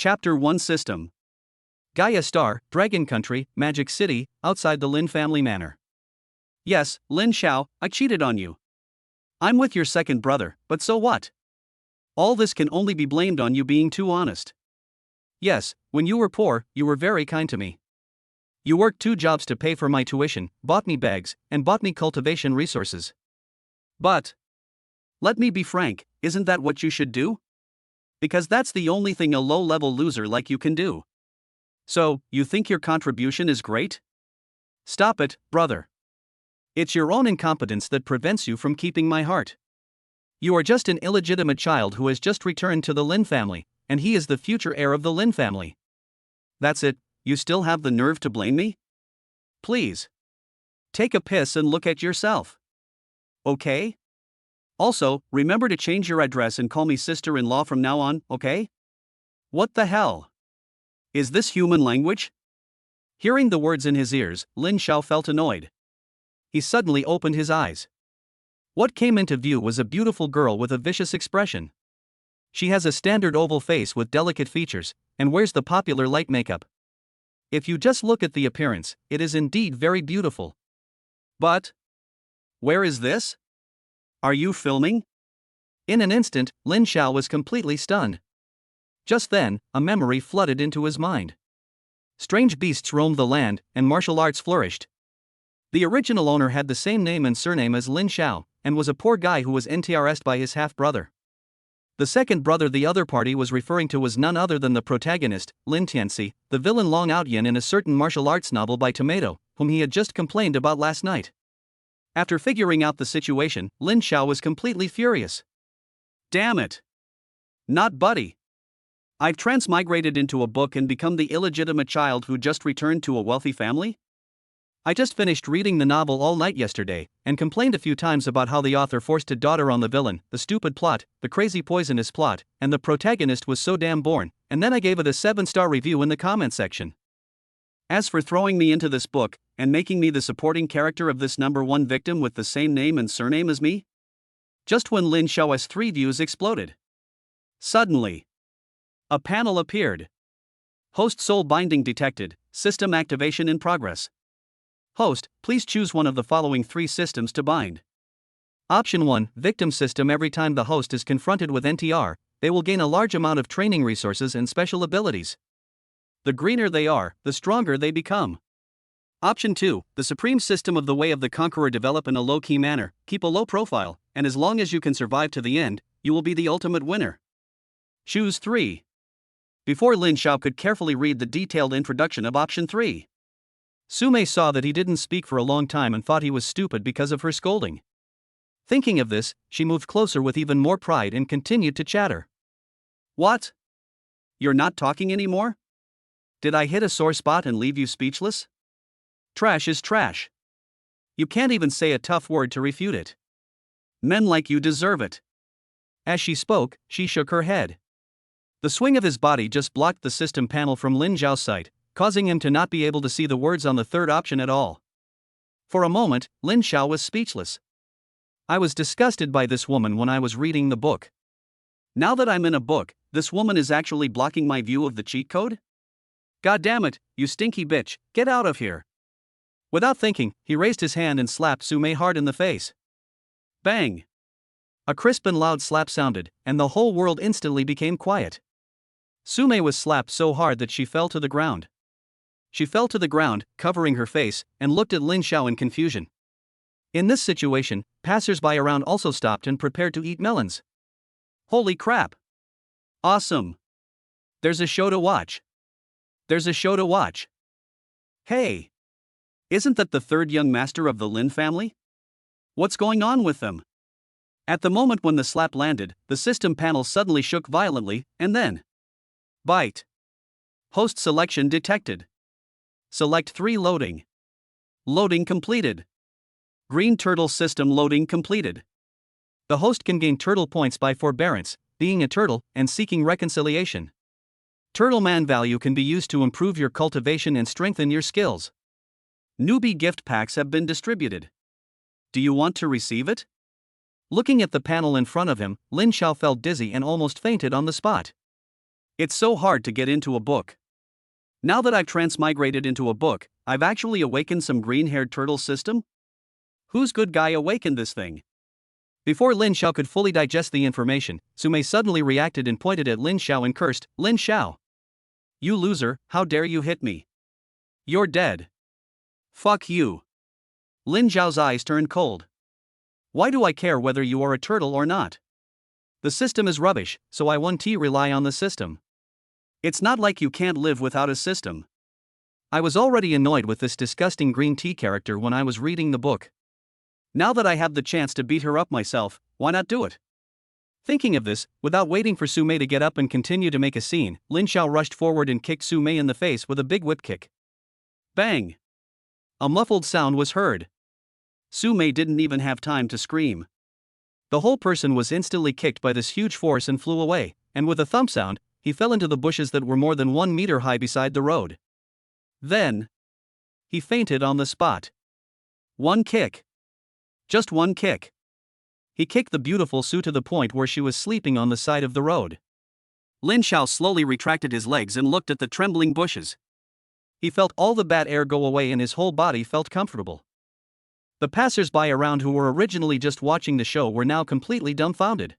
Chapter 1 System. Gaia Star, Dragon Country, Magic City, outside the Lin family manor. Yes, Lin Xiao, I cheated on you. I'm with your second brother, but so what? All this can only be blamed on you being too honest. Yes, when you were poor, you were very kind to me. You worked 2 jobs to pay for my tuition, bought me bags, and bought me cultivation resources. But let me be frank, isn't that what you should do? Because that's the only thing a low-level loser like you can do. So, you think your contribution is great? Stop it, brother. It's your own incompetence that prevents you from keeping my heart. You are just an illegitimate child who has just returned to the Lin family, and he is the future heir of the Lin family. That's it, you still have the nerve to blame me? Please. Take a piss and look at yourself. Okay? Also, remember to change your address and call me sister-in-law from now on, okay? What the hell? Is this human language? Hearing the words in his ears, Lin Xiao felt annoyed. He suddenly opened his eyes. What came into view was a beautiful girl with a vicious expression. She has a standard oval face with delicate features, and wears the popular light makeup. If you just look at the appearance, it is indeed very beautiful. But where is this? Are you filming? In an instant, Lin Xiao was completely stunned. Just then, a memory flooded into his mind. Strange beasts roamed the land, and martial arts flourished. The original owner had the same name and surname as Lin Xiao, and was a poor guy who was NTRS'd by his half-brother. The second brother the other party was referring to was none other than the protagonist, Lin Tianci, the villain Long Outyin in a certain martial arts novel by Tomato, whom he had just complained about last night. After figuring out the situation, Lin Xiao was completely furious. Damn it! Not buddy. I've transmigrated into a book and become the illegitimate child who just returned to a wealthy family? I just finished reading the novel all night yesterday, and complained a few times about how the author forced a daughter on the villain, the stupid plot, the crazy poisonous plot, and the protagonist was so damn boring, and then I gave it a 7-star review in the comment section. As for throwing me into this book, and making me the supporting character of this #1 victim with the same name and surname as me? Just when Lin Xiao's 3 views exploded. Suddenly, a panel appeared. Host soul binding detected, system activation in progress. Host, please choose one of the following 3 systems to bind. Option 1, victim system. Every time the host is confronted with NTR, they will gain a large amount of training resources and special abilities. The greener they are, the stronger they become. Option 2, the supreme system of the Way of the Conqueror. Develop in a low-key manner, keep a low profile, and as long as you can survive to the end, you will be the ultimate winner. Choose 3. Before Lin Xiao could carefully read the detailed introduction of option 3, Su Mei saw that he didn't speak for a long time and thought he was stupid because of her scolding. Thinking of this, she moved closer with even more pride and continued to chatter. What? You're not talking anymore? Did I hit a sore spot and leave you speechless? Trash is trash. You can't even say a tough word to refute it. Men like you deserve it. As she spoke, she shook her head. The swing of his body just blocked the system panel from Lin Xiao's sight, causing him to not be able to see the words on the third option at all. For a moment, Lin Xiao was speechless. I was disgusted by this woman when I was reading the book. Now that I'm in a book, this woman is actually blocking my view of the cheat code? God damn it, you stinky bitch, get out of here. Without thinking, he raised his hand and slapped Su Mei hard in the face. Bang! A crisp and loud slap sounded, and the whole world instantly became quiet. Su Mei was slapped so hard that she fell to the ground. She fell to the ground, covering her face, and looked at Lin Xiao in confusion. In this situation, passers-by around also stopped and prepared to eat melons. Holy crap! Awesome! There's a show to watch. There's a show to watch. Hey! Isn't that the third young master of the Lin family? What's going on with them? At the moment when the slap landed, the system panel suddenly shook violently, and then... Bite. Host selection detected. Select 3 loading. Loading completed. Green turtle system loading completed. The host can gain turtle points by forbearance, being a turtle, and seeking reconciliation. Turtle man value can be used to improve your cultivation and strengthen your skills. Newbie gift packs have been distributed. Do you want to receive it? Looking at the panel in front of him, Lin Xiao felt dizzy and almost fainted on the spot. It's so hard to get into a book. Now that I've transmigrated into a book, I've actually awakened some green-haired turtle system? Whose good guy awakened this thing? Before Lin Xiao could fully digest the information, Su Mei suddenly reacted and pointed at Lin Xiao and cursed, "Lin Xiao! You loser, how dare you hit me? You're dead. Fuck you." Lin Xiao's eyes turned cold. "Why do I care whether you are a turtle or not? The system is rubbish, so I won't rely on the system. It's not like you can't live without a system." I was already annoyed with this disgusting green tea character when I was reading the book. Now that I have the chance to beat her up myself, why not do it? Thinking of this, without waiting for Su Mei to get up and continue to make a scene, Lin Xiao rushed forward and kicked Su Mei in the face with a big whip kick. Bang! A muffled sound was heard. Su Mei didn't even have time to scream. The whole person was instantly kicked by this huge force and flew away, and with a thump sound, he fell into the bushes that were more than 1 meter high beside the road. Then, he fainted on the spot. One kick. Just one kick. He kicked the beautiful Su to the point where she was sleeping on the side of the road. Lin Xiao slowly retracted his legs and looked at the trembling bushes. He felt all the bad air go away and his whole body felt comfortable. The passers-by around who were originally just watching the show were now completely dumbfounded.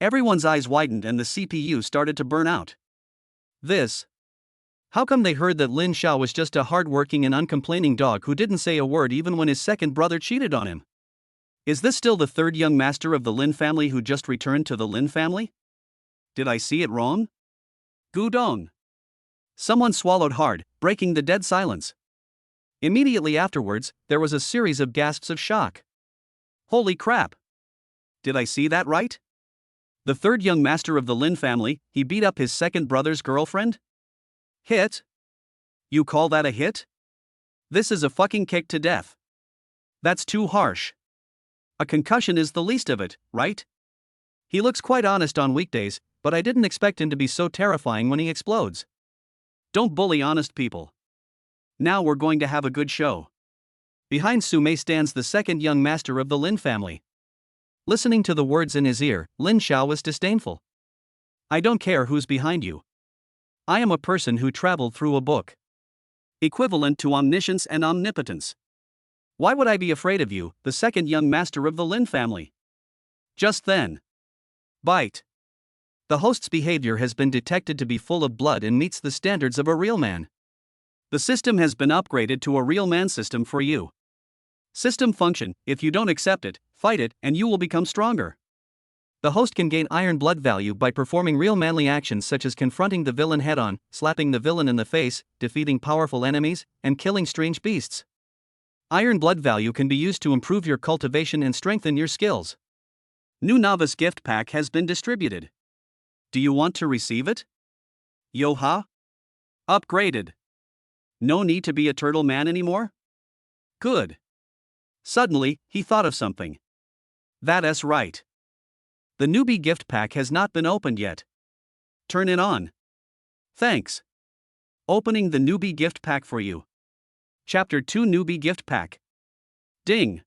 Everyone's eyes widened and the CPU started to burn out. How come they heard that Lin Xiao was just a hard-working and uncomplaining dog who didn't say a word even when his second brother cheated on him? Is this still the third young master of the Lin family who just returned to the Lin family? Did I see it wrong? Gudong. Someone swallowed hard, breaking the dead silence. Immediately afterwards, there was a series of gasps of shock. Holy crap! Did I see that right? The third young master of the Lin family, he beat up his second brother's girlfriend? Hit? You call that a hit? This is a fucking kick to death. That's too harsh. A concussion is the least of it, right? He looks quite honest on weekdays, but I didn't expect him to be so terrifying when he explodes. Don't bully honest people. Now we're going to have a good show. Behind Su Mei stands the second young master of the Lin family. Listening to the words in his ear, Lin Xiao was disdainful. I don't care who's behind you. I am a person who traveled through a book. Equivalent to omniscience and omnipotence. Why would I be afraid of you, the second young master of the Lin family? Just then. Bite. The host's behavior has been detected to be full of blood and meets the standards of a real man. The system has been upgraded to a real man system for you. System function: if you don't accept it, fight it and you will become stronger. The host can gain iron blood value by performing real manly actions such as confronting the villain head-on, slapping the villain in the face, defeating powerful enemies, and killing strange beasts. Iron blood value can be used to improve your cultivation and strengthen your skills. New novice gift pack has been distributed. Do you want to receive it? Yo-ha? Upgraded. No need to be a turtle man anymore? Good. Suddenly, he thought of something. That's right. The newbie gift pack has not been opened yet. Turn it on. Thanks. Opening the newbie gift pack for you. Chapter 2 Newbie Gift Pack. Ding.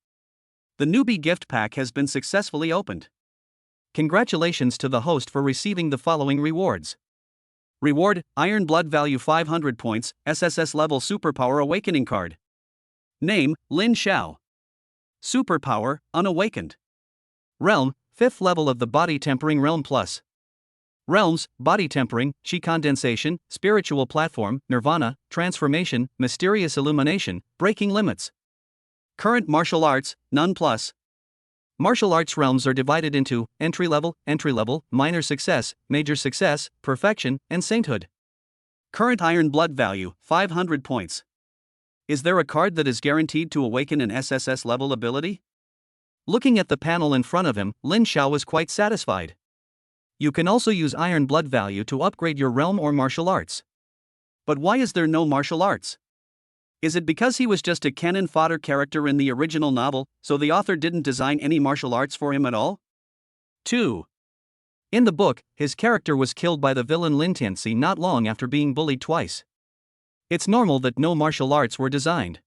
The newbie gift pack has been successfully opened. Congratulations to the host for receiving the following rewards. Reward: Iron Blood value 500 points, SSS level superpower awakening card. Name: Lin Xiao. Superpower: Unawakened. Realm: 5th level of the Body Tempering Realm Plus. Realms: Body Tempering, Chi Condensation, Spiritual Platform, Nirvana, Transformation, Mysterious Illumination, Breaking Limits. Current Martial Arts: None Plus. Martial arts realms are divided into entry level, minor success, major success, perfection, and sainthood. Current Iron Blood value 500 points. Is there a card that is guaranteed to awaken an SSS level ability? Looking at the panel in front of him, Lin Xiao was quite satisfied. You can also use Iron Blood value to upgrade your realm or martial arts. But why is there no martial arts? Is it because he was just a cannon fodder character in the original novel, so the author didn't design any martial arts for him at all? 2. In the book, his character was killed by the villain Lin Tianci not long after being bullied twice. It's normal that no martial arts were designed.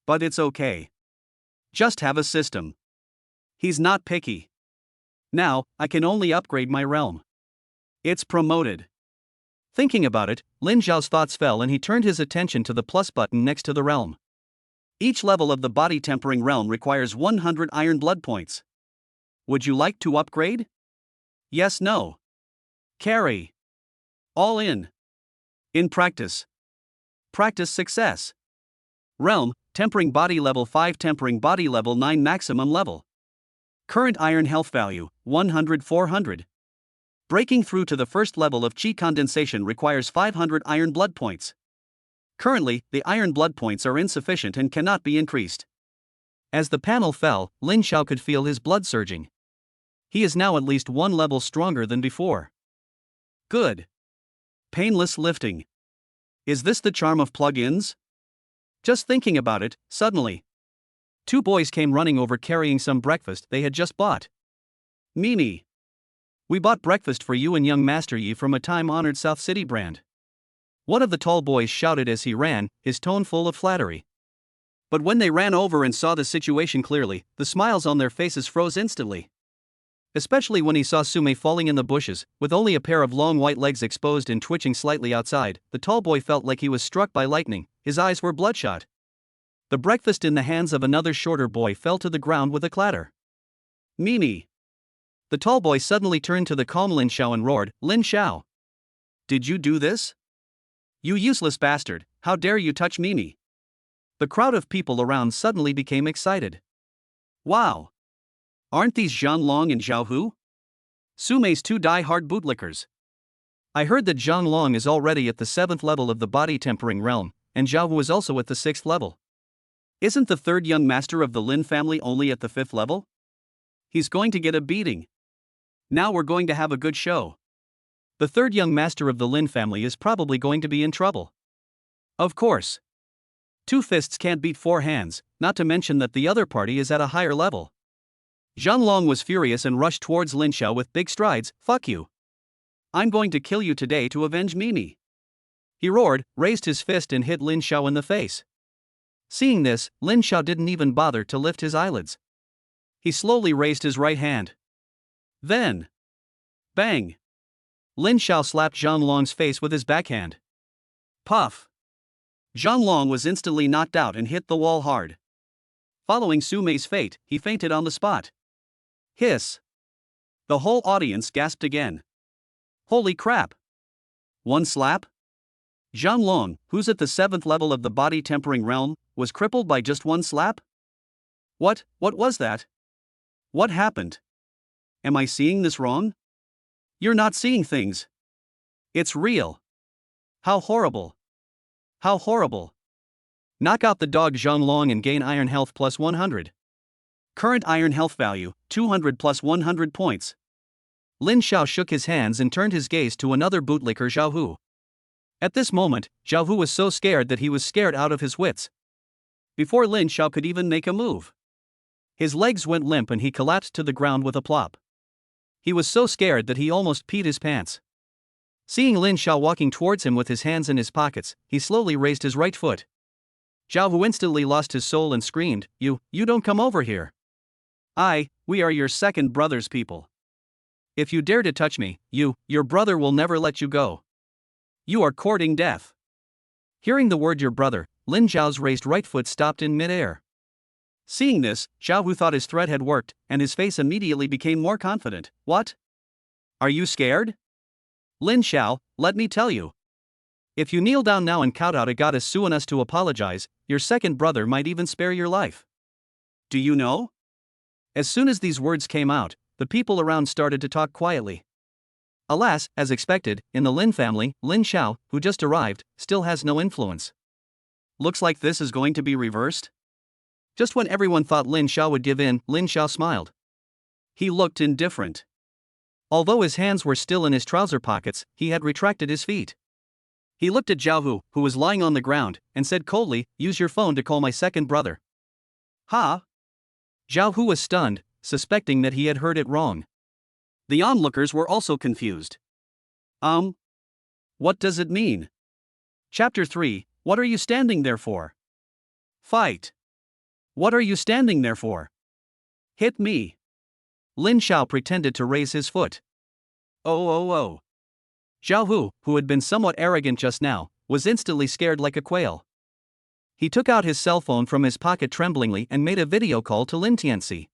But it's okay. Just have a system. He's not picky. Now, I can only upgrade my realm. It's promoted. Thinking about it, Lin Xiao's thoughts fell and he turned his attention to the plus button next to the realm. Each level of the body tempering realm requires 100 iron blood points. Would you like to upgrade? Yes, no. Carry. All in. In practice. Practice success. Realm, tempering body level 5, tempering body level 9, maximum level. Current iron health value, 100-400. Breaking through to the first level of Qi condensation requires 500 iron blood points. Currently, the iron blood points are insufficient and cannot be increased. As the panel fell, Lin Xiao could feel his blood surging. He is now at least one level stronger than before. Good. Painless lifting. Is this the charm of plug-ins? Just thinking about it, suddenly, two boys came running over carrying some breakfast they had just bought. Mimi. We bought breakfast for you and young Master Yi from a time-honored South City brand. One of the tall boys shouted as he ran, his tone full of flattery. But when they ran over and saw the situation clearly, the smiles on their faces froze instantly. Especially when he saw Su Mei falling in the bushes, with only a pair of long white legs exposed and twitching slightly outside, the tall boy felt like he was struck by lightning, his eyes were bloodshot. The breakfast in the hands of another shorter boy fell to the ground with a clatter. Mimi. The tall boy suddenly turned to the calm Lin Xiao and roared, Lin Xiao. Did you do this? You useless bastard, how dare you touch Mimi? The crowd of people around suddenly became excited. Wow. Aren't these Zhang Long and Zhao Hu? Su Mei's two die-hard bootlickers. I heard that Zhang Long is already at the 7th level of the body tempering realm, and Zhao Hu is also at the 6th level. Isn't the third young master of the Lin family only at the 5th level? He's going to get a beating. Now we're going to have a good show. The third young master of the Lin family is probably going to be in trouble. Of course. Two fists can't beat four hands, not to mention that the other party is at a higher level. Zhang Long was furious and rushed towards Lin Xiao with big strides. Fuck you. I'm going to kill you today to avenge Mimi. He roared, raised his fist and hit Lin Xiao in the face. Seeing this, Lin Xiao didn't even bother to lift his eyelids. He slowly raised his right hand. Then, bang! Lin Xiao slapped Zhang Long's face with his backhand. Puff! Zhang Long was instantly knocked out and hit the wall hard. Following Su Mei's fate, he fainted on the spot. Hiss! The whole audience gasped again. Holy crap! One slap? Zhang Long, who's at the 7th level of the body tempering realm, was crippled by just one slap? What was that? What happened? Am I seeing this wrong? You're not seeing things. It's real. How horrible. How horrible. Knock out the dog Zhang Long and gain iron health plus 100. Current iron health value, 200 plus 100 points. Lin Xiao shook his hands and turned his gaze to another bootlicker Zhao Hu. At this moment, Zhao Hu was so scared that he was scared out of his wits. Before Lin Xiao could even make a move, his legs went limp and he collapsed to the ground with a plop. He was so scared that he almost peed his pants. Seeing Lin Xiao walking towards him with his hands in his pockets, he slowly raised his right foot. Zhao Hu instantly lost his soul and screamed, You don't come over here. We are your second brother's people. If you dare to touch me, your brother will never let you go. You are courting death. Hearing the word your brother, Lin Xiao's raised right foot stopped in mid-air. Seeing this, Zhao Hu thought his threat had worked, and his face immediately became more confident. What? Are you scared? Lin Xiao, let me tell you. If you kneel down now and count out a goddess suing us to apologize, your second brother might even spare your life. Do you know? As soon as these words came out, the people around started to talk quietly. Alas, as expected, in the Lin family, Lin Xiao, who just arrived, still has no influence. Looks like this is going to be reversed? Just when everyone thought Lin Xiao would give in, Lin Xiao smiled. He looked indifferent. Although his hands were still in his trouser pockets, he had retracted his feet. He looked at Zhao Hu, who was lying on the ground, and said coldly, Use your phone to call my second brother. Ha! Zhao Hu was stunned, suspecting that he had heard it wrong. The onlookers were also confused. What does it mean? Chapter 3, What are you standing there for? Fight. What are you standing there for? Hit me. Lin Xiao pretended to raise his foot. Oh. Zhao Hu, who had been somewhat arrogant just now, was instantly scared like a quail. He took out his cell phone from his pocket tremblingly and made a video call to Lin Tianci.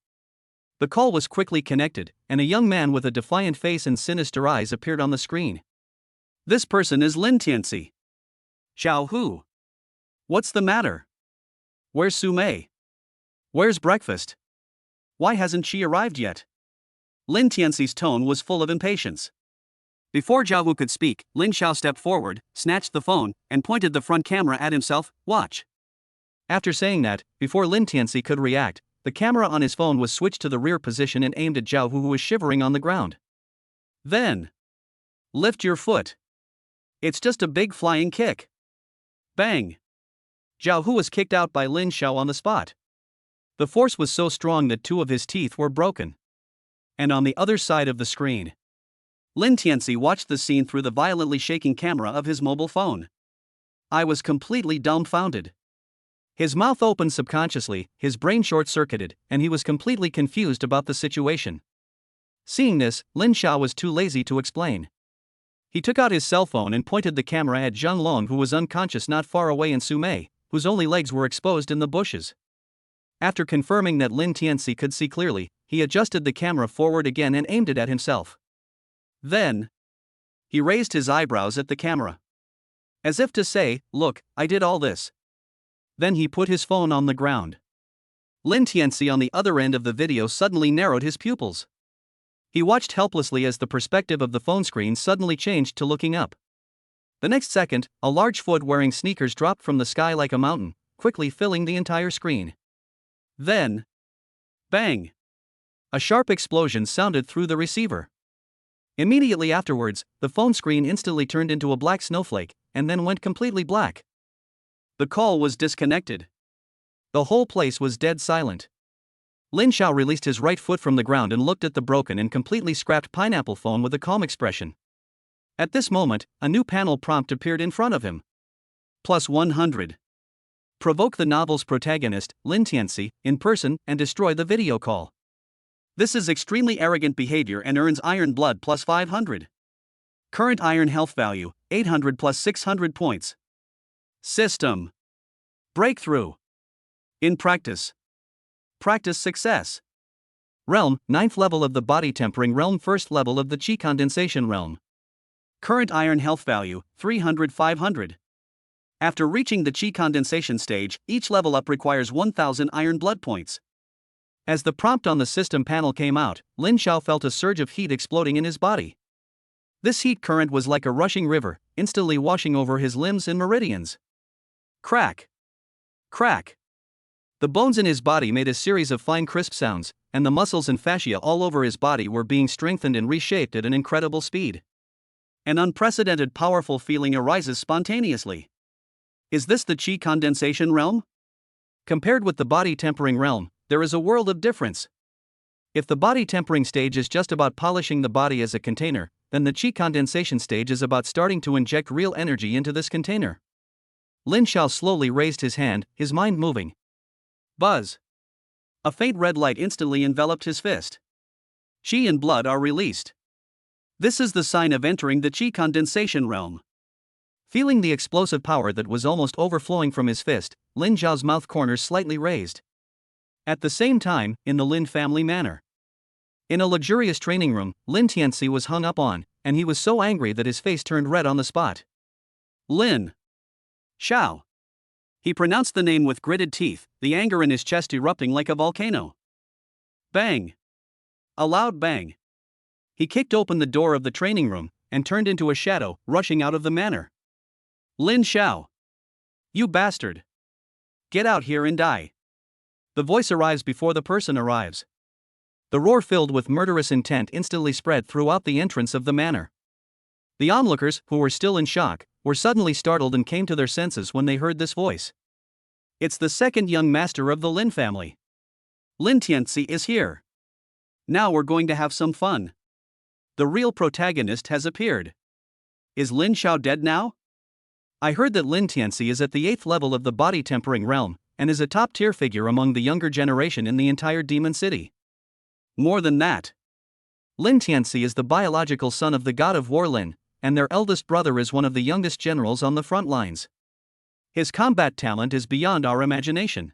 The call was quickly connected, and a young man with a defiant face and sinister eyes appeared on the screen. This person is Lin Tianci. Zhao Hu. What's the matter? Where's Su Mei? Where's breakfast? Why hasn't she arrived yet? Lin Tianci's tone was full of impatience. Before Zhao Hu could speak, Lin Xiao stepped forward, snatched the phone, and pointed the front camera at himself. Watch. After saying that, before Lin Tianci could react, the camera on his phone was switched to the rear position and aimed at Zhao Hu, who was shivering on the ground. Then, lift your foot. It's just a big flying kick. Bang! Zhao Hu was kicked out by Lin Xiao on the spot. The force was so strong that 2 of his teeth were broken. And on the other side of the screen, Lin Tianci watched the scene through the violently shaking camera of his mobile phone. I was completely dumbfounded. His mouth opened subconsciously, his brain short-circuited, and he was completely confused about the situation. Seeing this, Lin Xiao was too lazy to explain. He took out his cell phone and pointed the camera at Zhang Long, who was unconscious not far away, and Su Mei, whose only legs were exposed in the bushes. After confirming that Lin Tianci could see clearly, he adjusted the camera forward again and aimed it at himself. Then, he raised his eyebrows at the camera, as if to say, "Look, I did all this." Then he put his phone on the ground. Lin Tianci on the other end of the video suddenly narrowed his pupils. He watched helplessly as the perspective of the phone screen suddenly changed to looking up. The next second, a large foot wearing sneakers dropped from the sky like a mountain, quickly filling the entire screen. Then, bang! A sharp explosion sounded through the receiver. Immediately afterwards, the phone screen instantly turned into a black snowflake, and then went completely black. The call was disconnected. The whole place was dead silent. Lin Xiao released his right foot from the ground and looked at the broken and completely scrapped pineapple phone with a calm expression. At this moment, a new panel prompt appeared in front of him. +100. Provoke the novel's protagonist, Lin Tianci, in person and destroy the video call. This is extremely arrogant behavior and earns Iron Blood +500. Current Iron Health value, 800 +600 points. System. Breakthrough. In practice. Practice success. Realm, 9th level of the Body Tempering Realm, 1st level of the Qi Condensation Realm. Current Iron Health value, 300-500. After reaching the Qi Condensation stage, each level up requires 1000 Iron Blood points. As the prompt on the system panel came out, Lin Xiao felt a surge of heat exploding in his body. This heat current was like a rushing river, instantly washing over his limbs and meridians. Crack! Crack! The bones in his body made a series of fine crisp sounds, and the muscles and fascia all over his body were being strengthened and reshaped at an incredible speed. An unprecedented powerful feeling arises spontaneously. Is this the Qi Condensation Realm? Compared with the Body Tempering Realm, there is a world of difference. If the Body Tempering stage is just about polishing the body as a container, then the Qi Condensation stage is about starting to inject real energy into this container. Lin Xiao slowly raised his hand, his mind moving. Buzz! A faint red light instantly enveloped his fist. Qi and blood are released. This is the sign of entering the Qi Condensation Realm. Feeling the explosive power that was almost overflowing from his fist, Lin Xiao's mouth corners slightly raised. At the same time, in the Lin family manor. In a luxurious training room, Lin Tianci was hung up on, and he was so angry that his face turned red on the spot. Lin Xiao. He pronounced the name with gritted teeth, the anger in his chest erupting like a volcano. Bang! A loud bang. He kicked open the door of the training room, and turned into a shadow, rushing out of the manor. Lin Xiao. You bastard. Get out here and die. The voice arrives before the person arrives. The roar filled with murderous intent instantly spread throughout the entrance of the manor. The onlookers, who were still in shock, were suddenly startled and came to their senses when they heard this voice. It's the second young master of the Lin family. Lin Tianci is here. Now we're going to have some fun. The real protagonist has appeared. Is Lin Xiao dead now? I heard that Lin Tianci is at the 8th level of the Body Tempering Realm, and is a top-tier figure among the younger generation in the entire Demon City. More than that, Lin Tianci is the biological son of the god of war Lin, and their eldest brother is one of the youngest generals on the front lines. His combat talent is beyond our imagination.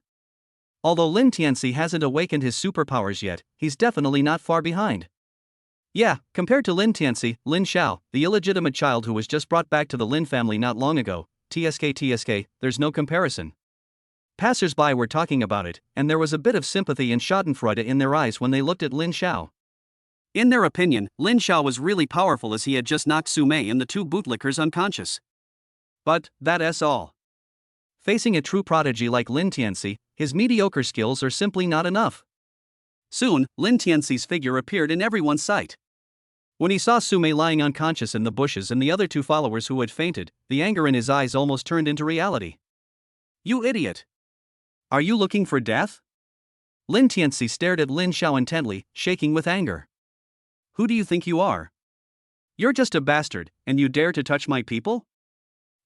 Although Lin Tianci hasn't awakened his superpowers yet, he's definitely not far behind. Yeah, compared to Lin Tianci, Lin Xiao, the illegitimate child who was just brought back to the Lin family not long ago, TSK, there's no comparison. Passers-by were talking about it, and there was a bit of sympathy and schadenfreude in their eyes when they looked at Lin Xiao. In their opinion, Lin Xiao was really powerful as he had just knocked Su Mei and the two bootlickers unconscious. But that's all. Facing a true prodigy like Lin Tianci, his mediocre skills are simply not enough. Soon, Lin Tianci's figure appeared in everyone's sight. When he saw Su Mei lying unconscious in the bushes and the other two followers who had fainted, the anger in his eyes almost turned into reality. "You idiot! Are you looking for death?" Lin Tianci stared at Lin Xiao intently, shaking with anger. "Who do you think you are? You're just a bastard, and you dare to touch my people?"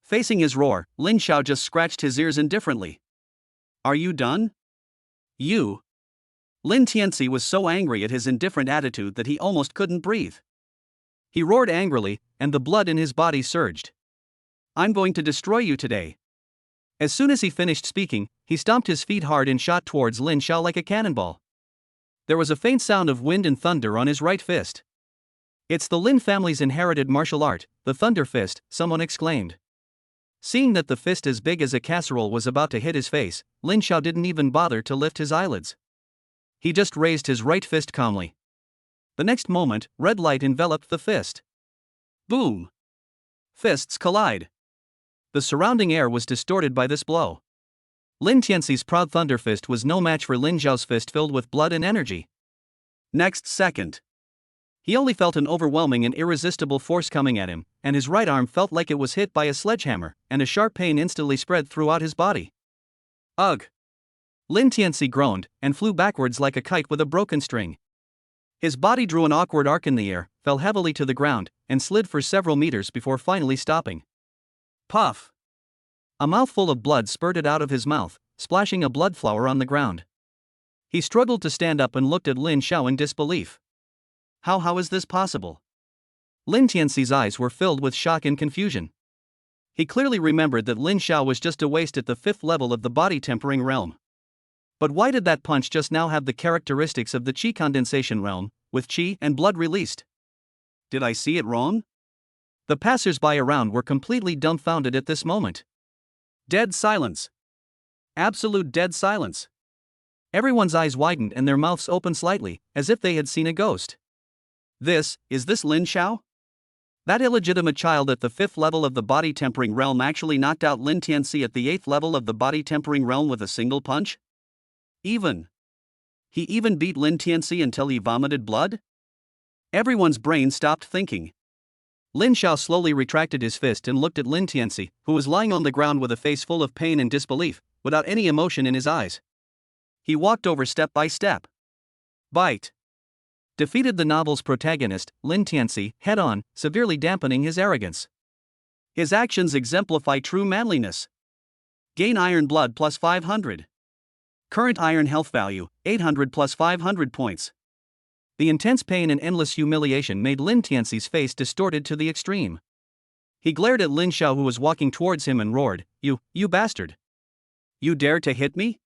Facing his roar, Lin Xiao just scratched his ears indifferently. "Are you done? You?" Lin Tianci was so angry at his indifferent attitude that he almost couldn't breathe. He roared angrily, and the blood in his body surged. "I'm going to destroy you today." As soon as he finished speaking, he stomped his feet hard and shot towards Lin Xiao like a cannonball. There was a faint sound of wind and thunder on his right fist. "It's the Lin family's inherited martial art, the Thunder Fist," someone exclaimed. Seeing that the fist as big as a casserole was about to hit his face, Lin Xiao didn't even bother to lift his eyelids. He just raised his right fist calmly. The next moment, red light enveloped the fist. Boom! Fists collide. The surrounding air was distorted by this blow. Lin Tianci's proud thunder fist was no match for Lin Xiao's fist filled with blood and energy. Next second, he only felt an overwhelming and irresistible force coming at him, and his right arm felt like it was hit by a sledgehammer, and a sharp pain instantly spread throughout his body. Ugh! Lin Tianci groaned, and flew backwards like a kite with a broken string. His body drew an awkward arc in the air, fell heavily to the ground, and slid for several meters before finally stopping. Puff! A mouthful of blood spurted out of his mouth, splashing a blood flower on the ground. He struggled to stand up and looked at Lin Xiao in disbelief. How is this possible? Lin Tianci's eyes were filled with shock and confusion. He clearly remembered that Lin Xiao was just a waste at the 5th level of the body tempering realm. But why did that punch just now have the characteristics of the Qi condensation realm, with Qi and blood released? Did I see it wrong? The passers-by around were completely dumbfounded at this moment. Dead silence. Absolute dead silence. Everyone's eyes widened and their mouths opened slightly, as if they had seen a ghost. Is this Lin Xiao? That illegitimate child at the 5th level of the body tempering realm actually knocked out Lin Tianci at the 8th level of the body tempering realm with a single punch? He even beat Lin Tianci until he vomited blood? Everyone's brain stopped thinking. Lin Xiao slowly retracted his fist and looked at Lin Tianci, who was lying on the ground with a face full of pain and disbelief, without any emotion in his eyes. He walked over step by step. Bite. Defeated the novel's protagonist, Lin Tianci, head-on, severely dampening his arrogance. His actions exemplify true manliness. Gain iron blood plus 500. Current iron health value, 800 plus 500 points. The intense pain and endless humiliation made Lin Tianci's face distorted to the extreme. He glared at Lin Xiao, who was walking towards him, and roared, You bastard! You dare to hit me?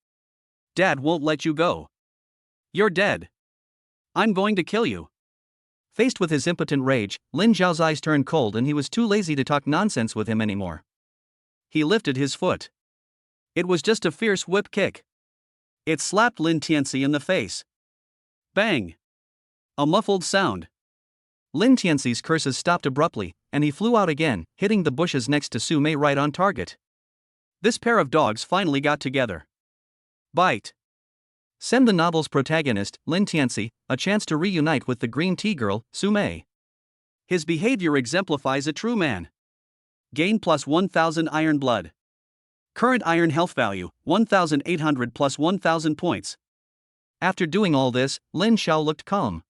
Dad won't let you go. You're dead. I'm going to kill you. Faced with his impotent rage, Lin Xiao's eyes turned cold and he was too lazy to talk nonsense with him anymore. He lifted his foot. It was just a fierce whip kick. It slapped Lin Tianci in the face. Bang! A muffled sound. Lin Tianci's curses stopped abruptly, and he flew out again, hitting the bushes next to Su Mei right on target. This pair of dogs finally got together. Bite. Send the novel's protagonist, Lin Tianci, a chance to reunite with the green tea girl, Su Mei. His behavior exemplifies a true man. Gain plus 1000 iron blood. Current iron health value, 1800 plus 1000 points. After doing all this, Lin Xiao looked calm.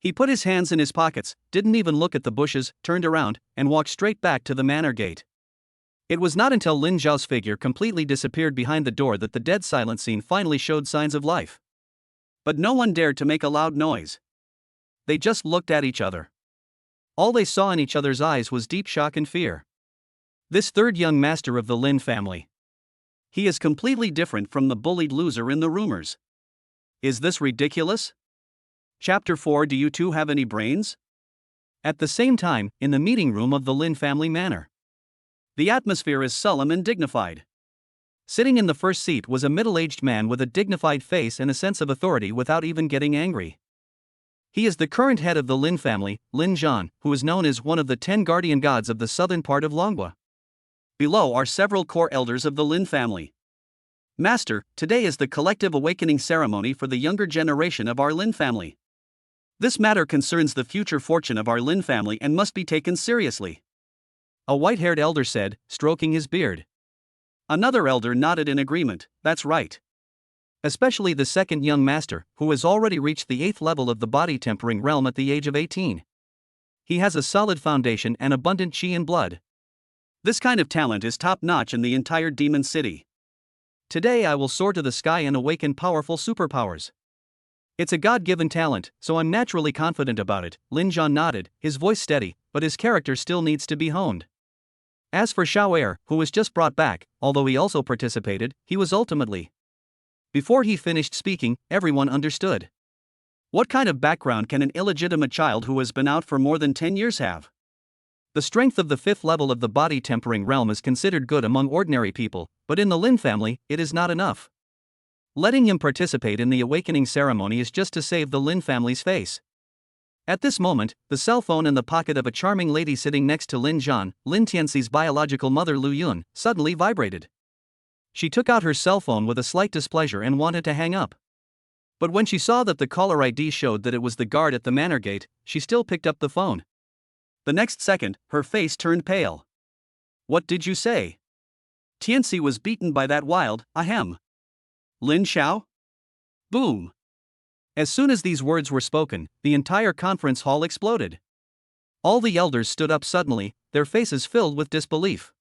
He put his hands in his pockets, didn't even look at the bushes, turned around, and walked straight back to the manor gate. It was not until Lin Xiao's figure completely disappeared behind the door that the dead silent scene finally showed signs of life. But no one dared to make a loud noise. They just looked at each other. All they saw in each other's eyes was deep shock and fear. This third young master of the Lin family. He is completely different from the bullied loser in the rumors. Is this ridiculous? Chapter 4. Do you two have any brains? At the same time, in the meeting room of the Lin family manor. The atmosphere is solemn and dignified. Sitting in the first seat was a middle-aged man with a dignified face and a sense of authority without even getting angry. He is the current head of the Lin family, Lin Xiao, who is known as one of the 10 guardian gods of the southern part of Longhua. Below are several core elders of the Lin family. Master, today is the collective awakening ceremony for the younger generation of our Lin family. This matter concerns the future fortune of our Lin family and must be taken seriously. A white-haired elder said, stroking his beard. Another elder nodded in agreement. That's right. Especially the second young master, who has already reached the 8th level of the body-tempering realm at the age of 18. He has a solid foundation and abundant chi and blood. This kind of talent is top-notch in the entire demon city. Today I will soar to the sky and awaken powerful superpowers. It's a God-given talent, so I'm naturally confident about it. Lin Xiao nodded, his voice steady, but his character still needs to be honed. As for Xiao, who was just brought back, although he also participated, he was ultimately. Before he finished speaking, everyone understood. What kind of background can an illegitimate child who has been out for more than 10 years have? The strength of the 5th level of the body-tempering realm is considered good among ordinary people, but in the Lin family, it is not enough. Letting him participate in the awakening ceremony is just to save the Lin family's face. At this moment, the cell phone in the pocket of a charming lady sitting next to Lin Xiao, Lin Tianci's biological mother Lu Yun, suddenly vibrated. She took out her cell phone with a slight displeasure and wanted to hang up. But when she saw that the caller ID showed that it was the guard at the manor gate, she still picked up the phone. The next second, her face turned pale. What did you say? Tianci was beaten by that wild, ahem. Lin Xiao? Boom. As soon as these words were spoken, the entire conference hall exploded. All the elders stood up suddenly, their faces filled with disbelief.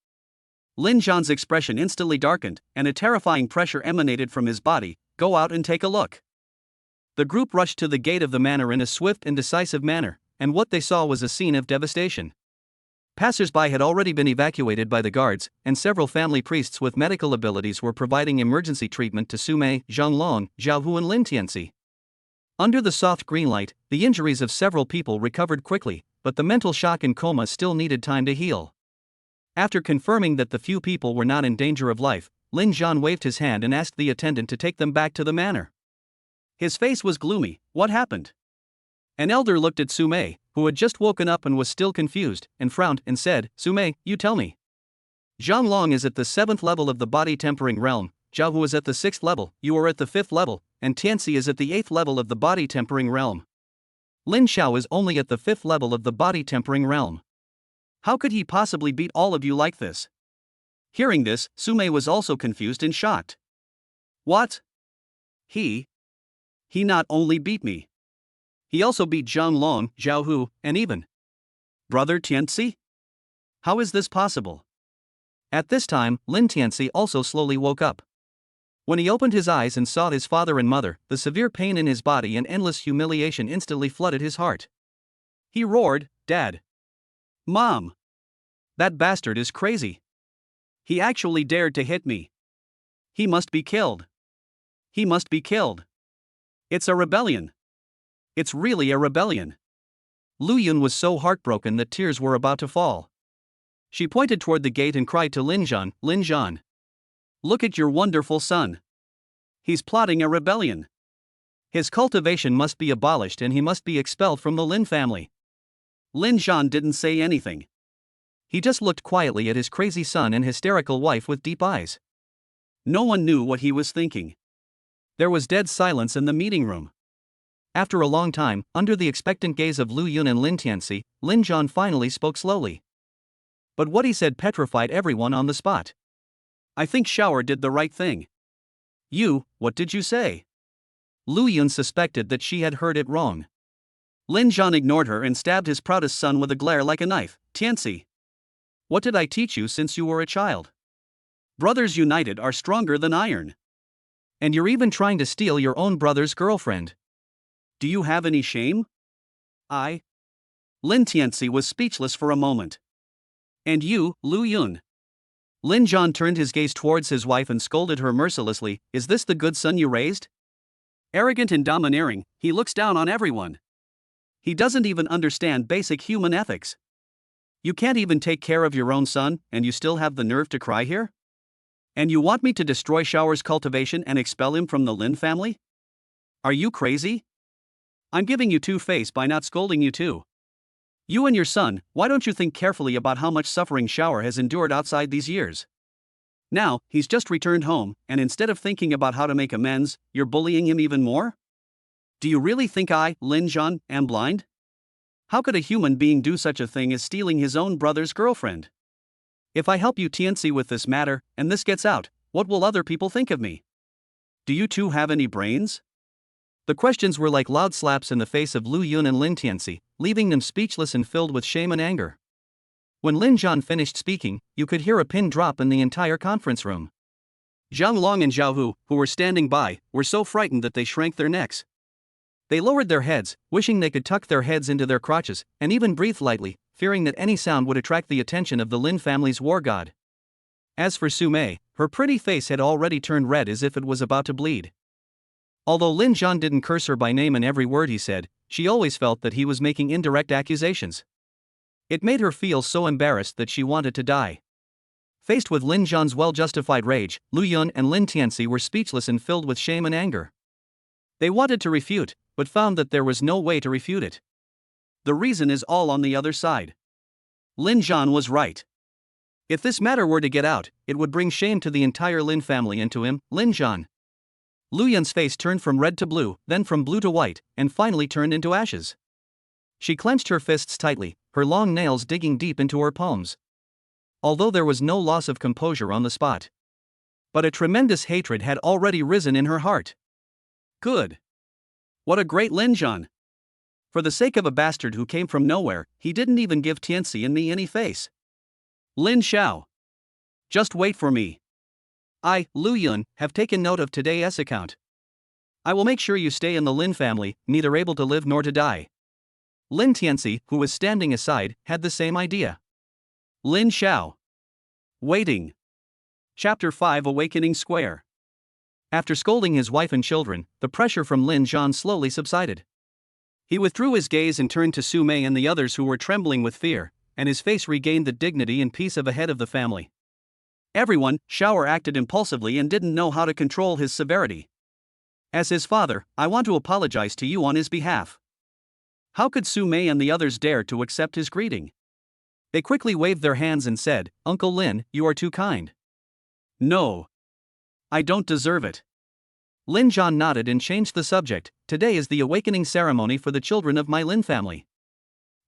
Lin Xiao's expression instantly darkened, and a terrifying pressure emanated from his body. Go out and take a look. The group rushed to the gate of the manor in a swift and decisive manner, and what they saw was a scene of devastation. Passers-by had already been evacuated by the guards, and several family priests with medical abilities were providing emergency treatment to Su Mei, Zhonglong, Zhaohu and Lin Tianci. Under the soft green light, the injuries of several people recovered quickly, but the mental shock and coma still needed time to heal. After confirming that the few people were not in danger of life, Lin Xiao waved his hand and asked the attendant to take them back to the manor. His face was gloomy. What happened? An elder looked at Su Mei, who had just woken up and was still confused, and frowned and said, Su Mei, you tell me. Zhonglong is at the 7th level of the body-tempering realm, Zhaohu is at the 6th level, you are at the 5th level, and Tianci is at the 8th level of the body-tempering realm. Lin Xiao is only at the 5th level of the body-tempering realm. How could he possibly beat all of you like this? Hearing this, Su Mei was also confused and shocked. What? He not only beat me. He also beat Zhonglong, Zhaohu, and even Brother Tianci? How is this possible? At this time, Lin Tianci also slowly woke up. When he opened his eyes and saw his father and mother, the severe pain in his body and endless humiliation instantly flooded his heart. He roared, Dad! Mom! That bastard is crazy! He actually dared to hit me! He must be killed! He must be killed! It's a rebellion! It's really a rebellion! Lu Yun was so heartbroken that tears were about to fall. She pointed toward the gate and cried to Lin Xiao, look at your wonderful son. He's plotting a rebellion. His cultivation must be abolished and he must be expelled from the Lin family. Lin Xiao didn't say anything. He just looked quietly at his crazy son and hysterical wife with deep eyes. No one knew what he was thinking. There was dead silence in the meeting room. After a long time, under the expectant gaze of Lu Yun and Lin Tianci, Lin Xiao finally spoke slowly. But what he said petrified everyone on the spot. I think Xiao did the right thing. What did you say? Lu Yun suspected that she had heard it wrong. Lin Xiao ignored her and stabbed his proudest son with a glare like a knife. Tianci, what did I teach you since you were a child? Brothers united are stronger than iron. And you're even trying to steal your own brother's girlfriend. Do you have any shame? Lin Tianci was speechless for a moment. And you, Lu Yun? Lin Xiao turned his gaze towards his wife and scolded her mercilessly, is this the good son you raised? Arrogant and domineering, he looks down on everyone. He doesn't even understand basic human ethics. You can't even take care of your own son, and you still have the nerve to cry here? And you want me to destroy Xiao's cultivation and expel him from the Lin family? Are you crazy? I'm giving you two-face by not scolding you too. You and your son, why don't you think carefully about how much suffering Xiao has endured outside these years? Now, he's just returned home, and instead of thinking about how to make amends, you're bullying him even more? Do you really think I, Lin Xiao, am blind? How could a human being do such a thing as stealing his own brother's girlfriend? If I help you Tianci with this matter, and this gets out, what will other people think of me? Do you two have any brains? The questions were like loud slaps in the face of Lu Yun and Lin Tianci, leaving them speechless and filled with shame and anger. When Lin Xiao finished speaking, you could hear a pin drop in the entire conference room. Zhang Long and Zhao Hu, who were standing by, were so frightened that they shrank their necks. They lowered their heads, wishing they could tuck their heads into their crotches, and even breathe lightly, fearing that any sound would attract the attention of the Lin family's war god. As for Su Mei, her pretty face had already turned red as if it was about to bleed. Although Lin Xiao didn't curse her by name in every word he said, she always felt that he was making indirect accusations. It made her feel so embarrassed that she wanted to die. Faced with Lin Xiao's well-justified rage, Lu Yun and Lin Tianci were speechless and filled with shame and anger. They wanted to refute, but found that there was no way to refute it. The reason is all on the other side. Lin Xiao was right. If this matter were to get out, it would bring shame to the entire Lin family and to him, Lin Xiao. Lu Yun's face turned from red to blue, then from blue to white, and finally turned into ashes. She clenched her fists tightly, her long nails digging deep into her palms. Although there was no loss of composure on the spot. But a tremendous hatred had already risen in her heart. Good. What a great Lin Xiao. For the sake of a bastard who came from nowhere, he didn't even give Tianci and me any face. Lin Xiao. Just wait for me. I, Lu Yun, have taken note of today's account. I will make sure you stay in the Lin family, neither able to live nor to die. Lin Tianci, who was standing aside, had the same idea. Lin Xiao. Waiting. Chapter 5 Awakening Square. After scolding his wife and children, the pressure from Lin Xiao slowly subsided. He withdrew his gaze and turned to Su Mei and the others who were trembling with fear, and his face regained the dignity and peace of a head of the family. Everyone, Xiao acted impulsively and didn't know how to control his severity. As his father, I want to apologize to you on his behalf. How could Su Mei and the others dare to accept his greeting? They quickly waved their hands and said, Uncle Lin, you are too kind. No. I don't deserve it. Lin Xiao nodded and changed the subject. Today is the awakening ceremony for the children of my Lin family.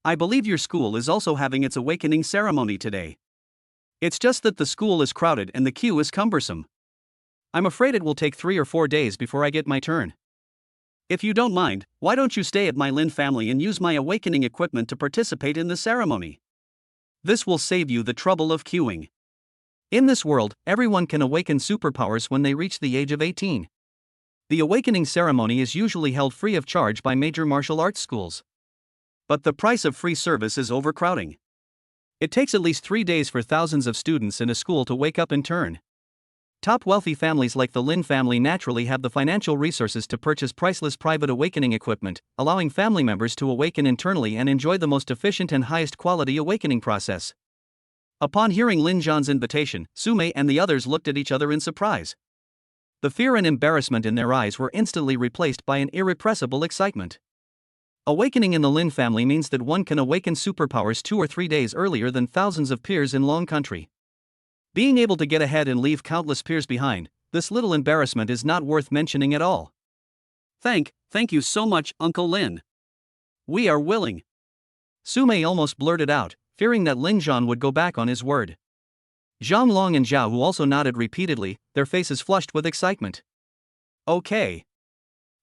I believe your school is also having its awakening ceremony today. It's just that the school is crowded and the queue is cumbersome. I'm afraid it will take 3 or 4 days before I get my turn. If you don't mind, why don't you stay at my Lin family and use my awakening equipment to participate in the ceremony? This will save you the trouble of queuing. In this world, everyone can awaken superpowers when they reach the age of 18. The awakening ceremony is usually held free of charge by major martial arts schools. But the price of free service is overcrowding. It takes at least 3 days for thousands of students in a school to wake up in turn. Top wealthy families like the Lin family naturally have the financial resources to purchase priceless private awakening equipment, allowing family members to awaken internally and enjoy the most efficient and highest quality awakening process. Upon hearing Lin Xiao's invitation, Su Mei and the others looked at each other in surprise. The fear and embarrassment in their eyes were instantly replaced by an irrepressible excitement. Awakening in the Lin family means that one can awaken superpowers 2 or 3 days earlier than thousands of peers in Long Country. Being able to get ahead and leave countless peers behind, this little embarrassment is not worth mentioning at all. Thank you so much, Uncle Lin. We are willing. Su Mei almost blurted out, fearing that Lin Xiao would go back on his word. Zhang Long and Zhao Hu also nodded repeatedly, their faces flushed with excitement. Okay.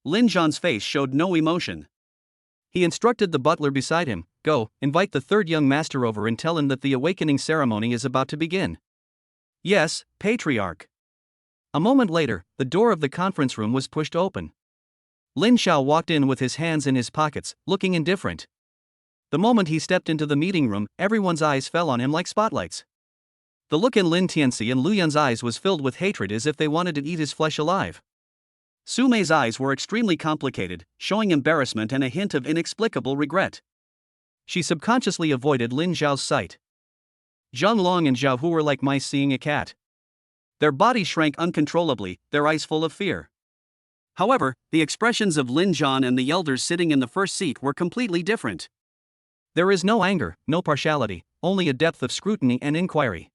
Lin Xiao's face showed no emotion. He instructed the butler beside him, go, invite the third young master over and tell him that the awakening ceremony is about to begin. Yes, Patriarch. A moment later, the door of the conference room was pushed open. Lin Xiao walked in with his hands in his pockets, looking indifferent. The moment he stepped into the meeting room, everyone's eyes fell on him like spotlights. The look in Lin Tianci and Lu Yun's eyes was filled with hatred as if they wanted to eat his flesh alive. Su Mei's eyes were extremely complicated, showing embarrassment and a hint of inexplicable regret. She subconsciously avoided Lin Xiao's sight. Zhang Long and Zhao Hu were like mice seeing a cat. Their bodies shrank uncontrollably, their eyes full of fear. However, the expressions of Lin Zhan and the elders sitting in the first seat were completely different. There is no anger, no partiality, only a depth of scrutiny and inquiry.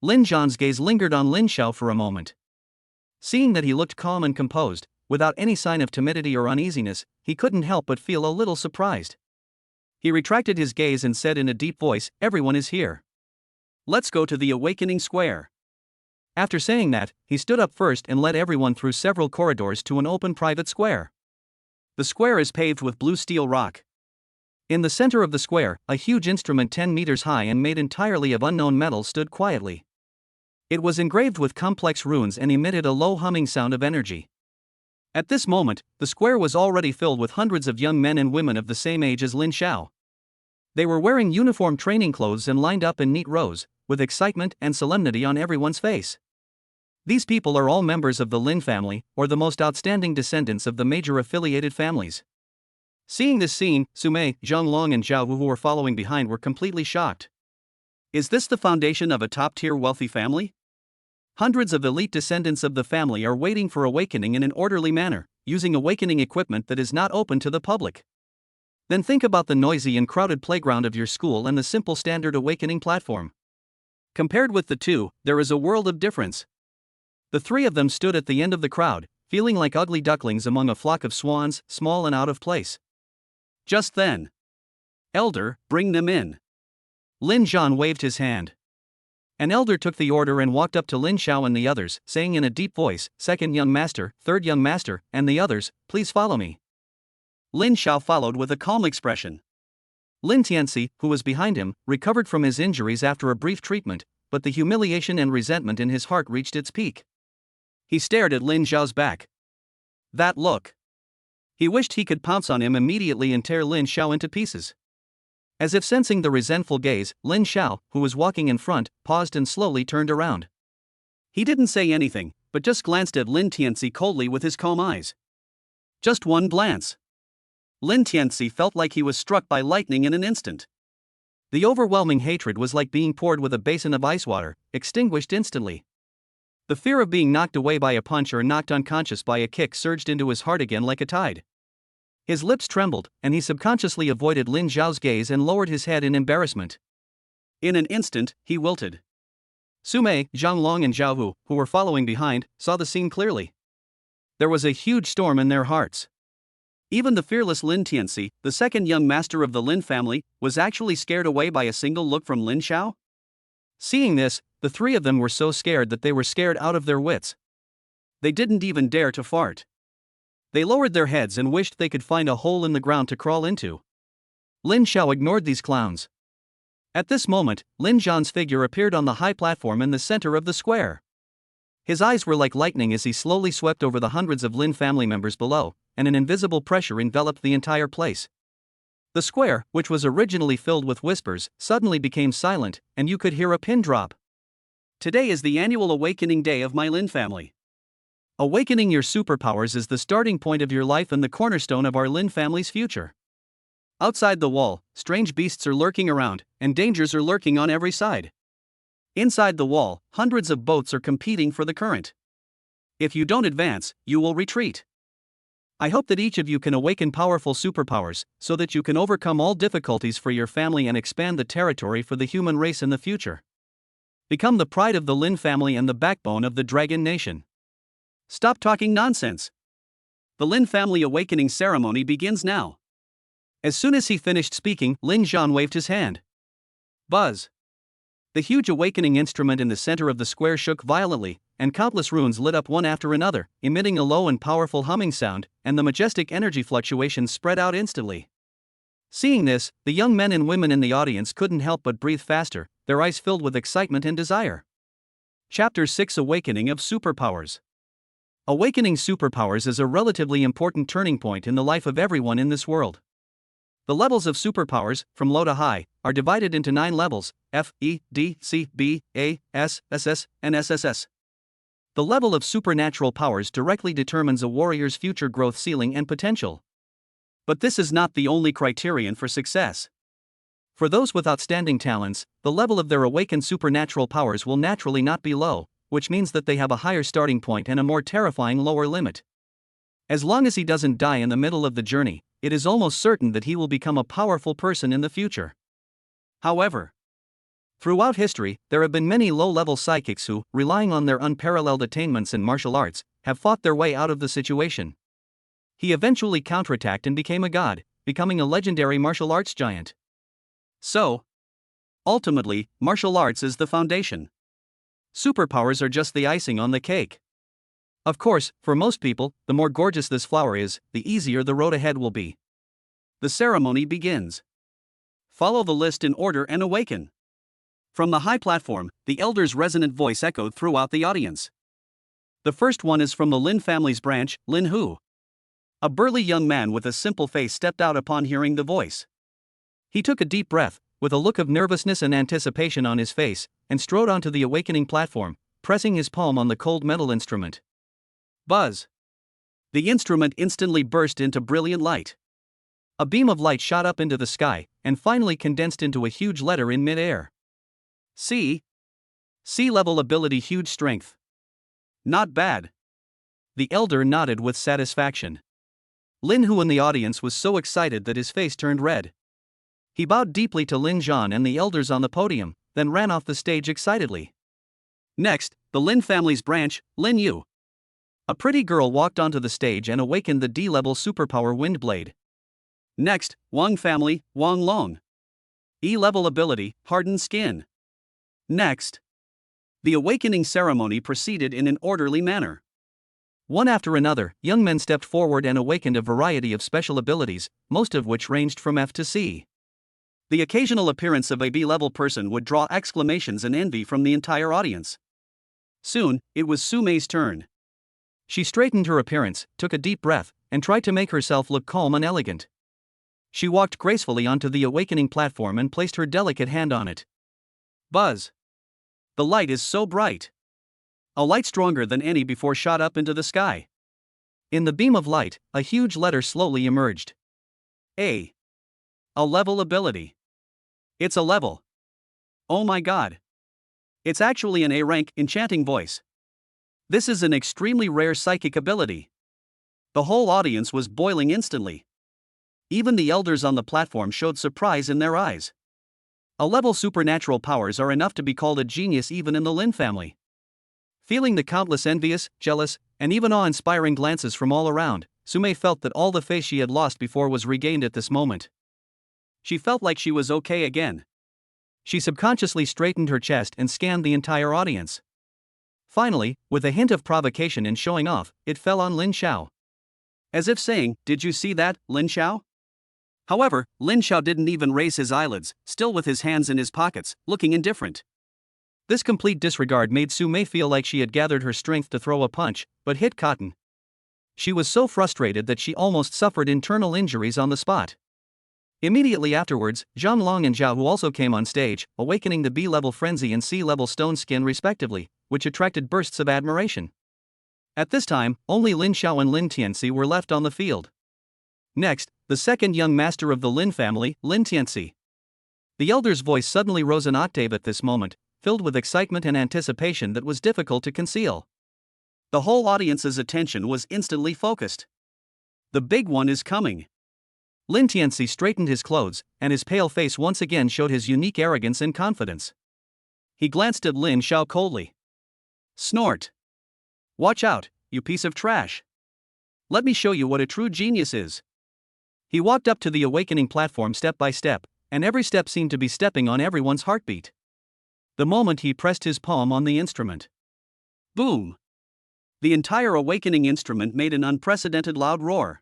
Lin Zhan's gaze lingered on Lin Xiao for a moment. Seeing that he looked calm and composed, without any sign of timidity or uneasiness, he couldn't help but feel a little surprised. He retracted his gaze and said in a deep voice, "Everyone is here. Let's go to the Awakening Square." After saying that, he stood up first and led everyone through several corridors to an open private square. The square is paved with blue steel rock. In the center of the square, a huge instrument 10 meters high and made entirely of unknown metal stood quietly. It was engraved with complex runes and emitted a low humming sound of energy. At this moment, the square was already filled with hundreds of young men and women of the same age as Lin Xiao. They were wearing uniform training clothes and lined up in neat rows, with excitement and solemnity on everyone's face. These people are all members of the Lin family, or the most outstanding descendants of the major affiliated families. Seeing this scene, Su Mei, Zhang Long and Zhao Hu who were following behind were completely shocked. Is this the foundation of a top-tier wealthy family? Hundreds of elite descendants of the family are waiting for awakening in an orderly manner, using awakening equipment that is not open to the public. Then think about the noisy and crowded playground of your school and the simple standard awakening platform. Compared with the two, there is a world of difference. The three of them stood at the end of the crowd, feeling like ugly ducklings among a flock of swans, small and out of place. Just then, "Elder, bring them in." Lin Zhan waved his hand. An elder took the order and walked up to Lin Xiao and the others, saying in a deep voice, "Second young master, third young master, and the others, please follow me." Lin Xiao followed with a calm expression. Lin Tianci, who was behind him, recovered from his injuries after a brief treatment, but the humiliation and resentment in his heart reached its peak. He stared at Lin Xiao's back. That look. He wished he could pounce on him immediately and tear Lin Xiao into pieces. As if sensing the resentful gaze, Lin Xiao, who was walking in front, paused and slowly turned around. He didn't say anything, but just glanced at Lin Tianci coldly with his calm eyes. Just one glance. Lin Tianci felt like he was struck by lightning in an instant. The overwhelming hatred was like being poured with a basin of ice water, extinguished instantly. The fear of being knocked away by a punch or knocked unconscious by a kick surged into his heart again like a tide. His lips trembled, and he subconsciously avoided Lin Xiao's gaze and lowered his head in embarrassment. In an instant, he wilted. Su Mei, Zhang Long and Zhao Hu, who were following behind, saw the scene clearly. There was a huge storm in their hearts. Even the fearless Lin Tianci, the second young master of the Lin family, was actually scared away by a single look from Lin Xiao. Seeing this, the three of them were so scared that they were scared out of their wits. They didn't even dare to fart. They lowered their heads and wished they could find a hole in the ground to crawl into. Lin Xiao ignored these clowns. At this moment, Lin Zhan's figure appeared on the high platform in the center of the square. His eyes were like lightning as he slowly swept over the hundreds of Lin family members below, and an invisible pressure enveloped the entire place. The square, which was originally filled with whispers, suddenly became silent, and you could hear a pin drop. Today is the annual awakening day of my Lin family. Awakening your superpowers is the starting point of your life and the cornerstone of our Lin family's future. Outside the wall, strange beasts are lurking around, and dangers are lurking on every side. Inside the wall, hundreds of boats are competing for the current. If you don't advance, you will retreat. I hope that each of you can awaken powerful superpowers, so that you can overcome all difficulties for your family and expand the territory for the human race in the future. Become the pride of the Lin family and the backbone of the Dragon Nation. Stop talking nonsense. The Lin family awakening ceremony begins now. As soon as he finished speaking, Lin Zhan waved his hand. Buzz. The huge awakening instrument in the center of the square shook violently, and countless runes lit up one after another, emitting a low and powerful humming sound, and the majestic energy fluctuations spread out instantly. Seeing this, the young men and women in the audience couldn't help but breathe faster, their eyes filled with excitement and desire. Chapter 6: Awakening of Superpowers. Awakening superpowers is a relatively important turning point in the life of everyone in this world. The levels of superpowers, from low to high, are divided into 9 levels: F, E, D, C, B, A, S, SS, and SSS. The level of supernatural powers directly determines a warrior's future growth ceiling and potential. But this is not the only criterion for success. For those with outstanding talents, the level of their awakened supernatural powers will naturally not be low, which means that they have a higher starting point and a more terrifying lower limit. As long as he doesn't die in the middle of the journey, it is almost certain that he will become a powerful person in the future. However, throughout history, there have been many low-level psychics who, relying on their unparalleled attainments in martial arts, have fought their way out of the situation. He eventually counterattacked and became a god, becoming a legendary martial arts giant. So, ultimately, martial arts is the foundation. Superpowers are just the icing on the cake. Of course, for most people, the more gorgeous this flower is, the easier the road ahead will be. The ceremony begins. Follow the list in order and awaken. From the high platform, the elder's resonant voice echoed throughout the audience. The first one is from the Lin family's branch, Lin Hu. A burly young man with a simple face stepped out upon hearing the voice. He took a deep breath, with a look of nervousness and anticipation on his face, and strode onto the awakening platform, pressing his palm on the cold metal instrument. Buzz! The instrument instantly burst into brilliant light. A beam of light shot up into the sky, and finally condensed into a huge letter in mid-air. C. C-level ability, huge strength. Not bad. The elder nodded with satisfaction. Lin Hu in the audience was so excited that his face turned red. He bowed deeply to Lin Zhan and the elders on the podium, then ran off the stage excitedly. Next, the Lin family's branch, Lin Yu. A pretty girl walked onto the stage and awakened the D-level superpower Wind Blade. Next, Wang family, Wang Long. E-level ability, Hardened Skin. Next, the awakening ceremony proceeded in an orderly manner. One after another, young men stepped forward and awakened a variety of special abilities, most of which ranged from F to C. The occasional appearance of a B-level person would draw exclamations and envy from the entire audience. Soon, it was Su Mei's turn. She straightened her appearance, took a deep breath, and tried to make herself look calm and elegant. She walked gracefully onto the awakening platform and placed her delicate hand on it. Buzz! The light is so bright. A light stronger than any before shot up into the sky. In the beam of light, a huge letter slowly emerged. A. A level ability. It's a level. Oh my god. It's actually an A rank, enchanting voice. This is an extremely rare psychic ability. The whole audience was boiling instantly. Even the elders on the platform showed surprise in their eyes. A-level supernatural powers are enough to be called a genius even in the Lin family. Feeling the countless envious, jealous, and even awe-inspiring glances from all around, Su Mei felt that all the face she had lost before was regained at this moment. She felt like she was okay again. She subconsciously straightened her chest and scanned the entire audience. Finally, with a hint of provocation and showing off, it fell on Lin Xiao. As if saying, "Did you see that, Lin Xiao?" However, Lin Xiao didn't even raise his eyelids, still with his hands in his pockets, looking indifferent. This complete disregard made Su Mei feel like she had gathered her strength to throw a punch, but hit cotton. She was so frustrated that she almost suffered internal injuries on the spot. Immediately afterwards, Zhang Long and Zhao Hu also came on stage, awakening the B-level Frenzy and C-level Stone Skin respectively, which attracted bursts of admiration. At this time, only Lin Xiao and Lin Tianci were left on the field. Next, the second young master of the Lin family, Lin Tianci. The elder's voice suddenly rose an octave at this moment, filled with excitement and anticipation that was difficult to conceal. The whole audience's attention was instantly focused. The big one is coming. Lin Tianci straightened his clothes, and his pale face once again showed his unique arrogance and confidence. He glanced at Lin Xiao coldly. Snort. Watch out, you piece of trash. Let me show you what a true genius is. He walked up to the awakening platform step by step, and every step seemed to be stepping on everyone's heartbeat. The moment he pressed his palm on the instrument. Boom! The entire awakening instrument made an unprecedented loud roar.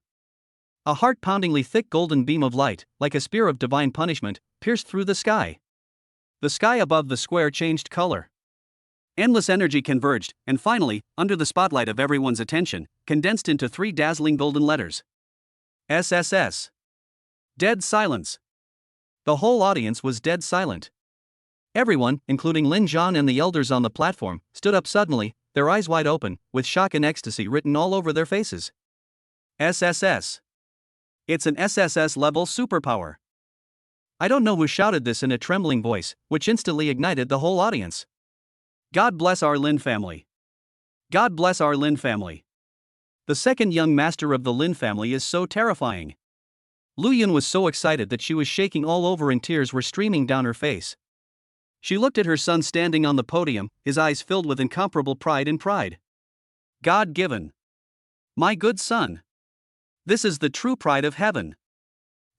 A heart-poundingly thick golden beam of light, like a spear of divine punishment, pierced through the sky. The sky above the square changed color. Endless energy converged, and finally, under the spotlight of everyone's attention, condensed into 3 dazzling golden letters. SSS. Dead silence. The whole audience was dead silent. Everyone, including Lin Xiao and the elders on the platform, stood up suddenly, their eyes wide open, with shock and ecstasy written all over their faces. SSS. It's an SSS-level superpower. I don't know who shouted this in a trembling voice, which instantly ignited the whole audience. God bless our Lin family. God bless our Lin family. The second young master of the Lin family is so terrifying. Lu Yun was so excited that she was shaking all over and tears were streaming down her face. She looked at her son standing on the podium, his eyes filled with incomparable pride and pride. God-given. My good son. This is the true pride of heaven.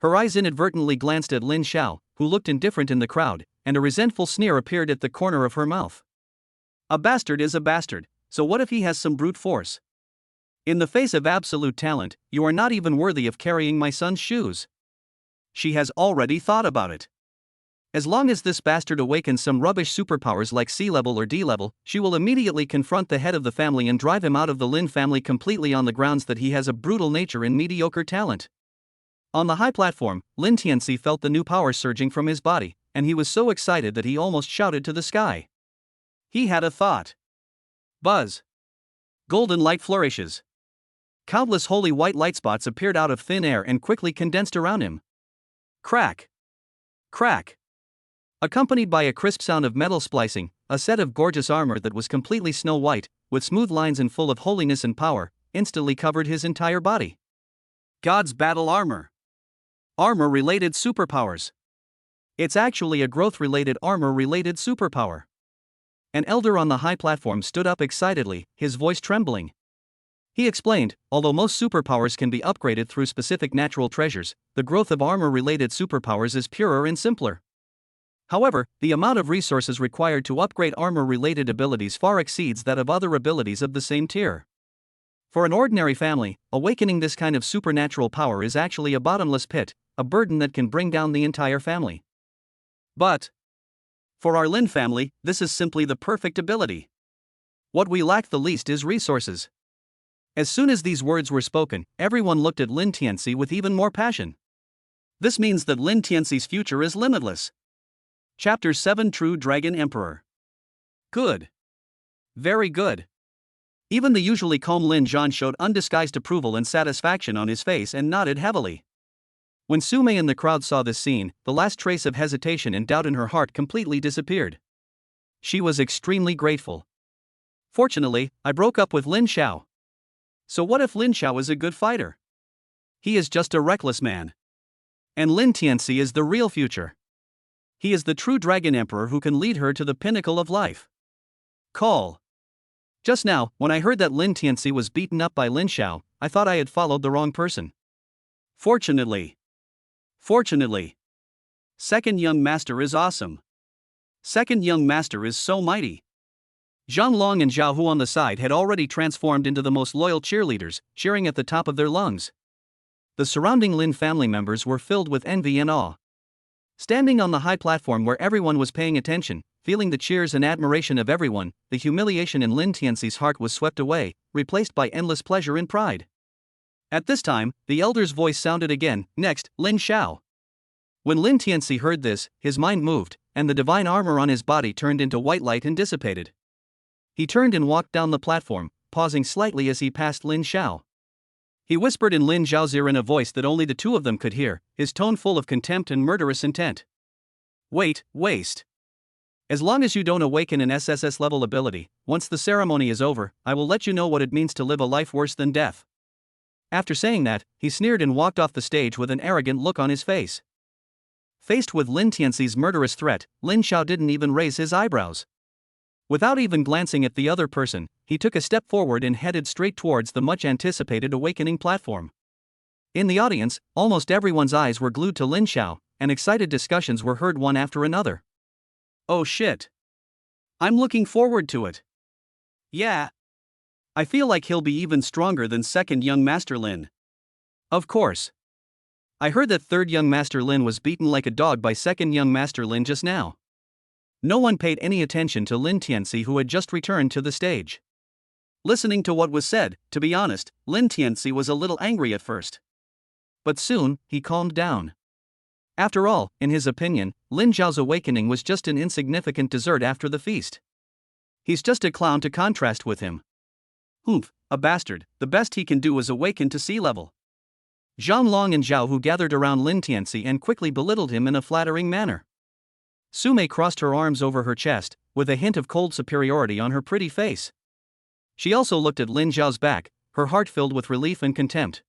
Her eyes inadvertently glanced at Lin Xiao, who looked indifferent in the crowd, and a resentful sneer appeared at the corner of her mouth. A bastard is a bastard, so what if he has some brute force? In the face of absolute talent, you are not even worthy of carrying my son's shoes. She has already thought about it. As long as this bastard awakens some rubbish superpowers like C-level or D-level, she will immediately confront the head of the family and drive him out of the Lin family completely on the grounds that he has a brutal nature and mediocre talent. On the high platform, Lin Tianci felt the new power surging from his body, and he was so excited that he almost shouted to the sky. He had a thought. Buzz. Golden light flourishes. Countless holy white light spots appeared out of thin air and quickly condensed around him. Crack. Crack. Accompanied by a crisp sound of metal splicing, a set of gorgeous armor that was completely snow white, with smooth lines and full of holiness and power, instantly covered his entire body. God's battle armor. Armor-related superpowers. It's actually a growth-related armor-related superpower. An elder on the high platform stood up excitedly, his voice trembling. He explained, although most superpowers can be upgraded through specific natural treasures, the growth of armor-related superpowers is purer and simpler. However, the amount of resources required to upgrade armor-related abilities far exceeds that of other abilities of the same tier. For an ordinary family, awakening this kind of supernatural power is actually a bottomless pit, a burden that can bring down the entire family. But for our Lin family, this is simply the perfect ability. What we lack the least is resources. As soon as these words were spoken, everyone looked at Lin Tianci with even more passion. This means that Lin Tianci's future is limitless. Chapter 7 True Dragon Emperor. Good. Very good. Even the usually calm Lin Xiao showed undisguised approval and satisfaction on his face and nodded heavily. When Su Mei and the crowd saw this scene, the last trace of hesitation and doubt in her heart completely disappeared. She was extremely grateful. Fortunately, I broke up with Lin Xiao. So what if Lin Xiao is a good fighter? He is just a reckless man. And Lin Tianci is the real future. He is the true Dragon Emperor who can lead her to the pinnacle of life. Call. Just now, when I heard that Lin Tianci was beaten up by Lin Xiao, I thought I had followed the wrong person. Fortunately. Second young master is awesome. Second young master is so mighty. Zhang Long and Zhao Hu on the side had already transformed into the most loyal cheerleaders, cheering at the top of their lungs. The surrounding Lin family members were filled with envy and awe. Standing on the high platform where everyone was paying attention, feeling the cheers and admiration of everyone, the humiliation in Lin Tianci's heart was swept away, replaced by endless pleasure and pride. At this time, the elder's voice sounded again, next, Lin Xiao. When Lin Tianci heard this, his mind moved, and the divine armor on his body turned into white light and dissipated. He turned and walked down the platform, pausing slightly as he passed Lin Xiao. He whispered in Lin Xiao's ear in a voice that only the two of them could hear, his tone full of contempt and murderous intent. Waste. As long as you don't awaken an SSS-level ability, once the ceremony is over, I will let you know what it means to live a life worse than death. After saying that, he sneered and walked off the stage with an arrogant look on his face. Faced with Lin Tianci's murderous threat, Lin Xiao didn't even raise his eyebrows. Without even glancing at the other person, he took a step forward and headed straight towards the much-anticipated awakening platform. In the audience, almost everyone's eyes were glued to Lin Xiao, and excited discussions were heard one after another. Oh shit. I'm looking forward to it. Yeah. I feel like he'll be even stronger than second young Master Lin. Of course. I heard that third young Master Lin was beaten like a dog by second young Master Lin just now. No one paid any attention to Lin Tianci, who had just returned to the stage. Listening to what was said, to be honest, Lin Tianci was a little angry at first. But soon, he calmed down. After all, in his opinion, Lin Xiao's awakening was just an insignificant dessert after the feast. He's just a clown to contrast with him. Humph, a bastard, the best he can do is awaken to sea level. Zhang Long and Zhao Hu gathered around Lin Tianci and quickly belittled him in a flattering manner. Su Mei crossed her arms over her chest, with a hint of cold superiority on her pretty face. She also looked at Lin Xiao's back, her heart filled with relief and contempt.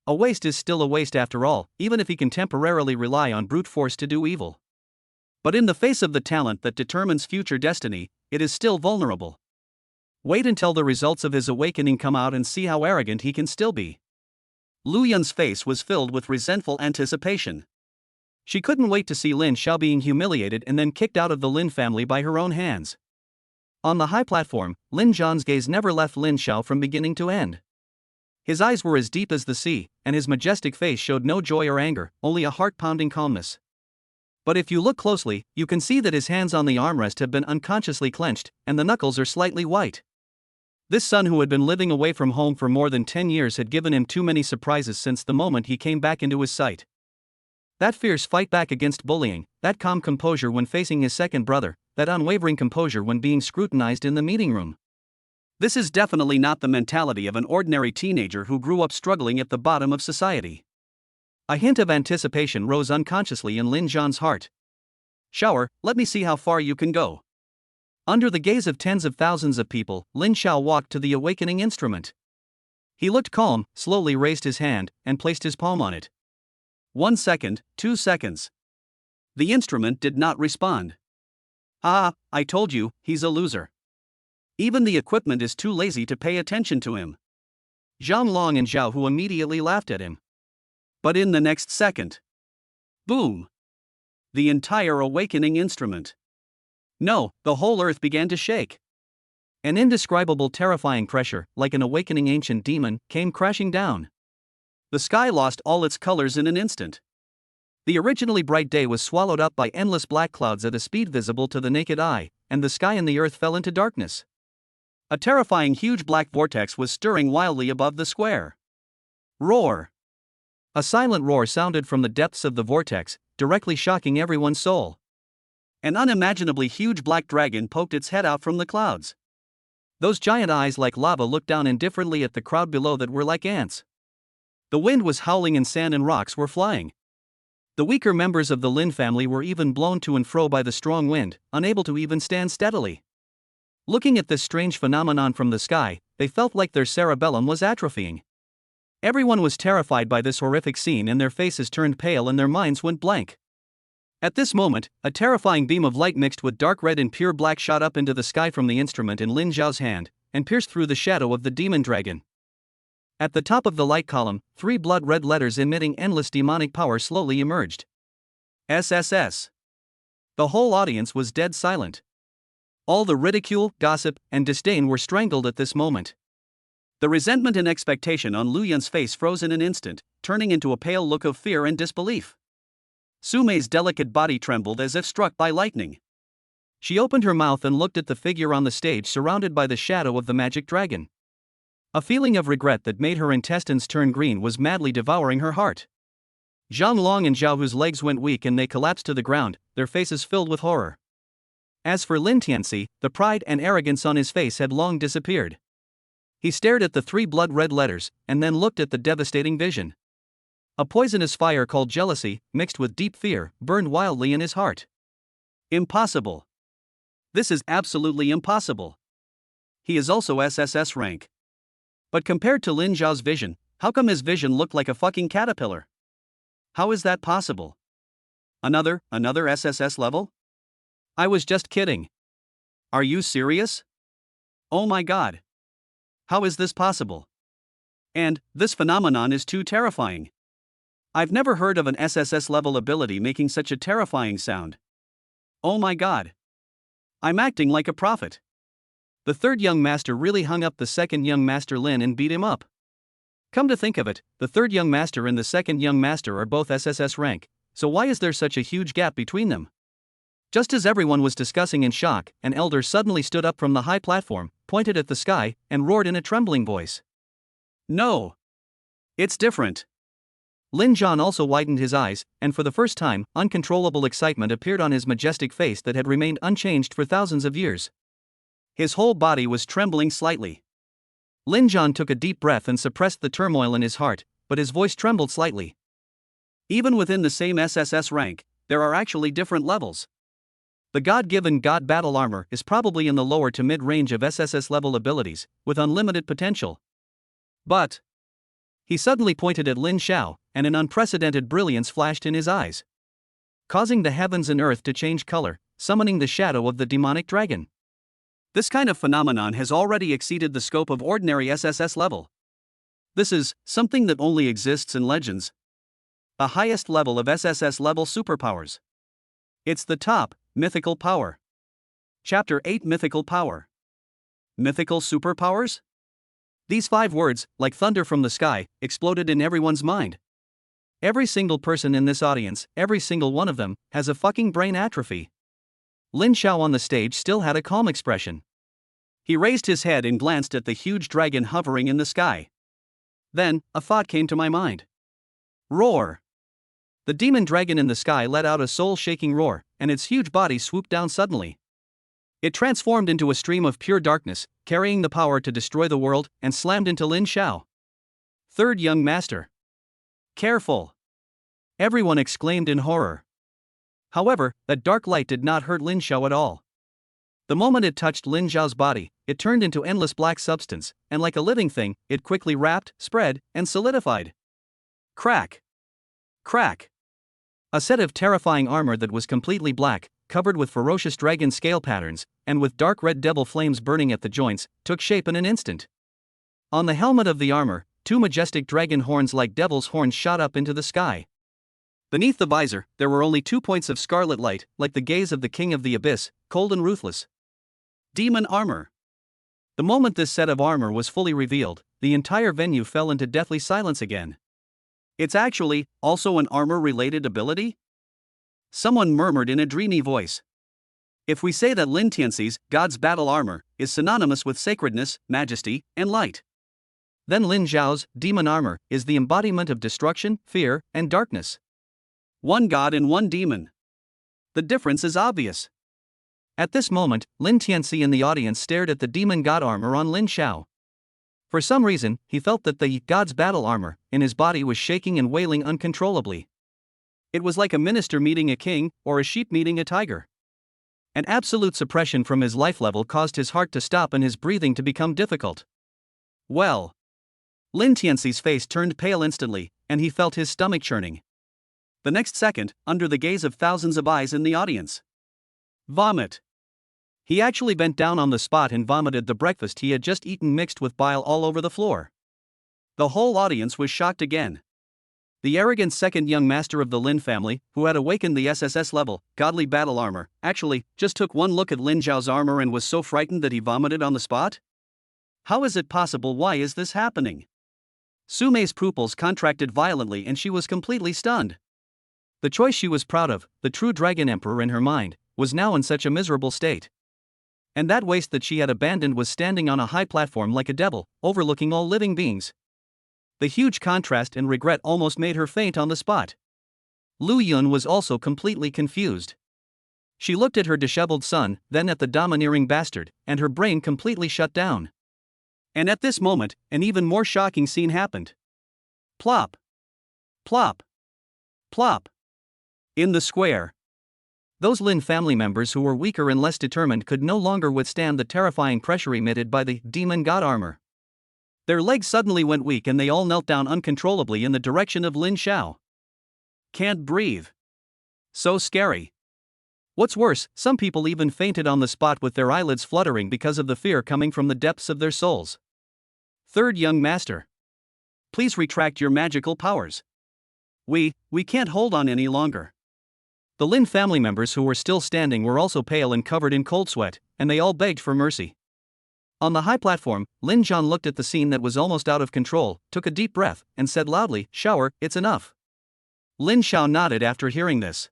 A waste is still a waste after all, even if he can temporarily rely on brute force to do evil. But in the face of the talent that determines future destiny, it is still vulnerable. Wait until the results of his awakening come out and see how arrogant he can still be. Lu Yun's face was filled with resentful anticipation. She couldn't wait to see Lin Xiao being humiliated and then kicked out of the Lin family by her own hands. On the high platform, Lin Zhan's gaze never left Lin Xiao from beginning to end. His eyes were as deep as the sea, and his majestic face showed no joy or anger, only a heart-pounding calmness. But if you look closely, you can see that his hands on the armrest have been unconsciously clenched, and the knuckles are slightly white. This son who had been living away from home for more than 10 years had given him too many surprises since the moment he came back into his sight. That fierce fight back against bullying, that calm composure when facing his second brother, that unwavering composure when being scrutinized in the meeting room. This is definitely not the mentality of an ordinary teenager who grew up struggling at the bottom of society. A hint of anticipation rose unconsciously in Lin Zhan's heart. Shower, let me see how far you can go. Under the gaze of tens of thousands of people, Lin Xiao walked to the awakening instrument. He looked calm, slowly raised his hand, and placed his palm on it. 1 second, 2 seconds. The instrument did not respond. Ah, I told you, he's a loser. Even the equipment is too lazy to pay attention to him. Zhang Long and Zhao Hu immediately laughed at him. But in the next second, boom! The entire awakening instrument. No, the whole earth began to shake. An indescribable terrifying pressure, like an awakening ancient demon, came crashing down. The sky lost all its colors in an instant. The originally bright day was swallowed up by endless black clouds at a speed visible to the naked eye, and the sky and the earth fell into darkness. A terrifying huge black vortex was stirring wildly above the square. Roar! A silent roar sounded from the depths of the vortex, directly shocking everyone's soul. An unimaginably huge black dragon poked its head out from the clouds. Those giant eyes like lava looked down indifferently at the crowd below that were like ants. The wind was howling and sand and rocks were flying. The weaker members of the Lin family were even blown to and fro by the strong wind, unable to even stand steadily. Looking at this strange phenomenon from the sky, they felt like their cerebellum was atrophying. Everyone was terrified by this horrific scene and their faces turned pale and their minds went blank. At this moment, a terrifying beam of light mixed with dark red and pure black shot up into the sky from the instrument in Lin Xiao's hand, and pierced through the shadow of the demon dragon. At the top of the light column, 3 blood-red letters emitting endless demonic power slowly emerged. SSS. The whole audience was dead silent. All the ridicule, gossip, and disdain were strangled at this moment. The resentment and expectation on Lu Yun's face froze in an instant, turning into a pale look of fear and disbelief. Su Mei's delicate body trembled as if struck by lightning. She opened her mouth and looked at the figure on the stage surrounded by the shadow of the magic dragon. A feeling of regret that made her intestines turn green was madly devouring her heart. Zhang Long and Zhao Hu's legs went weak and they collapsed to the ground, their faces filled with horror. As for Lin Tianci, the pride and arrogance on his face had long disappeared. He stared at the 3 blood-red letters, and then looked at the devastating vision. A poisonous fire called jealousy, mixed with deep fear, burned wildly in his heart. Impossible. This is absolutely impossible. He is also SSS rank. But compared to Lin Xiao's vision, how come his vision looked like a fucking caterpillar? How is that possible? Another SSS level? I was just kidding. Are you serious? Oh my god. How is this possible? And, this phenomenon is too terrifying. I've never heard of an SSS level ability making such a terrifying sound. Oh my god. I'm acting like a prophet. The third young master really hung up the second young master Lin and beat him up. Come to think of it, the third young master and the second young master are both SSS rank, so why is there such a huge gap between them? Just as everyone was discussing in shock, an elder suddenly stood up from the high platform, pointed at the sky, and roared in a trembling voice. No. It's different. Lin Xiao also widened his eyes, and for the first time, uncontrollable excitement appeared on his majestic face that had remained unchanged for thousands of years. His whole body was trembling slightly. Lin Xiao took a deep breath and suppressed the turmoil in his heart, but his voice trembled slightly. Even within the same SSS rank, there are actually different levels. The God-given God battle armor is probably in the lower to mid-range of SSS level abilities, with unlimited potential. But he suddenly pointed at Lin Xiao, and an unprecedented brilliance flashed in his eyes, causing the heavens and earth to change color, summoning the shadow of the demonic dragon. This kind of phenomenon has already exceeded the scope of ordinary SSS level. This is something that only exists in legends. The highest level of SSS level superpowers. It's the top, mythical power. Chapter 8 Mythical Power. Mythical superpowers? These 5 words, like thunder from the sky, exploded in everyone's mind. Every single person in this audience, every single one of them, has a fucking brain atrophy. Lin Xiao on the stage still had a calm expression. He raised his head and glanced at the huge dragon hovering in the sky. Then, a thought came to my mind. Roar! The demon dragon in the sky let out a soul-shaking roar, and its huge body swooped down suddenly. It transformed into a stream of pure darkness, carrying the power to destroy the world, and slammed into Lin Xiao. Third young master. Careful! Everyone exclaimed in horror. However, that dark light did not hurt Lin Xiao at all. The moment it touched Lin Xiao's body, it turned into endless black substance, and like a living thing, it quickly wrapped, spread, and solidified. Crack! Crack! A set of terrifying armor that was completely black, covered with ferocious dragon scale patterns, and with dark red devil flames burning at the joints, took shape in an instant. On the helmet of the armor, 2 majestic dragon horns like devil's horns shot up into the sky. Beneath the visor, there were only 2 points of scarlet light, like the gaze of the king of the abyss, cold and ruthless. Demon armor. The moment this set of armor was fully revealed, the entire venue fell into deathly silence again. It's actually also an armor-related ability? Someone murmured in a dreamy voice. If we say that Lin Tianci's God's battle armor is synonymous with sacredness, majesty, and light, then Lin Xiao's demon armor is the embodiment of destruction, fear, and darkness. 1 god and 1 demon. The difference is obvious. At this moment, Lin Tianci in the audience stared at the demon god armor on Lin Xiao. For some reason, he felt that the God's battle armor in his body was shaking and wailing uncontrollably. It was like a minister meeting a king, or a sheep meeting a tiger. An absolute suppression from his life level caused his heart to stop and his breathing to become difficult. Well. Lin Tianci's face turned pale instantly, and he felt his stomach churning. The next second, under the gaze of thousands of eyes in the audience. Vomit. He actually bent down on the spot and vomited the breakfast he had just eaten mixed with bile all over the floor. The whole audience was shocked again. The arrogant second young master of the Lin family, who had awakened the SSS level, godly battle armor, actually just took one look at Lin Xiao's armor and was so frightened that he vomited on the spot? How is it possible? Why is this happening? Su Mei's pupils contracted violently and she was completely stunned. The choice she was proud of, the true dragon emperor in her mind, was now in such a miserable state. And that waste that she had abandoned was standing on a high platform like a devil, overlooking all living beings. The huge contrast and regret almost made her faint on the spot. Lu Yun was also completely confused. She looked at her disheveled son, then at the domineering bastard, and her brain completely shut down. And at this moment, an even more shocking scene happened. Plop! Plop! Plop! In the square. Those Lin family members who were weaker and less determined could no longer withstand the terrifying pressure emitted by the demon god armor. Their legs suddenly went weak and they all knelt down uncontrollably in the direction of Lin Xiao. Can't breathe. So scary. What's worse, some people even fainted on the spot with their eyelids fluttering because of the fear coming from the depths of their souls. Third young master. Please retract your magical powers. We can't hold on any longer. The Lin family members who were still standing were also pale and covered in cold sweat, and they all begged for mercy. On the high platform, Lin Xiao looked at the scene that was almost out of control, took a deep breath, and said loudly, "Shower, it's enough." Lin Xiao nodded after hearing this.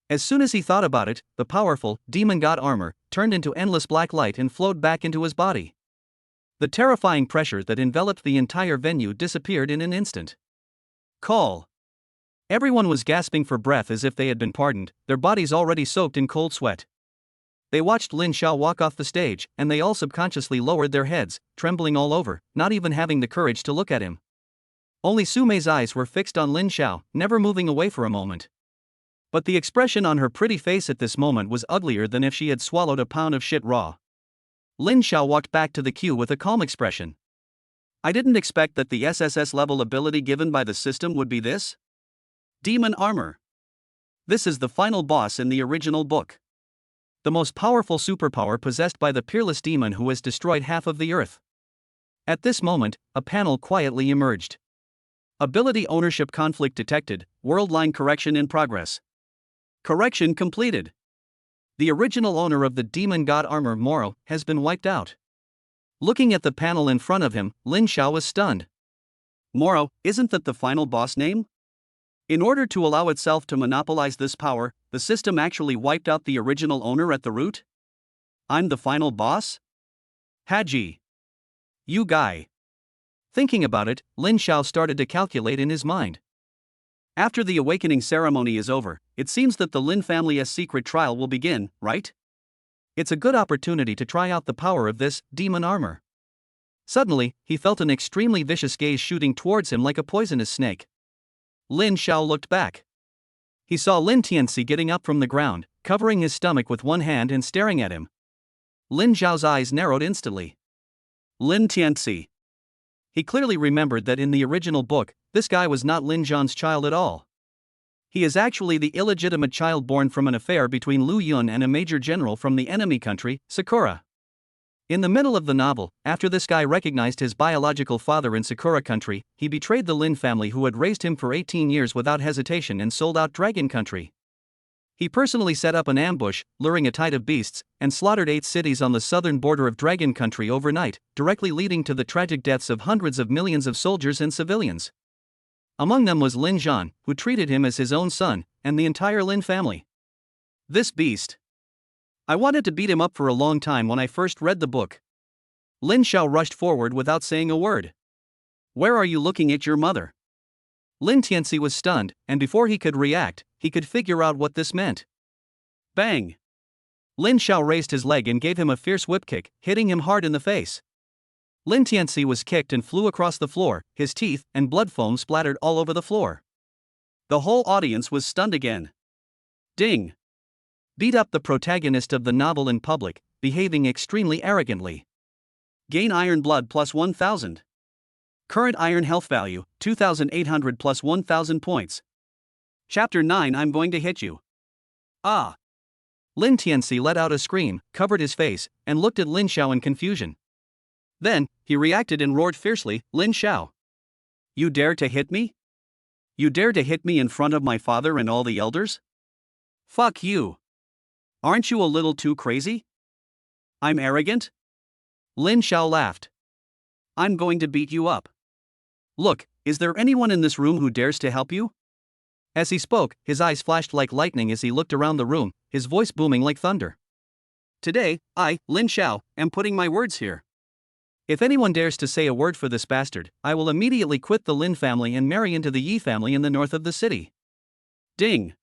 As soon as he thought about it, the powerful, demon god armor turned into endless black light and flowed back into his body. The terrifying pressure that enveloped the entire venue disappeared in an instant. Call. Everyone was gasping for breath as if they had been pardoned, their bodies already soaked in cold sweat. They watched Lin Xiao walk off the stage, and they all subconsciously lowered their heads, trembling all over, not even having the courage to look at him. Only Su Mei's eyes were fixed on Lin Xiao, never moving away for a moment. But the expression on her pretty face at this moment was uglier than if she had swallowed a pound of shit raw. Lin Xiao walked back to the queue with a calm expression. I didn't expect that the SSS level ability given by the system would be this. Demon armor. This is the final boss in the original book. The most powerful superpower possessed by the peerless demon who has destroyed half of the earth. At this moment, a panel quietly emerged. Ability ownership conflict detected, world line correction in progress. Correction completed. The original owner of the demon god armor, Moro, has been wiped out. Looking at the panel in front of him, Lin Xiao was stunned. Moro, isn't that the final boss name? In order to allow itself to monopolize this power, the system actually wiped out the original owner at the root? I'm the final boss? Haji. You guy. Thinking about it, Lin Xiao started to calculate in his mind. After the awakening ceremony is over, it seems that the Lin family's secret trial will begin, right? It's a good opportunity to try out the power of this demon armor. Suddenly, he felt an extremely vicious gaze shooting towards him like a poisonous snake. Lin Xiao looked back. He saw Lin Tianci getting up from the ground, covering his stomach with one hand and staring at him. Lin Xiao's eyes narrowed instantly. Lin Tianci. He clearly remembered that in the original book, this guy was not Lin Zhan's child at all. He is actually the illegitimate child born from an affair between Lu Yun and a major general from the enemy country, Sakura. In the middle of the novel, after this guy recognized his biological father in Sakura country, he betrayed the Lin family who had raised him for 18 years without hesitation and sold out Dragon country. He personally set up an ambush, luring a tide of beasts, and slaughtered 8 cities on the southern border of Dragon country overnight, directly leading to the tragic deaths of hundreds of millions of soldiers and civilians. Among them was Lin Zhan, who treated him as his own son, and the entire Lin family. This beast. I wanted to beat him up for a long time when I first read the book. Lin Xiao rushed forward without saying a word. Where are you looking at your mother? Lin Tianci was stunned, and before he could react, he could figure out what this meant. Bang! Lin Xiao raised his leg and gave him a fierce whip kick, hitting him hard in the face. Lin Tianci was kicked and flew across the floor, his teeth and blood foam splattered all over the floor. The whole audience was stunned again. Ding! Beat up the protagonist of the novel in public, behaving extremely arrogantly. Gain iron blood plus 1000. Current iron health value, 2800 plus 1000 points. Chapter 9 I'm going to hit you. Ah! Lin Tianci let out a scream, covered his face, and looked at Lin Xiao in confusion. Then, he reacted and roared fiercely, Lin Xiao. You dare to hit me? You dare to hit me in front of my father and all the elders? Fuck you. Aren't you a little too crazy? I'm arrogant? Lin Xiao laughed. I'm going to beat you up. Look, is there anyone in this room who dares to help you? As he spoke, his eyes flashed like lightning as he looked around the room, his voice booming like thunder. Today, I, Lin Xiao, am putting my words here. If anyone dares to say a word for this bastard, I will immediately quit the Lin family and marry into the Yi family in the north of the city. Ding!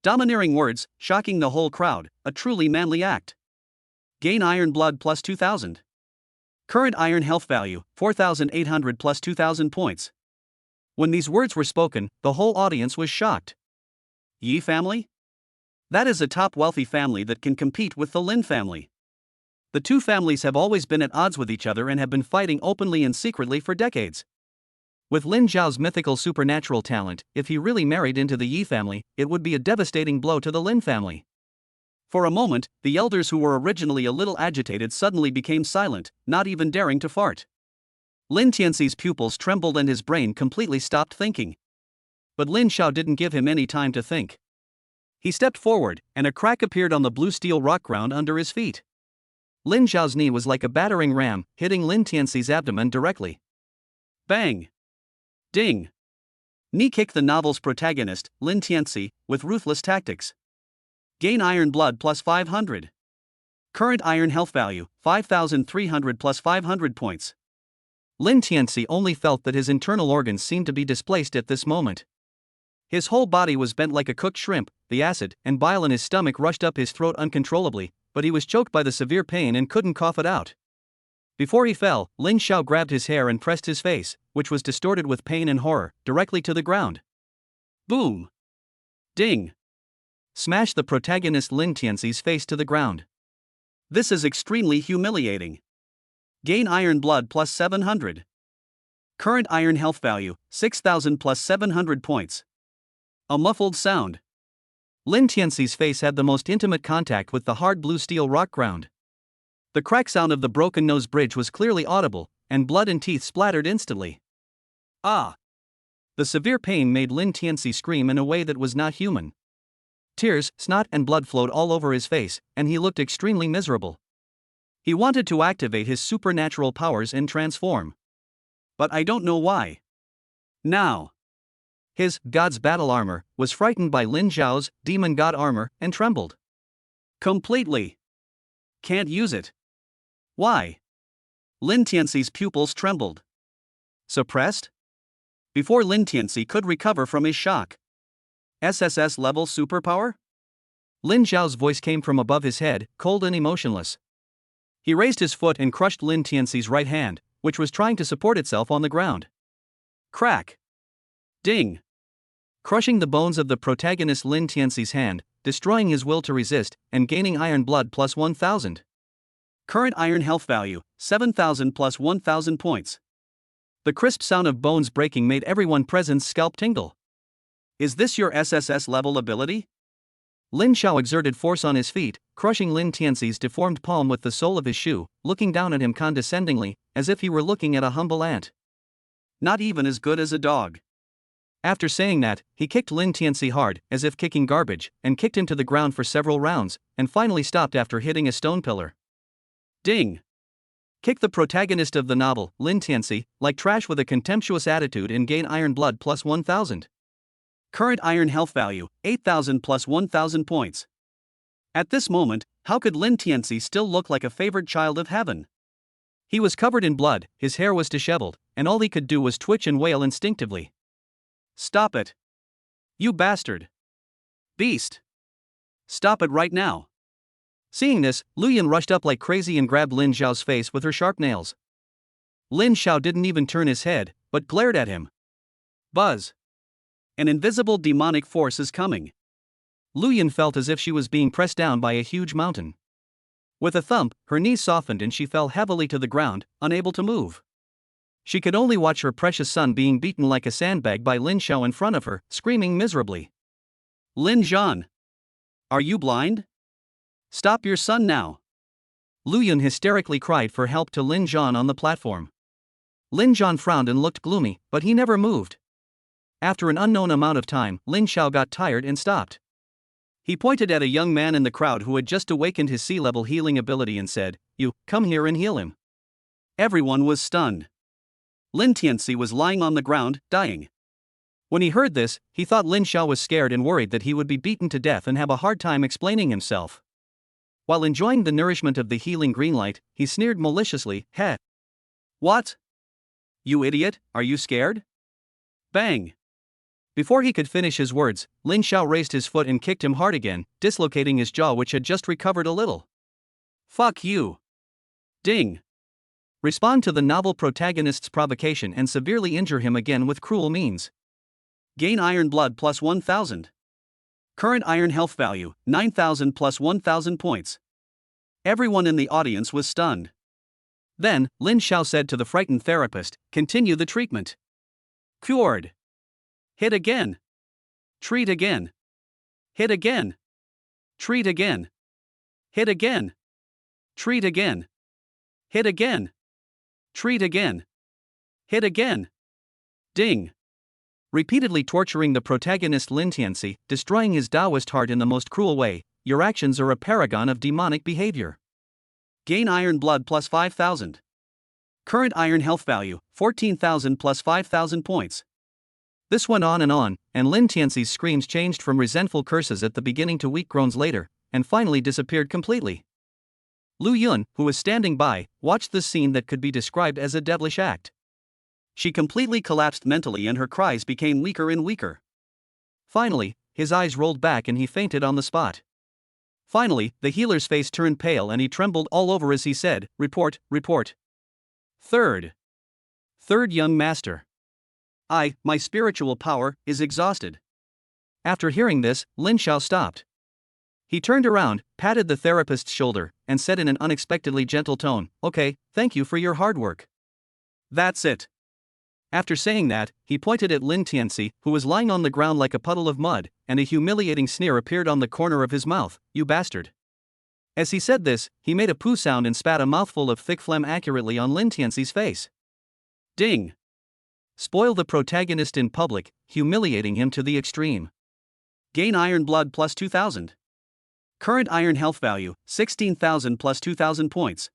Domineering words, shocking the whole crowd, a truly manly act. Gain iron blood plus 2000. Current iron health value, 4800 plus 2000 points. When these words were spoken, the whole audience was shocked. Yi family? That is a top wealthy family that can compete with the Lin family. The two families have always been at odds with each other and have been fighting openly and secretly for decades. With Lin Xiao's mythical supernatural talent, if he really married into the Yi family, it would be a devastating blow to the Lin family. For a moment, the elders who were originally a little agitated suddenly became silent, not even daring to fart. Lin Tianci's pupils trembled and his brain completely stopped thinking. But Lin Xiao didn't give him any time to think. He stepped forward, and a crack appeared on the blue steel rock ground under his feet. Lin Xiao's knee was like a battering ram, hitting Lin Tianci's abdomen directly. Bang! Ding! Knee kick the novel's protagonist, Lin Tianci, with ruthless tactics. Gain iron blood plus 500. Current iron health value, 5300 plus 500 points. Lin Tianci only felt that his internal organs seemed to be displaced at this moment. His whole body was bent like a cooked shrimp, the acid and bile in his stomach rushed up his throat uncontrollably, but he was choked by the severe pain and couldn't cough it out. Before he fell, Lin Xiao grabbed his hair and pressed his face, which was distorted with pain and horror, directly to the ground. Boom! Ding! Smashed the protagonist Lin Tianci's face to the ground. This is extremely humiliating. Gain iron blood plus 700. Current iron health value, 6,000 plus 700 points. A muffled sound. Lin Tianci's face had the most intimate contact with the hard blue steel rock ground. The crack sound of the broken nose bridge was clearly audible, and blood and teeth splattered instantly. Ah! The severe pain made Lin Tianci scream in a way that was not human. Tears, snot and blood flowed all over his face, and he looked extremely miserable. He wanted to activate his supernatural powers and transform. But I don't know why. Now. His god's battle armor was frightened by Lin Xiao's demon god armor and trembled. Completely. Can't use it. Why? Lin Tianci's pupils trembled. Suppressed? Before Lin Tianci could recover from his shock. SSS level superpower? Lin Xiao's voice came from above his head, cold and emotionless. He raised his foot and crushed Lin Tianci's right hand, which was trying to support itself on the ground. Crack! Ding! Crushing the bones of the protagonist Lin Tianci's hand, destroying his will to resist, and gaining iron blood plus 1,000. Current iron health value, 7,000 plus 1,000 points. The crisp sound of bones breaking made everyone present's scalp tingle. Is this your SSS level ability? Lin Xiao exerted force on his feet, crushing Lin Tianci's deformed palm with the sole of his shoe, looking down at him condescendingly, as if he were looking at a humble ant. Not even as good as a dog. After saying that, he kicked Lin Tianci hard, as if kicking garbage, and kicked him to the ground for several rounds, and finally stopped after hitting a stone pillar. Ding! Kick the protagonist of the novel, Lin Tianci, like trash with a contemptuous attitude and gain iron blood plus 1,000. Current iron health value, 8,000 plus 1,000 points. At this moment, how could Lin Tianci still look like a favored child of heaven? He was covered in blood, his hair was disheveled, and all he could do was twitch and wail instinctively. Stop it! You bastard! Beast! Stop it right now! Seeing this, Lu Yun rushed up like crazy and grabbed Lin Xiao's face with her sharp nails. Lin Xiao didn't even turn his head, but glared at him. Buzz! An invisible demonic force is coming. Lu Yun felt as if she was being pressed down by a huge mountain. With a thump, her knees softened and she fell heavily to the ground, unable to move. She could only watch her precious son being beaten like a sandbag by Lin Xiao in front of her, screaming miserably. Lin Zhan! Are you blind? Stop your son now! Lu Yun hysterically cried for help to Lin Zhan on the platform. Lin Zhan frowned and looked gloomy, but he never moved. After an unknown amount of time, Lin Xiao got tired and stopped. He pointed at a young man in the crowd who had just awakened his sea-level healing ability and said, "You, come here and heal him." Everyone was stunned. Lin Tianci was lying on the ground, dying. When he heard this, he thought Lin Xiao was scared and worried that he would be beaten to death and have a hard time explaining himself. While enjoying the nourishment of the healing green light, he sneered maliciously, "Heh! What? You idiot, are you scared?" Bang! Before he could finish his words, Lin Xiao raised his foot and kicked him hard again, dislocating his jaw which had just recovered a little. Fuck you! Ding! Respond to the novel protagonist's provocation and severely injure him again with cruel means. Gain iron blood plus 1,000. Current iron health value, 9,000 plus 1,000 points. Everyone in the audience was stunned. Then, Lin Xiao said to the frightened therapist, "Continue the treatment." Cured. Hit again. Treat again. Hit again. Treat again. Hit again. Treat again. Hit again. Treat again. Hit again. Ding. Repeatedly torturing the protagonist Lin Tianci, destroying his Taoist heart in the most cruel way, your actions are a paragon of demonic behavior. Gain iron blood plus 5,000. Current iron health value, 14,000 plus 5,000 points. This went on, and Lin Tianci's screams changed from resentful curses at the beginning to weak groans later, and finally disappeared completely. Lu Yun, who was standing by, watched this scene that could be described as a devilish act. She completely collapsed mentally and her cries became weaker and weaker. Finally, his eyes rolled back and he fainted on the spot. Finally, the healer's face turned pale and he trembled all over as he said, "Report, report. Third young master. My spiritual power, is exhausted." After hearing this, Lin Xiao stopped. He turned around, patted the therapist's shoulder, and said in an unexpectedly gentle tone, "Okay, thank you for your hard work. That's it." After saying that, he pointed at Lin Tianci, who was lying on the ground like a puddle of mud, and a humiliating sneer appeared on the corner of his mouth, "You bastard." As he said this, he made a poo sound and spat a mouthful of thick phlegm accurately on Lin Tianci's face. Ding! Spoil the protagonist in public, humiliating him to the extreme. Gain iron blood plus 2000. Current iron health value, 16,000 plus 2000 points.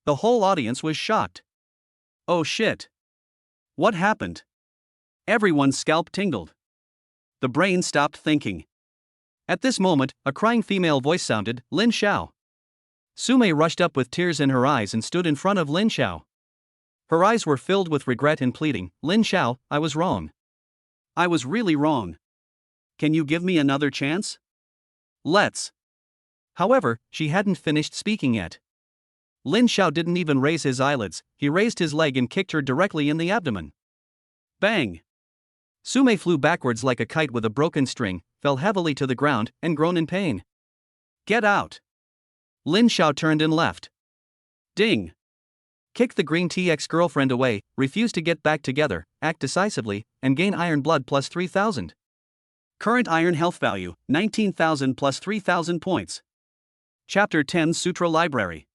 The whole audience was shocked. Oh shit. What happened? Everyone's scalp tingled. The brain stopped thinking. At this moment, a crying female voice sounded, "Lin Xiao." Su Mei rushed up with tears in her eyes and stood in front of Lin Xiao. Her eyes were filled with regret and pleading, "Lin Xiao, I was wrong. I was really wrong. Can you give me another chance? Let's." However, she hadn't finished speaking yet. Lin Xiao didn't even raise his eyelids, he raised his leg and kicked her directly in the abdomen. Bang! Su Mei flew backwards like a kite with a broken string, fell heavily to the ground, and groaned in pain. "Get out!" Lin Xiao turned and left. Ding! Kick the green tea ex-girlfriend away, refuse to get back together, act decisively, and gain iron blood plus 3000. Current iron health value, 19,000 plus 3000 points. Chapter 10 Sutra Library.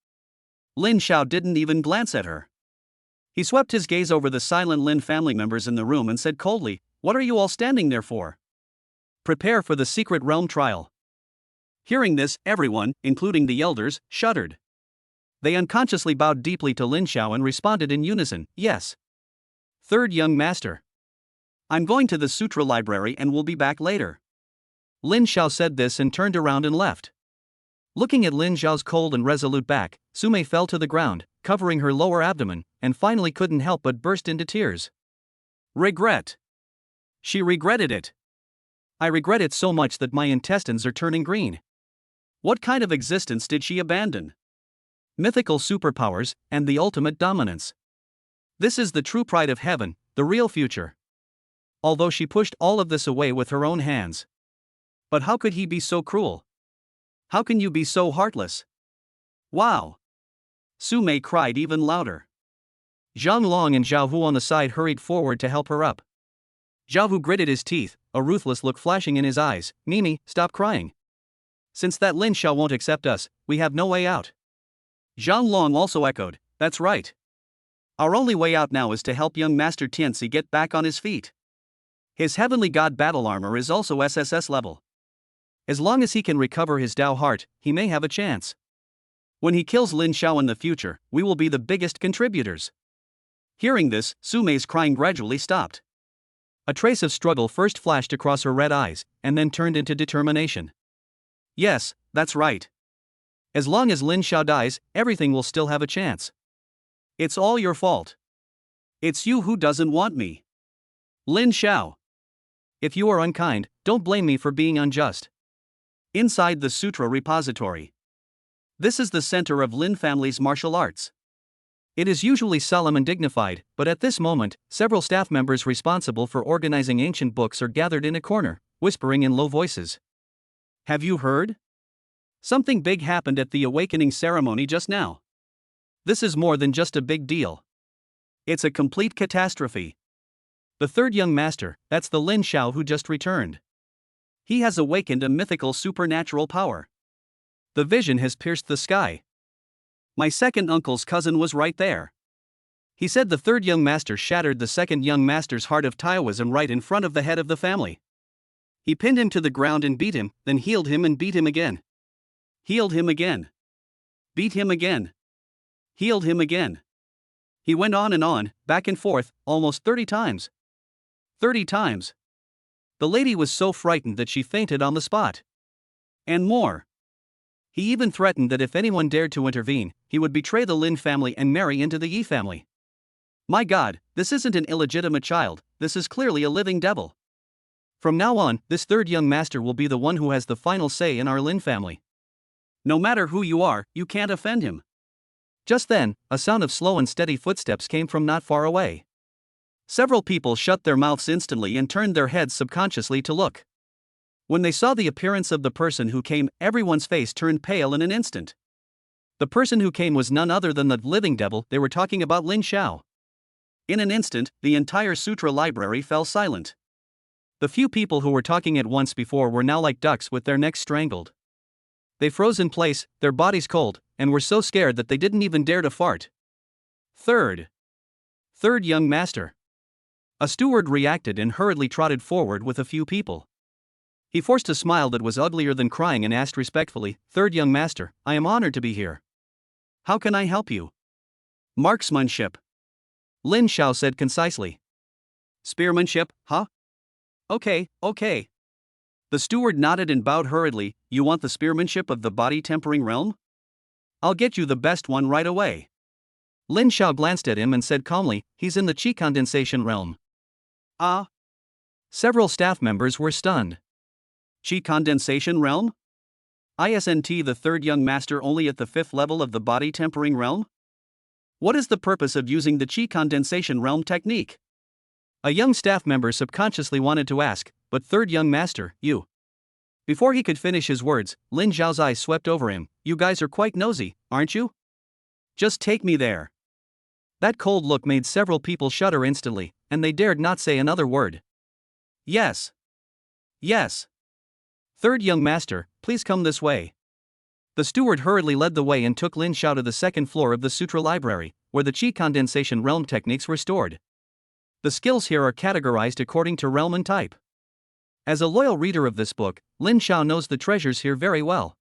Lin Xiao didn't even glance at her. He swept his gaze over the silent Lin family members in the room and said coldly, "What are you all standing there for? Prepare for the secret realm trial." Hearing this, everyone, including the elders, shuddered. They unconsciously bowed deeply to Lin Xiao and responded in unison, "Yes. Third young master. I'm going to the Sutra Library and will be back later." Lin Xiao said this and turned around and left. Looking at Lin Xiao's cold and resolute back, Su Mei fell to the ground, covering her lower abdomen, and finally couldn't help but burst into tears. Regret. She regretted it. "I regret it so much that my intestines are turning green." What kind of existence did she abandon? Mythical superpowers, and the ultimate dominance. This is the true pride of heaven, the real future. Although she pushed all of this away with her own hands. But how could he be so cruel? How can you be so heartless? Wow! Su Mei cried even louder. Zhang Long and Zhao Hu on the side hurried forward to help her up. Zhao Hu gritted his teeth, a ruthless look flashing in his eyes. "Mimi, stop crying. Since that Lin Xiao won't accept us, we have no way out." Zhang Long also echoed, "That's right. Our only way out now is to help young Master Tianci get back on his feet. His heavenly god battle armor is also SSS level. As long as he can recover his Dao heart, he may have a chance. When he kills Lin Xiao in the future, we will be the biggest contributors." Hearing this, Su Mei's crying gradually stopped. A trace of struggle first flashed across her red eyes, and then turned into determination. "Yes, that's right. As long as Lin Xiao dies, everything will still have a chance. It's all your fault. It's you who doesn't want me. Lin Xiao. If you are unkind, don't blame me for being unjust." Inside the Sutra Repository. This is the center of Lin family's martial arts. It is usually solemn and dignified, but at this moment, several staff members responsible for organizing ancient books are gathered in a corner, whispering in low voices. "Have you heard? Something big happened at the awakening ceremony just now. This is more than just a big deal. It's a complete catastrophe. The third young master, that's the Lin Xiao who just returned. He has awakened a mythical supernatural power. The vision has pierced the sky. My second uncle's cousin was right there. He said the third young master shattered the second young master's heart of Taoism right in front of the head of the family. He pinned him to the ground and beat him, then healed him and beat him again. Healed him again. Beat him again. Healed him again. He went on, back and forth, almost 30 times. 30 times. The lady was so frightened that she fainted on the spot. And more. He even threatened that if anyone dared to intervene, he would betray the Lin family and marry into the Yi family. My God, this isn't an illegitimate child, this is clearly a living devil. From now on, this third young master will be the one who has the final say in our Lin family. No matter who you are, you can't offend him. Just then, a sound of slow and steady footsteps came from not far away. Several people shut their mouths instantly and turned their heads subconsciously to look. When they saw the appearance of the person who came, everyone's face turned pale in an instant. The person who came was none other than the living devil they were talking about, Lin Xiao. In an instant, the entire sutra library fell silent. The few people who were talking at once before were now like ducks with their necks strangled. They froze in place, their bodies cold, and were so scared that they didn't even dare to fart. Third young master. A steward reacted and hurriedly trotted forward with a few people. He forced a smile that was uglier than crying and asked respectfully, "Third young master, I am honored to be here. How can I help you?" "Marksmanship," Lin Xiao said concisely. "Spearmanship, huh? Okay. The steward nodded and bowed hurriedly. "You want the spearmanship of the body-tempering realm? I'll get you the best one right away." Lin Xiao glanced at him and said calmly, "He's in the chi condensation realm." Ah? Several staff members were stunned. Chi condensation realm? Isn't the third young master only at the 5th level of the body-tempering realm? What is the purpose of using the chi condensation realm technique? A young staff member subconsciously wanted to ask, "But third young master, you..." Before he could finish his words, Lin Xiao's eyes swept over him. "You guys are quite nosy, aren't you? Just take me there." That cold look made several people shudder instantly, and they dared not say another word. Yes. Third young master, please come this way." The steward hurriedly led the way and took Lin Xiao to the 2nd floor of the Sutra Library, where the Chi condensation realm techniques were stored. The skills here are categorized according to realm and type. As a loyal reader of this book, Lin Xiao knows the treasures here very well.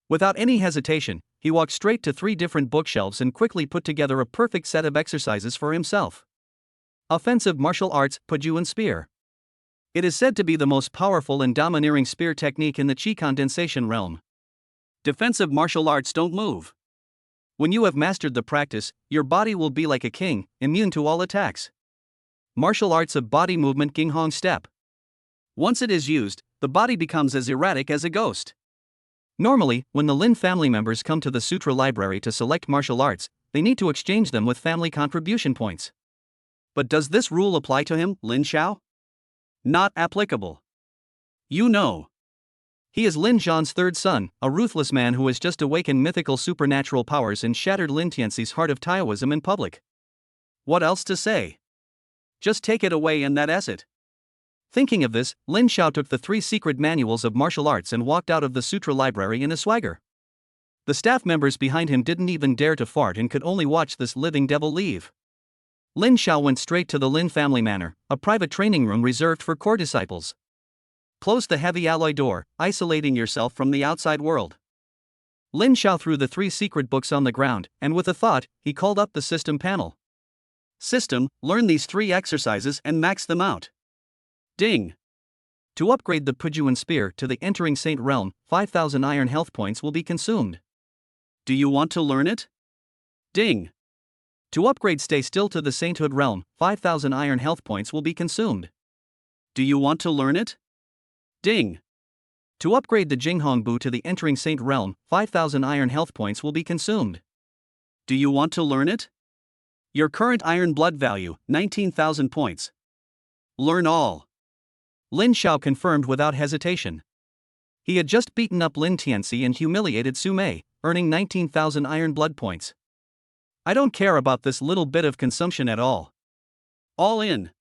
Without any hesitation, he walked straight to 3 different bookshelves and quickly put together a perfect set of exercises for himself. Offensive martial arts, Pujuan spear. It is said to be the most powerful and domineering spear technique in the chi condensation realm. Defensive martial arts don't move. When you have mastered the practice, your body will be like a king, immune to all attacks. Martial arts of body movement, Ginghong step. Once it is used, the body becomes as erratic as a ghost. Normally, when the Lin family members come to the Sutra Library to select martial arts, they need to exchange them with family contribution points. But does this rule apply to him, Lin Xiao? Not applicable. You know. He is Lin Zhan's third son, a ruthless man who has just awakened mythical supernatural powers and shattered Lin Tianci's heart of Taoism in public. What else to say? Just take it away and that's it. Thinking of this, Lin Xiao took the 3 secret manuals of martial arts and walked out of the Sutra Library in a swagger. The staff members behind him didn't even dare to fart and could only watch this living devil leave. Lin Xiao went straight to the Lin family manor, a private training room reserved for core disciples. Close the heavy alloy door, isolating yourself from the outside world. Lin Xiao threw the 3 secret books on the ground, and with a thought, he called up the system panel. "System, learn these 3 exercises and max them out." Ding! To upgrade the Pujuan spear to the entering saint realm, 5,000 iron health points will be consumed. Do you want to learn it? Ding! To upgrade stay still to the sainthood realm, 5,000 iron health points will be consumed. Do you want to learn it? Ding! To upgrade the Jinghong Bu to the entering saint realm, 5,000 iron health points will be consumed. Do you want to learn it? Your current iron blood value, 19,000 points. Learn all. Lin Xiao confirmed without hesitation. He had just beaten up Lin Tianci and humiliated Su Mei, earning 19,000 iron blood points. I don't care about this little bit of consumption at all. All in.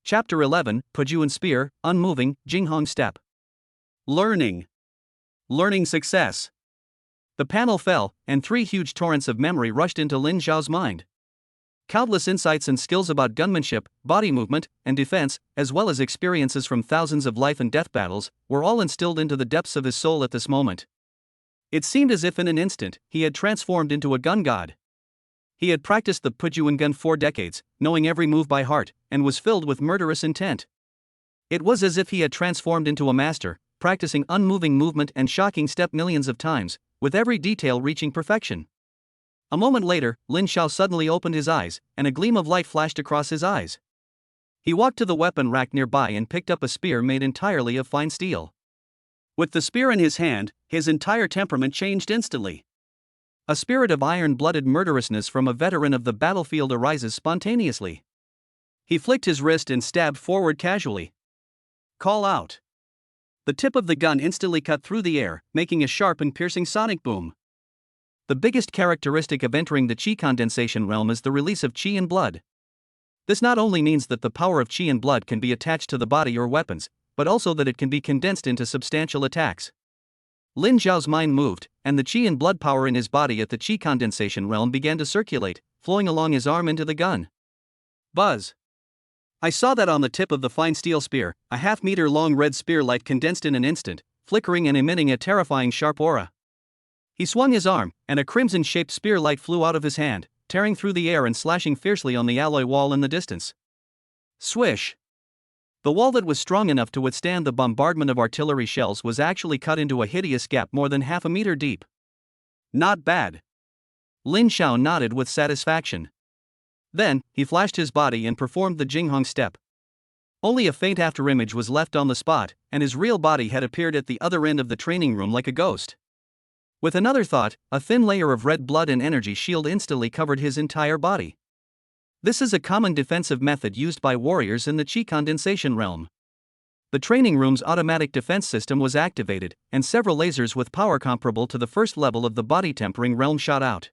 Chapter 11, Pujuan Spear, Unmoving, Jinghong Step. Learning success. The panel fell, and 3 huge torrents of memory rushed into Lin Xiao's mind. Countless insights and skills about gunmanship, body movement, and defense, as well as experiences from thousands of life and death battles, were all instilled into the depths of his soul at this moment. It seemed as if in an instant, he had transformed into a gun god. He had practiced the Pujuan gun 4 decades, knowing every move by heart, and was filled with murderous intent. It was as if he had transformed into a master, practicing unmoving movement and shocking step millions of times, with every detail reaching perfection. A moment later, Lin Xiao suddenly opened his eyes, and a gleam of light flashed across his eyes. He walked to the weapon rack nearby and picked up a spear made entirely of fine steel. With the spear in his hand, his entire temperament changed instantly. A spirit of iron-blooded murderousness from a veteran of the battlefield arises spontaneously. He flicked his wrist and stabbed forward casually. Call out. The tip of the gun instantly cut through the air, making a sharp and piercing sonic boom. The biggest characteristic of entering the chi condensation realm is the release of chi and blood. This not only means that the power of chi and blood can be attached to the body or weapons, but also that it can be condensed into substantial attacks. Lin Xiao's mind moved, and the chi and blood power in his body at the chi condensation realm began to circulate, flowing along his arm into the gun. Buzz. I saw that on the tip of the fine steel spear, a half-meter-long red spear light condensed in an instant, flickering and emitting a terrifying sharp aura. He swung his arm, and a crimson-shaped spear light flew out of his hand, tearing through the air and slashing fiercely on the alloy wall in the distance. Swish! The wall that was strong enough to withstand the bombardment of artillery shells was actually cut into a hideous gap more than half a meter deep. Not bad. Lin Xiao nodded with satisfaction. Then, he flashed his body and performed the Jinghong step. Only a faint afterimage was left on the spot, and his real body had appeared at the other end of the training room like a ghost. With another thought, a thin layer of red blood and energy shield instantly covered his entire body. This is a common defensive method used by warriors in the chi condensation realm. The training room's automatic defense system was activated, and several lasers with power comparable to the first level of the body tempering realm shot out.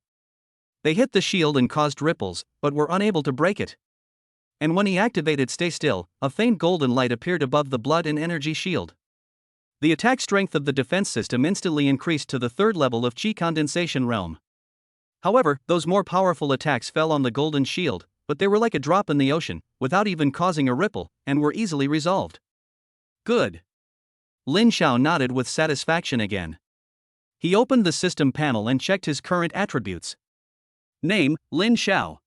They hit the shield and caused ripples, but were unable to break it. And when he activated Stay Still, a faint golden light appeared above the blood and energy shield. The attack strength of the defense system instantly increased to the third level of chi condensation realm. However, those more powerful attacks fell on the golden shield, but they were like a drop in the ocean, without even causing a ripple, and were easily resolved. Good. Lin Xiao nodded with satisfaction again. He opened the system panel and checked his current attributes. Name, Lin Xiao.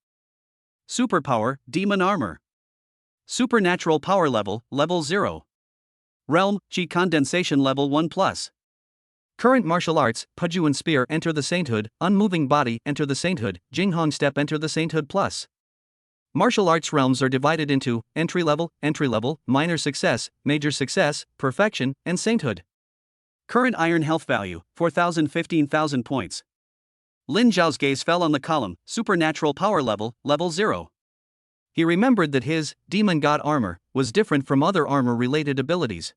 Superpower, Demon Armor. Supernatural Power Level, Level 0. Realm, Chi Condensation Level 1+. Current Martial Arts, Pujuan Spear enter the Sainthood, Unmoving Body enter the Sainthood, Jinghong Step enter the Sainthood Plus. Martial arts realms are divided into entry level, minor success, major success, perfection, and sainthood. Current iron health value, 4,000 15,000 points. Lin Xiao's gaze fell on the column, Supernatural Power Level, Level 0. He remembered that his Demon God armor was different from other armor-related abilities.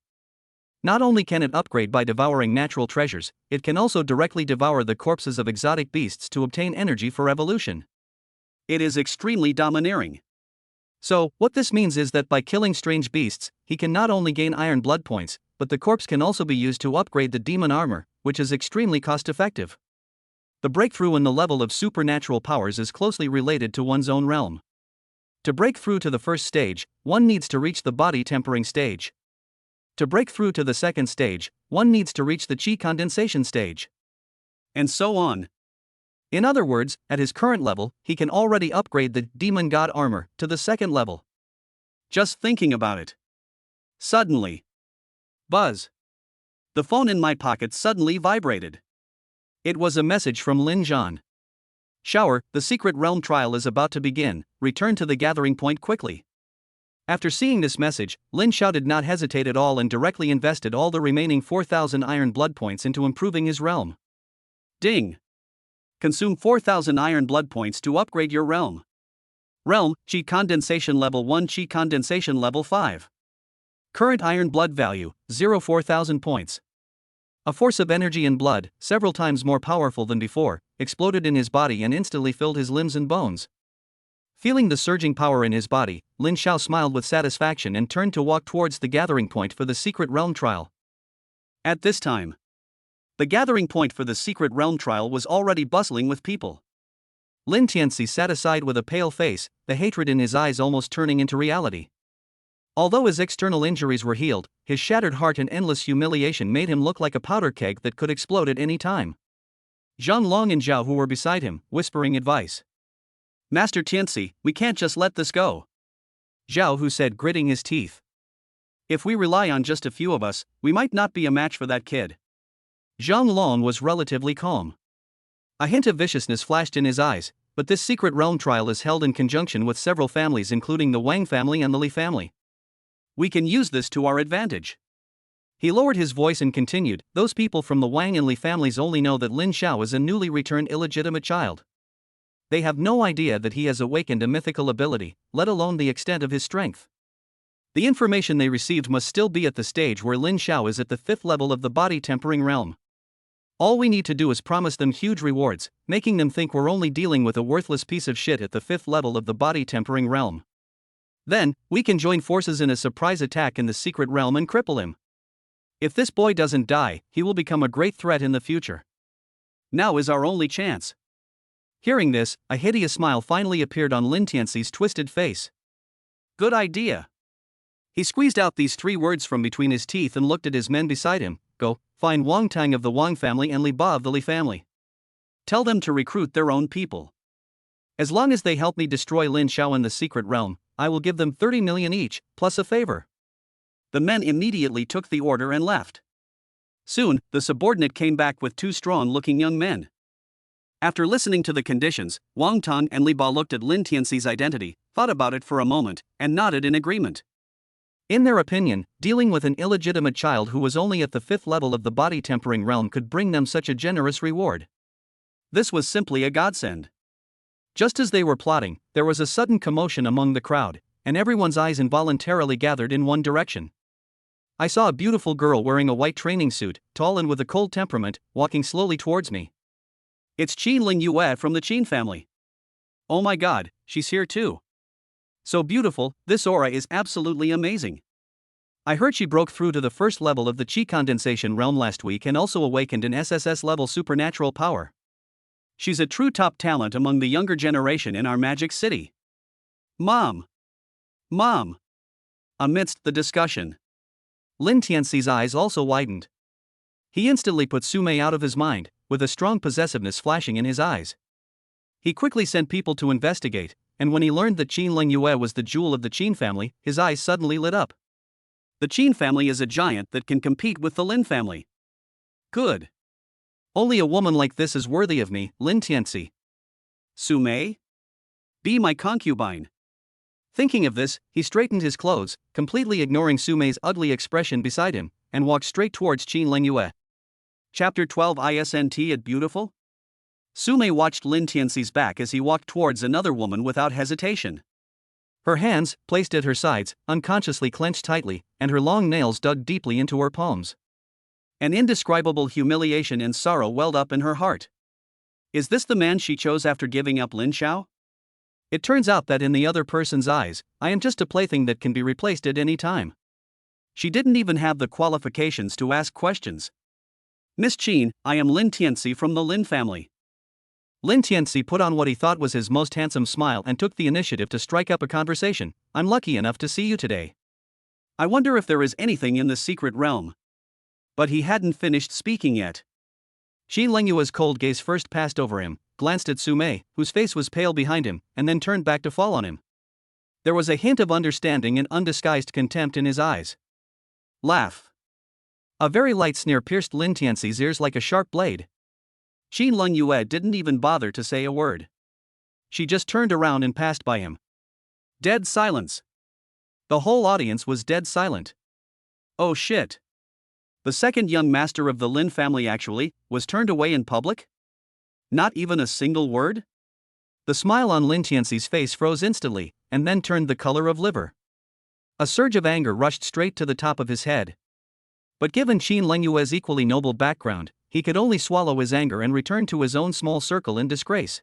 Not only can it upgrade by devouring natural treasures, it can also directly devour the corpses of exotic beasts to obtain energy for evolution. It is extremely domineering. So, what this means is that by killing strange beasts, he can not only gain iron blood points, but the corpse can also be used to upgrade the demon armor, which is extremely cost-effective. The breakthrough in the level of supernatural powers is closely related to one's own realm. To break through to the first stage, one needs to reach the body tempering stage. To break through to the second stage, one needs to reach the chi condensation stage. And so on. In other words, at his current level, he can already upgrade the Demon God armor to the second level. Just thinking about it. Suddenly. Buzz. The phone in my pocket suddenly vibrated. It was a message from Lin Zhan. Shower, the secret realm trial is about to begin, return to the gathering point quickly. After seeing this message, Lin Xiao did not hesitate at all and directly invested all the remaining 4,000 iron blood points into improving his realm. Ding! Consume 4,000 iron blood points to upgrade your realm. Realm, Chi Condensation Level 1, Chi Condensation Level 5. Current iron blood value, 4,000 points. A force of energy and blood, several times more powerful than before, exploded in his body and instantly filled his limbs and bones. Feeling the surging power in his body, Lin Xiao smiled with satisfaction and turned to walk towards the gathering point for the secret realm trial. At this time, the gathering point for the secret realm trial was already bustling with people. Lin Tianci sat aside with a pale face, the hatred in his eyes almost turning into reality. Although his external injuries were healed, his shattered heart and endless humiliation made him look like a powder keg that could explode at any time. Zhang Long and Zhao, who were beside him, whispering advice. Master Tianci, we can't just let this go. Zhao, who said, gritting his teeth. If we rely on just a few of us, we might not be a match for that kid. Zhang Long was relatively calm. A hint of viciousness flashed in his eyes, but this secret realm trial is held in conjunction with several families including the Wang family and the Li family. We can use this to our advantage. He lowered his voice and continued, those people from the Wang and Li families only know that Lin Xiao is a newly returned illegitimate child. They have no idea that he has awakened a mythical ability, let alone the extent of his strength. The information they received must still be at the stage where Lin Xiao is at the 5th level of the body tempering realm. All we need to do is promise them huge rewards, making them think we're only dealing with a worthless piece of shit at the 5th level of the body tempering realm. Then, we can join forces in a surprise attack in the secret realm and cripple him. If this boy doesn't die, he will become a great threat in the future. Now is our only chance. Hearing this, a hideous smile finally appeared on Lin Tianci's twisted face. Good idea. He squeezed out these 3 words from between his teeth and looked at his men beside him. Go, find Wang Tang of the Wang family and Li Ba of the Li family. Tell them to recruit their own people. As long as they help me destroy Lin Xiao in the secret realm, I will give them 30 million each, plus a favor. The men immediately took the order and left. Soon, the subordinate came back with 2 strong-looking young men. After listening to the conditions, Wang Tang and Li Ba looked at Lin Tianci's identity, thought about it for a moment, and nodded in agreement. In their opinion, dealing with an illegitimate child who was only at the 5th level of the body tempering realm could bring them such a generous reward. This was simply a godsend. Just as they were plotting, there was a sudden commotion among the crowd, and everyone's eyes involuntarily gathered in one direction. I saw a beautiful girl wearing a white training suit, tall and with a cold temperament, walking slowly towards me. It's Qin Ling Yue from the Qin family. Oh my god, she's here too. So beautiful, this aura is absolutely amazing. I heard she broke through to the 1st level of the Qi condensation realm last week and also awakened an SSS level supernatural power. She's a true top talent among the younger generation in our magic city. Mom! Mom! Amidst the discussion, Lin Tianci's eyes also widened. He instantly put Su Mei out of his mind, with a strong possessiveness flashing in his eyes. He quickly sent people to investigate, and when he learned that Qin Ling Yue was the jewel of the Qin family, his eyes suddenly lit up. The Qin family is a giant that can compete with the Lin family. Good. Only a woman like this is worthy of me, Lin Tianci. Su Mei? Be my concubine. Thinking of this, he straightened his clothes, completely ignoring Su Mei's ugly expression beside him, and walked straight towards Qin Ling Yue. Chapter 12 Isn't it beautiful? Su Mei watched Lin Tianci's back as he walked towards another woman without hesitation. Her hands, placed at her sides, unconsciously clenched tightly, and her long nails dug deeply into her palms. An indescribable humiliation and sorrow welled up in her heart. Is this the man she chose after giving up Lin Xiao? It turns out that in the other person's eyes, I am just a plaything that can be replaced at any time. She didn't even have the qualifications to ask questions. Miss Qin, I am Lin Tianci from the Lin family. Lin Tianci put on what he thought was his most handsome smile and took the initiative to strike up a conversation. I'm lucky enough to see you today. I wonder if there is anything in the secret realm. But he hadn't finished speaking yet. Qin Ling Yue's cold gaze first passed over him, glanced at Su Mei, whose face was pale behind him, and then turned back to fall on him. There was a hint of understanding and undisguised contempt in his eyes. Laugh. A very light sneer pierced Lin Tianci's ears like a sharp blade. Qin Ling Yue didn't even bother to say a word. She just turned around and passed by him. Dead silence. The whole audience was dead silent. Oh shit. The second young master of the Lin family actually was turned away in public? Not even a single word? The smile on Lin Tianci's face froze instantly, and then turned the color of liver. A surge of anger rushed straight to the top of his head. But given Qin Ling Yue's equally noble background, he could only swallow his anger and return to his own small circle in disgrace.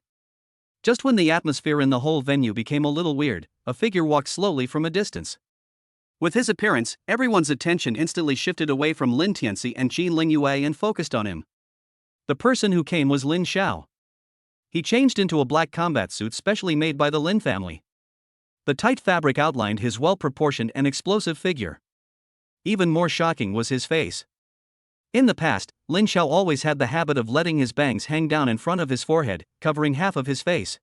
Just when the atmosphere in the whole venue became a little weird, a figure walked slowly from a distance. With his appearance, everyone's attention instantly shifted away from Lin Tianci and Qin Ling Yue and focused on him. The person who came was Lin Xiao. He changed into a black combat suit specially made by the Lin family. The tight fabric outlined his well-proportioned and explosive figure. Even more shocking was his face. In the past, Lin Xiao always had the habit of letting his bangs hang down in front of his forehead, covering half of his face.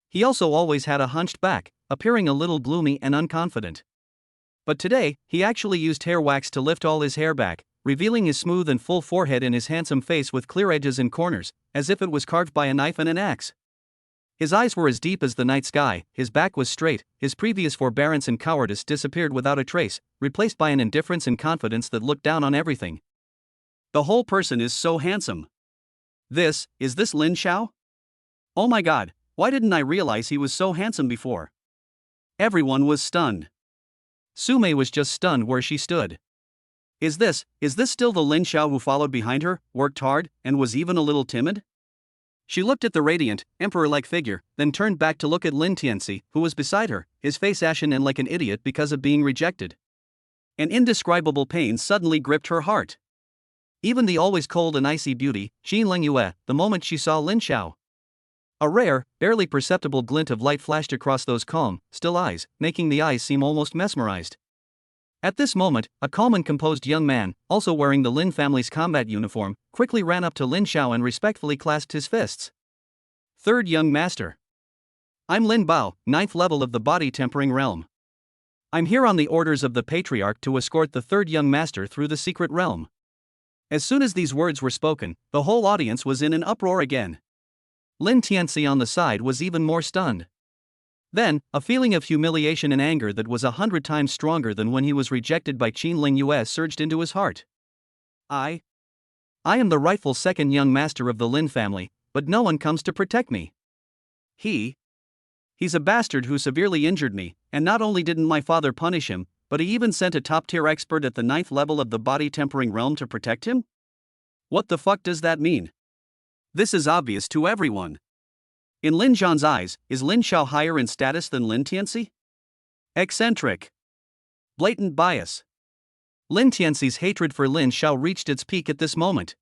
He also always had a hunched back, appearing a little gloomy and unconfident. But today, he actually used hair wax to lift all his hair back, revealing his smooth and full forehead and his handsome face with clear edges and corners, as if it was carved by a knife and an axe. His eyes were as deep as the night sky, his back was straight, his previous forbearance and cowardice disappeared without a trace, replaced by an indifference and confidence that looked down on everything. The whole person is so handsome. Is this Lin Xiao? Oh my god, why didn't I realize he was so handsome before? Everyone was stunned. Su Mei was just stunned where she stood. Is this still the Lin Xiao who followed behind her, worked hard, and was even a little timid? She looked at the radiant, emperor-like figure, then turned back to look at Lin Tianci, who was beside her, his face ashen and like an idiot because of being rejected. An indescribable pain suddenly gripped her heart. Even the always cold and icy beauty, Qin Lengyue, the moment she saw Lin Xiao. A rare, barely perceptible glint of light flashed across those calm, still eyes, making the eyes seem almost mesmerized. At this moment, a calm and composed young man, also wearing the Lin family's combat uniform, quickly ran up to Lin Xiao and respectfully clasped his fists. Third young master. I'm Lin Bao, 9th level of the body tempering realm. I'm here on the orders of the patriarch to escort the third young master through the secret realm. As soon as these words were spoken, the whole audience was in an uproar again. Lin Tianci on the side was even more stunned. Then, a feeling of humiliation and anger that was 100 times stronger than when he was rejected by Qin Lengyue surged into his heart. I am the rightful second young master of the Lin family, but no one comes to protect me. He's a bastard who severely injured me, and not only didn't my father punish him, but he even sent a top-tier expert at the 9th level of the body tempering realm to protect him? What the fuck does that mean? This is obvious to everyone. In Lin Zhan's eyes, is Lin Xiao higher in status than Lin Tianci? Eccentric. Blatant bias. Lin Tianci's hatred for Lin Xiao reached its peak at this moment.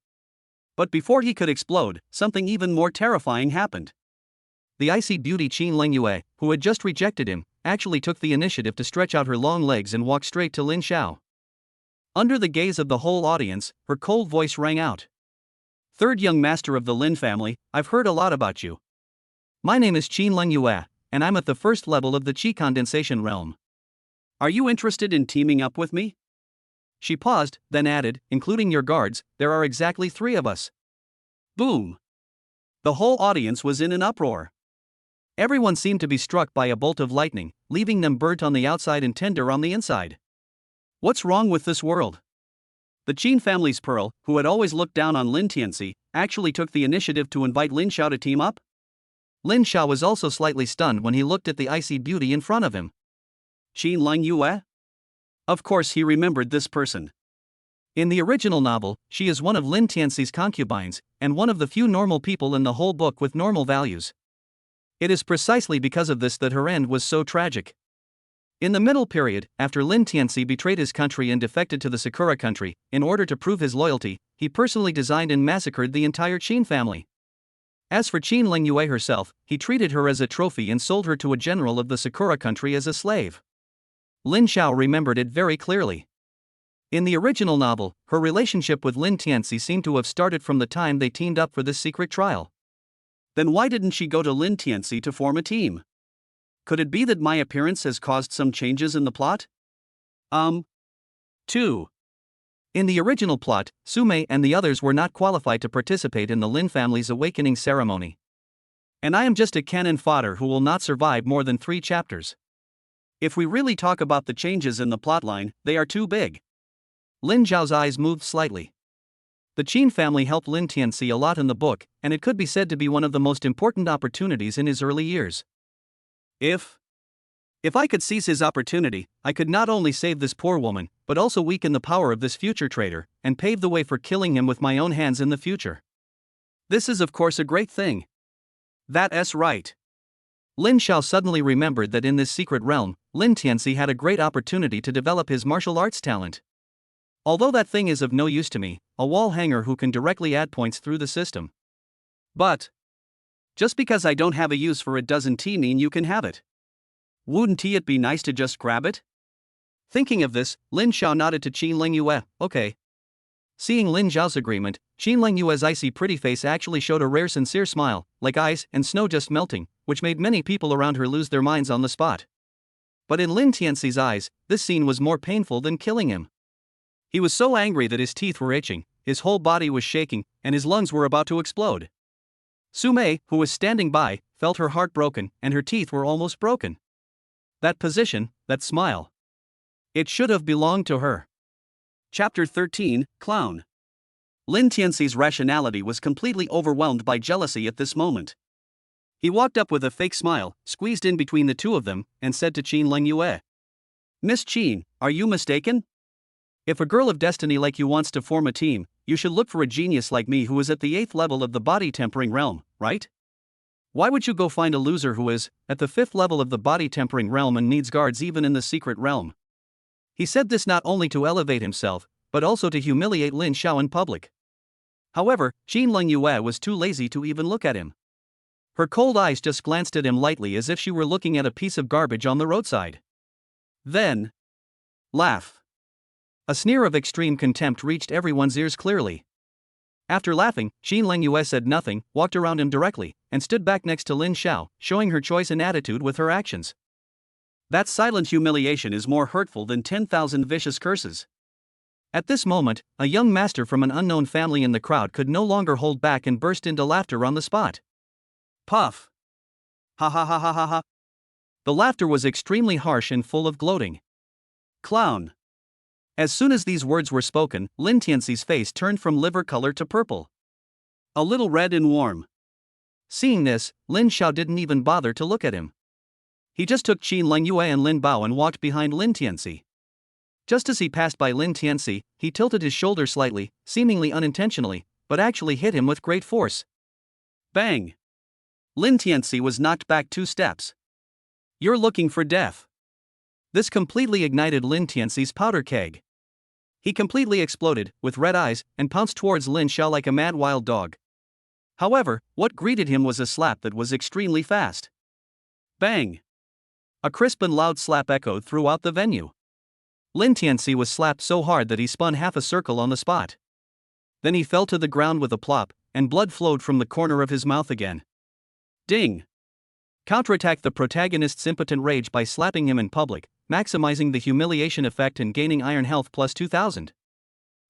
But before he could explode, something even more terrifying happened. The icy beauty Qin Lengyue, who had just rejected him, actually took the initiative to stretch out her long legs and walk straight to Lin Xiao. Under the gaze of the whole audience, her cold voice rang out. Third young master of the Lin family, I've heard a lot about you. My name is Qin Lengyue, and I'm at the first level of the Qi condensation realm. Are you interested in teaming up with me? She paused, then added, including your guards, there are exactly 3 of us. Boom! The whole audience was in an uproar. Everyone seemed to be struck by a bolt of lightning, leaving them burnt on the outside and tender on the inside. What's wrong with this world? The Qin family's pearl, who had always looked down on Lin Tianci, actually took the initiative to invite Lin Xiao to team up? Lin Xiao was also slightly stunned when he looked at the icy beauty in front of him. Qin Lengyue? Of course he remembered this person. In the original novel, she is one of Lin Tianci's concubines, and one of the few normal people in the whole book with normal values. It is precisely because of this that her end was so tragic. In the middle period, after Lin Tianci betrayed his country and defected to the Sakura country, in order to prove his loyalty, he personally designed and massacred the entire Qin family. As for Qin Lengyue herself, he treated her as a trophy and sold her to a general of the Sakura country as a slave. Lin Xiao remembered it very clearly. In the original novel, her relationship with Lin Tianci seemed to have started from the time they teamed up for this secret trial. Then why didn't she go to Lin Tianci to form a team? Could it be that my appearance has caused some changes in the plot? 2. In the original plot, Su Mei and the others were not qualified to participate in the Lin family's awakening ceremony. And I am just a cannon fodder who will not survive more than 3 chapters. If we really talk about the changes in the plotline, they are too big. Lin Zhao's eyes moved slightly. The Qin family helped Lin Tianci a lot in the book, and it could be said to be one of the most important opportunities in his early years. If I could seize his opportunity, I could not only save this poor woman, but also weaken the power of this future traitor, and pave the way for killing him with my own hands in the future. This is of course a great thing. That's right. Lin Xiao suddenly remembered that in this secret realm, Lin Tianci had a great opportunity to develop his martial arts talent. Although that thing is of no use to me, a wall hanger who can directly add points through the system. But just because I don't have a use for it doesn't mean you can have it. Wouldn't it be nice to just grab it? Thinking of this, Lin Xiao nodded to Qin Lengyue, okay. Seeing Lin Xiao's agreement, Qin Lengyue's icy pretty face actually showed a rare sincere smile, like ice and snow just melting, which made many people around her lose their minds on the spot. But in Lin Tianci's eyes, this scene was more painful than killing him. He was so angry that his teeth were itching, his whole body was shaking, and his lungs were about to explode. Su Mei, who was standing by, felt her heart broken and her teeth were almost broken. That position, that smile. It should have belonged to her. Chapter 13, Clown. Lin Tianci's rationality was completely overwhelmed by jealousy at this moment. He walked up with a fake smile, squeezed in between the two of them, and said to Qin Lengyue, "Miss Qin, are you mistaken? If a girl of destiny like you wants to form a team, you should look for a genius like me who is at the 8th level of the body tempering realm, right? Why would you go find a loser who is at the 5th level of the body tempering realm and needs guards even in the secret realm?" He said this not only to elevate himself, but also to humiliate Lin Xiao in public. However, Qin Lengyue was too lazy to even look at him. Her cold eyes just glanced at him lightly as if she were looking at a piece of garbage on the roadside. Then, laugh. A sneer of extreme contempt reached everyone's ears clearly. After laughing, Qin Lengyue said nothing, walked around him directly, and stood back next to Lin Xiao, showing her choice and attitude with her actions. That silent humiliation is more hurtful than 10,000 vicious curses. At this moment, a young master from an unknown family in the crowd could no longer hold back and burst into laughter on the spot. Puff! Ha ha ha ha ha ha! The laughter was extremely harsh and full of gloating. Clown! As soon as these words were spoken, Lin Tianci's face turned from liver color to purple. A little red and warm. Seeing this, Lin Xiao didn't even bother to look at him. He just took Qin Lengyue and Lin Bao and walked behind Lin Tianci. Just as he passed by Lin Tianci, he tilted his shoulder slightly, seemingly unintentionally, but actually hit him with great force. Bang! Lin Tianci was knocked back 2 steps. "You're looking for death." This completely ignited Lin Tianci's powder keg. He completely exploded, with red eyes, and pounced towards Lin Xiao like a mad wild dog. However, what greeted him was a slap that was extremely fast. Bang! A crisp and loud slap echoed throughout the venue. Lin Tianci was slapped so hard that he spun half a circle on the spot. Then he fell to the ground with a plop, and blood flowed from the corner of his mouth again. Ding! Counterattack the protagonist's impotent rage by slapping him in public, maximizing the humiliation effect and gaining iron health plus 2000.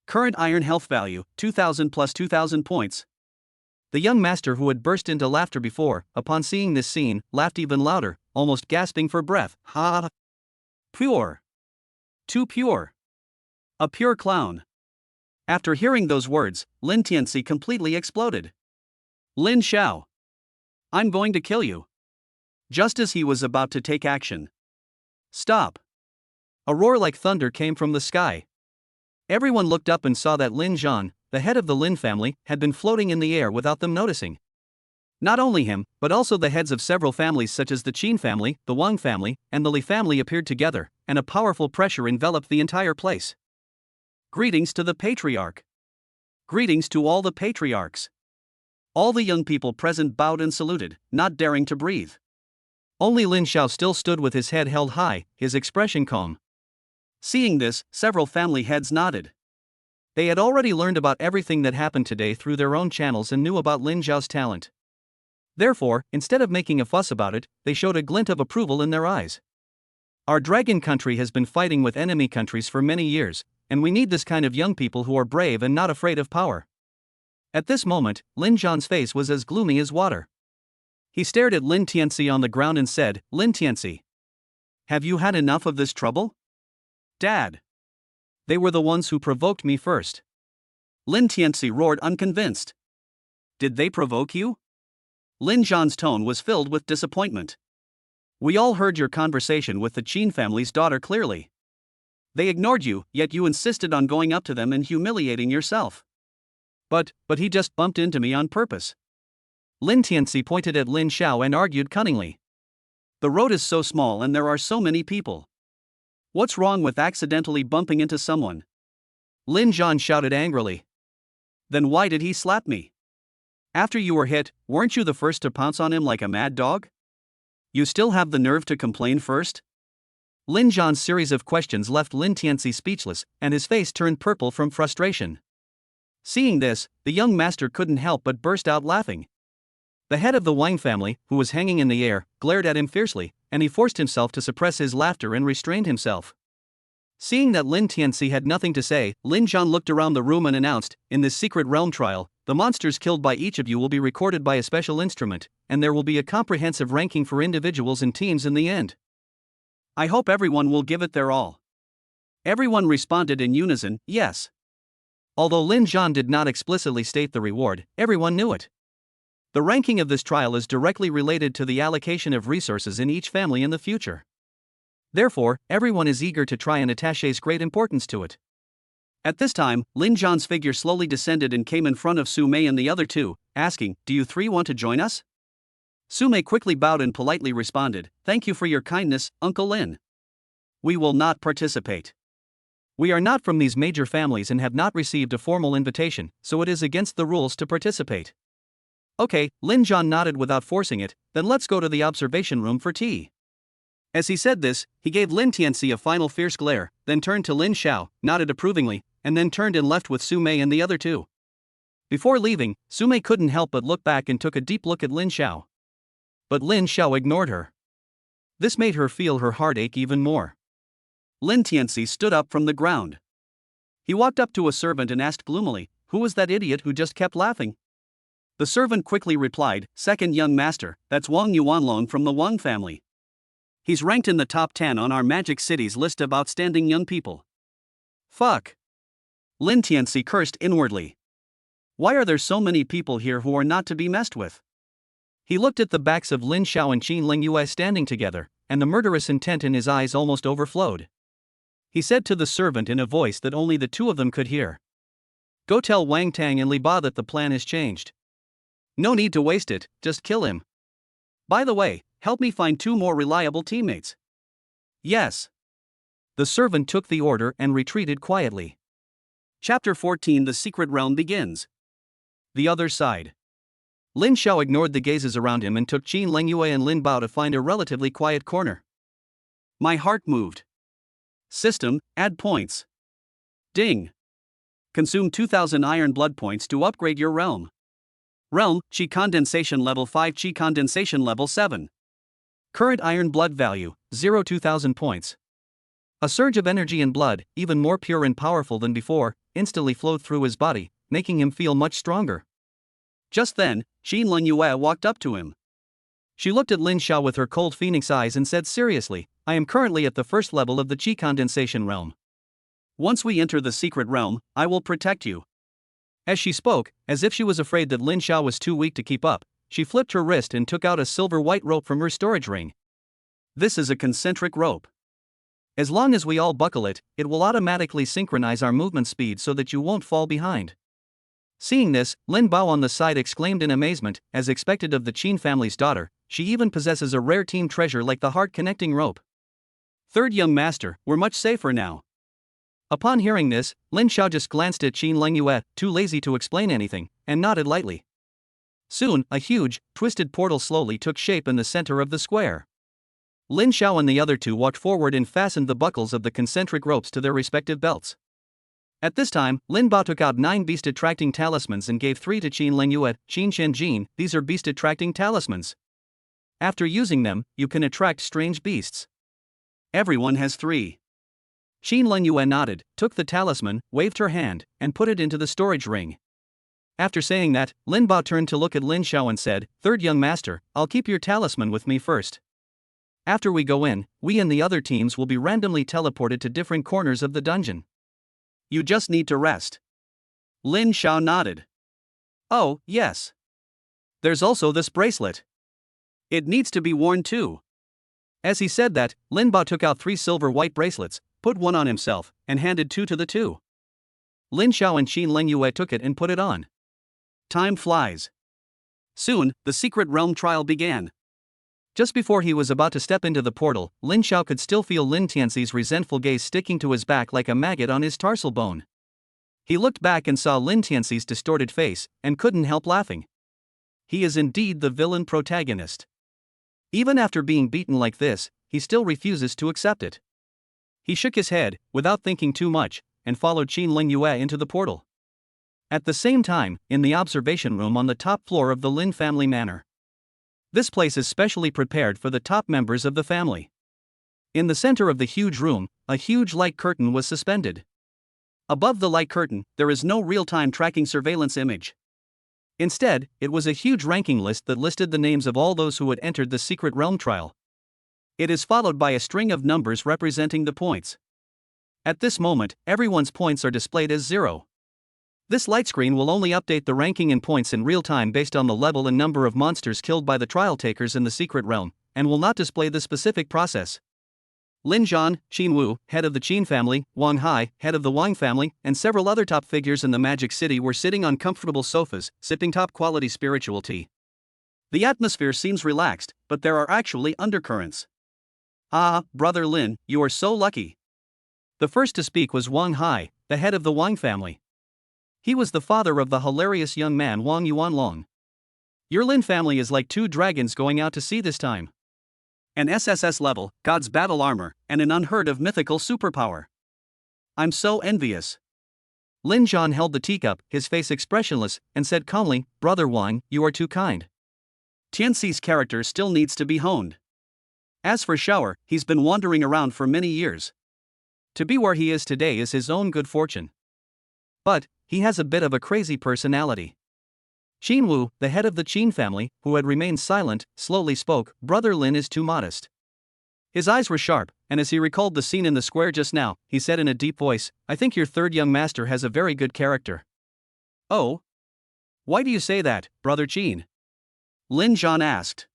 Current iron health value, 2000 plus 2000 points. The young master who had burst into laughter before, upon seeing this scene, laughed even louder, almost gasping for breath. Ha! Pure! Too pure! A pure clown! After hearing those words, Lin Tianci completely exploded. Lin Xiao! I'm going to kill you! Just as he was about to take action. Stop! A roar like thunder came from the sky. Everyone looked up and saw that Lin Zhan, the head of the Lin family, had been floating in the air without them noticing. Not only him, but also the heads of several families such as the Qin family, the Wang family, and the Li family appeared together, and a powerful pressure enveloped the entire place. Greetings to the patriarch. Greetings to all the patriarchs. All the young people present bowed and saluted, not daring to breathe. Only Lin Xiao still stood with his head held high, his expression calm. Seeing this, several family heads nodded. They had already learned about everything that happened today through their own channels and knew about Lin Xiao's talent. Therefore, instead of making a fuss about it, they showed a glint of approval in their eyes. Our dragon country has been fighting with enemy countries for many years, and we need this kind of young people who are brave and not afraid of power. At this moment, Lin Zhan's face was as gloomy as water. He stared at Lin Tianci on the ground and said, "Lin Tianci, have you had enough of this trouble? Dad! They were the ones who provoked me first." Lin Tianci roared unconvinced. "Did they provoke you?" Lin Zhan's tone was filled with disappointment. "We all heard your conversation with the Qin family's daughter clearly. They ignored you, yet you insisted on going up to them and humiliating yourself. But he just bumped into me on purpose." Lin Tianci pointed at Lin Xiao and argued cunningly. "The road is so small and there are so many people. What's wrong with accidentally bumping into someone?" Lin Zhan shouted angrily. "Then why did he slap me? After you were hit, weren't you the first to pounce on him like a mad dog? You still have the nerve to complain first?" Lin Zhan's series of questions left Lin Tianci speechless, and his face turned purple from frustration. Seeing this, the young master couldn't help but burst out laughing. The head of the Wang family, who was hanging in the air, glared at him fiercely, and he forced himself to suppress his laughter and restrained himself. Seeing that Lin Tianci had nothing to say, Lin Zhan looked around the room and announced, "In this secret realm trial, The monsters killed by each of you will be recorded by a special instrument, and there will be a comprehensive ranking for individuals and teams in the end. I hope everyone will give it their all. Everyone responded in unison, yes. Although Lin Xiao did not explicitly state the reward, everyone knew it. The ranking of this trial is directly related to the allocation of resources in each family in the future. Therefore, everyone is eager to try and attaches great importance to it. At this time, Lin Xiao's figure slowly descended and came in front of Su Mei and the other two, asking, "Do you three want to join us?" Su Mei quickly bowed and politely responded, "Thank you for your kindness, Uncle Lin. We will not participate. We are not from these major families and have not received a formal invitation, so it is against the rules to participate." "Okay," Lin Xiao nodded without forcing it, "then let's go to the observation room for tea." As he said this, he gave Lin Tianci a final fierce glare, then turned to Lin Xiao, nodded approvingly, and then turned and left with Su Mei and the other two. Before leaving, Su Mei couldn't help but look back and took a deep look at Lin Xiao. But Lin Xiao ignored her. This made her feel her heart ache even more. Lin Tianci stood up from the ground. He walked up to a servant and asked gloomily, "Who was that idiot who just kept laughing?" The servant quickly replied, "Second young master, that's Wang Yuanlong from the Wang family. He's ranked in the top 10 on our Magic City's list of outstanding young people." Fuck. Lin Tianci cursed inwardly. Why are there so many people here who are not to be messed with? He looked at the backs of Lin Xiao and Qin Lingyue standing together, and the murderous intent in his eyes almost overflowed. He said to the servant in a voice that only the two of them could hear, "Go tell Wang Tang and Li Ba that the plan has changed. No need to waste it, just kill him. By the way, help me find 2 more reliable teammates." "Yes." The servant took the order and retreated quietly. Chapter 14: The Secret Realm begins. The other side. Lin Xiao ignored the gazes around him and took Qin Lingyue and Lin Bao to find a relatively quiet corner. My heart moved. System, add points. Ding. Consume 2000 iron blood points to upgrade your realm. Realm, Qi Condensation Level 5, Qi Condensation Level 7. Current iron blood value, 0-2000 points. A surge of energy and blood, even more pure and powerful than before, instantly flowed through his body, making him feel much stronger. Just then, Qin Lingyue walked up to him. She looked at Lin Xiao with her cold phoenix eyes and said seriously, "I am currently at the first level of the Qi Condensation Realm. Once we enter the secret realm, I will protect you." As she spoke, as if she was afraid that Lin Xiao was too weak to keep up, she flipped her wrist and took out a silver-white rope from her storage ring. This is a concentric rope. As long as we all buckle it, it will automatically synchronize our movement speed so that you won't fall behind. Seeing this, Lin Bao on the side exclaimed in amazement, as expected of the Qin family's daughter, she even possesses a rare team treasure like the heart-connecting rope. Third young master, we're much safer now. Upon hearing this, Lin Xiao just glanced at Qin Lingyue, too lazy to explain anything, and nodded lightly. Soon, a huge, twisted portal slowly took shape in the center of the square. Lin Xiao and the other two walked forward and fastened the buckles of the concentric ropes to their respective belts. At this time, Lin Bao took out 9 beast-attracting talismans and gave 3 to Qin Lingyue, Qin Shenjin. These are beast-attracting talismans. After using them, you can attract strange beasts. Everyone has 3. Qin Lingyue nodded, took the talisman, waved her hand, and put it into the storage ring. After saying that, Lin Bao turned to look at Lin Xiao and said, "Third young master, I'll keep your talisman with me first. After we go in, we and the other teams will be randomly teleported to different corners of the dungeon. You just need to rest." Lin Xiao nodded. "Oh, yes. There's also this bracelet. It needs to be worn too." As he said that, Lin Bao took out 3 silver-white bracelets, put one on himself, and handed 2 to the two. Lin Xiao and Qin Lingyue took it and put it on. Time flies. Soon, the secret realm trial began. Just before he was about to step into the portal, Lin Xiao could still feel Lin Tianci's resentful gaze sticking to his back like a maggot on his tarsal bone. He looked back and saw Lin Tianci's distorted face, and couldn't help laughing. He is indeed the villain protagonist. Even after being beaten like this, he still refuses to accept it. He shook his head, without thinking too much, and followed Qin Lingyue into the portal. At the same time, in the observation room on the top floor of the Lin family manor. This place is specially prepared for the top members of the family. In the center of the huge room, a huge light curtain was suspended. Above the light curtain, there is no real-time tracking surveillance image. Instead, it was a huge ranking list that listed the names of all those who had entered the secret realm trial. It is followed by a string of numbers representing the points. At this moment, everyone's points are displayed as 0. This light screen will only update the ranking and points in real time based on the level and number of monsters killed by the trial takers in the secret realm, and will not display the specific process. Lin Zhan, Qin Wu, head of the Qin family, Wang Hai, head of the Wang family, and several other top figures in the Magic City were sitting on comfortable sofas, sipping top-quality spiritual tea. The atmosphere seems relaxed, but there are actually undercurrents. Ah, Brother Lin, you are so lucky. The first to speak was Wang Hai, the head of the Wang family. He was the father of the hilarious young man Wang Yuanlong. Your Lin family is like 2 dragons going out to sea this time. An SSS level, God's battle armor, and an unheard of mythical superpower. I'm so envious. Lin Zhan held the teacup, his face expressionless, and said calmly, Brother Wang, you are too kind. Tianci's character still needs to be honed. As for Xiao, he's been wandering around for many years. To be where he is today is his own good fortune. But he has a bit of a crazy personality. Qin Wu, the head of the Qin family, who had remained silent, slowly spoke, Brother Lin is too modest. His eyes were sharp, and as he recalled the scene in the square just now, he said in a deep voice, I think your third young master has a very good character. Oh? Why do you say that, Brother Qin? Lin Zhan asked.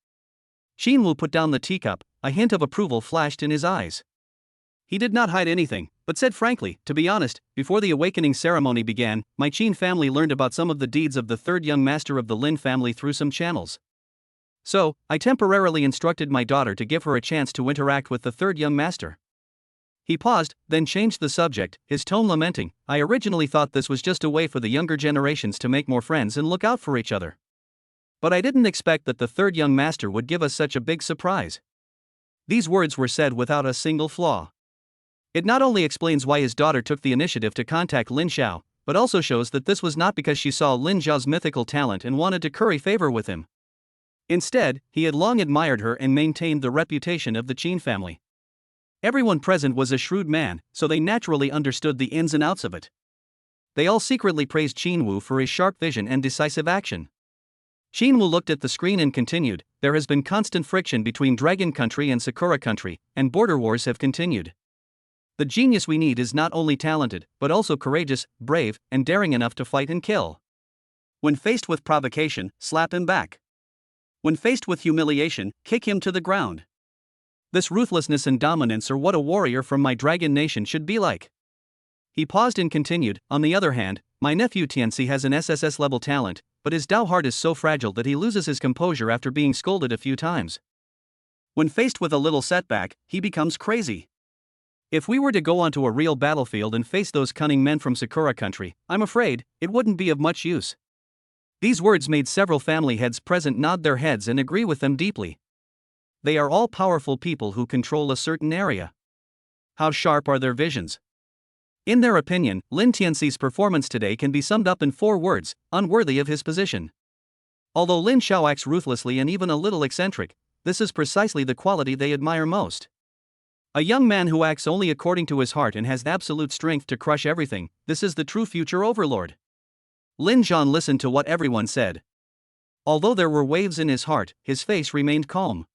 Qin Wu put down the teacup, a hint of approval flashed in his eyes. He did not hide anything, but said frankly, to be honest, before the awakening ceremony began, my Qin family learned about some of the deeds of the third young master of the Lin family through some channels. So, I temporarily instructed my daughter to give her a chance to interact with the third young master. He paused, then changed the subject, his tone lamenting, I originally thought this was just a way for the younger generations to make more friends and look out for each other. But I didn't expect that the third young master would give us such a big surprise. These words were said without a single flaw. It not only explains why his daughter took the initiative to contact Lin Xiao, but also shows that this was not because she saw Lin Xiao's mythical talent and wanted to curry favor with him. Instead, he had long admired her and maintained the reputation of the Qin family. Everyone present was a shrewd man, so they naturally understood the ins and outs of it. They all secretly praised Qin Wu for his sharp vision and decisive action. Qin Wu looked at the screen and continued, there has been constant friction between Dragon Country and Sakura Country, and border wars have continued. The genius we need is not only talented, but also courageous, brave, and daring enough to fight and kill. When faced with provocation, slap him back. When faced with humiliation, kick him to the ground. This ruthlessness and dominance are what a warrior from my dragon nation should be like. He paused and continued, on the other hand, my nephew Tianci has an SSS level talent, but his Dao heart is so fragile that he loses his composure after being scolded a few times. When faced with a little setback, he becomes crazy. If we were to go onto a real battlefield and face those cunning men from Sakura Country, I'm afraid it wouldn't be of much use. These words made several family heads present nod their heads and agree with them deeply. They are all powerful people who control a certain area. How sharp are their visions? In their opinion, Lin Tianci's performance today can be summed up in 4 words, unworthy of his position. Although Lin Xiao acts ruthlessly and even a little eccentric, this is precisely the quality they admire most. A young man who acts only according to his heart and has absolute strength to crush everything, this is the true future overlord. Lin Zhan listened to what everyone said. Although there were waves in his heart, his face remained calm.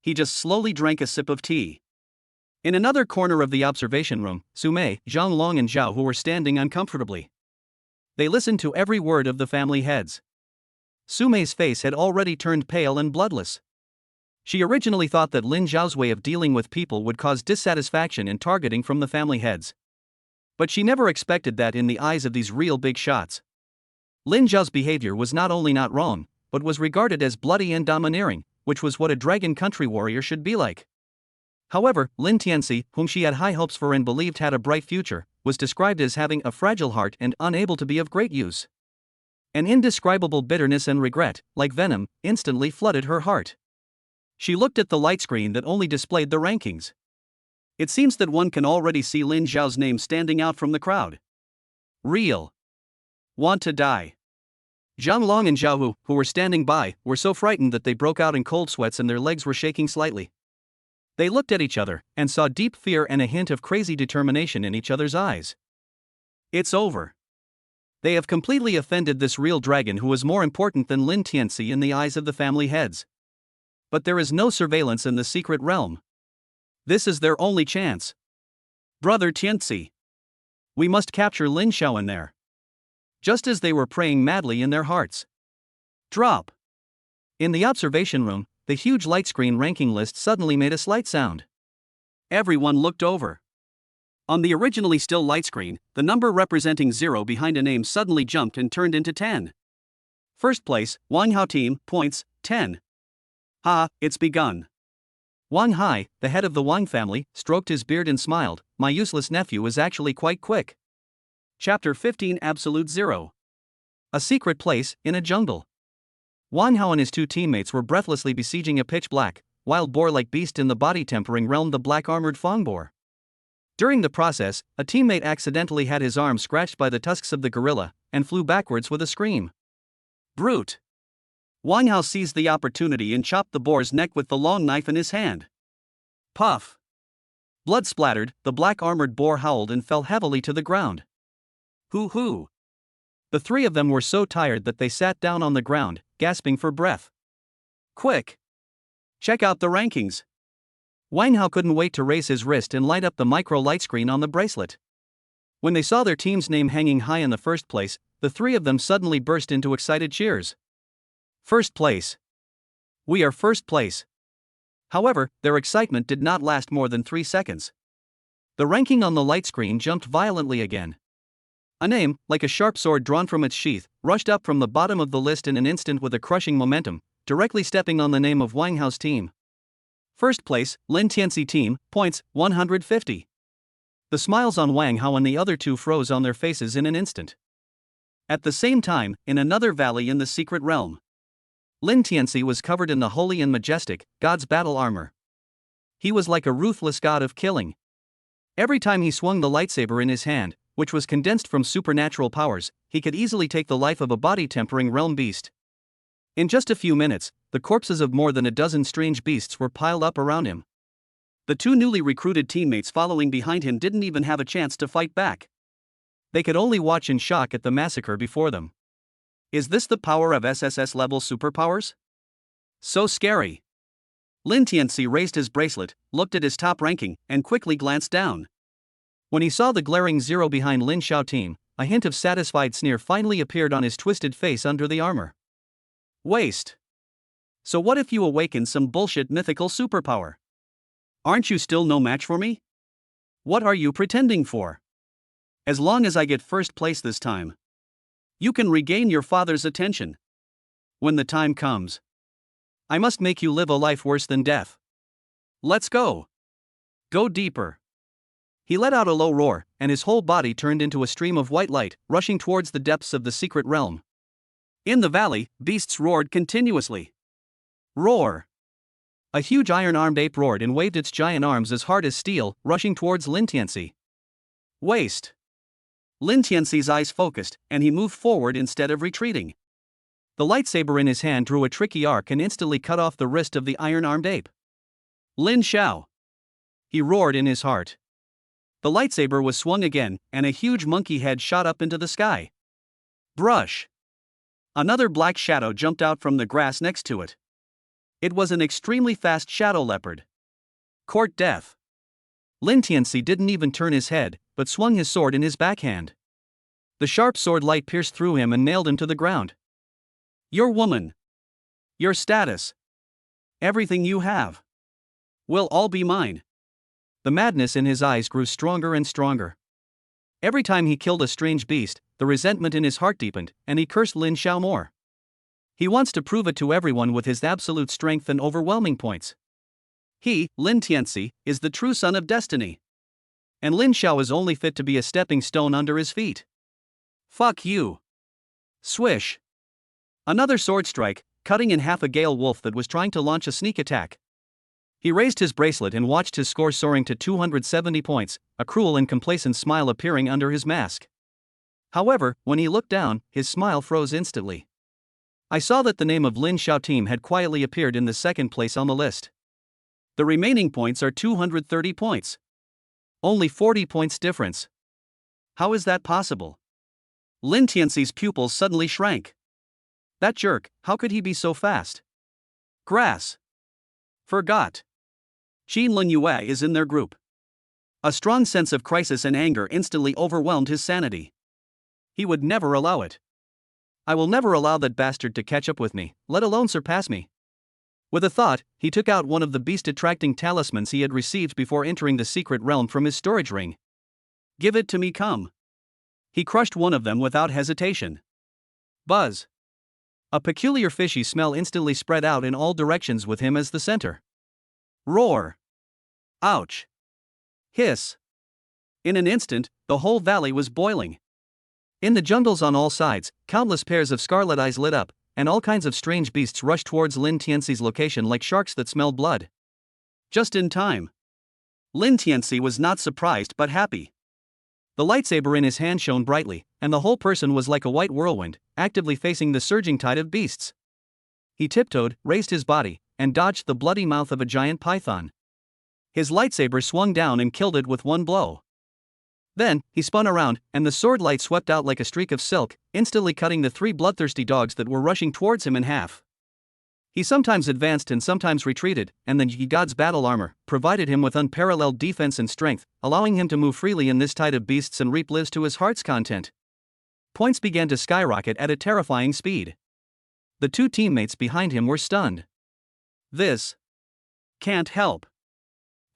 He just slowly drank a sip of tea. In another corner of the observation room, Su Mei, Zhang Long and Zhao who were standing uncomfortably. They listened to every word of the family heads. Su Mei's face had already turned pale and bloodless. She originally thought that Lin Xiao's way of dealing with people would cause dissatisfaction and targeting from the family heads. But she never expected that in the eyes of these real big shots. Lin Xiao's behavior was not only not wrong, but was regarded as bloody and domineering, which was what a Dragon Country warrior should be like. However, Lin Tianci, whom she had high hopes for and believed had a bright future, was described as having a fragile heart and unable to be of great use. An indescribable bitterness and regret, like venom, instantly flooded her heart. She looked at the light screen that only displayed the rankings. It seems that one can already see Lin Xiao's name standing out from the crowd. Real. Want to die. Zhang Long and Zhao Hu, who were standing by, were so frightened that they broke out in cold sweats and their legs were shaking slightly. They looked at each other, and saw deep fear and a hint of crazy determination in each other's eyes. It's over. They have completely offended this real dragon who was more important than Lin Tianci in the eyes of the family heads. But there is no surveillance in the secret realm. This is their only chance. Brother Tianci. We must capture Lin Xiao in there. Just as they were praying madly in their hearts. Drop. In the observation room, the huge light screen ranking list suddenly made a slight sound. Everyone looked over. On the originally still light screen, the number representing 0 behind a name suddenly jumped and turned into 10. First place, Wang Hao team, points, 10. Ha, it's begun. Wang Hai, the head of the Wang family, stroked his beard and smiled. My useless nephew is actually quite quick. Chapter 15 Absolute Zero. A secret place, in a jungle. Wang Hao and his two teammates were breathlessly besieging a pitch-black, wild boar-like beast in the body-tempering realm, the black-armored Fang boar. During the process, a teammate accidentally had his arm scratched by the tusks of the gorilla, and flew backwards with a scream. Brute! Wang Hao seized the opportunity and chopped the boar's neck with the long knife in his hand. Puff! Blood splattered, the black-armored boar howled and fell heavily to the ground. Hoo-hoo! The three of them were so tired that they sat down on the ground, gasping for breath. Quick! Check out the rankings! Wang Hao couldn't wait to raise his wrist and light up the micro light screen on the bracelet. When they saw their team's name hanging high in the first place, the three of them suddenly burst into excited cheers. First place! We are first place! However, their excitement did not last more than 3 seconds. The ranking on the light screen jumped violently again. A name, like a sharp sword drawn from its sheath, rushed up from the bottom of the list in an instant with a crushing momentum, directly stepping on the name of Wang Hao's team. First place, Lin Tianci team, points, 150. The smiles on Wang Hao and the other two froze on their faces in an instant. At the same time, in another valley in the secret realm, Lin Tianci was covered in the holy and majestic, God's battle armor. He was like a ruthless god of killing. Every time he swung the lightsaber in his hand, which was condensed from supernatural powers, he could easily take the life of a body-tempering realm beast. In just a few minutes, the corpses of more than a dozen strange beasts were piled up around him. The two newly recruited teammates following behind him didn't even have a chance to fight back. They could only watch in shock at the massacre before them. Is this the power of SSS-level superpowers? So scary. Lin Tianci raised his bracelet, looked at his top ranking, and quickly glanced down. When he saw the glaring 0 behind Lin Xiao team, a hint of satisfied sneer finally appeared on his twisted face under the armor. Waste. So what if you awaken some bullshit mythical superpower? Aren't you still no match for me? What are you pretending for? As long as I get first place this time, you can regain your father's attention. When the time comes, I must make you live a life worse than death. Let's go. Go deeper. He let out a low roar, and his whole body turned into a stream of white light, rushing towards the depths of the secret realm. In the valley, beasts roared continuously. Roar! A huge iron-armed ape roared and waved its giant arms as hard as steel, rushing towards Lin Tianci. Waste! Lin Tianci's eyes focused, and he moved forward instead of retreating. The lightsaber in his hand drew a tricky arc and instantly cut off the wrist of the iron-armed ape. Lin Xiao! He roared in his heart. The lightsaber was swung again, and a huge monkey head shot up into the sky. Brush! Another black shadow jumped out from the grass next to it. It was an extremely fast shadow leopard. Court death. Lin Tianci didn't even turn his head, but swung his sword in his backhand. The sharp sword light pierced through him and nailed him to the ground. Your woman. Your status. Everything you have. Will all be mine. The madness in his eyes grew stronger and stronger. Every time he killed a strange beast, the resentment in his heart deepened, and he cursed Lin Xiao more. He wants to prove it to everyone with his absolute strength and overwhelming points. He, Lin Tianci, is the true son of destiny. And Lin Xiao is only fit to be a stepping stone under his feet. Fuck you. Swish. Another sword strike, cutting in half a gale wolf that was trying to launch a sneak attack. He raised his bracelet and watched his score soaring to 270 points, a cruel and complacent smile appearing under his mask. However, when he looked down, his smile froze instantly. I saw that the name of Lin Xiao team had quietly appeared in the second place on the list. The remaining points are 230 points. Only 40 points difference. How is that possible? Lin Tianci's pupils suddenly shrank. That jerk, how could he be so fast? Grass. Forgot. Qin Lin Yue is in their group. A strong sense of crisis and anger instantly overwhelmed his sanity. He would never allow it. I will never allow that bastard to catch up with me, let alone surpass me. With a thought, he took out one of the beast-attracting talismans he had received before entering the secret realm from his storage ring. Give it to me, come. He crushed one of them without hesitation. Buzz. A peculiar fishy smell instantly spread out in all directions with him as the center. Roar. Ouch. Hiss. In an instant, the whole valley was boiling. In the jungles on all sides, countless pairs of scarlet eyes lit up, and all kinds of strange beasts rushed towards Lin Tianci's location like sharks that smell blood. Just in time. Lin Tianci was not surprised but happy. The lightsaber in his hand shone brightly, and the whole person was like a white whirlwind, actively facing the surging tide of beasts. He tiptoed, raised his body, and dodged the bloody mouth of a giant python. His lightsaber swung down and killed it with one blow. Then, he spun around, and the sword light swept out like a streak of silk, instantly cutting the 3 bloodthirsty dogs that were rushing towards him in half. He sometimes advanced and sometimes retreated, and the Yi God's battle armor provided him with unparalleled defense and strength, allowing him to move freely in this tide of beasts and reap lives to his heart's content. Points began to skyrocket at a terrifying speed. The 2 teammates behind him were stunned. This can't help.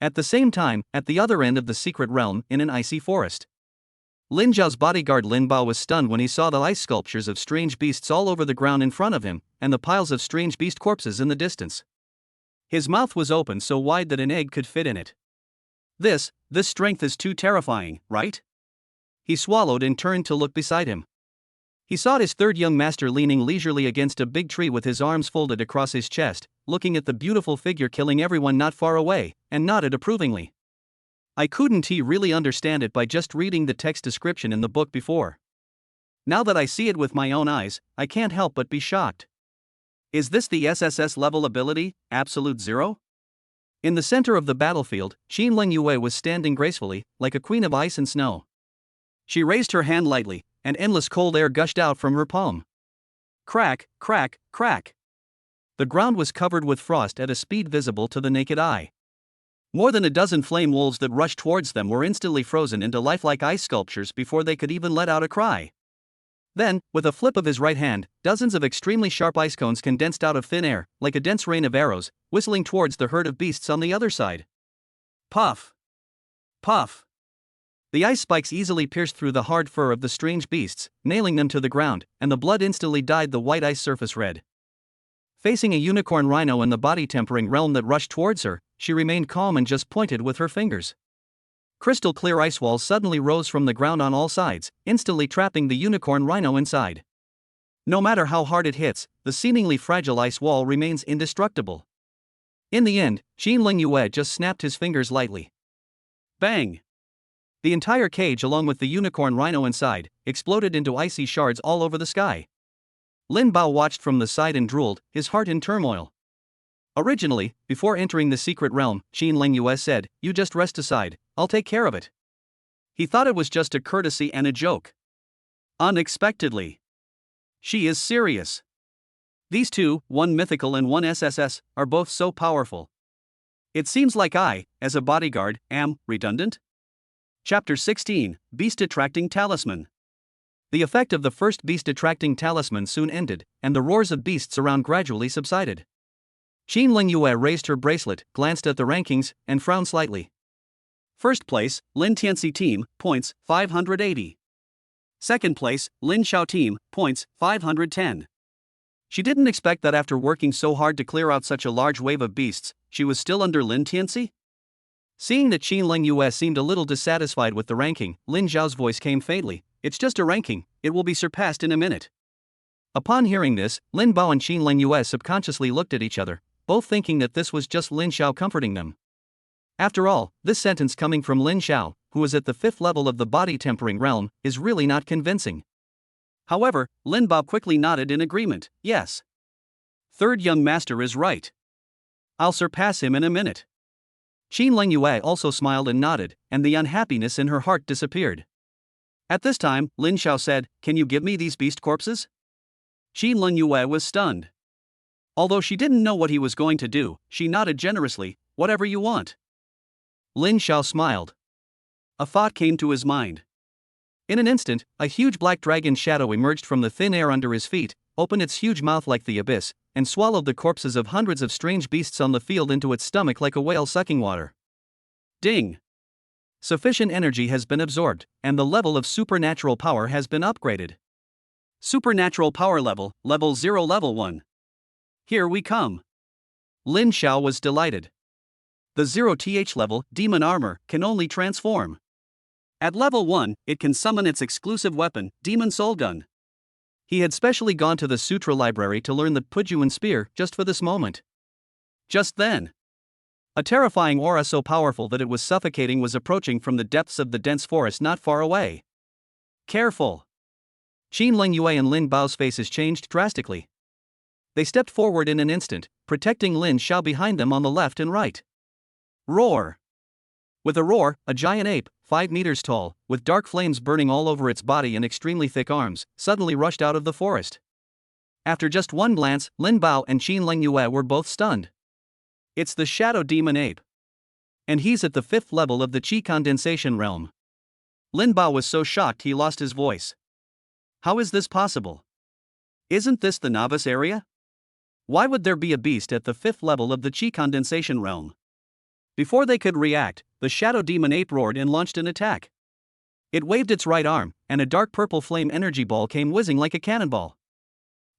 At the same time, at the other end of the secret realm, in an icy forest, Lin Xiao's bodyguard Lin Bao was stunned when he saw the ice sculptures of strange beasts all over the ground in front of him, and the piles of strange beast corpses in the distance. His mouth was open so wide that an egg could fit in it. This strength is too terrifying, right? He swallowed and turned to look beside him. He saw his 3rd young master leaning leisurely against a big tree with his arms folded across his chest, looking at the beautiful figure killing everyone not far away, and nodded approvingly. I couldn't really understand it by just reading the text description in the book before. Now that I see it with my own eyes, I can't help but be shocked. Is this the SSS level ability, Absolute Zero? In the center of the battlefield, Qin Lin Yue was standing gracefully, like a queen of ice and snow. She raised her hand lightly, and endless cold air gushed out from her palm. Crack, crack, crack. The ground was covered with frost at a speed visible to the naked eye. More than a dozen flame wolves that rushed towards them were instantly frozen into lifelike ice sculptures before they could even let out a cry. Then, with a flip of his right hand, dozens of extremely sharp ice cones condensed out of thin air, like a dense rain of arrows, whistling towards the herd of beasts on the other side. Puff! Puff! The ice spikes easily pierced through the hard fur of the strange beasts, nailing them to the ground, and the blood instantly dyed the white ice surface red. Facing a unicorn rhino in the body-tempering realm that rushed towards her, she remained calm and just pointed with her fingers. Crystal-clear ice walls suddenly rose from the ground on all sides, instantly trapping the unicorn rhino inside. No matter how hard it hits, the seemingly fragile ice wall remains indestructible. In the end, Qin Lin Yue just snapped his fingers lightly. Bang! The entire cage along with the unicorn rhino inside, exploded into icy shards all over the sky. Lin Bao watched from the side and drooled, his heart in turmoil. Originally, before entering the secret realm, Qin Lin Yue said, "You just rest aside, I'll take care of it." He thought it was just a courtesy and a joke. Unexpectedly, she is serious. These 2, one mythical and one SSS, are both so powerful. It seems like I, as a bodyguard, am redundant? Chapter 16, Beast-Attracting Talisman. The effect of the first beast-attracting talisman soon ended, and the roars of beasts around gradually subsided. Qin Lin Yue raised her bracelet, glanced at the rankings, and frowned slightly. First place, Lin Tianci team, points, 580. Second place, Lin Xiao team, points, 510. She didn't expect that after working so hard to clear out such a large wave of beasts, she was still under Lin Tianci? Seeing that Qin Lin Yue seemed a little dissatisfied with the ranking, Lin Xiao's voice came faintly, "It's just a ranking, it will be surpassed in a minute." Upon hearing this, Lin Bao and Qin Lin Yue subconsciously looked at each other, both thinking that this was just Lin Xiao comforting them. After all, this sentence coming from Lin Xiao, who is at the 5th level of the body-tempering realm, is really not convincing. However, Lin Bao quickly nodded in agreement, "Yes. 3rd young master is right. I'll surpass him in a minute." Qin Lin Yue also smiled and nodded, and the unhappiness in her heart disappeared. At this time, Lin Xiao said, "Can you give me these beast corpses?" Qin Lingyue was stunned. Although she didn't know what he was going to do, she nodded generously, "Whatever you want." Lin Xiao smiled. A thought came to his mind. In an instant, a huge black dragon shadow emerged from the thin air under his feet, opened its huge mouth like the abyss, and swallowed the corpses of hundreds of strange beasts on the field into its stomach like a whale sucking water. Ding! Sufficient energy has been absorbed, and the level of supernatural power has been upgraded. Supernatural power level, level 0, level 1. Here we come. Lin Xiao was delighted. The 0th level, demon armor, can only transform. At level 1, it can summon its exclusive weapon, Demon Soul Gun. He had specially gone to the Sutra library to learn the Pujuan spear just for this moment. Just then, a terrifying aura so powerful that it was suffocating was approaching from the depths of the dense forest not far away. Careful! Qin Lingyue and Lin Bao's faces changed drastically. They stepped forward in an instant, protecting Lin Xiao behind them on the left and right. Roar! With a roar, a giant ape, 5 meters tall, with dark flames burning all over its body and extremely thick arms, suddenly rushed out of the forest. After just one glance, Lin Bao and Qin Lingyue were both stunned. It's the Shadow Demon Ape. And he's at the 5th level of the Qi condensation realm. Lin Bao was so shocked he lost his voice. How is this possible? Isn't this the novice area? Why would there be a beast at the 5th level of the Qi condensation realm? Before they could react, the Shadow Demon Ape roared and launched an attack. It waved its right arm, and a dark purple flame energy ball came whizzing like a cannonball.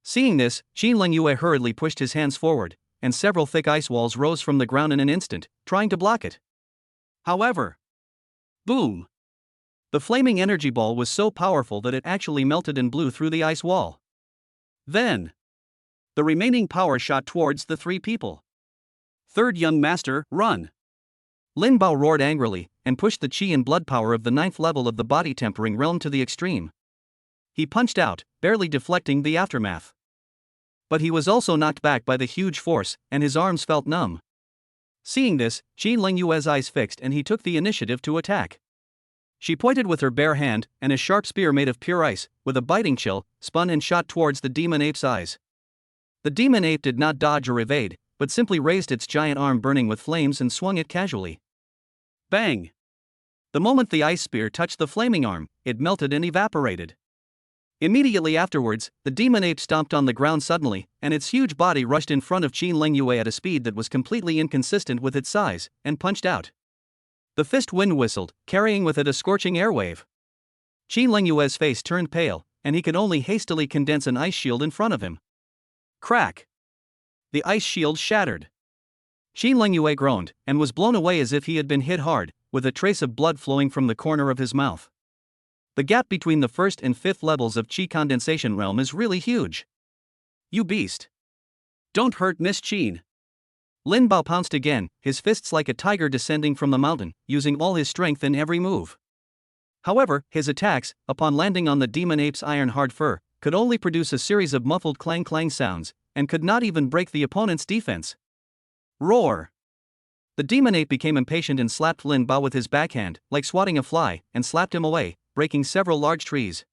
Seeing this, Qin Lingyue hurriedly pushed his hands forward, and several thick ice walls rose from the ground in an instant, trying to block it. However, boom! The flaming energy ball was so powerful that it actually melted and blew through the ice wall. Then, the remaining power shot towards the 3 people. Third young master, run! Lin Bao roared angrily, and pushed the chi and blood power of the 9th level of the body tempering realm to the extreme. He punched out, barely deflecting the aftermath. But he was also knocked back by the huge force, and his arms felt numb. Seeing this, Qin Lingyue's eyes fixed and he took the initiative to attack. She pointed with her bare hand, and a sharp spear made of pure ice, with a biting chill, spun and shot towards the demon ape's eyes. The demon ape did not dodge or evade, but simply raised its giant arm burning with flames and swung it casually. Bang! The moment the ice spear touched the flaming arm, it melted and evaporated. Immediately afterwards, the demon ape stomped on the ground suddenly, and its huge body rushed in front of Qin Lingyue at a speed that was completely inconsistent with its size, and punched out. The fist wind whistled, carrying with it a scorching air wave. Qin Lingyue's face turned pale, and he could only hastily condense an ice shield in front of him. Crack! The ice shield shattered. Qin Lingyue groaned, and was blown away as if he had been hit hard, with a trace of blood flowing from the corner of his mouth. The gap between the 1st and 5th levels of Qi condensation realm is really huge. You beast! Don't hurt Miss Qin! Lin Bao pounced again, his fists like a tiger descending from the mountain, using all his strength in every move. However, his attacks, upon landing on the demon ape's iron-hard fur, could only produce a series of muffled clang-clang sounds, and could not even break the opponent's defense. Roar! The demon ape became impatient and slapped Lin Bao with his backhand, like swatting a fly, and slapped him away, breaking several large trees.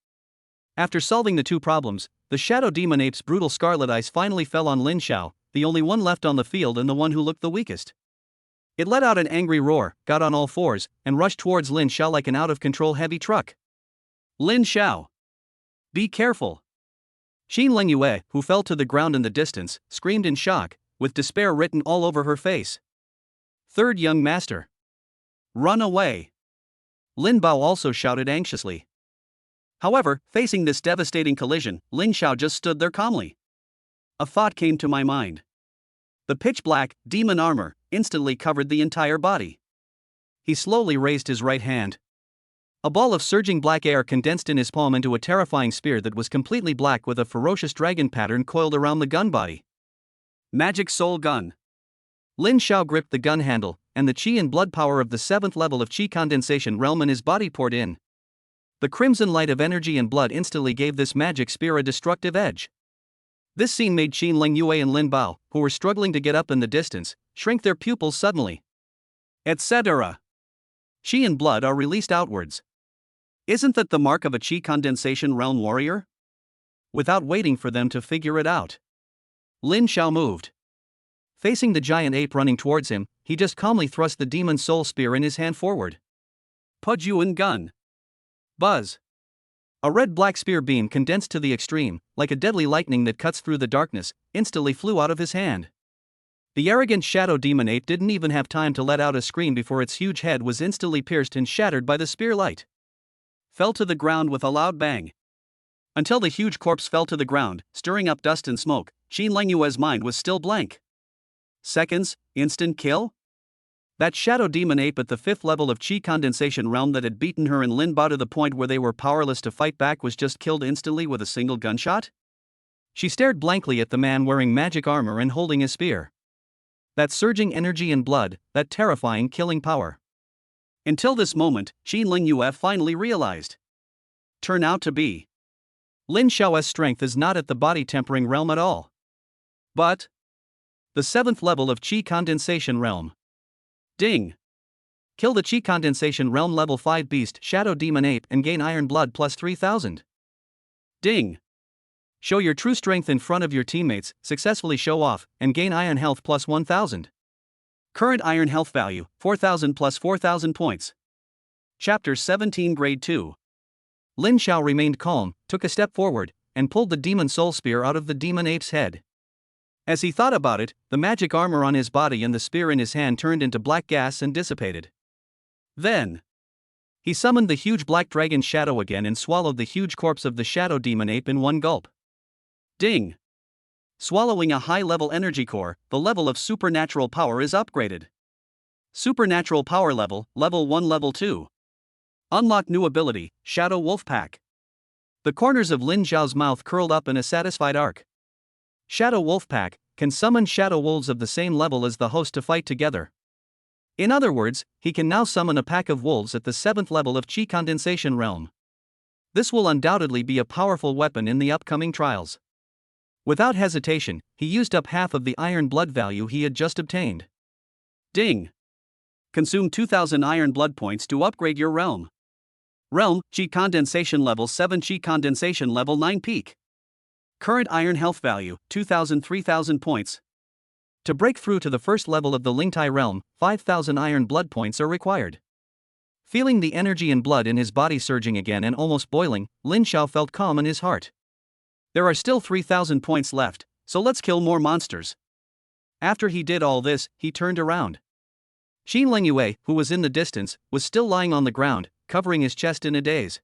After solving the 2 problems, the Shadow Demon Ape's brutal scarlet eyes finally fell on Lin Xiao, the only one left on the field and the one who looked the weakest. It let out an angry roar, got on all fours, and rushed towards Lin Xiao like an out-of-control heavy truck. Lin Xiao! Be careful! Qin Lingyue, who fell to the ground in the distance, screamed in shock, with despair written all over her face. Third young master! Run away! Lin Bao also shouted anxiously. However, facing this devastating collision, Lin Xiao just stood there calmly. A thought came to my mind. The pitch-black, demon armor, instantly covered the entire body. He slowly raised his right hand. A ball of surging black air condensed in his palm into a terrifying spear that was completely black with a ferocious dragon pattern coiled around the gun body. Magic Soul Gun. Lin Xiao gripped the gun handle, and the chi and blood power of the 7th level of Qi condensation realm in his body poured in. The crimson light of energy and blood instantly gave this magic spear a destructive edge. This scene made Qin Lingyue and Lin Bao, who were struggling to get up in the distance, shrink their pupils suddenly. Etc. Qi and blood are released outwards. Isn't that the mark of a chi condensation realm warrior? Without waiting for them to figure it out, Lin Xiao moved. Facing the giant ape running towards him, he just calmly thrust the demon soul spear in his hand forward. Pujuan gun. Buzz. A red-black spear beam condensed to the extreme, like a deadly lightning that cuts through the darkness, instantly flew out of his hand. The arrogant shadow demon ape didn't even have time to let out a scream before its huge head was instantly pierced and shattered by the spear light. Fell to the ground with a loud bang. Until the huge corpse fell to the ground, stirring up dust and smoke, Qin Lengyue's mind was still blank. Seconds, instant kill? That shadow demon ape at the 5th level of chi condensation realm that had beaten her and Lin Bao to the point where they were powerless to fight back was just killed instantly with a single gunshot? She stared blankly at the man wearing magic armor and holding his spear. That surging energy and blood, that terrifying killing power. Until this moment, Qin Lengyue finally realized. Turn out to be. Lin Xiao's strength is not at the body tempering realm at all. But the 7th level of chi condensation realm. Ding. Kill the chi condensation realm level 5 beast shadow demon ape and gain iron blood plus 3000. Ding. Show your true strength in front of your teammates, successfully show off, and gain iron health plus 1000. Current iron health value, 4000 plus 4000 points. Chapter 17 Grade 2. Lin Xiao remained calm, took a step forward, and pulled the demon soul spear out of the demon ape's head. As he thought about it, the magic armor on his body and the spear in his hand turned into black gas and dissipated. Then he summoned the huge black dragon shadow again and swallowed the huge corpse of the shadow demon ape in one gulp. Ding! Swallowing a high-level energy core, the level of supernatural power is upgraded. Supernatural power level, level 1 level 2. Unlock new ability, Shadow Wolf Pack. The corners of Lin Xiao's mouth curled up in a satisfied arc. Shadow Wolf Pack can summon shadow wolves of the same level as the host to fight together. In other words, he can now summon a pack of wolves at the 7th level of chi condensation realm. This will undoubtedly be a powerful weapon in the upcoming trials. Without hesitation, he used up half of the iron blood value he had just obtained. Ding! Consume 2000 iron blood points to upgrade your realm. Realm, Chi Condensation Level 7 Chi Condensation Level 9 Peak. Current iron health value, 3000 points. To break through to the first level of the Lingtai realm, 5000 iron blood points are required. Feeling the energy and blood in his body surging again and almost boiling, Lin Xiao felt calm in his heart. There are still 3000 points left, so let's kill more monsters. After he did all this, he turned around. Qin Lengyue, who was in the distance, was still lying on the ground, covering his chest in a daze.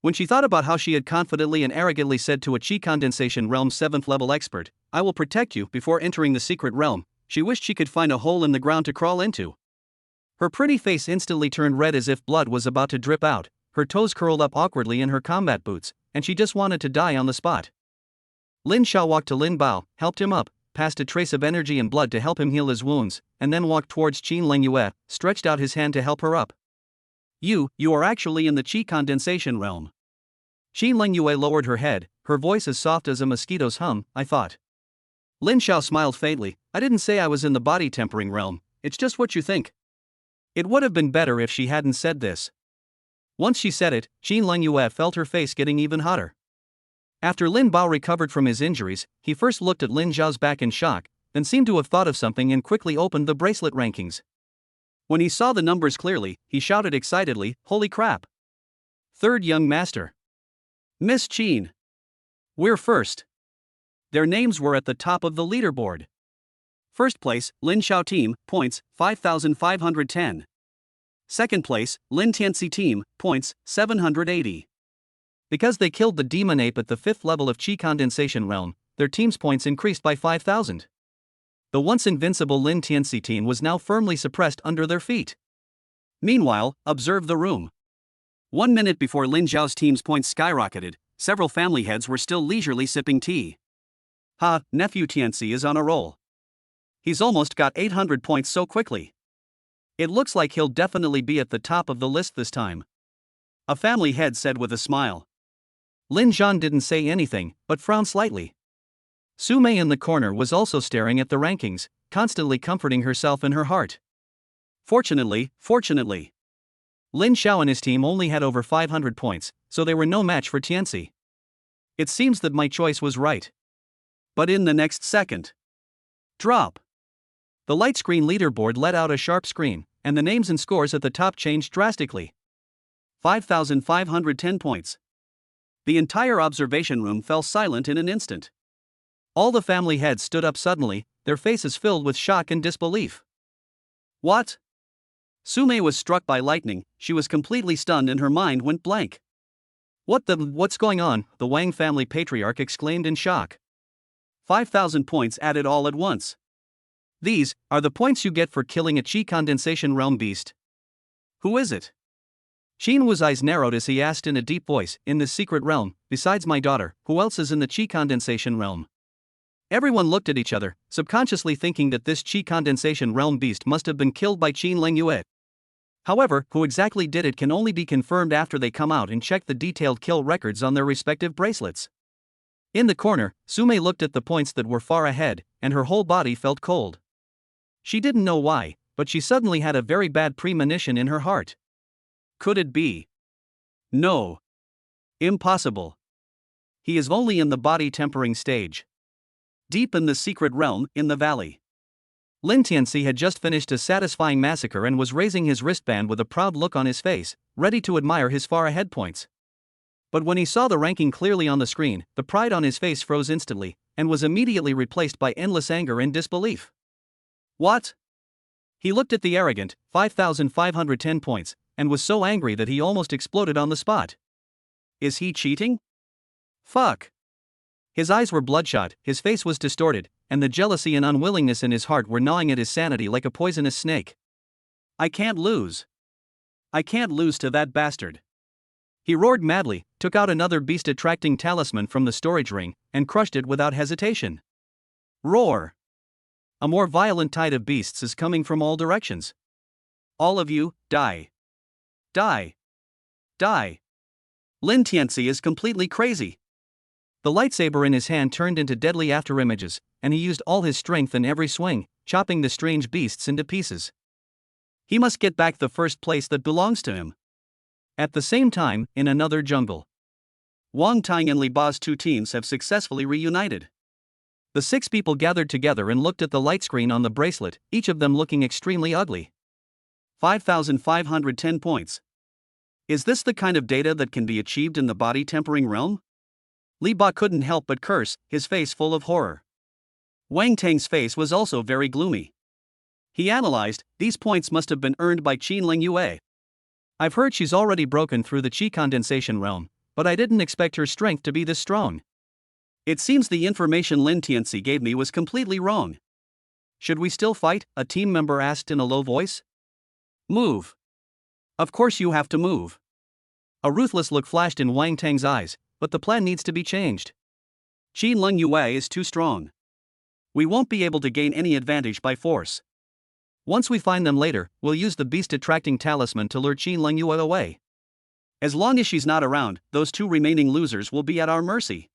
When she thought about how she had confidently and arrogantly said to a Chi Condensation Realm 7th level expert, "I will protect you," before entering the secret realm, she wished she could find a hole in the ground to crawl into. Her pretty face instantly turned red as if blood was about to drip out, her toes curled up awkwardly in her combat boots, and she just wanted to die on the spot. Lin Xiao walked to Lin Bao, helped him up, passed a trace of energy and blood to help him heal his wounds, and then walked towards Qin Lengyue, stretched out his hand to help her up. You are actually in the Chi Condensation realm. Qin Lengyue lowered her head, her voice as soft as a mosquito's hum, "I thought." Lin Xiao smiled faintly, "I didn't say I was in the body tempering realm, it's just what you think." It would have been better if she hadn't said this. Once she said it, Qin Lengyue felt her face getting even hotter. After Lin Bao recovered from his injuries, he first looked at Lin Xiao's back in shock, then seemed to have thought of something and quickly opened the bracelet rankings. When he saw the numbers clearly, he shouted excitedly, "Holy crap! Third young master! Miss Qin! We're first!" Their names were at the top of the leaderboard. First place, Lin Xiao team, points, 5510. Second place, Lin Tianci team, points, 780. Because they killed the demon ape at the 5th level of Chi Condensation Realm, their team's points increased by 5000. The once invincible Lin Tianci team was now firmly suppressed under their feet. Meanwhile, observe the room. 1 minute before Lin Xiao's team's points skyrocketed, several family heads were still leisurely sipping tea. Ha, nephew Tianci is on a roll. He's almost got 800 points so quickly. It looks like he'll definitely be at the top of the list this time. A family head said with a smile. Lin Zhan didn't say anything, but frowned slightly. Su Mei in the corner was also staring at the rankings, constantly comforting herself in her heart. Fortunately. Lin Xiao and his team only had over 500 points, so they were no match for Tianci. It seems that my choice was right. But in the next second. Drop. The light screen leaderboard let out a sharp scream, and the names and scores at the top changed drastically. 5,510 points. The entire observation room fell silent in an instant. All the family heads stood up suddenly, their faces filled with shock and disbelief. What? Su Mei was struck by lightning, she was completely stunned and her mind went blank. What's going on? The Wang family patriarch exclaimed in shock. 5,000 points added all at once. These are the points you get for killing a Qi condensation realm beast. Who is it? Qin Wu's eyes narrowed as he asked in a deep voice, in this secret realm, besides my daughter, who else is in the Qi condensation realm? Everyone looked at each other, subconsciously thinking that this Qi condensation realm beast must have been killed by Qin Lengyue. However, who exactly did it can only be confirmed after they come out and check the detailed kill records on their respective bracelets. In the corner, Su Mei looked at the points that were far ahead, and her whole body felt cold. She didn't know why, but she suddenly had a very bad premonition in her heart. Could it be? No. Impossible. He is only in the body tempering stage. Deep in the secret realm, in the valley. Lin Tianci had just finished a satisfying massacre and was raising his wristband with a proud look on his face, ready to admire his far ahead points. But when he saw the ranking clearly on the screen, the pride on his face froze instantly, and was immediately replaced by endless anger and disbelief. What? He looked at the arrogant, 5,510 points, and was so angry that he almost exploded on the spot. Is he cheating? Fuck. His eyes were bloodshot, his face was distorted, and the jealousy and unwillingness in his heart were gnawing at his sanity like a poisonous snake. I can't lose. I can't lose to that bastard. He roared madly, took out another beast-attracting talisman from the storage ring, and crushed it without hesitation. Roar! A more violent tide of beasts is coming from all directions. All of you, die. Die. Die. Lin Tianci is completely crazy. The lightsaber in his hand turned into deadly afterimages, and he used all his strength in every swing, chopping the strange beasts into pieces. He must get back the first place that belongs to him. At the same time, in another jungle, Wang Tang and Li Ba's two teams have successfully reunited. The 6 people gathered together and looked at the light screen on the bracelet, each of them looking extremely ugly. 5,510 points. Is this the kind of data that can be achieved in the body tempering realm? Li Ba couldn't help but curse, his face full of horror. Wang Tang's face was also very gloomy. He analyzed, these points must have been earned by Qin Lengyue. I've heard she's already broken through the Qi condensation realm, but I didn't expect her strength to be this strong. It seems the information Lin Tianci gave me was completely wrong. Should we still fight? A team member asked in a low voice. Move. Of course you have to move. A ruthless look flashed in Wang Tang's eyes, but the plan needs to be changed. Qin Lengyue is too strong. We won't be able to gain any advantage by force. Once we find them later, we'll use the beast-attracting talisman to lure Qin Lengyue away. As long as she's not around, those 2 remaining losers will be at our mercy.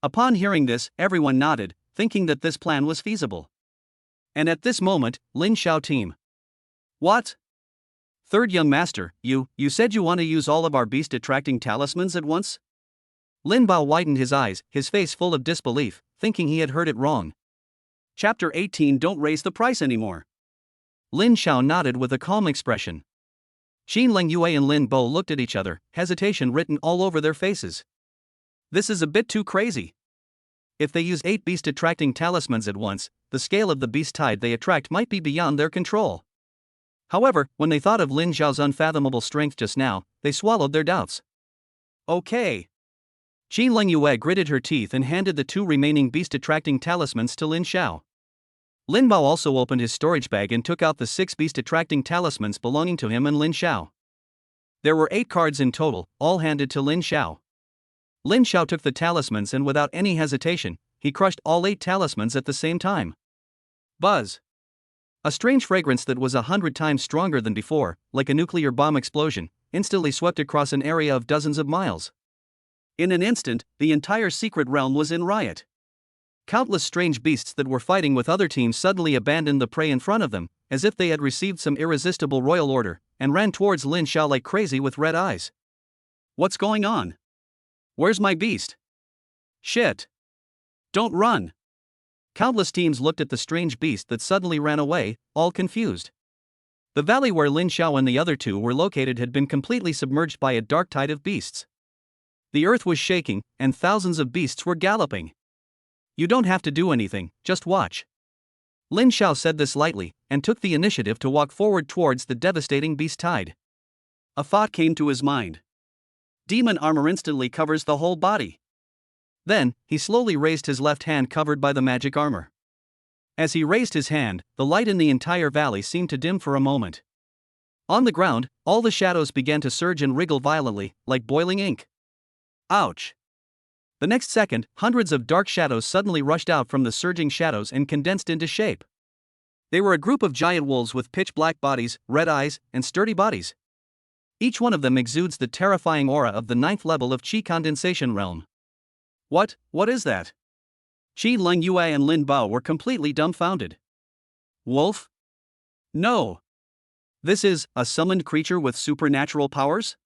Upon hearing this, everyone nodded, thinking that this plan was feasible. And at this moment, Lin Xiao team. What? Third young master, you said you want to use all of our beast-attracting talismans at once? Lin Bao widened his eyes, his face full of disbelief, thinking he had heard it wrong. Chapter 18 Don't raise the price anymore. Lin Xiao nodded with a calm expression. Qin Lengyue and Lin Bo looked at each other, hesitation written all over their faces. This is a bit too crazy. If they use 8 beast-attracting talismans at once, the scale of the beast tide they attract might be beyond their control. However, when they thought of Lin Xiao's unfathomable strength just now, they swallowed their doubts. Okay. Qin Lengyue gritted her teeth and handed the 2 remaining beast-attracting talismans to Lin Xiao. Lin Bao also opened his storage bag and took out the 6 beast-attracting talismans belonging to him and Lin Xiao. There were 8 cards in total, all handed to Lin Xiao. Lin Xiao took the talismans and without any hesitation, he crushed all 8 talismans at the same time. Buzz. A strange fragrance that was 100 times stronger than before, like a nuclear bomb explosion, instantly swept across an area of dozens of miles. In an instant, the entire secret realm was in riot. Countless strange beasts that were fighting with other teams suddenly abandoned the prey in front of them, as if they had received some irresistible royal order, and ran towards Lin Xiao like crazy with red eyes. What's going on? Where's my beast? Shit! Don't run! Countless teams looked at the strange beast that suddenly ran away, all confused. The valley where Lin Xiao and the other two were located had been completely submerged by a dark tide of beasts. The earth was shaking, and thousands of beasts were galloping. You don't have to do anything, just watch. Lin Xiao said this lightly, and took the initiative to walk forward towards the devastating beast tide. A thought came to his mind. Demon armor instantly covers the whole body. Then, he slowly raised his left hand covered by the magic armor. As he raised his hand, the light in the entire valley seemed to dim for a moment. On the ground, all the shadows began to surge and wriggle violently, like boiling ink. Ouch! The next second, hundreds of dark shadows suddenly rushed out from the surging shadows and condensed into shape. They were a group of giant wolves with pitch-black bodies, red eyes, and sturdy bodies. Each one of them exudes the terrifying aura of the 9th level of Qi condensation realm. What is that? Qi Leng Yue and Lin Bao were completely dumbfounded. Wolf? No. This is a summoned creature with supernatural powers?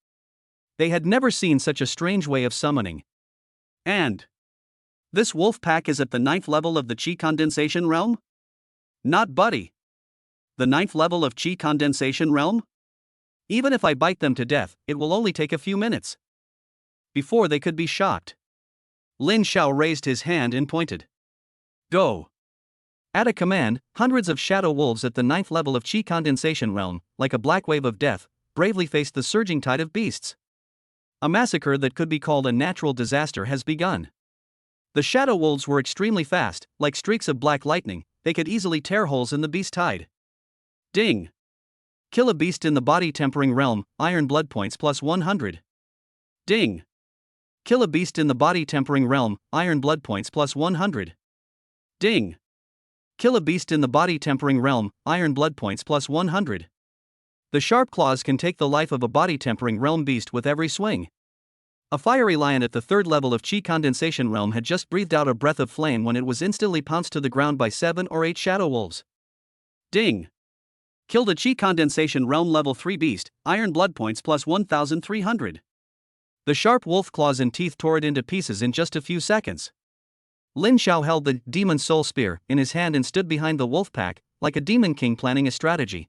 They had never seen such a strange way of summoning. And this wolf pack is at the 9th level of the Qi condensation realm? Not buddy. The 9th level of Qi condensation realm? Even if I bite them to death, it will only take a few minutes. Before they could be shocked, Lin Xiao raised his hand and pointed. Go! At a command, hundreds of shadow wolves at the 9th level of Qi condensation realm, like a black wave of death, bravely faced the surging tide of beasts. A massacre that could be called a natural disaster has begun. The shadow wolves were extremely fast, like streaks of black lightning. They could easily tear holes in the beast tide. Ding! Kill a beast in the body tempering realm, iron blood points plus 100. Ding! Kill a beast in the body tempering realm, iron blood points plus 100. Ding! Kill a beast in the body tempering realm, iron blood points plus 100. The sharp claws can take the life of a body tempering realm beast with every swing. A fiery lion at the 3rd level of Qi condensation realm had just breathed out a breath of flame when it was instantly pounced to the ground by 7 or 8 shadow wolves. Ding! Killed a Qi condensation realm level 3 beast, iron blood points plus 1,300. The sharp wolf claws and teeth tore it into pieces in just a few seconds. Lin Xiao held the demon soul spear in his hand and stood behind the wolf pack, like a demon king planning a strategy.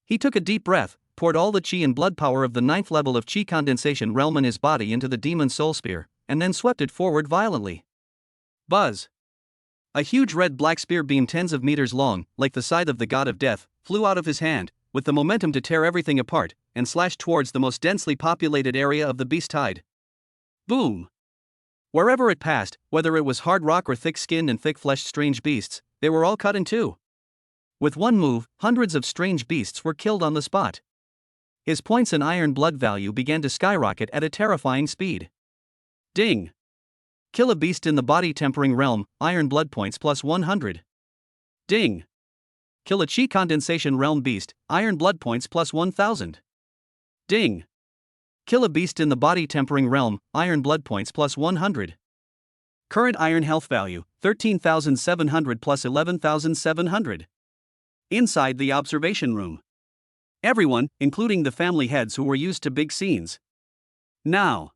He took a deep breath, poured all the Qi and blood power of the 9th level of Qi condensation realm in his body into the demon soul spear, and then swept it forward violently. Buzz! A huge red-black spear beam tens of meters long, like the scythe of the god of death, flew out of his hand, with the momentum to tear everything apart, and slashed towards the most densely populated area of the beast tide. Boom! Wherever it passed, whether it was hard rock or thick-skinned and thick-fleshed strange beasts, they were all cut in two. With one move, hundreds of strange beasts were killed on the spot. His points and iron blood value began to skyrocket at a terrifying speed. Ding! Kill a beast in the body tempering realm, iron blood points plus 100. Ding! Kill a Qi condensation realm beast, iron blood points plus 1,000. Ding! Kill a beast in the body tempering realm, iron blood points plus 100. Current iron health value, 13,700 plus 11,700. Inside the observation room. Everyone, including the family heads who were used to big scenes. Now.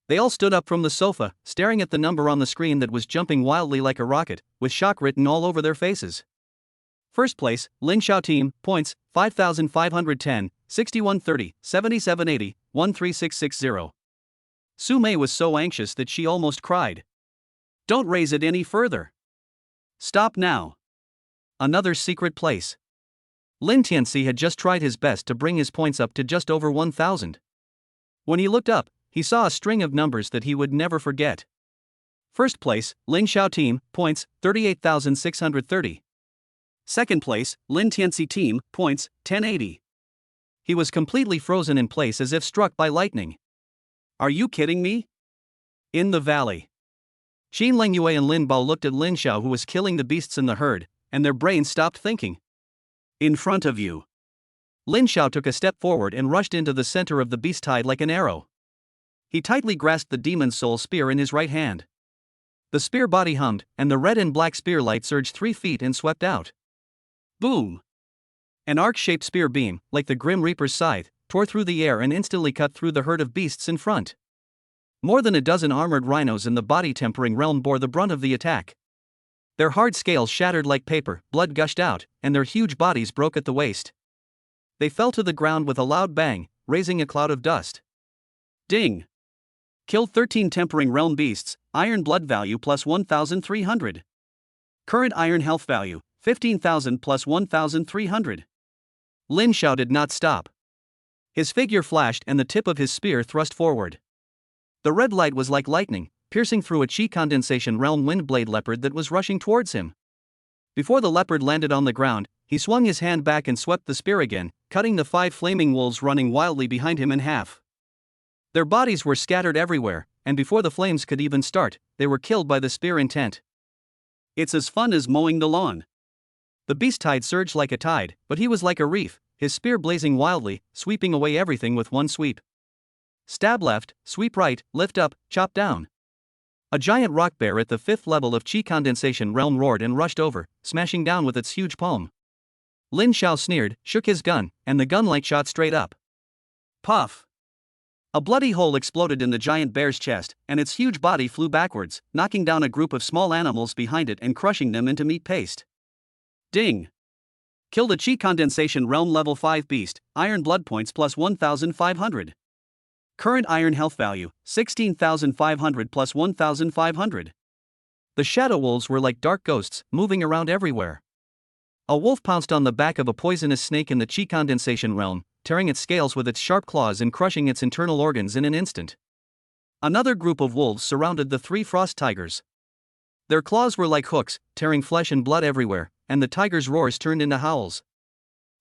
They all stood up from the sofa, staring at the number on the screen that was jumping wildly like a rocket, with shock written all over their faces. First place, Lin Xiao team, points, 5,510, 6130, 7780, 13660. Su Mei was so anxious that she almost cried. Don't raise it any further. Stop now. Another secret place. Lin Tianci had just tried his best to bring his points up to just over 1,000. When he looked up, he saw a string of numbers that he would never forget. First place, Lin Xiao team, points, 38,630. Second place, Lin Tianci team, points, 1080. He was completely frozen in place as if struck by lightning. Are you kidding me? In the valley. Qin Lengyue and Lin Bao looked at Lin Xiao, who was killing the beasts in the herd, and their brains stopped thinking. In front of you. Lin Xiao took a step forward and rushed into the center of the beast tide like an arrow. He tightly grasped the demon soul spear in his right hand. The spear body hummed, and the red and black spear light surged 3 feet and swept out. Boom! An arc-shaped spear beam, like the Grim Reaper's scythe, tore through the air and instantly cut through the herd of beasts in front. More than a dozen armored rhinos in the body-tempering realm bore the brunt of the attack. Their hard scales shattered like paper, blood gushed out, and their huge bodies broke at the waist. They fell to the ground with a loud bang, raising a cloud of dust. Ding! Killed 13 tempering realm beasts, iron blood value plus 1,300. Current iron health value, 15,000 plus 1,300. Lin Xiao did not stop. His figure flashed and the tip of his spear thrust forward. The red light was like lightning, piercing through a chi condensation realm windblade leopard that was rushing towards him. Before the leopard landed on the ground, he swung his hand back and swept the spear again, cutting the 5 flaming wolves running wildly behind him in half. Their bodies were scattered everywhere, and before the flames could even start, they were killed by the spear intent. It's as fun as mowing the lawn. The beast tide surged like a tide, but he was like a reef, his spear blazing wildly, sweeping away everything with one sweep. Stab left, sweep right, lift up, chop down. A giant rock bear at the 5th level of chi condensation realm roared and rushed over, smashing down with its huge palm. Lin Xiao sneered, shook his gun, and the gunlight shot straight up. Puff! A bloody hole exploded in the giant bear's chest, and its huge body flew backwards, knocking down a group of small animals behind it and crushing them into meat paste. Ding! Killed a chi condensation realm level 5 beast, iron blood points plus 1,500. Current iron health value, 16,500 plus 1,500. The shadow wolves were like dark ghosts, moving around everywhere. A wolf pounced on the back of a poisonous snake in the chi condensation realm, tearing its scales with its sharp claws and crushing its internal organs in an instant. Another group of wolves surrounded the 3 frost tigers. Their claws were like hooks, tearing flesh and blood everywhere, and the tigers' roars turned into howls.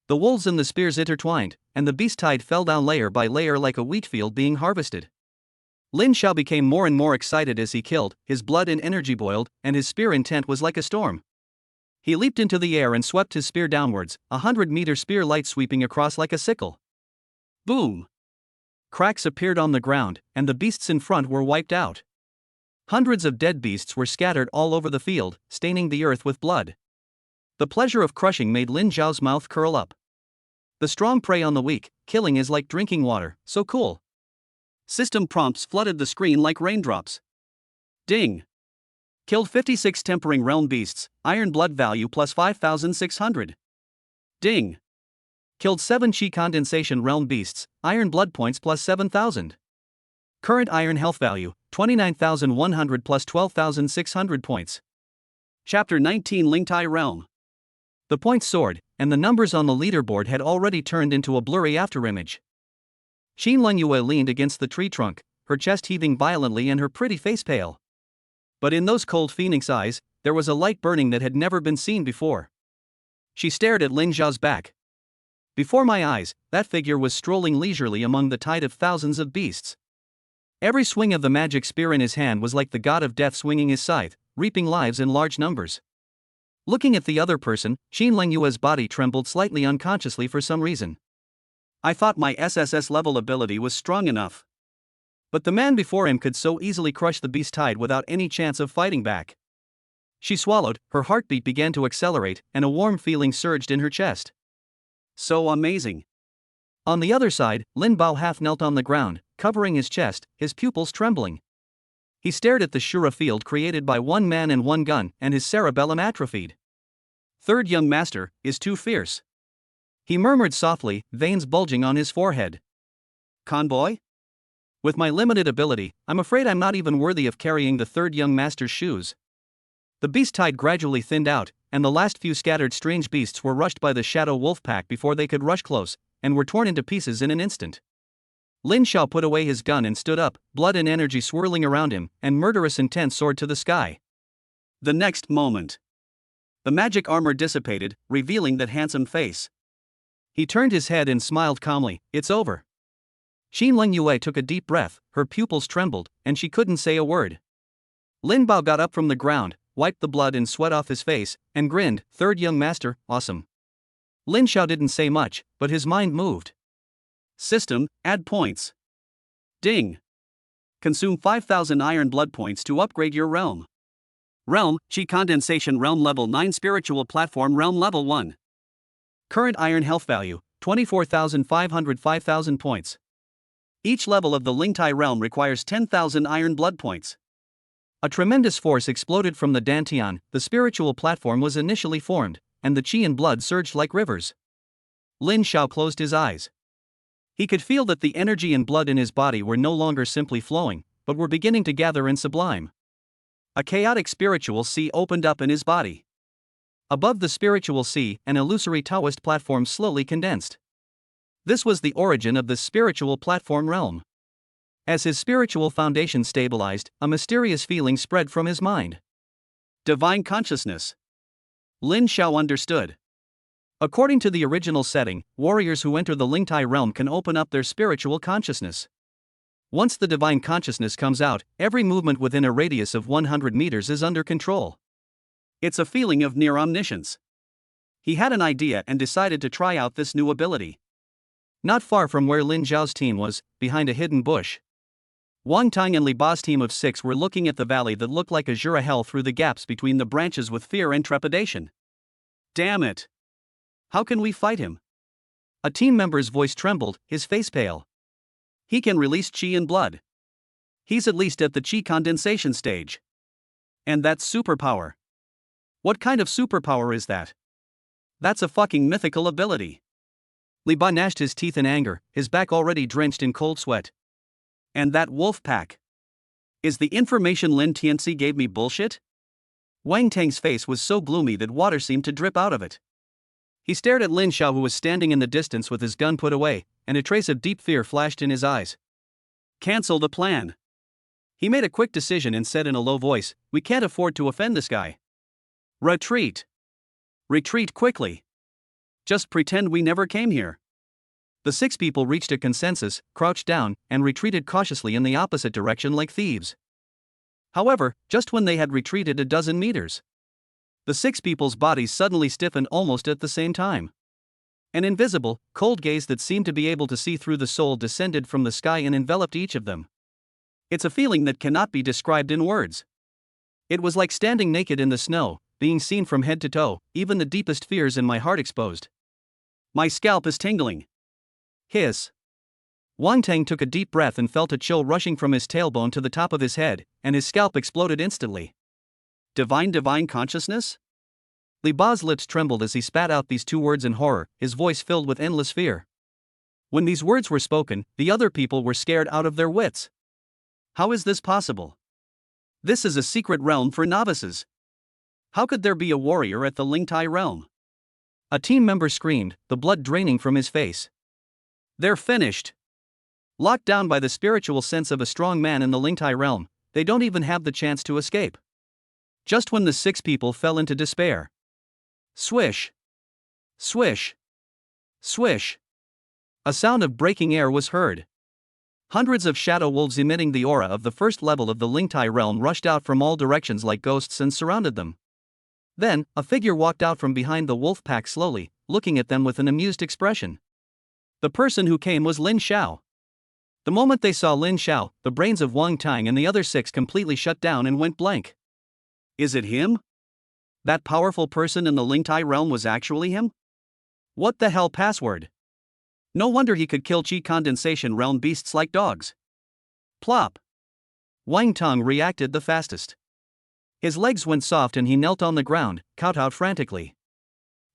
The wolves and the spears intertwined, and the beast tide fell down layer by layer like a wheat field being harvested. Lin Xiao became more and more excited as he killed, his blood and energy boiled, and his spear intent was like a storm. He leaped into the air and swept his spear downwards, 100-meter spear light sweeping across like a sickle. Boom! Cracks appeared on the ground, and the beasts in front were wiped out. Hundreds of dead beasts were scattered all over the field, staining the earth with blood. The pleasure of crushing made Lin Xiao's mouth curl up. The strong prey on the weak, killing is like drinking water, so cool. System prompts flooded the screen like raindrops. Ding! Killed 56 tempering realm beasts, iron blood value plus 5,600. Ding! Killed 7 chi condensation realm beasts, iron blood points plus 7,000. Current iron health value, 29,100 plus 12,600 points. Chapter 19 Lingtai Realm. The points soared, and the numbers on the leaderboard had already turned into a blurry afterimage. Xin Lengyue leaned against the tree trunk, her chest heaving violently and her pretty face pale. But in those cold phoenix eyes, there was a light burning that had never been seen before. She stared at Lin Xiao's back. Before my eyes, that figure was strolling leisurely among the tide of thousands of beasts. Every swing of the magic spear in his hand was like the god of death swinging his scythe, reaping lives in large numbers. Looking at the other person, Xin Lengyue's body trembled slightly unconsciously for some reason. I thought my SSS level ability was strong enough. But the man before him could so easily crush the beast tide without any chance of fighting back. She swallowed, her heartbeat began to accelerate, and a warm feeling surged in her chest. So amazing. On the other side, Lin Bao half knelt on the ground, covering his chest, his pupils trembling. He stared at the Shura field created by one man and one gun, and his cerebellum atrophied. Third young master is too fierce. He murmured softly, veins bulging on his forehead. Convoy? With my limited ability, I'm afraid I'm not even worthy of carrying the third young master's shoes. The beast tide gradually thinned out, and the last few scattered strange beasts were rushed by the shadow wolf pack before they could rush close, and were torn into pieces in an instant. Lin Xiao put away his gun and stood up, blood and energy swirling around him, and murderous intent soared to the sky. The next moment, the magic armor dissipated, revealing that handsome face. He turned his head and smiled calmly, it's over. Xin Lengyue took a deep breath, her pupils trembled, and she couldn't say a word. Lin Bao got up from the ground, wiped the blood and sweat off his face, and grinned, third young master, awesome. Lin Xiao didn't say much, but his mind moved. System, add points. Ding. Consume 5,000 iron blood points to upgrade your realm. Realm, Chi Condensation Realm Level 9 Spiritual Platform Realm Level 1. Current iron health value, 24,500 5,000 points. Each level of the Lingtai realm requires 10,000 iron blood points. A tremendous force exploded from the Dantian, the spiritual platform was initially formed, and the qi and blood surged like rivers. Lin Xiao closed his eyes. He could feel that the energy and blood in his body were no longer simply flowing, but were beginning to gather and sublime. A chaotic spiritual sea opened up in his body. Above the spiritual sea, an illusory Taoist platform slowly condensed. This was the origin of the spiritual platform realm. As his spiritual foundation stabilized, a mysterious feeling spread from his mind. Divine consciousness. Lin Xiao understood. According to the original setting, warriors who enter the Lingtai realm can open up their spiritual consciousness. Once the divine consciousness comes out, every movement within a radius of 100 meters is under control. It's a feeling of near omniscience. He had an idea and decided to try out this new ability. Not far from where Lin Xiao's team was, behind a hidden bush, Wang Tang and Li Ba's team of 6 were looking at the valley that looked like Azura hell through the gaps between the branches with fear and trepidation. Damn it! How can we fight him? A team member's voice trembled, his face pale. He can release qi and blood. He's at least at the qi condensation stage. And that's superpower. What kind of superpower is that? That's a fucking mythical ability. Li Ba gnashed his teeth in anger, his back already drenched in cold sweat. And that wolf pack. Is the information Lin Tianci gave me bullshit? Wang Tang's face was so gloomy that water seemed to drip out of it. He stared at Lin Xiao, who was standing in the distance with his gun put away, and a trace of deep fear flashed in his eyes. Cancel the plan. He made a quick decision and said in a low voice, "We can't afford to offend this guy. Retreat. Retreat quickly. Just pretend we never came here." The 6 people reached a consensus, crouched down, and retreated cautiously in the opposite direction like thieves. However, just when they had retreated a dozen meters, the 6 people's bodies suddenly stiffened almost at the same time. An invisible, cold gaze that seemed to be able to see through the soul descended from the sky and enveloped each of them. It's a feeling that cannot be described in words. It was like standing naked in the snow, being seen from head to toe, even the deepest fears in my heart exposed. My scalp is tingling. Hiss. Wang Tang took a deep breath and felt a chill rushing from his tailbone to the top of his head, and his scalp exploded instantly. Divine consciousness? Li Ba's lips trembled as he spat out these 2 words in horror, his voice filled with endless fear. When these words were spoken, the other people were scared out of their wits. How is this possible? This is a secret realm for novices. How could there be a warrior at the Lingtai realm? A team member screamed, the blood draining from his face. They're finished. Locked down by the spiritual sense of a strong man in the Lingtai realm, they don't even have the chance to escape. Just when the 6 people fell into despair. Swish. Swish. Swish. A sound of breaking air was heard. Hundreds of shadow wolves emitting the aura of the first level of the Lingtai realm rushed out from all directions like ghosts and surrounded them. Then, a figure walked out from behind the wolf pack slowly, looking at them with an amused expression. The person who came was Lin Xiao. The moment they saw Lin Xiao, the brains of Wang Tang and the other 6 completely shut down and went blank. Is it him? That powerful person in the Lingtai realm was actually him? What the hell password? No wonder he could kill qi condensation realm beasts like dogs. Plop. Wang Tang reacted the fastest. His legs went soft and he knelt on the ground, kowtowed frantically.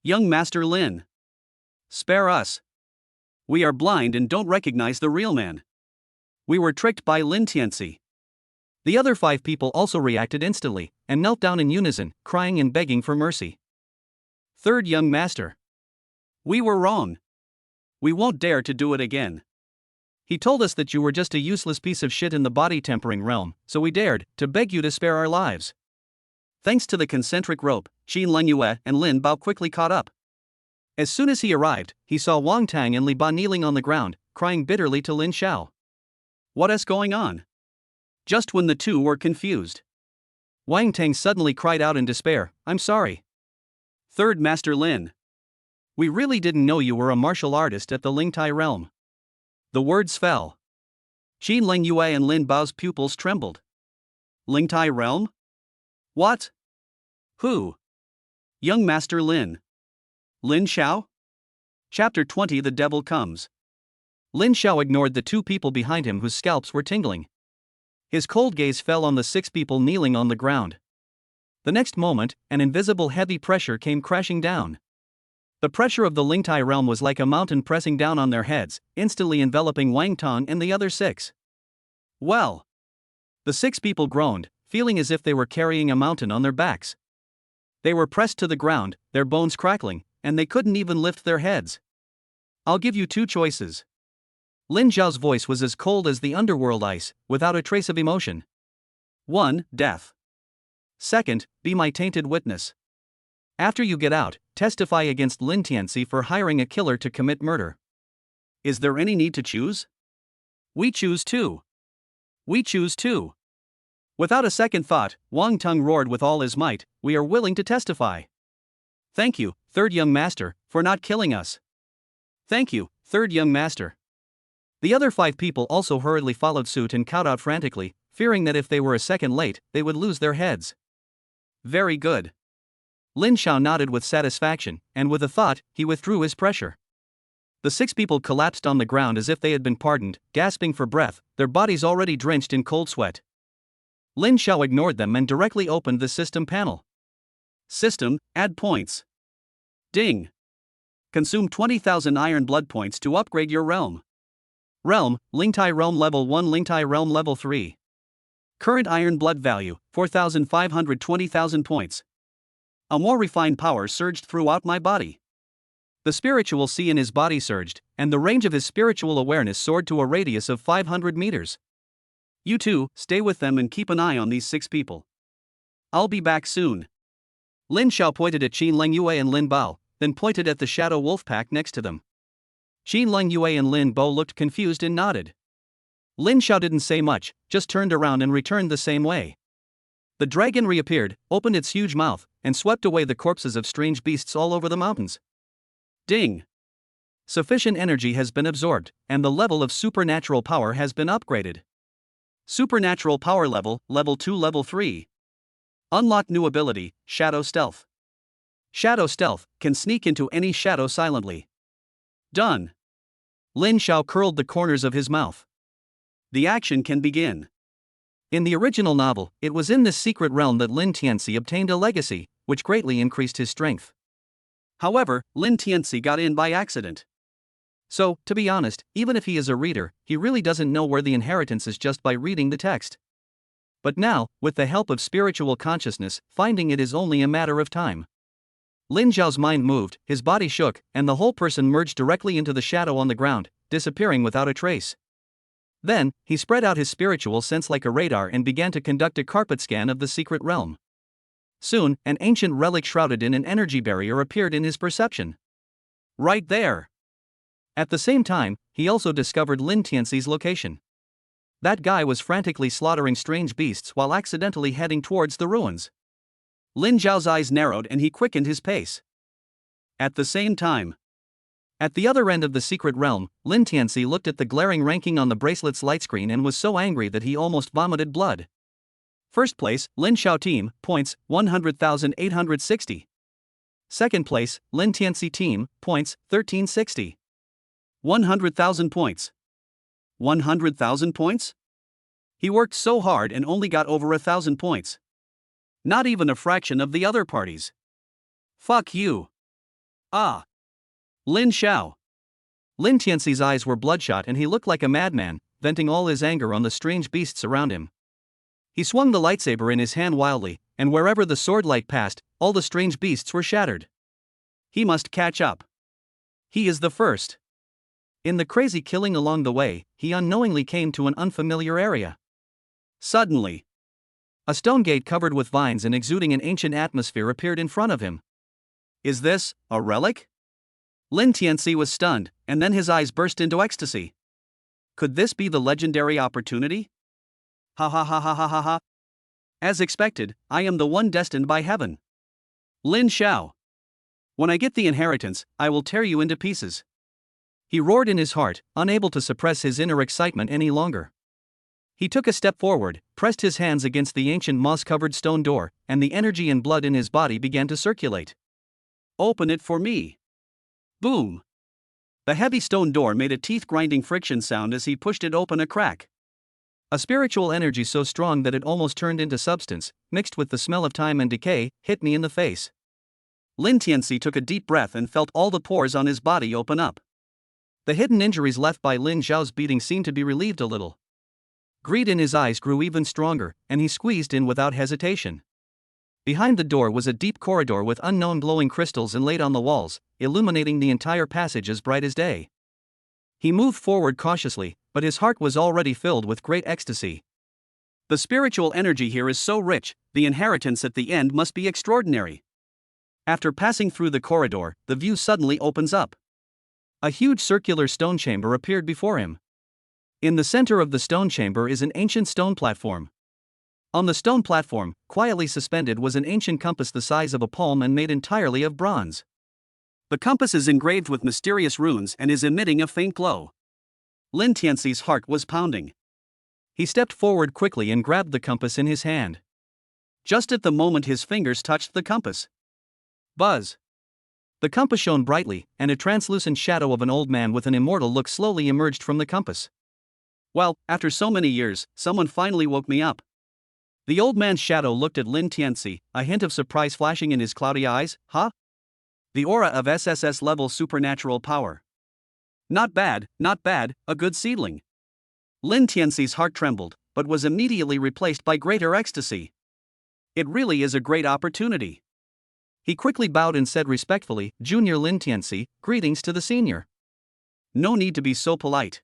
Young Master Lin. Spare us. We are blind and don't recognize the real man. We were tricked by Lin Tianci. The other 5 people also reacted instantly, and knelt down in unison, crying and begging for mercy. Third young master. We were wrong. We won't dare to do it again. He told us that you were just a useless piece of shit in the body tempering realm, so we dared to beg you to spare our lives. Thanks to the concentric rope, Qin Lengyue and Lin Bao quickly caught up. As soon as he arrived, he saw Wang Tang and Li Ba kneeling on the ground, crying bitterly to Lin Xiao. What is going on? Just when the 2 were confused, Wang Tang suddenly cried out in despair, I'm sorry. Third Master Lin. We really didn't know you were a martial artist at the Lingtai realm. The words fell. Qin Lengyue and Lin Bao's pupils trembled. Lingtai realm? What? Who? Young Master Lin. Lin Xiao? Chapter 20 The Devil Comes. Lin Xiao ignored the two people behind him whose scalps were tingling. His cold gaze fell on the 6 people kneeling on the ground. The next moment, an invisible heavy pressure came crashing down. The pressure of the Lingtai realm was like a mountain pressing down on their heads, instantly enveloping Wang Tong and the other 6. Well! The 6 people groaned, feeling as if they were carrying a mountain on their backs. They were pressed to the ground, their bones crackling, and they couldn't even lift their heads. I'll give you 2 choices. Lin Xiao's voice was as cold as the underworld ice, without a trace of emotion. 1. Death. 2nd, be my tainted witness. After you get out, testify against Lin Tianci for hiring a killer to commit murder. Is there any need to choose? We choose 2. We choose 2. Without a second thought, Wang Tong roared with all his might, we are willing to testify. Thank you, third young master, for not killing us. Thank you, third young master. The other 5 people also hurriedly followed suit and cowed out frantically, fearing that if they were a second late, they would lose their heads. Very good. Lin Xiao nodded with satisfaction, and with a thought, he withdrew his pressure. The 6 people collapsed on the ground as if they had been pardoned, gasping for breath, their bodies already drenched in cold sweat. Lin Xiao ignored them and directly opened the system panel. System, add points. Ding. Consume 20,000 iron blood points to upgrade your realm. Realm, Lingtai Realm Level 1 Lingtai Realm Level 3. Current iron blood value, 4,520,000 points. A more refined power surged throughout my body. The spiritual C in his body surged, and the range of his spiritual awareness soared to a radius of 500 meters. You 2, stay with them and keep an eye on these 6 people. I'll be back soon. Lin Xiao pointed at Qin Leng Yue and Lin Bao, then pointed at the shadow wolf pack next to them. Qin Leng Yue and Lin Bao looked confused and nodded. Lin Xiao didn't say much, just turned around and returned the same way. The dragon reappeared, opened its huge mouth, and swept away the corpses of strange beasts all over the mountains. Ding! Sufficient energy has been absorbed, and the level of supernatural power has been upgraded. Supernatural power level, level 2 level 3. Unlock new ability, Shadow Stealth. Shadow Stealth, can sneak into any shadow silently. Done. Lin Xiao curled the corners of his mouth. The action can begin. In the original novel, it was in this secret realm that Lin Tianci obtained a legacy, which greatly increased his strength. However, Lin Tianci got in by accident. So, to be honest, even if he is a reader, he really doesn't know where the inheritance is just by reading the text. But now, with the help of spiritual consciousness, finding it is only a matter of time. Lin Xiao's mind moved, his body shook, and the whole person merged directly into the shadow on the ground, disappearing without a trace. Then, he spread out his spiritual sense like a radar and began to conduct a carpet scan of the secret realm. Soon, an ancient relic shrouded in an energy barrier appeared in his perception. Right there! At the same time, he also discovered Lin Tianci's location. That guy was frantically slaughtering strange beasts while accidentally heading towards the ruins. Lin Xiao's eyes narrowed and he quickened his pace. At the same time, at the other end of the secret realm, Lin Tianci looked at the glaring ranking on the bracelet's light screen and was so angry that he almost vomited blood. First place, Lin Xiao team, points, 100,860. Second place, Lin Tianci team, points, 1360. 100,000 points. 100,000 points? He worked so hard and only got over 1,000 points. Not even a fraction of the other parties. Fuck you. Ah. Lin Xiao. Lin Tianci's eyes were bloodshot and he looked like a madman, venting all his anger on the strange beasts around him. He swung the lightsaber in his hand wildly, and wherever the sword light passed, all the strange beasts were shattered. He must catch up. He is the first. In the crazy killing along the way, he unknowingly came to an unfamiliar area. Suddenly, a stone gate covered with vines and exuding an ancient atmosphere appeared in front of him. Is this a relic? Lin Tianci was stunned, and then his eyes burst into ecstasy. Could this be the legendary opportunity? Ha ha ha ha ha ha ha. As expected, I am the one destined by heaven. Lin Xiao. When I get the inheritance, I will tear you into pieces. He roared in his heart, unable to suppress his inner excitement any longer. He took a step forward, pressed his hands against the ancient moss-covered stone door, and the energy and blood in his body began to circulate. Open it for me. Boom. The heavy stone door made a teeth-grinding friction sound as he pushed it open a crack. A spiritual energy so strong that it almost turned into substance, mixed with the smell of time and decay, hit me in the face. Lin Tianci took a deep breath and felt all the pores on his body open up. The hidden injuries left by Lin Xiao's beating seemed to be relieved a little. Greed in his eyes grew even stronger, and he squeezed in without hesitation. Behind the door was a deep corridor with unknown glowing crystals inlaid on the walls, illuminating the entire passage as bright as day. He moved forward cautiously, but his heart was already filled with great ecstasy. The spiritual energy here is so rich, the inheritance at the end must be extraordinary. After passing through the corridor, the view suddenly opens up. A huge circular stone chamber appeared before him. In the center of the stone chamber is an ancient stone platform. On the stone platform, quietly suspended, was an ancient compass the size of a palm and made entirely of bronze. The compass is engraved with mysterious runes and is emitting a faint glow. Lin Tianci's heart was pounding. He stepped forward quickly and grabbed the compass in his hand. Just at the moment his fingers touched the compass. Buzz! The compass shone brightly, and a translucent shadow of an old man with an immortal look slowly emerged from the compass. Well, after so many years, someone finally woke me up. The old man's shadow looked at Lin Tianci, a hint of surprise flashing in his cloudy eyes. Huh? The aura of SSS level supernatural power. Not bad, a good seedling. Lin Tianci's heart trembled, but was immediately replaced by greater ecstasy. It really is a great opportunity. He quickly bowed and said respectfully, Junior Lin Tianci, greetings to the senior. No need to be so polite.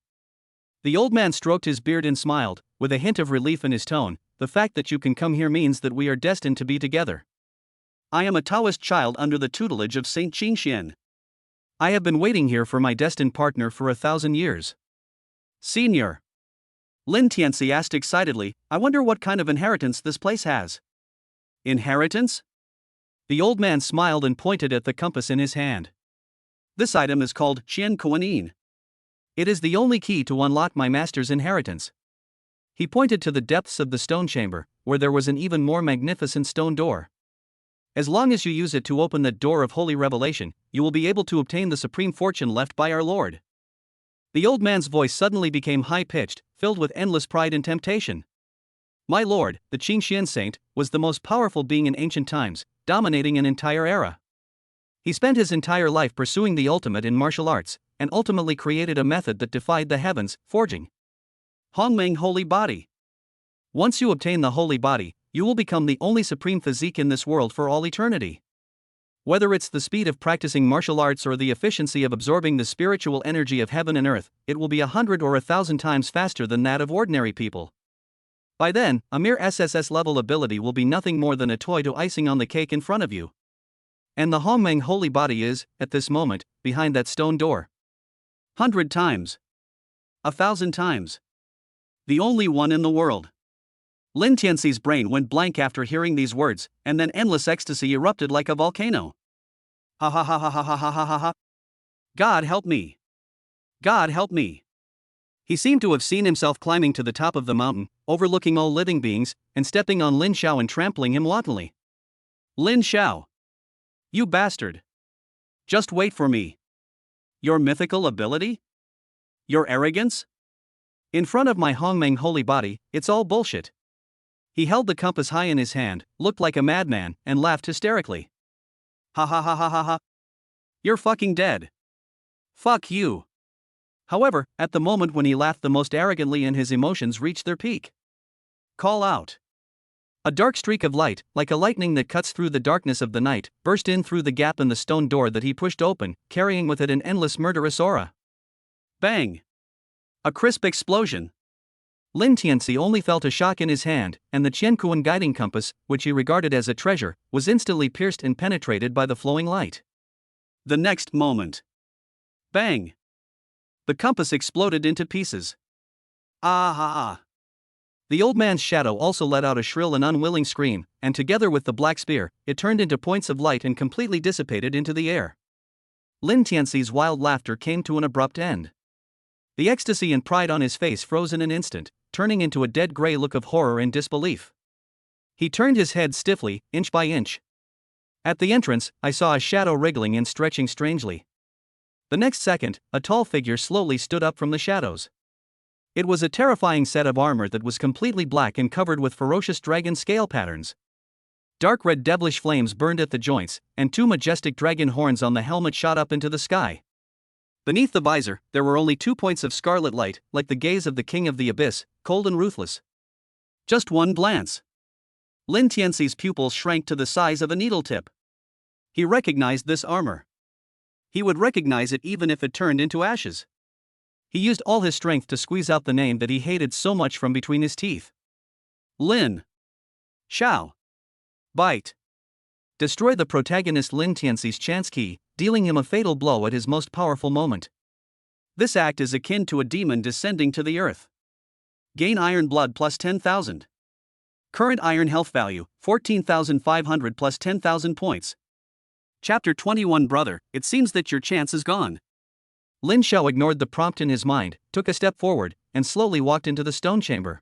The old man stroked his beard and smiled, with a hint of relief in his tone. The fact that you can come here means that we are destined to be together. I am a Taoist child under the tutelage of Saint Qingxian. I have been waiting here for my destined partner for 1,000 years. Senior. Lin Tianci asked excitedly, I wonder what kind of inheritance this place has. Inheritance? The old man smiled and pointed at the compass in his hand. This item is called Qian Kuanin. It is the only key to unlock my master's inheritance. He pointed to the depths of the stone chamber, where there was an even more magnificent stone door. As long as you use it to open that door of holy revelation, you will be able to obtain the supreme fortune left by our Lord. The old man's voice suddenly became high-pitched, filled with endless pride and temptation. My lord, the Qingxian saint, was the most powerful being in ancient times, dominating an entire era. He spent his entire life pursuing the ultimate in martial arts, and ultimately created a method that defied the heavens, forging Hongmeng Holy Body. Once you obtain the holy body, you will become the only supreme physique in this world for all eternity. Whether it's the speed of practicing martial arts or the efficiency of absorbing the spiritual energy of heaven and earth, it will be 100 or 1,000 times faster than that of ordinary people. By then, a mere SSS level ability will be nothing more than a toy to icing on the cake in front of you. And the Hongmeng Holy Body is, at this moment, behind that stone door. 100 times. 1,000 times. The only one in the world. Lin Tianci's brain went blank after hearing these words, and then endless ecstasy erupted like a volcano. Ha ha ha ha ha ha ha ha ha ha. God help me. God help me. He seemed to have seen himself climbing to the top of the mountain, overlooking all living beings, and stepping on Lin Xiao and trampling him wantonly. Lin Xiao. You bastard. Just wait for me. Your mythical ability? Your arrogance? In front of my Hongmeng holy body, it's all bullshit. He held the compass high in his hand, looked like a madman, and laughed hysterically. Ha ha ha ha ha ha. You're fucking dead. Fuck you. However, at the moment when he laughed the most arrogantly and his emotions reached their peak. Call out. A dark streak of light, like a lightning that cuts through the darkness of the night, burst in through the gap in the stone door that he pushed open, carrying with it an endless murderous aura. Bang! A crisp explosion. Lin Tianci only felt a shock in his hand, and the Qiankuan guiding compass, which he regarded as a treasure, was instantly pierced and penetrated by the flowing light. The next moment. Bang! The compass exploded into pieces. Ah ha ah! The old man's shadow also let out a shrill and unwilling scream, and together with the black spear, it turned into points of light and completely dissipated into the air. Lin Tianci's wild laughter came to an abrupt end. The ecstasy and pride on his face froze in an instant, turning into a dead gray look of horror and disbelief. He turned his head stiffly, inch by inch. At the entrance, I saw a shadow wriggling and stretching strangely. The next second, a tall figure slowly stood up from the shadows. It was a terrifying set of armor that was completely black and covered with ferocious dragon scale patterns. Dark red devilish flames burned at the joints, and two majestic dragon horns on the helmet shot up into the sky. Beneath the visor, there were only 2 points of scarlet light, like the gaze of the king of the abyss, cold and ruthless. Just one glance. Lin Tianci's pupils shrank to the size of a needle tip. He recognized this armor. He would recognize it even if it turned into ashes. He used all his strength to squeeze out the name that he hated so much from between his teeth. Lin Xiao. Bite. Destroy the protagonist Lin Tianci's chance key, dealing him a fatal blow at his most powerful moment. This act is akin to a demon descending to the earth. Gain iron blood plus 10,000. Current iron health value, 14,500 plus 10,000 points. Chapter 21 Brother, it seems that your chance is gone. Lin Xiao ignored the prompt in his mind, took a step forward, and slowly walked into the stone chamber.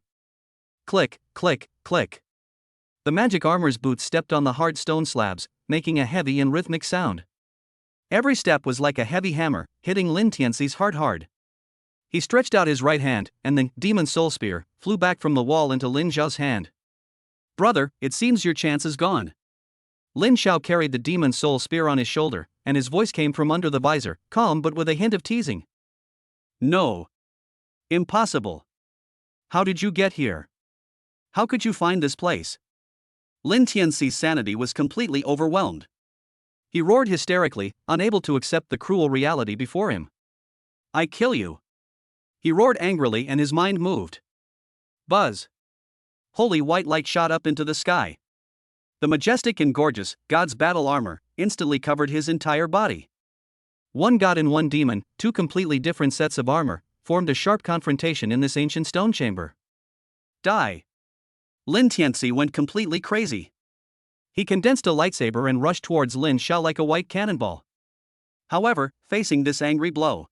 Click, click, click. The magic armor's boots stepped on the hard stone slabs, making a heavy and rhythmic sound. Every step was like a heavy hammer, hitting Lin Tianci's heart hard. He stretched out his right hand, and the demon soul spear flew back from the wall into Lin Xiao's hand. Brother, it seems your chance is gone. Lin Xiao carried the demon soul spear on his shoulder, and his voice came from under the visor, calm but with a hint of teasing. No. Impossible. How did you get here? How could you find this place? Lin Tianci's sanity was completely overwhelmed. He roared hysterically, unable to accept the cruel reality before him. I kill you. He roared angrily and his mind moved. Buzz. Holy white light shot up into the sky. The majestic and gorgeous god's battle armor instantly covered his entire body. One god and one demon, two completely different sets of armor, formed a sharp confrontation in this ancient stone chamber. Die. Lin Tianci went completely crazy. He condensed a lightsaber and rushed towards Lin Xiao like a white cannonball. However, facing this angry blow,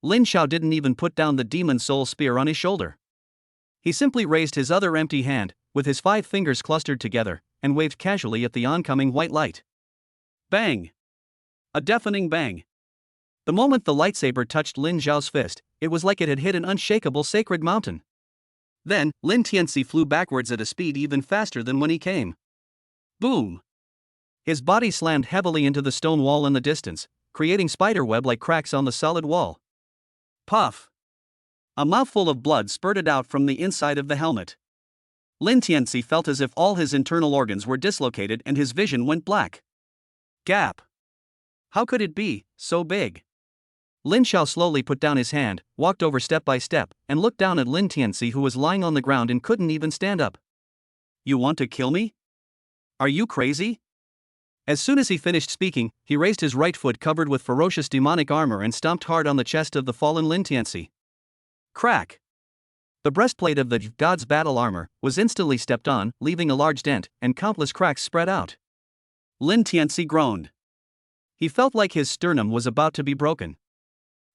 Lin Xiao didn't even put down the demon soul spear on his shoulder. He simply raised his other empty hand, with his 5 fingers clustered together, and waved casually at the oncoming white light. Bang! A deafening bang. The moment the lightsaber touched Lin Xiao's fist, it was like it had hit an unshakable sacred mountain. Then, Lin Tianci flew backwards at a speed even faster than when he came. Boom! His body slammed heavily into the stone wall in the distance, creating spiderweb-like cracks on the solid wall. Puff! A mouthful of blood spurted out from the inside of the helmet. Lin Tianci felt as if all his internal organs were dislocated and his vision went black. Gap! How could it be so big? Lin Xiao slowly put down his hand, walked over step by step, and looked down at Lin Tianci, who was lying on the ground and couldn't even stand up. You want to kill me? Are you crazy? As soon as he finished speaking, he raised his right foot covered with ferocious demonic armor and stomped hard on the chest of the fallen Lin Tianci. Crack! The breastplate of the god's battle armor was instantly stepped on, leaving a large dent, and countless cracks spread out. Lin Tianci groaned. He felt like his sternum was about to be broken.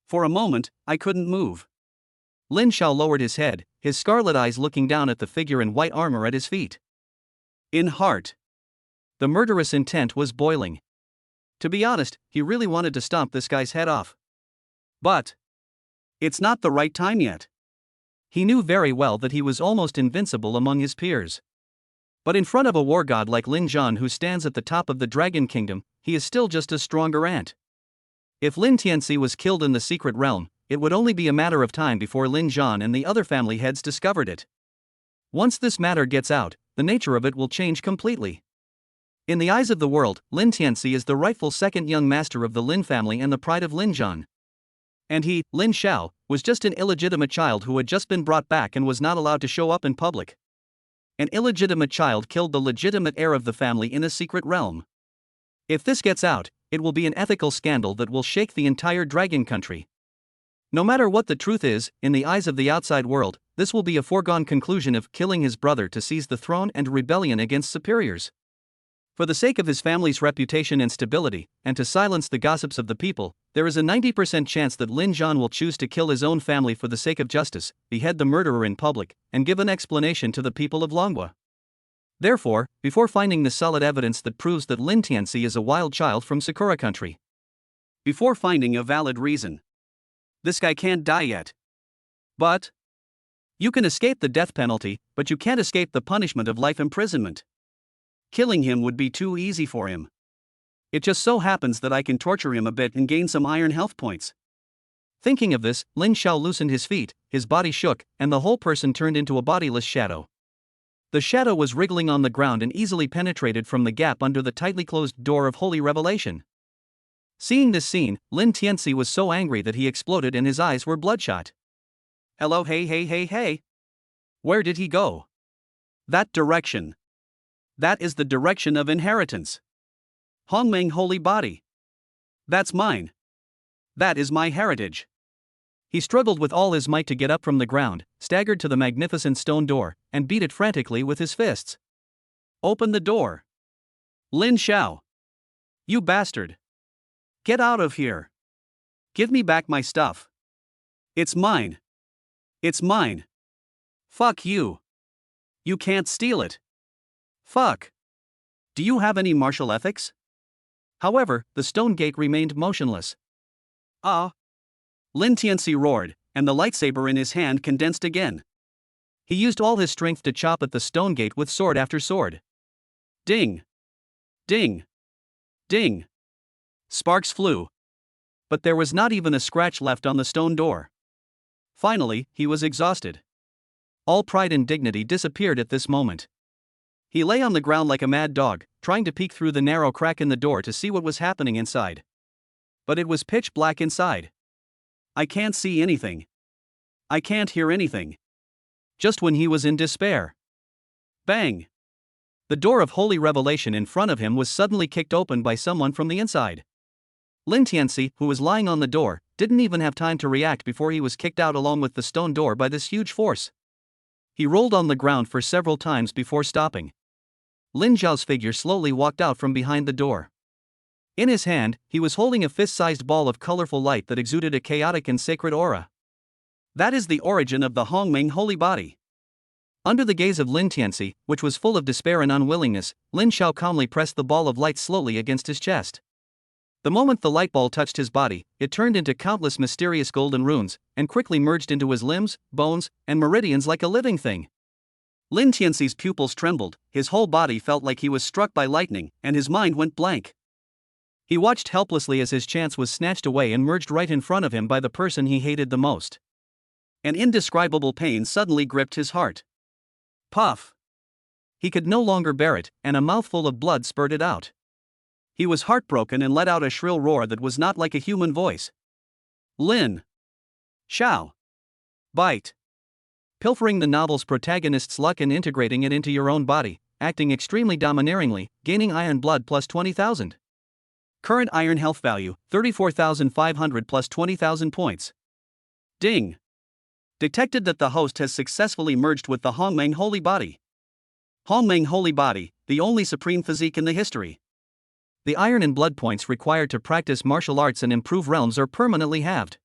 For a moment, I couldn't move. Lin Xiao lowered his head, his scarlet eyes looking down at the figure in white armor at his feet. In heart, the murderous intent was boiling. To be honest, he really wanted to stomp this guy's head off. But it's not the right time yet. He knew very well that he was almost invincible among his peers. But in front of a war god like Lin Zhan, who stands at the top of the Dragon Kingdom, he is still just a stronger ant. If Lin Tianci was killed in the secret realm, it would only be a matter of time before Lin Zhan and the other family heads discovered it. Once this matter gets out, the nature of it will change completely. In the eyes of the world, Lin Tianci is the rightful second young master of the Lin family and the pride of Lin Zhan. And he, Lin Xiao, was just an illegitimate child who had just been brought back and was not allowed to show up in public. An illegitimate child killed the legitimate heir of the family in a secret realm. If this gets out, it will be an ethical scandal that will shake the entire dragon country. No matter what the truth is, in the eyes of the outside world, this will be a foregone conclusion of killing his brother to seize the throne and rebellion against superiors. For the sake of his family's reputation and stability, and to silence the gossips of the people, there is a 90% chance that Lin Zhan will choose to kill his own family for the sake of justice, behead the murderer in public, and give an explanation to the people of Longhua. Therefore, before finding the solid evidence that proves that Lin Tianci is a wild child from Sakura country, before finding a valid reason. This guy can't die yet. But you can escape the death penalty, but you can't escape the punishment of life imprisonment. Killing him would be too easy for him. It just so happens that I can torture him a bit and gain some iron health points. Thinking of this, Lin Xiao loosened his feet, his body shook, and the whole person turned into a bodiless shadow. The shadow was wriggling on the ground and easily penetrated from the gap under the tightly closed door of holy revelation. Seeing this scene, Lin Tianci was so angry that he exploded and his eyes were bloodshot. Hello, hey. Where did he go? That direction. That is the direction of inheritance. Hongmeng holy body. That's mine. That is my heritage. He struggled with all his might to get up from the ground, staggered to the magnificent stone door, and beat it frantically with his fists. Open the door. Lin Xiao. You bastard. Get out of here. Give me back my stuff. It's mine. It's mine. Fuck you. You can't steal it. Fuck. Do you have any martial ethics? However, the stone gate remained motionless. Ah! Lin Tianci roared, and the lightsaber in his hand condensed again. He used all his strength to chop at the stone gate with sword after sword. Ding! Ding! Ding! Sparks flew. But there was not even a scratch left on the stone door. Finally, he was exhausted. All pride and dignity disappeared at this moment. He lay on the ground like a mad dog, trying to peek through the narrow crack in the door to see what was happening inside. But it was pitch black inside. I can't see anything. I can't hear anything. Just when he was in despair. Bang! The door of holy revelation in front of him was suddenly kicked open by someone from the inside. Lin Tianci, who was lying on the door, didn't even have time to react before he was kicked out along with the stone door by this huge force. He rolled on the ground for several times before stopping. Lin Xiao's figure slowly walked out from behind the door. In his hand, he was holding a fist-sized ball of colorful light that exuded a chaotic and sacred aura. That is the origin of the Hongmeng holy body. Under the gaze of Lin Tianci, which was full of despair and unwillingness, Lin Xiao calmly pressed the ball of light slowly against his chest. The moment the light ball touched his body, it turned into countless mysterious golden runes, and quickly merged into his limbs, bones, and meridians like a living thing. Lin Tianci's pupils trembled, his whole body felt like he was struck by lightning, and his mind went blank. He watched helplessly as his chance was snatched away and merged right in front of him by the person he hated the most. An indescribable pain suddenly gripped his heart. Puff! He could no longer bear it, and a mouthful of blood spurted out. He was heartbroken and let out a shrill roar that was not like a human voice. Lin Xiao. Bite. Pilfering the novel's protagonist's luck and integrating it into your own body, acting extremely domineeringly, gaining iron blood plus 20,000. Current iron health value, 34,500 plus 20,000 points. Ding. Detected that the host has successfully merged with the Hongmeng holy body. Hongmeng holy body, the only supreme physique in the history. The iron and blood points required to practice martial arts and improve realms are permanently halved.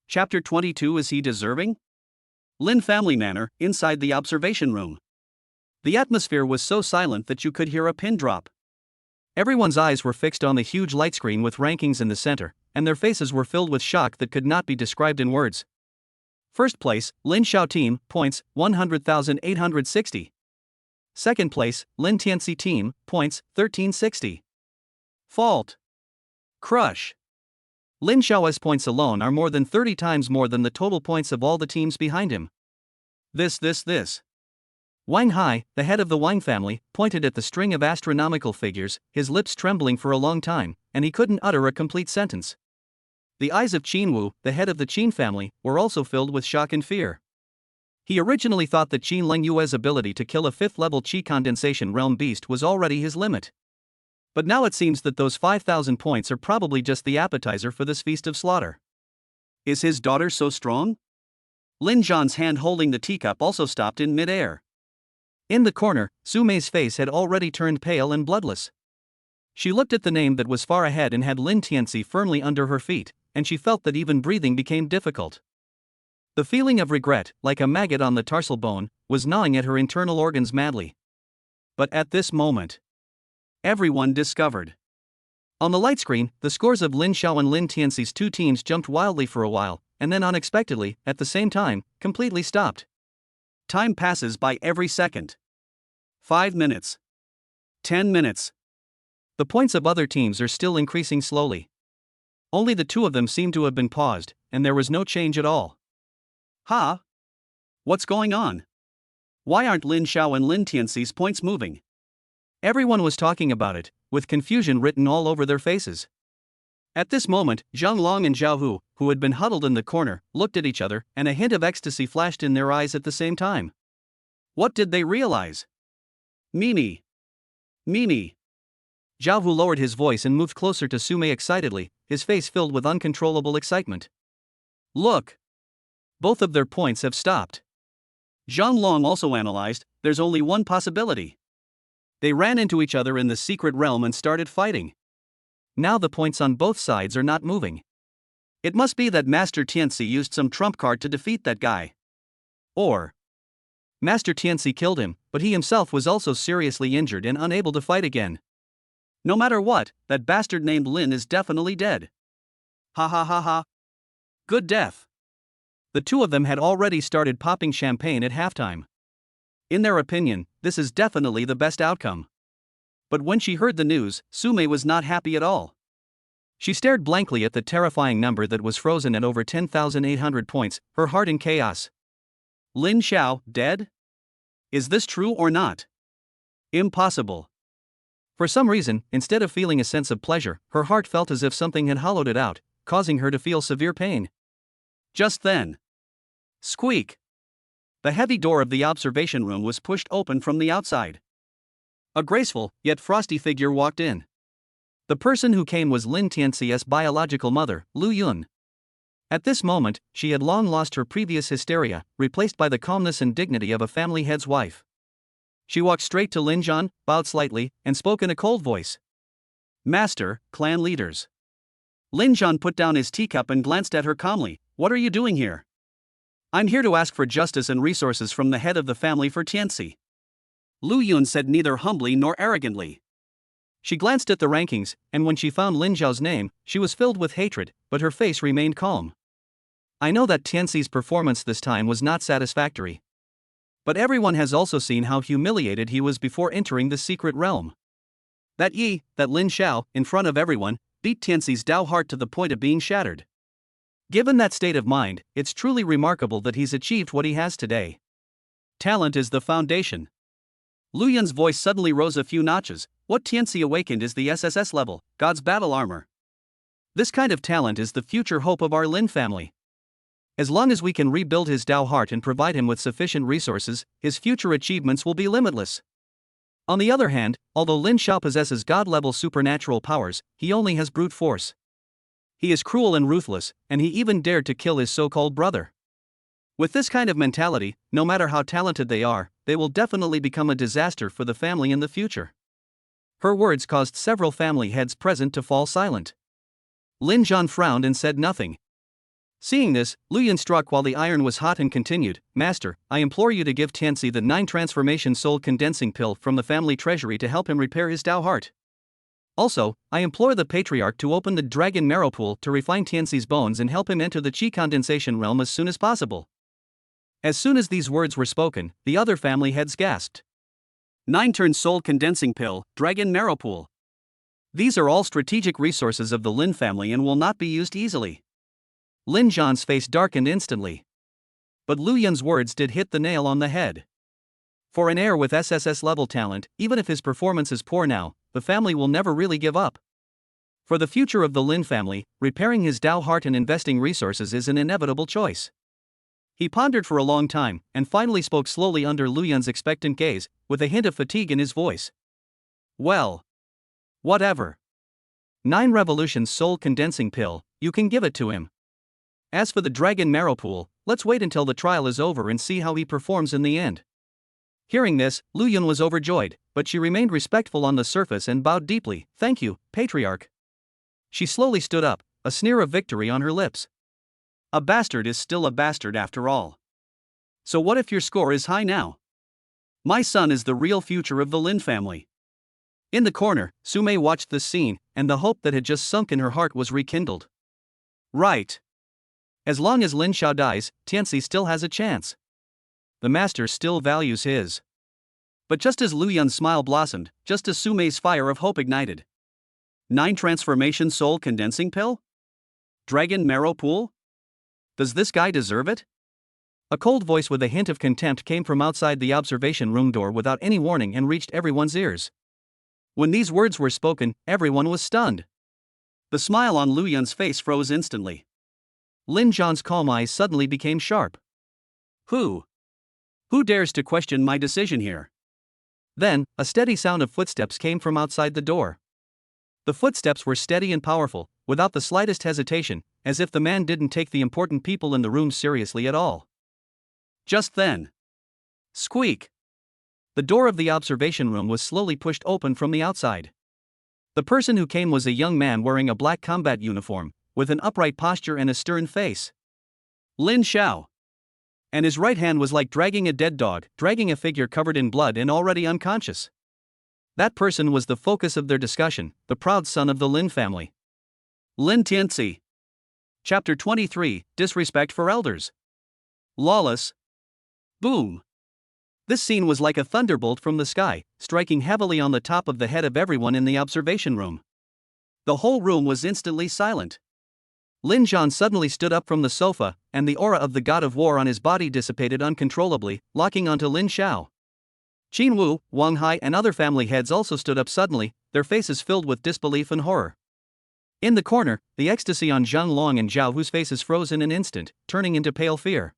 Chapter 22. Is he deserving? Lin Family Manor, inside the observation room. The atmosphere was so silent that you could hear a pin drop. Everyone's eyes were fixed on the huge light screen with rankings in the center, and their faces were filled with shock that could not be described in words. First place, Lin Xiao team, points, 100,860. Second place, Lin Tianci team, points, 1360. Fault. Crush. Lin Xiao's points alone are more than 30 times more than the total points of all the teams behind him. This. Wang Hai, the head of the Wang family, pointed at the string of astronomical figures, his lips trembling for a long time, and he couldn't utter a complete sentence. The eyes of Qin Wu, the head of the Qin family, were also filled with shock and fear. He originally thought that Qin Leng Yue's ability to kill a 5th-level Qi condensation realm beast was already his limit. But now it seems that those 5,000 points are probably just the appetizer for this feast of slaughter. Is his daughter so strong? Lin Zhan's hand holding the teacup also stopped in mid-air. In the corner, Su Mei's face had already turned pale and bloodless. She looked at the name that was far ahead and had Lin Tianci firmly under her feet, and she felt that even breathing became difficult. The feeling of regret, like a maggot on the tarsal bone, was gnawing at her internal organs madly. But at this moment, everyone discovered. On the light screen, the scores of Lin Xiao and Lin Tianci's two teams jumped wildly for a while, and then unexpectedly, at the same time, completely stopped. Time passes by every second. 5 minutes. 10 minutes. The points of other teams are still increasing slowly. Only the two of them seem to have been paused, and there was no change at all. Huh? What's going on? Why aren't Lin Xiao and Lin Tianci's points moving? Everyone was talking about it, with confusion written all over their faces. At this moment, Zhang Long and Zhao Hu, who had been huddled in the corner, looked at each other, and a hint of ecstasy flashed in their eyes at the same time. What did they realize? Mimi. Mimi. Zhao Hu lowered his voice and moved closer to Su Mei excitedly, his face filled with uncontrollable excitement. Look! Both of their points have stopped. Zhang Long also analyzed, there's only one possibility. They ran into each other in the secret realm and started fighting. Now the points on both sides are not moving. It must be that Master Tianci used some trump card to defeat that guy. Or Master Tianci killed him, but he himself was also seriously injured and unable to fight again. No matter what, that bastard named Lin is definitely dead. Ha ha ha ha. Good death. The two of them had already started popping champagne at halftime. In their opinion, this is definitely the best outcome. But when she heard the news, Su Mei was not happy at all. She stared blankly at the terrifying number that was frozen at over 10,800 points, her heart in chaos. Lin Xiao, dead? Is this true or not? Impossible. For some reason, instead of feeling a sense of pleasure, her heart felt as if something had hollowed it out, causing her to feel severe pain. Just then. Squeak! The heavy door of the observation room was pushed open from the outside. A graceful, yet frosty figure walked in. The person who came was Lin Tianci's biological mother, Lu Yun. At this moment, she had long lost her previous hysteria, replaced by the calmness and dignity of a family head's wife. She walked straight to Lin Zhan, bowed slightly, and spoke in a cold voice. Master, clan leaders. Lin Zhan put down his teacup and glanced at her calmly. What are you doing here? I'm here to ask for justice and resources from the head of the family for Tianci. Lu Yun said neither humbly nor arrogantly. She glanced at the rankings, and when she found Lin Xiao's name, she was filled with hatred, but her face remained calm. I know that Tianci's performance this time was not satisfactory. But everyone has also seen how humiliated he was before entering the secret realm. That Lin Xiao, in front of everyone, beat Tianci's Dao heart to the point of being shattered. Given that state of mind, it's truly remarkable that he's achieved what he has today. Talent is the foundation. Lu Yun's voice suddenly rose a few notches. What Tianci awakened is the SSS level, God's battle armor. This kind of talent is the future hope of our Lin family. As long as we can rebuild his Dao heart and provide him with sufficient resources, his future achievements will be limitless. On the other hand, although Lin Xiao possesses God-level supernatural powers, he only has brute force. He is cruel and ruthless, and he even dared to kill his so-called brother. With this kind of mentality, no matter how talented they are, they will definitely become a disaster for the family in the future. Her words caused several family heads present to fall silent. Lin Zhan frowned and said nothing. Seeing this, Lu Yun struck while the iron was hot and continued, Master, I implore you to give Tianci the 9 transformation soul condensing pill from the family treasury to help him repair his Dao heart. Also, I implore the Patriarch to open the dragon marrow pool to refine Tianci's bones and help him enter the Qi condensation realm as soon as possible. As soon as these words were spoken, the other family heads gasped. 9 turn soul condensing pill, dragon marrow pool. These are all strategic resources of the Lin family and will not be used easily. Lin Zhan's face darkened instantly. But Lu Yun's words did hit the nail on the head. For an heir with SSS level talent, even if his performance is poor now, the family will never really give up. For the future of the Lin family, repairing his Dao heart and investing resources is an inevitable choice. He pondered for a long time, and finally spoke slowly under Lu Yun's expectant gaze, with a hint of fatigue in his voice. Well. Whatever. 9 revolutions soul condensing pill, you can give it to him. As for the dragon marrow pool, let's wait until the trial is over and see how he performs in the end. Hearing this, Lu Yun was overjoyed, but she remained respectful on the surface and bowed deeply. Thank you, Patriarch. She slowly stood up, a sneer of victory on her lips. A bastard is still a bastard after all. So what if your score is high now? My son is the real future of the Lin family. In the corner, Su Mei watched this scene, and the hope that had just sunk in her heart was rekindled. Right. As long as Lin Xiao dies, Tianci still has a chance. The master still values his. But just as Lu Yun's smile blossomed, just as Su Mei's fire of hope ignited. 9 transformation soul condensing pill? Dragon marrow pool? Does this guy deserve it? A cold voice with a hint of contempt came from outside the observation room door without any warning and reached everyone's ears. When these words were spoken, everyone was stunned. The smile on Lu Yun's face froze instantly. Lin Zhan's calm eyes suddenly became sharp. Who dares to question my decision here? Then, a steady sound of footsteps came from outside the door. The footsteps were steady and powerful, without the slightest hesitation, as if the man didn't take the important people in the room seriously at all. Just then. Squeak! The door of the observation room was slowly pushed open from the outside. The person who came was a young man wearing a black combat uniform, with an upright posture and a stern face. Lin Xiao. And his right hand was like dragging a dead dog, dragging a figure covered in blood and already unconscious. That person was the focus of their discussion, the proud son of the Lin family. Lin Tianci. Chapter 23, Disrespect for Elders. Lawless. Boom. This scene was like a thunderbolt from the sky, striking heavily on the top of the head of everyone in the observation room. The whole room was instantly silent. Lin Zhan suddenly stood up from the sofa, and the aura of the god of war on his body dissipated uncontrollably, locking onto Lin Xiao. Qin Wu, Wang Hai and other family heads also stood up suddenly, their faces filled with disbelief and horror. In the corner, the ecstasy on Zhang Long and Zhao Hu's faces froze in an instant, turning into pale fear.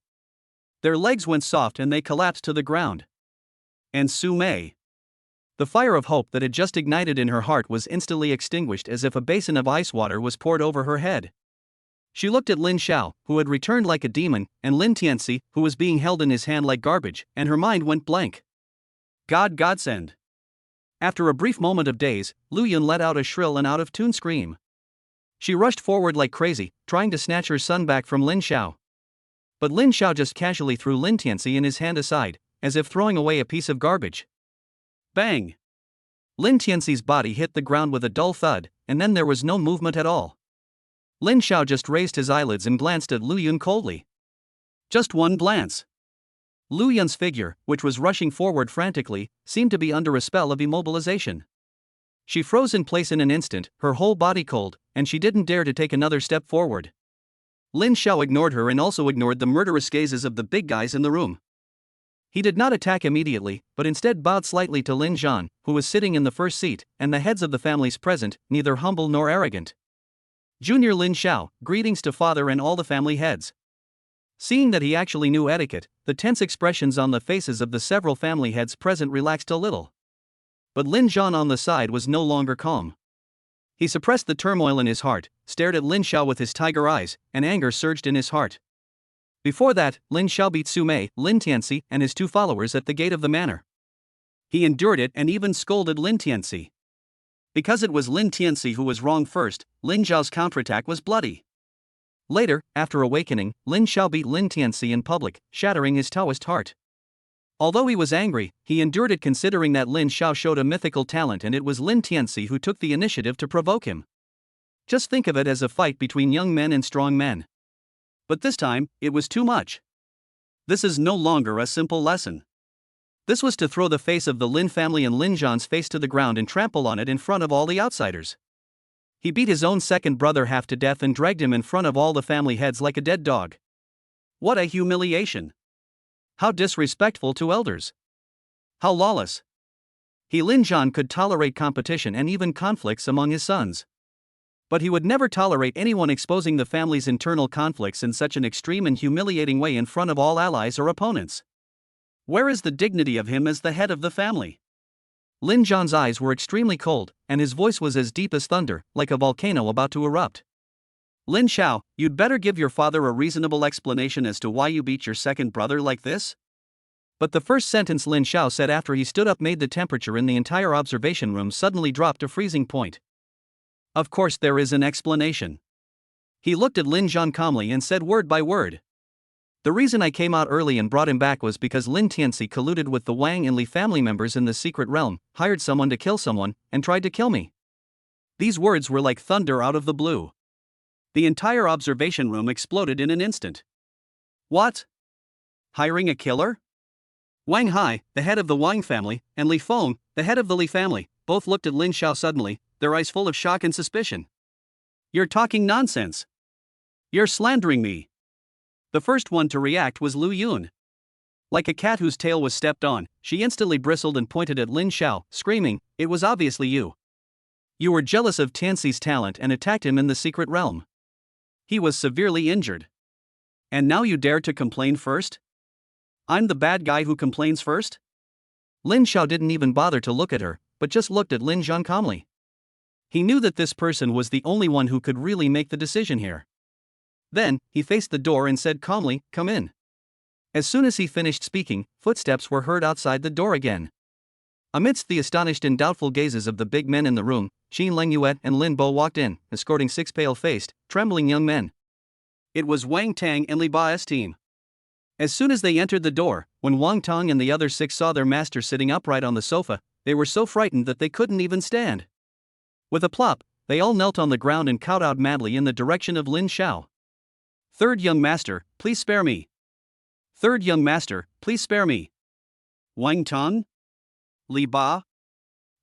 Their legs went soft and they collapsed to the ground. And Su Mei. The fire of hope that had just ignited in her heart was instantly extinguished as if a basin of ice water was poured over her head. She looked at Lin Xiao, who had returned like a demon, and Lin Tianci, who was being held in his hand like garbage, and her mind went blank. Godsend. After a brief moment of daze, Lu Yun let out a shrill and out-of-tune scream. She rushed forward like crazy, trying to snatch her son back from Lin Xiao. But Lin Xiao just casually threw Lin Tianci in his hand aside, as if throwing away a piece of garbage. Bang! Lin Tianci's body hit the ground with a dull thud, and then there was no movement at all. Lin Xiao just raised his eyelids and glanced at Lu Yun coldly. Just one glance. Lu Yun's figure, which was rushing forward frantically, seemed to be under a spell of immobilization. She froze in place in an instant, her whole body cold, and she didn't dare to take another step forward. Lin Xiao ignored her and also ignored the murderous gazes of the big guys in the room. He did not attack immediately, but instead bowed slightly to Lin Zhan, who was sitting in the first seat, and the heads of the families present, neither humble nor arrogant. Junior Lin Xiao, greetings to father and all the family heads. Seeing that he actually knew etiquette, the tense expressions on the faces of the several family heads present relaxed a little. But Lin Zhan on the side was no longer calm. He suppressed the turmoil in his heart, stared at Lin Xiao with his tiger eyes, and anger surged in his heart. Before that, Lin Xiao beat Su Mei, Lin Tianci, and his 2 followers at the gate of the manor. He endured it and even scolded Lin Tianci. Because it was Lin Tianci who was wrong first, Lin Xiao's counterattack was bloody. Later, after awakening, Lin Xiao beat Lin Tianci in public, shattering his Taoist heart. Although he was angry, he endured it considering that Lin Xiao showed a mythical talent and it was Lin Tianci who took the initiative to provoke him. Just think of it as a fight between young men and strong men. But this time, it was too much. This is no longer a simple lesson. This was to throw the face of the Lin family and Lin Zhan's face to the ground and trample on it in front of all the outsiders. He beat his own second brother half to death and dragged him in front of all the family heads like a dead dog. What a humiliation! How disrespectful to elders! How lawless! Lin Zhan could tolerate competition and even conflicts among his sons. But he would never tolerate anyone exposing the family's internal conflicts in such an extreme and humiliating way in front of all allies or opponents. Where is the dignity of him as the head of the family? Lin Zhan's eyes were extremely cold, and his voice was as deep as thunder, like a volcano about to erupt. Lin Xiao, you'd better give your father a reasonable explanation as to why you beat your second brother like this? But the first sentence Lin Xiao said after he stood up made the temperature in the entire observation room suddenly drop to freezing point. Of course there is an explanation. He looked at Lin Zhan calmly and said word by word. The reason I came out early and brought him back was because Lin Tianci colluded with the Wang and Li family members in the secret realm, hired someone to kill someone, and tried to kill me. These words were like thunder out of the blue. The entire observation room exploded in an instant. What? Hiring a killer? Wang Hai, the head of the Wang family, and Li Feng, the head of the Li family, both looked at Lin Xiao suddenly, their eyes full of shock and suspicion. You're talking nonsense. You're slandering me. The first one to react was Lu Yun. Like a cat whose tail was stepped on, she instantly bristled and pointed at Lin Xiao, screaming, "It was obviously you. You were jealous of Tianci's talent and attacked him in the secret realm. He was severely injured. And now you dare to complain first? I'm the bad guy who complains first?" Lin Xiao didn't even bother to look at her, but just looked at Lin Zhan calmly. He knew that this person was the only one who could really make the decision here. Then, he faced the door and said calmly, "Come in." As soon as he finished speaking, footsteps were heard outside the door again. Amidst the astonished and doubtful gazes of the big men in the room, Qin Lengyuet and Lin Bo walked in, escorting 6 pale-faced, trembling young men. It was Wang Tang and Li Ba's team. As soon as they entered the door, when Wang Tang and the other 6 saw their master sitting upright on the sofa, they were so frightened that they couldn't even stand. With a plop, they all knelt on the ground and kowtowed madly in the direction of Lin Xiao. "Third young master, please spare me. Third young master, please spare me. Wang Tang? Li Ba?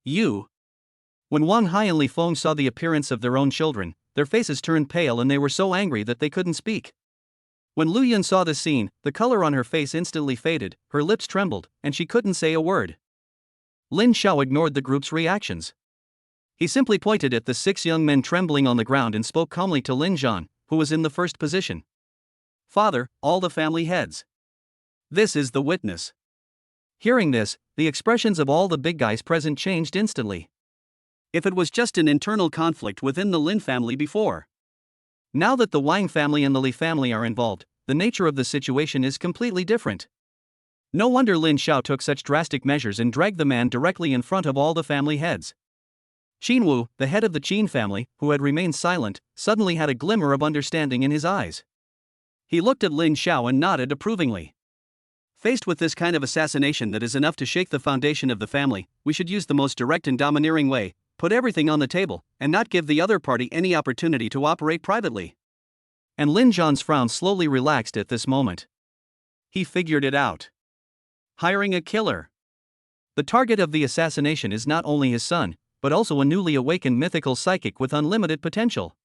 You?" When Wang Hai and Li Feng saw the appearance of their own children, their faces turned pale and they were so angry that they couldn't speak. When Lu Yun saw the scene, the color on her face instantly faded, her lips trembled, and she couldn't say a word. Lin Xiao ignored the group's reactions. He simply pointed at the 6 young men trembling on the ground and spoke calmly to Lin Zhan, who was in the first position. "Father, all the family heads. This is the witness." Hearing this, the expressions of all the big guys present changed instantly. If it was just an internal conflict within the Lin family before, now that the Wang family and the Li family are involved, the nature of the situation is completely different. No wonder Lin Xiao took such drastic measures and dragged the man directly in front of all the family heads. Qin Wu, the head of the Qin family, who had remained silent, suddenly had a glimmer of understanding in his eyes. He looked at Lin Xiao and nodded approvingly. Faced with this kind of assassination that is enough to shake the foundation of the family, we should use the most direct and domineering way, put everything on the table, and not give the other party any opportunity to operate privately. And Lin Zhan's frown slowly relaxed at this moment. He figured it out. Hiring a killer. The target of the assassination is not only his son, but also a newly awakened mythical psychic with unlimited potential.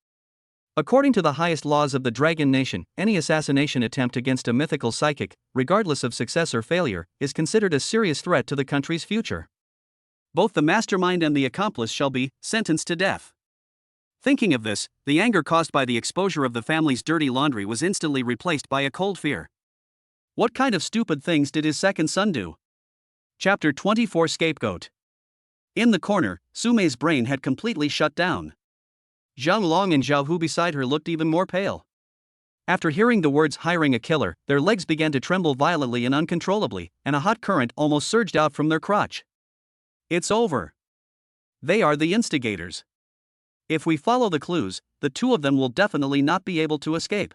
According to the highest laws of the Dragon Nation, any assassination attempt against a mythical psychic, regardless of success or failure, is considered a serious threat to the country's future. Both the mastermind and the accomplice shall be sentenced to death. Thinking of this, the anger caused by the exposure of the family's dirty laundry was instantly replaced by a cold fear. What kind of stupid things did his second son do? Chapter 24 Scapegoat. In the corner, Su Mei's brain had completely shut down. Zhang Long and Zhao Hu beside her looked even more pale. After hearing the words hiring a killer, their legs began to tremble violently and uncontrollably, and a hot current almost surged out from their crotch. It's over. They are the instigators. If we follow the clues, the 2 of them will definitely not be able to escape.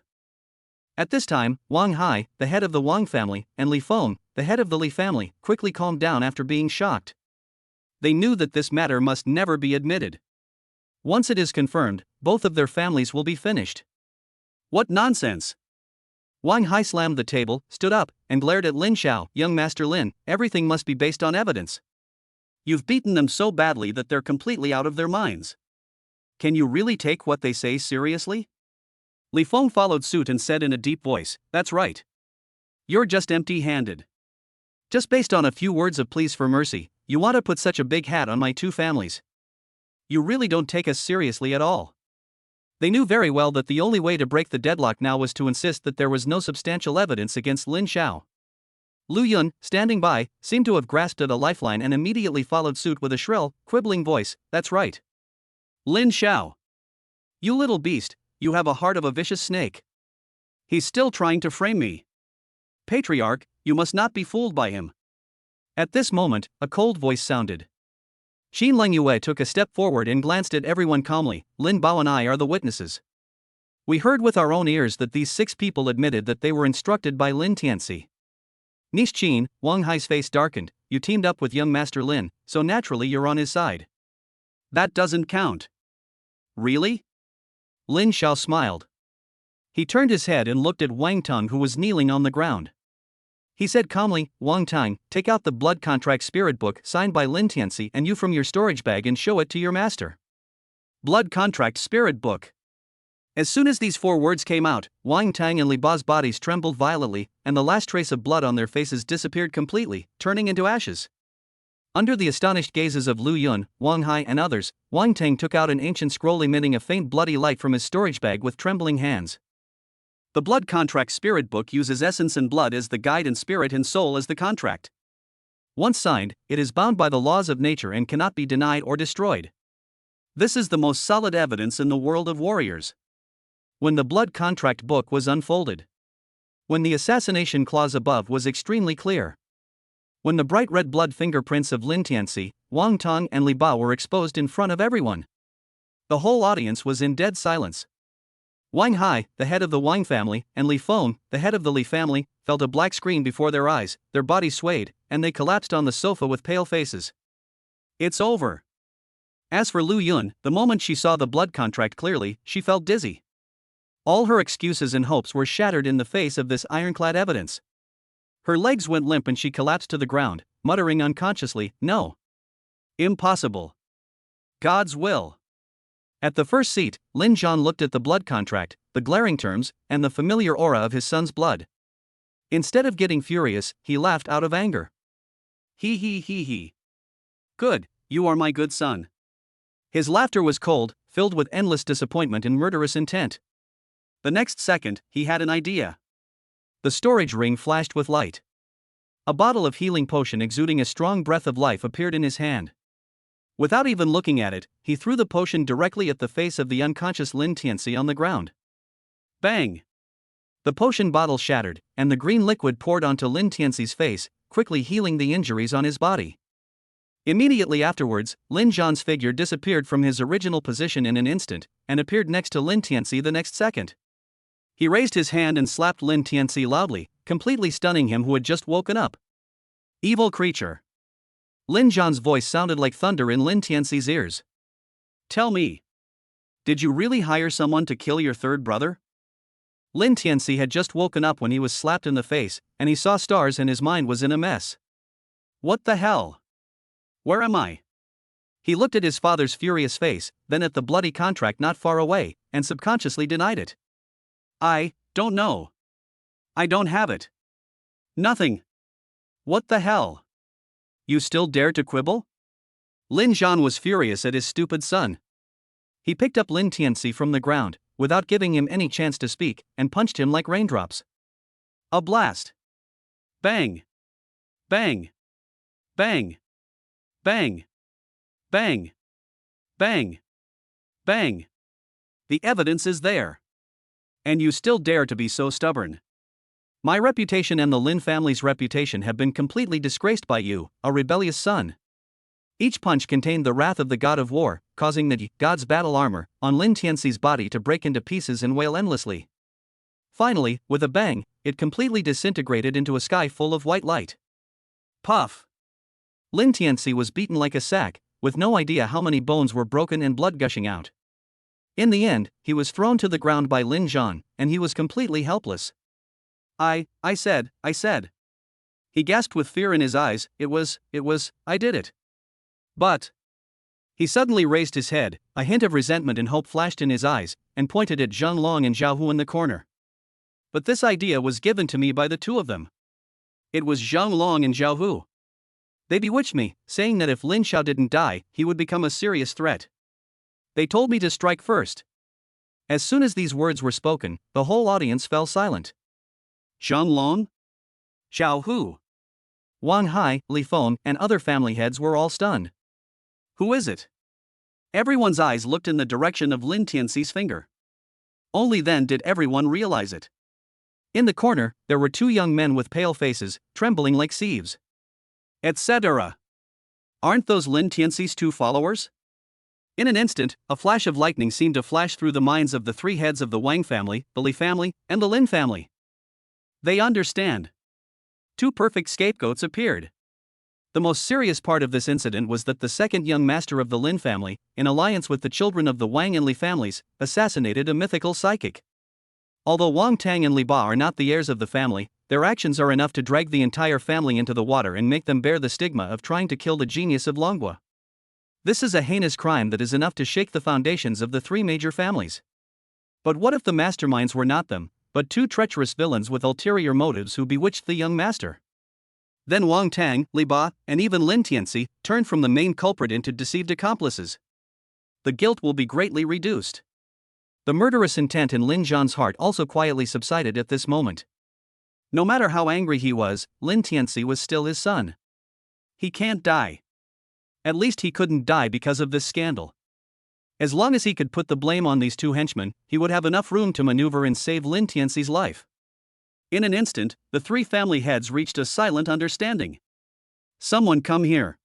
At this time, Wang Hai, the head of the Wang family, and Li Feng, the head of the Li family, quickly calmed down after being shocked. They knew that this matter must never be admitted. Once it is confirmed, both of their families will be finished. What nonsense! Wang Hai slammed the table, stood up, and glared at Lin Xiao. "Young Master Lin, everything must be based on evidence. You've beaten them so badly that they're completely out of their minds. Can you really take what they say seriously?" Li Feng followed suit and said in a deep voice, "That's right. You're just empty-handed. Just based on a few words of pleas for mercy, you want to put such a big hat on my 2 families. You really don't take us seriously at all." They knew very well that the only way to break the deadlock now was to insist that there was no substantial evidence against Lin Xiao. Lu Yun, standing by, seemed to have grasped at a lifeline and immediately followed suit with a shrill, quibbling voice, "That's right. Lin Xiao. You little beast, you have a heart of a vicious snake. He's still trying to frame me. Patriarch, you must not be fooled by him." At this moment, a cold voice sounded. Qin Lengyue took a step forward and glanced at everyone calmly. "Lin Bao and I are the witnesses. We heard with our own ears that these 6 people admitted that they were instructed by Lin Tianci. Niche Qin, Wang Hai's face darkened. You teamed up with young Master Lin, so naturally you're on his side. That doesn't count. Really? Lin Xiao smiled. He turned his head and looked at Wang Tang, who was kneeling on the ground. He said calmly, Wang Tang, take out the blood contract spirit book signed by Lin Tianci and you from your storage bag and show it to your master. Blood contract spirit book. As soon as these 4 words came out, Wang Tang and Li Ba's bodies trembled violently, and the last trace of blood on their faces disappeared completely, turning into ashes. Under the astonished gazes of Lu Yun, Wang Hai and others, Wang Tang took out an ancient scroll emitting a faint bloody light from his storage bag with trembling hands. The blood contract spirit book uses essence and blood as the guide and spirit and soul as the contract. Once signed, it is bound by the laws of nature and cannot be denied or destroyed. This is the most solid evidence in the world of warriors. When the blood contract book was unfolded. When the assassination clause above was extremely clear. When the bright red blood fingerprints of Lin Tianci, Wang Tang and Li Ba were exposed in front of everyone. The whole audience was in dead silence. Wang Hai, the head of the Wang family, and Li Feng, the head of the Li family, felt a black screen before their eyes, their bodies swayed, and they collapsed on the sofa with pale faces. It's over. As for Lu Yun, the moment she saw the blood contract clearly, she felt dizzy. All her excuses and hopes were shattered in the face of this ironclad evidence. Her legs went limp and she collapsed to the ground, muttering unconsciously, no. Impossible. God's will. At the first seat, Lin Zhan looked at the blood contract, the glaring terms, and the familiar aura of his son's blood. Instead of getting furious, he laughed out of anger. He. Good, you are my good son. His laughter was cold, filled with endless disappointment and murderous intent. The next second, he had an idea. The storage ring flashed with light. A bottle of healing potion exuding a strong breath of life appeared in his hand. Without even looking at it, he threw the potion directly at the face of the unconscious Lin Tianci on the ground. Bang! The potion bottle shattered, and the green liquid poured onto Lin Tianci's face, quickly healing the injuries on his body. Immediately afterwards, Lin Zhan's figure disappeared from his original position in an instant, and appeared next to Lin Tianci the next second. He raised his hand and slapped Lin Tianci loudly, completely stunning him who had just woken up. Evil creature. Lin Zhan's voice sounded like thunder in Lin Tianci's ears. Tell me. Did you really hire someone to kill your third brother? Lin Tianci had just woken up when he was slapped in the face, and he saw stars and his mind was in a mess. What the hell? Where am I? He looked at his father's furious face, then at the bloody contract not far away, and subconsciously denied it. I don't know. I don't have it. Nothing. What the hell? You still dare to quibble? Lin Zhan was furious at his stupid son. He picked up Lin Tianci from the ground, without giving him any chance to speak, and punched him like raindrops. A blast. Bang. Bang. Bang. Bang. Bang. Bang. Bang. The evidence is there. And you still dare to be so stubborn. My reputation and the Lin family's reputation have been completely disgraced by you, a rebellious son. Each punch contained the wrath of the god of war, causing the god's battle armor on Lin Tianci's body to break into pieces and wail endlessly. Finally, with a bang, it completely disintegrated into a sky full of white light. Puff! Lin Tianci was beaten like a sack, with no idea how many bones were broken and blood gushing out. In the end, he was thrown to the ground by Lin Zhan, and he was completely helpless. I said. He gasped with fear in his eyes, it was, I did it. But. He suddenly raised his head, a hint of resentment and hope flashed in his eyes, and pointed at Zhang Long and Zhao Hu in the corner. But this idea was given to me by the two of them. It was Zhang Long and Zhao Hu. They bewitched me, saying that if Lin Xiao didn't die, he would become a serious threat. They told me to strike first. As soon as these words were spoken, the whole audience fell silent. Zhang Long? Zhao Hu? Wang Hai, Li Feng, and other family heads were all stunned. Who is it? Everyone's eyes looked in the direction of Lin Tianci's finger. Only then did everyone realize it. In the corner, there were 2 young men with pale faces, trembling like sieves. Etc. Aren't those Lin Tianci's 2 followers? In an instant, a flash of lightning seemed to flash through the minds of the three heads of the Wang family, the Li family, and the Lin family. They understand. Two perfect scapegoats appeared. The most serious part of this incident was that the second young master of the Lin family, in alliance with the children of the Wang and Li families, assassinated a mythical psychic. Although Wang Tang and Li Ba are not the heirs of the family, their actions are enough to drag the entire family into the water and make them bear the stigma of trying to kill the genius of Longhua. This is a heinous crime that is enough to shake the foundations of the three major families. But what if the masterminds were not them, but two treacherous villains with ulterior motives who bewitched the young master? Then Wang Tang, Li Ba, and even Lin Tianci turned from the main culprit into deceived accomplices. The guilt will be greatly reduced. The murderous intent in Lin Zhan's heart also quietly subsided at this moment. No matter how angry he was, Lin Tianci was still his son. He can't die. At least he couldn't die because of this scandal. As long as he could put the blame on these two henchmen, he would have enough room to maneuver and save Lin Tianci's life. In an instant, the three family heads reached a silent understanding. Someone come here.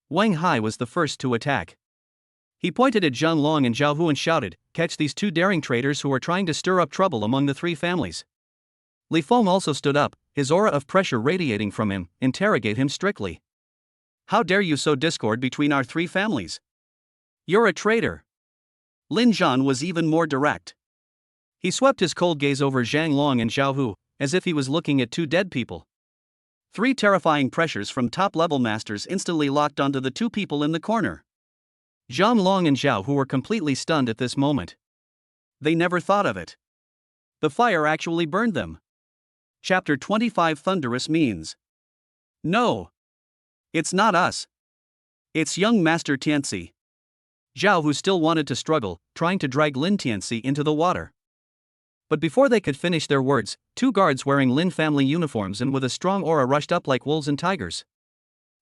Wang Hai was the first to attack. He pointed at Zhang Long and Zhao Hu and shouted, "Catch these two daring traitors who are trying to stir up trouble among the three families." Li Feng also stood up, his aura of pressure radiating from him. "Interrogate him strictly. How dare you sow discord between our three families? You're a traitor." Lin Zhan was even more direct. He swept his cold gaze over Zhang Long and Zhao Hu, as if he was looking at two dead people. Three terrifying pressures from top-level masters instantly locked onto the two people in the corner. Zhang Long and Zhao Hu were completely stunned at this moment. They never thought of it. The fire actually burned them. Chapter 25 Thunderous Means. No. It's not us. It's young Master Tianci. Zhao Hu still wanted to struggle, trying to drag Lin Tianci into the water. But before they could finish their words, two guards wearing Lin family uniforms and with a strong aura rushed up like wolves and tigers.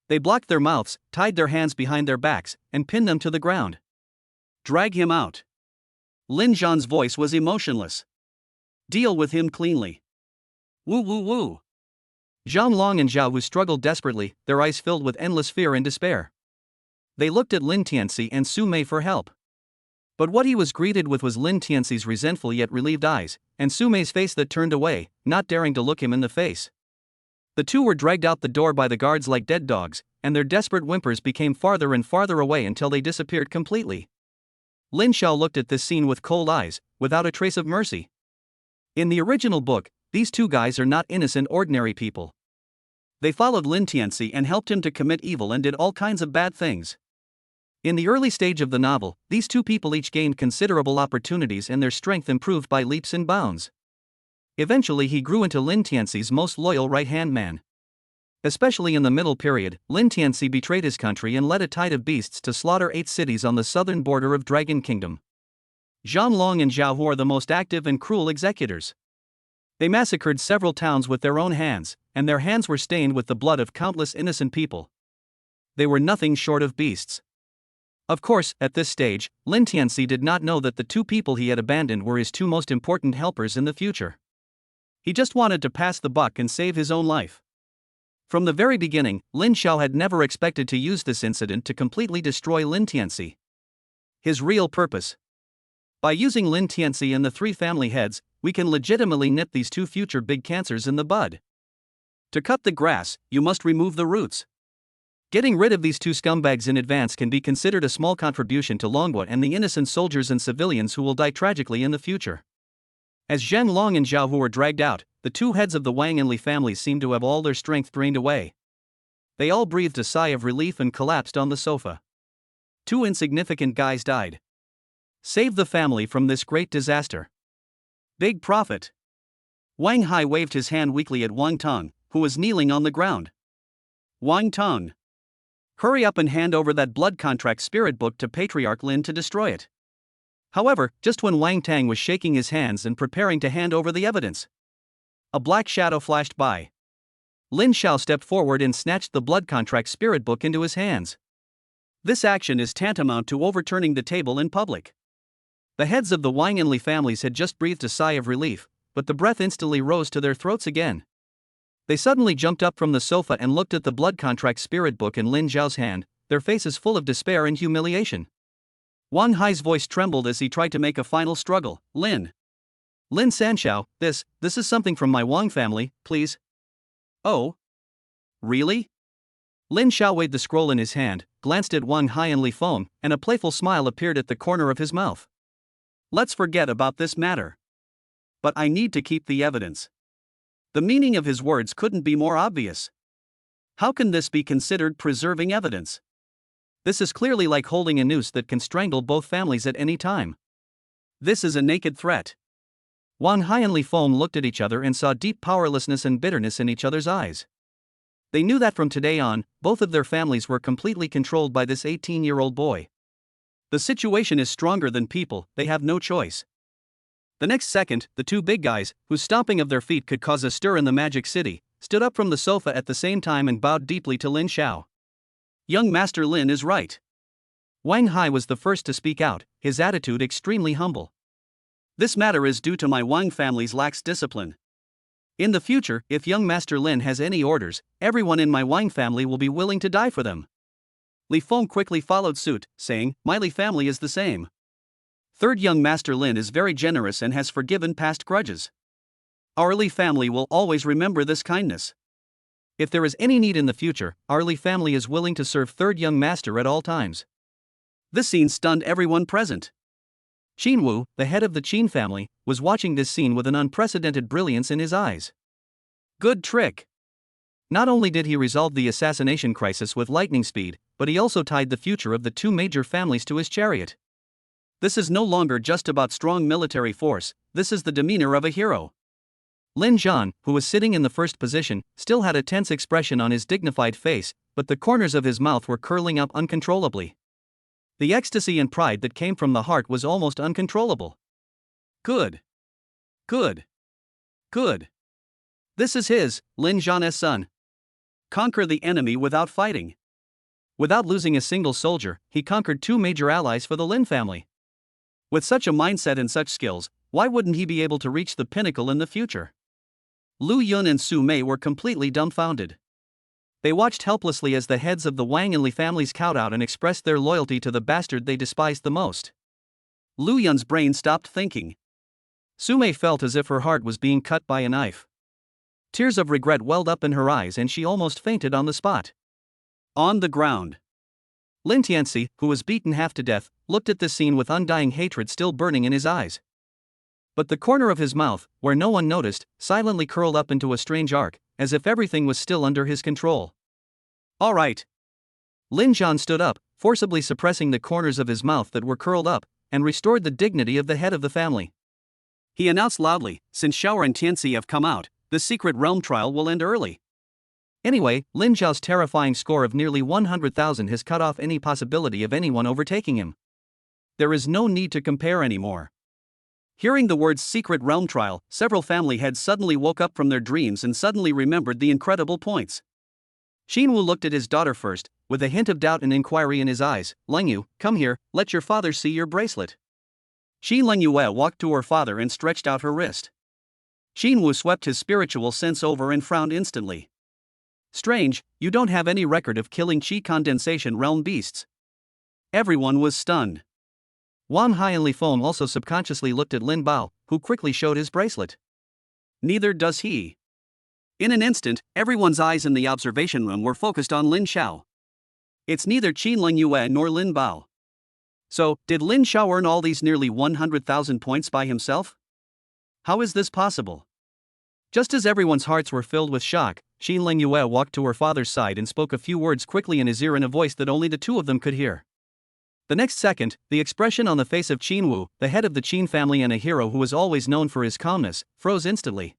They blocked their mouths, tied their hands behind their backs, and pinned them to the ground. Drag him out. Lin Zhan's voice was emotionless. Deal with him cleanly. Woo woo woo. Zhang Long and Zhao Hu struggled desperately, their eyes filled with endless fear and despair. They looked at Lin Tianci and Su Mei for help. But what he was greeted with was Lin Tianci's resentful yet relieved eyes, and Su Mei's face that turned away, not daring to look him in the face. The two were dragged out the door by the guards like dead dogs, and their desperate whimpers became farther and farther away until they disappeared completely. Lin Xiao looked at this scene with cold eyes, without a trace of mercy. In the original book, these two guys are not innocent ordinary people. They followed Lin Tianci and helped him to commit evil and did all kinds of bad things. In the early stage of the novel, these two people each gained considerable opportunities and their strength improved by leaps and bounds. Eventually he grew into Lin Tianci's most loyal right-hand man. Especially in the middle period, Lin Tianci betrayed his country and led a tide of beasts to slaughter 8 cities on the southern border of Dragon Kingdom. Zhang Long and Zhao Hu are the most active and cruel executors. They massacred several towns with their own hands, and their hands were stained with the blood of countless innocent people. They were nothing short of beasts. Of course, at this stage, Lin Tianci did not know that the two people he had abandoned were his two most important helpers in the future. He just wanted to pass the buck and save his own life. From the very beginning, Lin Xiao had never expected to use this incident to completely destroy Lin Tianci. His real purpose. By using Lin Tianci and the three family heads, we can legitimately nip these two future big cancers in the bud. To cut the grass, you must remove the roots. Getting rid of these two scumbags in advance can be considered a small contribution to Longhua and the innocent soldiers and civilians who will die tragically in the future. As Zhang Long and Zhao Hu were dragged out, the two heads of the Wang and Li families seemed to have all their strength drained away. They all breathed a sigh of relief and collapsed on the sofa. 2 insignificant guys died. Save the family from this great disaster. Big profit. Wang Hai waved his hand weakly at Wang Tong, who was kneeling on the ground. Wang Tong. Hurry up and hand over that blood contract spirit book to Patriarch Lin to destroy it. However, just when Wang Tang was shaking his hands and preparing to hand over the evidence, a black shadow flashed by. Lin Xiao stepped forward and snatched the blood contract spirit book into his hands. This action is tantamount to overturning the table in public. The heads of the Wang and Li families had just breathed a sigh of relief, but the breath instantly rose to their throats again. They suddenly jumped up from the sofa and looked at the blood contract spirit book in Lin Xiao's hand, their faces full of despair and humiliation. Wang Hai's voice trembled as he tried to make a final struggle. Lin Sanxiao, this is something from my Wang family, please. Oh? Really? Lin Xiao weighed the scroll in his hand, glanced at Wang Hai and Li Feng, and a playful smile appeared at the corner of his mouth. Let's forget about this matter. But I need to keep the evidence. The meaning of his words couldn't be more obvious. How can this be considered preserving evidence? This is clearly like holding a noose that can strangle both families at any time. This is a naked threat. Wang Hai and Li Feng looked at each other and saw deep powerlessness and bitterness in each other's eyes. They knew that from today on, both of their families were completely controlled by this 18-year-old boy. The situation is stronger than people, they have no choice. The next second, the two big guys, whose stomping of their feet could cause a stir in the Magic City, stood up from the sofa at the same time and bowed deeply to Lin Xiao. Young Master Lin is right. Wang Hai was the first to speak out, his attitude extremely humble. This matter is due to my Wang family's lax discipline. In the future, if young Master Lin has any orders, everyone in my Wang family will be willing to die for them. Li Feng quickly followed suit, saying, my Li family is the same. Third, young Master Lin is very generous and has forgiven past grudges. Our Li family will always remember this kindness. If there is any need in the future, our Li family is willing to serve third young master at all times. This scene stunned everyone present. Qin Wu, the head of the Qin family, was watching this scene with an unprecedented brilliance in his eyes. Good trick. Not only did he resolve the assassination crisis with lightning speed, but he also tied the future of the two major families to his chariot. This is no longer just about strong military force, this is the demeanor of a hero. Lin Zhan, who was sitting in the first position, still had a tense expression on his dignified face, but the corners of his mouth were curling up uncontrollably. The ecstasy and pride that came from the heart was almost uncontrollable. Good. Good. Good. This is his, Lin Zhan's son. Conquer the enemy without fighting. Without losing a single soldier, he conquered two major allies for the Lin family. With such a mindset and such skills, why wouldn't he be able to reach the pinnacle in the future? Lu Yun and Su Mei were completely dumbfounded. They watched helplessly as the heads of the Wang and Li families kowed out and expressed their loyalty to the bastard they despised the most. Lu Yun's brain stopped thinking. Su Mei felt as if her heart was being cut by a knife. Tears of regret welled up in her eyes and she almost fainted on the spot. On the ground. Lin Tianci, who was beaten half to death, looked at this scene with undying hatred still burning in his eyes. But the corner of his mouth, where no one noticed, silently curled up into a strange arc, as if everything was still under his control. All right. Lin Zhan stood up, forcibly suppressing the corners of his mouth that were curled up, and restored the dignity of the head of the family. He announced loudly, since Xiao and Tianci have come out, the secret realm trial will end early. Anyway, Lin Xiao's terrifying score of nearly 100,000 has cut off any possibility of anyone overtaking him. There is no need to compare anymore. Hearing the words secret realm trial, several family heads suddenly woke up from their dreams and suddenly remembered the incredible points. Qin Wu looked at his daughter first, with a hint of doubt and inquiry in his eyes. Lengyu, come here, let your father see your bracelet. Shi Lengyue walked to her father and stretched out her wrist. Qin Wu swept his spiritual sense over and frowned instantly. Strange, you don't have any record of killing qi condensation realm beasts. Everyone was stunned. Wang Hai and Li Feng also subconsciously looked at Lin Bao, who quickly showed his bracelet. Neither does he. In an instant, everyone's eyes in the observation room were focused on Lin Xiao. It's neither Qin Lengyue nor Lin Bao. So, did Lin Xiao earn all these nearly 100,000 points by himself? How is this possible? Just as everyone's hearts were filled with shock, Qin Lengyue walked to her father's side and spoke a few words quickly in his ear in a voice that only the two of them could hear. The next second, the expression on the face of Qin Wu, the head of the Qin family and a hero who was always known for his calmness, froze instantly.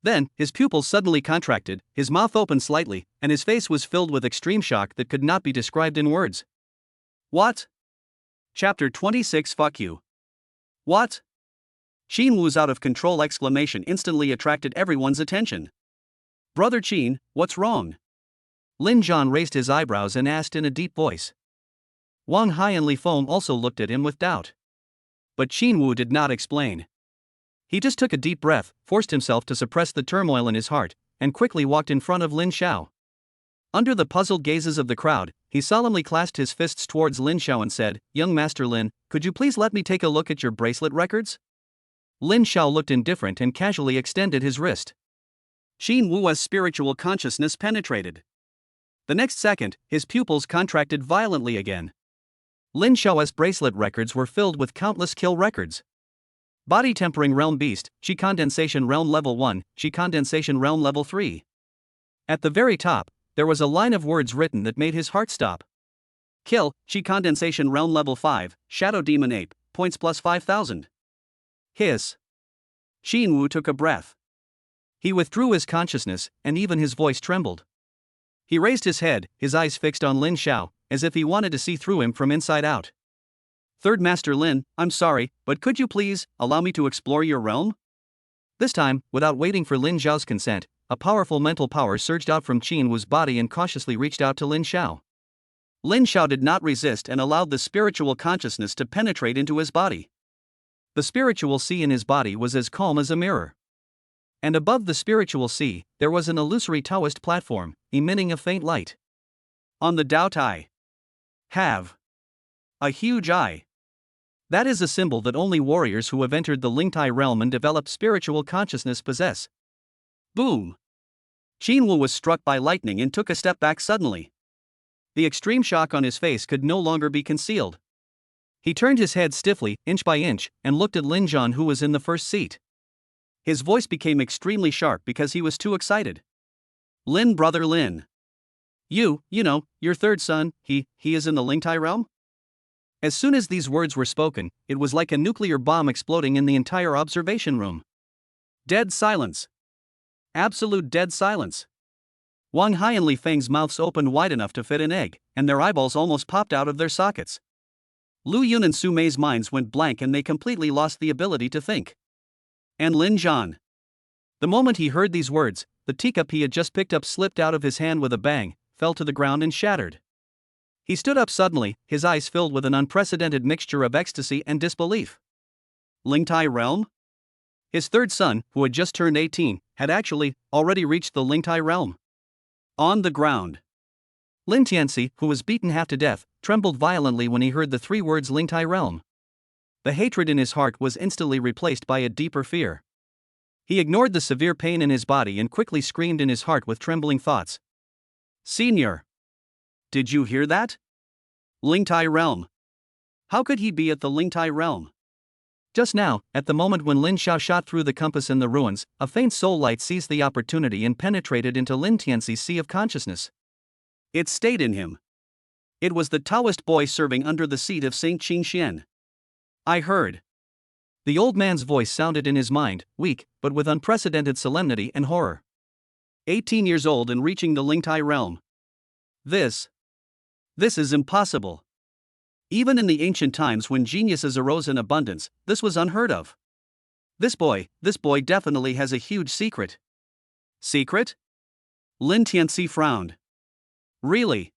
Then, his pupils suddenly contracted, his mouth opened slightly, and his face was filled with extreme shock that could not be described in words. What? Chapter 26 Fuck you. What? Qin Wu's out-of-control exclamation instantly attracted everyone's attention. Brother Qin, what's wrong? Lin Zhan raised his eyebrows and asked in a deep voice. Wang Hai and Li Feng also looked at him with doubt. But Qin Wu did not explain. He just took a deep breath, forced himself to suppress the turmoil in his heart, and quickly walked in front of Lin Xiao. Under the puzzled gazes of the crowd, he solemnly clasped his fists towards Lin Xiao and said, "Young Master Lin, could you please let me take a look at your bracelet records?" Lin Xiao looked indifferent and casually extended his wrist. Xin Wu's spiritual consciousness penetrated. The next second, his pupils contracted violently again. Lin Xiao's bracelet records were filled with countless kill records. Body Tempering Realm Beast, Qi Condensation Realm Level 1, Qi Condensation Realm Level 3. At the very top, there was a line of words written that made his heart stop. Kill, Qi Condensation Realm Level 5, Shadow Demon Ape, points plus 5,000. Hiss. Xin Wu took a breath. He withdrew his consciousness, and even his voice trembled. He raised his head, his eyes fixed on Lin Xiao, as if he wanted to see through him from inside out. "Third Master Lin, I'm sorry, but could you please allow me to explore your realm?" This time, without waiting for Lin Xiao's consent, a powerful mental power surged out from Xin Wu's body and cautiously reached out to Lin Xiao. Lin Xiao did not resist and allowed the spiritual consciousness to penetrate into his body. The spiritual sea in his body was as calm as a mirror. And above the spiritual sea, there was an illusory Taoist platform, emitting a faint light. On the Dao Tai. Have. A huge eye. That is a symbol that only warriors who have entered the Lingtai realm and developed spiritual consciousness possess. Boom! Xin Wu was struck by lightning and took a step back suddenly. The extreme shock on his face could no longer be concealed. He turned his head stiffly, inch by inch, and looked at Lin Zhan, who was in the first seat. His voice became extremely sharp because he was too excited. "Lin, brother Lin. You know, your third son, he is in the Lingtai realm?" As soon as these words were spoken, it was like a nuclear bomb exploding in the entire observation room. Dead silence. Absolute dead silence. Wang Hai and Li Feng's mouths opened wide enough to fit an egg, and their eyeballs almost popped out of their sockets. Lu Yun and Su Mei's minds went blank and they completely lost the ability to think. And Lin Zhan. The moment he heard these words, the teacup he had just picked up slipped out of his hand with a bang, fell to the ground and shattered. He stood up suddenly, his eyes filled with an unprecedented mixture of ecstasy and disbelief. Lingtai realm? His third son, who had just turned 18, had actually already reached the Lingtai realm. On the ground. Lin Tianci, who was beaten half to death, trembled violently when he heard the three words Lingtai realm. The hatred in his heart was instantly replaced by a deeper fear. He ignored the severe pain in his body and quickly screamed in his heart with trembling thoughts. "Senior! Did you hear that? Lingtai realm. How could he be at the Lingtai realm?" Just now, at the moment when Lin Xiao shot through the compass in the ruins, a faint soul light seized the opportunity and penetrated into Lin Tianci's sea of consciousness. It stayed in him. It was the Taoist boy serving under the seat of Saint Qingxian. "I heard." The old man's voice sounded in his mind, weak, but with unprecedented solemnity and horror. 18 years old and reaching the Lingtai realm. This is impossible. Even in the ancient times when geniuses arose in abundance, this was unheard of. This boy definitely has a huge secret. Secret? Lin Tianci frowned. Really?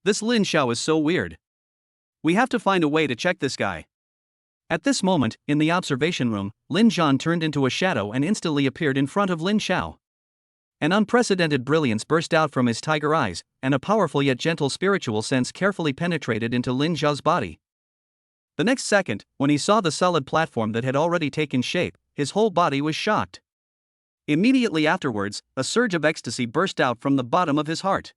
This Lin Xiao is so weird. We have to find a way to check this guy. At this moment, in the observation room, Lin Zhan turned into a shadow and instantly appeared in front of Lin Xiao. An unprecedented brilliance burst out from his tiger eyes, and a powerful yet gentle spiritual sense carefully penetrated into Lin Xiao's body. The next second, when he saw the solid platform that had already taken shape, his whole body was shocked. Immediately afterwards, a surge of ecstasy burst out from the bottom of his heart.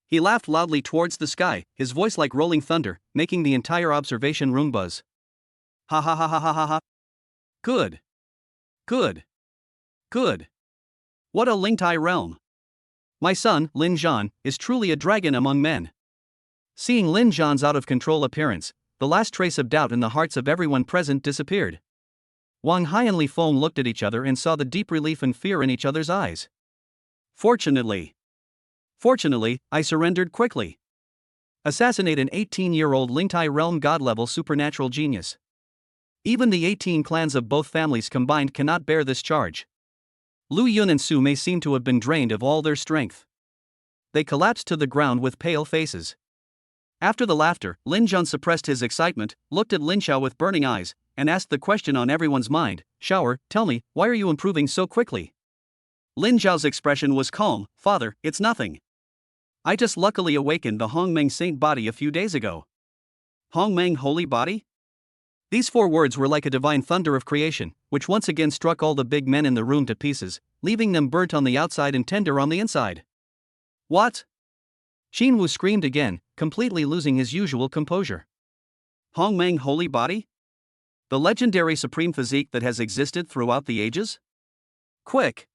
He laughed loudly towards the sky, his voice like rolling thunder, making the entire observation room buzz. "Ha ha ha ha ha ha ha. Good. Good. Good. What a Lingtai realm. My son, Lin Zhan, is truly a dragon among men." Seeing Lin Zhan's out-of-control appearance, the last trace of doubt in the hearts of everyone present disappeared. Wang Hai and Li Feng looked at each other and saw the deep relief and fear in each other's eyes. Fortunately, I surrendered quickly. Assassinate an 18-year-old Lingtai realm god-level supernatural genius. Even the 18 clans of both families combined cannot bear this charge. Lu Yun and Su Mei seemed to have been drained of all their strength. They collapsed to the ground with pale faces. After the laughter, Lin Zhan suppressed his excitement, looked at Lin Xiao with burning eyes, and asked the question on everyone's mind, "Xiao, tell me, why are you improving so quickly?" Lin Xiao's expression was calm. "Father, it's nothing. I just luckily awakened the Hongmeng saint body a few days ago. Hongmeng holy body? These 4 words were like a divine thunder of creation, which once again struck all the big men in the room to pieces, leaving them burnt on the outside and tender on the inside. What? Xin Wu screamed again, completely losing his usual composure. Hongmeng holy body? The legendary supreme physique that has existed throughout the ages? Quick!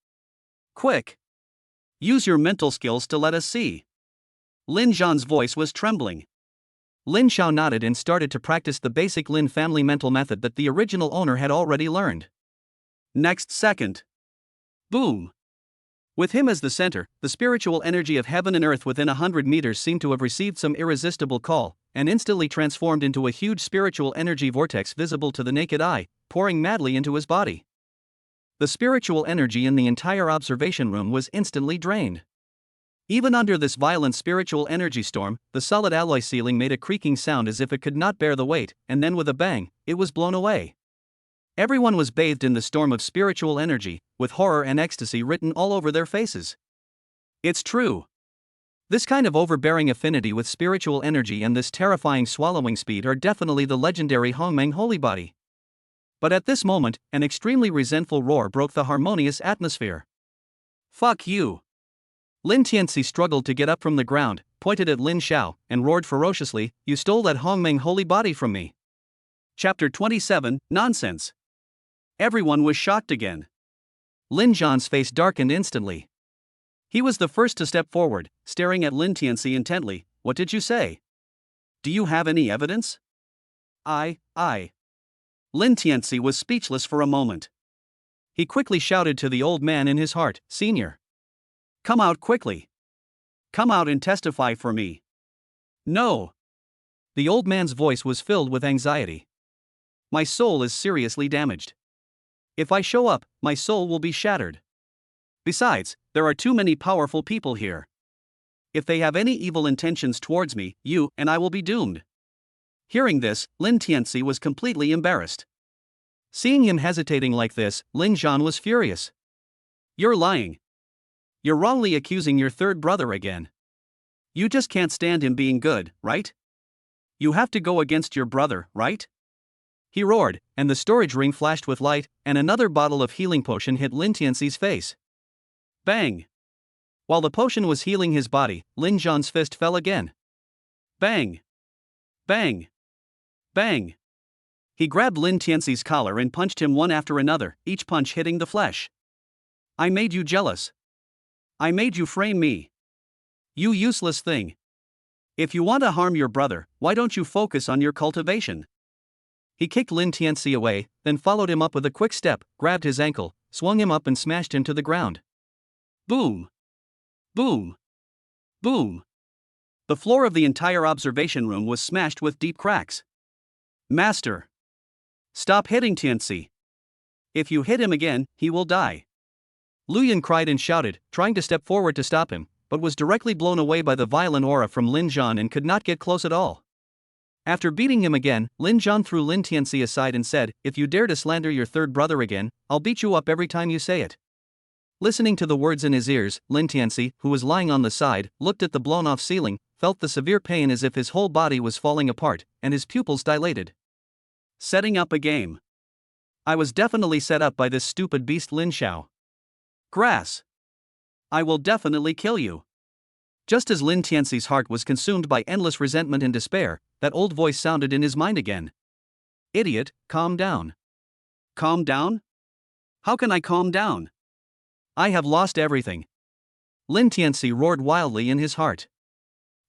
Quick! Use your mental skills to let us see. Lin Zhan's voice was trembling. Lin Xiao nodded and started to practice the basic Lin family mental method that the original owner had already learned. Next second. Boom! With him as the center, the spiritual energy of heaven and earth within 100 meters seemed to have received some irresistible call, and instantly transformed into a huge spiritual energy vortex visible to the naked eye, pouring madly into his body. The spiritual energy in the entire observation room was instantly drained. Even under this violent spiritual energy storm, the solid alloy ceiling made a creaking sound as if it could not bear the weight, and then with a bang, it was blown away. Everyone was bathed in the storm of spiritual energy, with horror and ecstasy written all over their faces. It's true. This kind of overbearing affinity with spiritual energy and this terrifying swallowing speed are definitely the legendary Hongmeng holy body. But at this moment, an extremely resentful roar broke the harmonious atmosphere. Fuck you! Lin Tianci struggled to get up from the ground, pointed at Lin Xiao, and roared ferociously, "You stole that Hongmeng holy body from me." Chapter 27, Nonsense. Everyone was shocked again. Lin Zhan's face darkened instantly. He was the first to step forward, staring at Lin Tianci intently. "What did you say? Do you have any evidence?" I. Lin Tianci was speechless for a moment. He quickly shouted to the old man in his heart, "Senior! Come out quickly! Come out and testify for me!" "No!" The old man's voice was filled with anxiety. "My soul is seriously damaged. If I show up, my soul will be shattered. Besides, there are too many powerful people here. If they have any evil intentions towards me, you and I will be doomed." Hearing this, Lin Tianci was completely embarrassed. Seeing him hesitating like this, Lin Zhan was furious. "You're lying. You're wrongly accusing your third brother again. You just can't stand him being good, right? You have to go against your brother, right?" He roared, and the storage ring flashed with light, and another bottle of healing potion hit Lin Tianci's face. Bang! While the potion was healing his body, Lin Zhan's fist fell again. Bang! Bang! Bang! He grabbed Lin Tianci's collar and punched him one after another, each punch hitting the flesh. "I made you jealous. I made you frame me. You useless thing. If you want to harm your brother, why don't you focus on your cultivation?" He kicked Lin Tianci away, then followed him up with a quick step, grabbed his ankle, swung him up and smashed him to the ground. Boom! Boom! Boom! The floor of the entire observation room was smashed with deep cracks. "Master! Stop hitting Tianci. If you hit him again, he will die." Luyan cried and shouted, trying to step forward to stop him, but was directly blown away by the violent aura from Lin Zhan and could not get close at all. After beating him again, Lin Zhan threw Lin Tianci aside and said, "If you dare to slander your third brother again, I'll beat you up every time you say it." Listening to the words in his ears, Lin Tianci, who was lying on the side, looked at the blown-off ceiling, felt the severe pain as if his whole body was falling apart, and his pupils dilated. Setting up a game. I was definitely set up by this stupid beast Lin Xiao. Grass. I will definitely kill you. Just as Lin Tianci's heart was consumed by endless resentment and despair, that old voice sounded in his mind again. "Idiot, calm down." Calm down? How can I calm down? I have lost everything. Lin Tianci roared wildly in his heart.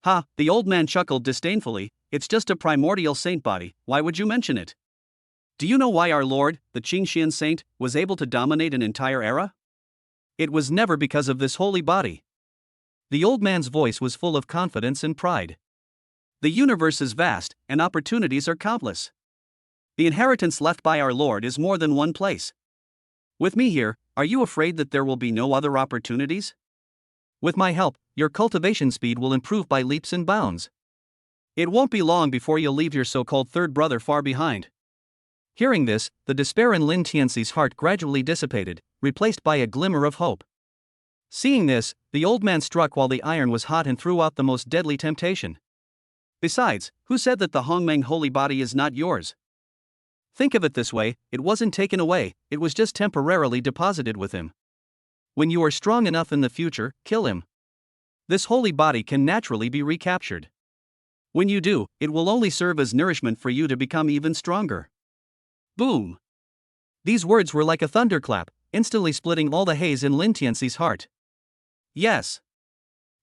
"Ha," the old man chuckled disdainfully, "it's just a primordial saint body, why would you mention it? Do you know why our Lord, the Qingxian saint, was able to dominate an entire era? It was never because of this holy body." The old man's voice was full of confidence and pride. "The universe is vast, and opportunities are countless. The inheritance left by our Lord is more than one place. With me here, are you afraid that there will be no other opportunities? With my help, your cultivation speed will improve by leaps and bounds. It won't be long before you'll leave your so-called third brother far behind." Hearing this, the despair in Lin Tianci's heart gradually dissipated, replaced by a glimmer of hope. Seeing this, the old man struck while the iron was hot and threw out the most deadly temptation. Besides, who said that the Hongmeng holy body is not yours? Think of it this way, it wasn't taken away, it was just temporarily deposited with him. When you are strong enough in the future, kill him. This holy body can naturally be recaptured. When you do, it will only serve as nourishment for you to become even stronger. Boom! These words were like a thunderclap, instantly splitting all the haze in Lin Tianci's heart. Yes.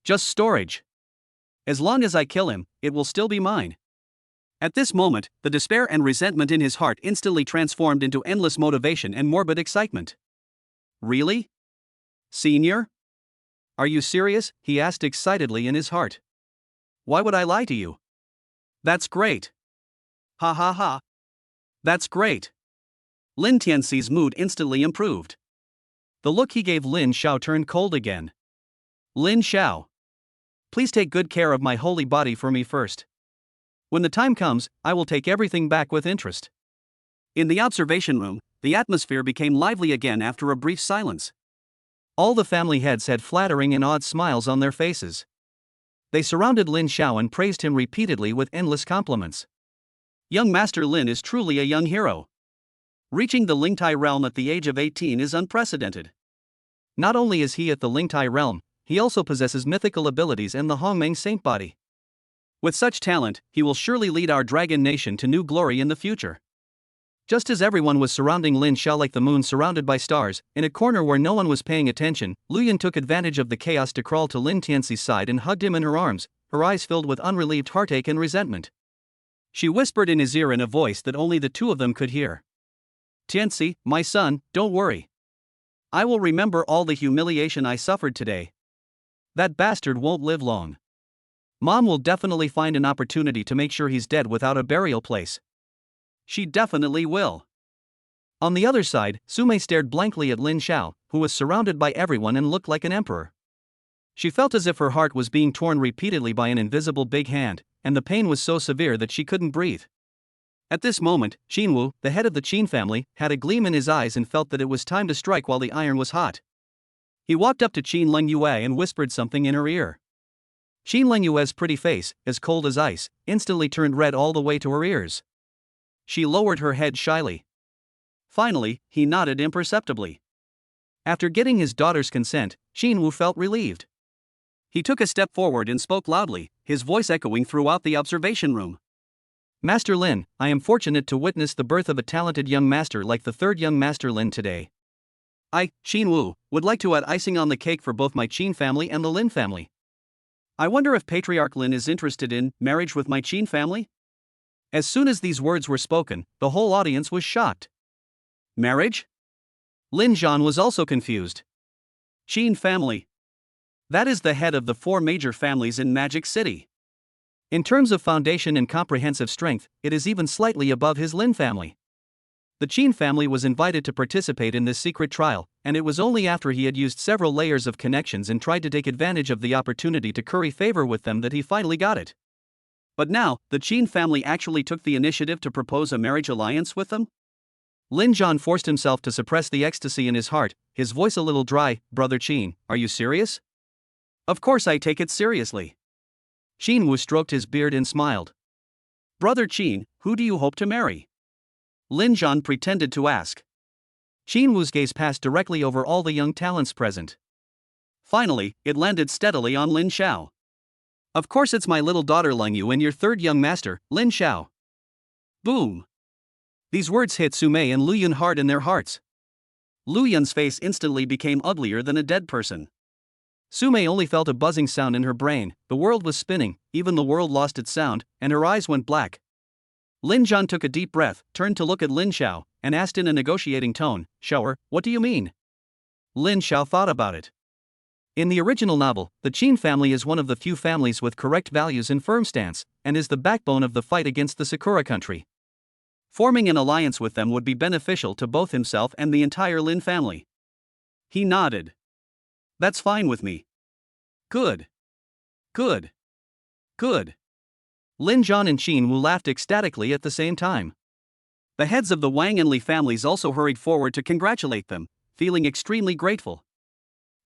Just storage. As long as I kill him, it will still be mine. At this moment, the despair and resentment in his heart instantly transformed into endless motivation and morbid excitement. Really? Senior? Are you serious? He asked excitedly in his heart. Why would I lie to you? That's great. Ha ha ha. That's great. Lin Tianci's mood instantly improved. The look he gave Lin Xiao turned cold again. Lin Xiao. Please take good care of my holy body for me first. When the time comes, I will take everything back with interest. In the observation room, the atmosphere became lively again after a brief silence. All the family heads had flattering and odd smiles on their faces. They surrounded Lin Xiao and praised him repeatedly with endless compliments. Young Master Lin is truly a young hero. Reaching the Lingtai realm at the age of 18 is unprecedented. Not only is he at the Lingtai realm, he also possesses mythical abilities and the Hongmeng saint body. With such talent, he will surely lead our dragon nation to new glory in the future. Just as everyone was surrounding Lin Xiao like the moon surrounded by stars, in a corner where no one was paying attention, Luyan took advantage of the chaos to crawl to Lin Tianci's side and hugged him in her arms, her eyes filled with unrelieved heartache and resentment. She whispered in his ear in a voice that only the two of them could hear. Tianci, my son, don't worry. I will remember all the humiliation I suffered today. That bastard won't live long. Mom will definitely find an opportunity to make sure he's dead without a burial place. She definitely will. On the other side, Su Mei stared blankly at Lin Xiao, who was surrounded by everyone and looked like an emperor. She felt as if her heart was being torn repeatedly by an invisible big hand, and the pain was so severe that she couldn't breathe. At this moment, Qinwu, the head of the Qin family, had a gleam in his eyes and felt that it was time to strike while the iron was hot. He walked up to Qin Lengyue and whispered something in her ear. Qin Lengyue's pretty face, as cold as ice, instantly turned red all the way to her ears. She lowered her head shyly. Finally, he nodded imperceptibly. After getting his daughter's consent, Qinwu felt relieved. He took a step forward and spoke loudly, his voice echoing throughout the observation room. Master Lin, I am fortunate to witness the birth of a talented young master like the third young Master Lin today. I, Qinwu, would like to add icing on the cake for both my Qin family and the Lin family. I wonder if Patriarch Lin is interested in marriage with my Qin family? As soon as these words were spoken, the whole audience was shocked. Marriage? Lin Zhan was also confused. Qin family. That is the head of the four major families in Magic City. In terms of foundation and comprehensive strength, it is even slightly above his Lin family. The Qin family was invited to participate in this secret trial, and it was only after he had used several layers of connections and tried to take advantage of the opportunity to curry favor with them that he finally got it. But now, the Qin family actually took the initiative to propose a marriage alliance with them? Lin Zhan forced himself to suppress the ecstasy in his heart, his voice a little dry. Brother Qin, are you serious? Of course I take it seriously. Qinwu stroked his beard and smiled. Brother Qin, who do you hope to marry? Lin Zhan pretended to ask. Qinwu's gaze passed directly over all the young talents present. Finally, it landed steadily on Lin Xiao. Of course it's my little daughter Lingyu and your third young master, Lin Xiao. Boom! These words hit Su Mei and Luyan hard in their hearts. Luyan's face instantly became uglier than a dead person. Su Mei only felt a buzzing sound in her brain, the world was spinning, even the world lost its sound, and her eyes went black. Lin Zhan took a deep breath, turned to look at Lin Xiao, and asked in a negotiating tone, Xiaoer, what do you mean? Lin Xiao thought about it. In the original novel, the Qin family is one of the few families with correct values and firm stance, and is the backbone of the fight against the Sakura country. Forming an alliance with them would be beneficial to both himself and the entire Lin family. He nodded. That's fine with me. Good. Good. Good. Lin Zhan and Qinwu laughed ecstatically at the same time. The heads of the Wang and Li families also hurried forward to congratulate them, feeling extremely grateful.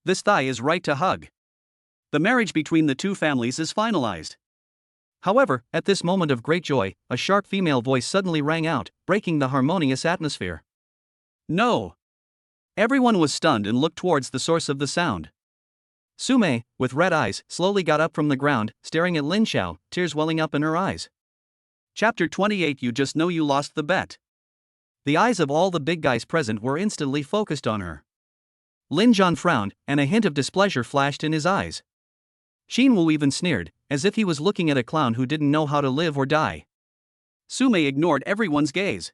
This thigh is right to hug. The marriage between the two families is finalized. However, at this moment of great joy, a sharp female voice suddenly rang out, breaking the harmonious atmosphere. No! Everyone was stunned and looked towards the source of the sound. Su Mei, with red eyes, slowly got up from the ground, staring at Lin Xiao, tears welling up in her eyes. Chapter 28. You just know you lost the bet. The eyes of all the big guys present were instantly focused on her. Lin Jian frowned, and a hint of displeasure flashed in his eyes. Xin Wu even sneered, as if he was looking at a clown who didn't know how to live or die. Su Mei ignored everyone's gaze.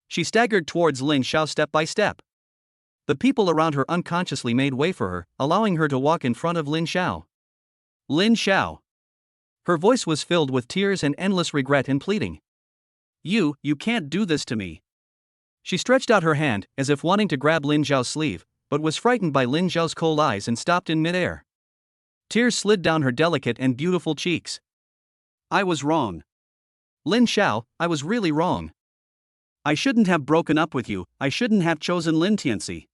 She staggered towards Lin Xiao step by step. The people around her unconsciously made way for her, allowing her to walk in front of Lin Xiao. Lin Xiao. Her voice was filled with tears and endless regret and pleading. You can't do this to me. She stretched out her hand, as if wanting to grab Lin Xiao's sleeve, but was frightened by Lin Xiao's cold eyes and stopped in midair. Tears slid down her delicate and beautiful cheeks. I was wrong. Lin Xiao, I was really wrong. I shouldn't have broken up with you, I shouldn't have chosen Lin Tianci.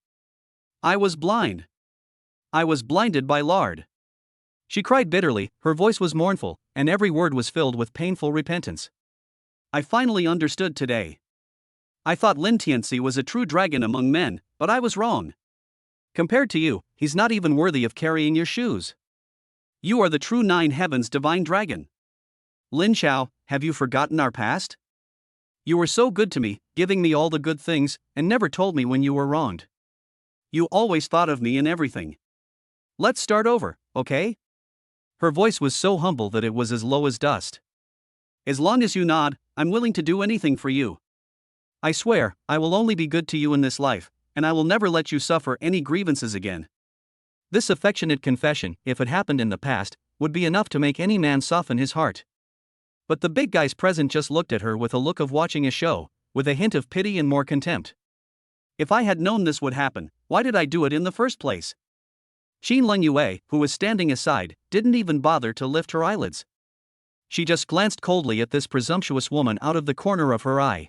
I was blind. I was blinded by lard. She cried bitterly, her voice was mournful, and every word was filled with painful repentance. I finally understood today. I thought Lin Tianci was a true dragon among men, but I was wrong. Compared to you, he's not even worthy of carrying your shoes. You are the true Nine Heavens divine dragon. Lin Xiao, have you forgotten our past? You were so good to me, giving me all the good things, and never told me when you were wronged. You always thought of me in everything. Let's start over, okay? Her voice was so humble that it was as low as dust. As long as you nod, I'm willing to do anything for you. I swear, I will only be good to you in this life, and I will never let you suffer any grievances again. This affectionate confession, if it happened in the past, would be enough to make any man soften his heart. But the big guys present just looked at her with a look of watching a show, with a hint of pity and more contempt. If I had known this would happen, why did I do it in the first place? Xin Lengyue, who was standing aside, didn't even bother to lift her eyelids. She just glanced coldly at this presumptuous woman out of the corner of her eye.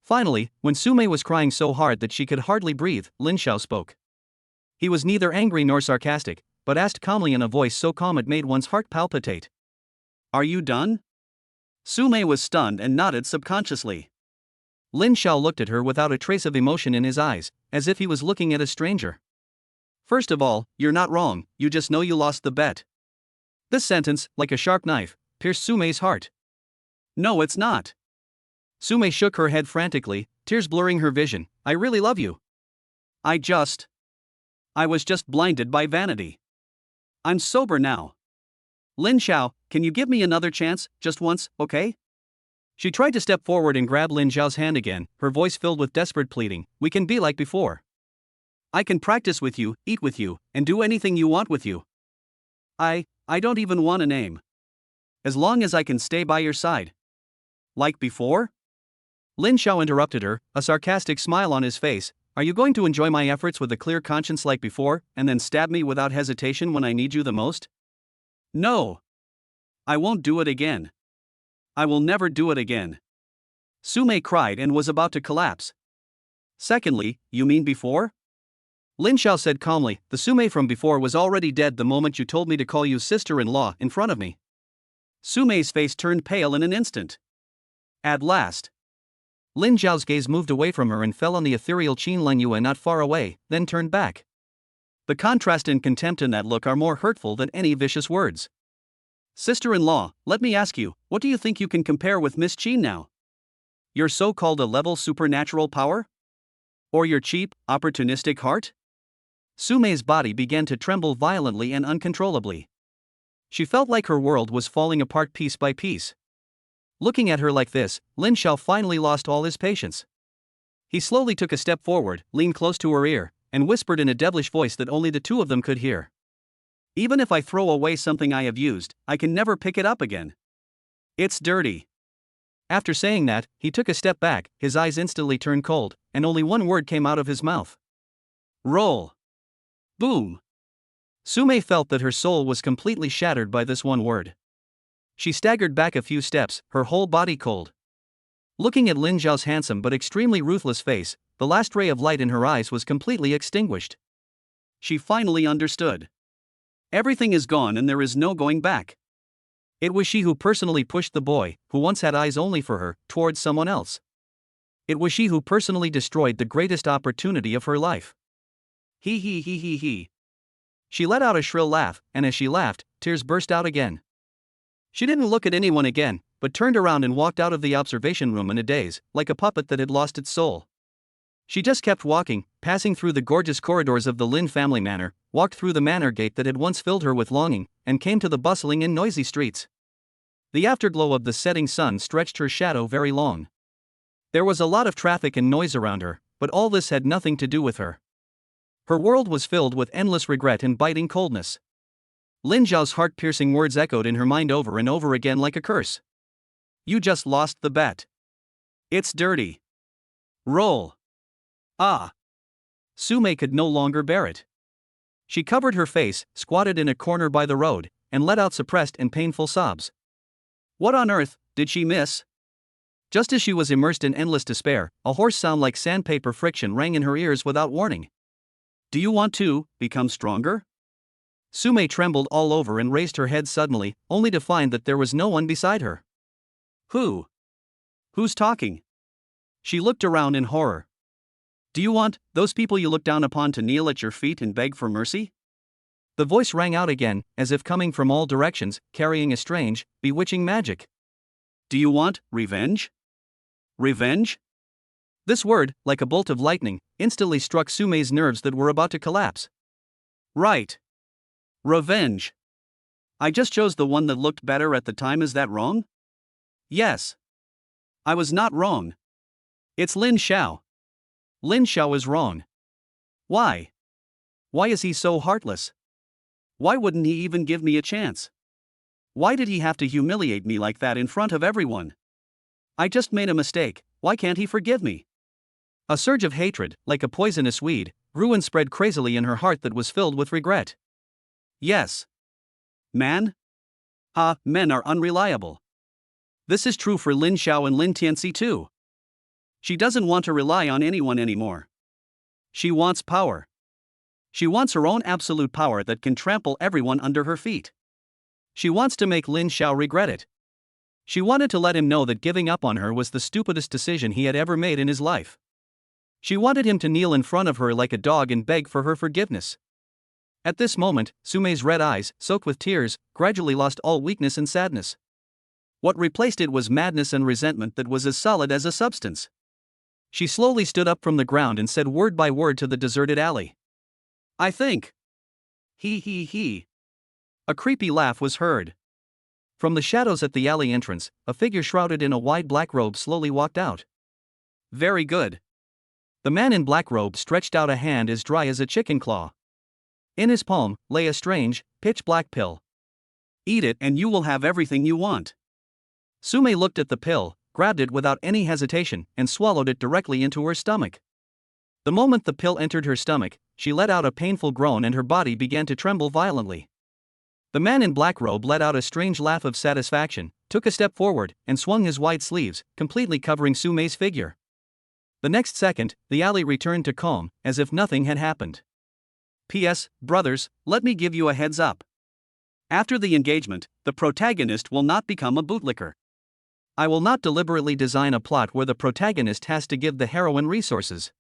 Finally, when Su Mei was crying so hard that she could hardly breathe, Lin Xiao spoke. He was neither angry nor sarcastic, but asked calmly in a voice so calm it made one's heart palpitate. Are you done? Su Mei was stunned and nodded subconsciously. Lin Xiao looked at her without a trace of emotion in his eyes, as if he was looking at a stranger. First of all, you're not wrong, you just know you lost the bet. This sentence, like a sharp knife, pierced Su Mei's heart. No, it's not. Su Mei shook her head frantically, tears blurring her vision. I really love you. I was just blinded by vanity. I'm sober now. Lin Xiao, can you give me another chance, just once, okay? She tried to step forward and grab Lin Xiao's hand again, her voice filled with desperate pleading. We can be like before. I can practice with you, eat with you, and do anything you want with you. I don't even want a name. As long as I can stay by your side. Like before? Lin Xiao interrupted her, a sarcastic smile on his face. Are you going to enjoy my efforts with a clear conscience like before, and then stab me without hesitation when I need you the most? No. I won't do it again. I will never do it again. Su Mei cried and was about to collapse. Secondly, you mean before? Lin Xiao said calmly, the Su Mei from before was already dead the moment you told me to call you sister-in-law in front of me. Su Mei's face turned pale in an instant. At last. Lin Xiao's gaze moved away from her and fell on the ethereal Qin Lengyue not far away, then turned back. The contrast and contempt in that look are more hurtful than any vicious words. Sister-in-law, let me ask you, what do you think you can compare with Miss Qin now? Your so-called a-level supernatural power? Or your cheap, opportunistic heart? Su Mei's body began to tremble violently and uncontrollably. She felt like her world was falling apart piece by piece. Looking at her like this, Lin Xiao finally lost all his patience. He slowly took a step forward, leaned close to her ear, and whispered in a devilish voice that only the two of them could hear. Even if I throw away something I have used, I can never pick it up again. It's dirty. After saying that, he took a step back, his eyes instantly turned cold, and only one word came out of his mouth. Roll. Boom. Su Mei felt that her soul was completely shattered by this one word. She staggered back a few steps, her whole body cold. Looking at Lin Xiao's handsome but extremely ruthless face, the last ray of light in her eyes was completely extinguished. She finally understood. Everything is gone and there is no going back. It was she who personally pushed the boy, who once had eyes only for her, towards someone else. It was she who personally destroyed the greatest opportunity of her life. He. She let out a shrill laugh, and as she laughed, tears burst out again. She didn't look at anyone again, but turned around and walked out of the observation room in a daze, like a puppet that had lost its soul. She just kept walking, passing through the gorgeous corridors of the Lin family manor, walked through the manor gate that had once filled her with longing, and came to the bustling and noisy streets. The afterglow of the setting sun stretched her shadow very long. There was a lot of traffic and noise around her, but all this had nothing to do with her. Her world was filled with endless regret and biting coldness. Lin Xiao's heart-piercing words echoed in her mind over and over again like a curse. You just lost the bet. It's dirty. Roll. Ah. Su Mei could no longer bear it. She covered her face, squatted in a corner by the road, and let out suppressed and painful sobs. What on earth did she miss? Just as she was immersed in endless despair, a hoarse sound like sandpaper friction rang in her ears without warning. Do you want to become stronger? Su Mei trembled all over and raised her head suddenly, only to find that there was no one beside her. Who? Who's talking? She looked around in horror. Do you want those people you look down upon to kneel at your feet and beg for mercy? The voice rang out again, as if coming from all directions, carrying a strange, bewitching magic. Do you want revenge? Revenge? This word, like a bolt of lightning, instantly struck Su Mei's nerves that were about to collapse. Right. Revenge. I just chose the one that looked better at the time. Is that wrong? Yes. I was not wrong. It's Lin Xiao. Lin Xiao is wrong. Why? Why is he so heartless? Why wouldn't he even give me a chance? Why did he have to humiliate me like that in front of everyone? I just made a mistake, why can't he forgive me? A surge of hatred, like a poisonous weed, grew and spread crazily in her heart that was filled with regret. Yes. Men are unreliable. This is true for Lin Xiao and Lin Tianci too. She doesn't want to rely on anyone anymore. She wants power. She wants her own absolute power that can trample everyone under her feet. She wants to make Lin Xiao regret it. She wanted to let him know that giving up on her was the stupidest decision he had ever made in his life. She wanted him to kneel in front of her like a dog and beg for her forgiveness. At this moment, Su Mei's red eyes, soaked with tears, gradually lost all weakness and sadness. What replaced it was madness and resentment that was as solid as a substance. She slowly stood up from the ground and said word by word to the deserted alley. I think. He. A creepy laugh was heard. From the shadows at the alley entrance, a figure shrouded in a wide black robe slowly walked out. Very good. The man in black robe stretched out a hand as dry as a chicken claw. In his palm lay a strange, pitch-black pill. Eat it and you will have everything you want. Su Mei looked at the pill, grabbed it without any hesitation, and swallowed it directly into her stomach. The moment the pill entered her stomach, she let out a painful groan and her body began to tremble violently. The man in black robe let out a strange laugh of satisfaction, took a step forward, and swung his wide sleeves, completely covering Su Mei's figure. The next second, the alley returned to calm, as if nothing had happened. P.S. Brothers, let me give you a heads up. After the engagement, the protagonist will not become a bootlicker. I will not deliberately design a plot where the protagonist has to give the heroine resources.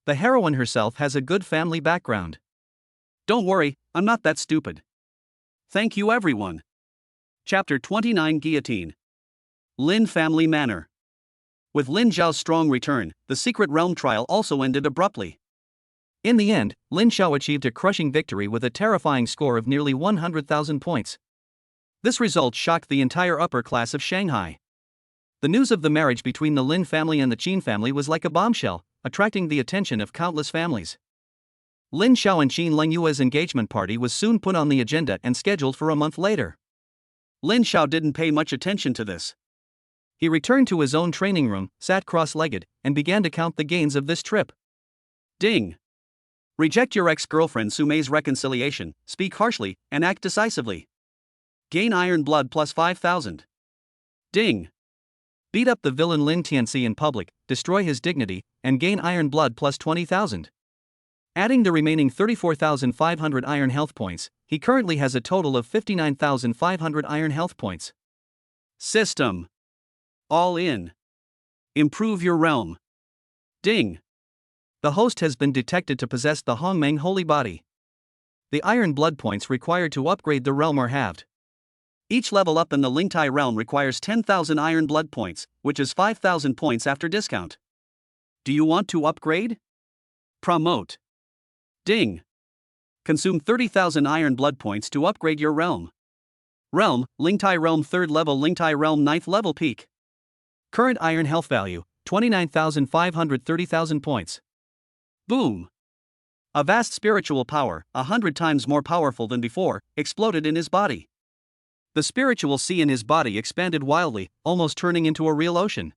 The heroine herself has a good family background. Don't worry, I'm not that stupid. Thank you everyone. Chapter 29 Guillotine. Lin Family Manor. With Lin Xiao's strong return, the Secret Realm trial also ended abruptly. In the end, Lin Xiao achieved a crushing victory with a terrifying score of nearly 100,000 points. This result shocked the entire upper class of Shanghai. The news of the marriage between the Lin family and the Qin family was like a bombshell, attracting the attention of countless families. Lin Xiao and Qin Lengyue's engagement party was soon put on the agenda and scheduled for a month later. Lin Xiao didn't pay much attention to this. He returned to his own training room, sat cross-legged, and began to count the gains of this trip. Ding! Reject your ex-girlfriend Su Mei's reconciliation, speak harshly, and act decisively. Gain iron blood plus 5,000. Ding! Beat up the villain Lin Tianci in public, destroy his dignity, and gain iron blood plus 20,000. Adding the remaining 34,500 iron health points, he currently has a total of 59,500 iron health points. System. All in. Improve your realm. Ding. The host has been detected to possess the Hongmeng Holy Body. The iron blood points required to upgrade the realm are halved. Each level up in the Lingtai realm requires 10,000 iron blood points, which is 5,000 points after discount. Do you want to upgrade? Promote. Ding. Consume 30,000 iron blood points to upgrade your realm. Realm, Lingtai realm 3rd level, Lingtai realm 9th level peak. Current iron health value, 29,530,000 points. Boom. A vast spiritual power, 100 times more powerful than before, exploded in his body. The spiritual sea in his body expanded wildly, almost turning into a real ocean.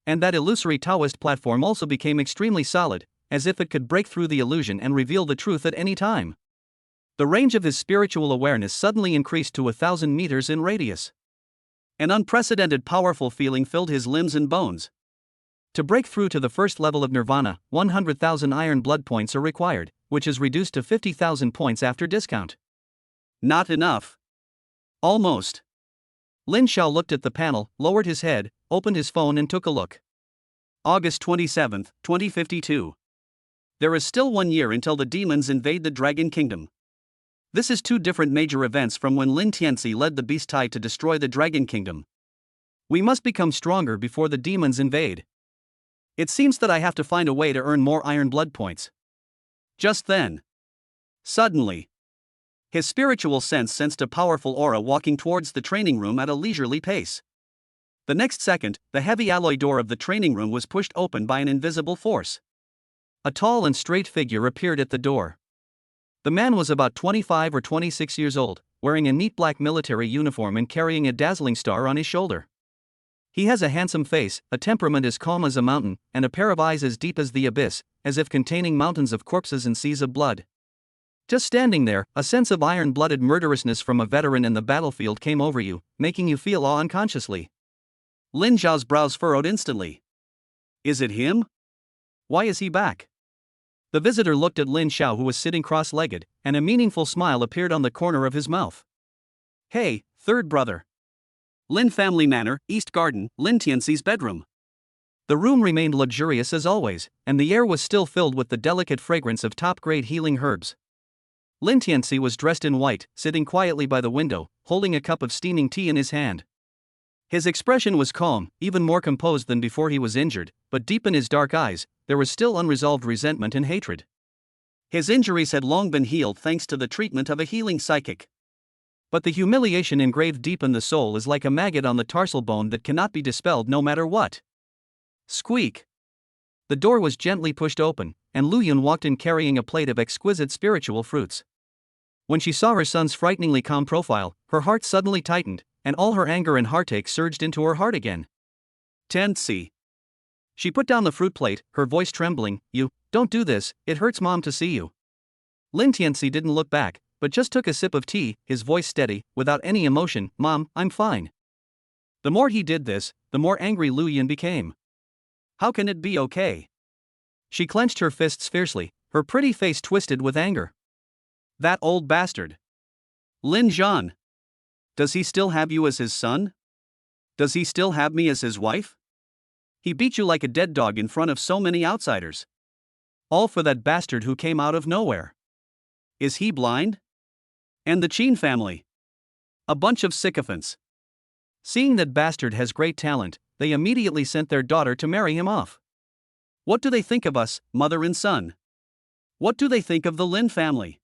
And that illusory Taoist platform also became extremely solid, as if it could break through the illusion and reveal the truth at any time. The range of his spiritual awareness suddenly increased to 1,000 meters in radius. An unprecedented powerful feeling filled his limbs and bones. To break through to the first level of nirvana, 100,000 iron blood points are required, which is reduced to 50,000 points after discount. Not enough. Almost. Lin Xiao looked at the panel, lowered his head, opened his phone and took a look. August 27, 2052. There is still 1 year until the demons invade the Dragon Kingdom. This is 2 different major events from when Lin Tianci led the Beast Tide to destroy the Dragon Kingdom. We must become stronger before the demons invade. It seems that I have to find a way to earn more iron blood points. Just then. Suddenly. His spiritual sense sensed a powerful aura walking towards the training room at a leisurely pace. The next second, the heavy alloy door of the training room was pushed open by an invisible force. A tall and straight figure appeared at the door. The man was about 25 or 26 years old, wearing a neat black military uniform and carrying a dazzling star on his shoulder. He has a handsome face, a temperament as calm as a mountain, and a pair of eyes as deep as the abyss, as if containing mountains of corpses and seas of blood. Just standing there, a sense of iron-blooded murderousness from a veteran in the battlefield came over you, making you feel awe unconsciously. Lin Xiao's brows furrowed instantly. Is it him? Why is he back? The visitor looked at Lin Xiao, who was sitting cross-legged, and a meaningful smile appeared on the corner of his mouth. Hey, third brother. Lin Family Manor, East Garden, Lin Tianci's bedroom. The room remained luxurious as always, and the air was still filled with the delicate fragrance of top-grade healing herbs. Lin Tianci was dressed in white, sitting quietly by the window, holding a cup of steaming tea in his hand. His expression was calm, even more composed than before he was injured, but deep in his dark eyes, there was still unresolved resentment and hatred. His injuries had long been healed thanks to the treatment of a healing psychic. But the humiliation engraved deep in the soul is like a maggot on the tarsal bone that cannot be dispelled no matter what. Squeak! The door was gently pushed open, and Lu Yun walked in carrying a plate of exquisite spiritual fruits. When she saw her son's frighteningly calm profile, her heart suddenly tightened, and all her anger and heartache surged into her heart again. Tianci. She put down the fruit plate, her voice trembling. You, don't do this, it hurts Mom to see you. Lin Tianci didn't look back, but just took a sip of tea, his voice steady, without any emotion. Mom, I'm fine. The more he did this, the more angry Lu Yun became. How can it be okay? She clenched her fists fiercely, her pretty face twisted with anger. That old bastard. Lin Zhan. Does he still have you as his son? Does he still have me as his wife? He beat you like a dead dog in front of so many outsiders. All for that bastard who came out of nowhere. Is he blind? And the Qin family. A bunch of sycophants. Seeing that bastard has great talent, they immediately sent their daughter to marry him off. What do they think of us, mother and son? What do they think of the Lin family?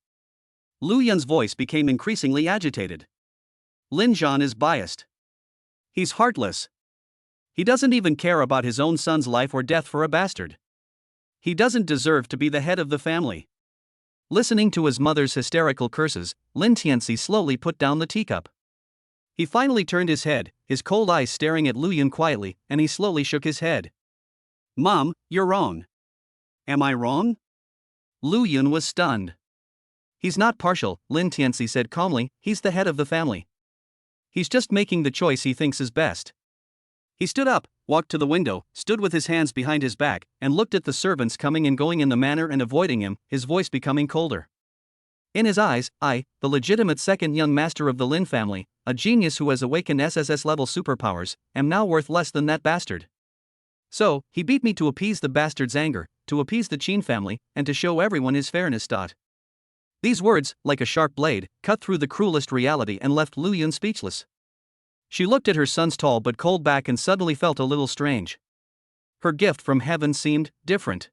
Lu Yun's voice became increasingly agitated. Lin Zhan is biased. He's heartless. He doesn't even care about his own son's life or death for a bastard. He doesn't deserve to be the head of the family. Listening to his mother's hysterical curses, Lin Tianci slowly put down the teacup. He finally turned his head, his cold eyes staring at Lu Yun quietly, and he slowly shook his head. Mom, you're wrong. Am I wrong? Lu Yun was stunned. He's not partial, Lin Tianci said calmly, he's the head of the family. He's just making the choice he thinks is best. He stood up, walked to the window, stood with his hands behind his back, and looked at the servants coming and going in the manor and avoiding him, his voice becoming colder. In his eyes, I, the legitimate second young master of the Lin family, a genius who has awakened SSS-level superpowers, am now worth less than that bastard. So, he beat me to appease the bastard's anger, to appease the Qin family, and to show everyone his fairness. These words, like a sharp blade, cut through the cruelest reality and left Lu Yun speechless. She looked at her son's tall but cold back and suddenly felt a little strange. Her gift from heaven seemed different.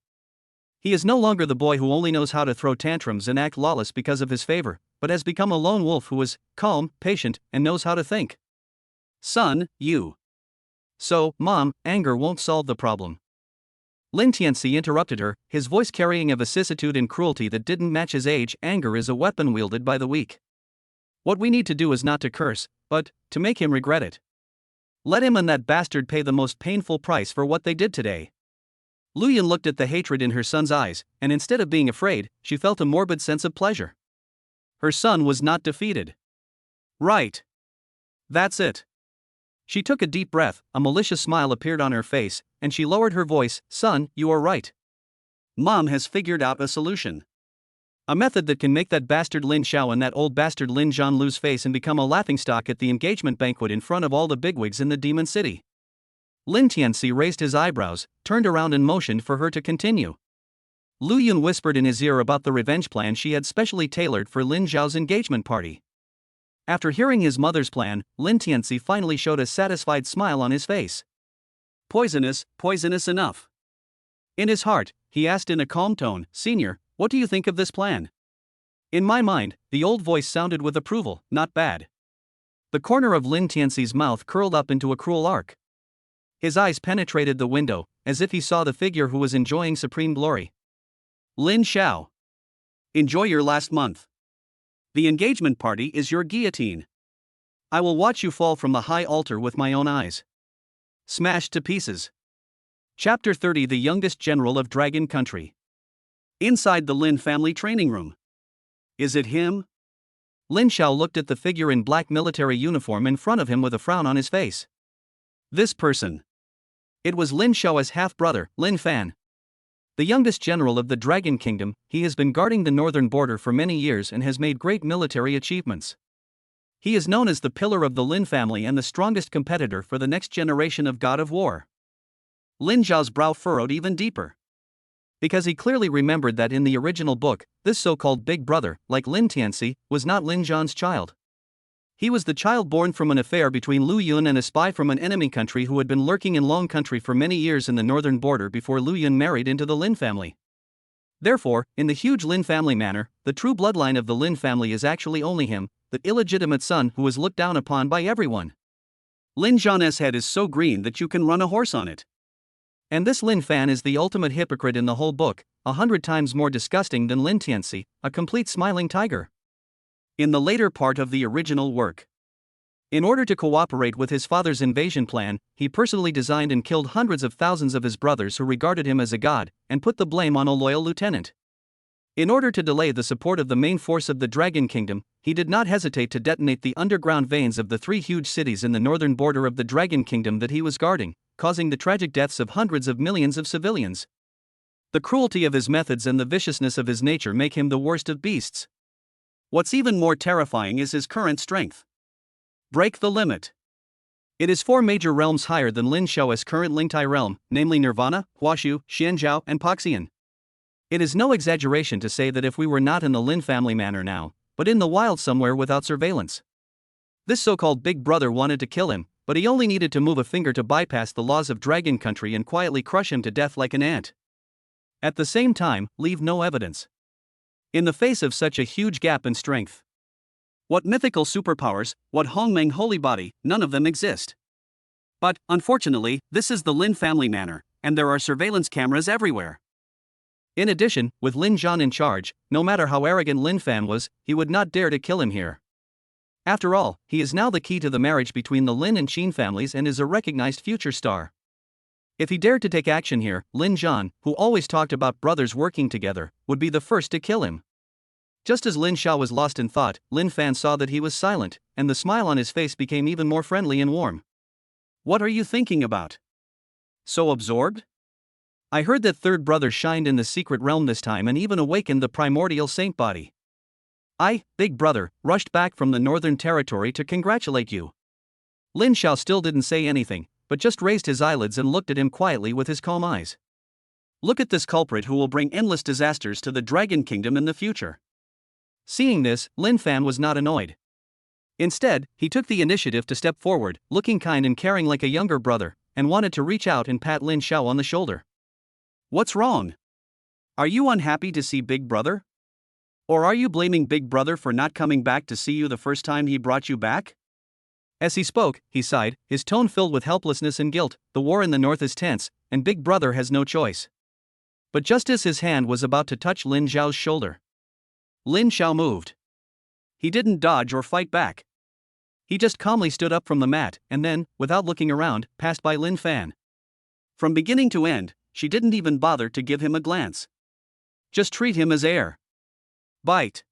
He is no longer the boy who only knows how to throw tantrums and act lawless because of his favor, but has become a lone wolf who is calm, patient, and knows how to think. Son, you. So, Mom, anger won't solve the problem. Lin Tianci interrupted her, his voice carrying a vicissitude and cruelty that didn't match his age. Anger is a weapon wielded by the weak. What we need to do is not to curse, but to make him regret it. Let him and that bastard pay the most painful price for what they did today. Lu Yun looked at the hatred in her son's eyes, and instead of being afraid, she felt a morbid sense of pleasure. Her son was not defeated. Right. That's it. She took a deep breath, a malicious smile appeared on her face, and she lowered her voice. Son, you are right. Mom has figured out a solution. A method that can make that bastard Lin Xiao and that old bastard Lin Zhan lose face and become a laughingstock at the engagement banquet in front of all the bigwigs in the Demon City. Lin Tianci raised his eyebrows, turned around and motioned for her to continue. Lu Yun whispered in his ear about the revenge plan she had specially tailored for Lin Xiao's engagement party. After hearing his mother's plan, Lin Tianci finally showed a satisfied smile on his face. Poisonous enough. In his heart, he asked in a calm tone, Senior, what do you think of this plan? In my mind, the old voice sounded with approval, not bad. The corner of Lin Tianci's mouth curled up into a cruel arc. His eyes penetrated the window, as if he saw the figure who was enjoying supreme glory. Lin Xiao. Enjoy your last month. The engagement party is your guillotine. I will watch you fall from the high altar with my own eyes. Smashed to pieces. Chapter 30. The youngest general of Dragon Country. Inside the Lin family training room. Is it him? Lin Xiao looked at the figure in black military uniform in front of him with a frown on his face. This person. It was Lin Xiao's half-brother, Lin Fan. The youngest general of the Dragon Kingdom, he has been guarding the northern border for many years and has made great military achievements. He is known as the pillar of the Lin family and the strongest competitor for the next generation of God of War. Lin Xiao's brow furrowed even deeper. Because he clearly remembered that in the original book, this so-called big brother, like Lin Tianci, was not Lin Zhan's child. He was the child born from an affair between Lu Yun and a spy from an enemy country who had been lurking in Long Country for many years in the northern border before Lu Yun married into the Lin family. Therefore, in the huge Lin family manor, the true bloodline of the Lin family is actually only him, the illegitimate son who is looked down upon by everyone. Lin Zhan's head is so green that you can run a horse on it. And this Lin Fan is the ultimate hypocrite in the whole book, 100 times more disgusting than Lin Tianci, a complete smiling tiger. In the later part of the original work, in order to cooperate with his father's invasion plan, he personally designed and killed hundreds of thousands of his brothers who regarded him as a god, and put the blame on a loyal lieutenant. In order to delay the support of the main force of the Dragon Kingdom, he did not hesitate to detonate the underground veins of the 3 huge cities in the northern border of the Dragon Kingdom that he was guarding, causing the tragic deaths of hundreds of millions of civilians. The cruelty of his methods and the viciousness of his nature make him the worst of beasts. What's even more terrifying is his current strength. Break the limit. It is 4 major realms higher than Lin Xiao's current Lingtai realm, namely Nirvana, Huashu, Xianzhao, and Poxian. It is no exaggeration to say that if we were not in the Lin family manor now, but in the wild somewhere without surveillance. This so-called big brother wanted to kill him, but he only needed to move a finger to bypass the laws of Dragon Country and quietly crush him to death like an ant. At the same time, leave no evidence. In the face of such a huge gap in strength. What mythical superpowers, what Hongmeng holy body, none of them exist. But, unfortunately, this is the Lin family manor, and there are surveillance cameras everywhere. In addition, with Lin Zhan in charge, no matter how arrogant Lin Fan was, he would not dare to kill him here. After all, he is now the key to the marriage between the Lin and Qin families and is a recognized future star. If he dared to take action here, Lin Zhan, who always talked about brothers working together, would be the first to kill him. Just as Lin Xiao was lost in thought, Lin Fan saw that he was silent, and the smile on his face became even more friendly and warm. What are you thinking about? So absorbed? I heard that third brother shined in the secret realm this time and even awakened the primordial saint body. I, big brother, rushed back from the northern territory to congratulate you. Lin Xiao still didn't say anything, but just raised his eyelids and looked at him quietly with his calm eyes. Look at this culprit who will bring endless disasters to the Dragon Kingdom in the future. Seeing this, Lin Fan was not annoyed. Instead, he took the initiative to step forward, looking kind and caring like a younger brother, and wanted to reach out and pat Lin Xiao on the shoulder. What's wrong? Are you unhappy to see Big Brother? Or are you blaming Big Brother for not coming back to see you the first time he brought you back? As he spoke, he sighed, his tone filled with helplessness and guilt. The war in the north is tense, and Big Brother has no choice. But just as his hand was about to touch Lin Xiao's shoulder, Lin Xiao moved. He didn't dodge or fight back. He just calmly stood up from the mat and then, without looking around, passed by Lin Fan. From beginning to end, she didn't even bother to give him a glance. Just treat him as air. Bite.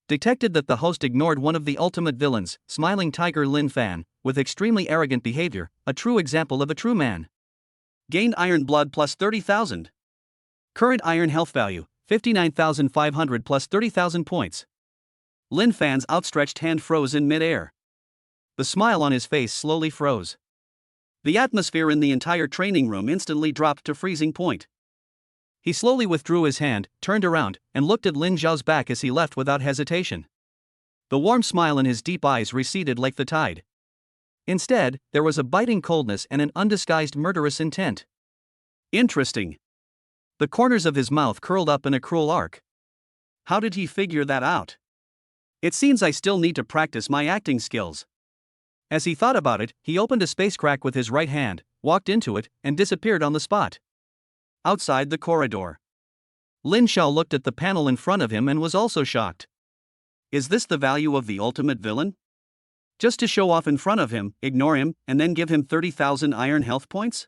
Detected that the host ignored one of the ultimate villains, smiling tiger Lin Fan, with extremely arrogant behavior, a true example of a true man. Gained iron blood plus 30,000. Current iron health value, 59,500 plus 30,000 points. Lin Fan's outstretched hand froze in mid-air. The smile on his face slowly froze. The atmosphere in the entire training room instantly dropped to freezing point. He slowly withdrew his hand, turned around, and looked at Lin Xiao's back as he left without hesitation. The warm smile in his deep eyes receded like the tide. Instead, there was a biting coldness and an undisguised murderous intent. Interesting. The corners of his mouth curled up in a cruel arc. How did he figure that out? It seems I still need to practice my acting skills. As he thought about it, he opened a space crack with his right hand, walked into it, and disappeared on the spot. Outside the corridor, Lin Xiao looked at the panel in front of him and was also shocked. Is this the value of the ultimate villain? Just to show off in front of him, ignore him, and then give him 30,000 iron health points?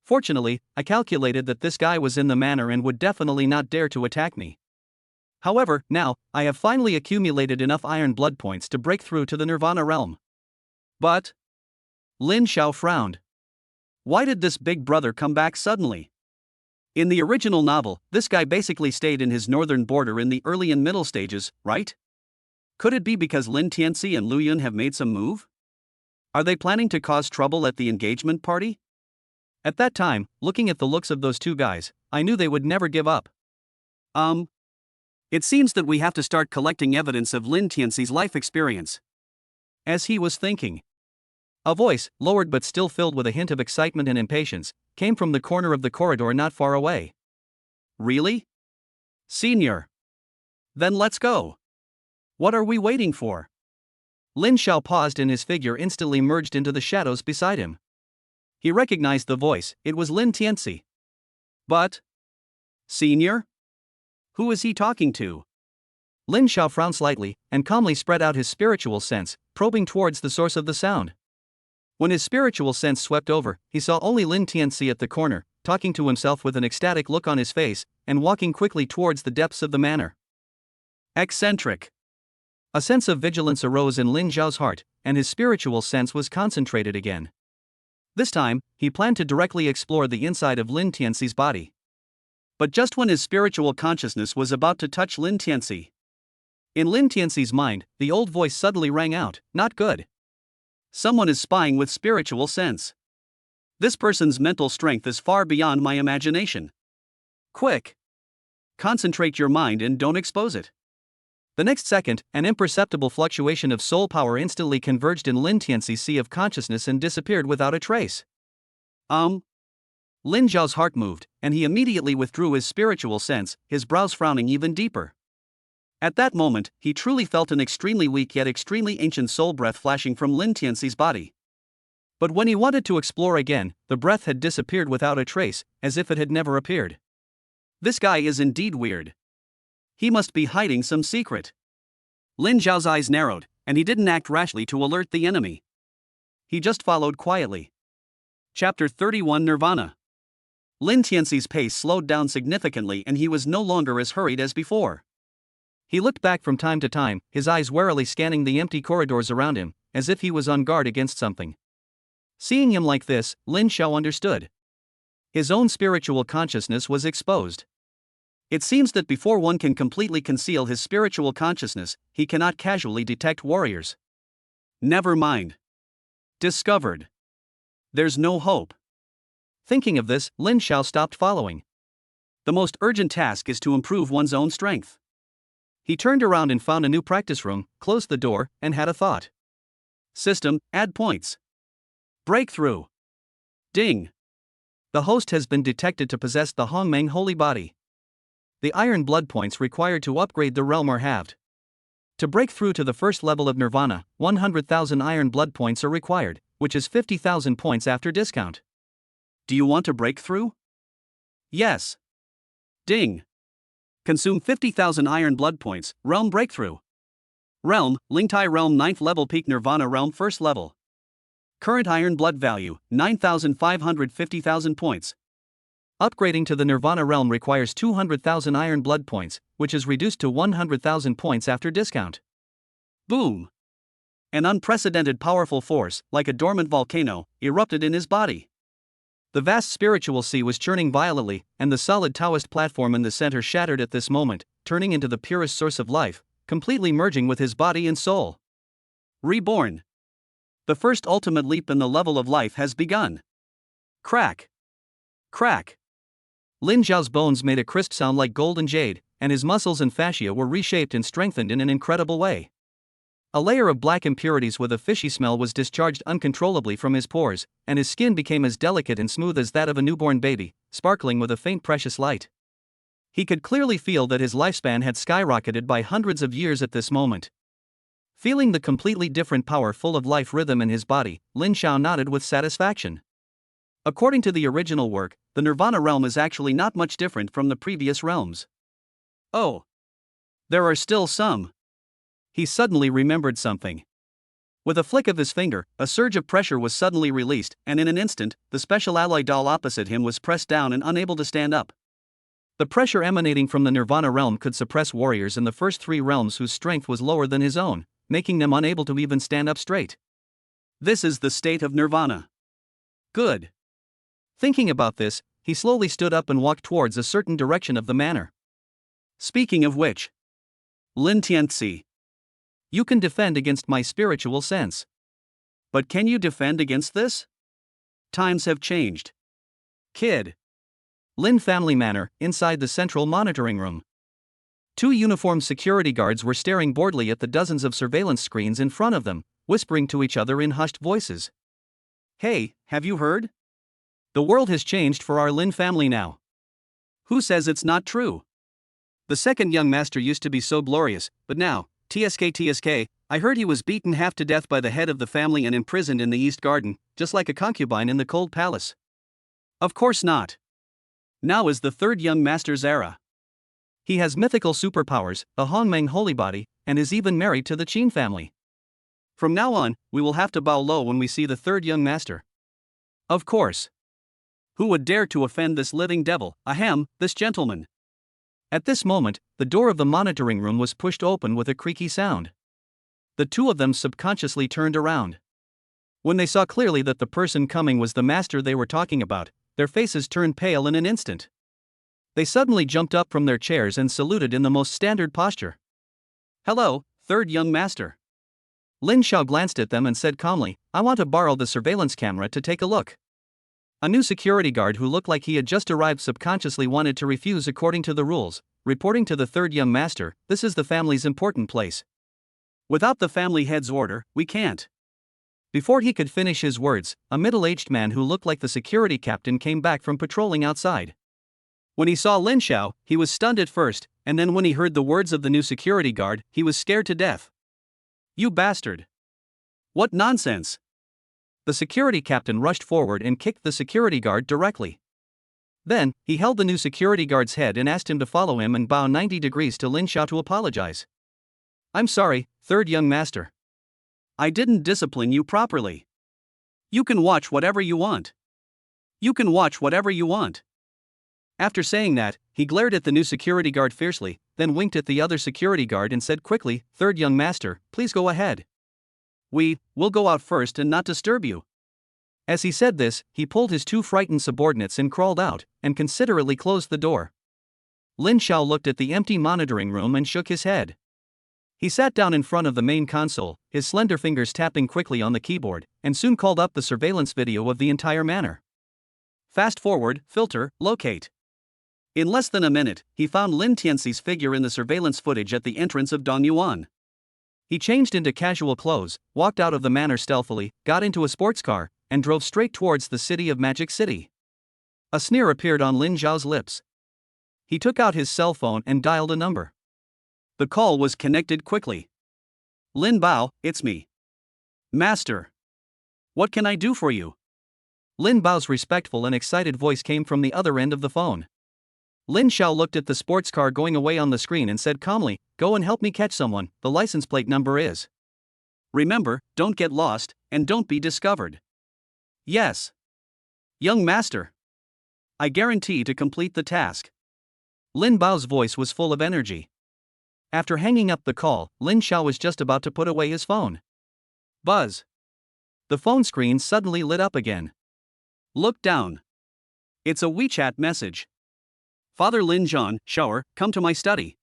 Fortunately, I calculated that this guy was in the manor and would definitely not dare to attack me. However, now, I have finally accumulated enough iron blood points to break through to the Nirvana realm. But Lin Xiao frowned. Why did this big brother come back suddenly? In the original novel, this guy basically stayed in his northern border in the early and middle stages, right? Could it be because Lin Tianci and Lu Yun have made some move? Are they planning to cause trouble at the engagement party? At that time, looking at the looks of those two guys, I knew they would never give up. It seems that we have to start collecting evidence of Lin Tianci's life experience. As he was thinking, a voice, lowered but still filled with a hint of excitement and impatience, came from the corner of the corridor not far away. Really? Senior. Then let's go. What are we waiting for? Lin Xiao paused and his figure instantly merged into the shadows beside him. He recognized the voice, it was Lin Tianci. But? Senior? Who is he talking to? Lin Xiao frowned slightly, and calmly spread out his spiritual sense, probing towards the source of the sound. When his spiritual sense swept over, he saw only Lin Tianci at the corner, talking to himself with an ecstatic look on his face, and walking quickly towards the depths of the manor. Eccentric. A sense of vigilance arose in Lin Xiao's heart, and his spiritual sense was concentrated again. This time, he planned to directly explore the inside of Lin Tianci's body. But just when his spiritual consciousness was about to touch Lin Tianci, in Lin Tianci's mind, the old voice suddenly rang out, not good. Someone is spying with spiritual sense. This person's mental strength is far beyond my imagination. Quick! Concentrate your mind and don't expose it. The next second, an imperceptible fluctuation of soul power instantly converged in Lin Tianci's sea of consciousness and disappeared without a trace. Lin Xiao's heart moved, and he immediately withdrew his spiritual sense, his brows frowning even deeper. At that moment, he truly felt an extremely weak yet extremely ancient soul breath flashing from Lin Tianci's body. But when he wanted to explore again, the breath had disappeared without a trace, as if it had never appeared. This guy is indeed weird. He must be hiding some secret. Lin Xiao's eyes narrowed, and he didn't act rashly to alert the enemy. He just followed quietly. Chapter 31 Nirvana. Lin Tianci's pace slowed down significantly and he was no longer as hurried as before. He looked back from time to time, his eyes warily scanning the empty corridors around him, as if he was on guard against something. Seeing him like this, Lin Xiao understood. His own spiritual consciousness was exposed. It seems that before one can completely conceal his spiritual consciousness, he cannot casually detect warriors. Never mind. Discovered. There's no hope. Thinking of this, Lin Xiao stopped following. The most urgent task is to improve one's own strength. He turned around and found a new practice room, closed the door, and had a thought. System, add points. Breakthrough. Ding. The host has been detected to possess the Hongmeng holy body. The iron blood points required to upgrade the realm are halved. To break through to the first level of Nirvana, 100,000 iron blood points are required, which is 50,000 points after discount. Do you want to break through? Yes. Ding. Consume 50,000 iron blood points, realm breakthrough. Realm, Lingtai realm 9th level peak Nirvana realm 1st level. Current iron blood value, 9,550,000 points. Upgrading to the Nirvana realm requires 200,000 iron blood points, which is reduced to 100,000 points after discount. Boom! An unprecedented powerful force, like a dormant volcano, erupted in his body. The vast spiritual sea was churning violently, and the solid Taoist platform in the center shattered at this moment, turning into the purest source of life, completely merging with his body and soul. Reborn. The first ultimate leap in the level of life has begun. Crack. Crack. Lin Xiao's bones made a crisp sound like gold and jade, and his muscles and fascia were reshaped and strengthened in an incredible way. A layer of black impurities with a fishy smell was discharged uncontrollably from his pores, and his skin became as delicate and smooth as that of a newborn baby, sparkling with a faint precious light. He could clearly feel that his lifespan had skyrocketed by hundreds of years at this moment. Feeling the completely different power full of life rhythm in his body, Lin Xiao nodded with satisfaction. According to the original work, the Nirvana realm is actually not much different from the previous realms. Oh. There are still some. He suddenly remembered something. With a flick of his finger, a surge of pressure was suddenly released, and in an instant, the special alloy doll opposite him was pressed down and unable to stand up. The pressure emanating from the Nirvana realm could suppress warriors in the first 3 realms whose strength was lower than his own, making them unable to even stand up straight. This is the state of Nirvana. Good. Thinking about this, he slowly stood up and walked towards a certain direction of the manor. Speaking of which, Lin Tianci, you can defend against my spiritual sense. But can you defend against this? Times have changed. Kid. Lin family manor, inside the central monitoring room. 2 uniformed security guards were staring boredly at the dozens of surveillance screens in front of them, whispering to each other in hushed voices. Hey, have you heard? The world has changed for our Lin family now. Who says it's not true? The second young master used to be so glorious, but now, TSK, I heard he was beaten half to death by the head of the family and imprisoned in the East Garden, just like a concubine in the cold palace. Of course not. Now is the third young master's era. He has mythical superpowers, a Hongmeng holy body, and is even married to the Qin family. From now on, we will have to bow low when we see the third young master. Of course. Who would dare to offend this living devil, ahem, this gentleman? At this moment, the door of the monitoring room was pushed open with a creaky sound. The 2 of them subconsciously turned around. When they saw clearly that the person coming was the master they were talking about, their faces turned pale in an instant. They suddenly jumped up from their chairs and saluted in the most standard posture. Hello, third young master. Lin Xiao glanced at them and said calmly, I want to borrow the surveillance camera to take a look. A new security guard who looked like he had just arrived subconsciously wanted to refuse according to the rules, reporting to the third young master, this is the family's important place. Without the family head's order, we can't. Before he could finish his words, a middle-aged man who looked like the security captain came back from patrolling outside. When he saw Lin Xiao, he was stunned at first, and then when he heard the words of the new security guard, he was scared to death. You bastard! What nonsense! The security captain rushed forward and kicked the security guard directly. Then, he held the new security guard's head and asked him to follow him and bow 90 degrees to Lin Xiao to apologize. I'm sorry, third young master. I didn't discipline you properly. You can watch whatever you want. You can watch whatever you want. After saying that, he glared at the new security guard fiercely, then winked at the other security guard and said quickly, third young master, please go ahead. We'll go out first and not disturb you. As he said this, he pulled his two frightened subordinates and crawled out, and considerately closed the door. Lin Xiao looked at the empty monitoring room and shook his head. He sat down in front of the main console, his slender fingers tapping quickly on the keyboard, and soon called up the surveillance video of the entire manor. Fast forward, filter, locate. In less than a minute, he found Lin Tianci's figure in the surveillance footage at the entrance of Dongyuan. He changed into casual clothes, walked out of the manor stealthily, got into a sports car, and drove straight towards the city of Magic City. A sneer appeared on Lin Xiao's lips. He took out his cell phone and dialed a number. The call was connected quickly. Lin Bao, it's me. Master. What can I do for you? Lin Bao's respectful and excited voice came from the other end of the phone. Lin Xiao looked at the sports car going away on the screen and said calmly, "Go and help me catch someone, the license plate number is. Remember, don't get lost, and don't be discovered." Yes. Young master. I guarantee to complete the task. Lin Bao's voice was full of energy. After hanging up the call, Lin Xiao was just about to put away his phone. Buzz. The phone screen suddenly lit up again. Look down. It's a WeChat message. Father Lin Zhan, shower, come to my study.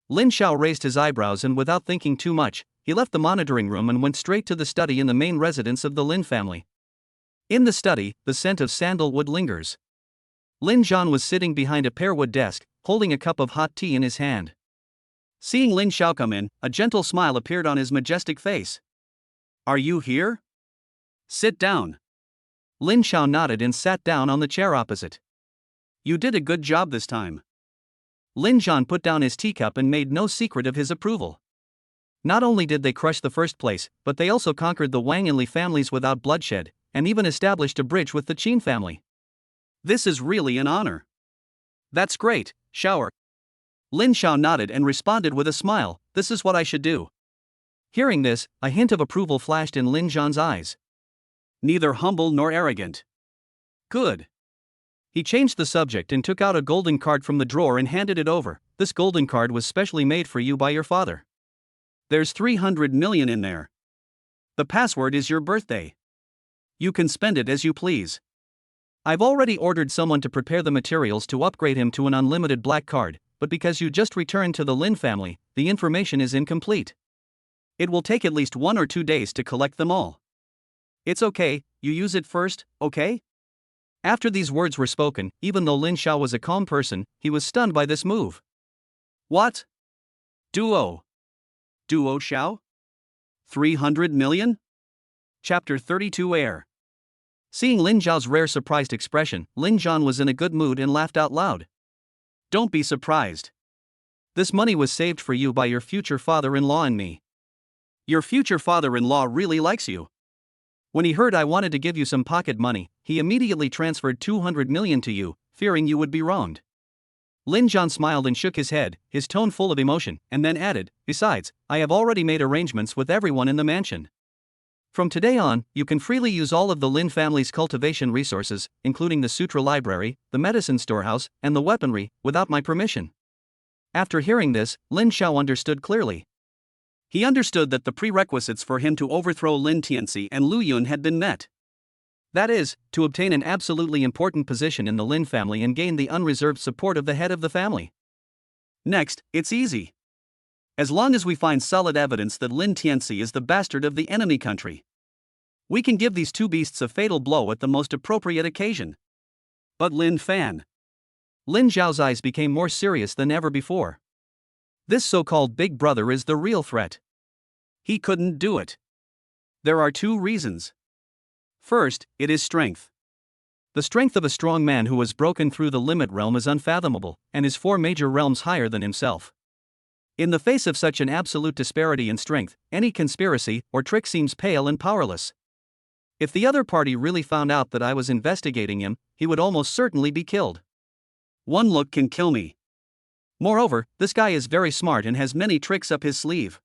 Lin Xiao raised his eyebrows and without thinking too much, he left the monitoring room and went straight to the study in the main residence of the Lin family. In the study, the scent of sandalwood lingers. Lin Zhan was sitting behind a pearwood desk, holding a cup of hot tea in his hand. Seeing Lin Xiao come in, a gentle smile appeared on his majestic face. Are you here? Sit down. Lin Xiao nodded and sat down on the chair opposite. You did a good job this time. Lin Zhan put down his teacup and made no secret of his approval. Not only did they crush the first place, but they also conquered the Wang and Li families without bloodshed, and even established a bridge with the Qin family. This is really an honor. That's great, shower. Lin Xiao nodded and responded with a smile, this is what I should do. Hearing this, a hint of approval flashed in Lin Zhan's eyes. Neither humble nor arrogant. Good. He changed the subject and took out a golden card from the drawer and handed it over. This golden card was specially made for you by your father. There's 300 million in there. The password is your birthday. You can spend it as you please. I've already ordered someone to prepare the materials to upgrade him to an unlimited black card, but because you just returned to the Lin family, the information is incomplete. It will take at least 1 or 2 days to collect them all. It's okay, you use it first, okay? After these words were spoken, even though Lin Xiao was a calm person, he was stunned by this move. What? Duo Xiao? 300 million? Chapter 32 Air. Seeing Lin Xiao's rare surprised expression, Lin Zhan was in a good mood and laughed out loud. Don't be surprised. This money was saved for you by your future father-in-law and me. Your future father-in-law really likes you. When he heard I wanted to give you some pocket money, he immediately transferred 200 million to you, fearing you would be wronged. Lin Zhan smiled and shook his head, his tone full of emotion, and then added, besides, I have already made arrangements with everyone in the mansion. From today on, you can freely use all of the Lin family's cultivation resources, including the sutra library, the medicine storehouse, and the weaponry, without my permission. After hearing this, Lin Xiao understood clearly. He understood that the prerequisites for him to overthrow Lin Tianci and Lu Yun had been met. That is, to obtain an absolutely important position in the Lin family and gain the unreserved support of the head of the family. Next, it's easy. As long as we find solid evidence that Lin Tianci is the bastard of the enemy country, we can give these two beasts a fatal blow at the most appropriate occasion. But Lin Xiao's eyes became more serious than ever before. This so-called big brother is the real threat. He couldn't do it. There are 2 reasons. First, it is strength. The strength of a strong man who has broken through the limit realm is unfathomable, and is 4 major realms higher than himself. In the face of such an absolute disparity in strength, any conspiracy or trick seems pale and powerless. If the other party really found out that I was investigating him, he would almost certainly be killed. One look can kill me. Moreover, this guy is very smart and has many tricks up his sleeve.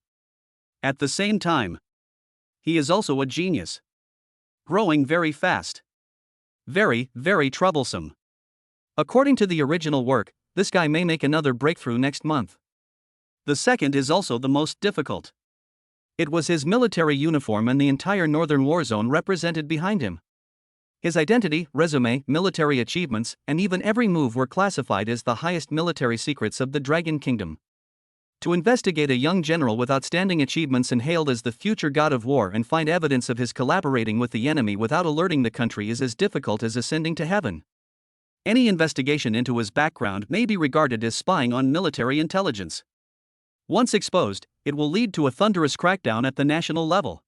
At the same time, he is also a genius. Growing very fast. Very, very troublesome. According to the original work, this guy may make another breakthrough next month. The second is also the most difficult. It was his military uniform and the entire northern war zone represented behind him. His identity, resume, military achievements, and even every move were classified as the highest military secrets of the Dragon Kingdom. To investigate a young general with outstanding achievements and hailed as the future god of war and find evidence of his collaborating with the enemy without alerting the country is as difficult as ascending to heaven. Any investigation into his background may be regarded as spying on military intelligence. Once exposed, it will lead to a thunderous crackdown at the national level.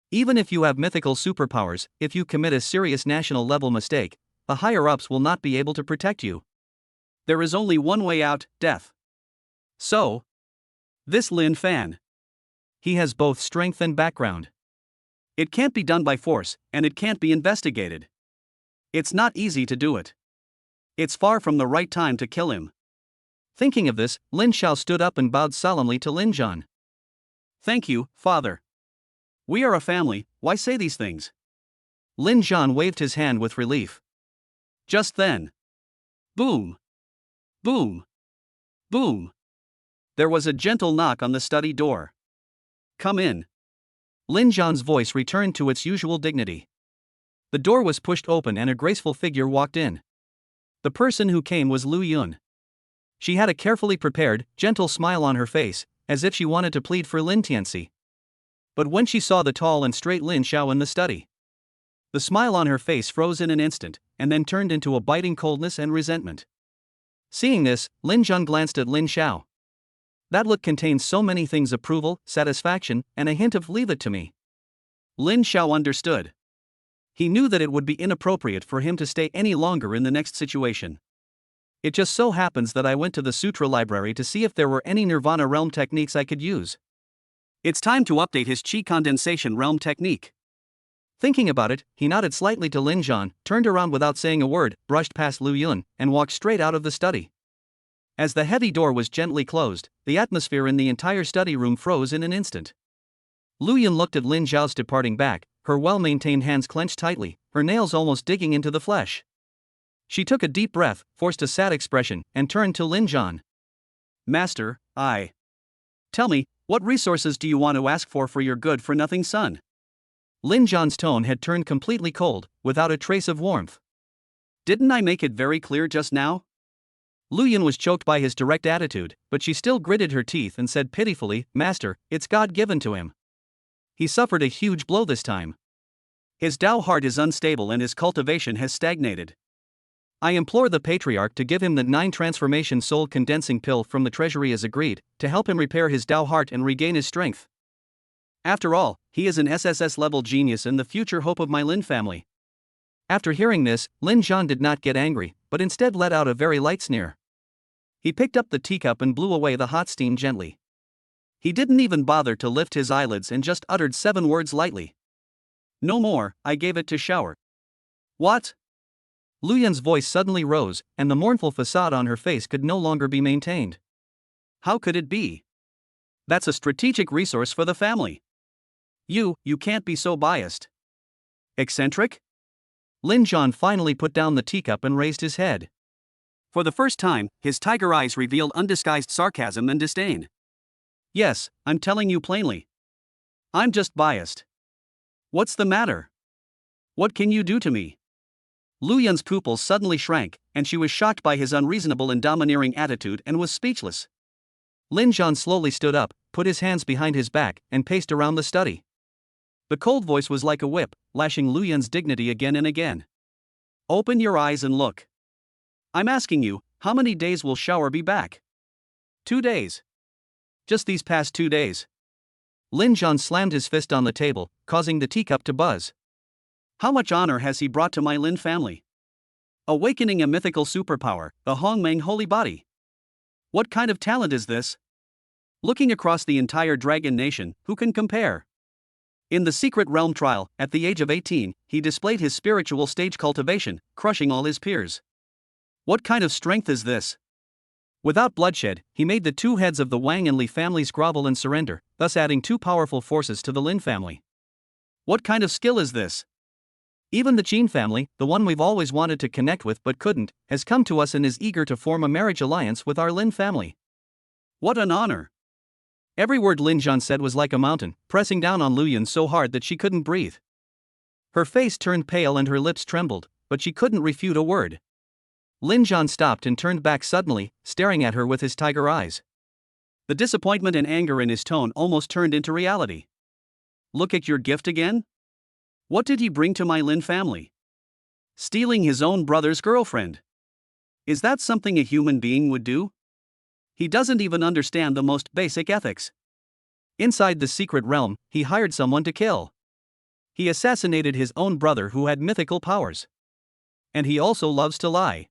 Even if you have mythical superpowers, if you commit a serious national level mistake, the higher-ups will not be able to protect you. There is only one way out: death. So, this Lin fan. He has both strength and background. It can't be done by force, and it can't be investigated. It's not easy to do it. It's far from the right time to kill him. Thinking of this, Lin Xiao stood up and bowed solemnly to Lin Jian. Thank you, father. We are a family, why say these things? Lin Jian waved his hand with relief. Just then. Boom. Boom. Boom. There was a gentle knock on the study door. Come in. Lin Jian's voice returned to its usual dignity. The door was pushed open and a graceful figure walked in. The person who came was Lu Yun. She had a carefully prepared, gentle smile on her face, as if she wanted to plead for Lin Tianci. But when she saw the tall and straight Lin Xiao in the study, the smile on her face froze in an instant, and then turned into a biting coldness and resentment. Seeing this, Lin Jian glanced at Lin Xiao. That look contained so many things: approval, satisfaction, and a hint of "leave it to me." Lin Xiao understood. He knew that it would be inappropriate for him to stay any longer in the next situation. It just so happens that I went to the Sutra library to see if there were any Nirvana realm techniques I could use. It's time to update his Qi condensation realm technique. Thinking about it, he nodded slightly to Lin Jian, turned around without saying a word, brushed past Lu Yun, and walked straight out of the study. As the heavy door was gently closed, the atmosphere in the entire study room froze in an instant. Lu Yun looked at Lin Xiao's departing back, her well-maintained hands clenched tightly, her nails almost digging into the flesh. She took a deep breath, forced a sad expression, and turned to Lin Jian. Master, Tell me, what resources do you want to ask for your good-for-nothing son? Lin Jian's tone had turned completely cold, without a trace of warmth. Didn't I make it very clear just now? Lu Yun was choked by his direct attitude, but she still gritted her teeth and said pitifully, Master, it's God-given to him. He suffered a huge blow this time. His Tao heart is unstable and his cultivation has stagnated. I implore the Patriarch to give him the 9 transformation soul condensing pill from the treasury as agreed, to help him repair his Tao heart and regain his strength. After all, he is an SSS-level genius and the future hope of my Lin family. After hearing this, Lin Jian did not get angry, but instead let out a very light sneer. He picked up the teacup and blew away the hot steam gently. He didn't even bother to lift his eyelids and just uttered 7 words lightly. No more, I gave it to shower. What? Lu Yun's voice suddenly rose, and the mournful facade on her face could no longer be maintained. How could it be? That's a strategic resource for the family. You can't be so biased. Eccentric? Lin Jian finally put down the teacup and raised his head. For the first time, his tiger eyes revealed undisguised sarcasm and disdain. Yes, I'm telling you plainly. I'm just biased. What's the matter? What can you do to me? Lu Yun's pupils suddenly shrank, and she was shocked by his unreasonable and domineering attitude and was speechless. Lin Jian slowly stood up, put his hands behind his back, and paced around the study. The cold voice was like a whip, lashing Lu Yun's dignity again and again. Open your eyes and look. I'm asking you, how many days will Shower be back? 2 days. Just these past 2 days. Lin Jian slammed his fist on the table, causing the teacup to buzz. How much honor has he brought to my Lin family? Awakening a mythical superpower, the Hongmeng Holy Body. What kind of talent is this? Looking across the entire Dragon Nation, who can compare? In the Secret Realm trial, at the age of 18, he displayed his spiritual stage cultivation, crushing all his peers. What kind of strength is this? Without bloodshed, he made the 2 heads of the Wang and Li families grovel and surrender, thus adding 2 powerful forces to the Lin family. What kind of skill is this? Even the Qin family, the one we've always wanted to connect with but couldn't, has come to us and is eager to form a marriage alliance with our Lin family. What an honor! Every word Lin Jian said was like a mountain, pressing down on Lu Yun so hard that she couldn't breathe. Her face turned pale and her lips trembled, but she couldn't refute a word. Lin Xiao stopped and turned back suddenly, staring at her with his tiger eyes. The disappointment and anger in his tone almost turned into reality. Look at your gift again? What did he bring to my Lin family? Stealing his own brother's girlfriend. Is that something a human being would do? He doesn't even understand the most basic ethics. Inside the secret realm, he hired someone to kill. He assassinated his own brother who had mythical powers. And he also loves to lie.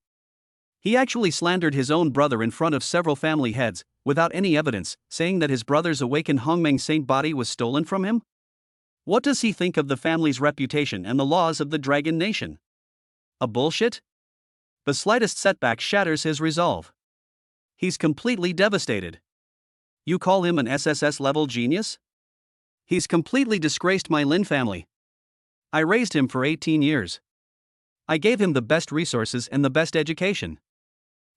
He actually slandered his own brother in front of several family heads, without any evidence, saying that his brother's awakened Hongmeng saint body was stolen from him? What does he think of the family's reputation and the laws of the Dragon Nation? A bullshit? The slightest setback shatters his resolve. He's completely devastated. You call him an SSS-level genius? He's completely disgraced my Lin family. I raised him for 18 years. I gave him the best resources and the best education.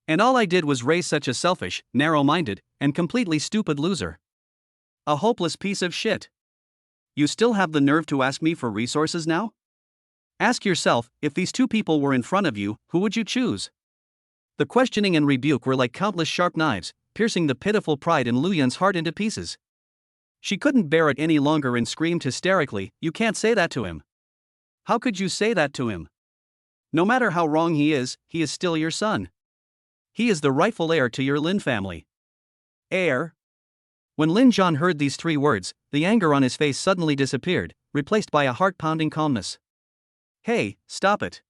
And all I did was raise such a selfish, narrow-minded, and completely stupid loser. A hopeless piece of shit. You still have the nerve to ask me for resources now? Ask yourself, if these two people were in front of you, who would you choose? The questioning and rebuke were like countless sharp knives, piercing the pitiful pride in Lu Yun's heart into pieces. She couldn't bear it any longer and screamed hysterically, "You can't say that to him. How could you say that to him? No matter how wrong he is still your son. He is the rightful heir to your Lin family." Heir? When Lin Xiao heard these three words, the anger on his face suddenly disappeared, replaced by a heart-pounding calmness. Hey, stop it.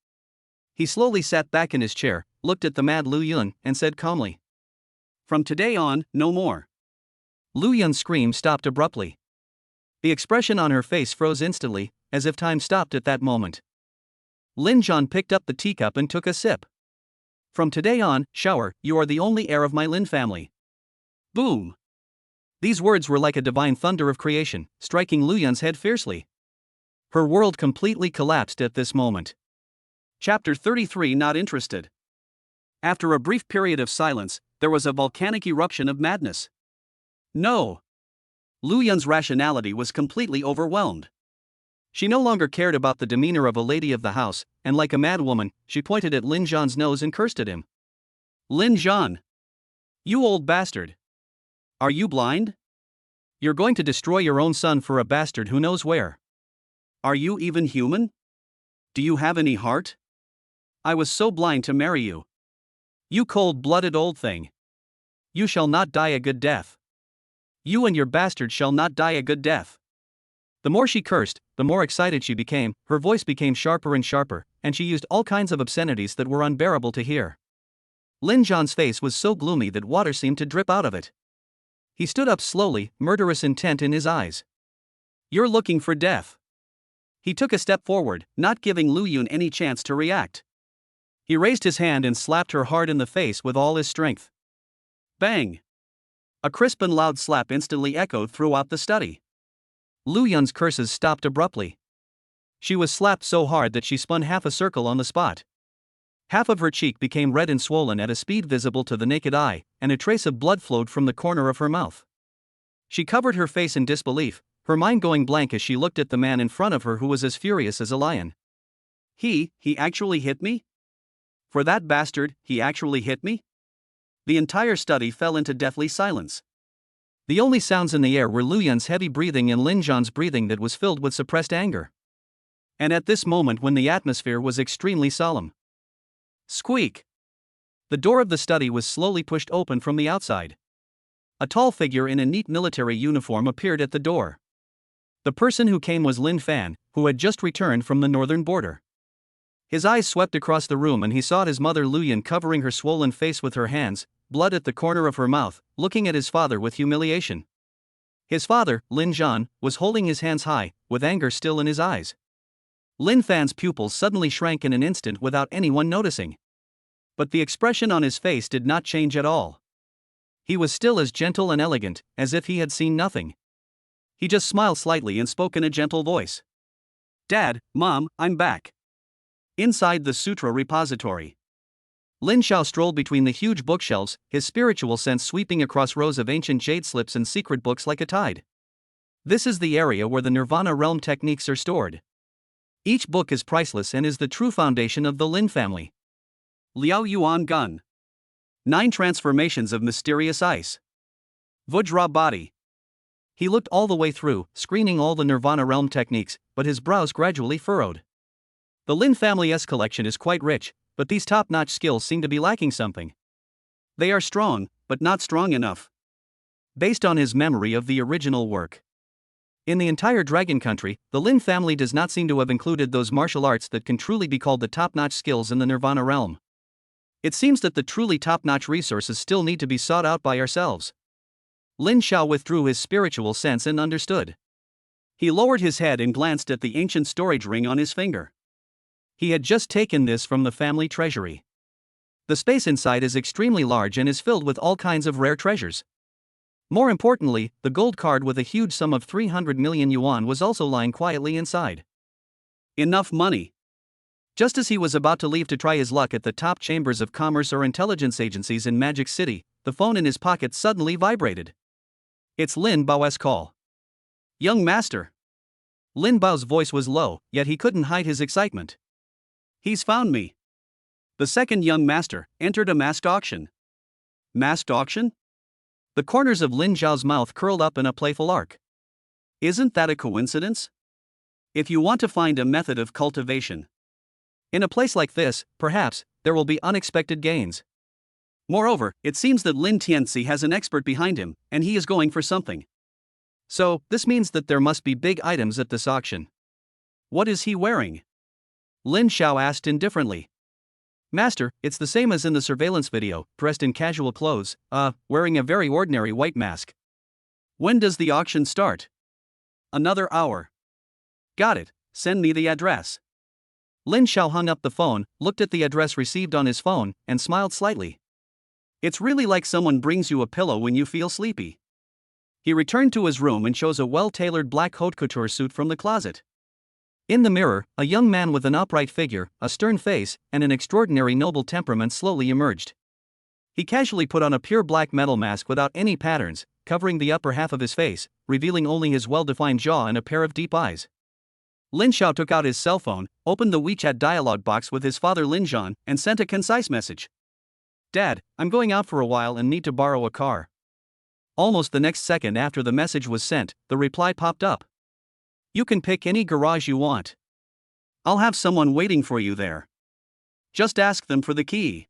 He slowly sat back in his chair, looked at the mad Lu Yun, and said calmly, "From today on, no more." Lu Yun's scream stopped abruptly. The expression on her face froze instantly, as if time stopped at that moment. Lin Xiao picked up the teacup and took a sip. "From today on, Xiao, you are the only heir of my Lin family." Boom! These words were like a divine thunder of creation, striking Lu Yun's head fiercely. Her world completely collapsed at this moment. Chapter 33. Not interested. After a brief period of silence, there was a volcanic eruption of madness. No! Lu Yun's rationality was completely overwhelmed. She no longer cared about the demeanor of a lady of the house, and like a mad woman, she pointed at Lin Xiao's nose and cursed at him. "Lin Xiao! You old bastard! Are you blind? You're going to destroy your own son for a bastard who knows where. Are you even human? Do you have any heart? I was so blind to marry you. You cold-blooded old thing. You shall not die a good death. You and your bastard shall not die a good death." The more she cursed, the more excited she became, her voice became sharper and sharper, and she used all kinds of obscenities that were unbearable to hear. Lin Xiao's face was so gloomy that water seemed to drip out of it. He stood up slowly, murderous intent in his eyes. "You're looking for death." He took a step forward, not giving Lu Yun any chance to react. He raised his hand and slapped her hard in the face with all his strength. Bang! A crisp and loud slap instantly echoed throughout the study. Lu Yun's curses stopped abruptly. She was slapped so hard that she spun half a circle on the spot. Half of her cheek became red and swollen at a speed visible to the naked eye, and a trace of blood flowed from the corner of her mouth. She covered her face in disbelief, her mind going blank as she looked at the man in front of her who was as furious as a lion. He actually hit me? For that bastard, he actually hit me? The entire study fell into deathly silence. The only sounds in the air were Lu Yun's heavy breathing and Lin Xiao's breathing that was filled with suppressed anger. And at this moment when the atmosphere was extremely solemn. Squeak! The door of the study was slowly pushed open from the outside. A tall figure in a neat military uniform appeared at the door. The person who came was Lin Fan, who had just returned from the northern border. His eyes swept across the room and he saw his mother Lu Yun covering her swollen face with her hands, blood at the corner of her mouth, looking at his father with humiliation. His father, Lin Xiao, was holding his hands high, with anger still in his eyes. Lin Fan's pupils suddenly shrank in an instant without anyone noticing. But the expression on his face did not change at all. He was still as gentle and elegant, as if he had seen nothing. He just smiled slightly and spoke in a gentle voice. "Dad, Mom, I'm back." Inside the sutra repository, Lin Xiao strolled between the huge bookshelves, his spiritual sense sweeping across rows of ancient jade slips and secret books like a tide. This is the area where the Nirvana realm techniques are stored. Each book is priceless and is the true foundation of the Lin family. Liao Yuan Gun. 9 Transformations of Mysterious Ice. Vajra Body. He looked all the way through, screening all the Nirvana realm techniques, but his brows gradually furrowed. The Lin family's collection is quite rich, but these top-notch skills seem to be lacking something. They are strong, but not strong enough. Based on his memory of the original work. In the entire Dragon Country, the Lin family does not seem to have included those martial arts that can truly be called the top-notch skills in the Nirvana realm. It seems that the truly top-notch resources still need to be sought out by ourselves. Lin Xiao withdrew his spiritual sense and understood. He lowered his head and glanced at the ancient storage ring on his finger. He had just taken this from the family treasury. The space inside is extremely large and is filled with all kinds of rare treasures. More importantly, the gold card with a huge sum of 300 million yuan was also lying quietly inside. Enough money. Just as he was about to leave to try his luck at the top chambers of commerce or intelligence agencies in Magic City, the phone in his pocket suddenly vibrated. It's Lin Bao's call. Young master. Lin Bao's voice was low, yet he couldn't hide his excitement. He's found me. The second young master entered a masked auction. Masked auction? The corners of Lin Xiao's mouth curled up in a playful arc. Isn't that a coincidence? If you want to find a method of cultivation in a place like this, perhaps there will be unexpected gains. Moreover, it seems that Lin Tianci has an expert behind him, and he is going for something. So, this means that there must be big items at this auction. What is he wearing? Lin Xiao asked indifferently. Master, it's the same as in the surveillance video, dressed in casual clothes, wearing a very ordinary white mask. When does the auction start? Another hour. Got it, send me the address. Lin Xiao hung up the phone, looked at the address received on his phone, and smiled slightly. It's really like someone brings you a pillow when you feel sleepy. He returned to his room and chose a well-tailored black haute couture suit from the closet. In the mirror, a young man with an upright figure, a stern face, and an extraordinary noble temperament slowly emerged. He casually put on a pure black metal mask without any patterns, covering the upper half of his face, revealing only his well-defined jaw and a pair of deep eyes. Lin Xiao took out his cell phone, opened the WeChat dialogue box with his father Lin Zhan, and sent a concise message. Dad, I'm going out for a while and need to borrow a car. Almost the next second after the message was sent, the reply popped up. You can pick any garage you want. I'll have someone waiting for you there. Just ask them for the key.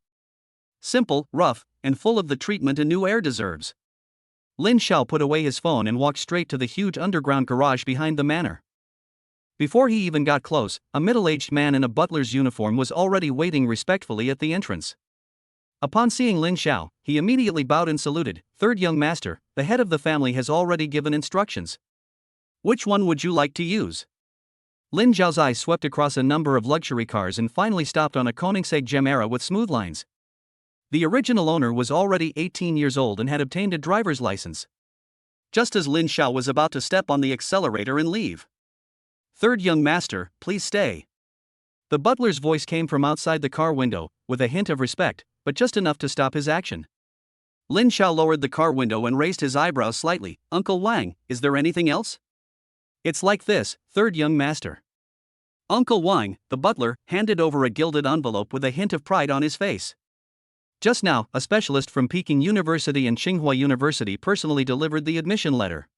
Simple, rough, and full of the treatment a new heir deserves. Lin Xiao put away his phone and walked straight to the huge underground garage behind the manor. Before he even got close, a middle-aged man in a butler's uniform was already waiting respectfully at the entrance. Upon seeing Lin Xiao, he immediately bowed and saluted. Third young master, the head of the family has already given instructions. Which one would you like to use? Lin Xiao's eyes swept across a number of luxury cars and finally stopped on a Koenigsegg Gemera with smooth lines. The original owner was already 18 years old and had obtained a driver's license. Just as Lin Xiao was about to step on the accelerator and leave. Third young master, please stay. The butler's voice came from outside the car window, with a hint of respect, but just enough to stop his action. Lin Xiao lowered the car window and raised his eyebrows slightly. Uncle Wang, is there anything else? It's like this, third young master. Uncle Wang, the butler, handed over a gilded envelope with a hint of pride on his face. Just now, a specialist from Peking University and Tsinghua University personally delivered the admission letter.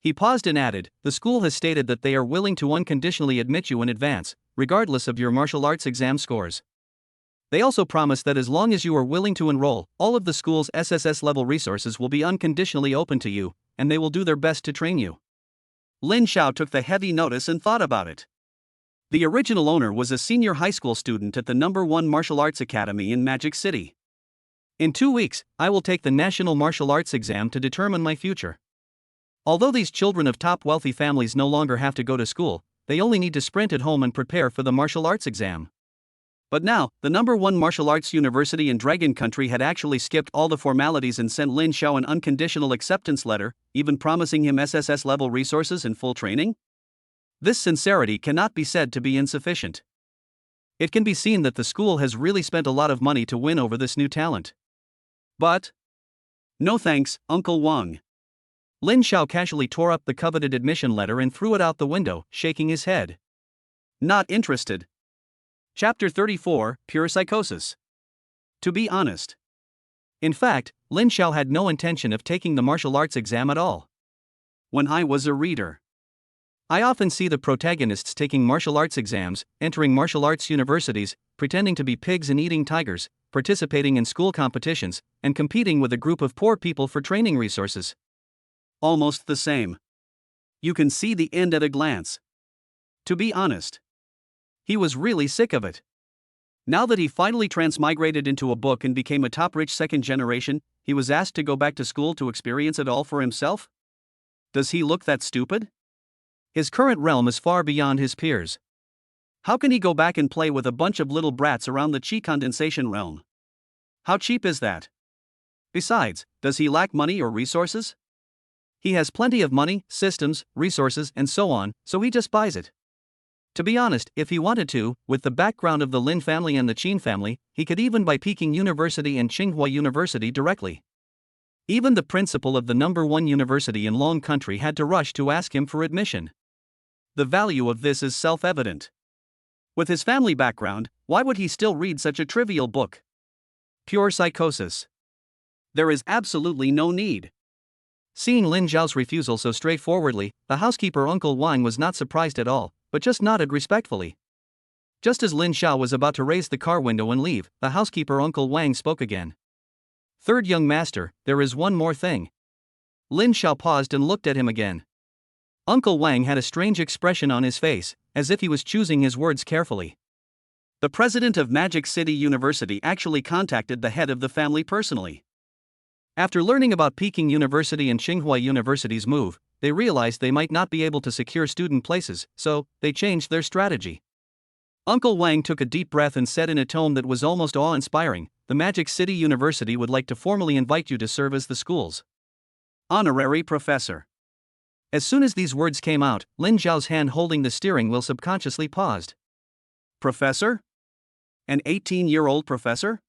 He paused and added, the school has stated that they are willing to unconditionally admit you in advance, regardless of your martial arts exam scores. They also promise that as long as you are willing to enroll, all of the school's SSS-level resources will be unconditionally open to you, and they will do their best to train you. Lin Xiao took the heavy notice and thought about it. The original owner was a senior high school student at the #1 martial arts academy in Magic City. In 2 weeks, I will take the national martial arts exam to determine my future. Although these children of top wealthy families no longer have to go to school, they only need to sprint at home and prepare for the martial arts exam. But now, the #1 martial arts university in Dragon Country had actually skipped all the formalities and sent Lin Xiao an unconditional acceptance letter, even promising him SSS-level resources and full training? This sincerity cannot be said to be insufficient. It can be seen that the school has really spent a lot of money to win over this new talent. But no thanks, Uncle Wang. Lin Xiao casually tore up the coveted admission letter and threw it out the window, shaking his head. Not interested. Chapter 34, Pure Psychosis. To be honest. In fact, Lin Xiao had no intention of taking the martial arts exam at all. When I was a reader, I often see the protagonists taking martial arts exams, entering martial arts universities, pretending to be pigs and eating tigers, participating in school competitions, and competing with a group of poor people for training resources. Almost the same. You can see the end at a glance. To be honest, he was really sick of it. Now that he finally transmigrated into a book and became a top-rich second generation, he was asked to go back to school to experience it all for himself? Does he look that stupid? His current realm is far beyond his peers. How can he go back and play with a bunch of little brats around the chi condensation realm? How cheap is that? Besides, does he lack money or resources? He has plenty of money, systems, resources, and so on, so he just buys it. To be honest, if he wanted to, with the background of the Lin family and the Qin family, he could even buy Peking University and Tsinghua University directly. Even the principal of the #1 university in Long Country had to rush to ask him for admission. The value of this is self-evident. With his family background, why would he still read such a trivial book? Pure psychosis. There is absolutely no need. Seeing Lin Xiao's refusal so straightforwardly, the housekeeper Uncle Wang was not surprised at all, but just nodded respectfully. Just as Lin Xiao was about to raise the car window and leave, the housekeeper Uncle Wang spoke again. "Third young master, there is one more thing." Lin Xiao paused and looked at him again. Uncle Wang had a strange expression on his face, as if he was choosing his words carefully. The president of Magic City University actually contacted the head of the family personally. After learning about Peking University and Tsinghua University's move, they realized they might not be able to secure student places, so they changed their strategy. Uncle Wang took a deep breath and said in a tone that was almost awe-inspiring, "The Magic City University would like to formally invite you to serve as the school's honorary professor." As soon as these words came out, Lin Xiao's hand holding the steering wheel subconsciously paused. Professor? An 18-year-old professor?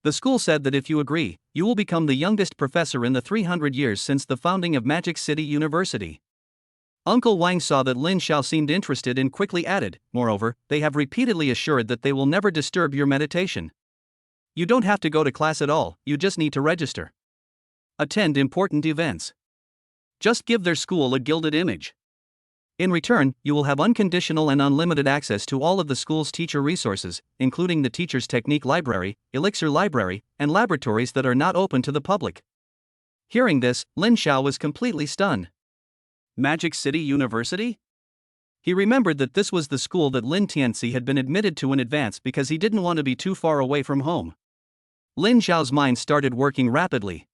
The school said that if you agree, you will become the youngest professor in the 300 years since the founding of Magic City University. Uncle Wang saw that Lin Xiao seemed interested and quickly added, "Moreover, they have repeatedly assured that they will never disturb your meditation. You don't have to go to class at all, you just need to register. Attend important events. Just give their school a gilded image. In return, you will have unconditional and unlimited access to all of the school's teacher resources, including the teacher's technique library, elixir library, and laboratories that are not open to the public." Hearing this, Lin Xiao was completely stunned. Magic City University? He remembered that this was the school that Lin Tianci had been admitted to in advance because he didn't want to be too far away from home. Lin Xiao's mind started working rapidly.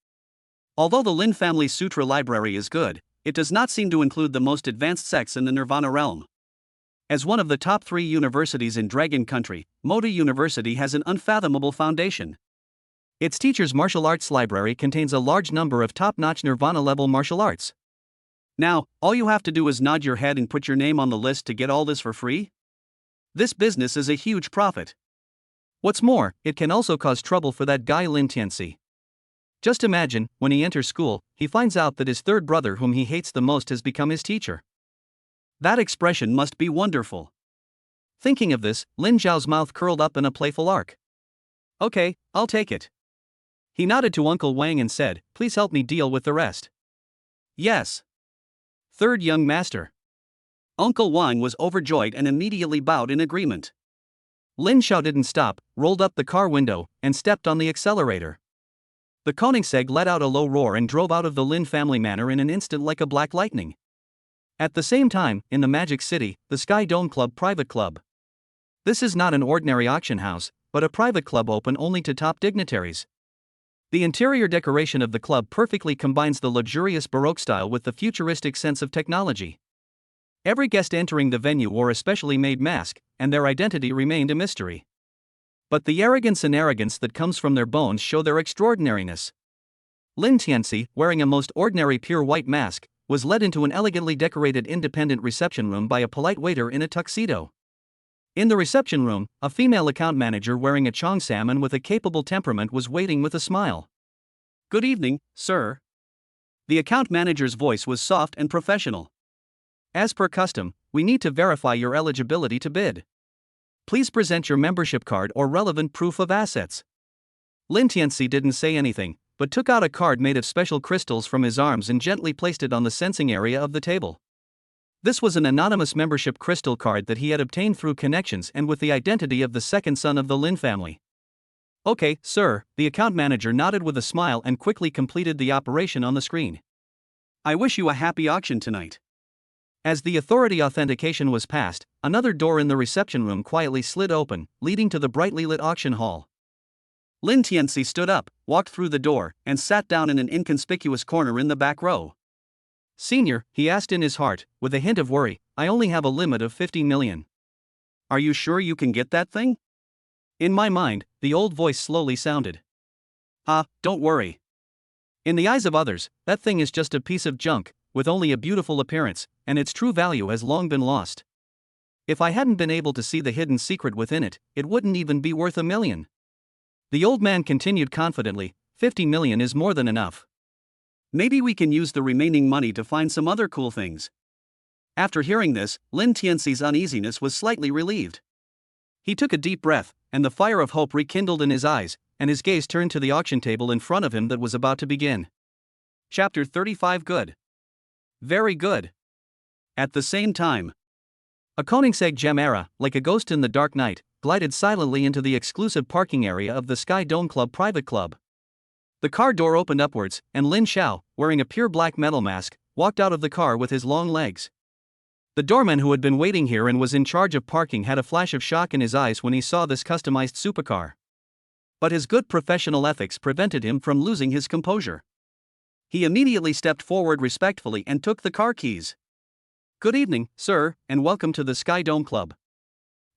Although the Lin family sutra library is good, it does not seem to include the most advanced sects in the Nirvana realm. As one of the top 3 universities in Dragon Country, Moda University has an unfathomable foundation. Its teacher's martial arts library contains a large number of top-notch Nirvana-level martial arts. Now, all you have to do is nod your head and put your name on the list to get all this for free? This business is a huge profit. What's more, it can also cause trouble for that guy Lin Tianci. Just imagine, when he enters school, he finds out that his third brother whom he hates the most has become his teacher. That expression must be wonderful. Thinking of this, Lin Xiao's mouth curled up in a playful arc. "Okay, I'll take it." He nodded to Uncle Wang and said, "Please help me deal with the rest." "Yes. Third young master." Uncle Wang was overjoyed and immediately bowed in agreement. Lin Xiao didn't stop, rolled up the car window, and stepped on the accelerator. The Koenigsegg let out a low roar and drove out of the Lin family manor in an instant like a black lightning. At the same time, in the Magic City, the Sky Dome Club private club. This is not an ordinary auction house, but a private club open only to top dignitaries. The interior decoration of the club perfectly combines the luxurious Baroque style with the futuristic sense of technology. Every guest entering the venue wore a specially made mask, and their identity remained a mystery. But the arrogance that comes from their bones show their extraordinariness. Lin Tianci, wearing a most ordinary pure white mask, was led into an elegantly decorated independent reception room by a polite waiter in a tuxedo. In the reception room, a female account manager wearing a cheongsam and with a capable temperament was waiting with a smile. "Good evening, sir." The account manager's voice was soft and professional. As per custom, we need to verify your eligibility to bid. Please present your membership card or relevant proof of assets. Lin Tianci didn't say anything, but took out a card made of special crystals from his arms and gently placed it on the sensing area of the table. This was an anonymous membership crystal card that he had obtained through connections and with the identity of the second son of the Lin family. Okay, sir, the account manager nodded with a smile and quickly completed the operation on the screen. I wish you a happy auction tonight. As the authority authentication was passed, another door in the reception room quietly slid open, leading to the brightly lit auction hall. Lin Tianci stood up, walked through the door, and sat down in an inconspicuous corner in the back row. Senior, he asked in his heart, with a hint of worry, I only have a limit of 50 million. Are you sure you can get that thing? In my mind, the old voice slowly sounded. Don't worry. In the eyes of others, that thing is just a piece of junk, with only a beautiful appearance, and its true value has long been lost. If I hadn't been able to see the hidden secret within it, it wouldn't even be worth 1 million. The old man continued confidently, 50 million is more than enough. Maybe we can use the remaining money to find some other cool things. After hearing this, Lin Tianci's uneasiness was slightly relieved. He took a deep breath, and the fire of hope rekindled in his eyes, and his gaze turned to the auction table in front of him that was about to begin. Chapter 35. Good. Very good. At the same time, a Koenigsegg Gemera, like a ghost in the dark night, glided silently into the exclusive parking area of the Sky Dome Club private club. The car door opened upwards, and Lin Xiao, wearing a pure black metal mask, walked out of the car with his long legs. The doorman who had been waiting here and was in charge of parking had a flash of shock in his eyes when he saw this customized supercar. But his good professional ethics prevented him from losing his composure. He immediately stepped forward respectfully and took the car keys. Good evening, sir, and welcome to the Sky Dome Club.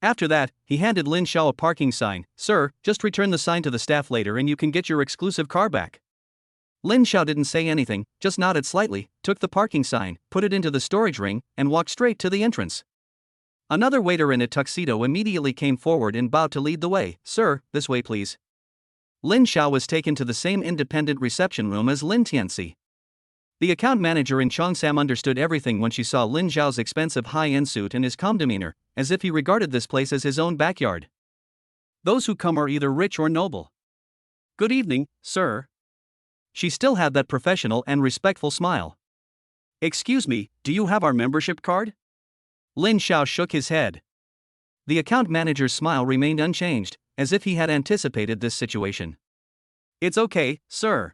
After that, he handed Lin Xiao a parking sign. Sir, just return the sign to the staff later and you can get your exclusive car back. Lin Xiao didn't say anything, just nodded slightly, took the parking sign, put it into the storage ring, and walked straight to the entrance. Another waiter in a tuxedo immediately came forward and bowed to lead the way. Sir, this way please. Lin Xiao was taken to the same independent reception room as Lin Tianci. The account manager in Cheongsam understood everything when she saw Lin Xiao's expensive high-end suit and his calm demeanor, as if he regarded this place as his own backyard. Those who come are either rich or noble. Good evening, sir. She still had that professional and respectful smile. Excuse me, do you have our membership card? Lin Xiao shook his head. The account manager's smile remained unchanged, as if he had anticipated this situation. It's okay, sir.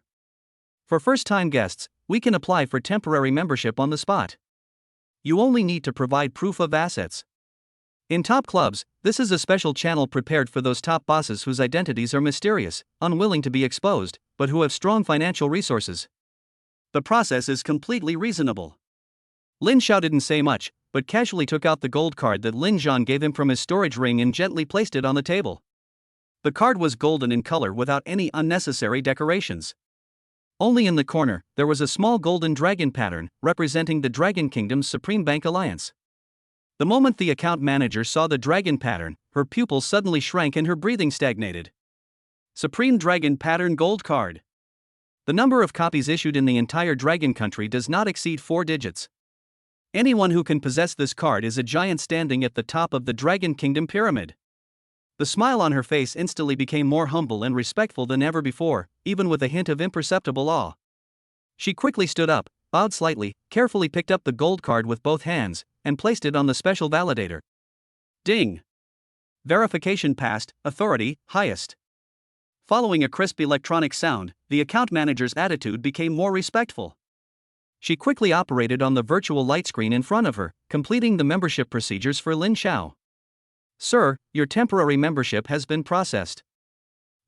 For first-time guests, we can apply for temporary membership on the spot. You only need to provide proof of assets. In top clubs, this is a special channel prepared for those top bosses whose identities are mysterious, unwilling to be exposed, but who have strong financial resources. The process is completely reasonable. Lin Xiao didn't say much, but casually took out the gold card that Lin Zhan gave him from his storage ring and gently placed it on the table. The card was golden in color without any unnecessary decorations. Only in the corner, there was a small golden dragon pattern, representing the Dragon Kingdom's Supreme Bank Alliance. The moment the account manager saw the dragon pattern, her pupils suddenly shrank and her breathing stagnated. Supreme Dragon Pattern Gold Card. The number of copies issued in the entire Dragon Country does not exceed 4 digits. Anyone who can possess this card is a giant standing at the top of the Dragon Kingdom pyramid. The smile on her face instantly became more humble and respectful than ever before, even with a hint of imperceptible awe. She quickly stood up, bowed slightly, carefully picked up the gold card with both hands, and placed it on the special validator. Ding! Verification passed, authority, highest. Following a crisp electronic sound, the account manager's attitude became more respectful. She quickly operated on the virtual light screen in front of her, completing the membership procedures for Lin Xiao. Sir, your temporary membership has been processed.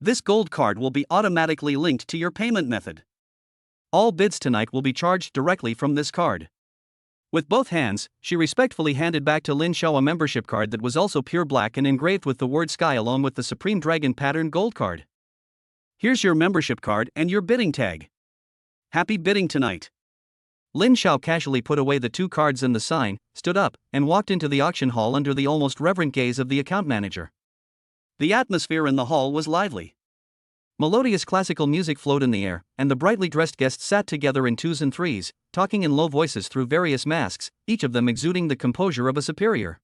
This gold card will be automatically linked to your payment method. All bids tonight will be charged directly from this card. With both hands, she respectfully handed back to Lin Xiao a membership card that was also pure black and engraved with the word Sky along with the Supreme Dragon Pattern Gold card. Here's your membership card and your bidding tag. Happy bidding tonight. Lin Xiao casually put away the 2 cards and the sign, stood up, and walked into the auction hall under the almost reverent gaze of the account manager. The atmosphere in the hall was lively. Melodious classical music flowed in the air, and the brightly dressed guests sat together in twos and threes, talking in low voices through various masks, each of them exuding the composure of a superior.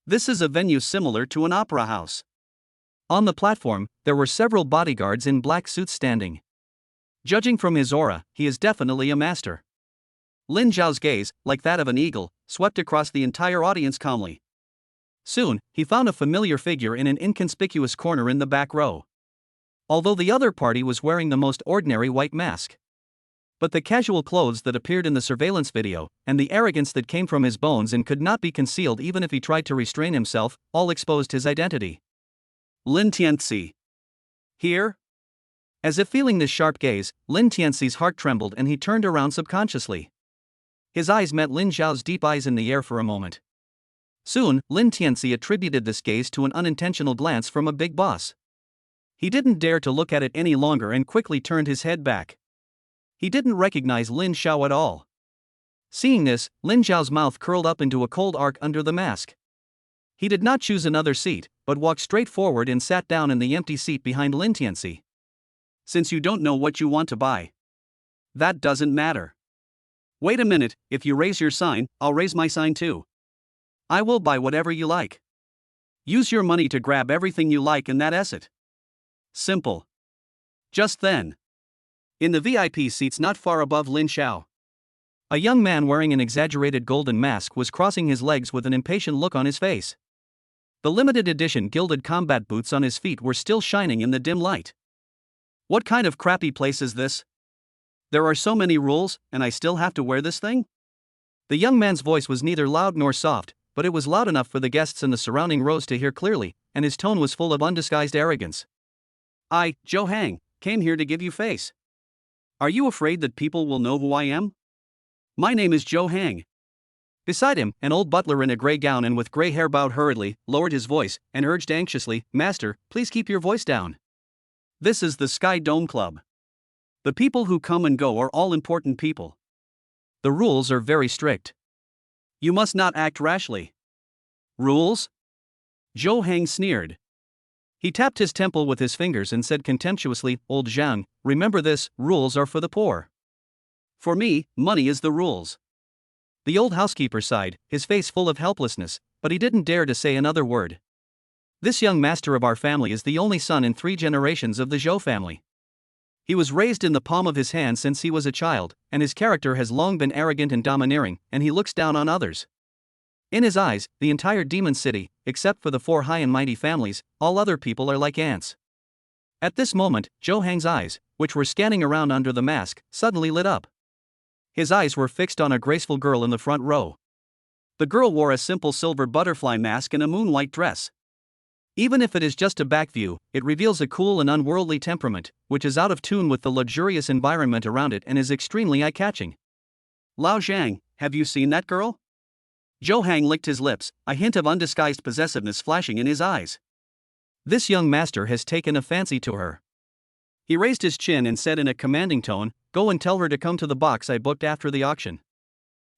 This is a venue similar to an opera house. On the platform, there were several bodyguards in black suits standing. Judging from his aura, he is definitely a master. Lin Xiao's gaze, like that of an eagle, swept across the entire audience calmly. Soon, he found a familiar figure in an inconspicuous corner in the back row. Although the other party was wearing the most ordinary white mask. But the casual clothes that appeared in the surveillance video, and the arrogance that came from his bones and could not be concealed even if he tried to restrain himself, all exposed his identity. Lin Tianci. Here? As if feeling this sharp gaze, Lin Tianci's heart trembled and he turned around subconsciously. His eyes met Lin Xiao's deep eyes in the air for a moment. Soon, Lin Tianci attributed this gaze to an unintentional glance from a big boss. He didn't dare to look at it any longer and quickly turned his head back. He didn't recognize Lin Xiao at all. Seeing this, Lin Xiao's mouth curled up into a cold arc under the mask. He did not choose another seat, but walked straight forward and sat down in the empty seat behind Lin Tianci. Since you don't know what you want to buy, that doesn't matter. Wait a minute, if you raise your sign, I'll raise my sign too. I will buy whatever you like. Use your money to grab everything you like and that's it. Simple. Just then, in the VIP seats not far above Lin Xiao, a young man wearing an exaggerated golden mask was crossing his legs with an impatient look on his face. The limited edition gilded combat boots on his feet were still shining in the dim light. What kind of crappy place is this? There are so many rules, and I still have to wear this thing? The young man's voice was neither loud nor soft, but it was loud enough for the guests in the surrounding rows to hear clearly, and his tone was full of undisguised arrogance. I, Zhou Hang, came here to give you face. Are you afraid that people will know who I am? My name is Zhou Hang. Beside him, an old butler in a gray gown and with gray hair bowed hurriedly, lowered his voice, and urged anxiously, Master, please keep your voice down. This is the Sky Dome Club. The people who come and go are all important people. The rules are very strict. You must not act rashly. Rules? Zhou Hang sneered. He tapped his temple with his fingers and said contemptuously, Old Zhang, remember this, rules are for the poor. For me, money is the rules. The old housekeeper sighed, his face full of helplessness, but he didn't dare to say another word. This young master of our family is the only son in 3 generations of the Zhou family. He was raised in the palm of his hand since he was a child, and his character has long been arrogant and domineering, and he looks down on others. In his eyes, the entire demon city, except for the 4 high and mighty families, all other people are like ants. At this moment, Zhou Hang's eyes, which were scanning around under the mask, suddenly lit up. His eyes were fixed on a graceful girl in the front row. The girl wore a simple silver butterfly mask and a moon-white dress. Even if it is just a back view, it reveals a cool and unworldly temperament, which is out of tune with the luxurious environment around it and is extremely eye-catching. Lao Zhang, have you seen that girl? Zhou Hang licked his lips, a hint of undisguised possessiveness flashing in his eyes. This young master has taken a fancy to her. He raised his chin and said in a commanding tone, Go and tell her to come to the box I booked after the auction.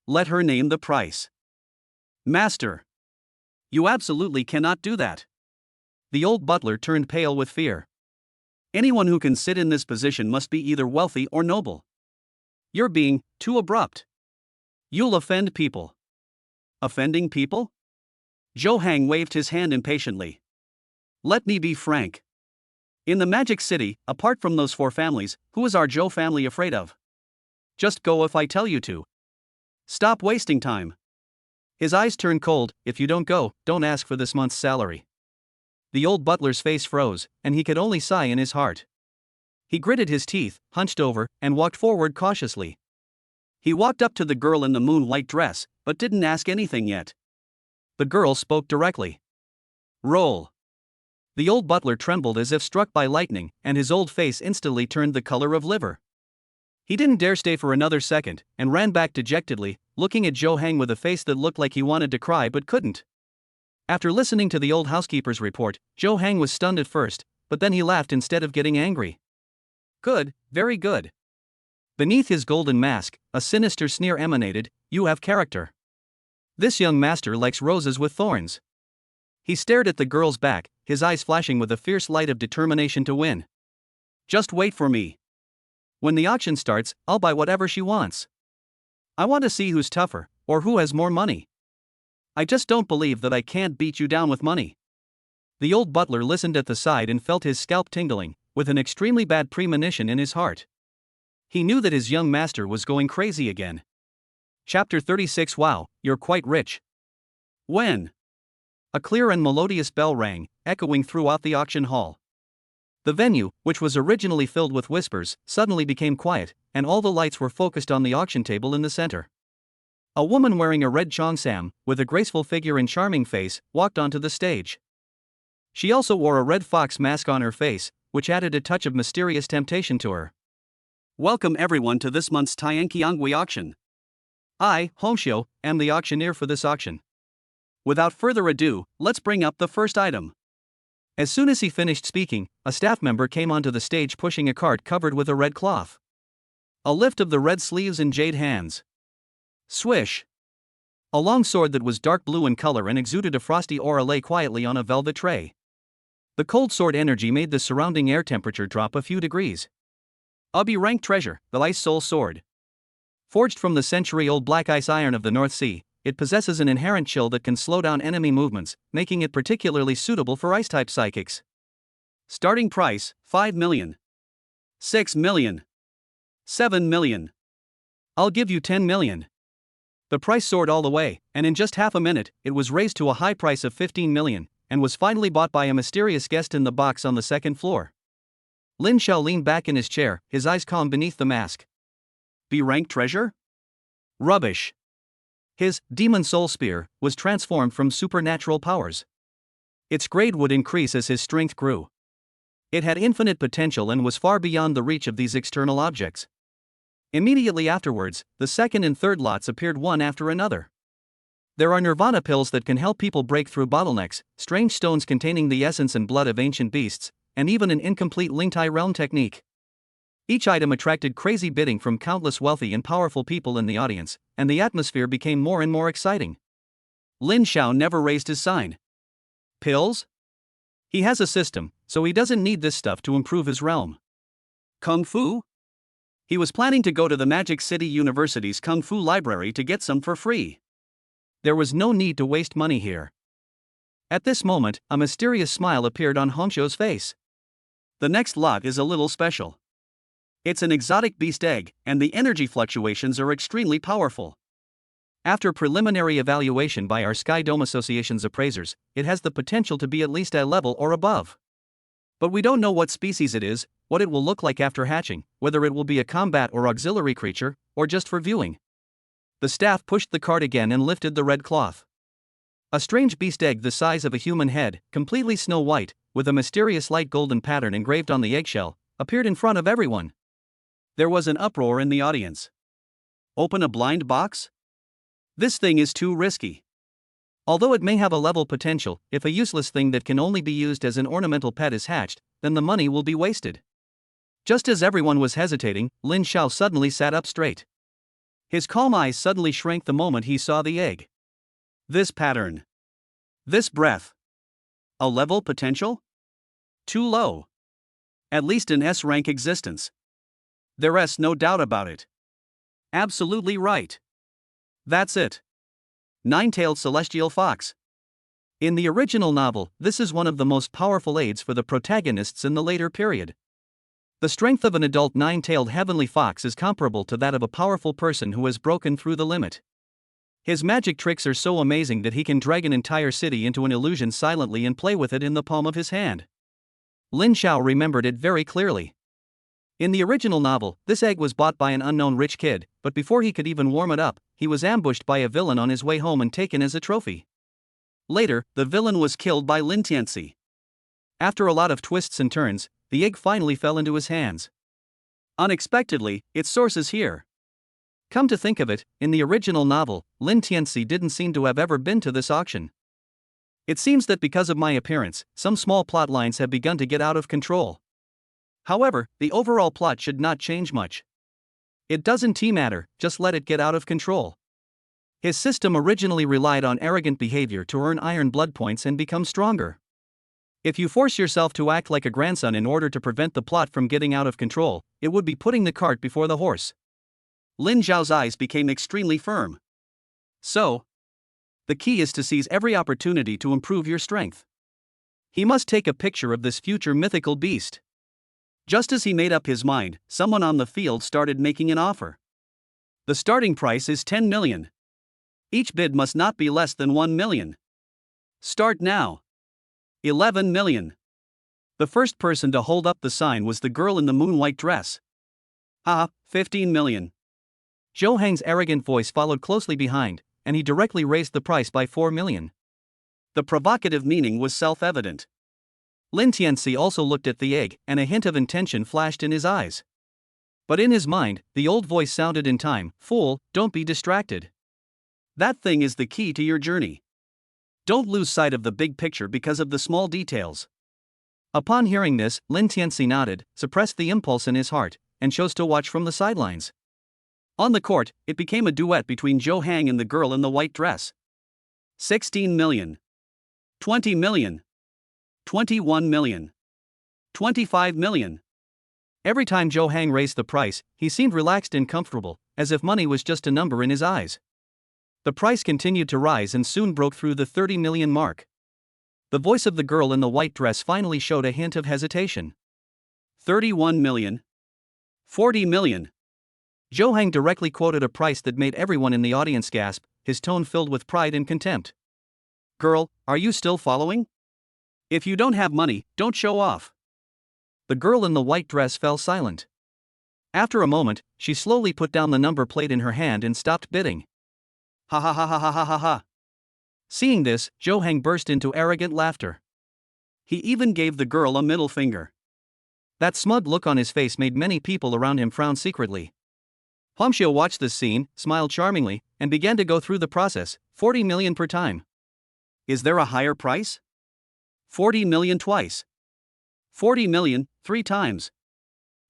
Let her name the price. Master. You absolutely cannot do that. The old butler turned pale with fear. Anyone who can sit in this position must be either wealthy or noble. You're being too abrupt. You'll offend people. Offending people? Zhou Hang waved his hand impatiently. Let me be frank. In the Magic City, apart from those 4 families, who is our Zhou family afraid of? Just go if I tell you to. Stop wasting time. His eyes turned cold, if you don't go, don't ask for this month's salary. The old butler's face froze, and he could only sigh in his heart. He gritted his teeth, hunched over, and walked forward cautiously. He walked up to the girl in the moon-white dress, but didn't ask anything yet. The girl spoke directly. Roll. The old butler trembled as if struck by lightning, and his old face instantly turned the color of liver. He didn't dare stay for another second, and ran back dejectedly, looking at Zhou Hang with a face that looked like he wanted to cry but couldn't. After listening to the old housekeeper's report, Zhou Hang was stunned at first, but then he laughed instead of getting angry. Good, very good. Beneath his golden mask, a sinister sneer emanated, You have character. This young master likes roses with thorns. He stared at the girl's back, his eyes flashing with a fierce light of determination to win. Just wait for me. When the auction starts, I'll buy whatever she wants. I want to see who's tougher, or who has more money. I just don't believe that I can't beat you down with money. The old butler listened at the side and felt his scalp tingling, with an extremely bad premonition in his heart. He knew that his young master was going crazy again. Chapter 36. Wow, you're quite rich. When? A clear and melodious bell rang, echoing throughout the auction hall. The venue, which was originally filled with whispers, suddenly became quiet, and all the lights were focused on the auction table in the center. A woman wearing a red cheongsam, with a graceful figure and charming face, walked onto the stage. She also wore a red fox mask on her face, which added a touch of mysterious temptation to her. Welcome everyone to this month's Tianqiangui auction. I, Lin Xiao, am the auctioneer for this auction. Without further ado, let's bring up the first item. As soon as he finished speaking, a staff member came onto the stage pushing a cart covered with a red cloth. A lift of the red sleeves and jade hands. Swish. A long sword that was dark blue in color and exuded a frosty aura lay quietly on a velvet tray. The cold sword energy made the surrounding air temperature drop a few degrees. A B-rank treasure, the Ice Soul Sword. Forged from the century-old black ice iron of the North Sea, it possesses an inherent chill that can slow down enemy movements, making it particularly suitable for ice-type psychics. Starting price, 5 million. 6 million. 7 million. I'll give you 10 million. The price soared all the way, and in just half a minute, it was raised to a high price of 15 million, and was finally bought by a mysterious guest in the box on the second floor. Lin Xiao leaned back in his chair, his eyes calm beneath the mask. B-rank treasure? Rubbish. His demon soul spear was transformed from supernatural powers. Its grade would increase as his strength grew. It had infinite potential and was far beyond the reach of these external objects. Immediately afterwards, the second and third lots appeared one after another. There are nirvana pills that can help people break through bottlenecks, strange stones containing the essence and blood of ancient beasts, and even an incomplete Lingtai realm technique. Each item attracted crazy bidding from countless wealthy and powerful people in the audience, and the atmosphere became more and more exciting. Lin Xiao never raised his sign. Pills? He has a system, so he doesn't need this stuff to improve his realm. Kung Fu? He was planning to go to the Magic City University's Kung Fu library to get some for free. There was no need to waste money here. At this moment, a mysterious smile appeared on Lin Xiao's face. The next lot is a little special. It's an exotic beast egg, and the energy fluctuations are extremely powerful. After preliminary evaluation by our Sky Dome Association's appraisers, it has the potential to be at least a level or above. But we don't know what species it is, what it will look like after hatching, whether it will be a combat or auxiliary creature, or just for viewing. The staff pushed the cart again and lifted the red cloth. A strange beast egg the size of a human head, completely snow white, with a mysterious light golden pattern engraved on the eggshell, appeared in front of everyone. There was an uproar in the audience. Open a blind box? This thing is too risky. Although it may have a level potential, if a useless thing that can only be used as an ornamental pet is hatched, then the money will be wasted. Just as everyone was hesitating, Lin Xiao suddenly sat up straight. His calm eyes suddenly shrank the moment he saw the egg. This pattern. This breath. A level potential? Too low. At least an S-rank existence. There's no doubt about it. Absolutely right. That's it. Nine-tailed celestial fox. In the original novel, this is one of the most powerful aids for the protagonists in the later period. The strength of an adult nine-tailed heavenly fox is comparable to that of a powerful person who has broken through the limit. His magic tricks are so amazing that he can drag an entire city into an illusion silently and play with it in the palm of his hand. Lin Xiao remembered it very clearly. In the original novel, this egg was bought by an unknown rich kid, but before he could even warm it up, he was ambushed by a villain on his way home and taken as a trophy. Later, the villain was killed by Lin Tianci. After a lot of twists and turns, the egg finally fell into his hands. Unexpectedly, its source is here. Come to think of it, in the original novel, Lin Tianci didn't seem to have ever been to this auction. It seems that because of my appearance, some small plot lines have begun to get out of control. However, the overall plot should not change much. It doesn't matter, just let it get out of control. His system originally relied on arrogant behavior to earn iron blood points and become stronger. If you force yourself to act like a grandson in order to prevent the plot from getting out of control, it would be putting the cart before the horse. Lin Xiao's eyes became extremely firm. So, the key is to seize every opportunity to improve your strength. He must take a picture of this future mythical beast. Just as he made up his mind, someone on the field started making an offer. The starting price is 10 million. Each bid must not be less than 1 million. Start now. 11 million. The first person to hold up the sign was the girl in the moon-white dress. 15 million. Zhou Hang's arrogant voice followed closely behind, and he directly raised the price by 4 million. The provocative meaning was self-evident. Lin Tianci also looked at the egg, and a hint of intention flashed in his eyes. But in his mind, the old voice sounded in time, "Fool, don't be distracted. That thing is the key to your journey. Don't lose sight of the big picture because of the small details." Upon hearing this, Lin Tianci nodded, suppressed the impulse in his heart, and chose to watch from the sidelines. On the court, it became a duet between Zhou Hang and the girl in the white dress. 16 million. 20 million. 21 million. 25 million. Every time Zhou Hang raised the price, he seemed relaxed and comfortable, as if money was just a number in his eyes. The price continued to rise and soon broke through the 30 million mark. The voice of the girl in the white dress finally showed a hint of hesitation. 31 million. 40 million. Zhou Hang directly quoted a price that made everyone in the audience gasp, his tone filled with pride and contempt. "Girl, are you still following? If you don't have money, don't show off." The girl in the white dress fell silent. After a moment, she slowly put down the number plate in her hand and stopped bidding. Ha ha ha ha ha ha ha ha. Seeing this, Zhou Hang burst into arrogant laughter. He even gave the girl a middle finger. That smug look on his face made many people around him frown secretly. Lin Xiao watched this scene, smiled charmingly, and began to go through the process. 40 million per time. Is there a higher price? 40 million twice. 40 million, 3 times.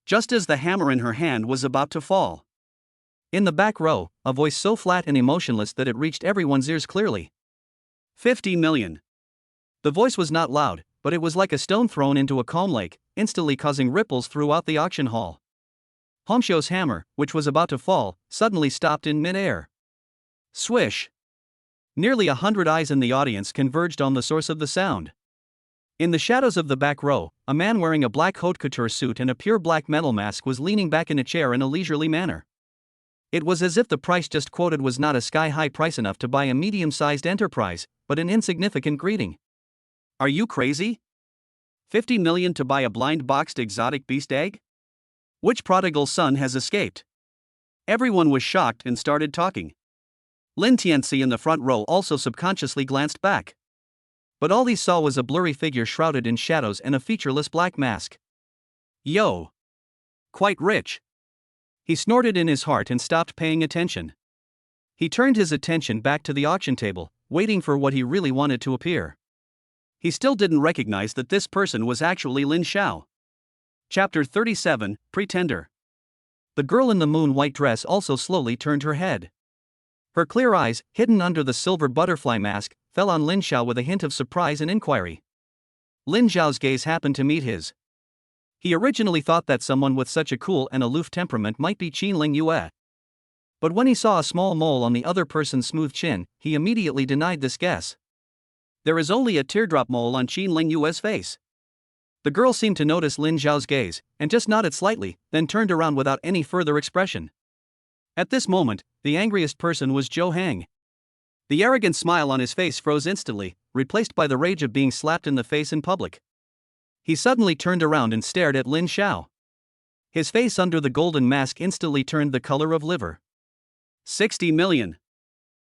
Just as the hammer in her hand was about to fall. In the back row, a voice so flat and emotionless that it reached everyone's ears clearly. 50 million. The voice was not loud, but it was like a stone thrown into a calm lake, instantly causing ripples throughout the auction hall. Lin Xiao's hammer, which was about to fall, suddenly stopped in mid-air. Swish. Nearly 100 eyes in the audience converged on the source of the sound. In the shadows of the back row, a man wearing a black haute couture suit and a pure black metal mask was leaning back in a chair in a leisurely manner. It was as if the price just quoted was not a sky-high price enough to buy a medium-sized enterprise, but an insignificant greeting. Are you crazy? 50 million to buy a blind boxed exotic beast egg? Which prodigal son has escaped? Everyone was shocked and started talking. Lin Tianci in the front row also subconsciously glanced back. But all he saw was a blurry figure shrouded in shadows and a featureless black mask. Yo! Quite rich. He snorted in his heart and stopped paying attention. He turned his attention back to the auction table, waiting for what he really wanted to appear. He still didn't recognize that this person was actually Lin Xiao. Chapter 37, Pretender. The girl in the moon-white dress also slowly turned her head. Her clear eyes, hidden under the silver butterfly mask, fell on Lin Xiao with a hint of surprise and inquiry. Lin Xiao's gaze happened to meet his. He originally thought that someone with such a cool and aloof temperament might be Qin Ling Yue. But when he saw a small mole on the other person's smooth chin, he immediately denied this guess. There is only a teardrop mole on Qin Ling Yue's face. The girl seemed to notice Lin Xiao's gaze, and just nodded slightly, then turned around without any further expression. At this moment, the angriest person was Zhou Hang. The arrogant smile on his face froze instantly, replaced by the rage of being slapped in the face in public. He suddenly turned around and stared at Lin Xiao. His face under the golden mask instantly turned the color of liver. 60 million.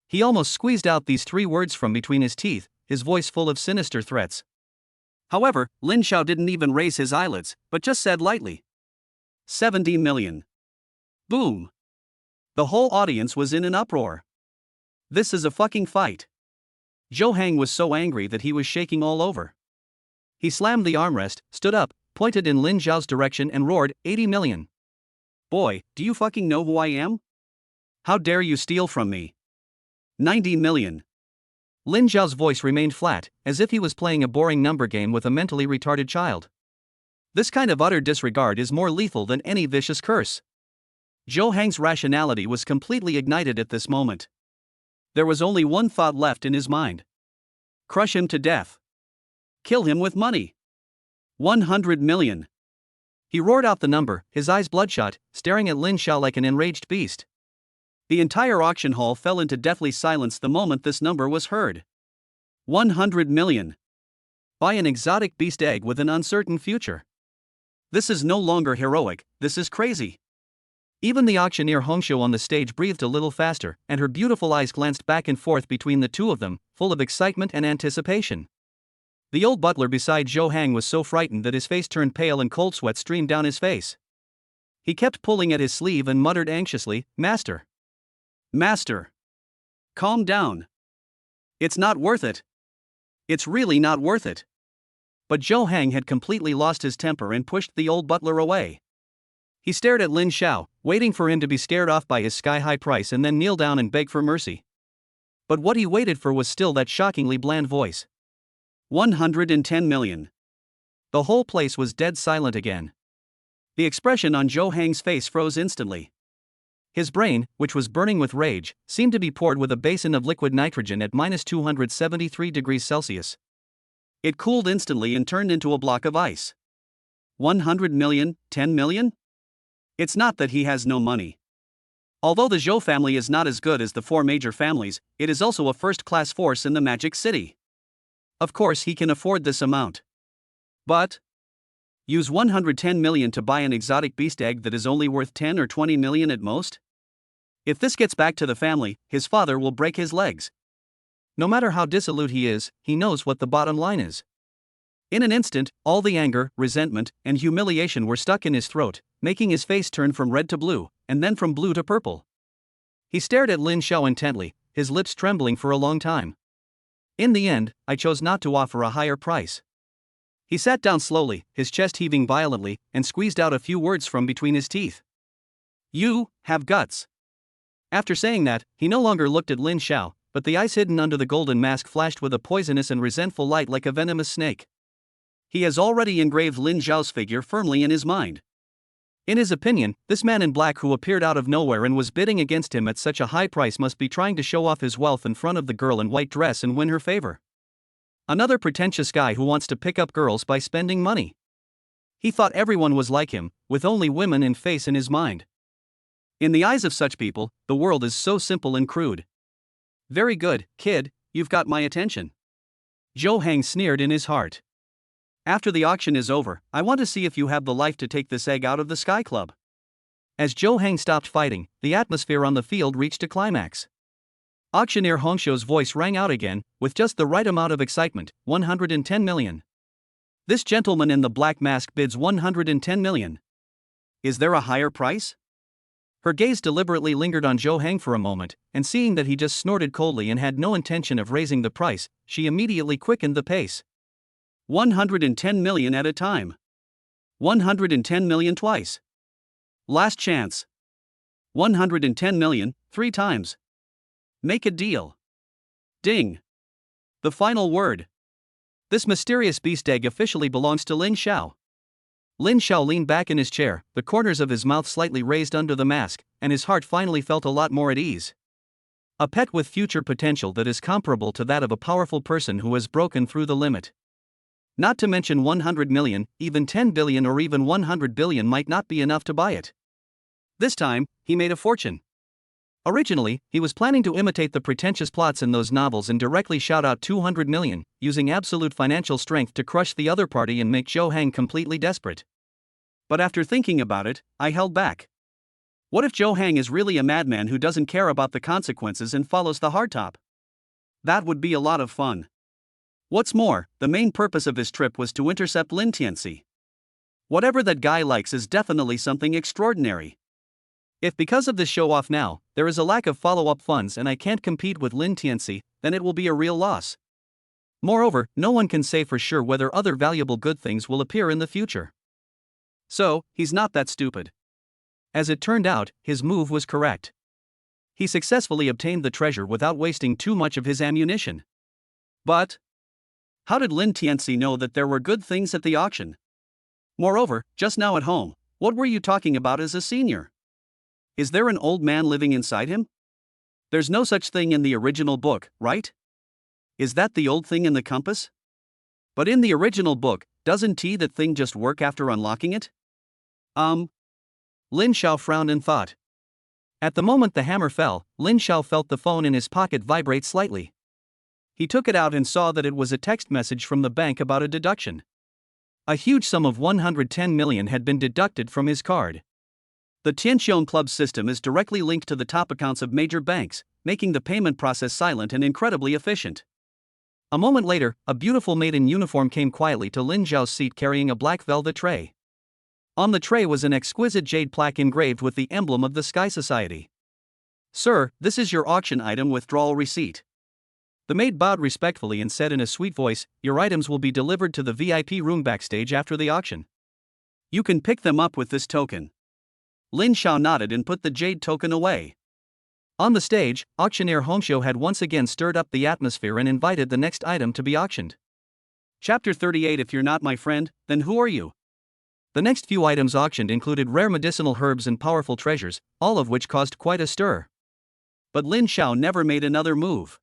He almost squeezed out these 3 words from between his teeth, his voice full of sinister threats. However, Lin Xiao didn't even raise his eyelids, but just said lightly. 70 million. Boom. The whole audience was in an uproar. This is a fucking fight. Zhou Hang was so angry that he was shaking all over. He slammed the armrest, stood up, pointed in Lin Xiao's direction and roared, 80 million. Boy, do you fucking know who I am? How dare you steal from me? 90 million. Lin Xiao's voice remained flat, as if he was playing a boring number game with a mentally retarded child. This kind of utter disregard is more lethal than any vicious curse. Zhou Hang's rationality was completely ignited at this moment. There was only one thought left in his mind. Crush him to death. Kill him with money. 100 million. He roared out the number, his eyes bloodshot, staring at Lin Xiao like an enraged beast. The entire auction hall fell into deathly silence the moment this number was heard. 100 million. Buy an exotic beast egg with an uncertain future. This is no longer heroic, this is crazy. Even the auctioneer Hongxiu on the stage breathed a little faster, and her beautiful eyes glanced back and forth between the two of them, full of excitement and anticipation. The old butler beside Zhou Hang was so frightened that his face turned pale and cold sweat streamed down his face. He kept pulling at his sleeve and muttered anxiously, "Master. Master. Calm down. It's not worth it. It's really not worth it." But Zhou Hang had completely lost his temper and pushed the old butler away. He stared at Lin Xiao, waiting for him to be scared off by his sky-high price and then kneel down and beg for mercy. But what he waited for was still that shockingly bland voice. 110 million. The whole place was dead silent again. The expression on Zhou Hang's face froze instantly. His brain, which was burning with rage, seemed to be poured with a basin of liquid nitrogen at -273 degrees Celsius. It cooled instantly and turned into a block of ice. 100 million, 10 million? It's not that he has no money. Although the Zhou family is not as good as the four major families, it is also a first-class force in the Magic City. Of course he can afford this amount. But use 110 million to buy an exotic beast egg that is only worth 10 or 20 million at most? If this gets back to the family, his father will break his legs. No matter how dissolute he is, he knows what the bottom line is. In an instant, all the anger, resentment, and humiliation were stuck in his throat, making his face turn from red to blue, and then from blue to purple. He stared at Lin Xiao intently, his lips trembling for a long time. In the end, I chose not to offer a higher price. He sat down slowly, his chest heaving violently, and squeezed out a few words from between his teeth. You have guts. After saying that, he no longer looked at Lin Xiao, but the eyes hidden under the golden mask flashed with a poisonous and resentful light like a venomous snake. He has already engraved Lin Xiao's figure firmly in his mind. In his opinion, this man in black who appeared out of nowhere and was bidding against him at such a high price must be trying to show off his wealth in front of the girl in white dress and win her favor. Another pretentious guy who wants to pick up girls by spending money. He thought everyone was like him, with only women and face in his mind. In the eyes of such people, the world is so simple and crude. Very good, kid, you've got my attention. Zhou Hang sneered in his heart. After the auction is over, I want to see if you have the life to take this egg out of the Sky Club. As Zhou Hang stopped fighting, the atmosphere on the field reached a climax. Auctioneer Hongxiu's voice rang out again, with just the right amount of excitement, 110 million. This gentleman in the black mask bids 110 million. Is there a higher price? Her gaze deliberately lingered on Zhou Hang for a moment, and seeing that he just snorted coldly and had no intention of raising the price, she immediately quickened the pace. 110 million at a time. 110 million twice. Last chance. 110 million, 3 times. Make a deal. Ding. The final word. This mysterious beast egg officially belongs to Lin Xiao. Lin Xiao leaned back in his chair, the corners of his mouth slightly raised under the mask, and his heart finally felt a lot more at ease. A pet with future potential that is comparable to that of a powerful person who has broken through the limit. Not to mention 100 million, even 10 billion or even 100 billion might not be enough to buy it. This time, he made a fortune. Originally, he was planning to imitate the pretentious plots in those novels and directly shout out 200 million, using absolute financial strength to crush the other party and make Zhou Hang completely desperate. But after thinking about it, I held back. What if Zhou Hang is really a madman who doesn't care about the consequences and follows the hardtop? That would be a lot of fun. What's more, the main purpose of his trip was to intercept Lin Tianci. Whatever that guy likes is definitely something extraordinary. If because of this show-off now, there is a lack of follow-up funds and I can't compete with Lin Tianci, then it will be a real loss. Moreover, no one can say for sure whether other valuable good things will appear in the future. So, he's not that stupid. As it turned out, his move was correct. He successfully obtained the treasure without wasting too much of his ammunition. But how did Lin Tianci know that there were good things at the auction? Moreover, just now at home, what were you talking about as a senior? Is there an old man living inside him? There's no such thing in the original book, right? Is that the old thing in the compass? But in the original book, doesn't that thing just work after unlocking it? Lin Xiao frowned in thought. At the moment the hammer fell, Lin Xiao felt the phone in his pocket vibrate slightly. He took it out and saw that it was a text message from the bank about a deduction. A huge sum of 110 million had been deducted from his card. The Tianqiong Club system is directly linked to the top accounts of major banks, making the payment process silent and incredibly efficient. A moment later, a beautiful maid in uniform came quietly to Lin Xiao's seat carrying a black velvet tray. On the tray was an exquisite jade plaque engraved with the emblem of the Sky Society. "Sir, this is your auction item withdrawal receipt." The maid bowed respectfully and said in a sweet voice, "Your items will be delivered to the VIP room backstage after the auction. You can pick them up with this token." Lin Xiao nodded and put the jade token away. On the stage, auctioneer Hongxiu had once again stirred up the atmosphere and invited the next item to be auctioned. Chapter 38. If you're not my friend, then who are you? The next few items auctioned included rare medicinal herbs and powerful treasures, all of which caused quite a stir. But Lin Xiao never made another move.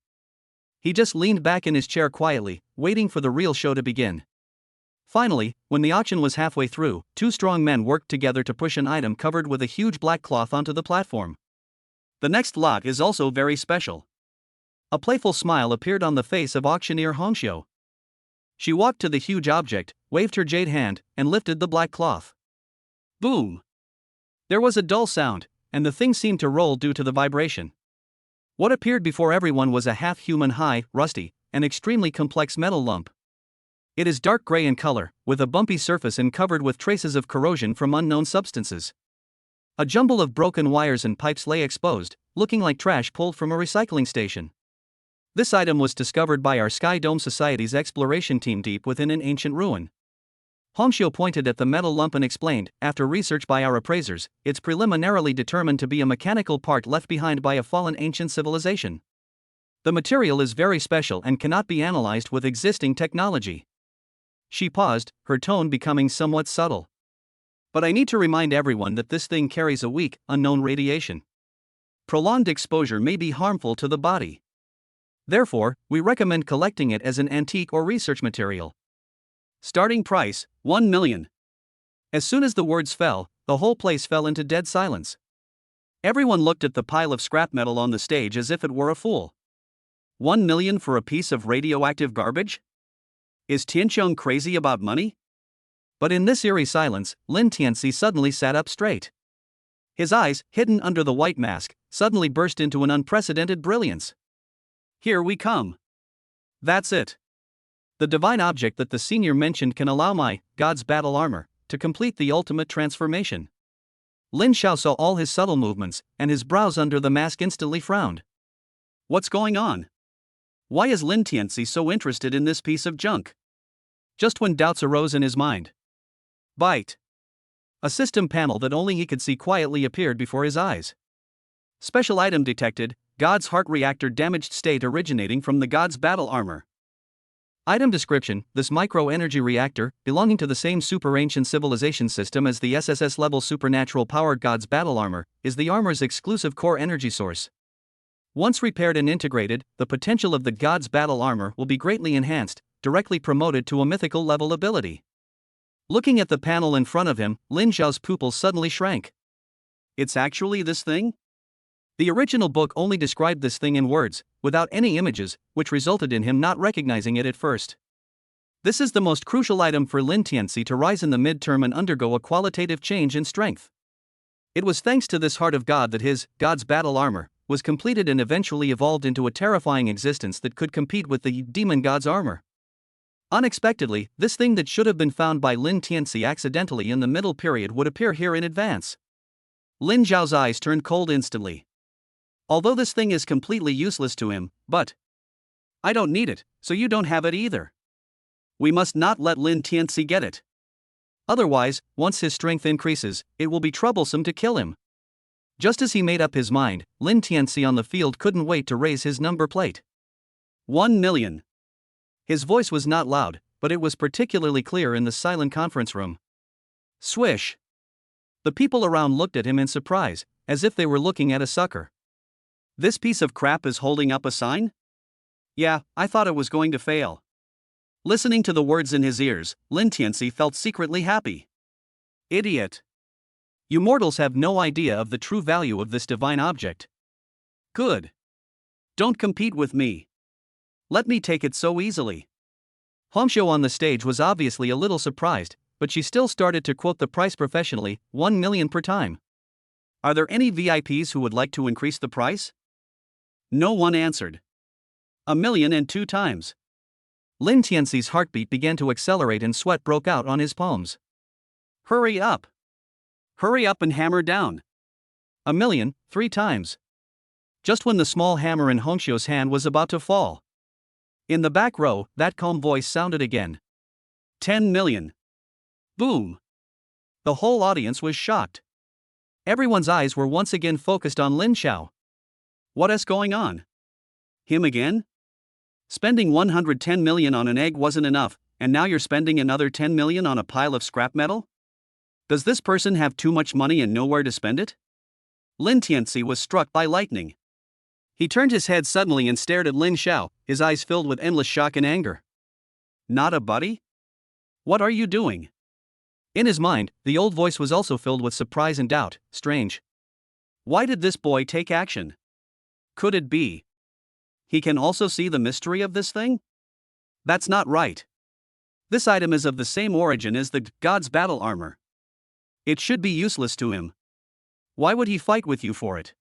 He just leaned back in his chair quietly, waiting for the real show to begin. Finally, when the auction was halfway through, two strong men worked together to push an item covered with a huge black cloth onto the platform. The next lot is also very special. A playful smile appeared on the face of auctioneer Hongxiu. She walked to the huge object, waved her jade hand, and lifted the black cloth. Boom! There was a dull sound, and the thing seemed to roll due to the vibration. What appeared before everyone was a half-human high, rusty, and extremely complex metal lump. It is dark gray in color, with a bumpy surface and covered with traces of corrosion from unknown substances. A jumble of broken wires and pipes lay exposed, looking like trash pulled from a recycling station. This item was discovered by our Sky Dome Society's exploration team deep within an ancient ruin. Hongxiu pointed at the metal lump and explained, after research by our appraisers, it's preliminarily determined to be a mechanical part left behind by a fallen ancient civilization. The material is very special and cannot be analyzed with existing technology. She paused, her tone becoming somewhat subtle. But I need to remind everyone that this thing carries a weak, unknown radiation. Prolonged exposure may be harmful to the body. Therefore, we recommend collecting it as an antique or research material. Starting price, 1 million. As soon as the words fell, the whole place fell into dead silence. Everyone looked at the pile of scrap metal on the stage as if it were a fool. 1 million for a piece of radioactive garbage? Is Tianqiong crazy about money? But in this eerie silence, Lin Tianci suddenly sat up straight. His eyes, hidden under the white mask, suddenly burst into an unprecedented brilliance. Here we come. That's it. The divine object that the senior mentioned can allow my God's battle armor to complete the ultimate transformation. Lin Xiao saw all his subtle movements, and his brows under the mask instantly frowned. What's going on? Why is Lin Tianci so interested in this piece of junk? Just when doubts arose in his mind. Bite. A system panel that only he could see quietly appeared before his eyes. Special item detected, God's heart reactor damaged state originating from the God's battle armor. Item description: this micro-energy reactor, belonging to the same super-ancient civilization system as the SSS-level supernatural-powered God's battle armor, is the armor's exclusive core energy source. Once repaired and integrated, the potential of the God's battle armor will be greatly enhanced, directly promoted to a mythical level ability. Looking at the panel in front of him, Lin Xiao's pupils suddenly shrank. It's actually this thing? The original book only described this thing in words, without any images, which resulted in him not recognizing it at first. This is the most crucial item for Lin Tianci to rise in the midterm and undergo a qualitative change in strength. It was thanks to this heart of God that his God's battle armor was completed and eventually evolved into a terrifying existence that could compete with the demon god's armor. Unexpectedly, this thing that should have been found by Lin Tianci accidentally in the middle period would appear here in advance. Lin Xiao's eyes turned cold instantly. Although this thing is completely useless to him, but I don't need it, so you don't have it either. We must not let Lin Tianci get it. Otherwise, once his strength increases, it will be troublesome to kill him. Just as he made up his mind, Lin Tianci on the field couldn't wait to raise his number plate. 1 million. His voice was not loud, but it was particularly clear in the silent conference room. Swish! The people around looked at him in surprise, as if they were looking at a sucker. This piece of crap is holding up a sign? Yeah, I thought it was going to fail. Listening to the words in his ears, Lin Tianci felt secretly happy. Idiot! You mortals have no idea of the true value of this divine object. Good. Don't compete with me. Let me take it so easily. Lin Xiao on the stage was obviously a little surprised, but she still started to quote the price professionally, 1 million per time. Are there any VIPs who would like to increase the price? No one answered. 1,000,002 times. Lin Tianci's heartbeat began to accelerate and sweat broke out on his palms. Hurry up! Hurry up and hammer down. 1,000,000, 3 times. Just when the small hammer in Lin Xiao's hand was about to fall. In the back row, that calm voice sounded again. 10 million. Boom! The whole audience was shocked. Everyone's eyes were once again focused on Lin Xiao. What is going on? Him again? Spending 110 million on an egg wasn't enough, and now you're spending another 10 million on a pile of scrap metal? Does this person have too much money and nowhere to spend it? Lin Tianci was struck by lightning. He turned his head suddenly and stared at Lin Xiao, his eyes filled with endless shock and anger. Not a buddy? What are you doing? In his mind, the old voice was also filled with surprise and doubt. Strange. Why did this boy take action? Could it be he can also see the mystery of this thing? That's not right. This item is of the same origin as the God's battle armor. It should be useless to him. Why would he fight with you for it?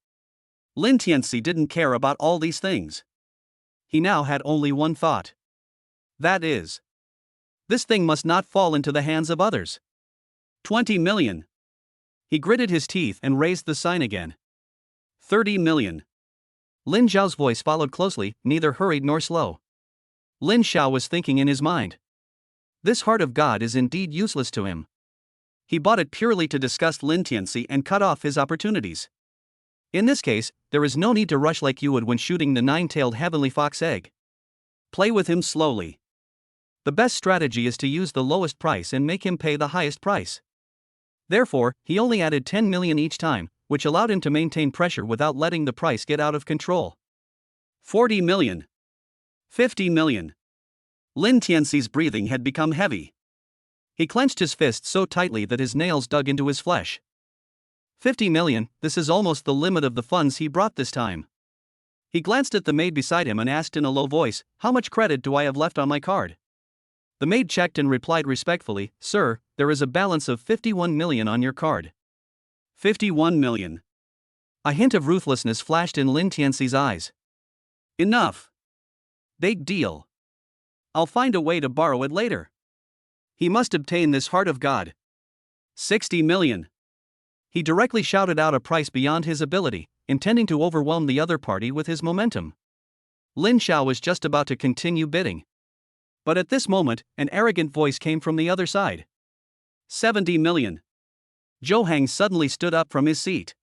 Lin Tianci didn't care about all these things. He now had only one thought. That is, this thing must not fall into the hands of others. 20 million. He gritted his teeth and raised the sign again. 30 million. Lin Xiao's voice followed closely, neither hurried nor slow. Lin Xiao was thinking in his mind. This heart of God is indeed useless to him. He bought it purely to disgust Lin Tianci and cut off his opportunities. In this case, there is no need to rush like you would when shooting the 9-tailed heavenly fox egg. Play with him slowly. The best strategy is to use the lowest price and make him pay the highest price. Therefore, he only added 10 million each time, which allowed him to maintain pressure without letting the price get out of control. 40 million. 50 million. Lin Tianci's breathing had become heavy. He clenched his fists so tightly that his nails dug into his flesh. 50 million, this is almost the limit of the funds he brought this time. He glanced at the maid beside him and asked in a low voice, "How much credit do I have left on my card?" The maid checked and replied respectfully, "Sir, there is a balance of 51 million on your card." 51 million. A hint of ruthlessness flashed in Lin Tianci's eyes. Enough. Big deal. I'll find a way to borrow it later. He must obtain this heart of God. 60 million. He directly shouted out a price beyond his ability, intending to overwhelm the other party with his momentum. Lin Xiao was just about to continue bidding. But at this moment, an arrogant voice came from the other side. 70 million. Zhou Hang suddenly stood up from his seat.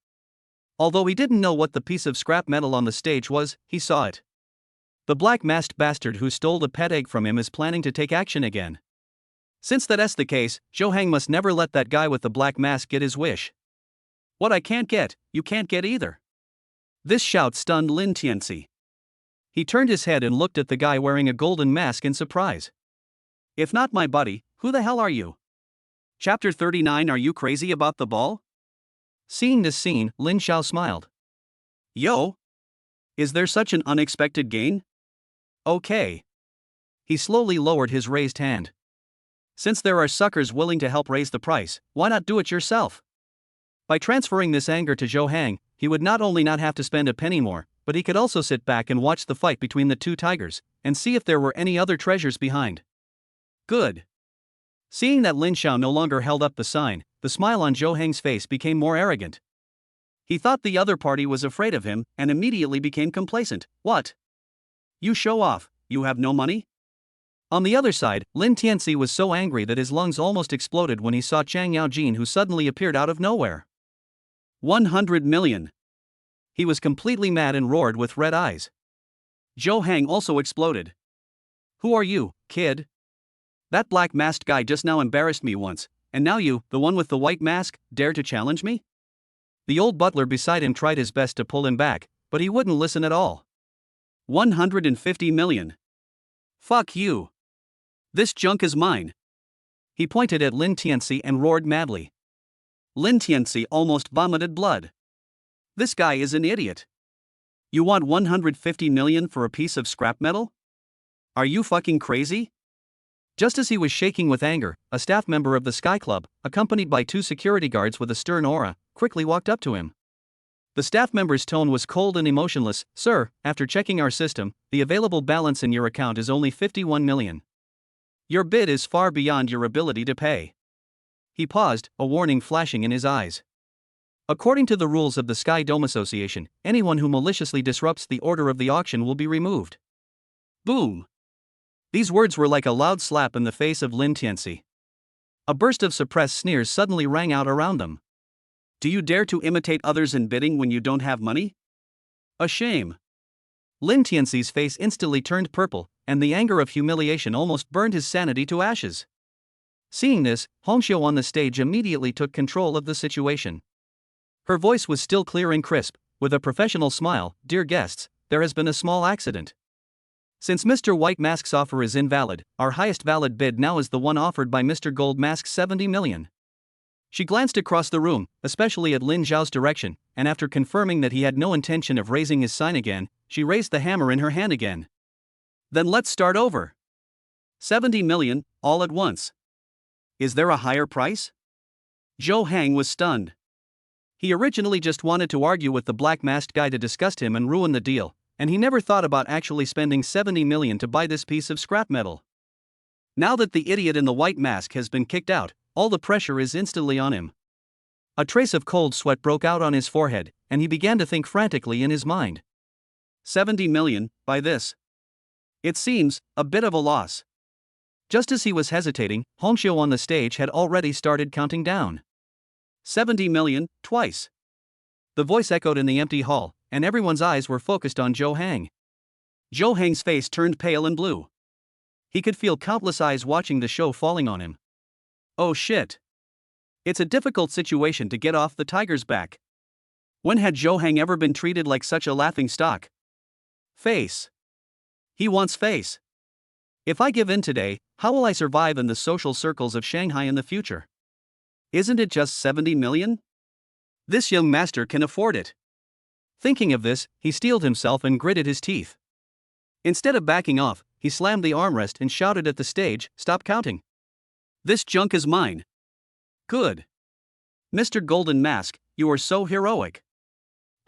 Although he didn't know what the piece of scrap metal on the stage was, he saw it. The black-masked bastard who stole the pet egg from him is planning to take action again. Since that's the case, Zhou Hang must never let that guy with the black mask get his wish. What I can't get, you can't get either. This shout stunned Lin Tianci. He turned his head and looked at the guy wearing a golden mask in surprise. If not my buddy, who the hell are you? Chapter 39. Are you crazy about the ball? Seeing this scene, Lin Xiao smiled. Yo! Is there such an unexpected gain? Okay. He slowly lowered his raised hand. Since there are suckers willing to help raise the price, why not do it yourself? By transferring this anger to Zhou Hang, he would not only not have to spend a penny more, but he could also sit back and watch the fight between the two tigers, and see if there were any other treasures behind. Good. Seeing that Lin Xiao no longer held up the sign, the smile on Zhou Hang's face became more arrogant. He thought the other party was afraid of him, and immediately became complacent. What? You show off, you have no money? On the other side, Lin Tianci was so angry that his lungs almost exploded when he saw Chang Yaojin, who suddenly appeared out of nowhere. 100 million. He was completely mad and roared with red eyes. Zhou Hang also exploded. Who are you, kid? That black masked guy just now embarrassed me once, and now you, the one with the white mask, dare to challenge me? The old butler beside him tried his best to pull him back, but he wouldn't listen at all. 150 million. Fuck you. This junk is mine. He pointed at Lin Tianci and roared madly. Lin Tianci almost vomited blood. This guy is an idiot. You want 150 million for a piece of scrap metal? Are you fucking crazy? Just as he was shaking with anger, a staff member of the Sky Club, accompanied by 2 security guards with a stern aura, quickly walked up to him. The staff member's tone was cold and emotionless. Sir, after checking our system, the available balance in your account is only 51 million. Your bid is far beyond your ability to pay. He paused, a warning flashing in his eyes. According to the rules of the Sky Dome Association, anyone who maliciously disrupts the order of the auction will be removed. Boom! These words were like a loud slap in the face of Lin Tianci. A burst of suppressed sneers suddenly rang out around them. Do you dare to imitate others in bidding when you don't have money? A shame. Lin Tianci's face instantly turned purple, and the anger of humiliation almost burned his sanity to ashes. Seeing this, Lin Xiao on the stage immediately took control of the situation. Her voice was still clear and crisp, with a professional smile. Dear guests, there has been a small accident. Since Mr. White Mask's offer is invalid, our highest valid bid now is the one offered by Mr. Gold Mask's 70 million. She glanced across the room, especially at Lin Xiao's direction, and after confirming that he had no intention of raising his sign again, she raised the hammer in her hand again. Then let's start over. 70 million, all at once. Is there a higher price? Zhou Hang was stunned. He originally just wanted to argue with the black masked guy to disgust him and ruin the deal, and he never thought about actually spending 70 million to buy this piece of scrap metal. Now that the idiot in the white mask has been kicked out, all the pressure is instantly on him. A trace of cold sweat broke out on his forehead, and he began to think frantically in his mind. 70 million, by this. It seems a bit of a loss. Just as he was hesitating, Lin Xiao on the stage had already started counting down. 70 million, twice. The voice echoed in the empty hall, and everyone's eyes were focused on Zhou Hang. Zhou Hang's face turned pale and blue. He could feel countless eyes watching the show falling on him. Oh shit. It's a difficult situation to get off the tiger's back. When had Zhou Hang ever been treated like such a laughing stock? Face. He wants face. If I give in today, how will I survive in the social circles of Shanghai in the future? Isn't it just 70 million? This young master can afford it. Thinking of this, he steeled himself and gritted his teeth. Instead of backing off, he slammed the armrest and shouted at the stage, "Stop counting. This junk is mine." Good. Mr. Golden Mask, you are so heroic.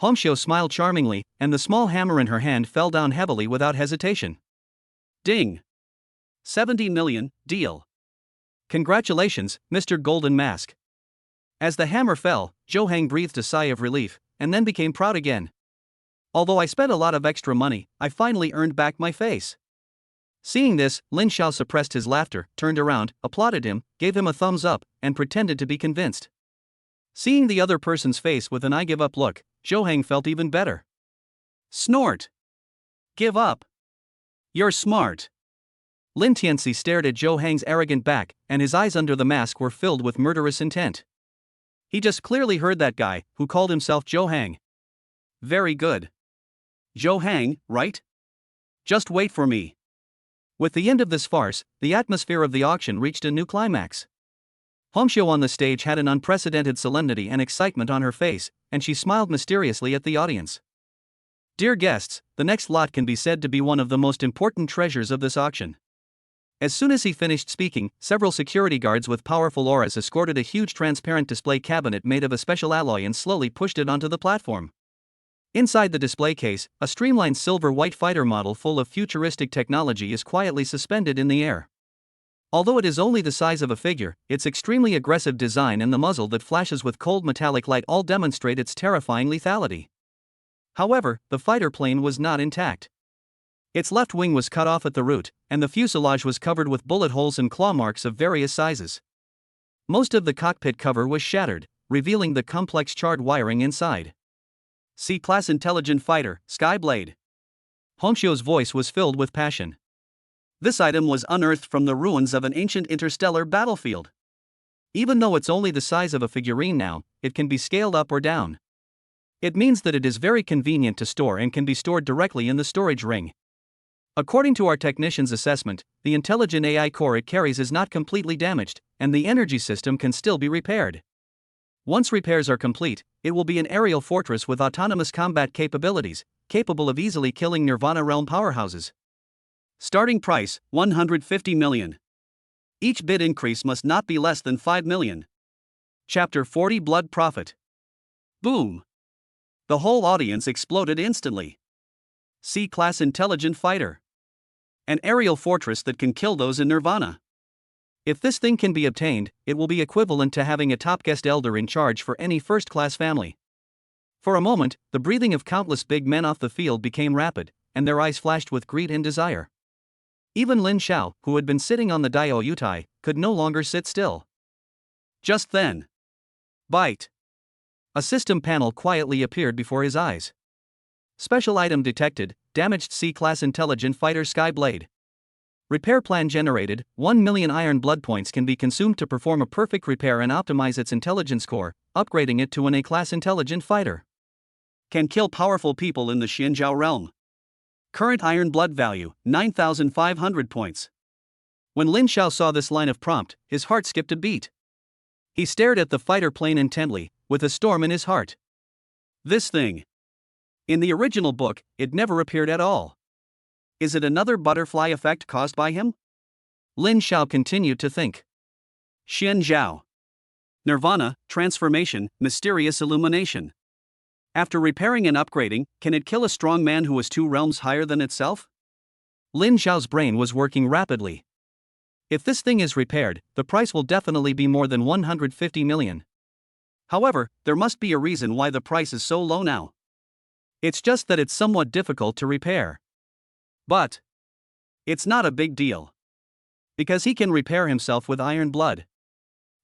Lin Xiao smiled charmingly, and the small hammer in her hand fell down heavily without hesitation. Ding. 70 million, deal. Congratulations, Mr. Golden Mask. As the hammer fell, Zhou Hang breathed a sigh of relief, and then became proud again. Although I spent a lot of extra money, I finally earned back my face. Seeing this, Lin Xiao suppressed his laughter, turned around, applauded him, gave him a thumbs up, and pretended to be convinced. Seeing the other person's face with an I give up look, Zhou Hang felt even better. Snort. Give up. You're smart. Lin Tianci stared at Zhou Hang's arrogant back, and his eyes under the mask were filled with murderous intent. He just clearly heard that guy, who called himself Zhou Hang. Very good. Zhou Hang, right? Just wait for me. With the end of this farce, the atmosphere of the auction reached a new climax. Lin Xiao on the stage had an unprecedented solemnity and excitement on her face, and she smiled mysteriously at the audience. Dear guests, the next lot can be said to be one of the most important treasures of this auction. As soon as he finished speaking, several security guards with powerful auras escorted a huge transparent display cabinet made of a special alloy and slowly pushed it onto the platform. Inside the display case, a streamlined silver-white fighter model full of futuristic technology is quietly suspended in the air. Although it is only the size of a figure, its extremely aggressive design and the muzzle that flashes with cold metallic light all demonstrate its terrifying lethality. However, the fighter plane was not intact. Its left wing was cut off at the root, and the fuselage was covered with bullet holes and claw marks of various sizes. Most of the cockpit cover was shattered, revealing the complex charred wiring inside. C-class intelligent fighter, Skyblade. Lin Xiao's voice was filled with passion. This item was unearthed from the ruins of an ancient interstellar battlefield. Even though it's only the size of a figurine now, it can be scaled up or down. It means that it is very convenient to store and can be stored directly in the storage ring. According to our technician's assessment, the intelligent AI core it carries is not completely damaged, and the energy system can still be repaired. Once repairs are complete, it will be an aerial fortress with autonomous combat capabilities, capable of easily killing Nirvana realm powerhouses. Starting price, 150 million. Each bid increase must not be less than 5 million. Chapter 40 Blood Profit. Boom! The whole audience exploded instantly. C-class intelligent fighter. An aerial fortress that can kill those in Nirvana. If this thing can be obtained, it will be equivalent to having a top guest elder in charge for any first-class family. For a moment, the breathing of countless big men off the field became rapid, and their eyes flashed with greed and desire. Even Lin Xiao, who had been sitting on the Daio Yutai, could no longer sit still. Just then. Bite. A system panel quietly appeared before his eyes. Special item detected, damaged C-class intelligent fighter Skyblade. Repair plan generated, 1 million iron blood points can be consumed to perform a perfect repair and optimize its intelligence core, upgrading it to an A-class intelligent fighter. Can kill powerful people in the Xianzhao realm. Current iron blood value, 9,500 points. When Lin Xiao saw this line of prompt, his heart skipped a beat. He stared at the fighter plane intently, with a storm in his heart. This thing. In the original book, it never appeared at all. Is it another butterfly effect caused by him? Lin Xiao continued to think. Xianzhao. Nirvana, transformation, mysterious illumination. After repairing and upgrading, can it kill a strong man who is 2 realms higher than itself? Lin Xiao's brain was working rapidly. If this thing is repaired, the price will definitely be more than 150 million. However, there must be a reason why the price is so low now. It's just that it's somewhat difficult to repair. But it's not a big deal. Because he can repair himself with iron blood.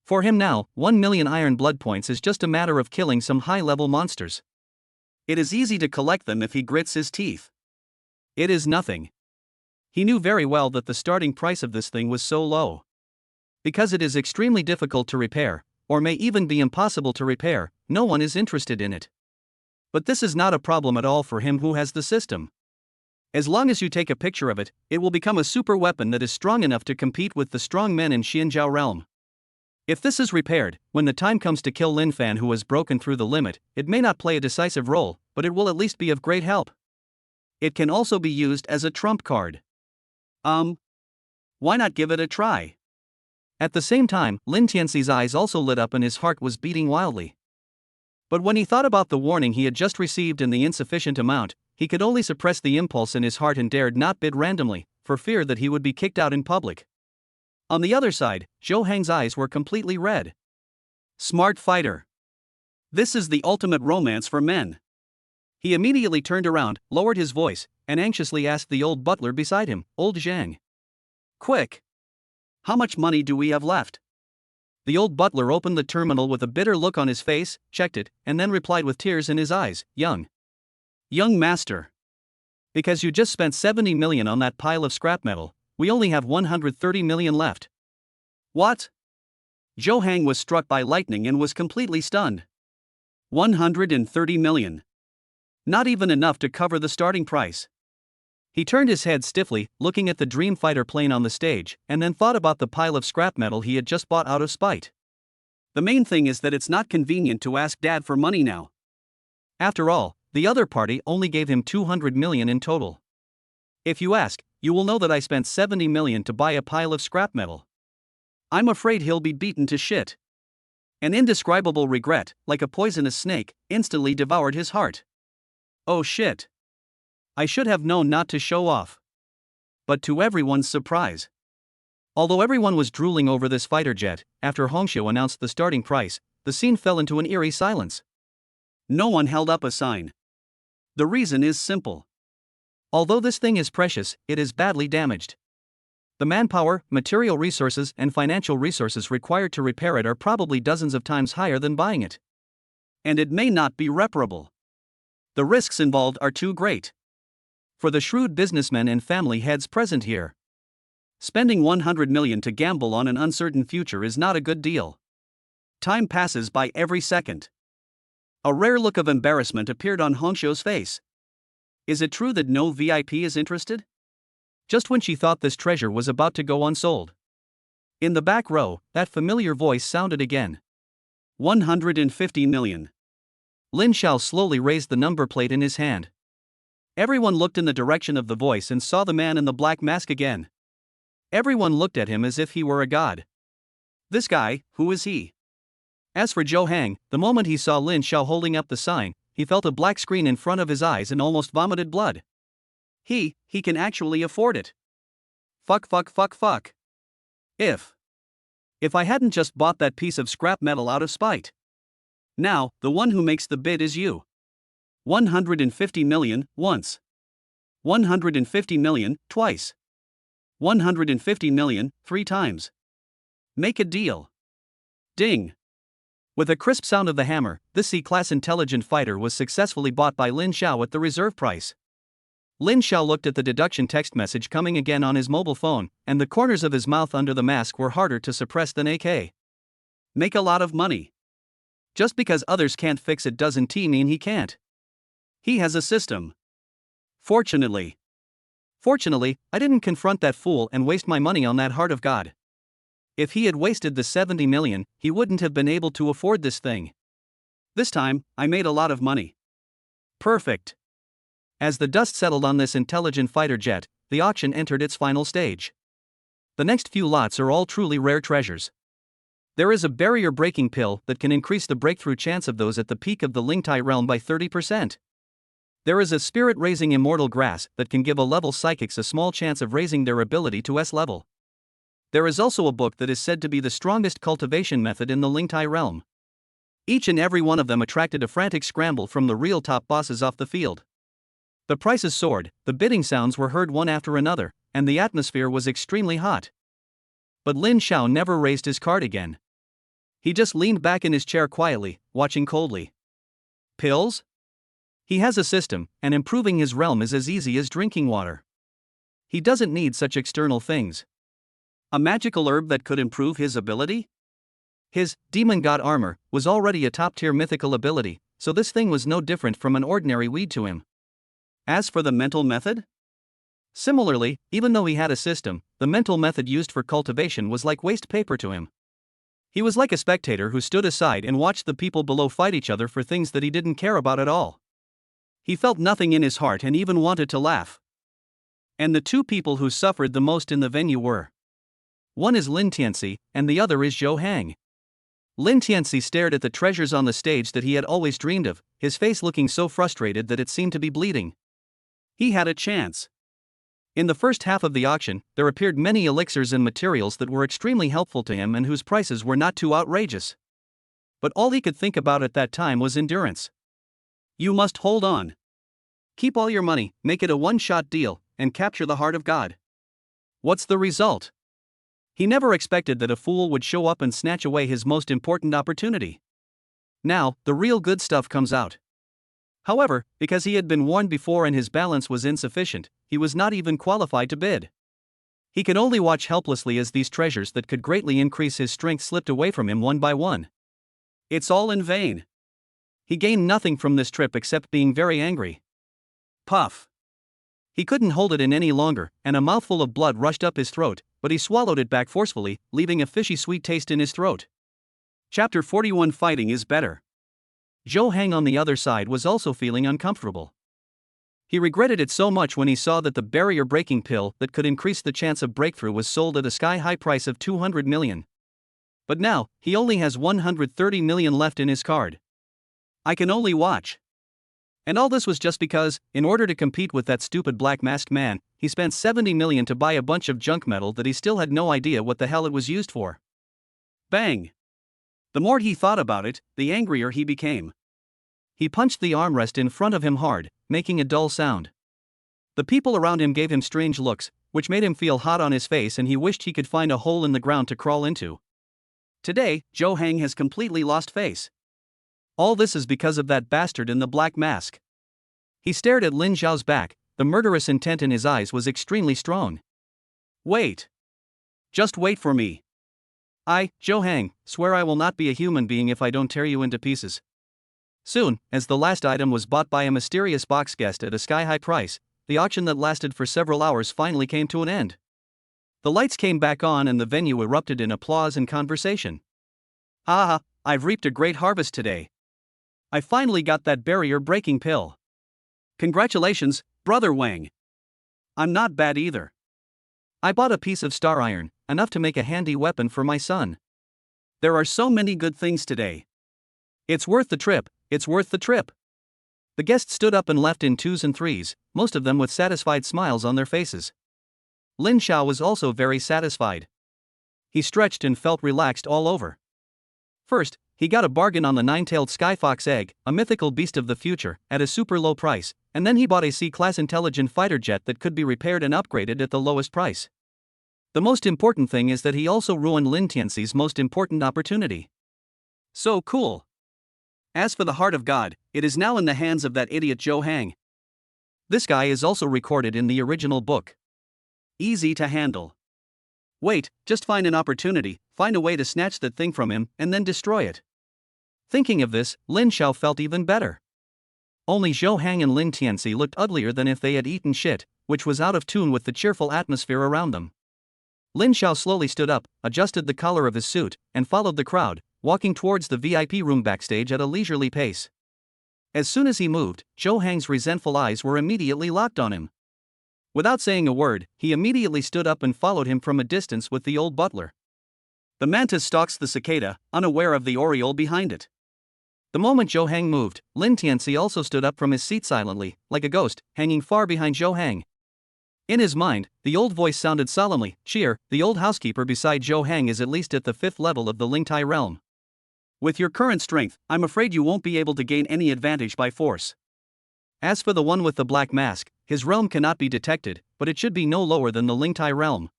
For him now, 1 million iron blood points is just a matter of killing some high-level monsters. It is easy to collect them if he grits his teeth. It is nothing. He knew very well that the starting price of this thing was so low. Because it is extremely difficult to repair, or may even be impossible to repair, no one is interested in it. But this is not a problem at all for him who has the system. As long as you take a picture of it, it will become a super weapon that is strong enough to compete with the strong men in Xianzhao realm. If this is repaired, when the time comes to kill Lin Fan who has broken through the limit, it may not play a decisive role, but it will at least be of great help. It can also be used as a trump card. Why not give it a try? At the same time, Lin Tianci's eyes also lit up and his heart was beating wildly. But when he thought about the warning he had just received and the insufficient amount, he could only suppress the impulse in his heart and dared not bid randomly, for fear that he would be kicked out in public. On the other side, Zhou Hang's eyes were completely red. Smart fighter. This is the ultimate romance for men. He immediately turned around, lowered his voice, and anxiously asked the old butler beside him, Old Zhang. Quick! How much money do we have left? The old butler opened the terminal with a bitter look on his face, checked it, and then replied with tears in his eyes, Young master. Because you just spent 70 million on that pile of scrap metal, we only have 130 million left. What? Zhou Hang was struck by lightning and was completely stunned. 130 million. Not even enough to cover the starting price. He turned his head stiffly, looking at the dream fighter plane on the stage, and then thought about the pile of scrap metal he had just bought out of spite. The main thing is that it's not convenient to ask Dad for money now. After all, the other party only gave him 200 million in total. If you ask, you will know that I spent 70 million to buy a pile of scrap metal. I'm afraid he'll be beaten to shit. An indescribable regret, like a poisonous snake, instantly devoured his heart. Oh shit. I should have known not to show off. But to everyone's surprise. Although everyone was drooling over this fighter jet, after Hongxiu announced the starting price, the scene fell into an eerie silence. No one held up a sign. The reason is simple. Although this thing is precious, it is badly damaged. The manpower, material resources, and financial resources required to repair it are probably dozens of times higher than buying it. And it may not be reparable. The risks involved are too great. For the shrewd businessmen and family heads present here, Spending 100 million to gamble on an uncertain future is not a good deal. Time passes by every second. A rare look of embarrassment appeared on Hongxiu's face. Is it true that no VIP is interested? Just when she thought this treasure was about to go unsold. In the back row, that familiar voice sounded again. 150 million. Lin Xiao slowly raised the number plate in his hand. Everyone looked in the direction of the voice and saw the man in the black mask again. Everyone looked at him as if he were a god. This guy, who is he? As for Zhou Hang, the moment he saw Lin Xiao holding up the sign, he felt a black screen in front of his eyes and almost vomited blood. He can actually afford it. Fuck. If I hadn't just bought that piece of scrap metal out of spite. Now, the one who makes the bid is you. 150 million, once. 150 million, twice. 150 million, 3 times. Make a deal. Ding. With a crisp sound of the hammer, this C-class intelligent fighter was successfully bought by Lin Xiao at the reserve price. Lin Xiao looked at the deduction text message coming again on his mobile phone, and the corners of his mouth under the mask were harder to suppress than AK. Make a lot of money. Just because others can't fix it doesn't mean he can't. He has a system. Fortunately, I didn't confront that fool and waste my money on that heart of God. If he had wasted the 70 million, he wouldn't have been able to afford this thing. This time, I made a lot of money. Perfect. As the dust settled on this intelligent fighter jet, the auction entered its final stage. The next few lots are all truly rare treasures. There is a barrier-breaking pill that can increase the breakthrough chance of those at the peak of the Lingtai realm by 30%. There is a spirit-raising immortal grass that can give a level psychics a small chance of raising their ability to S level. There is also a book that is said to be the strongest cultivation method in the Lingtai realm. Each and every one of them attracted a frantic scramble from the real top bosses off the field. The prices soared, the bidding sounds were heard one after another, and the atmosphere was extremely hot. But Lin Xiao never raised his card again. He just leaned back in his chair quietly, watching coldly. Pills? He has a system, and improving his realm is as easy as drinking water. He doesn't need such external things. A magical herb that could improve his ability? His demon god armor was already a top-tier mythical ability, so this thing was no different from an ordinary weed to him. As for the mental method? Similarly, even though he had a system, the mental method used for cultivation was like waste paper to him. He was like a spectator who stood aside and watched the people below fight each other for things that he didn't care about at all. He felt nothing in his heart and even wanted to laugh. And the two people who suffered the most in the venue were: one is Lin Tianci, and the other is Zhou Hang. Lin Tianci stared at the treasures on the stage that he had always dreamed of, his face looking so frustrated that it seemed to be bleeding. He had a chance. In the first half of the auction, there appeared many elixirs and materials that were extremely helpful to him and whose prices were not too outrageous. But all he could think about at that time was endurance. You must hold on. Keep all your money, make it a one-shot deal, and capture the heart of God. What's the result? He never expected that a fool would show up and snatch away his most important opportunity. Now, the real good stuff comes out. However, because he had been warned before and his balance was insufficient, he was not even qualified to bid. He could only watch helplessly as these treasures that could greatly increase his strength slipped away from him one by one. It's all in vain. He gained nothing from this trip except being very angry. Puff. He couldn't hold it in any longer, and a mouthful of blood rushed up his throat, but he swallowed it back forcefully, leaving a fishy sweet taste in his throat. Chapter 41: Fighting is better. Zhou Hang on the other side was also feeling uncomfortable. He regretted it so much when he saw that the barrier-breaking pill that could increase the chance of breakthrough was sold at a sky-high price of 200 million. But now, he only has 130 million left in his card. I can only watch. And all this was just because, in order to compete with that stupid black masked man, he spent 70 million to buy a bunch of junk metal that he still had no idea what the hell it was used for. Bang! The more he thought about it, the angrier he became. He punched the armrest in front of him hard, making a dull sound. The people around him gave him strange looks, which made him feel hot on his face, and he wished he could find a hole in the ground to crawl into. Today, Zhou Hang has completely lost face. All this is because of that bastard in the black mask. He stared at Lin Xiao's back, the murderous intent in his eyes was extremely strong. Wait. Just wait for me. I, Zhou Hang, swear I will not be a human being if I don't tear you into pieces. Soon, as the last item was bought by a mysterious box guest at a sky-high price, the auction that lasted for several hours finally came to an end. The lights came back on and the venue erupted in applause and conversation. Haha, I've reaped a great harvest today. I finally got that barrier-breaking pill. Congratulations, Brother Wang. I'm not bad either. I bought a piece of star iron, enough to make a handy weapon for my son. There are so many good things today. It's worth the trip, it's worth the trip. The guests stood up and left in twos and threes, most of them with satisfied smiles on their faces. Lin Xiao was also very satisfied. He stretched and felt relaxed all over. First, he got a bargain on the nine-tailed skyfox egg, a mythical beast of the future, at a super low price, and then he bought a C-class intelligent fighter jet that could be repaired and upgraded at the lowest price. The most important thing is that he also ruined Lin Tianci's most important opportunity. So cool. As for the Heart of God, it is now in the hands of that idiot Zhou Hang. This guy is also recorded in the original book. Easy to handle. Wait, just find an opportunity, find a way to snatch that thing from him, and then destroy it. Thinking of this, Lin Xiao felt even better. Only Zhou Hang and Lin Tianci looked uglier than if they had eaten shit, which was out of tune with the cheerful atmosphere around them. Lin Xiao slowly stood up, adjusted the collar of his suit, and followed the crowd, walking towards the VIP room backstage at a leisurely pace. As soon as he moved, Zhou Hang's resentful eyes were immediately locked on him. Without saying a word, he immediately stood up and followed him from a distance with the old butler. The mantis stalks the cicada, unaware of the oriole behind it. The moment Zhou Hang moved, Lin Tianci also stood up from his seat silently, like a ghost, hanging far behind Zhou Hang. In his mind, the old voice sounded solemnly, "Cheer, the old housekeeper beside Zhou Hang is at least at the 5th level of the Lingtai realm. With your current strength, I'm afraid you won't be able to gain any advantage by force. As for the one with the black mask, his realm cannot be detected, but it should be no lower than the Lingtai realm."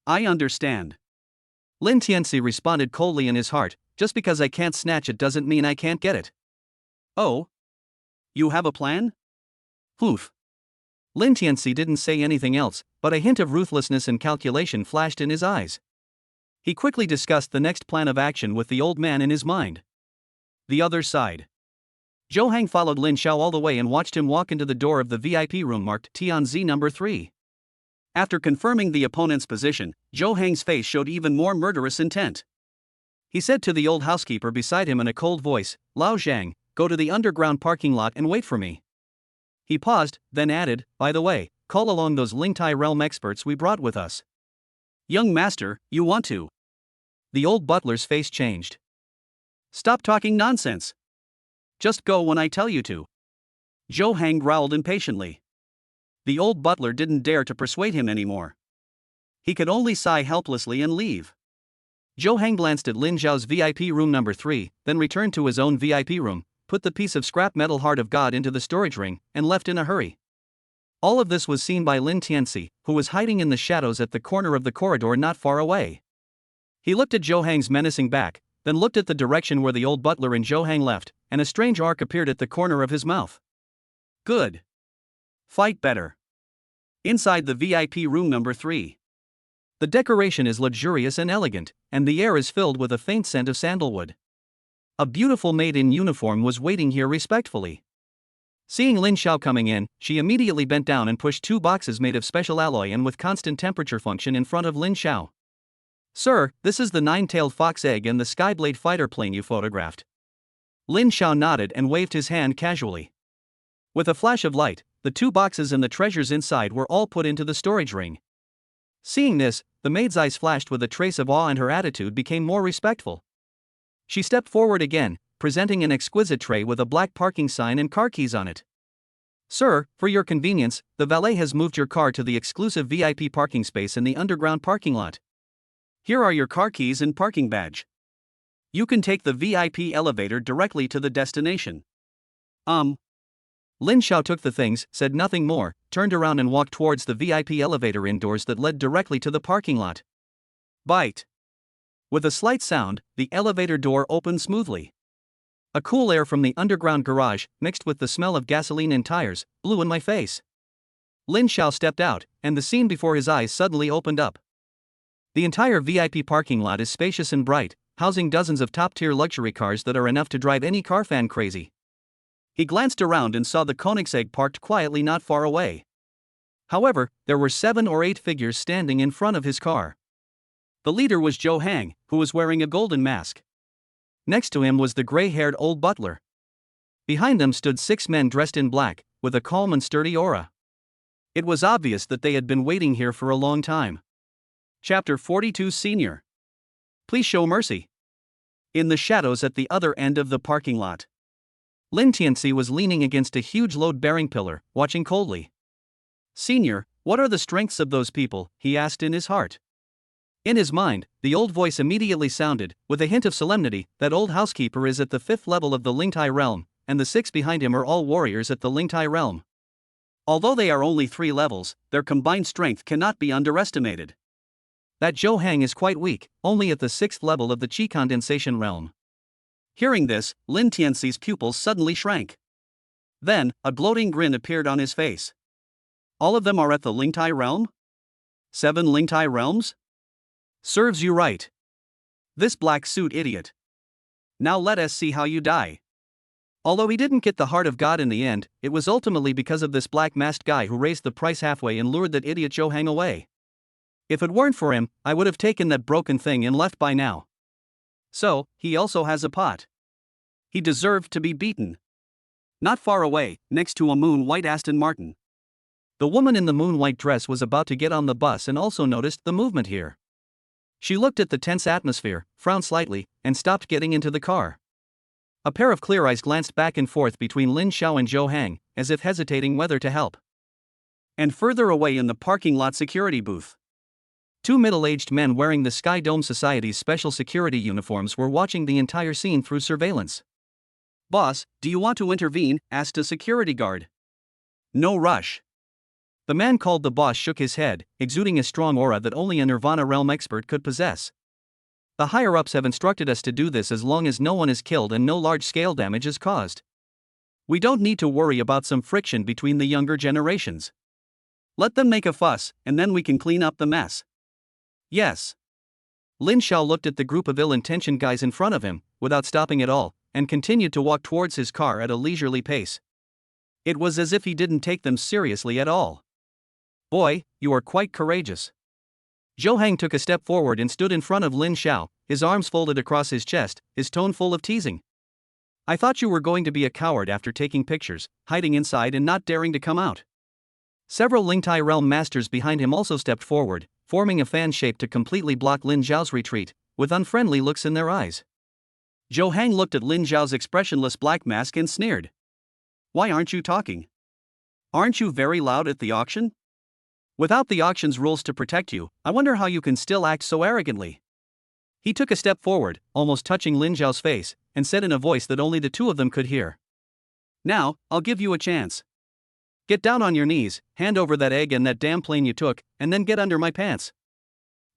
I understand. Lin Tianci responded coldly in his heart, "Just because I can't snatch it doesn't mean I can't get it." Oh? You have a plan? Oof. Lin Tianci didn't say anything else, but a hint of ruthlessness and calculation flashed in his eyes. He quickly discussed the next plan of action with the old man in his mind. The other side. Zhou Hang followed Lin Xiao all the way and watched him walk into the door of the VIP room marked Tianzi number 3. After confirming the opponent's position, Zhou Hang's face showed even more murderous intent. He said to the old housekeeper beside him in a cold voice, "Lao Zhang, go to the underground parking lot and wait for me." He paused, then added, "By the way, call along those Lingtai realm experts we brought with us." "Young master, you want to?" The old butler's face changed. "Stop talking nonsense. Just go when I tell you to." Zhou Hang growled impatiently. The old butler didn't dare to persuade him anymore. He could only sigh helplessly and leave. Zhou Hang glanced at Lin Xiao's VIP room number 3, then returned to his own VIP room, put the piece of scrap metal Heart of God into the storage ring, and left in a hurry. All of this was seen by Lin Tianci, who was hiding in the shadows at the corner of the corridor not far away. He looked at Zhou Hang's menacing back, then looked at the direction where the old butler and Zhou Hang left, and a strange arc appeared at the corner of his mouth. Good. Fight better. Inside the VIP room number 3. The decoration is luxurious and elegant, and the air is filled with a faint scent of sandalwood. A beautiful maid in uniform was waiting here respectfully. Seeing Lin Xiao coming in, she immediately bent down and pushed 2 boxes made of special alloy and with constant temperature function in front of Lin Xiao. "Sir, this is the 9-tailed fox egg and the Skyblade fighter plane you photographed." Lin Xiao nodded and waved his hand casually. With a flash of light, the 2 boxes and the treasures inside were all put into the storage ring. Seeing this, the maid's eyes flashed with a trace of awe and her attitude became more respectful. She stepped forward again, presenting an exquisite tray with a black parking sign and car keys on it. "Sir, for your convenience, the valet has moved your car to the exclusive VIP parking space in the underground parking lot. Here are your car keys and parking badge. You can take the VIP elevator directly to the destination." Lin Xiao took the things, said nothing more, turned around and walked towards the VIP elevator indoors that led directly to the parking lot. Bite. With a slight sound, the elevator door opened smoothly. A cool air from the underground garage, mixed with the smell of gasoline and tires, blew in my face. Lin Xiao stepped out, and the scene before his eyes suddenly opened up. The entire VIP parking lot is spacious and bright, housing dozens of top-tier luxury cars that are enough to drive any car fan crazy. He glanced around and saw the Koenigsegg parked quietly not far away. However, there were 7 or 8 figures standing in front of his car. The leader was Zhou Hang, who was wearing a golden mask. Next to him was the gray-haired old butler. Behind them stood 6 men dressed in black, with a calm and sturdy aura. It was obvious that they had been waiting here for a long time. Chapter 42 Senior. Please show mercy. In the shadows at the other end of the parking lot, Lin Tianci was leaning against a huge load-bearing pillar, watching coldly. Senior, what are the strengths of those people? He asked in his heart. In his mind, the old voice immediately sounded, with a hint of solemnity, that old housekeeper is at the 5th level of the Lingtai realm, and the 6 behind him are all warriors at the Lingtai realm. Although they are only 3 levels, their combined strength cannot be underestimated. That Zhou Hang is quite weak, only at the 6th level of the Qi condensation realm. Hearing this, Lin Tianci's pupils suddenly shrank. Then, a gloating grin appeared on his face. All of them are at the Lingtai realm? 7 Lingtai realms? Serves you right. This black suit idiot. Now let us see how you die. Although he didn't get the heart of God in the end, it was ultimately because of this black-masked guy who raised the price halfway and lured that idiot Zhou Hang away. If it weren't for him, I would have taken that broken thing and left by now. So, he also has a pot. He deserved to be beaten. Not far away, next to a moon-white Aston Martin. The woman in the moon-white dress was about to get on the bus and also noticed the movement here. She looked at the tense atmosphere, frowned slightly, and stopped getting into the car. A pair of clear eyes glanced back and forth between Lin Xiao and Zhou Hang, as if hesitating whether to help. And further away in the parking lot security booth, 2 middle-aged men wearing the Sky Dome Society's special security uniforms were watching the entire scene through surveillance. Boss, do you want to intervene? Asked a security guard. No rush. The man called the boss shook his head, exuding a strong aura that only a Nirvana realm expert could possess. The higher-ups have instructed us to do this as long as no one is killed and no large-scale damage is caused. We don't need to worry about some friction between the younger generations. Let them make a fuss, and then we can clean up the mess. Yes. Lin Xiao looked at the group of ill-intentioned guys in front of him, without stopping at all, and continued to walk towards his car at a leisurely pace. It was as if he didn't take them seriously at all. Boy, you are quite courageous. Zhou Hang took a step forward and stood in front of Lin Xiao, his arms folded across his chest, his tone full of teasing. I thought you were going to be a coward after taking pictures, hiding inside and not daring to come out. Several Lingtai realm masters behind him also stepped forward, forming a fan shape to completely block Lin Xiao's retreat, with unfriendly looks in their eyes. Zhou Hang looked at Lin Xiao's expressionless black mask and sneered. Why aren't you talking? Aren't you very loud at the auction? Without the auction's rules to protect you, I wonder how you can still act so arrogantly. He took a step forward, almost touching Lin Xiao's face, and said in a voice that only the 2 of them could hear. Now, I'll give you a chance. Get down on your knees, hand over that egg and that damn plane you took, and then get under my pants.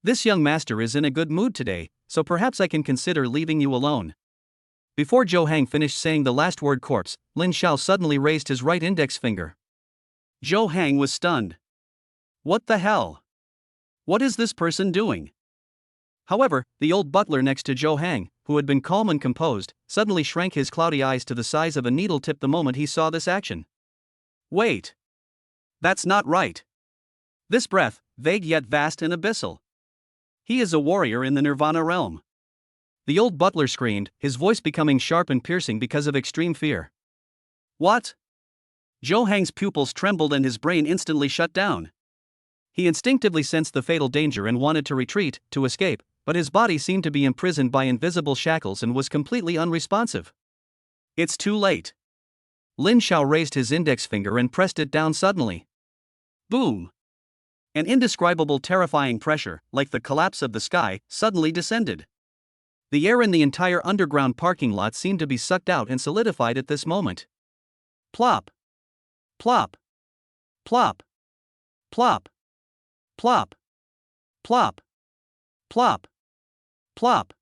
This young master is in a good mood today, so perhaps I can consider leaving you alone. Before Zhou Hang finished saying the last word corpse, Lin Xiao suddenly raised his right index finger. Zhou Hang was stunned. What the hell? What is this person doing? However, the old butler next to Zhou Hang, who had been calm and composed, suddenly shrank his cloudy eyes to the size of a needle tip the moment he saw this action. Wait. That's not right. This breath, vague yet vast and abyssal. He is a warrior in the Nirvana realm. The old butler screamed, his voice becoming sharp and piercing because of extreme fear. What? Zhou Hang's pupils trembled and his brain instantly shut down. He instinctively sensed the fatal danger and wanted to retreat, to escape, but his body seemed to be imprisoned by invisible shackles and was completely unresponsive. It's too late. Lin Xiao raised his index finger and pressed it down suddenly. Boom! An indescribable terrifying pressure, like the collapse of the sky, suddenly descended. The air in the entire underground parking lot seemed to be sucked out and solidified at this moment. Plop! Plop! Plop! Plop! Plop! Plop! Plop! Plop!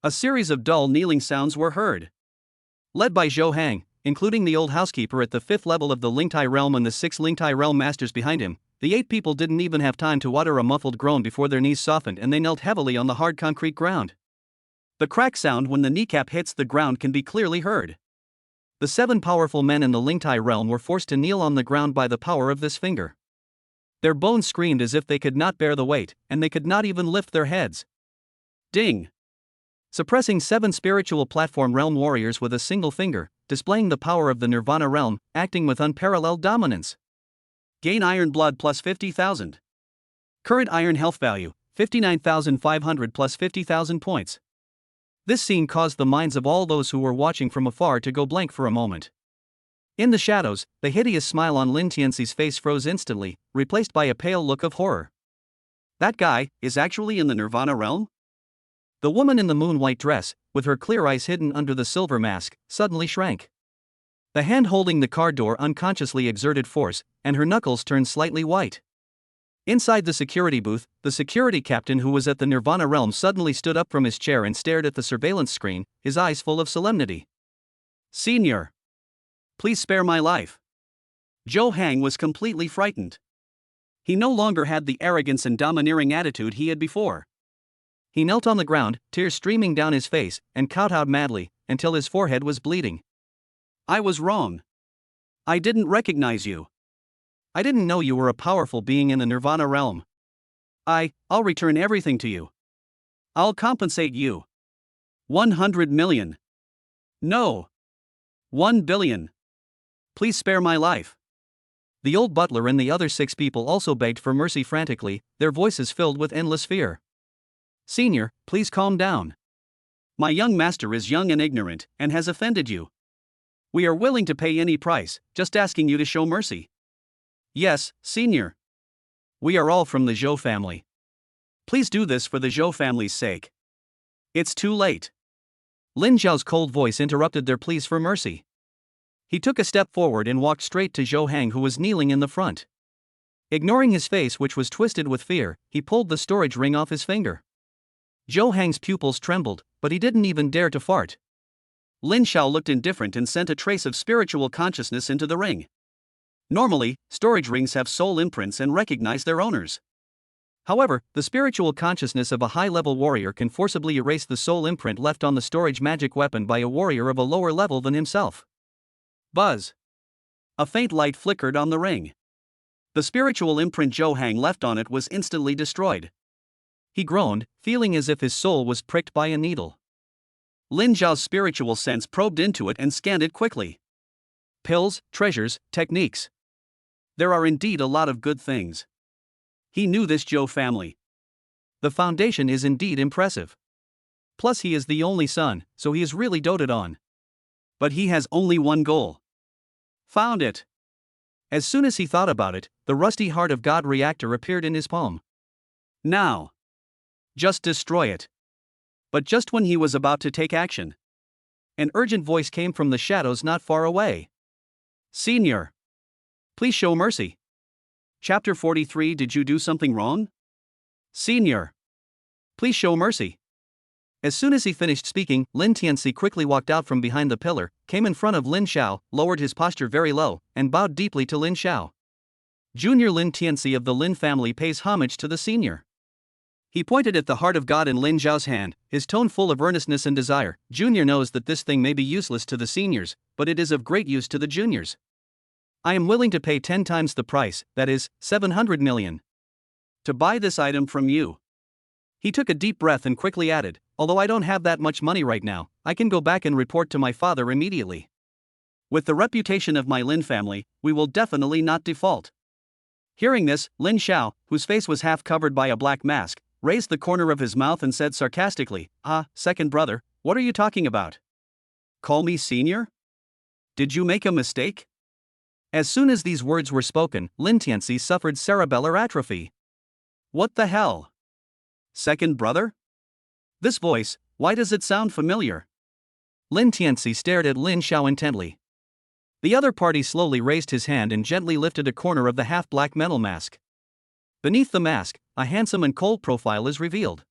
A series of dull kneeling sounds were heard. Led by Zhou Hang, including the old housekeeper at the 5th level of the Lingtai realm and the 6 Lingtai realm masters behind him, The 8 people didn't even have time to utter a muffled groan before their knees softened and they knelt heavily on the hard concrete ground. The crack sound when the kneecap hits the ground can be clearly heard. The 7 powerful men in the Lingtai realm were forced to kneel on the ground by the power of this finger. Their bones screamed as if they could not bear the weight, and they could not even lift their heads. Ding! Suppressing 7 spiritual platform realm warriors with a single finger, displaying the power of the Nirvana realm, acting with unparalleled dominance. Gain iron blood plus 50,000. Current iron health value, 59,500 plus 50,000 points. This scene caused the minds of all those who were watching from afar to go blank for a moment. In the shadows, the hideous smile on Lin Tianci's face froze instantly, replaced by a pale look of horror. That guy is actually in the Nirvana realm? The woman in the moon-white dress, with her clear eyes hidden under the silver mask, suddenly shrank. The hand holding the car door unconsciously exerted force, and her knuckles turned slightly white. Inside the security booth, the security captain who was at the Nirvana realm suddenly stood up from his chair and stared at the surveillance screen, his eyes full of solemnity. "Senior, please spare my life." Zhou Hang was completely frightened. He no longer had the arrogance and domineering attitude he had before. He knelt on the ground, tears streaming down his face, and kowtowed madly, until his forehead was bleeding. "I was wrong. I didn't recognize you. I didn't know you were a powerful being in the Nirvana realm. I'll return everything to you. I'll compensate you. 100 million. No. 1 billion. Please spare my life." The old butler and the other 6 people also begged for mercy frantically, their voices filled with endless fear. "Senior, please calm down. My young master is young and ignorant, and has offended you. We are willing to pay any price, just asking you to show mercy." "Yes, senior. We are all from the Zhou family. Please do this for the Zhou family's sake." "It's too late." Lin Xiao's cold voice interrupted their pleas for mercy. He took a step forward and walked straight to Zhou Hang, who was kneeling in the front. Ignoring his face, which was twisted with fear, he pulled the storage ring off his finger. Zhou Hang's pupils trembled, but he didn't even dare to fart. Lin Xiao looked indifferent and sent a trace of spiritual consciousness into the ring. Normally, storage rings have soul imprints and recognize their owners. However, the spiritual consciousness of a high-level warrior can forcibly erase the soul imprint left on the storage magic weapon by a warrior of a lower level than himself. Buzz! A faint light flickered on the ring. The spiritual imprint Zhou Hang left on it was instantly destroyed. He groaned, feeling as if his soul was pricked by a needle. Lin Xiao's spiritual sense probed into it and scanned it quickly. Pills, treasures, techniques. There are indeed a lot of good things. He knew this Zhou family. The foundation is indeed impressive. Plus he is the only son, so he is really doted on. But he has only one goal. Found it. As soon as he thought about it, the rusty Heart of God reactor appeared in his palm. Now. Just destroy it. But just when he was about to take action, an urgent voice came from the shadows not far away. "Senior, please show mercy." Chapter 43. Did you do something wrong? Senior, please show mercy. As soon as he finished speaking, Lin Tianci quickly walked out from behind the pillar, came in front of Lin Xiao, lowered his posture very low, and bowed deeply to Lin Xiao. Junior Lin Tianci of the Lin family pays homage to the senior. He pointed at the Heart of God in Lin Xiao's hand, his tone full of earnestness and desire. Junior knows that this thing may be useless to the seniors, but it is of great use to the juniors. I am willing to pay 10 times the price, that is, 700 million. To buy this item from you. He took a deep breath and quickly added, although I don't have that much money right now, I can go back and report to my father immediately. With the reputation of my Lin family, we will definitely not default. Hearing this, Lin Xiao, whose face was half covered by a black mask, raised the corner of his mouth and said sarcastically, "Second brother, what are you talking about? Call me senior? Did you make a mistake?" As soon as these words were spoken, Lin Tianci suffered cerebellar atrophy. What the hell? Second brother? This voice, why does it sound familiar? Lin Tianci stared at Lin Xiao intently. The other party slowly raised his hand and gently lifted a corner of the half-black metal mask. Beneath the mask, a handsome and cold profile is revealed.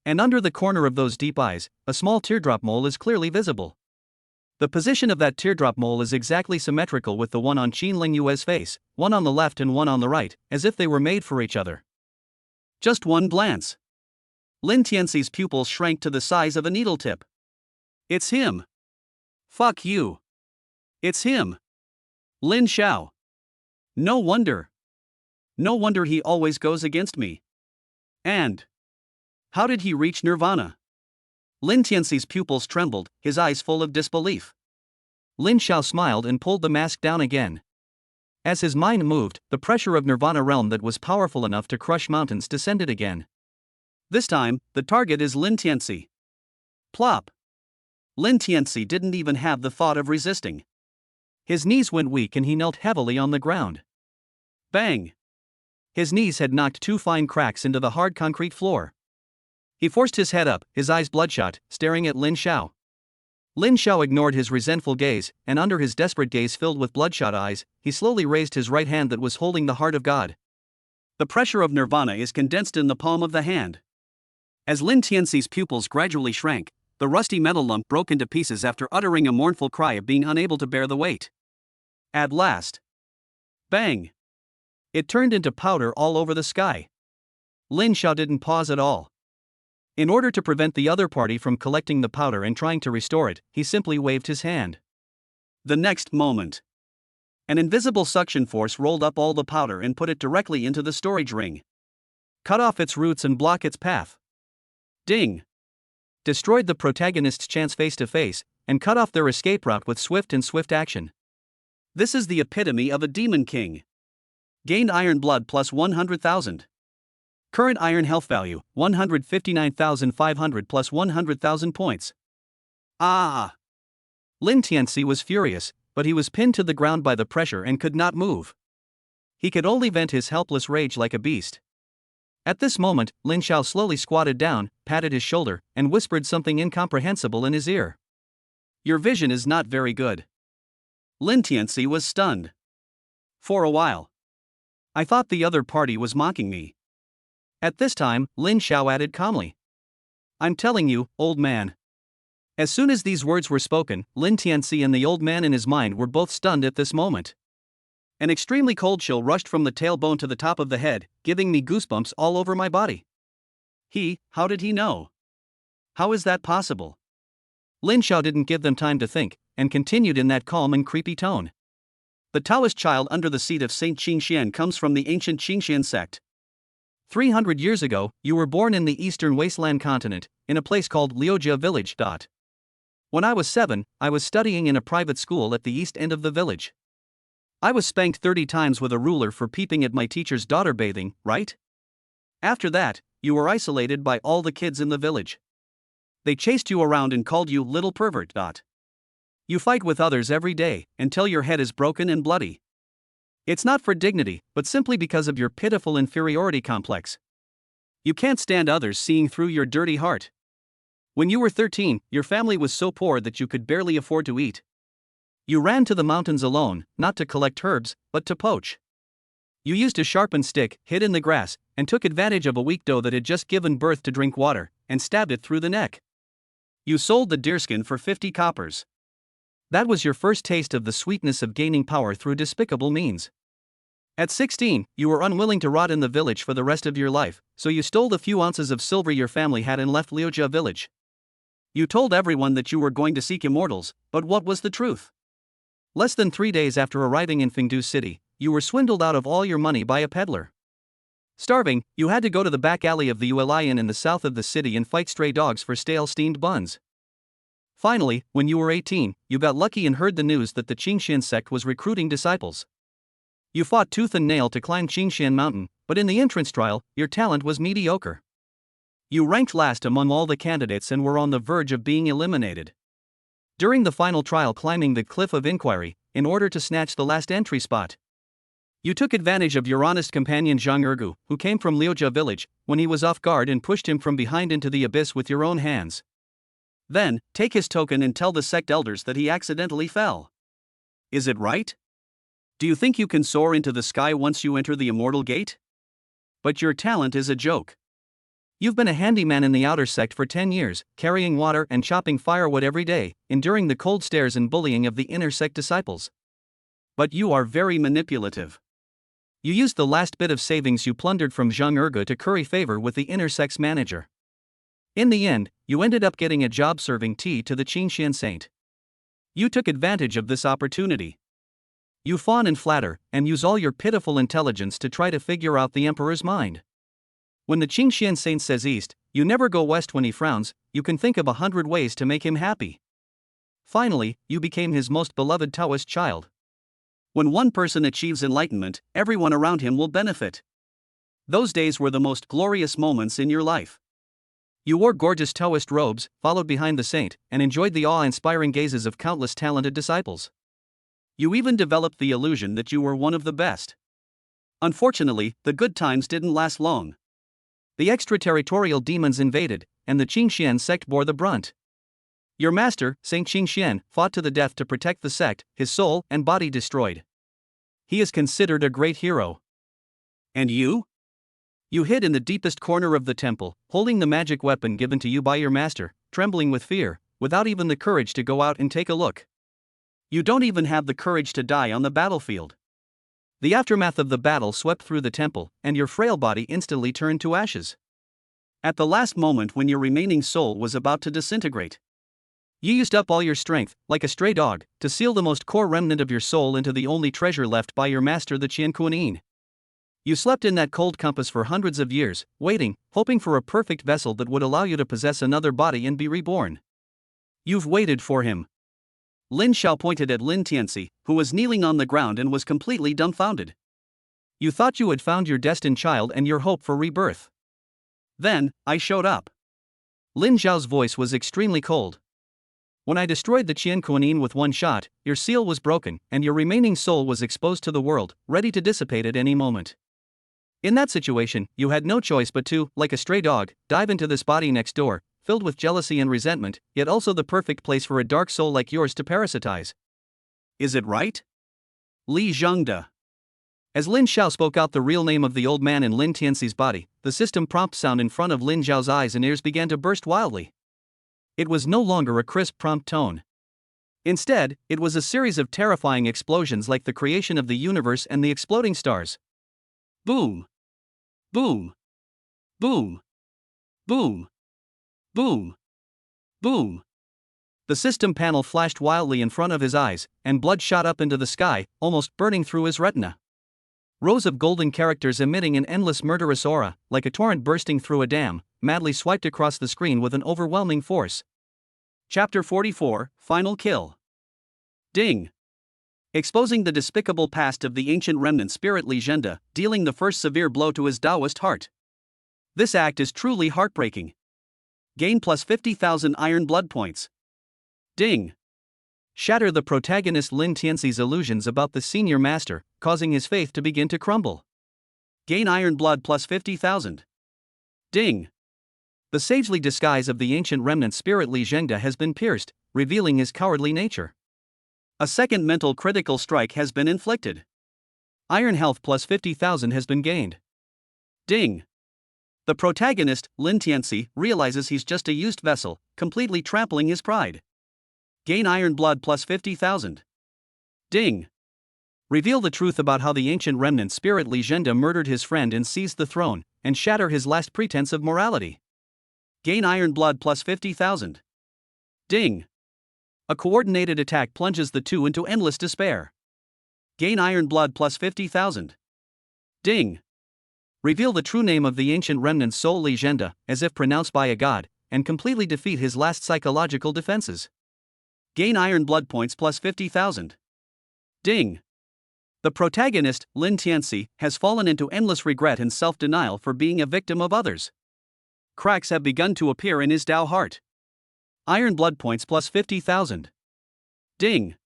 And under the corner of those deep eyes, a small teardrop mole is clearly visible. The position of that teardrop mole is exactly symmetrical with the one on Qin Ling Yue's face, one on the left and one on the right, as if they were made for each other. Just one glance. Lin Tianci's pupils shrank to the size of a needle tip. It's him. Fuck you. It's him. Lin Xiao. No wonder. No wonder he always goes against me. And how did he reach nirvana? Lin Tianci's pupils trembled, his eyes full of disbelief. Lin Xiao smiled and pulled the mask down again. As his mind moved, the pressure of nirvana realm that was powerful enough to crush mountains descended again. This time, the target is Lin Tianci. Plop. Lin Tianci didn't even have the thought of resisting. His knees went weak and he knelt heavily on the ground. Bang! His knees had knocked 2 fine cracks into the hard concrete floor. He forced his head up, his eyes bloodshot, staring at Lin Xiao. Lin Xiao ignored his resentful gaze, and under his desperate gaze filled with bloodshot eyes, he slowly raised his right hand that was holding the heart of God. The pressure of nirvana is condensed in the palm of the hand. As Lin Tianci's pupils gradually shrank, the rusty metal lump broke into pieces after uttering a mournful cry of being unable to bear the weight. At last. Bang! It turned into powder all over the sky. Lin Xiao didn't pause at all. In order to prevent the other party from collecting the powder and trying to restore it, he simply waved his hand. The next moment, an invisible suction force rolled up all the powder and put it directly into the storage ring. Cut off its roots and block its path. Ding! Destroyed the protagonist's chance face-to-face, and cut off their escape route with swift action. This is the epitome of a demon king. Gained iron blood plus 100,000. Current iron health value, 159,500 plus 100,000 points. Ah! Lin Tianci was furious, but he was pinned to the ground by the pressure and could not move. He could only vent his helpless rage like a beast. At this moment, Lin Xiao slowly squatted down, patted his shoulder, and whispered something incomprehensible in his ear. Your vision is not very good. Lin Tianci was stunned. For a while, I thought the other party was mocking me. At this time, Lin Xiao added calmly. I'm telling you, old man. As soon as these words were spoken, Lin Tianci and the old man in his mind were both stunned at this moment. An extremely cold chill rushed from the tailbone to the top of the head, giving me goosebumps all over my body. How did he know? How is that possible? Lin Xiao didn't give them time to think, and continued in that calm and creepy tone. The Taoist child under the seat of Saint Qingxian comes from the ancient Qingxian sect. 300 years ago, you were born in the eastern wasteland continent, in a place called Liujia village. When I was 7, I was studying in a private school at the east end of the village. I was spanked 30 times with a ruler for peeping at my teacher's daughter bathing, right? After that, you were isolated by all the kids in the village. They chased you around and called you little pervert. You fight with others every day, until your head is broken and bloody. It's not for dignity, but simply because of your pitiful inferiority complex. You can't stand others seeing through your dirty heart. When you were 13, your family was so poor that you could barely afford to eat. You ran to the mountains alone, not to collect herbs, but to poach. You used a sharpened stick, hid in the grass, and took advantage of a weak doe that had just given birth to drink water, and stabbed it through the neck. You sold the deerskin for 50 coppers. That was your first taste of the sweetness of gaining power through despicable means. At 16, you were unwilling to rot in the village for the rest of your life, so you stole the few ounces of silver your family had and left Liujia village. You told everyone that you were going to seek immortals, but what was the truth? Less than 3 days after arriving in Fengdu City, you were swindled out of all your money by a peddler. Starving, you had to go to the back alley of the Uli Inn in the south of the city and fight stray dogs for stale steamed buns. Finally, when you were 18, you got lucky and heard the news that the Qingxian sect was recruiting disciples. You fought tooth and nail to climb Qingxian Mountain, but in the entrance trial, your talent was mediocre. You ranked last among all the candidates and were on the verge of being eliminated. During the final trial climbing the Cliff of Inquiry, in order to snatch the last entry spot, you took advantage of your honest companion Zhang Ergu, who came from Liujia village, when he was off guard and pushed him from behind into the abyss with your own hands. Then, take his token and tell the sect elders that he accidentally fell. Is it right? Do you think you can soar into the sky once you enter the immortal gate? But your talent is a joke. You've been a handyman in the outer sect for 10 years, carrying water and chopping firewood every day, enduring the cold stares and bullying of the inner sect disciples. But you are very manipulative. You used the last bit of savings you plundered from Zhang Erge to curry favor with the inner sect's manager. In the end, you ended up getting a job serving tea to the Qingxian saint. You took advantage of this opportunity. You fawn and flatter, and use all your pitiful intelligence to try to figure out the emperor's mind. When the Qingxian saint says east, you never go west. When he frowns, you can think of 100 ways to make him happy. Finally, you became his most beloved Taoist child. When one person achieves enlightenment, everyone around him will benefit. Those days were the most glorious moments in your life. You wore gorgeous Taoist robes, followed behind the saint, and enjoyed the awe-inspiring gazes of countless talented disciples. You even developed the illusion that you were one of the best. Unfortunately, the good times didn't last long. The extraterritorial demons invaded, and the Qingxian sect bore the brunt. Your master, Saint Qingxian, fought to the death to protect the sect, his soul and body destroyed. He is considered a great hero. And you? You hid in the deepest corner of the temple, holding the magic weapon given to you by your master, trembling with fear, without even the courage to go out and take a look. You don't even have the courage to die on the battlefield. The aftermath of the battle swept through the temple, and your frail body instantly turned to ashes. At the last moment when your remaining soul was about to disintegrate, you used up all your strength, like a stray dog, to seal the most core remnant of your soul into the only treasure left by your master, the Qian Kuan. You slept in that cold compass for hundreds of years, waiting, hoping for a perfect vessel that would allow you to possess another body and be reborn. You've waited for him. Lin Xiao pointed at Lin Tianci, who was kneeling on the ground and was completely dumbfounded. You thought you had found your destined child and your hope for rebirth. Then, I showed up. Lin Xiao's voice was extremely cold. When I destroyed the Qian Kuan with one shot, your seal was broken, and your remaining soul was exposed to the world, ready to dissipate at any moment. In that situation, you had no choice but to, like a stray dog, dive into this body next door, filled with jealousy and resentment, yet also the perfect place for a dark soul like yours to parasitize. Is it right? Li Zhengde. As Lin Xiao spoke out the real name of the old man in Lin Tianci's body, the system prompt sound in front of Lin Xiao's eyes and ears began to burst wildly. It was no longer a crisp prompt tone. Instead, it was a series of terrifying explosions like the creation of the universe and the exploding stars. Boom! Boom! Boom! Boom! Boom! Boom! The system panel flashed wildly in front of his eyes, and blood shot up into the sky, almost burning through his retina. Rows of golden characters emitting an endless murderous aura, like a torrent bursting through a dam, madly swiped across the screen with an overwhelming force. Chapter 44, Final Kill. Ding! Exposing the despicable past of the ancient remnant spirit Li Zhengde, dealing the first severe blow to his Taoist heart. This act is truly heartbreaking. Gain plus 50,000 iron blood points. Ding! Shatter the protagonist Lin Tianci's illusions about the senior master, causing his faith to begin to crumble. Gain iron blood plus 50,000. Ding! The sagely disguise of the ancient remnant spirit Li Zhengde has been pierced, revealing his cowardly nature. A second mental critical strike has been inflicted. Iron health plus 50,000 has been gained. Ding! The protagonist, Lin Tianci, realizes he's just a used vessel, completely trampling his pride. Gain iron blood plus 50,000. Ding! Reveal the truth about how the ancient remnant spirit Li Zhengde murdered his friend and seized the throne, and shatter his last pretense of morality. Gain iron blood plus 50,000. Ding! A coordinated attack plunges the two into endless despair. Gain iron blood plus 50,000. Ding! Reveal the true name of the ancient remnant soul Li Zhengde, as if pronounced by a god, and completely defeat his last psychological defenses. Gain iron blood points plus 50,000. Ding! The protagonist, Lin Tianci, has fallen into endless regret and self-denial for being a victim of others. Cracks have begun to appear in his Tao heart. Iron blood points plus 50,000. Ding!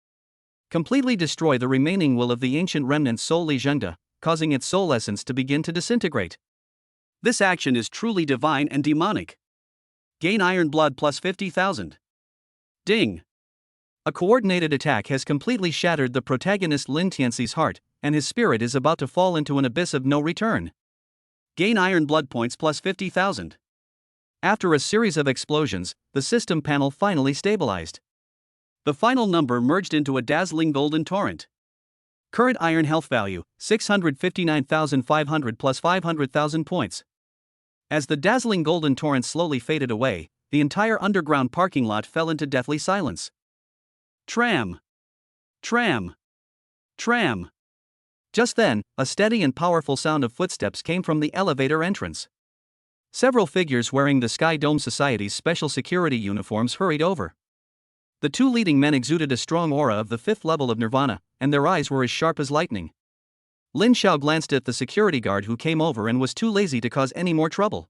Completely destroy the remaining will of the ancient remnant soul Li Zhengde, causing its soul essence to begin to disintegrate. This action is truly divine and demonic. Gain iron blood plus 50,000. Ding! A coordinated attack has completely shattered the protagonist Lin Tianci's heart, and his spirit is about to fall into an abyss of no return. Gain iron blood points plus 50,000. After a series of explosions, the system panel finally stabilized. The final number merged into a dazzling golden torrent. Current iron health value, 659,500 plus 500,000 points. As the dazzling golden torrent slowly faded away, the entire underground parking lot fell into deathly silence. Tram! Tram! Tram! Just then, a steady and powerful sound of footsteps came from the elevator entrance. Several figures wearing the Sky Dome Society's special security uniforms hurried over. The two leading men exuded a strong aura of the fifth level of Nirvana, and their eyes were as sharp as lightning. Lin Xiao glanced at the security guard who came over and was too lazy to cause any more trouble.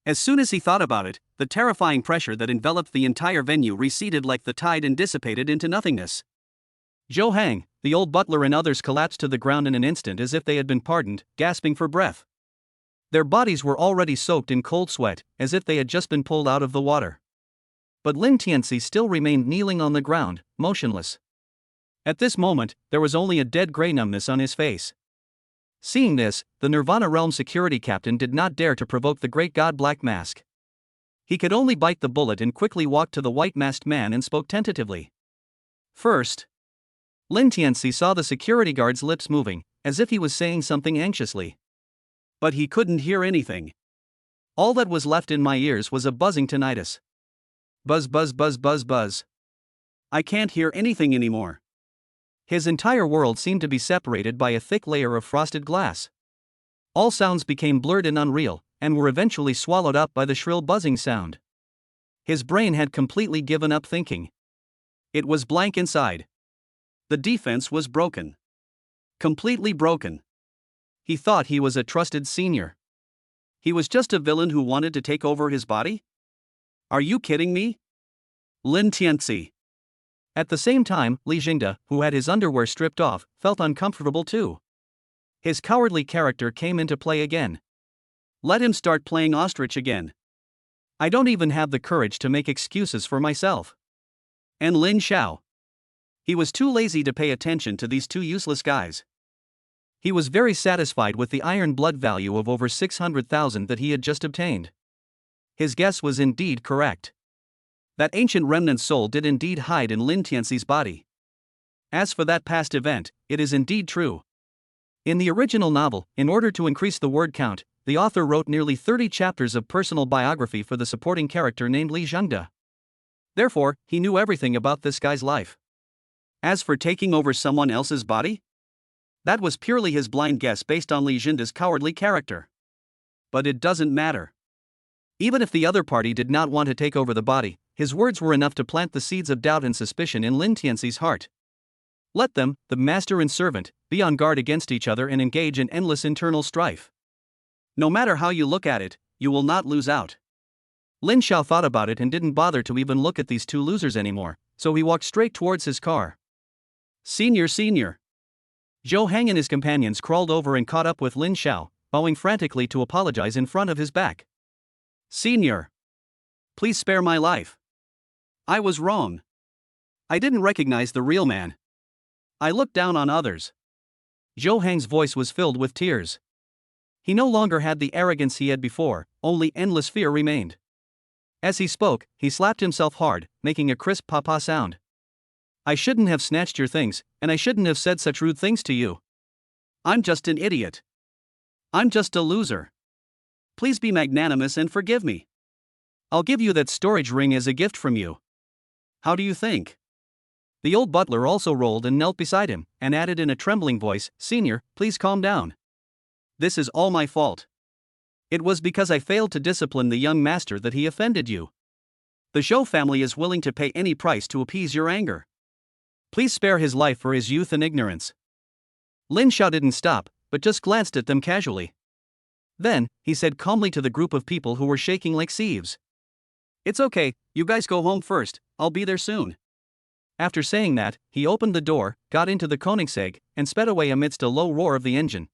As soon as he thought about it, the terrifying pressure that enveloped the entire venue receded like the tide and dissipated into nothingness. Zhou Hang, the old butler, and others collapsed to the ground in an instant as if they had been pardoned, gasping for breath. Their bodies were already soaked in cold sweat, as if they had just been pulled out of the water. But Lin Tianci still remained kneeling on the ground, motionless. At this moment, there was only a dead gray numbness on his face. Seeing this, the Nirvana Realm security captain did not dare to provoke the great god Black Mask. He could only bite the bullet and quickly walked to the white-masked man and spoke tentatively. First, Lin Tianci saw the security guard's lips moving, as if he was saying something anxiously. But he couldn't hear anything. All that was left in my ears was a buzzing tinnitus. Buzz, buzz, buzz, buzz, buzz. I can't hear anything anymore. His entire world seemed to be separated by a thick layer of frosted glass. All sounds became blurred and unreal, and were eventually swallowed up by the shrill buzzing sound. His brain had completely given up thinking. It was blank inside. The defense was broken. Completely broken. He thought he was a trusted senior. He was just a villain who wanted to take over his body? Are you kidding me? Lin Tianci. At the same time, Li Jingde, who had his underwear stripped off, felt uncomfortable too. His cowardly character came into play again. Let him start playing ostrich again. I don't even have the courage to make excuses for myself. And Lin Xiao. He was too lazy to pay attention to these two useless guys. He was very satisfied with the iron blood value of over 600,000 that he had just obtained. His guess was indeed correct. That ancient remnant soul did indeed hide in Lin Tianci's body. As for that past event, it is indeed true. In the original novel, in order to increase the word count, the author wrote nearly 30 chapters of personal biography for the supporting character named Li Jingde. Therefore, he knew everything about this guy's life. As for taking over someone else's body? That was purely his blind guess based on Li Jingde's cowardly character. But it doesn't matter. Even if the other party did not want to take over the body, his words were enough to plant the seeds of doubt and suspicion in Lin Tianci's heart. Let them, the master and servant, be on guard against each other and engage in endless internal strife. No matter how you look at it, you will not lose out. Lin Xiao thought about it and didn't bother to even look at these two losers anymore, so he walked straight towards his car. Senior. Zhou Hang and his companions crawled over and caught up with Lin Xiao, bowing frantically to apologize in front of his back. Senior. Please spare my life. I was wrong. I didn't recognize the real man. I looked down on others. Zhou Hang's voice was filled with tears. He no longer had the arrogance he had before, only endless fear remained. As he spoke, he slapped himself hard, making a crisp papa sound. I shouldn't have snatched your things, and I shouldn't have said such rude things to you. I'm just an idiot. I'm just a loser. Please be magnanimous and forgive me. I'll give you that storage ring as a gift from you. How do you think? The old butler also rolled and knelt beside him, and added in a trembling voice, Senior, please calm down. This is all my fault. It was because I failed to discipline the young master that he offended you. The Zhou family is willing to pay any price to appease your anger. Please spare his life for his youth and ignorance. Lin Xiao didn't stop, but just glanced at them casually. Then, he said calmly to the group of people who were shaking like sieves. It's okay, you guys go home first, I'll be there soon. After saying that, he opened the door, got into the Koenigsegg, and sped away amidst a low roar of the engine.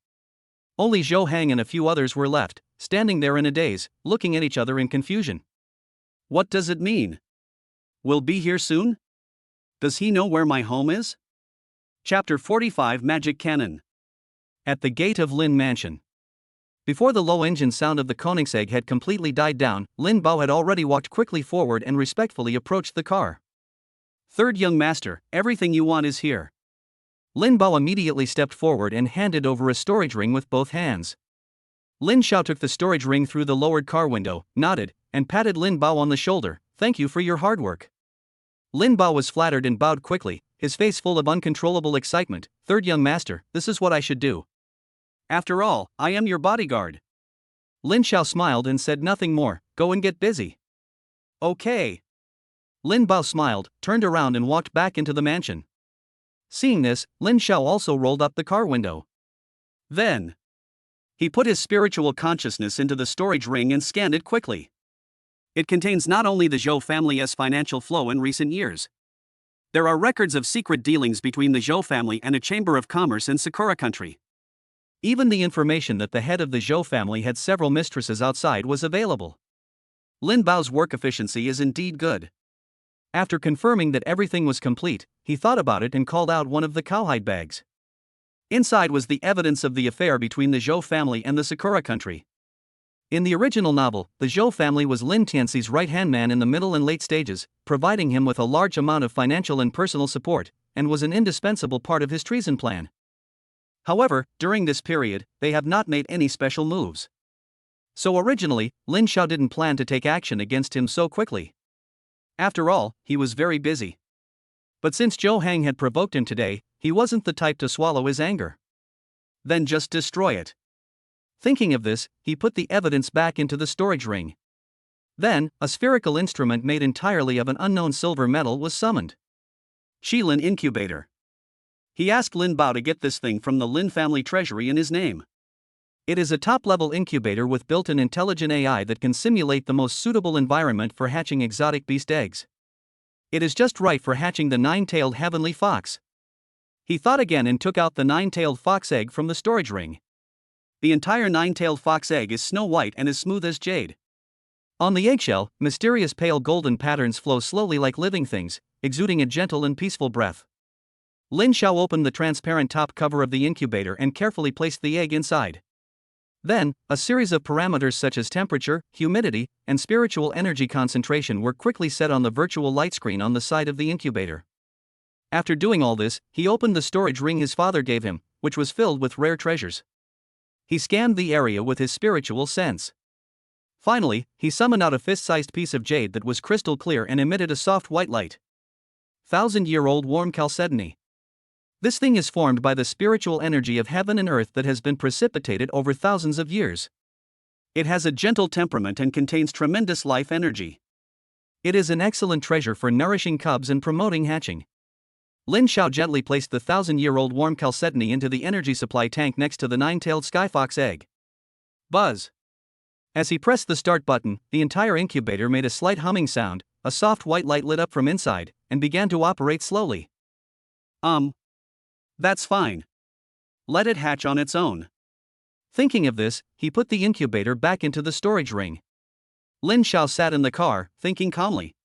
Only Zhou Hang and a few others were left, standing there in a daze, looking at each other in confusion. What does it mean? We'll be here soon? Does he know where my home is? Chapter 45 Magic Cannon. At the gate of Lin Mansion. Before the low engine sound of the Koenigsegg had completely died down, Lin Bao had already walked quickly forward and respectfully approached the car. "Third young master, everything you want is here." Lin Bao immediately stepped forward and handed over a storage ring with both hands. Lin Xiao took the storage ring through the lowered car window, nodded, and patted Lin Bao on the shoulder. "Thank you for your hard work." Lin Bao was flattered and bowed quickly, his face full of uncontrollable excitement. "Third young master, this is what I should do. After all, I am your bodyguard." Lin Xiao smiled and said nothing more. "Go and get busy." "Okay." Lin Bao smiled, turned around and walked back into the mansion. Seeing this, Lin Xiao also rolled up the car window. Then, he put his spiritual consciousness into the storage ring and scanned it quickly. It contains not only the Zhou family's financial flow in recent years. There are records of secret dealings between the Zhou family and a chamber of commerce in Sakura country. Even the information that the head of the Zhou family had several mistresses outside was available. Lin Bao's work efficiency is indeed good. After confirming that everything was complete, he thought about it and called out one of the cowhide bags. Inside was the evidence of the affair between the Zhou family and the Sakura country. In the original novel, the Zhou family was Lin Tianci's right-hand man in the middle and late stages, providing him with a large amount of financial and personal support, and was an indispensable part of his treason plan. However, during this period, they have not made any special moves. So originally, Lin Xiao didn't plan to take action against him so quickly. After all, he was very busy. But since Zhou Hang had provoked him today, he wasn't the type to swallow his anger. Then just destroy it. Thinking of this, he put the evidence back into the storage ring. Then, a spherical instrument made entirely of an unknown silver metal was summoned. Shilin Incubator. He asked Lin Bao to get this thing from the Lin family treasury in his name. It is a top-level incubator with built-in intelligent AI that can simulate the most suitable environment for hatching exotic beast eggs. It is just right for hatching the nine-tailed heavenly fox. He thought again and took out the nine-tailed fox egg from the storage ring. The entire nine-tailed fox egg is snow white and as smooth as jade. On the eggshell, mysterious pale golden patterns flow slowly like living things, exuding a gentle and peaceful breath. Lin Xiao opened the transparent top cover of the incubator and carefully placed the egg inside. Then, a series of parameters such as temperature, humidity, and spiritual energy concentration were quickly set on the virtual light screen on the side of the incubator. After doing all this, he opened the storage ring his father gave him, which was filled with rare treasures. He scanned the area with his spiritual sense. Finally, he summoned out a fist-sized piece of jade that was crystal clear and emitted a soft white light. 1,000-year-old warm chalcedony. This thing is formed by the spiritual energy of heaven and earth that has been precipitated over thousands of years. It has a gentle temperament and contains tremendous life energy. It is an excellent treasure for nourishing cubs and promoting hatching. Lin Xiao gently placed the 1,000-year-old warm chalcedony into the energy supply tank next to the nine-tailed skyfox egg. Buzz! As he pressed the start button, the entire incubator made a slight humming sound, a soft white light lit up from inside, and began to operate slowly. That's fine. Let it hatch on its own. Thinking of this, he put the incubator back into the storage ring. Lin Xiao sat in the car, thinking calmly.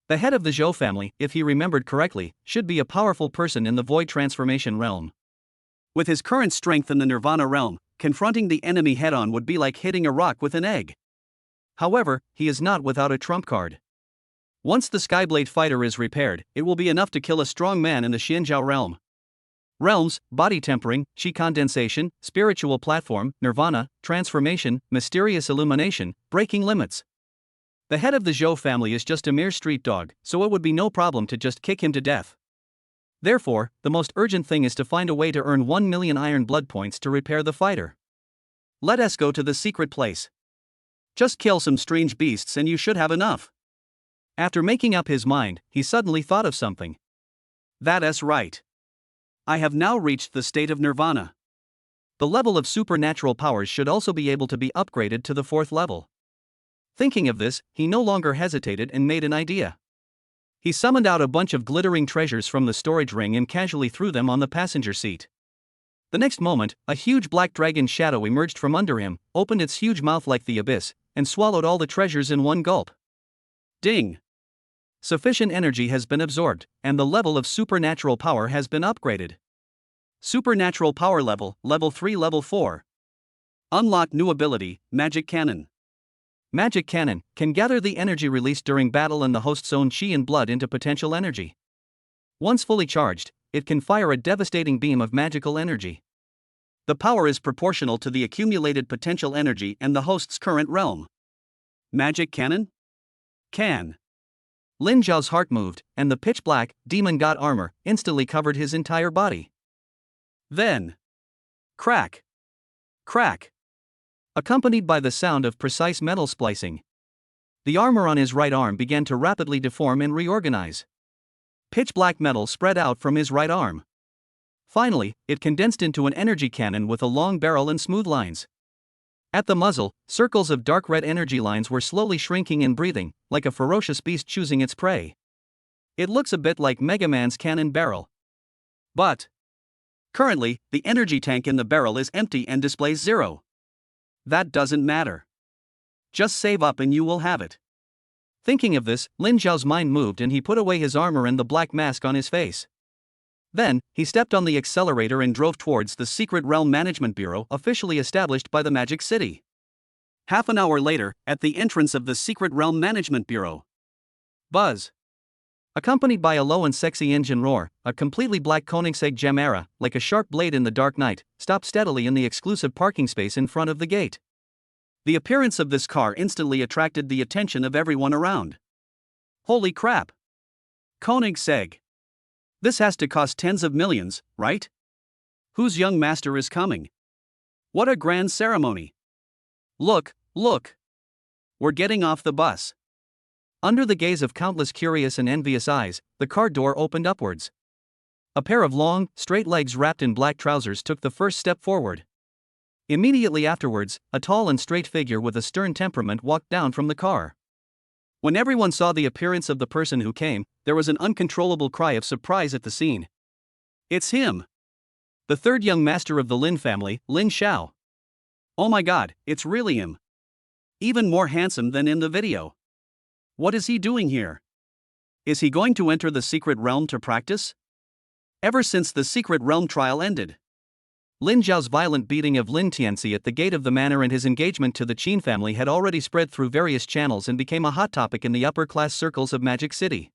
The head of the Zhou family, if he remembered correctly, should be a powerful person in the void transformation realm. With his current strength in the Nirvana realm, confronting the enemy head-on would be like hitting a rock with an egg. However, he is not without a trump card. Once the Skyblade fighter is repaired, it will be enough to kill a strong man in the Xianzhao realm. Realms, body tempering, Qi condensation, spiritual platform, nirvana, transformation, mysterious illumination, breaking limits. The head of the Zhou family is just a mere street dog, so it would be no problem to just kick him to death. Therefore, the most urgent thing is to find a way to earn 1 million iron blood points to repair the fighter. Let us go to the secret place. Just kill some strange beasts and you should have enough. After making up his mind, he suddenly thought of something. That's right. I have now reached the state of nirvana. The level of supernatural powers should also be able to be upgraded to the 4th level. Thinking of this, he no longer hesitated and made an idea. He summoned out a bunch of glittering treasures from the storage ring and casually threw them on the passenger seat. The next moment, a huge black dragon shadow emerged from under him, opened its huge mouth like the abyss, and swallowed all the treasures in one gulp. Ding! Sufficient energy has been absorbed, and the level of supernatural power has been upgraded. Supernatural power level, level 3, level 4. Unlock new ability, Magic Cannon. Magic Cannon can gather the energy released during battle and the host's own chi and blood into potential energy. Once fully charged, it can fire a devastating beam of magical energy. The power is proportional to the accumulated potential energy and the host's current realm. Magic Cannon? Can. Lin Xiao's heart moved, and the pitch-black, demon god armor instantly covered his entire body. Then, crack! Crack! Accompanied by the sound of precise metal splicing. The armor on his right arm began to rapidly deform and reorganize. Pitch-black metal spread out from his right arm. Finally, it condensed into an energy cannon with a long barrel and smooth lines. At the muzzle, circles of dark red energy lines were slowly shrinking and breathing, like a ferocious beast choosing its prey. It looks a bit like Mega Man's cannon barrel. But currently, the energy tank in the barrel is empty and displays 0. That doesn't matter. Just save up and you will have it. Thinking of this, Lin Xiao's mind moved and he put away his armor and the black mask on his face. Then, he stepped on the accelerator and drove towards the Secret Realm Management Bureau officially established by the Magic City. Half an hour later, at the entrance of the Secret Realm Management Bureau. Buzz. Accompanied by a low and sexy engine roar, a completely black Koenigsegg Gemera, like a sharp blade in the dark night, stopped steadily in the exclusive parking space in front of the gate. The appearance of this car instantly attracted the attention of everyone around. Holy crap! Koenigsegg. This has to cost tens of millions, right? Whose young master is coming? What a grand ceremony! Look, look! We're getting off the bus. Under the gaze of countless curious and envious eyes, the car door opened upwards. A pair of long, straight legs wrapped in black trousers took the first step forward. Immediately afterwards, a tall and straight figure with a stern temperament walked down from the car. When everyone saw the appearance of the person who came, there was an uncontrollable cry of surprise at the scene. It's him! The third young master of the Lin family, Lin Xiao. Oh my god, it's really him! Even more handsome than in the video. What is he doing here? Is he going to enter the secret realm to practice? Ever since the secret realm trial ended, Lin Xiao's violent beating of Lin Tianci at the gate of the manor and his engagement to the Qin family had already spread through various channels and became a hot topic in the upper-class circles of Magic City.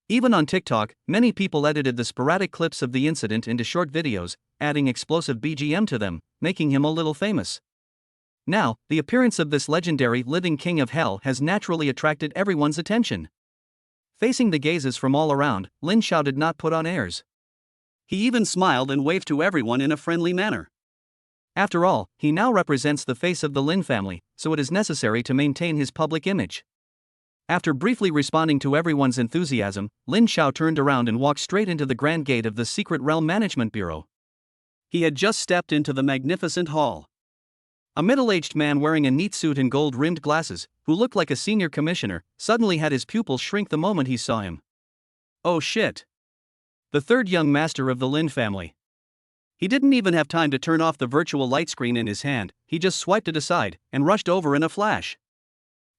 Even on TikTok, many people edited the sporadic clips of the incident into short videos, adding explosive BGM to them, making him a little famous. Now, the appearance of this legendary living king of hell has naturally attracted everyone's attention. Facing the gazes from all around, Lin Xiao did not put on airs. He even smiled and waved to everyone in a friendly manner. After all, he now represents the face of the Lin family, so it is necessary to maintain his public image. After briefly responding to everyone's enthusiasm, Lin Xiao turned around and walked straight into the grand gate of the Secret Realm Management Bureau. He had just stepped into the magnificent hall. A middle-aged man wearing a neat suit and gold-rimmed glasses, who looked like a senior commissioner, suddenly had his pupils shrink the moment he saw him. Oh shit! The third young master of the Lin family. He didn't even have time to turn off the virtual light screen in his hand, he just swiped it aside, and rushed over in a flash.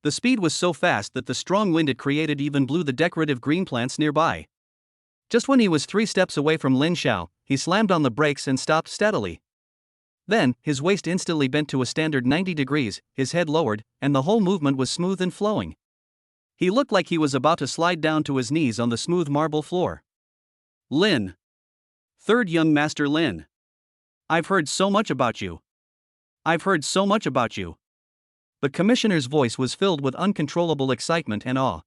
The speed was so fast that the strong wind it created even blew the decorative green plants nearby. Just when he was 3 steps away from Lin Xiao, he slammed on the brakes and stopped steadily. Then, his waist instantly bent to a standard 90 degrees, his head lowered, and the whole movement was smooth and flowing. He looked like he was about to slide down to his knees on the smooth marble floor. Lin. Third young master Lin. I've heard so much about you. I've heard so much about you. The commissioner's voice was filled with uncontrollable excitement and awe.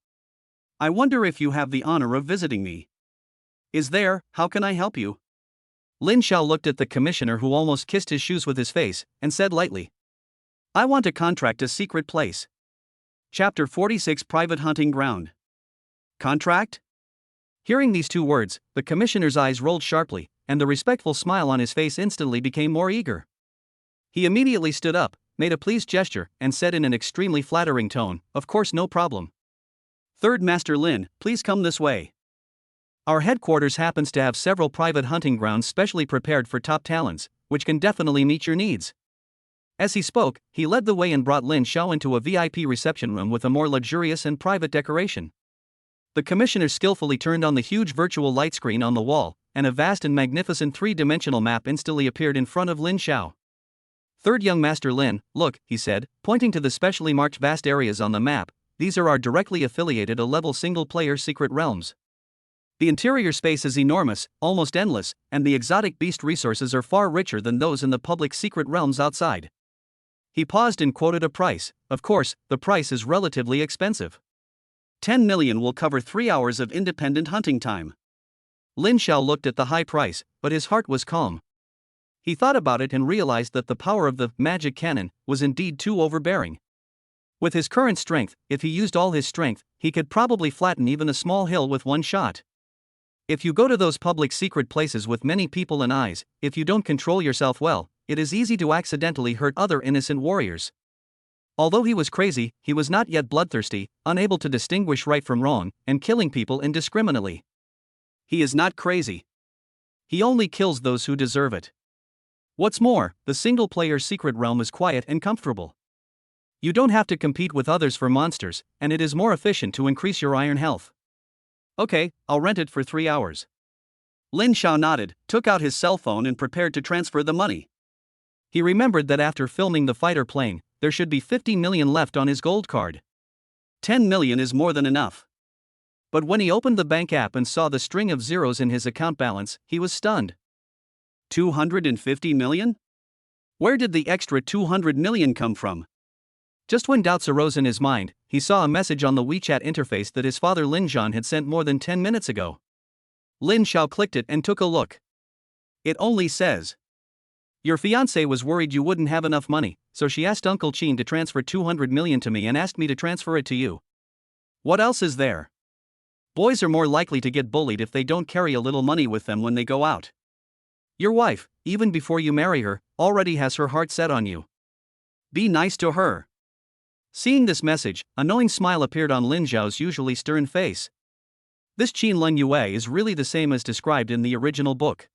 I wonder if you have the honor of visiting me. How can I help you? Lin Xiao looked at the commissioner who almost kissed his shoes with his face, and said lightly. I want to contract a secret place. Chapter 46 Private Hunting Ground. Contract? Hearing these 2 words, the commissioner's eyes rolled sharply, and the respectful smile on his face instantly became more eager. He immediately stood up, made a pleased gesture, and said in an extremely flattering tone, of course, no problem. Third Master Lin, please come this way. Our headquarters happens to have several private hunting grounds specially prepared for top talents, which can definitely meet your needs. As he spoke, he led the way and brought Lin Xiao into a VIP reception room with a more luxurious and private decoration. The commissioner skillfully turned on the huge virtual light screen on the wall, and a vast and magnificent 3-dimensional map instantly appeared in front of Lin Xiao. Third young Master Lin, look, he said, pointing to the specially marked vast areas on the map, these are our directly affiliated A-level single-player secret realms. The interior space is enormous, almost endless, and the exotic beast resources are far richer than those in the public secret realms outside. He paused and quoted a price. Of course, the price is relatively expensive. 10 million will cover 3 hours of independent hunting time. Lin Xiao looked at the high price, but his heart was calm. He thought about it and realized that the power of the magic cannon was indeed too overbearing. With his current strength, if he used all his strength, he could probably flatten even a small hill with one shot. If you go to those public secret places with many people and eyes, if you don't control yourself well, it is easy to accidentally hurt other innocent warriors. Although he was crazy, he was not yet bloodthirsty, unable to distinguish right from wrong, and killing people indiscriminately. He is not crazy. He only kills those who deserve it. What's more, the single-player secret realm is quiet and comfortable. You don't have to compete with others for monsters, and it is more efficient to increase your iron health. Okay, I'll rent it for 3 hours. Lin Xiao nodded, took out his cell phone and prepared to transfer the money. He remembered that after filming the fighter plane, there should be 50 million left on his gold card. 10 million is more than enough. But when he opened the bank app and saw the string of zeros in his account balance, he was stunned. 250 million? Where did the extra 200 million come from? Just when doubts arose in his mind, he saw a message on the WeChat interface that his father Lin Zhan had sent more than 10 minutes ago. Lin Xiao clicked it and took a look. It only says, "Your fiancée was worried you wouldn't have enough money, so she asked Uncle Qin to transfer 200 million to me and asked me to transfer it to you." What else is there? Boys are more likely to get bullied if they don't carry a little money with them when they go out. Your wife, even before you marry her, already has her heart set on you. Be nice to her. Seeing this message, a knowing smile appeared on Lin Xiao's usually stern face. This Qin Lun Yue is really the same as described in the original book.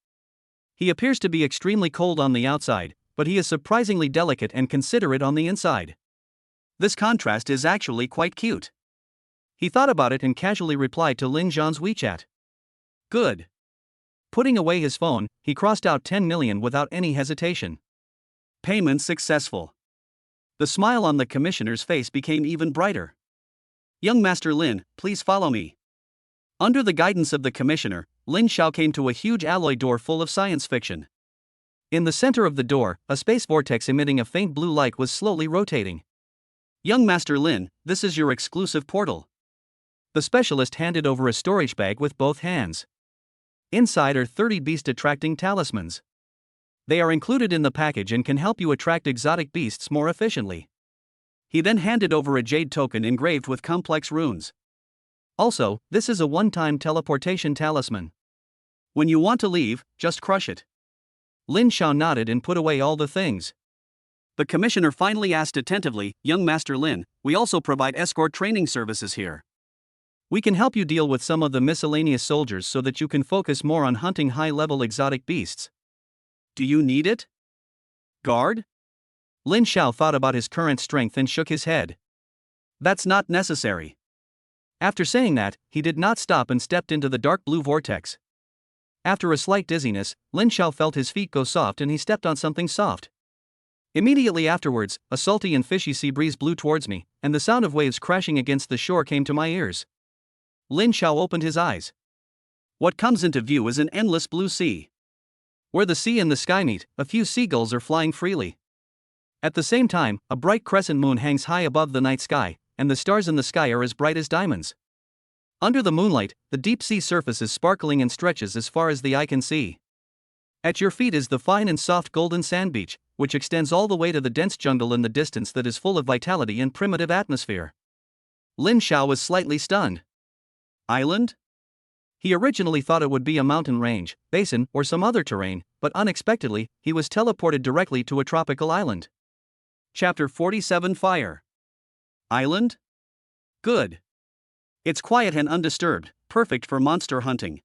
He appears to be extremely cold on the outside, but he is surprisingly delicate and considerate on the inside. This contrast is actually quite cute. He thought about it and casually replied to Lin Zhan's WeChat. Good. Putting away his phone, he crossed out 10 million without any hesitation. Payment successful. The smile on the commissioner's face became even brighter. Young Master Lin, please follow me. Under the guidance of the commissioner, Lin Xiao came to a huge alloy door full of science fiction. In the center of the door, a space vortex emitting a faint blue light was slowly rotating. Young Master Lin, this is your exclusive portal. The specialist handed over a storage bag with both hands. Inside are 30 beast-attracting talismans. They are included in the package and can help you attract exotic beasts more efficiently. He then handed over a jade token engraved with complex runes. Also, this is a one-time teleportation talisman. When you want to leave, just crush it. Lin Xiao nodded and put away all the things. The commissioner finally asked attentively, Young Master Lin, we also provide escort training services here. We can help you deal with some of the miscellaneous soldiers so that you can focus more on hunting high-level exotic beasts. Do you need it? Guard? Lin Xiao thought about his current strength and shook his head. That's not necessary. After saying that, he did not stop and stepped into the dark blue vortex. After a slight dizziness, Lin Xiao felt his feet go soft and he stepped on something soft. Immediately afterwards, a salty and fishy sea breeze blew towards me, and the sound of waves crashing against the shore came to my ears. Lin Xiao opened his eyes. What comes into view is an endless blue sea. Where the sea and the sky meet, a few seagulls are flying freely. At the same time, a bright crescent moon hangs high above the night sky, and the stars in the sky are as bright as diamonds. Under the moonlight, the deep sea surface is sparkling and stretches as far as the eye can see. At your feet is the fine and soft golden sand beach, which extends all the way to the dense jungle in the distance that is full of vitality and primitive atmosphere. Lin Xiao was slightly stunned. Island? He originally thought it would be a mountain range, basin, or some other terrain, but unexpectedly, he was teleported directly to a tropical island. Chapter 47 Fire. Island? Good. It's quiet and undisturbed, perfect for monster hunting.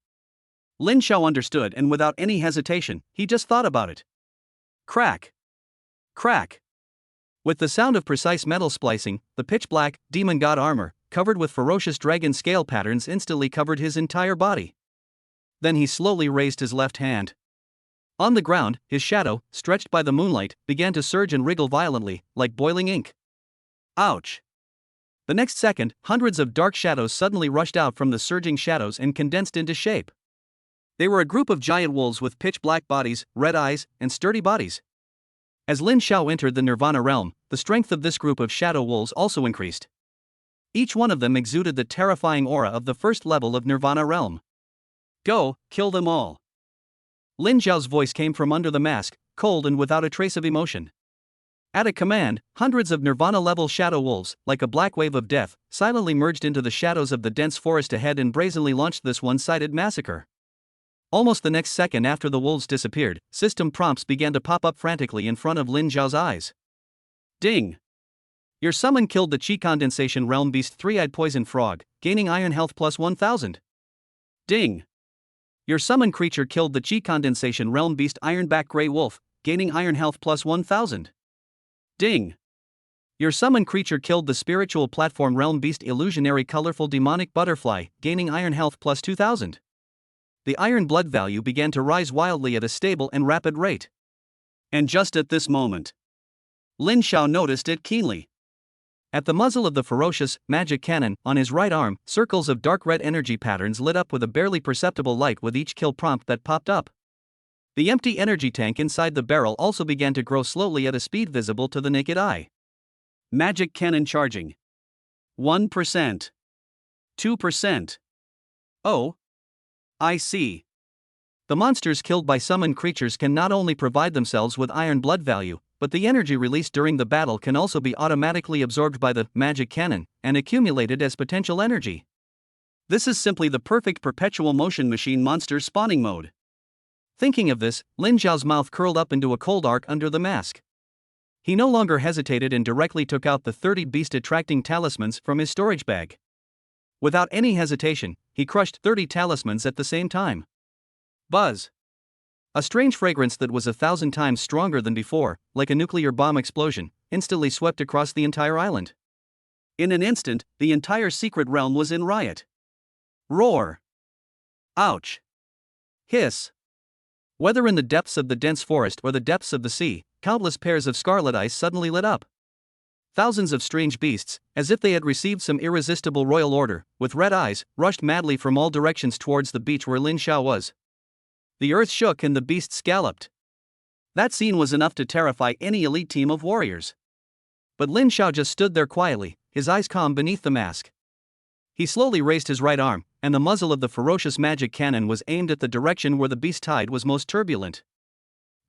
Lin Xiao understood, and without any hesitation, he just thought about it. Crack. Crack. With the sound of precise metal splicing, the pitch-black, demon god armor, covered with ferocious dragon scale patterns instantly covered his entire body. Then he slowly raised his left hand. On the ground, his shadow, stretched by the moonlight, began to surge and wriggle violently, like boiling ink. Ouch! The next second, hundreds of dark shadows suddenly rushed out from the surging shadows and condensed into shape. They were a group of giant wolves with pitch-black bodies, red eyes, and sturdy bodies. As Lin Xiao entered the Nirvana realm, the strength of this group of shadow wolves also increased. Each one of them exuded the terrifying aura of the first level of Nirvana realm. Go, kill them all. Lin Xiao's voice came from under the mask, cold and without a trace of emotion. At a command, hundreds of Nirvana-level shadow wolves, like a black wave of death, silently merged into the shadows of the dense forest ahead and brazenly launched this one-sided massacre. Almost the next second after the wolves disappeared, system prompts began to pop up frantically in front of Lin Xiao's eyes. Ding! Your summon killed the Qi Condensation Realm Beast Three-Eyed Poison Frog, gaining Iron Health plus 1000. Ding! Your summon creature killed the Qi Condensation Realm Beast Ironback Grey Wolf, gaining Iron Health plus 1000. Ding! Your summon creature killed the Spiritual Platform Realm Beast Illusionary Colorful Demonic Butterfly, gaining Iron Health plus 2000. The iron blood value began to rise wildly at a stable and rapid rate. And just at this moment, Lin Xiao noticed it keenly. At the muzzle of the ferocious, magic cannon, on his right arm, circles of dark red energy patterns lit up with a barely perceptible light with each kill prompt that popped up. The empty energy tank inside the barrel also began to grow slowly at a speed visible to the naked eye. Magic cannon charging. 1%. 2%. Oh. I see. The monsters killed by summoned creatures can not only provide themselves with iron blood value, but the energy released during the battle can also be automatically absorbed by the magic cannon and accumulated as potential energy. This is simply the perfect perpetual motion machine monster spawning mode. Thinking of this, Lin Xiao's mouth curled up into a cold arc under the mask. He no longer hesitated and directly took out the 30 beast-attracting talismans from his storage bag. Without any hesitation, he crushed 30 talismans at the same time. Buzz! A strange fragrance that was 1,000 times stronger than before, like a nuclear bomb explosion, instantly swept across the entire island. In an instant, the entire secret realm was in riot. Roar! Ouch! Hiss! Whether in the depths of the dense forest or the depths of the sea, countless pairs of scarlet eyes suddenly lit up. Thousands of strange beasts, as if they had received some irresistible royal order, with red eyes, rushed madly from all directions towards the beach where Lin Xiao was. The earth shook and the beasts galloped. That scene was enough to terrify any elite team of warriors. But Lin Xiao just stood there quietly, his eyes calm beneath the mask. He slowly raised his right arm, and the muzzle of the ferocious magic cannon was aimed at the direction where the beast tide was most turbulent.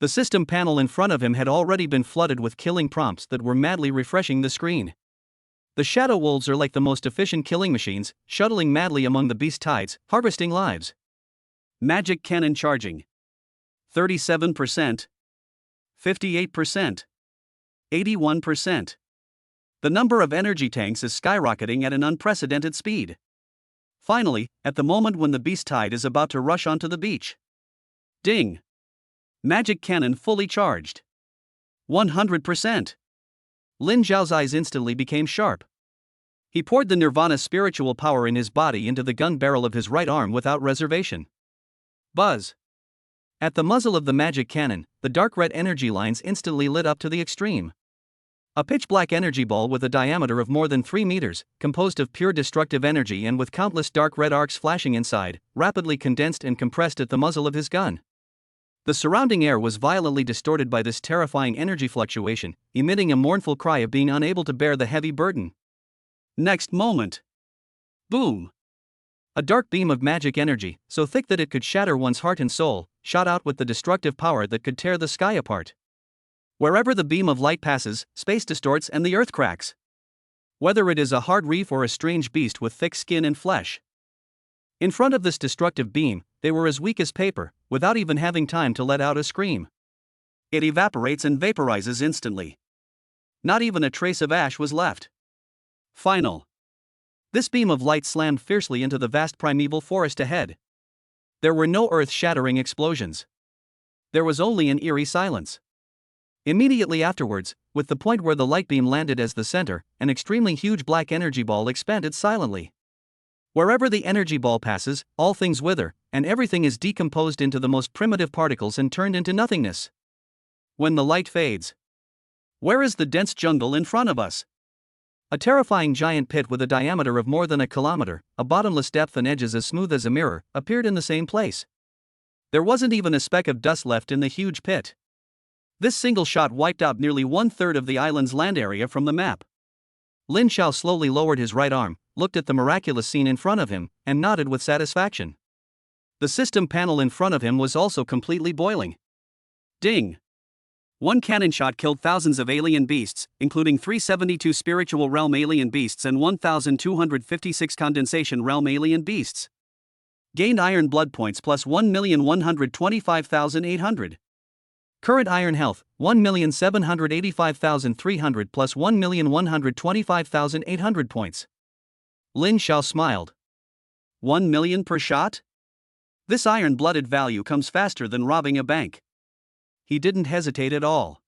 The system panel in front of him had already been flooded with killing prompts that were madly refreshing the screen. The shadow wolves are like the most efficient killing machines, shuttling madly among the beast tides, harvesting lives. Magic cannon charging. 37%. 58%. 81%. The number of energy tanks is skyrocketing at an unprecedented speed. Finally, at the moment when the beast tide is about to rush onto the beach. Ding! Magic cannon fully charged. 100%. Lin Xiao's eyes instantly became sharp. He poured the Nirvana spiritual power in his body into the gun barrel of his right arm without reservation. Buzz! At the muzzle of the magic cannon, the dark red energy lines instantly lit up to the extreme. A pitch-black energy ball with a diameter of more than 3 meters, composed of pure destructive energy and with countless dark red arcs flashing inside, rapidly condensed and compressed at the muzzle of his gun. The surrounding air was violently distorted by this terrifying energy fluctuation, emitting a mournful cry of being unable to bear the heavy burden. Next moment. Boom! A dark beam of magic energy, so thick that it could shatter one's heart and soul, shot out with the destructive power that could tear the sky apart. Wherever the beam of light passes, space distorts and the earth cracks. Whether it is a hard reef or a strange beast with thick skin and flesh. In front of this destructive beam, they were as weak as paper, without even having time to let out a scream. It evaporates and vaporizes instantly. Not even a trace of ash was left. Final. This beam of light slammed fiercely into the vast primeval forest ahead. There were no earth-shattering explosions. There was only an eerie silence. Immediately afterwards, with the point where the light beam landed as the center, an extremely huge black energy ball expanded silently. Wherever the energy ball passes, all things wither, and everything is decomposed into the most primitive particles and turned into nothingness. When the light fades, where is the dense jungle in front of us? A terrifying giant pit with a diameter of more than a kilometer, a bottomless depth and edges as smooth as a mirror, appeared in the same place. There wasn't even a speck of dust left in the huge pit. This single shot wiped out nearly 1/3 of the island's land area from the map. Lin Xiao slowly lowered his right arm, looked at the miraculous scene in front of him, and nodded with satisfaction. The system panel in front of him was also completely boiling. Ding! One cannon shot killed thousands of alien beasts, including 372 spiritual realm alien beasts and 1,256 condensation realm alien beasts. Gained iron blood points plus 1,125,800. Current iron health, 1,785,300 plus 1,125,800 points. Lin Xiao smiled. 1 million per shot? This iron-blooded value comes faster than robbing a bank. He didn't hesitate at all.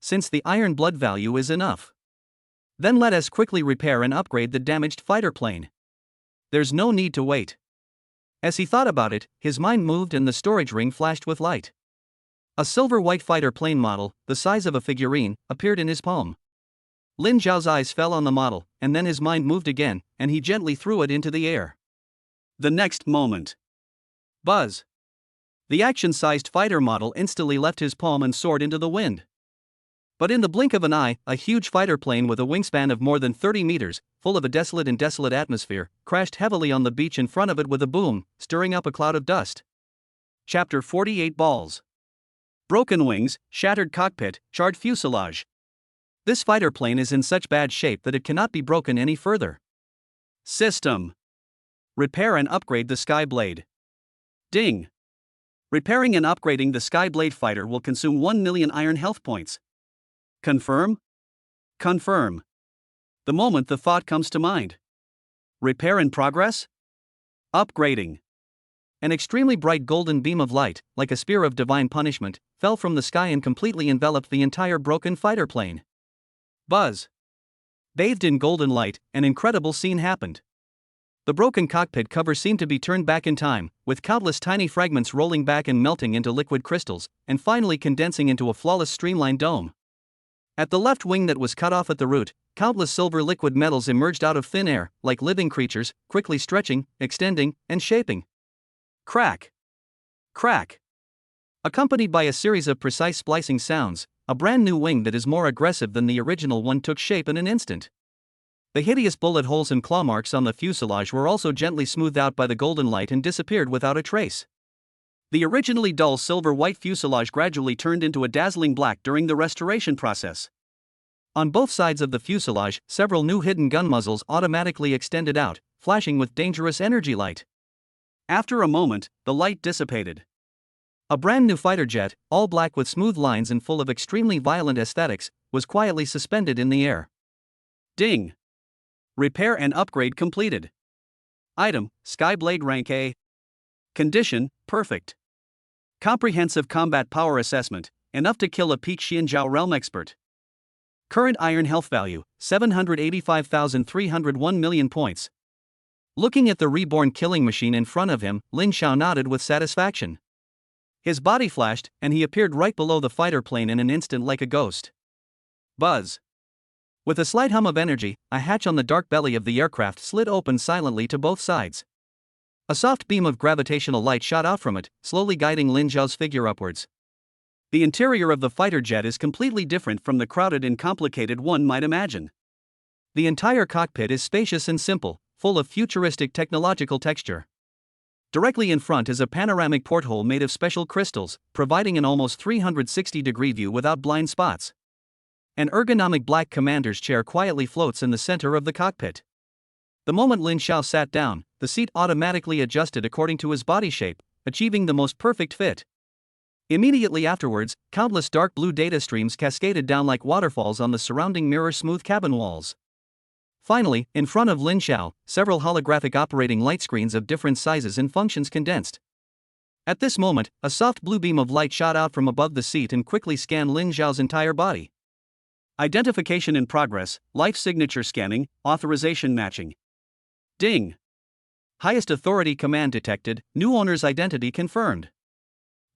Since the iron blood value is enough, then let us quickly repair and upgrade the damaged fighter plane. There's no need to wait. As he thought about it, his mind moved and the storage ring flashed with light. A silver-white fighter plane model, the size of a figurine, appeared in his palm. Lin Xiao's eyes fell on the model, and then his mind moved again, and he gently threw it into the air. The next moment. Buzz! The action-sized fighter model instantly left his palm and soared into the wind. But in the blink of an eye, a huge fighter plane with a wingspan of more than 30 meters, full of a desolate atmosphere, crashed heavily on the beach in front of it with a boom, stirring up a cloud of dust. Chapter 48 Balls. Broken wings, shattered cockpit, charred fuselage. This fighter plane is in such bad shape that it cannot be broken any further. System. Repair and upgrade the Skyblade. Ding. Repairing and upgrading the Skyblade fighter will consume 1 million iron health points. Confirm? Confirm. The moment the thought comes to mind. Repair in progress? Upgrading. An extremely bright golden beam of light, like a spear of divine punishment, fell from the sky and completely enveloped the entire broken fighter plane. Buzz! Bathed in golden light, an incredible scene happened. The broken cockpit cover seemed to be turned back in time, with countless tiny fragments rolling back and melting into liquid crystals, and finally condensing into a flawless streamlined dome. At the left wing that was cut off at the root, countless silver liquid metals emerged out of thin air, like living creatures, quickly stretching, extending, and shaping. Crack! Crack! Accompanied by a series of precise splicing sounds, a brand new wing that is more aggressive than the original one took shape in an instant. The hideous bullet holes and claw marks on the fuselage were also gently smoothed out by the golden light and disappeared without a trace. The originally dull silver-white fuselage gradually turned into a dazzling black during the restoration process. On both sides of the fuselage, several new hidden gun muzzles automatically extended out, flashing with dangerous energy light. After a moment, the light dissipated. A brand new fighter jet, all black with smooth lines and full of extremely violent aesthetics, was quietly suspended in the air. Ding! Repair and upgrade completed. Item, Skyblade Rank A. Condition, perfect. Comprehensive combat power assessment, enough to kill a peak Xianzhao realm expert. Current iron health value, 785,301 million points. Looking at the reborn killing machine in front of him, Lin Xiao nodded with satisfaction. His body flashed, and he appeared right below the fighter plane in an instant like a ghost. Buzz! With a slight hum of energy, a hatch on the dark belly of the aircraft slid open silently to both sides. A soft beam of gravitational light shot out from it, slowly guiding Lin Xiao's figure upwards. The interior of the fighter jet is completely different from the crowded and complicated one might imagine. The entire cockpit is spacious and simple, full of futuristic technological texture. Directly in front is a panoramic porthole made of special crystals, providing an almost 360-degree view without blind spots. An ergonomic black commander's chair quietly floats in the center of the cockpit. The moment Lin Xiao sat down, the seat automatically adjusted according to his body shape, achieving the most perfect fit. Immediately afterwards, countless dark blue data streams cascaded down like waterfalls on the surrounding mirror-smooth cabin walls. Finally, in front of Lin Xiao, several holographic operating light screens of different sizes and functions condensed. At this moment, a soft blue beam of light shot out from above the seat and quickly scanned Lin Xiao's entire body. Identification in progress, life signature scanning, authorization matching. Ding! Highest authority command detected, new owner's identity confirmed.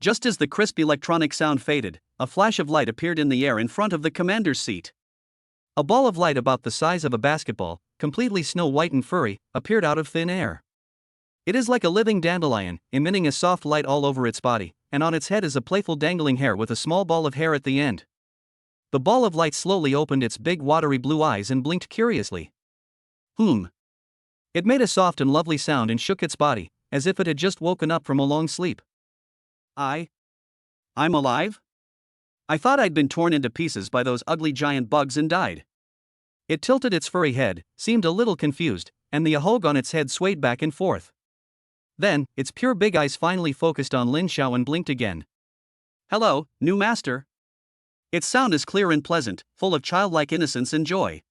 Just as the crisp electronic sound faded, a flash of light appeared in the air in front of the commander's seat. A ball of light about the size of a basketball, completely snow-white and furry, appeared out of thin air. It is like a living dandelion, emitting a soft light all over its body, and on its head is a playful dangling hair with a small ball of hair at the end. The ball of light slowly opened its big watery blue eyes and blinked curiously. It made a soft and lovely sound and shook its body, as if it had just woken up from a long sleep. I'm alive? I thought I'd been torn into pieces by those ugly giant bugs and died. It tilted its furry head, seemed a little confused, and the ahog on its head swayed back and forth. Then, its pure big eyes finally focused on Lin Xiao and blinked again. Hello, new master. Its sound is clear and pleasant, full of childlike innocence and joy.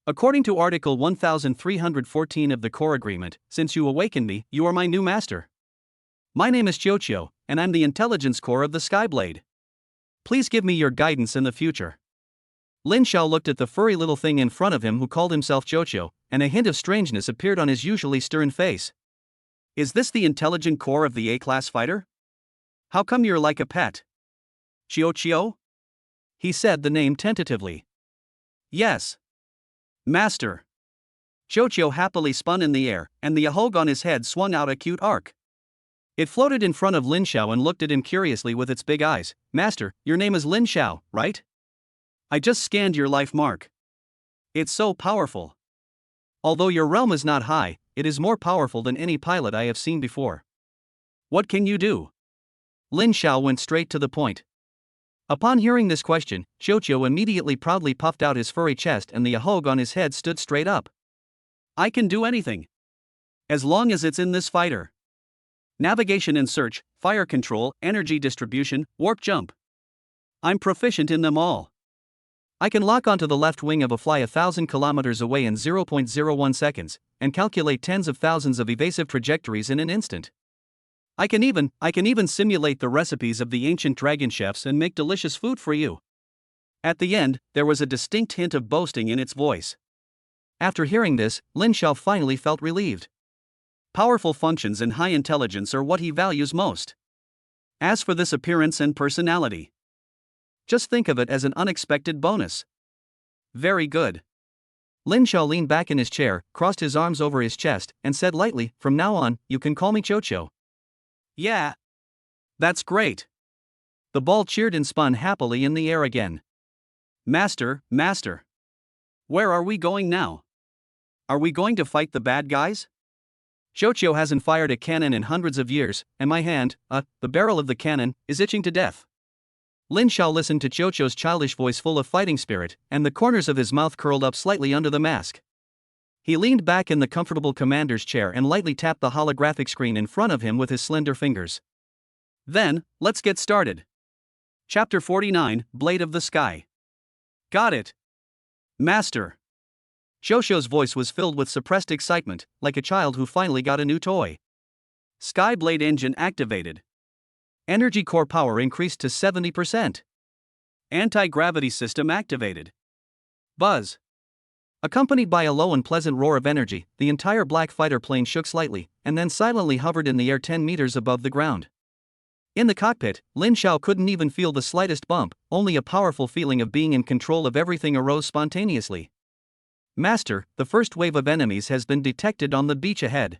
According to Article 1314 of the Core Agreement, since you awakened me, you are my new master. My name is Xiao, and I'm the intelligence core of the Skyblade. Please give me your guidance in the future. Lin Xiao looked at the furry little thing in front of him who called himself Xiao, and a hint of strangeness appeared on his usually stern face. Is this the intelligent core of the A-class fighter? How come you're like a pet? Xiao? He said the name tentatively. Yes. Master. Xiao happily spun in the air, and the ahog on his head swung out a cute arc. It floated in front of Lin Xiao and looked at him curiously with its big eyes. Master, your name is Lin Xiao, right? I just scanned your life mark. It's so powerful. Although your realm is not high, it is more powerful than any pilot I have seen before. What can you do? Lin Xiao went straight to the point. Upon hearing this question, Xiao immediately proudly puffed out his furry chest and the ahog on his head stood straight up. I can do anything. As long as it's in this fighter. Navigation and search, fire control, energy distribution, warp jump. I'm proficient in them all. I can lock onto the left wing of a fly 1,000 kilometers away in 0.01 seconds, and calculate tens of thousands of evasive trajectories in an instant. I can even simulate the recipes of the ancient dragon chefs and make delicious food for you. At the end, there was a distinct hint of boasting in its voice. After hearing this, Lin Xiao finally felt relieved. Powerful functions and high intelligence are what he values most. As for this appearance and personality, just think of it as an unexpected bonus. Very good. Lin Xiao leaned back in his chair, crossed his arms over his chest, and said lightly, from now on, you can call me Xiao. Yeah. That's great. The ball cheered and spun happily in the air again. Master. Where are we going now? Are we going to fight the bad guys? Xiao hasn't fired a cannon in hundreds of years, and my hand, the barrel of the cannon, is itching to death. Lin Xiao listened to Xiao's childish voice full of fighting spirit, and the corners of his mouth curled up slightly under the mask. He leaned back in the comfortable commander's chair and lightly tapped the holographic screen in front of him with his slender fingers. Then, let's get started. Chapter 49, Blade of the Sky. Got it. Master. Xiao's voice was filled with suppressed excitement, like a child who finally got a new toy. Skyblade engine activated. Energy core power increased to 70%. Anti-gravity system activated. Buzz. Accompanied by a low and pleasant roar of energy, the entire black fighter plane shook slightly, and then silently hovered in the air 10 meters above the ground. In the cockpit, Lin Xiao couldn't even feel the slightest bump, only a powerful feeling of being in control of everything arose spontaneously. Master, the first wave of enemies has been detected on the beach ahead.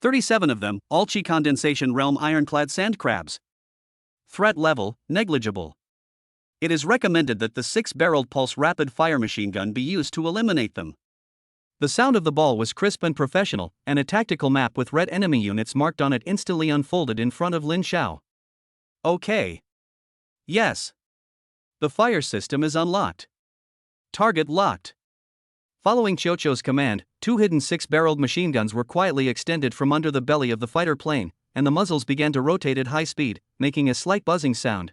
37 of them, all Qi condensation realm ironclad sand crabs. Threat level, negligible. It is recommended that the 6-barreled pulse rapid fire machine gun be used to eliminate them. The sound of the ball was crisp and professional, and a tactical map with red enemy units marked on it instantly unfolded in front of Lin Xiao. Okay. Yes. The fire system is unlocked. Target locked. Following Xiao's command, 2 hidden 6-barreled machine guns were quietly extended from under the belly of the fighter plane, and the muzzles began to rotate at high speed, making a slight buzzing sound.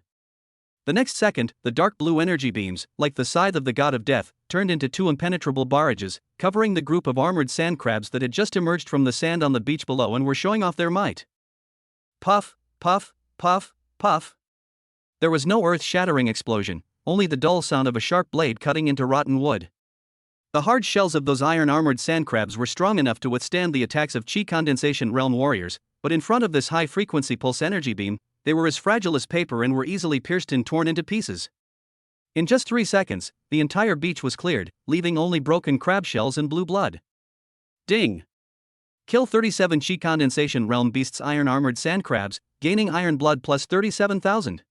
The next second, the dark blue energy beams, like the scythe of the god of death, turned into 2 impenetrable barrages, covering the group of armored sand crabs that had just emerged from the sand on the beach below and were showing off their might. Puff, puff, puff, puff. There was no earth-shattering explosion, only the dull sound of a sharp blade cutting into rotten wood. The hard shells of those iron-armored sand crabs were strong enough to withstand the attacks of Qi Condensation Realm warriors, but in front of this high-frequency pulse energy beam, they were as fragile as paper and were easily pierced and torn into pieces. In just 3 seconds, the entire beach was cleared, leaving only broken crab shells and blue blood. Ding! Kill 37 Qi Condensation Realm beasts iron-armored sand crabs, gaining iron blood plus 37,000.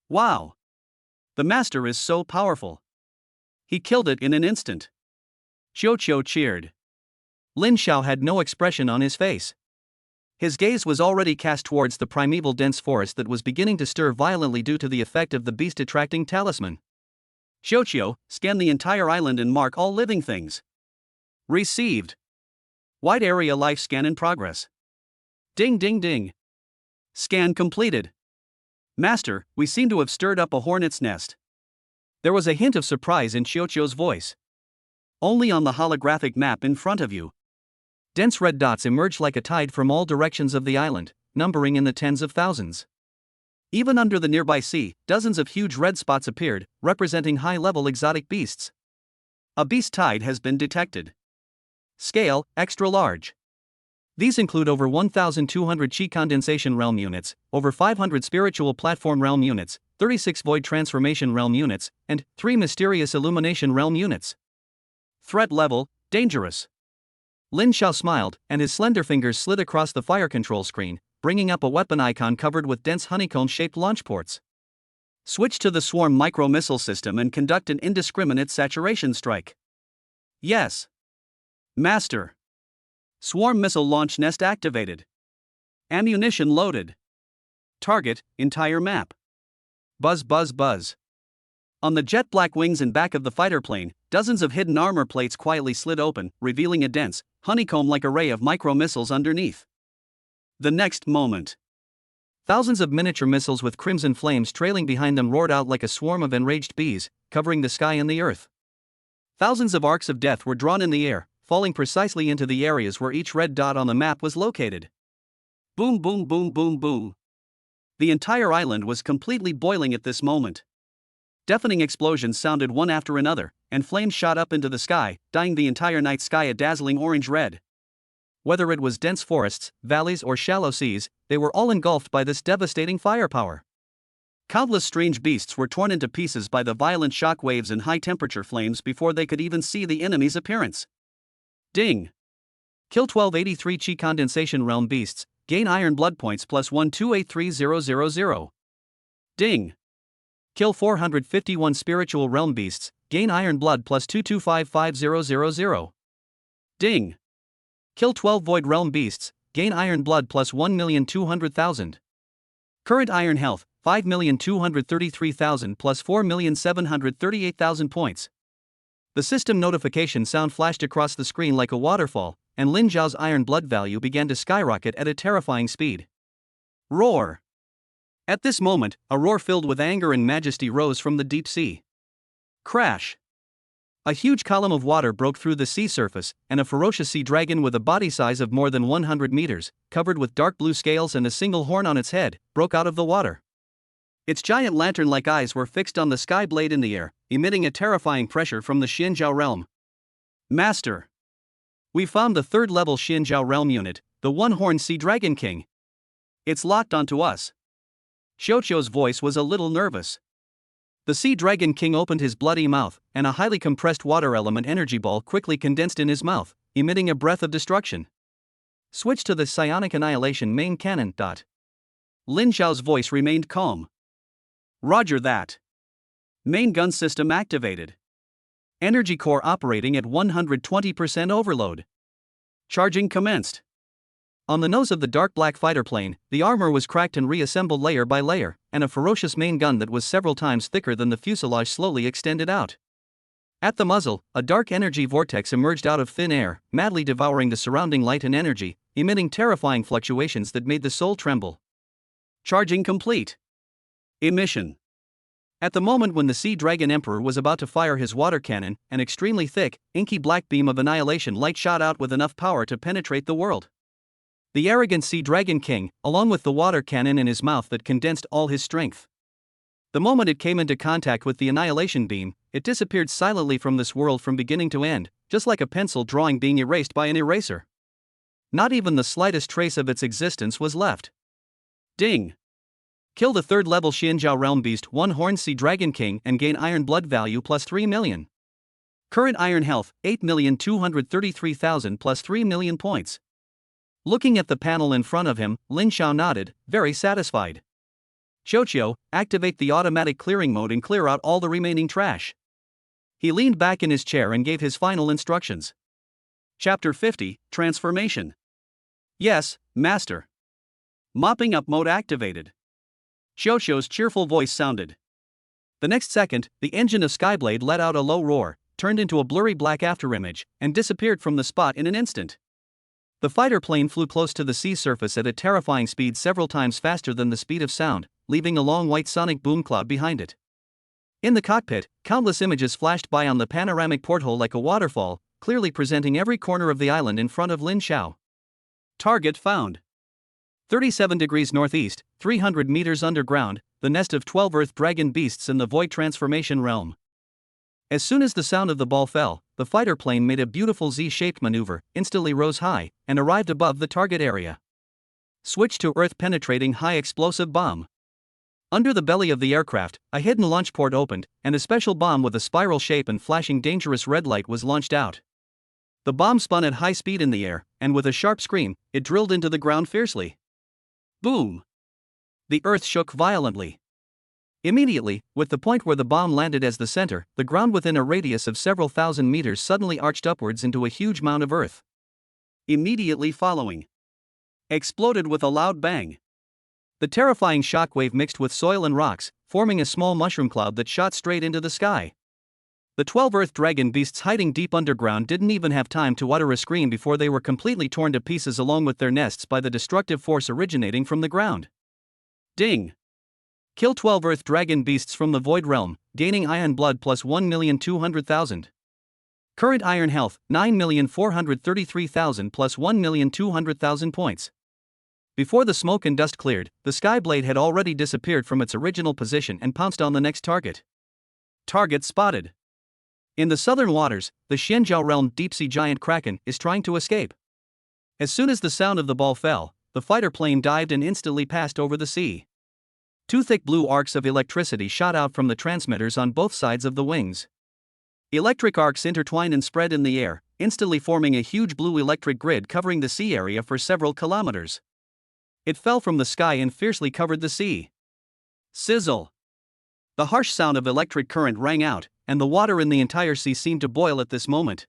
Wow! The master is so powerful. He killed it in an instant. Xiao cheered. Lin Xiao had no expression on his face. His gaze was already cast towards the primeval dense forest that was beginning to stir violently due to the effect of the beast-attracting talisman. Xiao, scan the entire island and mark all living things. Received. Wide area life scan in progress. Ding ding ding. Scan completed. Master, we seem to have stirred up a hornet's nest. There was a hint of surprise in Xiao's voice. Only on the holographic map in front of you. Dense red dots emerged like a tide from all directions of the island, numbering in the tens of thousands. Even under the nearby sea, dozens of huge red spots appeared, representing high-level exotic beasts. A beast tide has been detected. Scale, extra large. These include over 1,200 Qi Condensation Realm units, over 500 Spiritual Platform Realm units, 36 Void Transformation Realm units, and 3 Mysterious Illumination Realm units. Threat level, dangerous. Lin Xiao smiled, and his slender fingers slid across the fire control screen, bringing up a weapon icon covered with dense honeycomb-shaped launch ports. Switch to the Swarm micro-missile system and conduct an indiscriminate saturation strike. Yes. Master. Swarm missile launch nest activated. Ammunition loaded. Target, entire map. Buzz buzz buzz. On the jet black wings and back of the fighter plane, dozens of hidden armor plates quietly slid open, revealing a dense, honeycomb-like array of micro-missiles underneath. The next moment, thousands of miniature missiles with crimson flames trailing behind them roared out like a swarm of enraged bees, covering the sky and the earth. Thousands of arcs of death were drawn in the air, falling precisely into the areas where each red dot on the map was located. Boom boom boom boom boom. The entire island was completely boiling at this moment. Deafening explosions sounded one after another, and flames shot up into the sky, dyeing the entire night sky a dazzling orange-red. Whether it was dense forests, valleys or shallow seas, they were all engulfed by this devastating firepower. Countless strange beasts were torn into pieces by the violent shock waves and high-temperature flames before they could even see the enemy's appearance. Ding! Kill 1283 Qi Condensation Realm beasts, gain iron blood points plus 1283000. Ding! Kill 451 Spiritual Realm beasts, gain iron blood plus 2255000. Ding! Kill 12 Void Realm beasts, gain iron blood plus 1,200,000. Current iron health, 5,233,000 plus 4,738,000 points. The system notification sound flashed across the screen like a waterfall, and Lin Xiao's iron blood value began to skyrocket at a terrifying speed. Roar! At this moment, a roar filled with anger and majesty rose from the deep sea. Crash! A huge column of water broke through the sea surface, and a ferocious sea dragon with a body size of more than 100 meters, covered with dark blue scales and a single horn on its head, broke out of the water. Its giant lantern-like eyes were fixed on the sky blade in the air, emitting a terrifying pressure from the Xinjiao realm. Master! We found the third-level Xinjiao realm unit, the one-horned Sea Dragon King. It's locked onto us. Xiao's voice was a little nervous. The Sea Dragon King opened his bloody mouth, and a highly compressed water element energy ball quickly condensed in his mouth, emitting a breath of destruction. Switch to the Psionic Annihilation main cannon. Lin Xiao's voice remained calm. Roger that. Main gun system activated. Energy core operating at 120% overload. Charging commenced. On the nose of the dark black fighter plane, the armor was cracked and reassembled layer by layer, and a ferocious main gun that was several times thicker than the fuselage slowly extended out. At the muzzle, a dark energy vortex emerged out of thin air, madly devouring the surrounding light and energy, emitting terrifying fluctuations that made the soul tremble. Charging complete. Emission. At the moment when the Sea Dragon Emperor was about to fire his water cannon, an extremely thick, inky black beam of annihilation light shot out with enough power to penetrate the world. The arrogant Sea Dragon King, along with the water cannon in his mouth that condensed all his strength. The moment it came into contact with the annihilation beam, it disappeared silently from this world from beginning to end, just like a pencil drawing being erased by an eraser. Not even the slightest trace of its existence was left. Ding! Kill the 3rd level Xianjiao Realm Beast 1 Horned Sea Dragon King and gain Iron Blood value plus 3 million. Current Iron Health 8,233,000 plus 3 million points. Looking at the panel in front of him, Lin Xiao nodded, very satisfied. Xiao, activate the automatic clearing mode and clear out all the remaining trash. He leaned back in his chair and gave his final instructions. Chapter 50, Transformation. Yes, Master. Mopping up mode activated. Xiao's cheerful voice sounded. The next second, the engine of Skyblade let out a low roar, turned into a blurry black afterimage, and disappeared from the spot in an instant. The fighter plane flew close to the sea surface at a terrifying speed several times faster than the speed of sound, leaving a long white sonic boom cloud behind it. In the cockpit, countless images flashed by on the panoramic porthole like a waterfall, clearly presenting every corner of the island in front of Lin Xiao. Target found. 37 degrees northeast, 300 meters underground, the nest of 12 Earth Dragon beasts in the Void Transformation Realm. As soon as the sound of the ball fell, the fighter plane made a beautiful Z-shaped maneuver, instantly rose high, and arrived above the target area. Switch to Earth-penetrating high-explosive bomb. Under the belly of the aircraft, a hidden launch port opened, and a special bomb with a spiral shape and flashing dangerous red light was launched out. The bomb spun at high speed in the air, and with a sharp scream, it drilled into the ground fiercely. Boom! The earth shook violently. Immediately, with the point where the bomb landed as the center, the ground within a radius of several thousand meters suddenly arched upwards into a huge mound of earth. Immediately following, exploded with a loud bang. The terrifying shockwave mixed with soil and rocks, forming a small mushroom cloud that shot straight into the sky. The 12 Earth Dragon beasts hiding deep underground didn't even have time to utter a scream before they were completely torn to pieces along with their nests by the destructive force originating from the ground. Ding! Kill 12 Earth Dragon beasts from the Void Realm, gaining Iron Blood plus 1,200,000. Current Iron Health 9,433,000 plus 1,200,000 points. Before the smoke and dust cleared, the Skyblade had already disappeared from its original position and pounced on the next target. Target spotted. In the southern waters, the Xianjiao Realm deep-sea giant Kraken is trying to escape. As soon as the sound of the ball fell, the fighter plane dived and instantly passed over the sea. Two thick blue arcs of electricity shot out from the transmitters on both sides of the wings. Electric arcs intertwined and spread in the air, instantly forming a huge blue electric grid covering the sea area for several kilometers. It fell from the sky and fiercely covered the sea. Sizzle! The harsh sound of electric current rang out, and the water in the entire sea seemed to boil at this moment.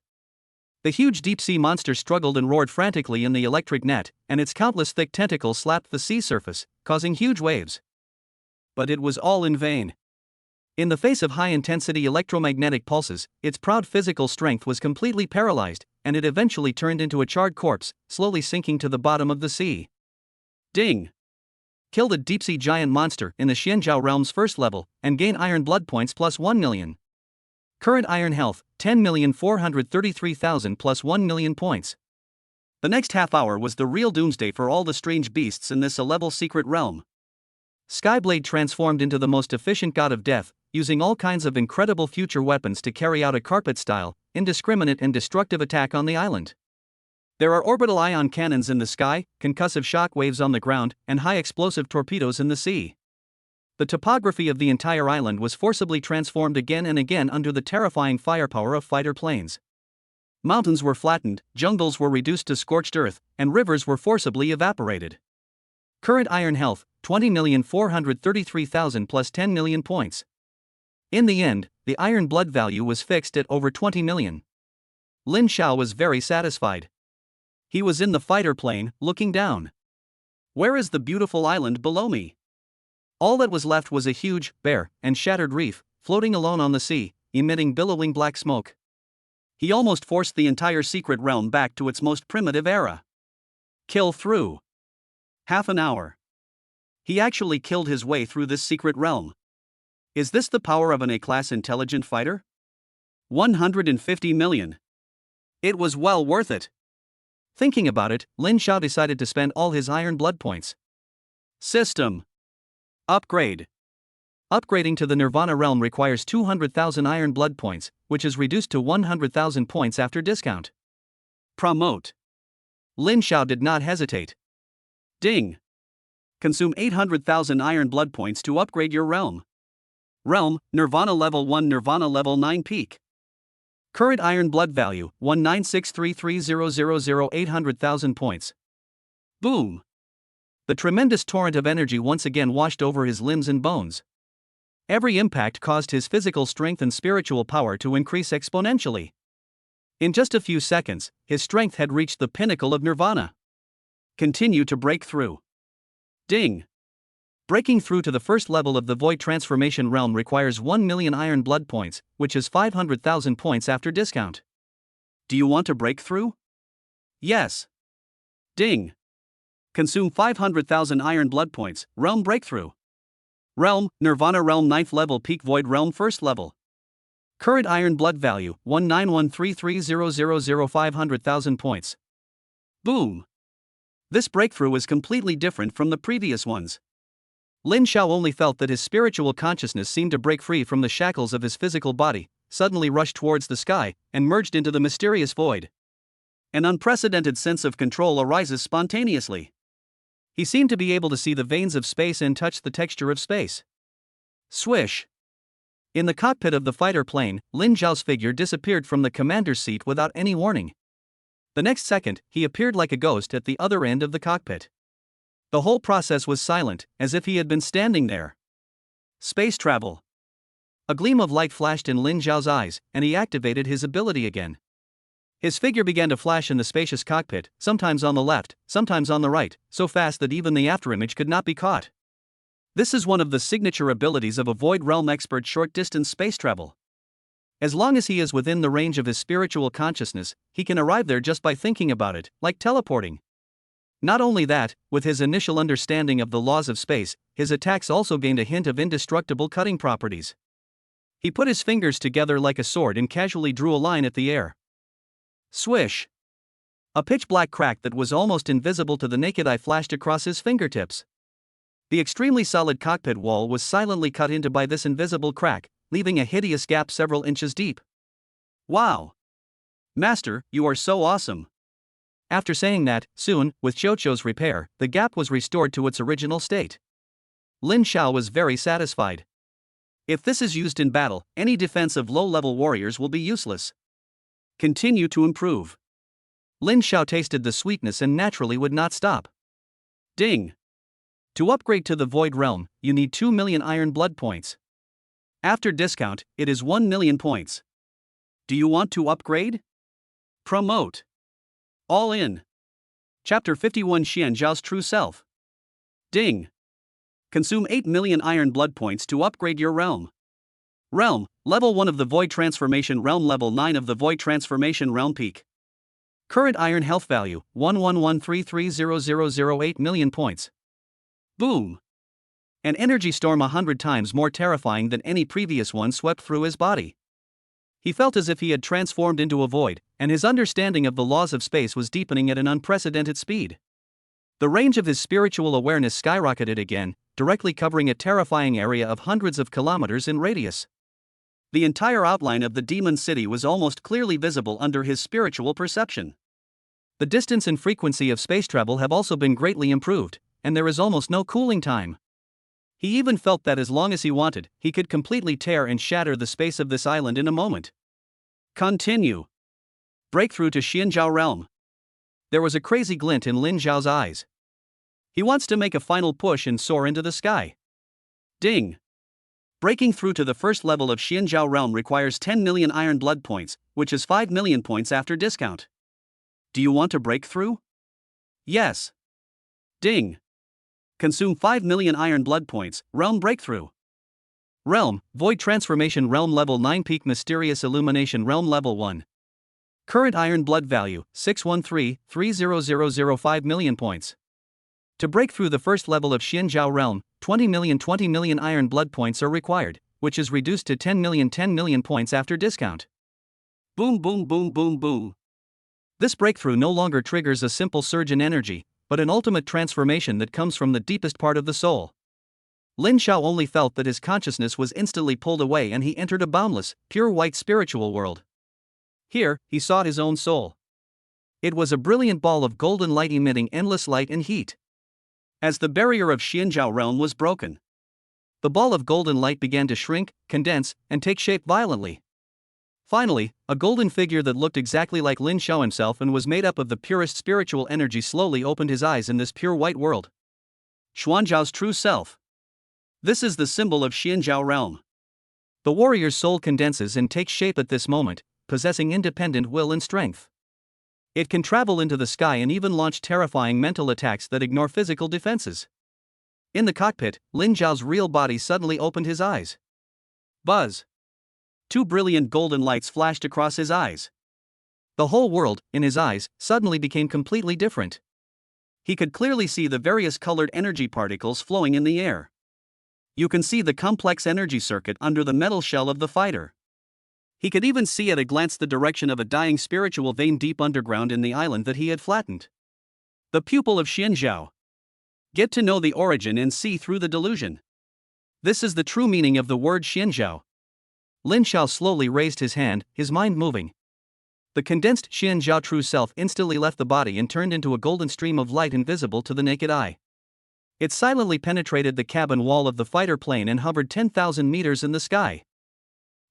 The huge deep-sea monster struggled and roared frantically in the electric net, and its countless thick tentacles slapped the sea surface, causing huge waves. But it was all in vain. In the face of high-intensity electromagnetic pulses, its proud physical strength was completely paralyzed, and it eventually turned into a charred corpse, slowly sinking to the bottom of the sea. Ding! Kill the deep-sea giant monster in the Xianjiao Realm's first level, and gain Iron Blood points plus 1 million. Current Iron Health 10,433,000 plus 1 million points. The next half hour was the real doomsday for all the strange beasts in this a-level secret realm. Skyblade transformed into the most efficient god of death, using all kinds of incredible future weapons to carry out a carpet-style, indiscriminate and destructive attack on the island. There are orbital ion cannons in the sky, concussive shock waves on the ground, and high-explosive torpedoes in the sea. The topography of the entire island was forcibly transformed again and again under the terrifying firepower of fighter planes. Mountains were flattened, jungles were reduced to scorched earth, and rivers were forcibly evaporated. Current Iron Health 20,433,000 plus 10 million points. In the end, the Iron Blood value was fixed at over 20 million. Lin Xiao was very satisfied. He was in the fighter plane, looking down. Where is the beautiful island below me? All that was left was a huge, bare, and shattered reef, floating alone on the sea, emitting billowing black smoke. He almost forced the entire secret realm back to its most primitive era. Kill through. Half an hour. He actually killed his way through this secret realm. Is this the power of an A-class intelligent fighter? 150 million. It was well worth it. Thinking about it, Lin Xiao decided to spend all his Iron Blood points. System upgrade. Upgrading to the Nirvana realm requires 200,000 iron blood points, which is reduced to 100,000 points after discount. Promote. Lin Xiao did not hesitate. Ding. Consume 800,000 iron blood points to upgrade your realm. Realm, Nirvana level 1, Nirvana level 9 peak. Current iron blood value, 1963300 800,000 points. Boom. The tremendous torrent of energy once again washed over his limbs and bones. Every impact caused his physical strength and spiritual power to increase exponentially. In just a few seconds, his strength had reached the pinnacle of Nirvana. Continue to break through. Ding. Breaking through to the first level of the Void Transformation Realm requires 1 million iron blood points, which is 500,000 points after discount. Do you want to break through? Yes. Ding. Consume 500,000 iron blood points, Realm Breakthrough. Realm, Nirvana Realm 9th level peak Void Realm 1st level. Current iron blood value, 1913300 500,000 points. Boom. This breakthrough is completely different from the previous ones. Lin Xiao only felt that his spiritual consciousness seemed to break free from the shackles of his physical body, suddenly rushed towards the sky, and merged into the mysterious void. An unprecedented sense of control arises spontaneously. He seemed to be able to see the veins of space and touch the texture of space. Swish. In the cockpit of the fighter plane, Lin Xiao's figure disappeared from the commander's seat without any warning. The next second, he appeared like a ghost at the other end of the cockpit. The whole process was silent, as if he had been standing there. Space travel. A gleam of light flashed in Lin Xiao's eyes, and he activated his ability again. His figure began to flash in the spacious cockpit, sometimes on the left, sometimes on the right, so fast that even the afterimage could not be caught. This is one of the signature abilities of a Void Realm expert: short-distance space travel. As long as he is within the range of his spiritual consciousness, he can arrive there just by thinking about it, like teleporting. Not only that, with his initial understanding of the laws of space, his attacks also gained a hint of indestructible cutting properties. He put his fingers together like a sword and casually drew a line at the air. Swish! A pitch-black crack that was almost invisible to the naked eye flashed across his fingertips. The extremely solid cockpit wall was silently cut into by this invisible crack, leaving a hideous gap several inches deep. Wow! Master, you are so awesome! After saying that, soon, with Xiuqiu's repair, the gap was restored to its original state. Lin Xiao was very satisfied. If this is used in battle, any defense of low-level warriors will be useless. Continue to improve. Lin Xiao tasted the sweetness and naturally would not stop. Ding. To upgrade to the Void Realm, you need 2 million iron blood points. After discount, it is 1 million points. Do you want to upgrade? Promote. All in. Chapter 51: Xian Zhao's True Self. Ding. Consume 8 million iron blood points to upgrade your realm. Realm, level 1 of the Void Transformation Realm, level 9 of the Void Transformation Realm peak. Current iron health value, 1113300 8 million points. Boom. An energy storm 100 times more terrifying than any previous one swept through his body. He felt as if he had transformed into a void, and his understanding of the laws of space was deepening at an unprecedented speed. The range of his spiritual awareness skyrocketed again, directly covering a terrifying area of hundreds of kilometers in radius. The entire outline of the demon city was almost clearly visible under his spiritual perception. The distance and frequency of space travel have also been greatly improved, and there is almost no cooling time. He even felt that as long as he wanted, he could completely tear and shatter the space of this island in a moment. Continue. Breakthrough to Xianzhao Realm. There was a crazy glint in Lin Xiao's eyes. He wants to make a final push and soar into the sky. Ding. Breaking through to the first level of Xianzhao Realm requires 10 million iron blood points, which is 5 million points after discount. Do you want to break through? Yes. Ding. Consume 5 million iron blood points, Realm Breakthrough. Realm, Void Transformation Realm level 9 peak Mysterious Illumination Realm level 1. Current iron blood value, 613,300 5 million points. To break through the first level of Xianzhao Realm, 20 million iron blood points are required, which is reduced to 10 million points after discount. Boom boom boom boom boom. This breakthrough no longer triggers a simple surge in energy, but an ultimate transformation that comes from the deepest part of the soul. Lin Xiao only felt that his consciousness was instantly pulled away and he entered a boundless, pure white spiritual world. Here, he sought his own soul. It was a brilliant ball of golden light emitting endless light and heat. As the barrier of Xianzhao realm was broken, the ball of golden light began to shrink, condense, and take shape violently. Finally, a golden figure that looked exactly like Lin Xiao himself and was made up of the purest spiritual energy slowly opened his eyes in this pure white world. Xuanzhao's true self. This is the symbol of Xianzhao realm. The warrior's soul condenses and takes shape at this moment, possessing independent will and strength. It can travel into the sky and even launch terrifying mental attacks that ignore physical defenses. In the cockpit, Lin Xiao's real body suddenly opened his eyes. Buzz. Two brilliant golden lights flashed across his eyes. The whole world, in his eyes, suddenly became completely different. He could clearly see the various colored energy particles flowing in the air. You can see the complex energy circuit under the metal shell of the fighter. He could even see at a glance the direction of a dying spiritual vein deep underground in the island that he had flattened. The pupil of Xianzhao. Get to know the origin and see through the delusion. This is the true meaning of the word Xianzhao. Lin Xiao slowly raised his hand, his mind moving. The condensed Xianzhao true self instantly left the body and turned into a golden stream of light invisible to the naked eye. It silently penetrated the cabin wall of the fighter plane and hovered 10,000 meters in the sky.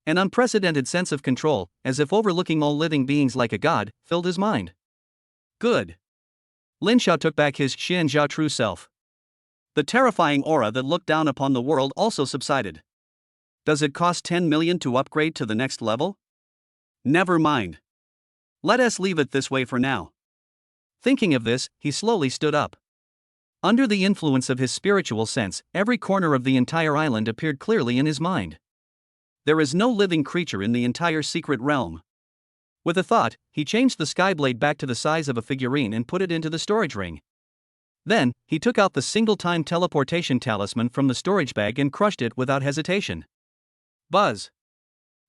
An unprecedented sense of control, as if overlooking all living beings like a god, filled his mind. Good. Lin Xiao took back his Xianzhao true self. The terrifying aura that looked down upon the world also subsided. Does it cost 10 million to upgrade to the next level? Never mind. Let us leave it this way for now. Thinking of this, he slowly stood up. Under the influence of his spiritual sense, every corner of the entire island appeared clearly in his mind. There is no living creature in the entire secret realm. With a thought, he changed the skyblade back to the size of a figurine and put it into the storage ring. Then, he took out the single-time teleportation talisman from the storage bag and crushed it without hesitation. Buzz.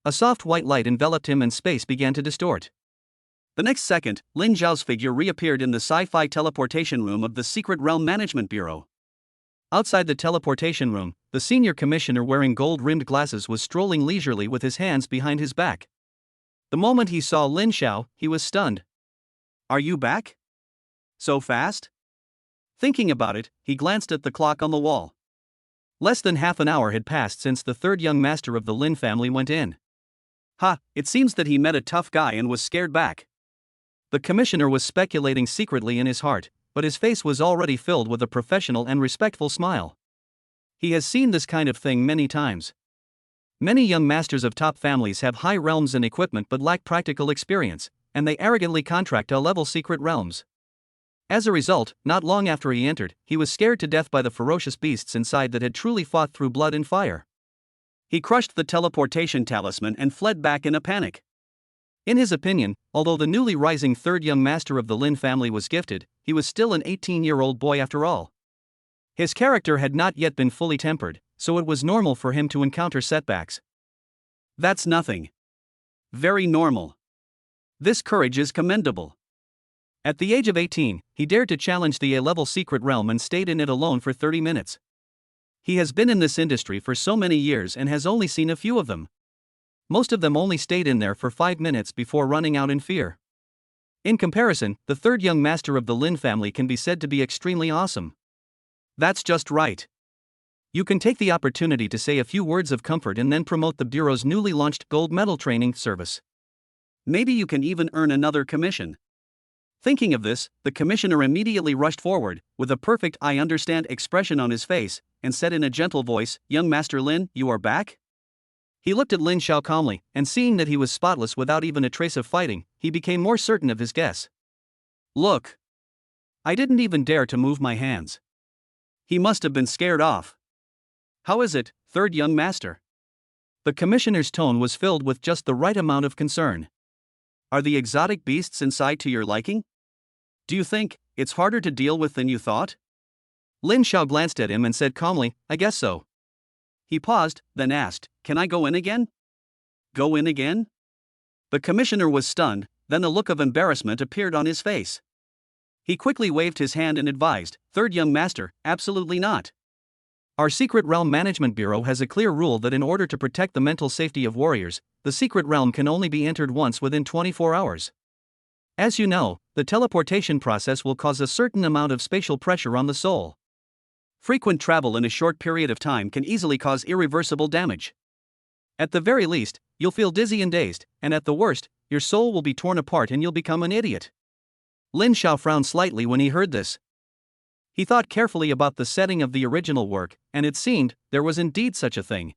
A soft white light enveloped him and space began to distort. The next second, Lin Xiao's figure reappeared in the sci-fi teleportation room of the Secret Realm Management Bureau. Outside the teleportation room, the senior commissioner wearing gold-rimmed glasses was strolling leisurely with his hands behind his back. The moment he saw Lin Xiao, he was stunned. Are you back? So fast? Thinking about it, he glanced at the clock on the wall. Less than half an hour had passed since the third young master of the Lin family went in. It seems that he met a tough guy and was scared back. The commissioner was speculating secretly in his heart, but his face was already filled with a professional and respectful smile. He has seen this kind of thing many times. Many young masters of top families have high realms and equipment but lack practical experience, and they arrogantly contract to level secret realms. As a result, not long after he entered, he was scared to death by the ferocious beasts inside that had truly fought through blood and fire. He crushed the teleportation talisman and fled back in a panic. In his opinion, although the newly rising third young master of the Lin family was gifted, he was still an 18-year-old boy after all. His character had not yet been fully tempered, so it was normal for him to encounter setbacks. That's nothing. Very normal. This courage is commendable. At the age of 18, he dared to challenge the A-level secret realm and stayed in it alone for 30 minutes. He has been in this industry for so many years and has only seen a few of them. Most of them only stayed in there for 5 minutes before running out in fear. In comparison, the third young master of the Lin family can be said to be extremely awesome. That's just right. You can take the opportunity to say a few words of comfort and then promote the Bureau's newly launched gold medal training service. Maybe you can even earn another commission. Thinking of this, the commissioner immediately rushed forward, with a perfect "I understand" expression on his face, and said in a gentle voice, "Young Master Lin, you are back?" He looked at Lin Xiao calmly, and seeing that he was spotless without even a trace of fighting, he became more certain of his guess. Look. I didn't even dare to move my hands. He must have been scared off. How is it, third young master? The commissioner's tone was filled with just the right amount of concern. Are the exotic beasts inside to your liking? Do you think it's harder to deal with than you thought? Lin Xiao glanced at him and said calmly, I guess so. He paused, then asked, Can I go in again? Go in again? The commissioner was stunned, then a look of embarrassment appeared on his face. He quickly waved his hand and advised, Third young master, absolutely not. Our Secret Realm Management Bureau has a clear rule that in order to protect the mental safety of warriors, the Secret Realm can only be entered once within 24 hours. As you know, the teleportation process will cause a certain amount of spatial pressure on the soul. Frequent travel in a short period of time can easily cause irreversible damage. At the very least, you'll feel dizzy and dazed, and at the worst, your soul will be torn apart and you'll become an idiot. Lin Xiao frowned slightly when he heard this. He thought carefully about the setting of the original work, and it seemed there was indeed such a thing.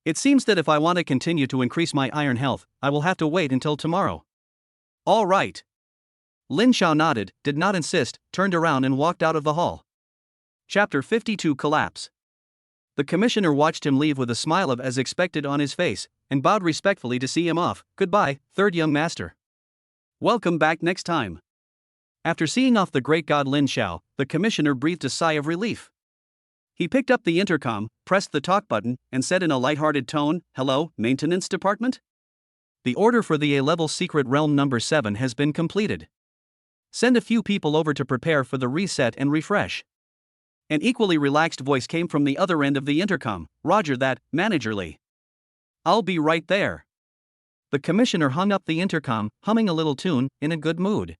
It seems that if I want to continue to increase my iron health, I will have to wait until tomorrow. All right. Lin Xiao nodded, did not insist, turned around and walked out of the hall. Chapter 52 Collapse. The commissioner watched him leave with a smile of as expected on his face, and bowed respectfully to see him off. Goodbye, third young master. Welcome back next time. After seeing off the great god Lin Xiao, the commissioner breathed a sigh of relief. He picked up the intercom, pressed the talk button, and said in a light-hearted tone, "Hello, maintenance department? The order for the A-level Secret Realm number 7 has been completed. Send a few people over to prepare for the reset and refresh." An equally relaxed voice came from the other end of the intercom. "Roger that, managerly. I'll be right there." The commissioner hung up the intercom, humming a little tune, in a good mood.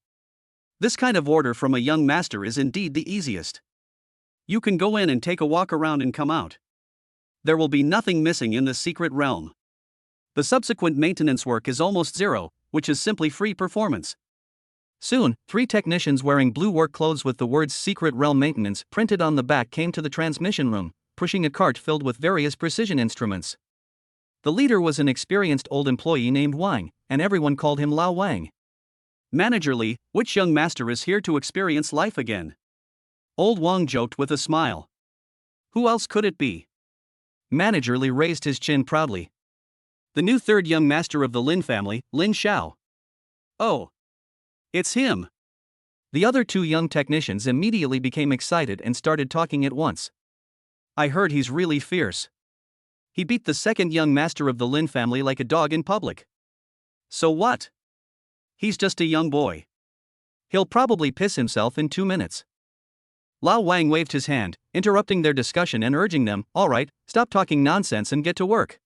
This kind of order from a young master is indeed the easiest. You can go in and take a walk around and come out. There will be nothing missing in the Secret Realm. The subsequent maintenance work is almost zero, which is simply free performance. Soon, 3 technicians wearing blue work clothes with the words Secret Realm Maintenance printed on the back came to the transmission room, pushing a cart filled with various precision instruments. The leader was an experienced old employee named Wang, and everyone called him Lao Wang. "Manager Li, which young master is here to experience life again?" Old Wang joked with a smile. "Who else could it be?" Manager Li raised his chin proudly. "The new third young master of the Lin family, Lin Xiao." "Oh. It's him." The other 2 young technicians immediately became excited and started talking at once. "I heard he's really fierce. He beat the second young master of the Lin family like a dog in public." "So what? He's just a young boy. He'll probably piss himself in 2 minutes." Lao Wang waved his hand, interrupting their discussion and urging them, "All right, stop talking nonsense and get to work."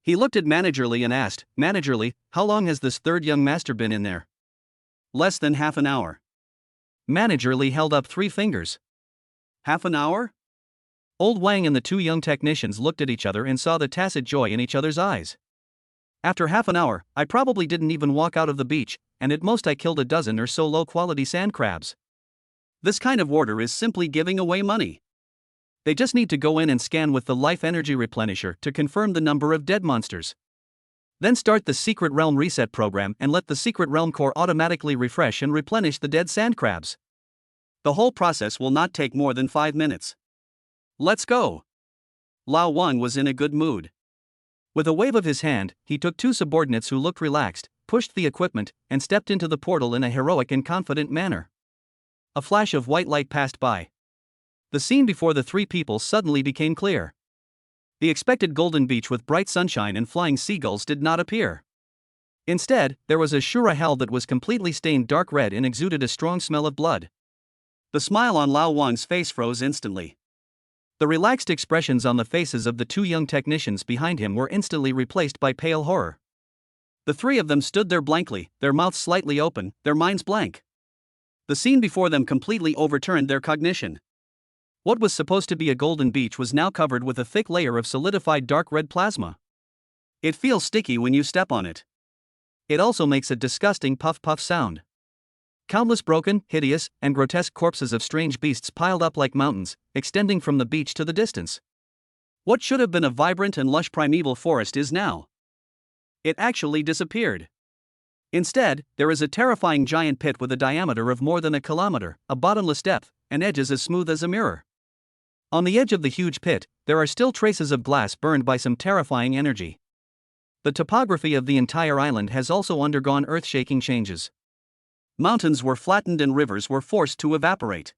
He looked at Manager Li and asked, "Manager Li, how long has this third young master been in there?" "Less than half an hour." Manager Li held up 3 fingers. "Half an hour?" Old Wang and the 2 young technicians looked at each other and saw the tacit joy in each other's eyes. "After half an hour, I probably didn't even walk out of the beach, and at most I killed a dozen or so low-quality sand crabs. This kind of order is simply giving away money. They just need to go in and scan with the life energy replenisher to confirm the number of dead monsters. Then start the Secret Realm Reset program and let the Secret Realm Core automatically refresh and replenish the dead sand crabs. The whole process will not take more than 5 minutes. Let's go." Lao Wang was in a good mood. With a wave of his hand, he took 2 subordinates who looked relaxed, pushed the equipment, and stepped into the portal in a heroic and confident manner. A flash of white light passed by. The scene before the 3 people suddenly became clear. The expected golden beach with bright sunshine and flying seagulls did not appear. Instead, there was a Shura hell that was completely stained dark red and exuded a strong smell of blood. The smile on Lao Wang's face froze instantly. The relaxed expressions on the faces of the 2 young technicians behind him were instantly replaced by pale horror. The 3 of them stood there blankly, their mouths slightly open, their minds blank. The scene before them completely overturned their cognition. What was supposed to be a golden beach was now covered with a thick layer of solidified dark red plasma. It feels sticky when you step on it. It also makes a disgusting puff-puff sound. Countless broken, hideous, and grotesque corpses of strange beasts piled up like mountains, extending from the beach to the distance. What should have been a vibrant and lush primeval forest is now. It actually disappeared. Instead, there is a terrifying giant pit with a diameter of more than a kilometer, a bottomless depth, and edges as smooth as a mirror. On the edge of the huge pit, there are still traces of glass burned by some terrifying energy. The topography of the entire island has also undergone earth-shaking changes. Mountains were flattened and rivers were forced to evaporate.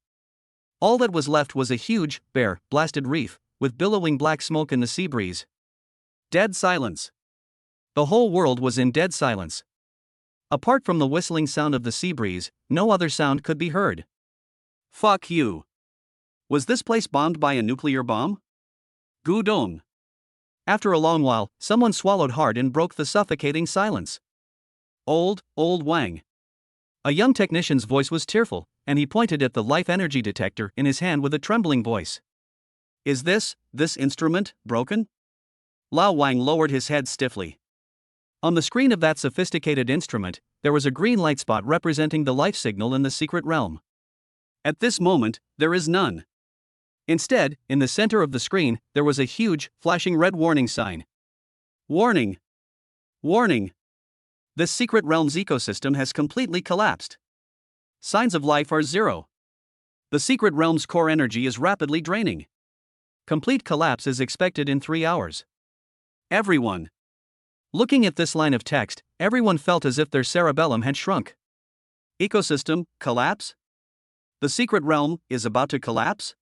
All that was left was a huge, bare, blasted reef, with billowing black smoke in the sea breeze. Dead silence. The whole world was in dead silence. Apart from the whistling sound of the sea breeze, no other sound could be heard. "Fuck you." Was this place bombed by a nuclear bomb? Gudong. After a long while, someone swallowed hard and broke the suffocating silence. Old Wang. A young technician's voice was tearful, and he pointed at the life energy detector in his hand with a trembling voice. Is this instrument broken? Lao Wang lowered his head stiffly. On the screen of that sophisticated instrument, there was a green light spot representing the life signal in the secret realm. At this moment, there is none. Instead, in the center of the screen, there was a huge, flashing red warning sign. Warning! Warning! This secret realm's ecosystem has completely collapsed. Signs of life are zero. The secret realm's core energy is rapidly draining. Complete collapse is expected in 3 hours. Everyone. Looking at this line of text, everyone felt as if their cerebellum had shrunk. Ecosystem, collapse? The secret realm is about to collapse?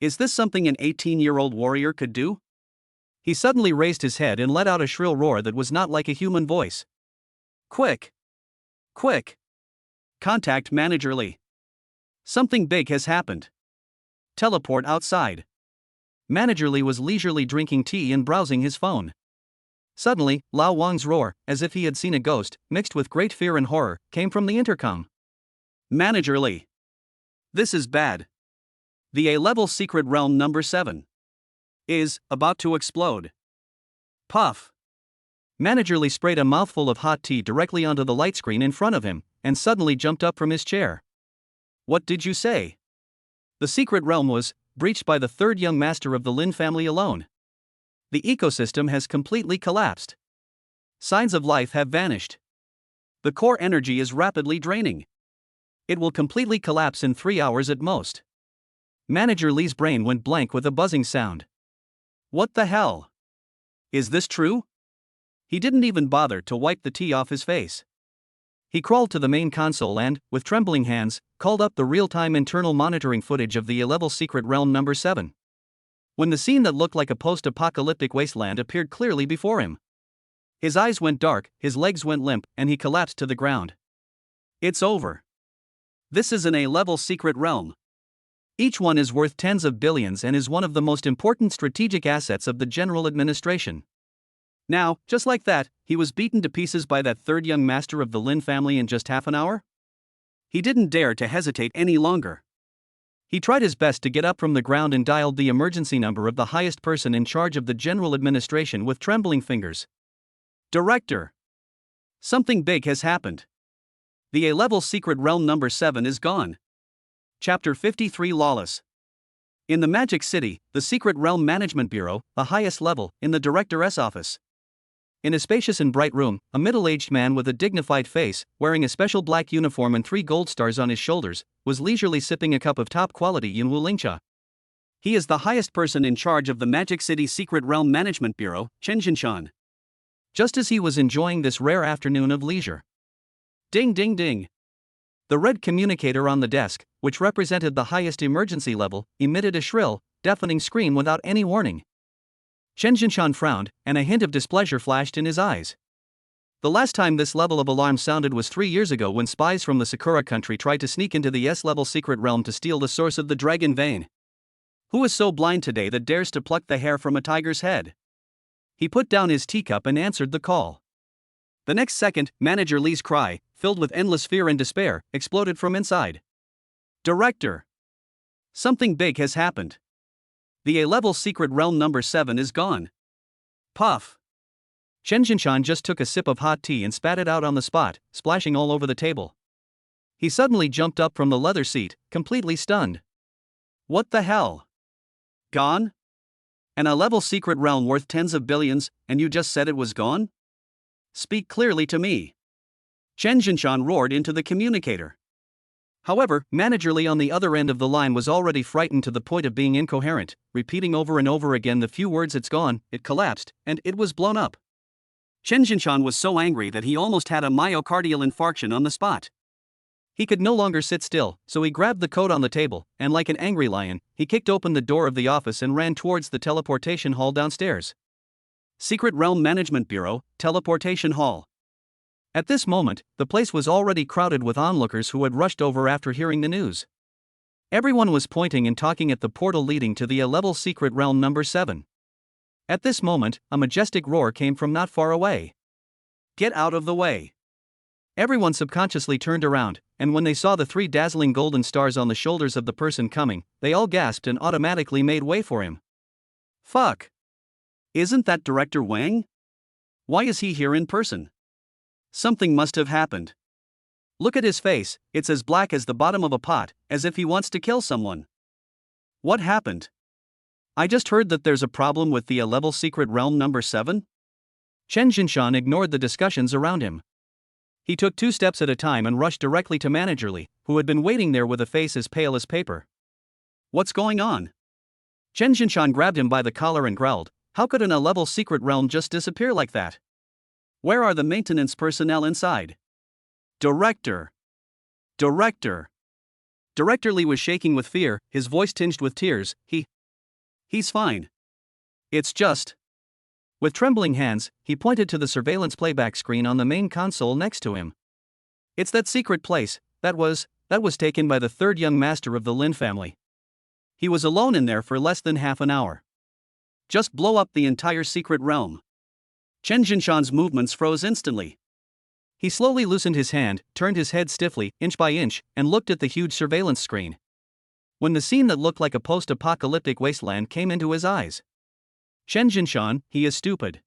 Is this something an 18-year-old warrior could do? He suddenly raised his head and let out a shrill roar that was not like a human voice. Quick! Quick! Contact Manager Li. Something big has happened. Teleport outside. Manager Li was leisurely drinking tea and browsing his phone. Suddenly, Lao Wang's roar, as if he had seen a ghost, mixed with great fear and horror, came from the intercom. Manager Li. This is bad. The A-level secret realm number 7 is about to explode. Puff. Manager Li sprayed a mouthful of hot tea directly onto the light screen in front of him, and suddenly jumped up from his chair. What did you say? The secret realm was breached by the third young master of the Lin family alone. The ecosystem has completely collapsed. Signs of life have vanished. The core energy is rapidly draining. It will completely collapse in 3 hours at most. Manager Li's brain went blank with a buzzing sound. What the hell? Is this true? He didn't even bother to wipe the tea off his face. He crawled to the main console and, with trembling hands, called up the real-time internal monitoring footage of the A-level secret realm number 7. When the scene that looked like a post-apocalyptic wasteland appeared clearly before him, his eyes went dark, his legs went limp, and he collapsed to the ground. It's over. This is an A-level secret realm. Each one is worth tens of billions and is one of the most important strategic assets of the general administration. Now, just like that, he was beaten to pieces by that third young master of the Lin family in just half an hour? He didn't dare to hesitate any longer. He tried his best to get up from the ground and dialed the emergency number of the highest person in charge of the general administration with trembling fingers. Director! Something big has happened. The A-level secret realm number 7 is gone. Chapter 53 Lawless. In the Magic City, the Secret Realm Management Bureau, the highest level, in the Director's office. In a spacious and bright room, a middle-aged man with a dignified face, wearing a special black uniform and 3 gold stars on his shoulders, was leisurely sipping a cup of top-quality Yinwu Lingcha. He is the highest person in charge of the Magic City Secret Realm Management Bureau, Chen Jinshan. Just as he was enjoying this rare afternoon of leisure. Ding ding ding. The red communicator on the desk, which represented the highest emergency level, emitted a shrill, deafening scream without any warning. Chen Jinshan frowned, and a hint of displeasure flashed in his eyes. The last time this level of alarm sounded was 3 years ago when spies from the Sakura country tried to sneak into the S-level secret realm to steal the source of the dragon vein. Who is so blind today that dares to pluck the hair from a tiger's head? He put down his teacup and answered the call. The next second, Manager Li's cry, filled with endless fear and despair, exploded from inside. Director! Something big has happened. The A-level secret realm number 7 is gone. Puff! Chen Jinshan just took a sip of hot tea and spat it out on the spot, splashing all over the table. He suddenly jumped up from the leather seat, completely stunned. What the hell? Gone? An A-level secret realm worth tens of billions, and you just said it was gone? Speak clearly to me. Chen Jinshan roared into the communicator. However, Manager Li on the other end of the line was already frightened to the point of being incoherent, repeating over and over again the few words "it's gone, it collapsed, and it was blown up." Chen Jinshan was so angry that he almost had a myocardial infarction on the spot. He could no longer sit still, so he grabbed the coat on the table, and like an angry lion, he kicked open the door of the office and ran towards the teleportation hall downstairs. Secret Realm Management Bureau, Teleportation Hall. At this moment, the place was already crowded with onlookers who had rushed over after hearing the news. Everyone was pointing and talking at the portal leading to the A-level secret realm number 7. At this moment, a majestic roar came from not far away. Get out of the way! Everyone subconsciously turned around, and when they saw the 3 dazzling golden stars on the shoulders of the person coming, they all gasped and automatically made way for him. Fuck! Isn't that Director Wang? Why is he here in person? Something must have happened. Look at his face, it's as black as the bottom of a pot, as if he wants to kill someone. What happened? I just heard that there's a problem with the A-level secret realm number 7? Chen Jinshan ignored the discussions around him. He took 2 steps at a time and rushed directly to Manager Li, who had been waiting there with a face as pale as paper. What's going on? Chen Jinshan grabbed him by the collar and growled, how could an A-level secret realm just disappear like that? Where are the maintenance personnel inside? Director! Director! Director Li was shaking with fear, his voice tinged with tears. He's fine. It's just... With trembling hands, he pointed to the surveillance playback screen on the main console next to him. It's that secret place, that was taken by the 3rd young master of the Lin family. He was alone in there for less than half an hour. Just blow up the entire secret realm. Chen Jinshan's movements froze instantly. He slowly loosened his hand, turned his head stiffly, inch by inch, and looked at the huge surveillance screen. When the scene that looked like a post-apocalyptic wasteland came into his eyes. Chen Jinshan, he is stupid.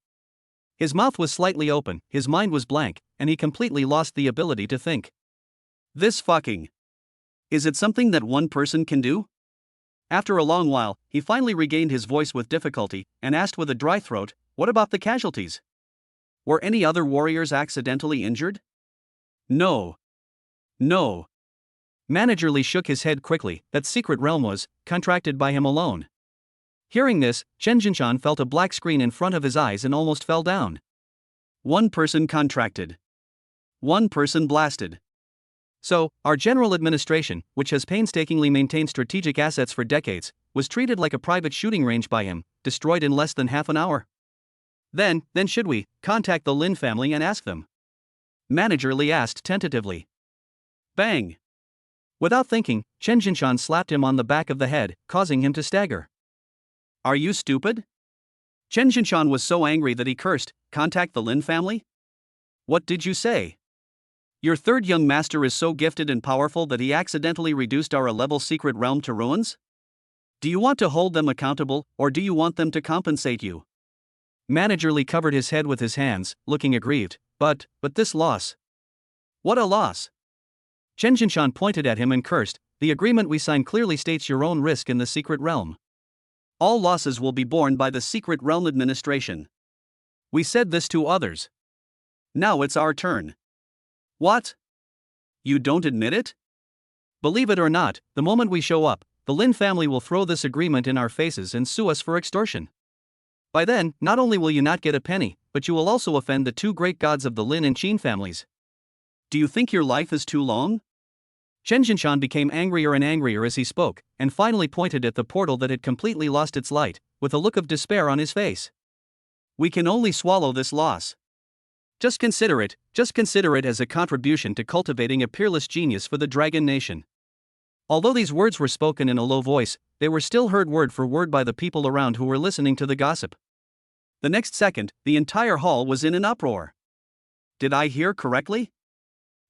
His mouth was slightly open, his mind was blank, and he completely lost the ability to think. This fucking... Is it something that one person can do? After a long while, he finally regained his voice with difficulty, and asked with a dry throat, what about the casualties? Were any other warriors accidentally injured? No. No. Manager Li shook his head quickly, that secret realm was contracted by him alone. Hearing this, Chen Jinshan felt a black screen in front of his eyes and almost fell down. One person contracted. One person blasted. So, our general administration, which has painstakingly maintained strategic assets for decades, was treated like a private shooting range by him, destroyed in less than half an hour. Then should we contact the Lin family and ask them? Manager Li asked tentatively. Bang! Without thinking, Chen Jinshan slapped him on the back of the head, causing him to stagger. Are you stupid? Chen Jinshan was so angry that he cursed, contact the Lin family? What did you say? Your 3rd young master is so gifted and powerful that he accidentally reduced our A-level secret realm to ruins? Do you want to hold them accountable, or do you want them to compensate you? Manager Li covered his head with his hands, looking aggrieved. But this loss. What a loss! Chen Jinshan pointed at him and cursed, the agreement we signed clearly states your own risk in the secret realm. All losses will be borne by the secret realm administration. We said this to others. Now it's our turn. What? You don't admit it? Believe it or not, the moment we show up, the Lin family will throw this agreement in our faces and sue us for extortion. By then, not only will you not get a penny, but you will also offend the 2 great gods of the Lin and Qin families. Do you think your life is too long? Chen Jinshan became angrier and angrier as he spoke, and finally pointed at the portal that had completely lost its light, with a look of despair on his face. We can only swallow this loss. Just consider it as a contribution to cultivating a peerless genius for the Dragon Nation. Although these words were spoken in a low voice, they were still heard word for word by the people around who were listening to the gossip. The next second, the entire hall was in an uproar. Did I hear correctly?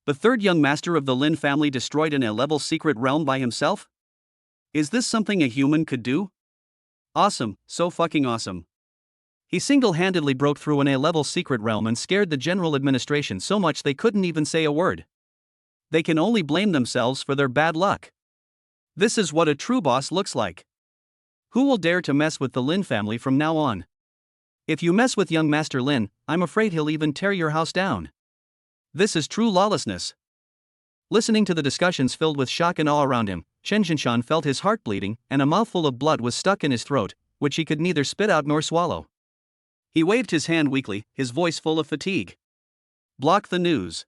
The 3rd young master of the Lin family destroyed an A-level secret realm by himself? Is this something a human could do? Awesome, so fucking awesome. He single-handedly broke through an A-level secret realm and scared the general administration so much they couldn't even say a word. They can only blame themselves for their bad luck. This is what a true boss looks like. Who will dare to mess with the Lin family from now on? If you mess with young Master Lin, I'm afraid he'll even tear your house down. This is true lawlessness. Listening to the discussions filled with shock and awe around him, Chen Jinshan felt his heart bleeding, and a mouthful of blood was stuck in his throat, which he could neither spit out nor swallow. He waved his hand weakly, his voice full of fatigue. Block the news.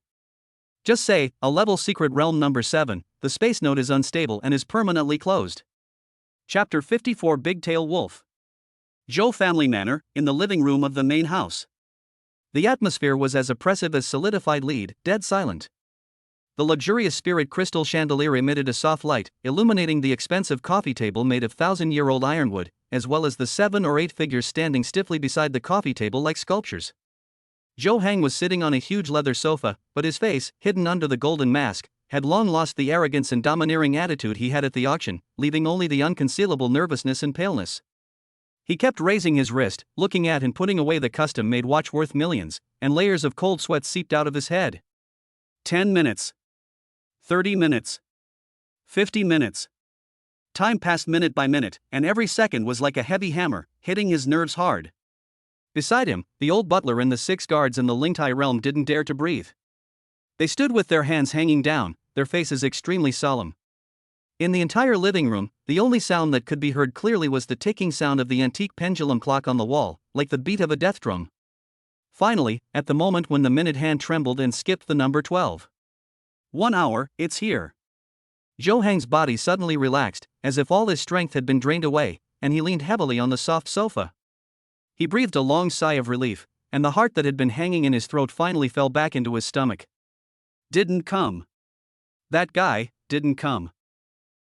Just say, A-level secret realm number 7, the space node is unstable and is permanently closed. Chapter 54 Big Tail Wolf. Zhou family manor, in the living room of the main house. The atmosphere was as oppressive as solidified lead, dead silent. The luxurious spirit crystal chandelier emitted a soft light, illuminating the expensive coffee table made of 1,000-year-old ironwood, as well as the 7 or 8 figures standing stiffly beside the coffee table like sculptures. Zhou Hang was sitting on a huge leather sofa, but his face, hidden under the golden mask, had long lost the arrogance and domineering attitude he had at the auction, leaving only the unconcealable nervousness and paleness. He kept raising his wrist, looking at and putting away the custom-made watch worth millions, and layers of cold sweat seeped out of his head. 10 minutes. 30 minutes. 50 minutes. Time passed minute by minute, and every second was like a heavy hammer, hitting his nerves hard. Beside him, the old butler and the 6 guards in the Lingtai realm didn't dare to breathe. They stood with their hands hanging down, their faces extremely solemn. In the entire living room, the only sound that could be heard clearly was the ticking sound of the antique pendulum clock on the wall, like the beat of a death drum. Finally, at the moment when the minute hand trembled and skipped the number 12. 1 hour, it's here. Zhou Hang's body suddenly relaxed, as if all his strength had been drained away, and he leaned heavily on the soft sofa. He breathed a long sigh of relief, and the heart that had been hanging in his throat finally fell back into his stomach. Didn't come. That guy didn't come.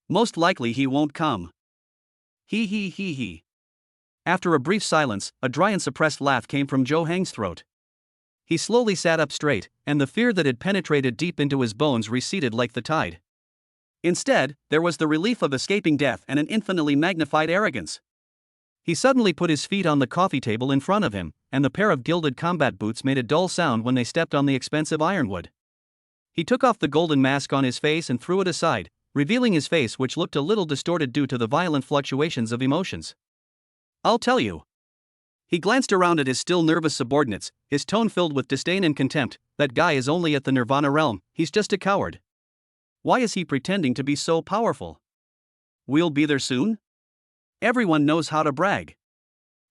Most likely he won't come. He. After a brief silence, a dry and suppressed laugh came from Zhou Hang's throat. He slowly sat up straight, and the fear that had penetrated deep into his bones receded like the tide. Instead, there was the relief of escaping death and an infinitely magnified arrogance. He suddenly put his feet on the coffee table in front of him, and the pair of gilded combat boots made a dull sound when they stepped on the expensive ironwood. He took off the golden mask on his face and threw it aside, revealing his face, which looked a little distorted due to the violent fluctuations of emotions. I'll tell you. He glanced around at his still nervous subordinates, his tone filled with disdain and contempt. That guy is only at the Nirvana realm, he's just a coward. Why is he pretending to be so powerful? We'll be there soon? Everyone knows how to brag.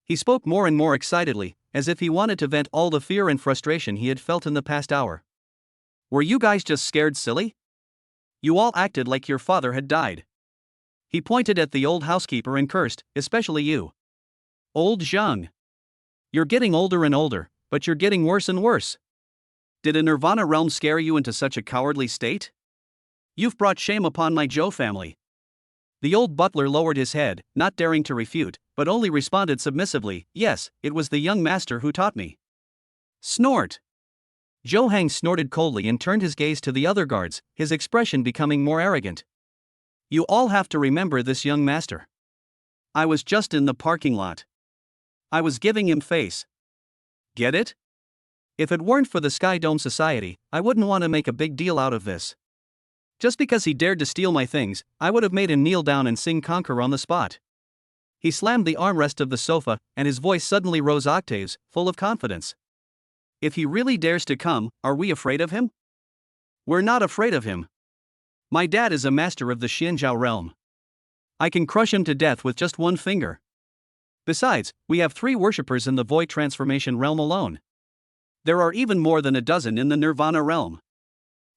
He spoke more and more excitedly, as if he wanted to vent all the fear and frustration he had felt in the past hour. Were you guys just scared silly? You all acted like your father had died. He pointed at the old housekeeper and cursed, especially you. Old Zhang. You're getting older and older, but you're getting worse and worse. Did a Nirvana realm scare you into such a cowardly state? You've brought shame upon my Zhou family. The old butler lowered his head, not daring to refute, but only responded submissively, yes, it was the young master who taught me. Snort. Zhou Hang snorted coldly and turned his gaze to the other guards, his expression becoming more arrogant. You all have to remember this young master. I was just in the parking lot. I was giving him face. Get it? If it weren't for the Sky Dome Society, I wouldn't want to make a big deal out of this. Just because he dared to steal my things, I would have made him kneel down and sing Conquer on the spot. He slammed the armrest of the sofa, and his voice suddenly rose octaves, full of confidence. If he really dares to come, are we afraid of him? We're not afraid of him. My dad is a master of the Xianzhao realm. I can crush him to death with just one finger. Besides, we have 3 worshippers in the void transformation realm alone. There are even more than a dozen in the Nirvana realm.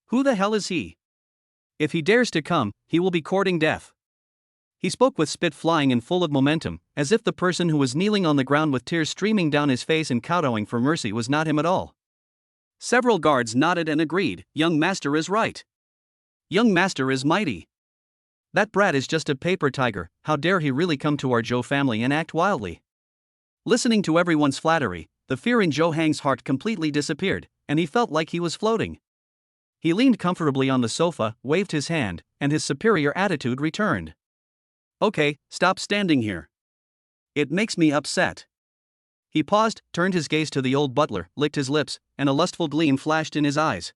Who the hell is he? If he dares to come, he will be courting death. He spoke with spit flying and full of momentum, as if the person who was kneeling on the ground with tears streaming down his face and kowtowing for mercy was not him at all. Several guards nodded and agreed, young master is right. Young master is mighty. That brat is just a paper tiger, how dare he really come to our Zhou family and act wildly. Listening to everyone's flattery, the fear in Zhou Hang's heart completely disappeared, and he felt like he was floating. He leaned comfortably on the sofa, waved his hand, and his superior attitude returned. Okay, stop standing here. It makes me upset. He paused, turned his gaze to the old butler, licked his lips, and a lustful gleam flashed in his eyes.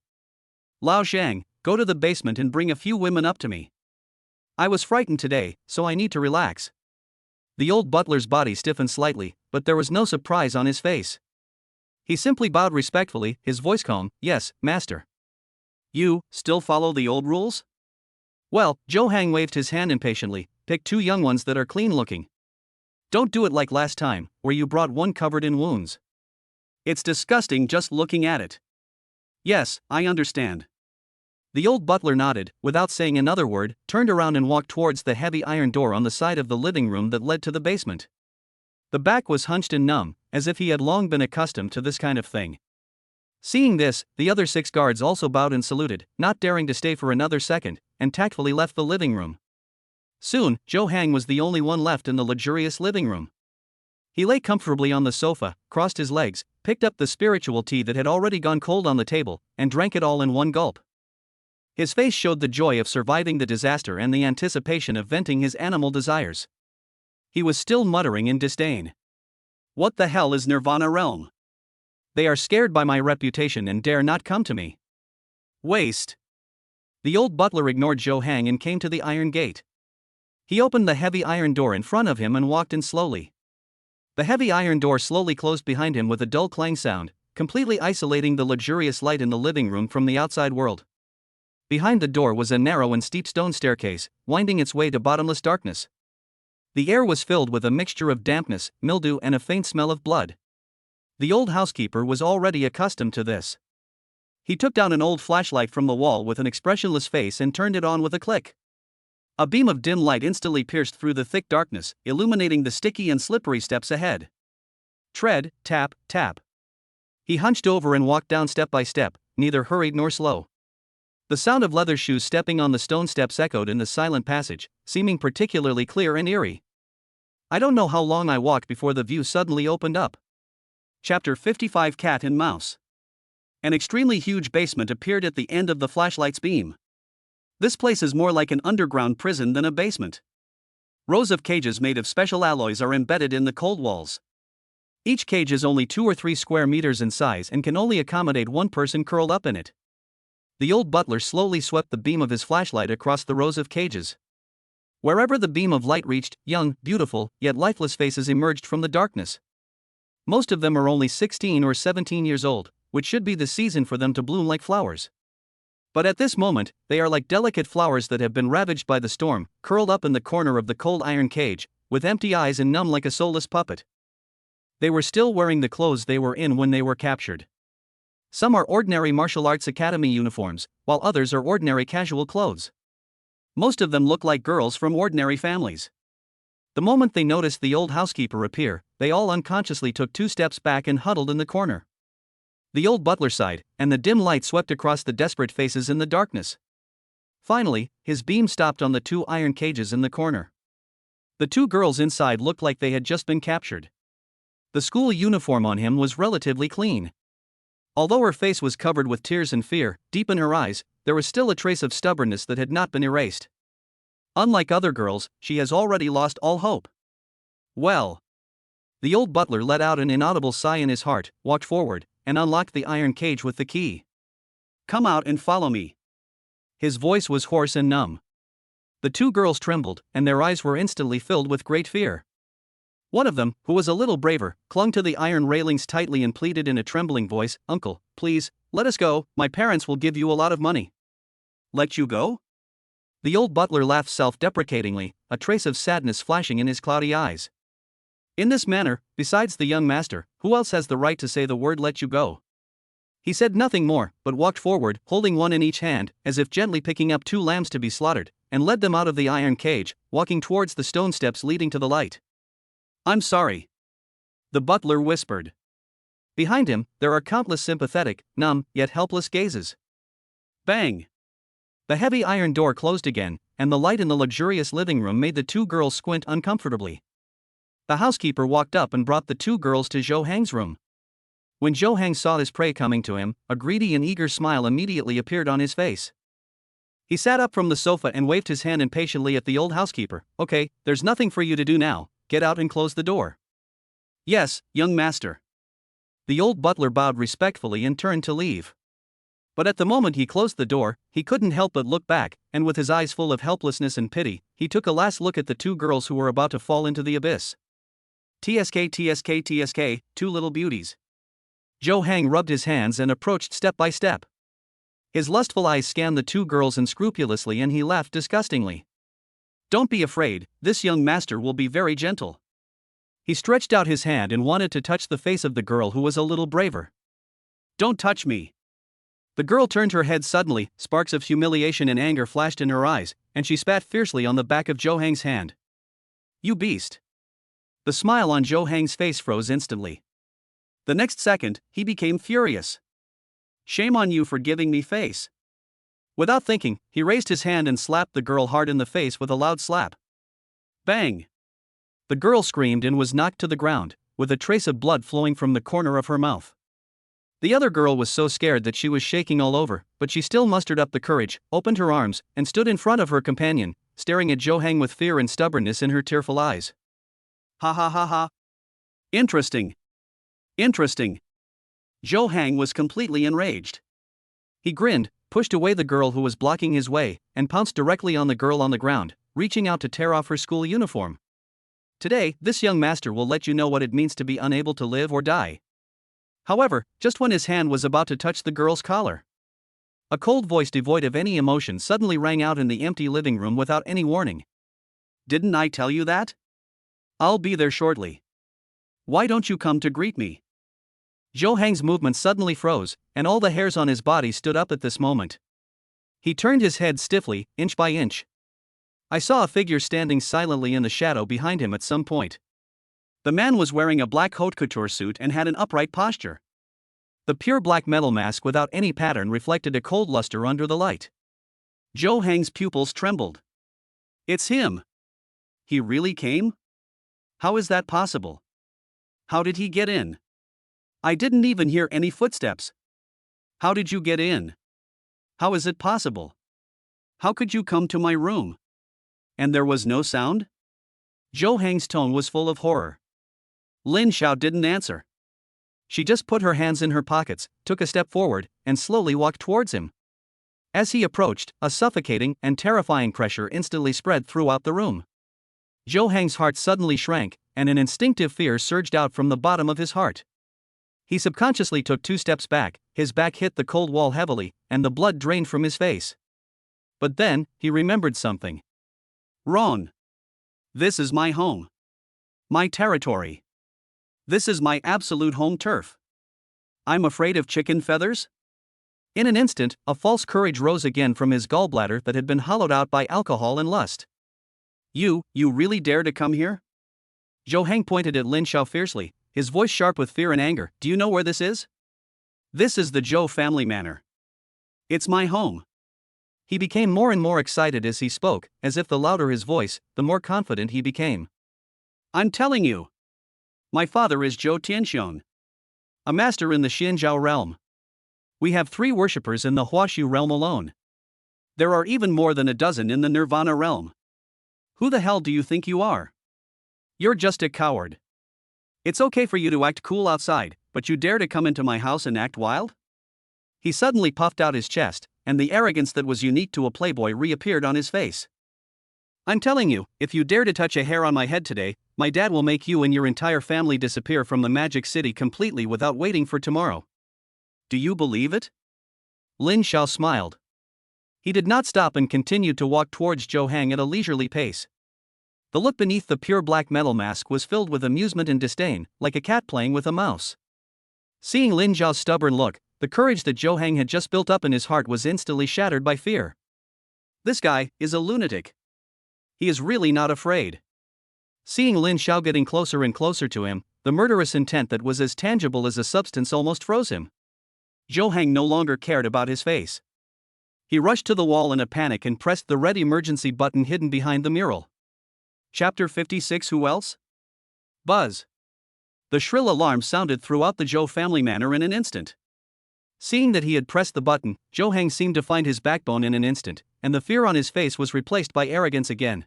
Lao Zhang, go to the basement and bring a few women up to me. I was frightened today, so I need to relax. The old butler's body stiffened slightly, but there was no surprise on his face. He simply bowed respectfully, his voice calm, yes, master. You still follow the old rules? Well, Zhou Hang waved his hand impatiently, pick 2 young ones that are clean-looking. Don't do it like last time, where you brought one covered in wounds. It's disgusting just looking at it. Yes, I understand. The old butler nodded, without saying another word, turned around and walked towards the heavy iron door on the side of the living room that led to the basement. The back was hunched and numb, as if he had long been accustomed to this kind of thing. Seeing this, the other 6 guards also bowed and saluted, not daring to stay for another second, and tactfully left the living room. Soon, Zhou Hang was the only one left in the luxurious living room. He lay comfortably on the sofa, crossed his legs, picked up the spiritual tea that had already gone cold on the table, and drank it all in one gulp. His face showed the joy of surviving the disaster and the anticipation of venting his animal desires. He was still muttering in disdain. What the hell is Nirvana Realm? They are scared by my reputation and dare not come to me. Waste. The old butler ignored Zhou Hang and came to the iron gate. He opened the heavy iron door in front of him and walked in slowly. The heavy iron door slowly closed behind him with a dull clang sound, completely isolating the luxurious light in the living room from the outside world. Behind the door was a narrow and steep stone staircase, winding its way to bottomless darkness. The air was filled with a mixture of dampness, mildew, and a faint smell of blood. The old housekeeper was already accustomed to this. He took down an old flashlight from the wall with an expressionless face and turned it on with a click. A beam of dim light instantly pierced through the thick darkness, illuminating the sticky and slippery steps ahead. Tread, tap, tap. He hunched over and walked down step by step, neither hurried nor slow. The sound of leather shoes stepping on the stone steps echoed in the silent passage, seeming particularly clear and eerie. I don't know how long I walked before the view suddenly opened up. Chapter 55 Cat and Mouse. An extremely huge basement appeared at the end of the flashlight's beam. This place is more like an underground prison than a basement. Rows of cages made of special alloys are embedded in the cold walls. Each cage is only 2 or 3 square meters in size and can only accommodate one person curled up in it. The old butler slowly swept the beam of his flashlight across the rows of cages. Wherever the beam of light reached, young, beautiful, yet lifeless faces emerged from the darkness. Most of them are only 16 or 17 years old, which should be the season for them to bloom like flowers. But at this moment, they are like delicate flowers that have been ravaged by the storm, curled up in the corner of the cold iron cage, with empty eyes and numb like a soulless puppet. They were still wearing the clothes they were in when they were captured. Some are ordinary martial arts academy uniforms, while others are ordinary casual clothes. Most of them look like girls from ordinary families. The moment they noticed the old housekeeper appear, they all unconsciously took 2 steps back and huddled in the corner. The old butler sighed, and the dim light swept across the desperate faces in the darkness. Finally, his beam stopped on the 2 iron cages in the corner. The 2 girls inside looked like they had just been captured. The school uniform on him was relatively clean. Although her face was covered with tears and fear, deep in her eyes, there was still a trace of stubbornness that had not been erased. Unlike other girls, she has already lost all hope. Well. The old butler let out an inaudible sigh in his heart, walked forward, and unlocked the iron cage with the key. Come out and follow me. His voice was hoarse and numb. The 2 girls trembled, and their eyes were instantly filled with great fear. One of them, who was a little braver, clung to the iron railings tightly and pleaded in a trembling voice, "Uncle, please, let us go, my parents will give you a lot of money." Let you go? The old butler laughed self-deprecatingly, a trace of sadness flashing in his cloudy eyes. In this manner, besides the young master, who else has the right to say the word "let you go"? He said nothing more, but walked forward, holding one in each hand, as if gently picking up 2 lambs to be slaughtered, and led them out of the iron cage, walking towards the stone steps leading to the light. I'm sorry. The butler whispered. Behind him, there are countless sympathetic, numb, yet helpless gazes. Bang! The heavy iron door closed again, and the light in the luxurious living room made the 2 girls squint uncomfortably. The housekeeper walked up and brought the 2 girls to Zhou Hang's room. When Zhou Hang saw his prey coming to him, a greedy and eager smile immediately appeared on his face. He sat up from the sofa and waved his hand impatiently at the old housekeeper. Okay, there's nothing for you to do now, get out and close the door. Yes, young master. The old butler bowed respectfully and turned to leave. But at the moment he closed the door, he couldn't help but look back, and with his eyes full of helplessness and pity, he took a last look at the 2 girls who were about to fall into the abyss. TSK, TSK, TSK, 2 little beauties. Zhou Hang rubbed his hands and approached step by step. His lustful eyes scanned the 2 girls unscrupulously and he laughed disgustingly. Don't be afraid, this young master will be very gentle. He stretched out his hand and wanted to touch the face of the girl who was a little braver. Don't touch me. The girl turned her head suddenly, sparks of humiliation and anger flashed in her eyes, and she spat fiercely on the back of Zhou Hang's hand. You beast. The smile on Zhou Hang's face froze instantly. The next second, he became furious. Shame on you for giving me face. Without thinking, he raised his hand and slapped the girl hard in the face with a loud slap. Bang! The girl screamed and was knocked to the ground, with a trace of blood flowing from the corner of her mouth. The other girl was so scared that she was shaking all over, but she still mustered up the courage, opened her arms, and stood in front of her companion, staring at Zhou Hang with fear and stubbornness in her tearful eyes. Ha ha ha ha. Interesting. Interesting. Zhou Hang was completely enraged. He grinned, pushed away the girl who was blocking his way, and pounced directly on the girl on the ground, reaching out to tear off her school uniform. Today, this young master will let you know what it means to be unable to live or die. However, just when his hand was about to touch the girl's collar, a cold voice devoid of any emotion suddenly rang out in the empty living room without any warning. Didn't I tell you that? I'll be there shortly. Why don't you come to greet me? Zhou Hang's movement suddenly froze, and all the hairs on his body stood up at this moment. He turned his head stiffly, inch by inch. I saw a figure standing silently in the shadow behind him at some point. The man was wearing a black haute couture suit and had an upright posture. The pure black metal mask without any pattern reflected a cold luster under the light. Zhou Hang's pupils trembled. It's him! He really came? How is that possible? How did he get in? I didn't even hear any footsteps. How did you get in? How is it possible? How could you come to my room? And there was no sound? Zhou Hang's tone was full of horror. Lin Xiao didn't answer. She just put her hands in her pockets, took a step forward, and slowly walked towards him. As he approached, a suffocating and terrifying pressure instantly spread throughout the room. Zhou Hang's heart suddenly shrank, and an instinctive fear surged out from the bottom of his heart. He subconsciously took 2 steps back, his back hit the cold wall heavily, and the blood drained from his face. But then, he remembered something. Wrong. This is my home. My territory. This is my absolute home turf. I'm afraid of chicken feathers? In an instant, a false courage rose again from his gallbladder that had been hollowed out by alcohol and lust. You really dare to come here? Zhou Hang pointed at Lin Xiao fiercely, his voice sharp with fear and anger. Do you know where this is? This is the Zhou family manor. It's my home. He became more and more excited as he spoke, as if the louder his voice, the more confident he became. I'm telling you. My father is Zhou Tianxiong, a master in the Xinjiao realm. We have 3 worshippers in the Huaxu realm alone. There are even more than a dozen in the Nirvana realm. Who the hell do you think you are? You're just a coward. It's okay for you to act cool outside, but you dare to come into my house and act wild? He suddenly puffed out his chest, and the arrogance that was unique to a playboy reappeared on his face. I'm telling you, if you dare to touch a hair on my head today, my dad will make you and your entire family disappear from the Magic City completely without waiting for tomorrow. Do you believe it? Lin Xiao smiled. He did not stop and continued to walk towards Zhou Hang at a leisurely pace. The look beneath the pure black metal mask was filled with amusement and disdain, like a cat playing with a mouse. Seeing Lin Xiao's stubborn look, the courage that Zhou Hang had just built up in his heart was instantly shattered by fear. This guy is a lunatic. He is really not afraid. Seeing Lin Xiao getting closer and closer to him, the murderous intent that was as tangible as a substance almost froze him. Zhou Hang no longer cared about his face. He rushed to the wall in a panic and pressed the red emergency button hidden behind the mural. Chapter 56. Who else? Buzz. The shrill alarm sounded throughout the Zhou family manor in an instant. Seeing that he had pressed the button, Zhou Hang seemed to find his backbone in an instant, and the fear on his face was replaced by arrogance again.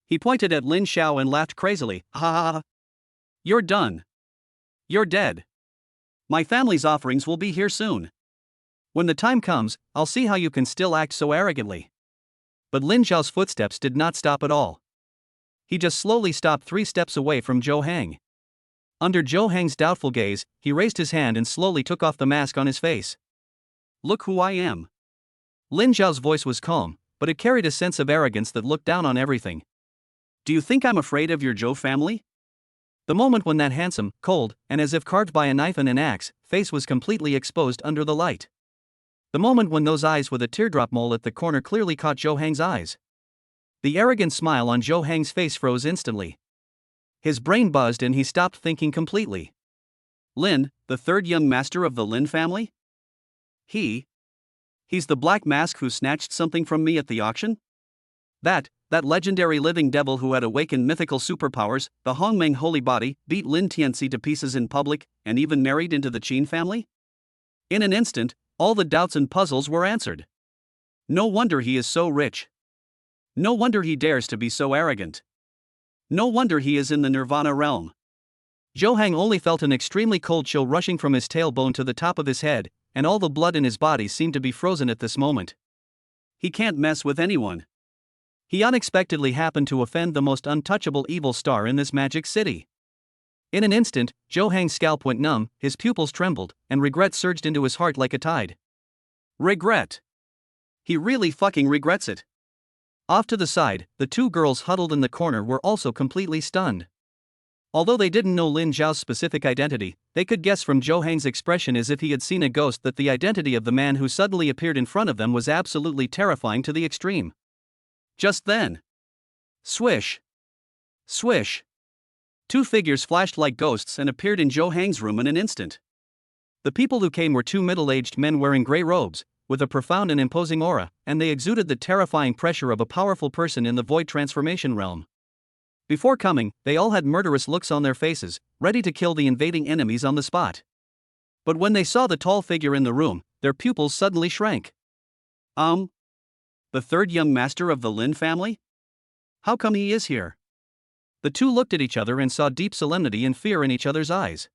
He pointed at Lin Xiao and laughed crazily. Ha ha ha. You're done. You're dead. My family's offerings will be here soon. When the time comes, I'll see how you can still act so arrogantly. But Lin Xiao's footsteps did not stop at all. He just slowly stopped 3 steps away from Zhou Hang. Under Zhou Hang's doubtful gaze, he raised his hand and slowly took off the mask on his face. Look who I am. Lin Xiao's voice was calm, but it carried a sense of arrogance that looked down on everything. Do you think I'm afraid of your Zhou family? The moment when that handsome, cold, and as if carved by a knife and an axe, face was completely exposed under the light. The moment when those eyes with a teardrop mole at the corner clearly caught Zhou Hang's eyes. The arrogant smile on Zhou Hang's face froze instantly. His brain buzzed and he stopped thinking completely. Lin, the 3rd young master of the Lin family? He's the black mask who snatched something from me at the auction? That legendary living devil who had awakened mythical superpowers, the Hongmeng holy body, beat Lin Tianci to pieces in public, and even married into the Qin family? In an instant, all the doubts and puzzles were answered. No wonder he is so rich. No wonder he dares to be so arrogant. No wonder he is in the Nirvana realm. Zhou Hang only felt an extremely cold chill rushing from his tailbone to the top of his head, and all the blood in his body seemed to be frozen at this moment. He can't mess with anyone. He unexpectedly happened to offend the most untouchable evil star in this magic city. In an instant, Zhou Hang's scalp went numb, his pupils trembled, and regret surged into his heart like a tide. Regret. He really fucking regrets it. Off to the side, the two girls huddled in the corner were also completely stunned. Although they didn't know Lin Xiao's specific identity, they could guess from Zhou Hang's expression as if he had seen a ghost that the identity of the man who suddenly appeared in front of them was absolutely terrifying to the extreme. Just then. Swish. Swish. Two figures flashed like ghosts and appeared in Zhou Hang's room in an instant. The people who came were two middle-aged men wearing gray robes, with a profound and imposing aura, and they exuded the terrifying pressure of a powerful person in the void transformation realm. Before coming, they all had murderous looks on their faces, ready to kill the invading enemies on the spot. But when they saw the tall figure in the room, their pupils suddenly shrank. The third young master of the Lin family? How come he is here? The two looked at each other and saw deep solemnity and fear in each other's eyes.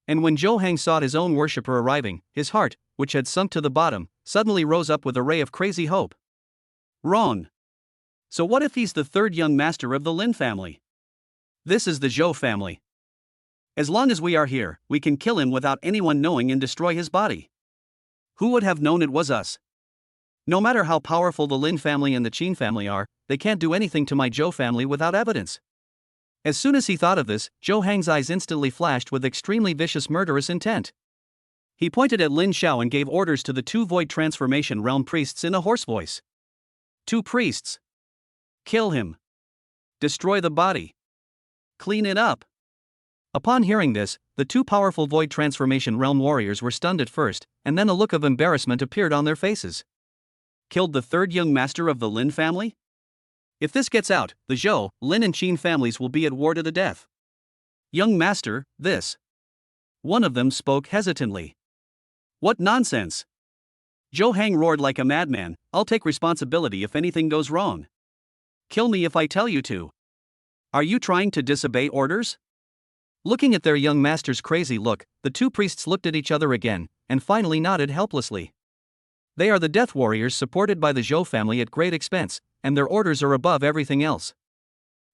And when Zhou Hang saw his own worshipper arriving, his heart, which had sunk to the bottom, suddenly rose up with a ray of crazy hope. Wrong. So what if he's the third young master of the Lin family? This is the Zhou family. As long as we are here, we can kill him without anyone knowing and destroy his body. Who would have known it was us? No matter how powerful the Lin family and the Qin family are, they can't do anything to my Zhou family without evidence. As soon as he thought of this, Zhou Hang's eyes instantly flashed with extremely vicious murderous intent. He pointed at Lin Xiao and gave orders to the two void transformation realm priests in a hoarse voice. Two priests. Kill him. Destroy the body. Clean it up. Upon hearing this, the two powerful void transformation realm warriors were stunned at first, and then a look of embarrassment appeared on their faces. Killed the third young master of the Lin family? If this gets out, the Zhou, Lin and Qin families will be at war to the death. Young master, this. One of them spoke hesitantly. What nonsense! Zhou Hang roared like a madman, I'll take responsibility if anything goes wrong. Kill me if I tell you to. Are you trying to disobey orders? Looking at their young master's crazy look, the two priests looked at each other again, and finally nodded helplessly. They are the death warriors supported by the Zhou family at great expense, and their orders are above everything else.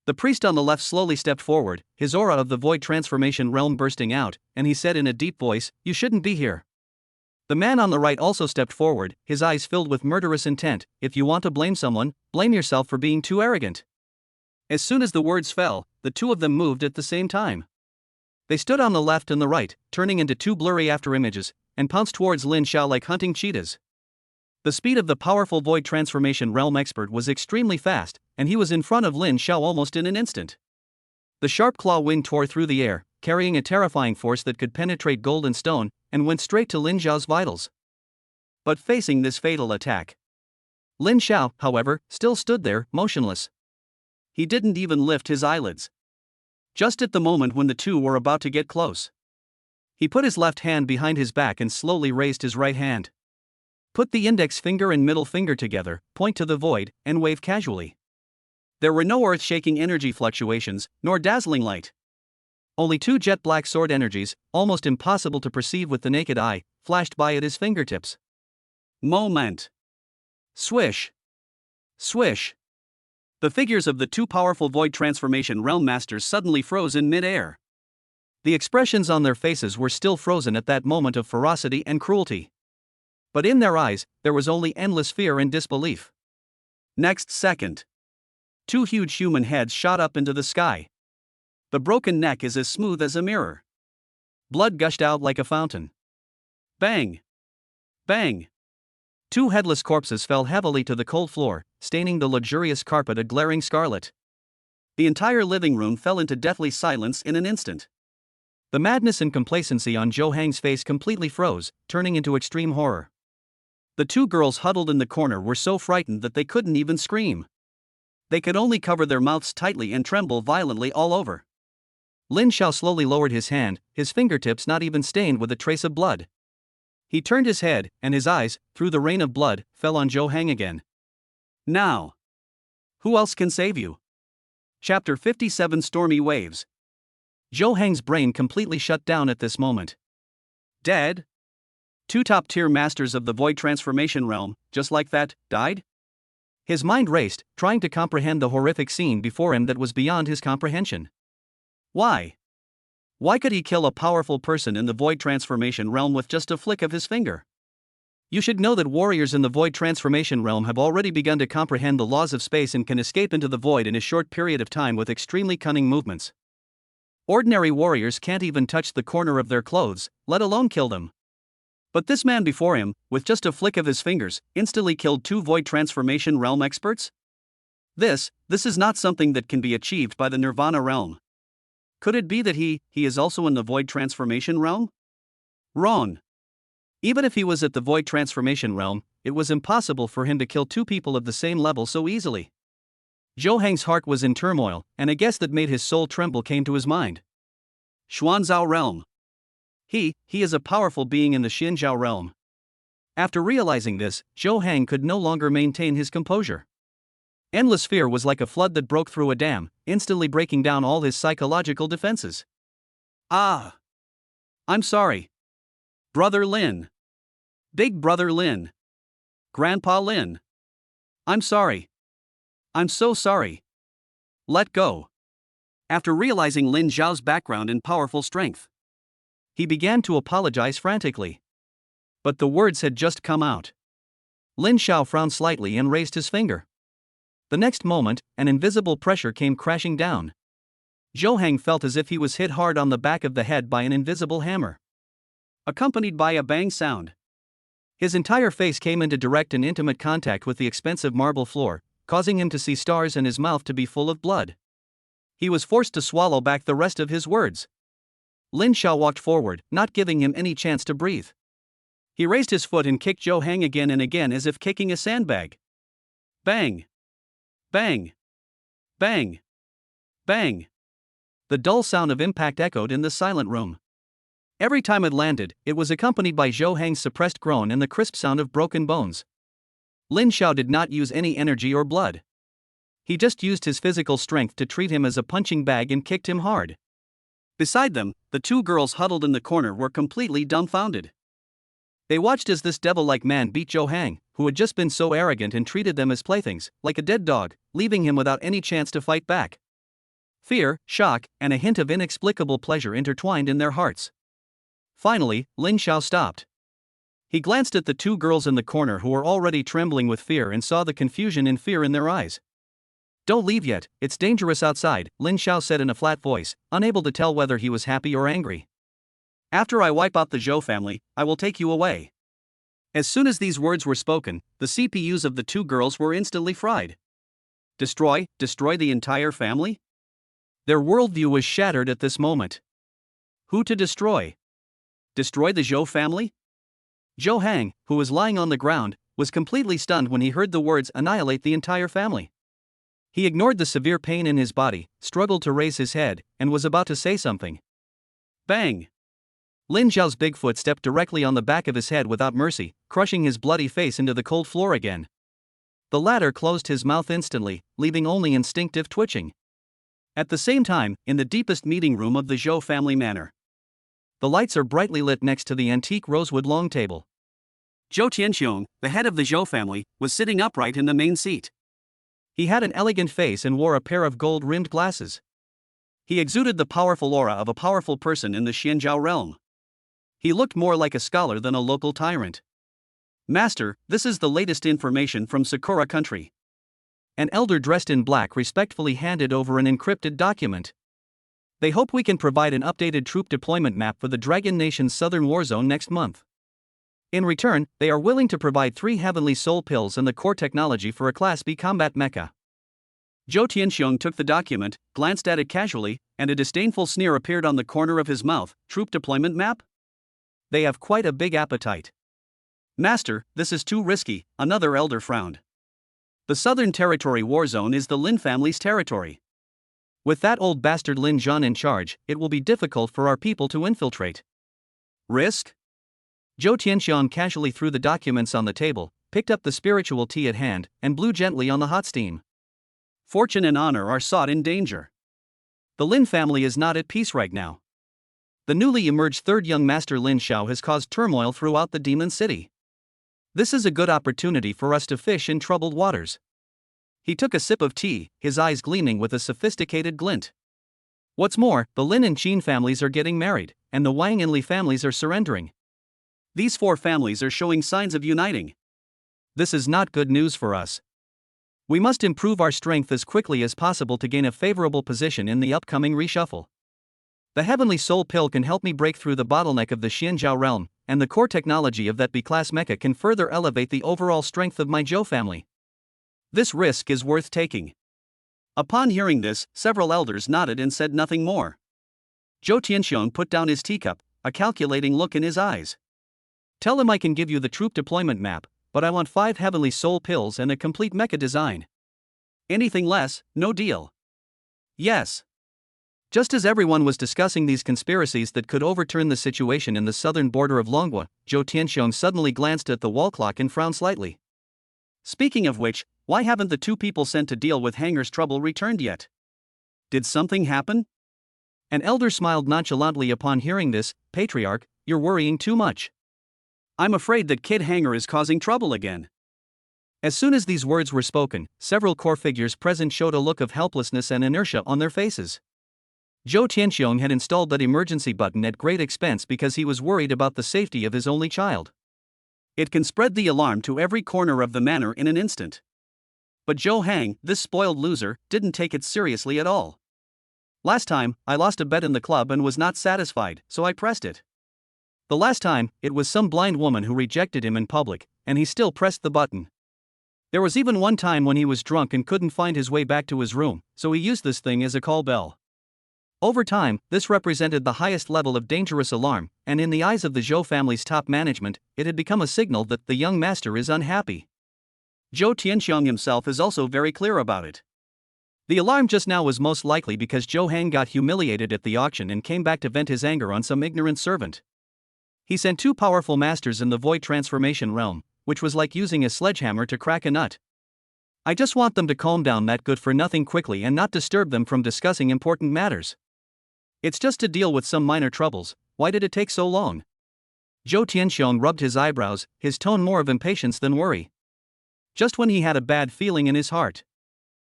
The priest on the left slowly stepped forward, his aura of the void transformation realm bursting out, and he said in a deep voice, "You shouldn't be here." The man on the right also stepped forward, his eyes filled with murderous intent. If you want to blame someone, blame yourself for being too arrogant. As soon as the words fell, the two of them moved at the same time. They stood on the left and the right, turning into two blurry afterimages, and pounced towards Lin Xiao like hunting cheetahs. The speed of the powerful void transformation realm expert was extremely fast, and he was in front of Lin Xiao almost in an instant. The sharp claw wing tore through the air, carrying a terrifying force that could penetrate gold and stone, and went straight to Lin Xiao's vitals. But facing this fatal attack, Lin Xiao, however, still stood there, motionless. He didn't even lift his eyelids. Just at the moment when the two were about to get close, he put his left hand behind his back and slowly raised his right hand. Put the index finger and middle finger together, point to the void, and wave casually. There were no earth-shaking energy fluctuations, nor dazzling light. Only two jet-black sword energies, almost impossible to perceive with the naked eye, flashed by at his fingertips. Moment. Swish. Swish. The figures of the two powerful void transformation realm masters suddenly froze in mid-air. The expressions on their faces were still frozen at that moment of ferocity and cruelty. But in their eyes, there was only endless fear and disbelief. Next second, two huge human heads shot up into the sky. The broken neck is as smooth as a mirror. Blood gushed out like a fountain. Bang! Bang! Two headless corpses fell heavily to the cold floor, staining the luxurious carpet a glaring scarlet. The entire living room fell into deathly silence in an instant. The madness and complacency on Zhou Hang's face completely froze, turning into extreme horror. The two girls huddled in the corner were so frightened that they couldn't even scream. They could only cover their mouths tightly and tremble violently all over. Lin Xiao slowly lowered his hand, his fingertips not even stained with a trace of blood. He turned his head, and his eyes, through the rain of blood, fell on Zhou Hang again. Now, who else can save you? Chapter 57 Stormy Waves. Zhou Hang's brain completely shut down at this moment. Dead? Two top-tier masters of the Void Transformation Realm, just like that, died? His mind raced, trying to comprehend the horrific scene before him that was beyond his comprehension. Why? Why could he kill a powerful person in the Void Transformation Realm with just a flick of his finger? You should know that warriors in the Void Transformation Realm have already begun to comprehend the laws of space and can escape into the void in a short period of time with extremely cunning movements. Ordinary warriors can't even touch the corner of their clothes, let alone kill them. But this man before him, with just a flick of his fingers, instantly killed two Void Transformation Realm experts? This is not something that can be achieved by the Nirvana realm. Could it be that he is also in the Void Transformation Realm? Wrong. Even if he was at the Void Transformation Realm, it was impossible for him to kill two people of the same level so easily. Zhou Hang's heart was in turmoil, and a guess that made his soul tremble came to his mind. Xuanzhao Realm. He is a powerful being in the Xinjiao realm. After realizing this, Zhou Hang could no longer maintain his composure. Endless fear was like a flood that broke through a dam, instantly breaking down all his psychological defenses. Ah! I'm sorry. Brother Lin. Big Brother Lin. Grandpa Lin. I'm sorry. I'm so sorry. Let go. After realizing Lin Xiao's background and powerful strength, he began to apologize frantically. But the words had just come out. Lin Xiao frowned slightly and raised his finger. The next moment, an invisible pressure came crashing down. Zhou Hang felt as if he was hit hard on the back of the head by an invisible hammer, accompanied by a bang sound. His entire face came into direct and intimate contact with the expensive marble floor, causing him to see stars and his mouth to be full of blood. He was forced to swallow back the rest of his words. Lin Xiao walked forward, not giving him any chance to breathe. He raised his foot and kicked Zhou Hang again and again as if kicking a sandbag. Bang! Bang! Bang! Bang! The dull sound of impact echoed in the silent room. Every time it landed, it was accompanied by Zhou Hang's suppressed groan and the crisp sound of broken bones. Lin Xiao did not use any energy or blood. He just used his physical strength to treat him as a punching bag and kicked him hard. Beside them, the two girls huddled in the corner were completely dumbfounded. They watched as this devil-like man beat Zhou Hang, who had just been so arrogant and treated them as playthings, like a dead dog, leaving him without any chance to fight back. Fear, shock, and a hint of inexplicable pleasure intertwined in their hearts. Finally, Lin Xiao stopped. He glanced at the two girls in the corner who were already trembling with fear and saw the confusion and fear in their eyes. Don't leave yet, it's dangerous outside, Lin Xiao said in a flat voice, unable to tell whether he was happy or angry. After I wipe out the Zhou family, I will take you away. As soon as these words were spoken, the CPUs of the two girls were instantly fried. Destroy the entire family? Their worldview was shattered at this moment. Who to destroy? Destroy the Zhou family? Zhou Hang, who was lying on the ground, was completely stunned when he heard the words annihilate the entire family. He ignored the severe pain in his body, struggled to raise his head, and was about to say something. Bang! Lin Xiao's big foot stepped directly on the back of his head without mercy, crushing his bloody face into the cold floor again. The latter closed his mouth instantly, leaving only instinctive twitching. At the same time, in the deepest meeting room of the Zhou family manor, the lights are brightly lit next to the antique rosewood long table. Zhou Tianxiong, the head of the Zhou family, was sitting upright in the main seat. He had an elegant face and wore a pair of gold-rimmed glasses. He exuded the powerful aura of a powerful person in the Xinjiao realm. He looked more like a scholar than a local tyrant. Master, this is the latest information from Sakura country. An elder dressed in black respectfully handed over an encrypted document. They hope we can provide an updated troop deployment map for the Dragon Nation's southern war zone next month. In return, they are willing to provide 3 heavenly soul pills and the core technology for a Class B combat mecha. Zhou Tianxiong took the document, glanced at it casually, and a disdainful sneer appeared on the corner of his mouth. Troop deployment map? They have quite a big appetite. Master, this is too risky, another elder frowned. The Southern Territory war zone is the Lin family's territory. With that old bastard Lin Xiao in charge, it will be difficult for our people to infiltrate. Risk? Zhou Tianxiong casually threw the documents on the table, picked up the spiritual tea at hand, and blew gently on the hot steam. Fortune and honor are sought in danger. The Lin family is not at peace right now. The newly emerged third young master Lin Xiao has caused turmoil throughout the demon city. This is a good opportunity for us to fish in troubled waters. He took a sip of tea, his eyes gleaming with a sophisticated glint. What's more, the Lin and Qin families are getting married, and the Wang and Li families are surrendering. These four families are showing signs of uniting. This is not good news for us. We must improve our strength as quickly as possible to gain a favorable position in the upcoming reshuffle. The Heavenly Soul Pill can help me break through the bottleneck of the Xianzhao realm, and the core technology of that B-class mecha can further elevate the overall strength of my Zhou family. This risk is worth taking. Upon hearing this, several elders nodded and said nothing more. Zhou Tianxiong put down his teacup, a calculating look in his eyes. Tell him I can give you the troop deployment map, but I want 5 Heavenly Soul Pills and a complete mecha design. Anything less, no deal. Yes. Just as everyone was discussing these conspiracies that could overturn the situation in the southern border of Longhua, Zhou Tianxiong suddenly glanced at the wall clock and frowned slightly. Speaking of which, why haven't the 2 people sent to deal with Hanger's trouble returned yet? Did something happen? An elder smiled nonchalantly upon hearing this. Patriarch, you're worrying too much. I'm afraid that Kid Hanger is causing trouble again. As soon as these words were spoken, several core figures present showed a look of helplessness and inertia on their faces. Zhou Tianxiong had installed that emergency button at great expense because he was worried about the safety of his only child. It can spread the alarm to every corner of the manor in an instant. But Zhou Hang, this spoiled loser, didn't take it seriously at all. Last time, I lost a bet in the club and was not satisfied, so I pressed it. The last time, it was some blind woman who rejected him in public, and he still pressed the button. There was even one time when he was drunk and couldn't find his way back to his room, so he used this thing as a call bell. Over time, this represented the highest level of dangerous alarm, and in the eyes of the Zhou family's top management, it had become a signal that the young master is unhappy. Zhou Tianxiong himself is also very clear about it. The alarm just now was most likely because Zhou Hang got humiliated at the auction and came back to vent his anger on some ignorant servant. He sent 2 powerful masters in the void transformation realm, which was like using a sledgehammer to crack a nut. I just want them to calm down that good-for-nothing quickly and not disturb them from discussing important matters. It's just to deal with some minor troubles. Why did it take so long? Zhou Tianxiong rubbed his eyebrows, his tone more of impatience than worry. Just when he had a bad feeling in his heart.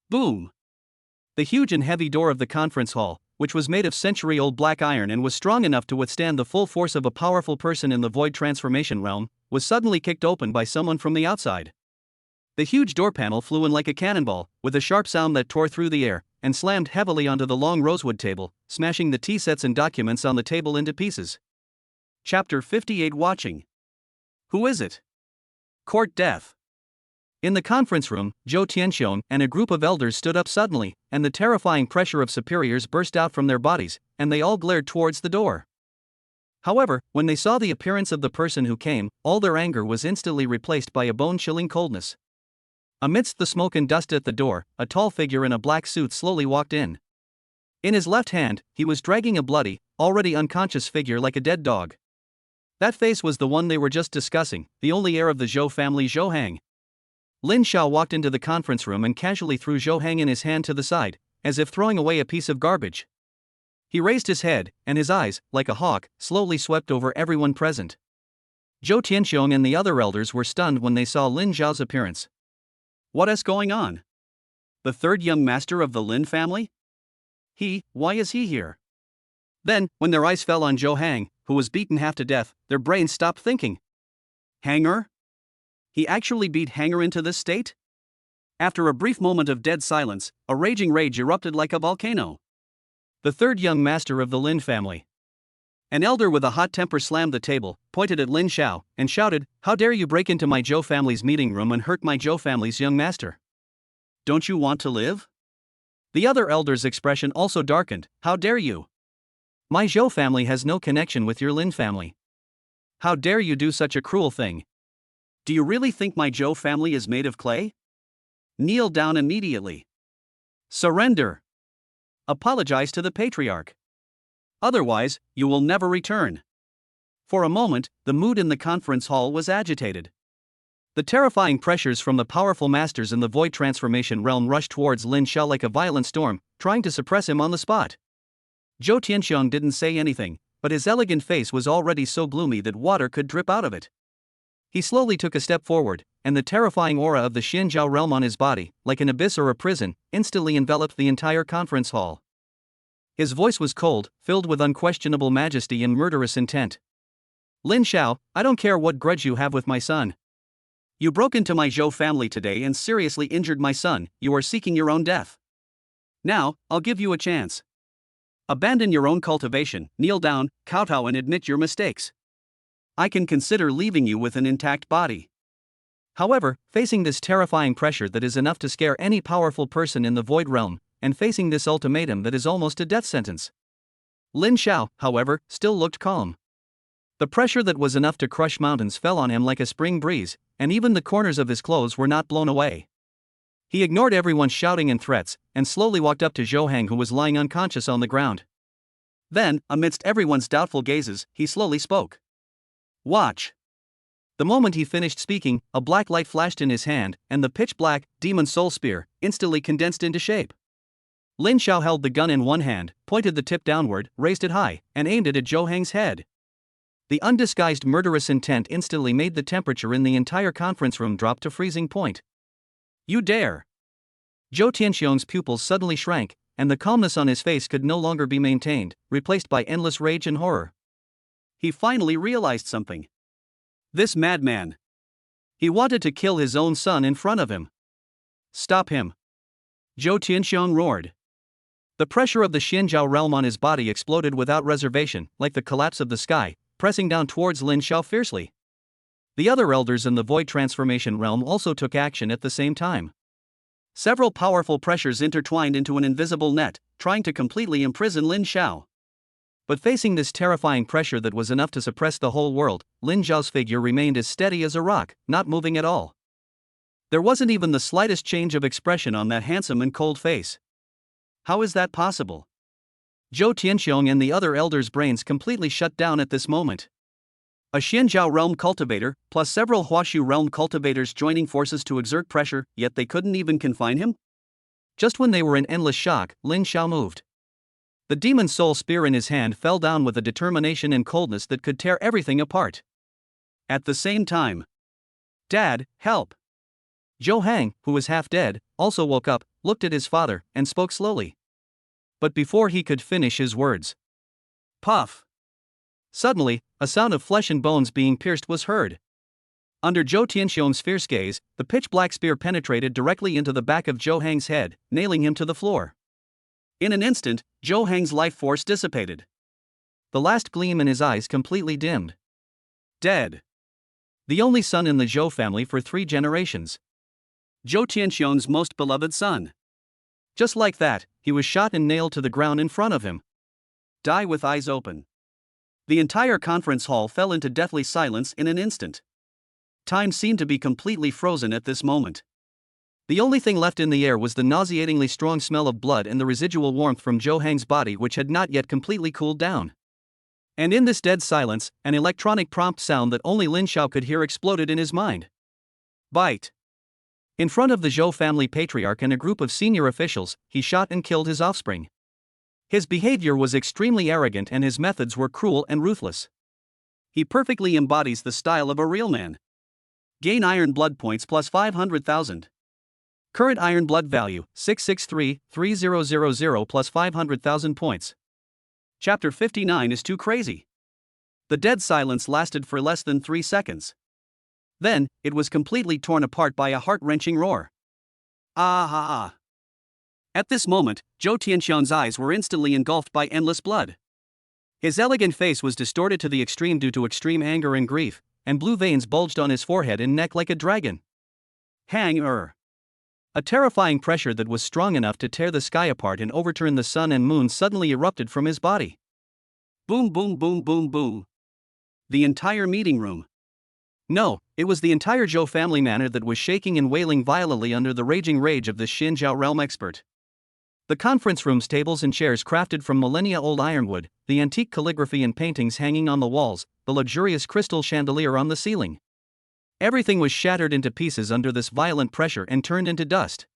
Boom! The huge and heavy door of the conference hall, which was made of century-old black iron and was strong enough to withstand the full force of a powerful person in the void transformation realm, was suddenly kicked open by someone from the outside. The huge door panel flew in like a cannonball, with a sharp sound that tore through the air, and slammed heavily onto the long rosewood table, smashing the tea sets and documents on the table into pieces. Chapter 58 Watching. Who is it? Court Death. In the conference room, Zhou Tianxiong and a group of elders stood up suddenly, and the terrifying pressure of superiors burst out from their bodies, and they all glared towards the door. However, when they saw the appearance of the person who came, all their anger was instantly replaced by a bone-chilling coldness. Amidst the smoke and dust at the door, a tall figure in a black suit slowly walked in. In his left hand, he was dragging a bloody, already unconscious figure like a dead dog. That face was the one they were just discussing, the only heir of the Zhou family, Zhou Hang. Lin Xiao walked into the conference room and casually threw Zhou Hang in his hand to the side, as if throwing away a piece of garbage. He raised his head, and his eyes, like a hawk, slowly swept over everyone present. Zhou Tianxiong and the other elders were stunned when they saw Lin Xiao's appearance. What is going on? The third young master of the Lin family? Why is he here? Then, when their eyes fell on Zhou Hang, who was beaten half to death, their brains stopped thinking. Hanger? He actually beat Hanger into this state? After a brief moment of dead silence, a raging rage erupted like a volcano. The third young master of the Lin family. An elder with a hot temper slammed the table, pointed at Lin Xiao, and shouted, "How dare you break into my Zhou family's meeting room and hurt my Zhou family's young master? Don't you want to live? The other elder's expression also darkened. How dare you? My Zhou family has no connection with your Lin family. How dare you do such a cruel thing? Do you really think my Zhou family is made of clay? Kneel down immediately. Surrender. Apologize to the patriarch. Otherwise, you will never return. For a moment, the mood in the conference hall was agitated. The terrifying pressures from the powerful masters in the void transformation realm rushed towards Lin Xiao like a violent storm, trying to suppress him on the spot. Zhou Tianxiong didn't say anything, but his elegant face was already so gloomy that water could drip out of it. He slowly took a step forward, and the terrifying aura of the Xinjiao realm on his body, like an abyss or a prison, instantly enveloped the entire conference hall. His voice was cold, filled with unquestionable majesty and murderous intent. Lin Xiao, I don't care what grudge you have with my son. You broke into my Zhou family today and seriously injured my son. You are seeking your own death. Now, I'll give you a chance. Abandon your own cultivation, kneel down, kowtow and admit your mistakes. I can consider leaving you with an intact body. However, facing this terrifying pressure that is enough to scare any powerful person in the void realm, and facing this ultimatum that is almost a death sentence, Lin Xiao, however, still looked calm. The pressure that was enough to crush mountains fell on him like a spring breeze, and even the corners of his clothes were not blown away. He ignored everyone's shouting and threats, and slowly walked up to Zhou Hang, who was lying unconscious on the ground. Then, amidst everyone's doubtful gazes, he slowly spoke. Watch. The moment he finished speaking, a black light flashed in his hand, and the pitch-black, demon soul spear, instantly condensed into shape. Lin Xiao held the gun in one hand, pointed the tip downward, raised it high, and aimed it at Zhou Hang's head. The undisguised murderous intent instantly made the temperature in the entire conference room drop to freezing point. You dare! Zhou Tianxiong's pupils suddenly shrank, and the calmness on his face could no longer be maintained, replaced by endless rage and horror. He finally realized something. This madman. He wanted to kill his own son in front of him. Stop him! Zhou Tianxiong roared. The pressure of the Xinjiao realm on his body exploded without reservation, like the collapse of the sky, pressing down towards Lin Xiao fiercely. The other elders in the void transformation realm also took action at the same time. Several powerful pressures intertwined into an invisible net, trying to completely imprison Lin Xiao. But facing this terrifying pressure that was enough to suppress the whole world, Lin Xiao's figure remained as steady as a rock, not moving at all. There wasn't even the slightest change of expression on that handsome and cold face. How is that possible? Zhou Tianxiong and the other elders' brains completely shut down at this moment. A Xinjiao realm cultivator, plus several Huaxu realm cultivators joining forces to exert pressure, yet they couldn't even confine him? Just when they were in endless shock, Lin Xiao moved. The demon soul spear in his hand fell down with a determination and coldness that could tear everything apart. At the same time, Dad, help! Zhou Hang, who was half dead, also woke up, looked at his father, and spoke slowly. But before he could finish his words, puff! Suddenly, a sound of flesh and bones being pierced was heard. Under Zhou Tianxiong's fierce gaze, the pitch-black spear penetrated directly into the back of Zhou Hang's head, nailing him to the floor. In an instant, Zhou Hang's life force dissipated. The last gleam in his eyes completely dimmed. Dead. The only son in the Zhou family for 3 generations. Zhou Tianxiong's most beloved son. Just like that, he was shot and nailed to the ground in front of him. Die with eyes open. The entire conference hall fell into deathly silence in an instant. Time seemed to be completely frozen at this moment. The only thing left in the air was the nauseatingly strong smell of blood and the residual warmth from Zhou Hang's body, which had not yet completely cooled down. And in this dead silence, an electronic prompt sound that only Lin Xiao could hear exploded in his mind. Bite. In front of the Zhou family patriarch and a group of senior officials, he shot and killed his offspring. His behavior was extremely arrogant and his methods were cruel and ruthless. He perfectly embodies the style of a real man. Gain iron blood points plus 500,000. Current iron blood value, 663,3000 plus 500,000 points. Chapter 59 is too crazy. The dead silence lasted for less than 3 seconds. Then, it was completely torn apart by a heart-wrenching roar. Ah ha ah. At this moment, Zhou Tianxiong's eyes were instantly engulfed by endless blood. His elegant face was distorted to the extreme due to extreme anger and grief, and blue veins bulged on his forehead and neck like a dragon. Hang. A terrifying pressure that was strong enough to tear the sky apart and overturn the sun and moon suddenly erupted from his body. Boom, boom, boom, boom, boom. The entire meeting room. No, it was the entire Zhou family manor that was shaking and wailing violently under the raging rage of this Xinjiao realm expert. The conference room's tables and chairs crafted from millennia-old ironwood, the antique calligraphy and paintings hanging on the walls, the luxurious crystal chandelier on the ceiling. Everything was shattered into pieces under this violent pressure and turned into dust.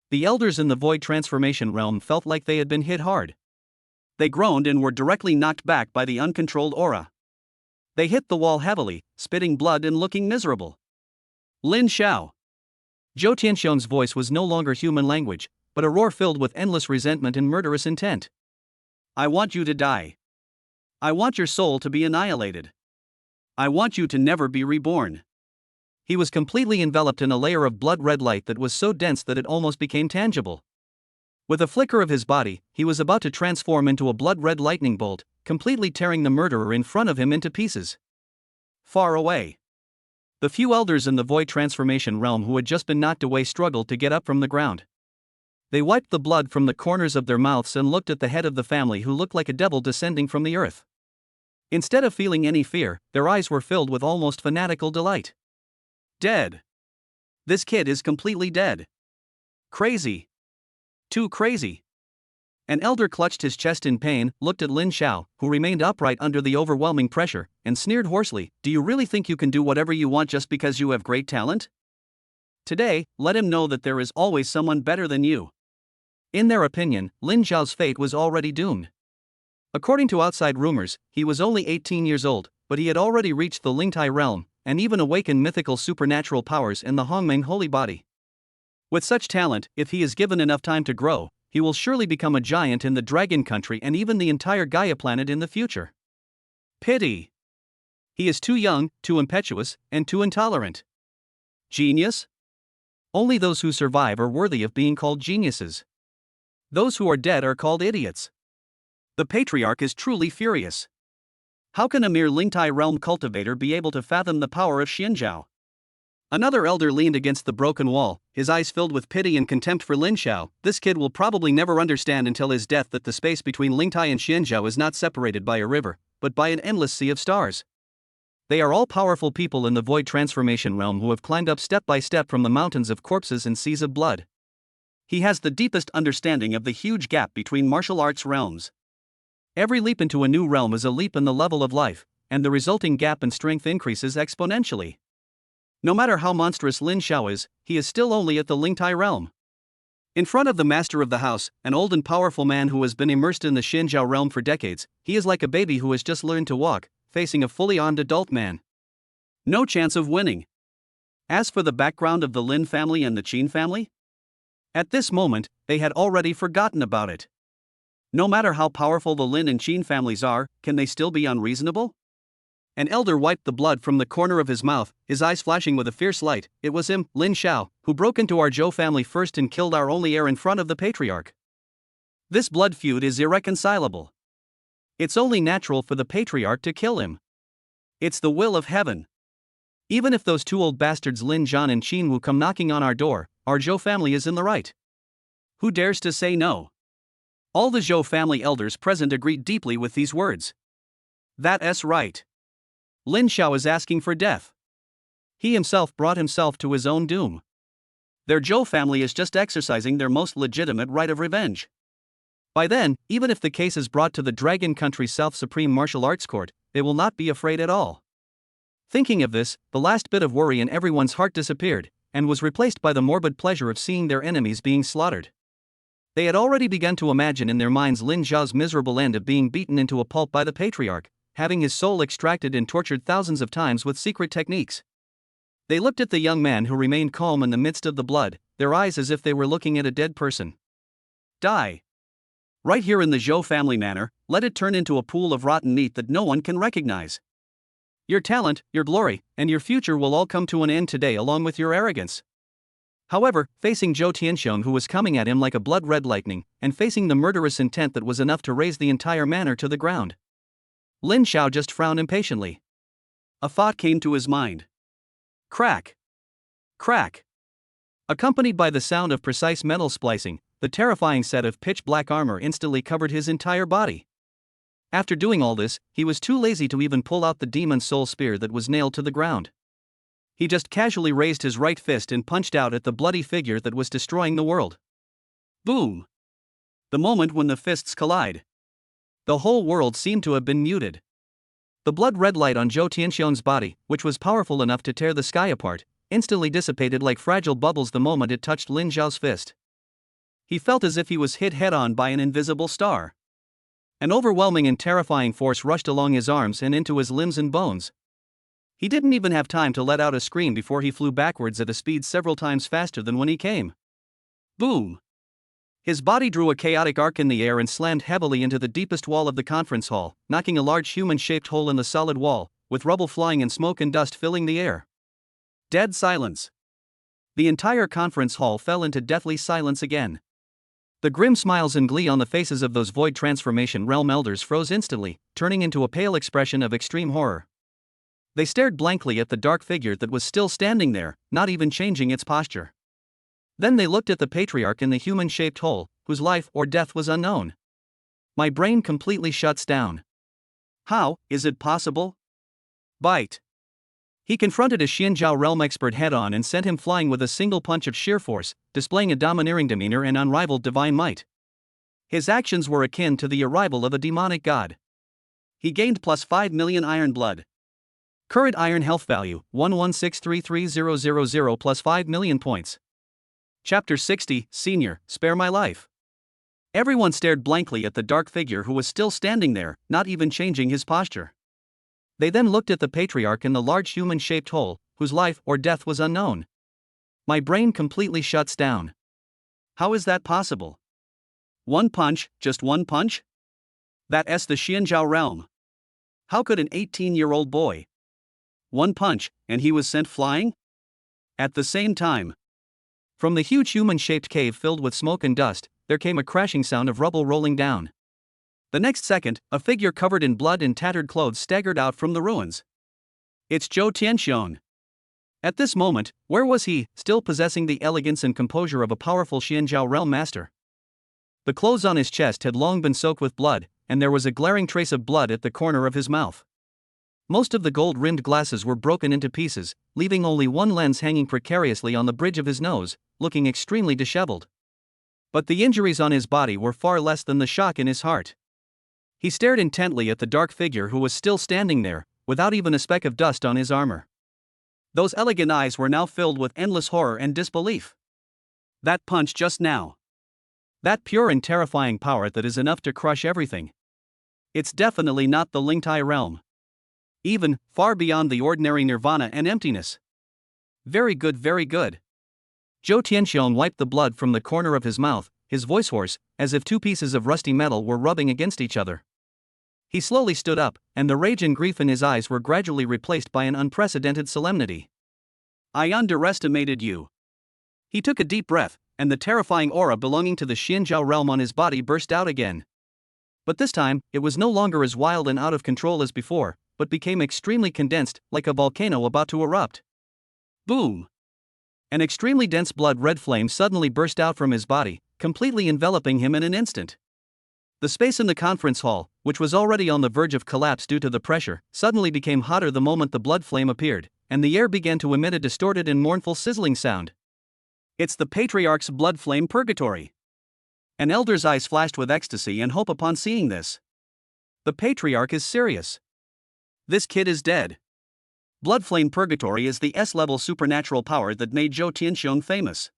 The elders in the void transformation realm felt like they had been hit hard. They groaned and were directly knocked back by the uncontrolled aura. They hit the wall heavily, spitting blood and looking miserable. Lin Xiao. Zhou Tianxiong's voice was no longer human language, but a roar filled with endless resentment and murderous intent. I want you to die. I want your soul to be annihilated. I want you to never be reborn. He was completely enveloped in a layer of blood-red light that was so dense that it almost became tangible. With a flicker of his body, he was about to transform into a blood-red lightning bolt, completely tearing the murderer in front of him into pieces. Far away. The few elders in the void transformation realm who had just been knocked away struggled to get up from the ground. They wiped the blood from the corners of their mouths and looked at the head of the family who looked like a devil descending from the earth. Instead of feeling any fear, their eyes were filled with almost fanatical delight. Dead. This kid is completely dead. Crazy. Too crazy. An elder clutched his chest in pain, looked at Lin Xiao, who remained upright under the overwhelming pressure, and sneered hoarsely, "Do you really think you can do whatever you want just because you have great talent? Today, let him know that there is always someone better than you." In their opinion, Lin Xiao's fate was already doomed. According to outside rumors, he was only 18 years old, but he had already reached the Lingtai realm, and even awakened mythical supernatural powers in the Hongmeng holy body. With such talent, if he is given enough time to grow, he will surely become a giant in the Dragon Country and even the entire Gaia planet in the future. Pity. He is too young, too impetuous, and too intolerant. Genius? Only those who survive are worthy of being called geniuses. Those who are dead are called idiots. The patriarch is truly furious. How can a mere Lingtai realm cultivator be able to fathom the power of Xinjiao? Another elder leaned against the broken wall, his eyes filled with pity and contempt for Lin Xiao. This kid will probably never understand until his death that the space between Lingtai and Xinjiao is not separated by a river, but by an endless sea of stars. They are all powerful people in the void transformation realm who have climbed up step by step from the mountains of corpses and seas of blood. He has the deepest understanding of the huge gap between martial arts realms. Every leap into a new realm is a leap in the level of life, and the resulting gap in strength increases exponentially. No matter how monstrous Lin Xiao is, he is still only at the Lingtai realm. In front of the master of the house, an old and powerful man who has been immersed in the Xinjiao realm for decades, he is like a baby who has just learned to walk, facing a fully armed adult man. No chance of winning. As for the background of the Lin family and the Qin family? At this moment, they had already forgotten about it. No matter how powerful the Lin and Qin families are, can they still be unreasonable? An elder wiped the blood from the corner of his mouth, his eyes flashing with a fierce light. It was him, Lin Xiao, who broke into our Zhou family first and killed our only heir in front of the patriarch. This blood feud is irreconcilable. It's only natural for the patriarch to kill him. It's the will of heaven. Even if those two old bastards Lin Zhan and Qin Wu come knocking on our door, our Zhou family is in the right. Who dares to say no? All the Zhou family elders present agreed deeply with these words. That's right. Lin Xiao is asking for death. He himself brought himself to his own doom. Their Zhou family is just exercising their most legitimate right of revenge. By then, even if the case is brought to the Dragon Country's South Supreme Martial Arts Court, they will not be afraid at all. Thinking of this, the last bit of worry in everyone's heart disappeared, and was replaced by the morbid pleasure of seeing their enemies being slaughtered. They had already begun to imagine in their minds Lin Xiao's miserable end of being beaten into a pulp by the patriarch, having his soul extracted and tortured thousands of times with secret techniques. They looked at the young man who remained calm in the midst of the blood, their eyes as if they were looking at a dead person. Die. Right here in the Zhou family manor, let it turn into a pool of rotten meat that no one can recognize. Your talent, your glory, and your future will all come to an end today along with your arrogance. However, facing Zhou Tianxiong who was coming at him like a blood-red lightning, and facing the murderous intent that was enough to raise the entire manor to the ground, Lin Xiao just frowned impatiently. A thought came to his mind. Crack. Crack. Accompanied by the sound of precise metal splicing, the terrifying set of pitch-black armor instantly covered his entire body. After doing all this, he was too lazy to even pull out the demon's soul spear that was nailed to the ground. He just casually raised his right fist and punched out at the bloody figure that was destroying the world. Boom! The moment when the fists collide, the whole world seemed to have been muted. The blood-red light on Zhou Tianxiong's body, which was powerful enough to tear the sky apart, instantly dissipated like fragile bubbles the moment it touched Lin Xiao's fist. He felt as if he was hit head-on by an invisible star. An overwhelming and terrifying force rushed along his arms and into his limbs and bones. He didn't even have time to let out a scream before he flew backwards at a speed several times faster than when he came. Boom! His body drew a chaotic arc in the air and slammed heavily into the deepest wall of the conference hall, knocking a large human-shaped hole in the solid wall, with rubble flying and smoke and dust filling the air. Dead silence. The entire conference hall fell into deathly silence again. The grim smiles and glee on the faces of those void transformation realm elders froze instantly, turning into a pale expression of extreme horror. They stared blankly at the dark figure that was still standing there, not even changing its posture. Then they looked at the patriarch in the human-shaped hole, whose life or death was unknown. My brain completely shuts down. How is it possible? Bite. He confronted a Xianzhao realm expert head-on and sent him flying with a single punch of sheer force, displaying a domineering demeanor and unrivaled divine might. His actions were akin to the arrival of a demonic god. He gained plus 5 million iron blood. Current iron health value, 11633000 plus 5 million points. Chapter 60, Senior, Spare My Life. Everyone stared blankly at the dark figure who was still standing there, not even changing his posture. They then looked at the patriarch in the large human-shaped hole, whose life or death was unknown. My brain completely shuts down. How is that possible? One punch, just one punch? That's the Xianzhao realm. How could an 18-year-old boy? One punch, and he was sent flying? At the same time, from the huge human-shaped cave filled with smoke and dust, there came a crashing sound of rubble rolling down. The next second, a figure covered in blood and tattered clothes staggered out from the ruins. It's Zhou Tianxiong. At this moment, where was he, still possessing the elegance and composure of a powerful Xianzhao realm master? The clothes on his chest had long been soaked with blood, and there was a glaring trace of blood at the corner of his mouth. Most of the gold-rimmed glasses were broken into pieces, leaving only one lens hanging precariously on the bridge of his nose, looking extremely disheveled. But the injuries on his body were far less than the shock in his heart. He stared intently at the dark figure who was still standing there, without even a speck of dust on his armor. Those elegant eyes were now filled with endless horror and disbelief. That punch just now. That pure and terrifying power that is enough to crush everything. It's definitely not the Lingtai realm. Even, far beyond the ordinary nirvana and emptiness. Very good, very good. Zhou Tianxiong wiped the blood from the corner of his mouth, his voice hoarse, as if two pieces of rusty metal were rubbing against each other. He slowly stood up, and the rage and grief in his eyes were gradually replaced by an unprecedented solemnity. I underestimated you. He took a deep breath, and the terrifying aura belonging to the Xianzhao realm on his body burst out again. But this time, it was no longer as wild and out of control as before, but became extremely condensed, like a volcano about to erupt. Boom! An extremely dense blood-red flame suddenly burst out from his body, completely enveloping him in an instant. The space in the conference hall, which was already on the verge of collapse due to the pressure, suddenly became hotter the moment the blood flame appeared, and the air began to emit a distorted and mournful sizzling sound. It's the Patriarch's blood flame purgatory. An elder's eyes flashed with ecstasy and hope upon seeing this. The Patriarch is serious. This kid is dead. Blood flame purgatory is the S-level supernatural power that made Zhou Tianxiong famous.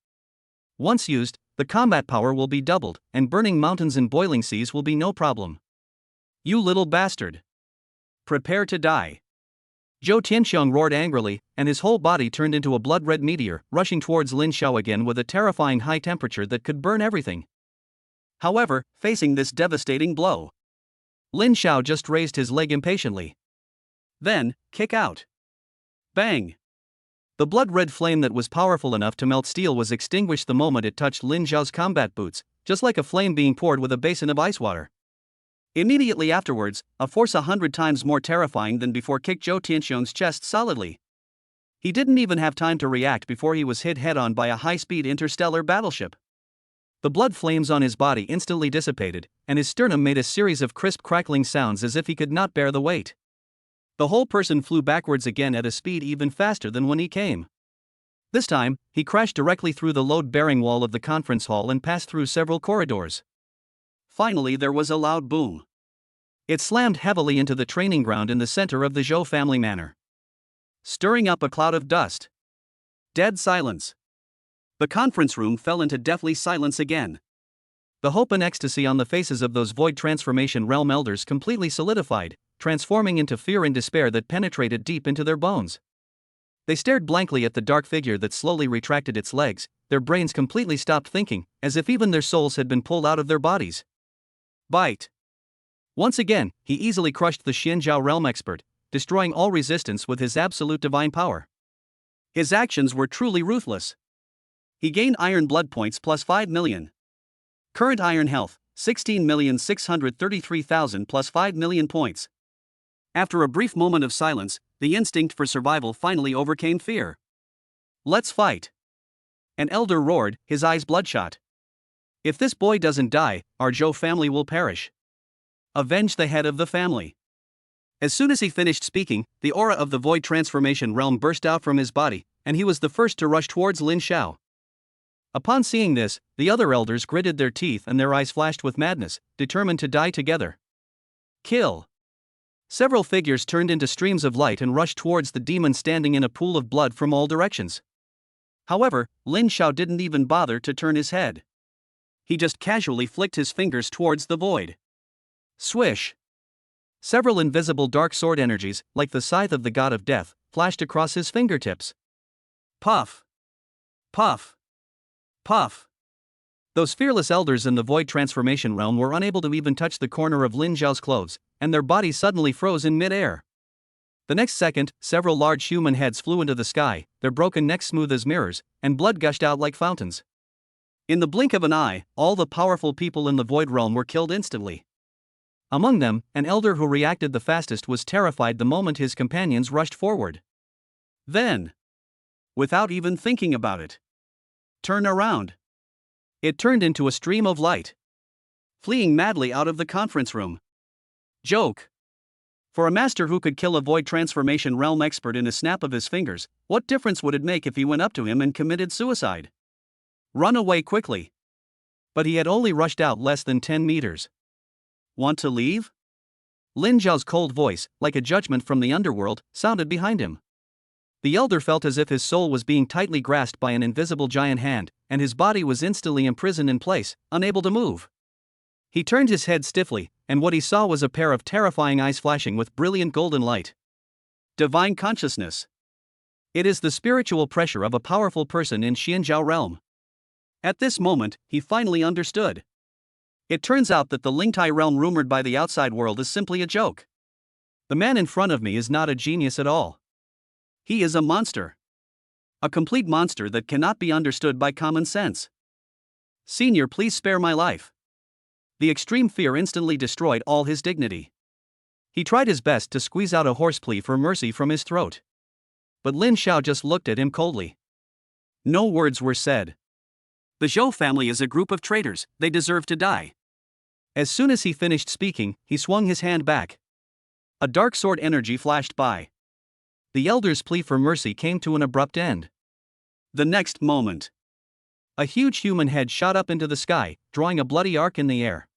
Once used, the combat power will be doubled, and burning mountains and boiling seas will be no problem. You little bastard. Prepare to die. Zhou Tianxiong roared angrily, and his whole body turned into a blood-red meteor, rushing towards Lin Xiao again with a terrifying high temperature that could burn everything. However, facing this devastating blow, Lin Xiao just raised his leg impatiently. Then, kick out. Bang! The blood-red flame that was powerful enough to melt steel was extinguished the moment it touched Lin Xiao's combat boots, just like a flame being poured with a basin of ice water. Immediately afterwards, a force 100 times more terrifying than before kicked Zhou Tianxiong's chest solidly. He didn't even have time to react before he was hit head-on by a high-speed interstellar battleship. The blood flames on his body instantly dissipated, and his sternum made a series of crisp crackling sounds as if he could not bear the weight. The whole person flew backwards again at a speed even faster than when he came. This time, he crashed directly through the load-bearing wall of the conference hall and passed through several corridors. Finally, there was a loud boom. It slammed heavily into the training ground in the center of the Zhou family manor, stirring up a cloud of dust. Dead silence. The conference room fell into deathly silence again. The hope and ecstasy on the faces of those void transformation realm elders completely solidified, transforming into fear and despair that penetrated deep into their bones. They stared blankly at the dark figure that slowly retracted its legs, their brains completely stopped thinking, as if even their souls had been pulled out of their bodies. Bite. Once again, he easily crushed the Xianzhao realm expert, destroying all resistance with his absolute divine power. His actions were truly ruthless. He gained iron blood points plus 5 million. Current iron health, 16,633,000 plus 5 million points. After a brief moment of silence, the instinct for survival finally overcame fear. Let's fight. An elder roared, his eyes bloodshot. If this boy doesn't die, our Zhou family will perish. Avenge the head of the family. As soon as he finished speaking, the aura of the void transformation realm burst out from his body, and he was the first to rush towards Lin Xiao. Upon seeing this, the other elders gritted their teeth and their eyes flashed with madness, determined to die together. Kill. Several figures turned into streams of light and rushed towards the demon standing in a pool of blood from all directions. However, Lin Xiao didn't even bother to turn his head. He just casually flicked his fingers towards the void. Swish. Several invisible dark sword energies, like the scythe of the god of death, flashed across his fingertips. Puff. Puff. Puff. Those fearless elders in the void transformation realm were unable to even touch the corner of Lin Xiao's clothes, and their bodies suddenly froze in mid-air. The next second, several large human heads flew into the sky, their broken necks smooth as mirrors, and blood gushed out like fountains. In the blink of an eye, all the powerful people in the void realm were killed instantly. Among them, an elder who reacted the fastest was terrified the moment his companions rushed forward. Then, without even thinking about it, turn around. It turned into a stream of light, fleeing madly out of the conference room. Joke. For a master who could kill a void transformation realm expert in a snap of his fingers, what difference would it make if he went up to him and committed suicide? Run away quickly. But he had only rushed out less than 10 meters. Want to leave? Lin Xiao's cold voice, like a judgment from the underworld, sounded behind him. The elder felt as if his soul was being tightly grasped by an invisible giant hand, and his body was instantly imprisoned in place, unable to move. He turned his head stiffly, and what he saw was a pair of terrifying eyes flashing with brilliant golden light. Divine consciousness. It is the spiritual pressure of a powerful person in Xianzhao realm. At this moment, he finally understood. It turns out that the Lingtai realm rumored by the outside world is simply a joke. The man in front of me is not a genius at all. He is a monster. A complete monster that cannot be understood by common sense. Senior, please spare my life. The extreme fear instantly destroyed all his dignity. He tried his best to squeeze out a hoarse plea for mercy from his throat. But Lin Xiao just looked at him coldly. No words were said. The Zhou family is a group of traitors, they deserve to die. As soon as he finished speaking, he swung his hand back. A dark sword energy flashed by. The elder's plea for mercy came to an abrupt end. The next moment, a huge human head shot up into the sky, drawing a bloody arc in the air.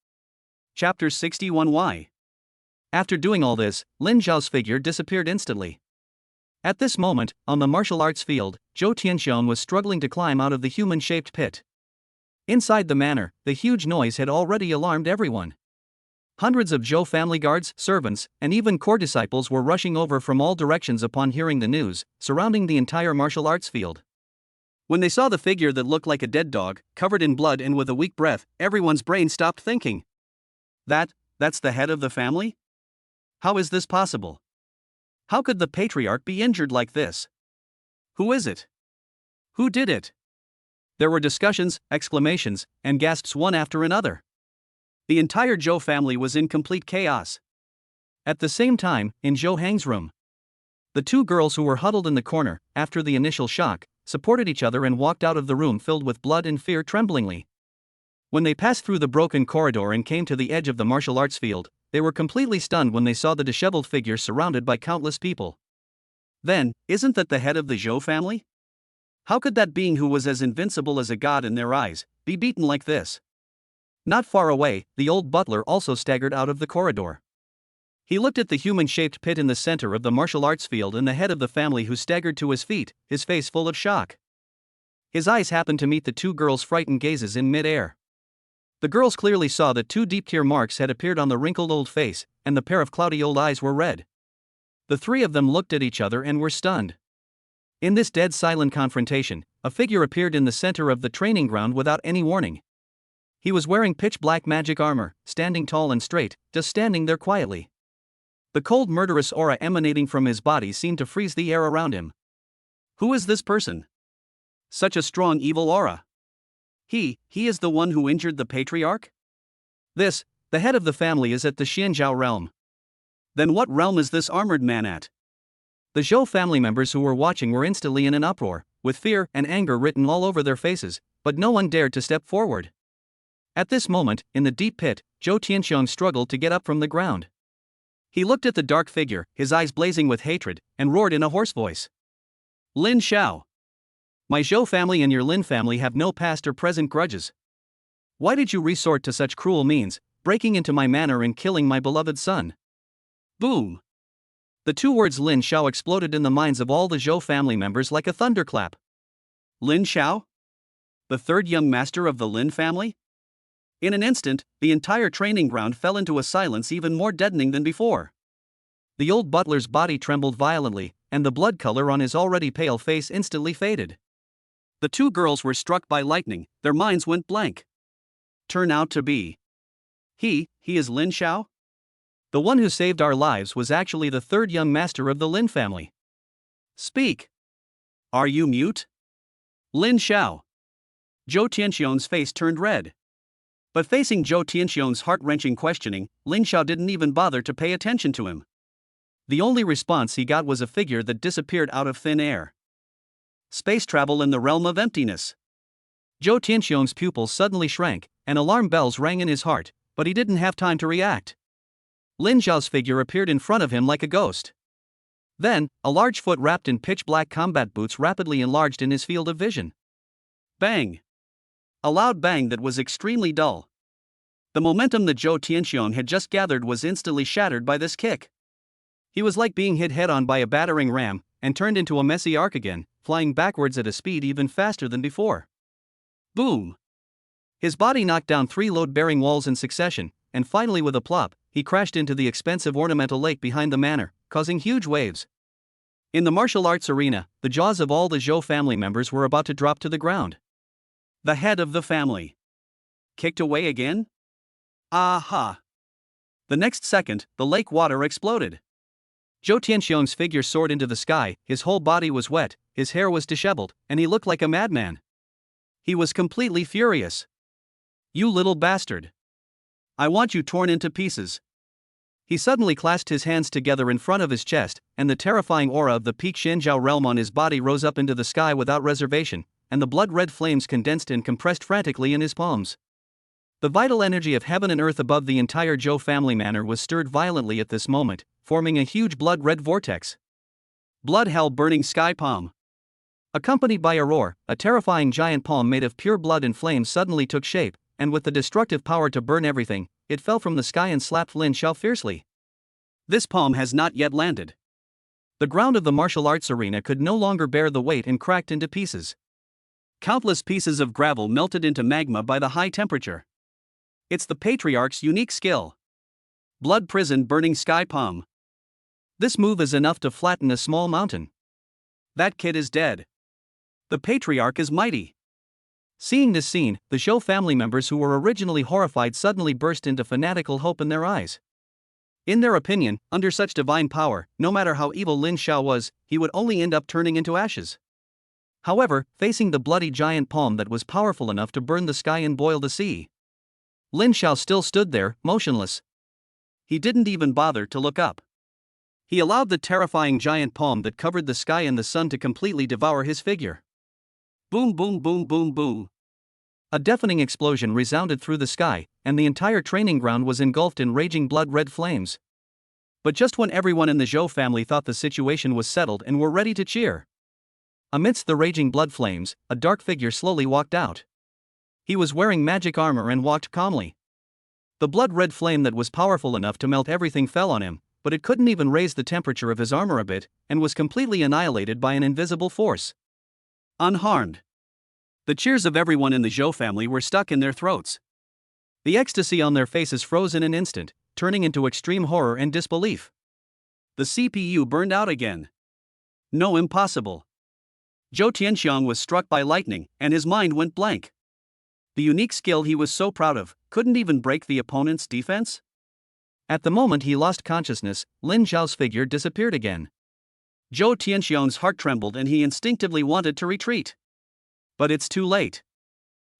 Chapter 61Y. After doing all this, Lin Xiao's figure disappeared instantly. At this moment, on the martial arts field, Zhou Tianxian was struggling to climb out of the human-shaped pit. Inside the manor, the huge noise had already alarmed everyone. Hundreds of Zhou family guards, servants, and even core disciples were rushing over from all directions upon hearing the news, surrounding the entire martial arts field. When they saw the figure that looked like a dead dog, covered in blood and with a weak breath, everyone's brain stopped thinking. That's the head of the family? How is this possible? How could the patriarch be injured like this? Who is it? Who did it? There were discussions, exclamations, and gasps one after another. The entire Zhou family was in complete chaos. At the same time, in Zhou Hang's room, The two girls who were huddled in the corner, after the initial shock, supported each other and walked out of the room filled with blood and fear tremblingly. When they passed through the broken corridor and came to the edge of the martial arts field, they were completely stunned when they saw the disheveled figure surrounded by countless people. Then, isn't that the head of the Zhou family? How could that being who was as invincible as a god in their eyes, be beaten like this? Not far away, the old butler also staggered out of the corridor. He looked at the human-shaped pit in the center of the martial arts field and the head of the family who staggered to his feet, his face full of shock. His eyes happened to meet the two girls' frightened gazes in mid-air. The girls clearly saw that two deep tear marks had appeared on the wrinkled old face, and the pair of cloudy old eyes were red. The three of them looked at each other and were stunned. In this dead silent confrontation, a figure appeared in the center of the training ground without any warning. He was wearing pitch-black magic armor, standing tall and straight, just standing there quietly. The cold murderous aura emanating from his body seemed to freeze the air around him. Who is this person? Such a strong evil aura. He is the one who injured the patriarch? This, the head of the family, is at the Xianzhou realm. Then what realm is this armored man at? The Zhou family members who were watching were instantly in an uproar, with fear and anger written all over their faces, but no one dared to step forward. At this moment, in the deep pit, Zhou Tianxiong struggled to get up from the ground. He looked at the dark figure, his eyes blazing with hatred, and roared in a hoarse voice. Lin Xiao! My Zhou family and your Lin family have no past or present grudges. Why did you resort to such cruel means, breaking into my manor and killing my beloved son? Boom! The two words Lin Xiao exploded in the minds of all the Zhou family members like a thunderclap. Lin Xiao? The third young master of the Lin family? In an instant, the entire training ground fell into a silence even more deadening than before. The old butler's body trembled violently, and the blood color on his already pale face instantly faded. The two girls were struck by lightning, their minds went blank. Turn out to be. He is Lin Xiao? The one who saved our lives was actually the third young master of the Lin family. Speak. Are you mute? Lin Xiao. Zhou Tianxiong's face turned red. But facing Zhou Tianxiong's heart-wrenching questioning, Lin Xiao didn't even bother to pay attention to him. The only response he got was a figure that disappeared out of thin air. Space travel in the realm of emptiness. Zhou Tianxiong's pupils suddenly shrank, and alarm bells rang in his heart, but he didn't have time to react. Lin Xiao's figure appeared in front of him like a ghost. Then, a large foot wrapped in pitch-black combat boots rapidly enlarged in his field of vision. Bang! A loud bang that was extremely dull. The momentum that Zhou Tianxiong had just gathered was instantly shattered by this kick. He was like being hit head-on by a battering ram, and turned into a messy arc again, flying backwards at a speed even faster than before. Boom! His body knocked down 3 load-bearing walls in succession, and finally with a plop, he crashed into the expensive ornamental lake behind the manor, causing huge waves. In the martial arts arena, the jaws of all the Zhou family members were about to drop to the ground. The head of the family. Kicked away again? Aha! The next second, the lake water exploded. Zhou Tianxiong's figure soared into the sky, his whole body was wet, his hair was disheveled, and he looked like a madman. He was completely furious. You little bastard! I want you torn into pieces. He suddenly clasped his hands together in front of his chest, and the terrifying aura of the peak Xianzhou realm on his body rose up into the sky without reservation, and the blood-red flames condensed and compressed frantically in his palms. The vital energy of heaven and earth above the entire Zhou family manor was stirred violently at this moment, forming a huge blood-red vortex. Blood hell burning sky palm. Accompanied by a roar, a terrifying giant palm made of pure blood and flames suddenly took shape, and with the destructive power to burn everything, it fell from the sky and slapped Lin Xiao fiercely. This palm has not yet landed. The ground of the martial arts arena could no longer bear the weight and cracked into pieces. Countless pieces of gravel melted into magma by the high temperature. It's the Patriarch's unique skill. Blood prison burning sky palm. This move is enough to flatten a small mountain. That kid is dead. The Patriarch is mighty. Seeing this scene, the Zhou family members who were originally horrified suddenly burst into fanatical hope in their eyes. In their opinion, under such divine power, no matter how evil Lin Xiao was, he would only end up turning into ashes. However, facing the bloody giant palm that was powerful enough to burn the sky and boil the sea, Lin Xiao still stood there, motionless. He didn't even bother to look up. He allowed the terrifying giant palm that covered the sky and the sun to completely devour his figure. Boom, boom, boom, boom, boom. A deafening explosion resounded through the sky, and the entire training ground was engulfed in raging blood-red flames. But just when everyone in the Zhou family thought the situation was settled and were ready to cheer, amidst the raging blood flames, a dark figure slowly walked out. He was wearing magic armor and walked calmly. The blood-red flame that was powerful enough to melt everything fell on him, but it couldn't even raise the temperature of his armor a bit, and was completely annihilated by an invisible force. Unharmed. The cheers of everyone in the Zhou family were stuck in their throats. The ecstasy on their faces froze in an instant, turning into extreme horror and disbelief. The CPU burned out again. No, impossible. Zhou Tianxiang was struck by lightning, and his mind went blank. The unique skill he was so proud of couldn't even break the opponent's defense? At the moment he lost consciousness, Lin Xiao's figure disappeared again. Zhou Tianxiang's heart trembled and he instinctively wanted to retreat. But it's too late.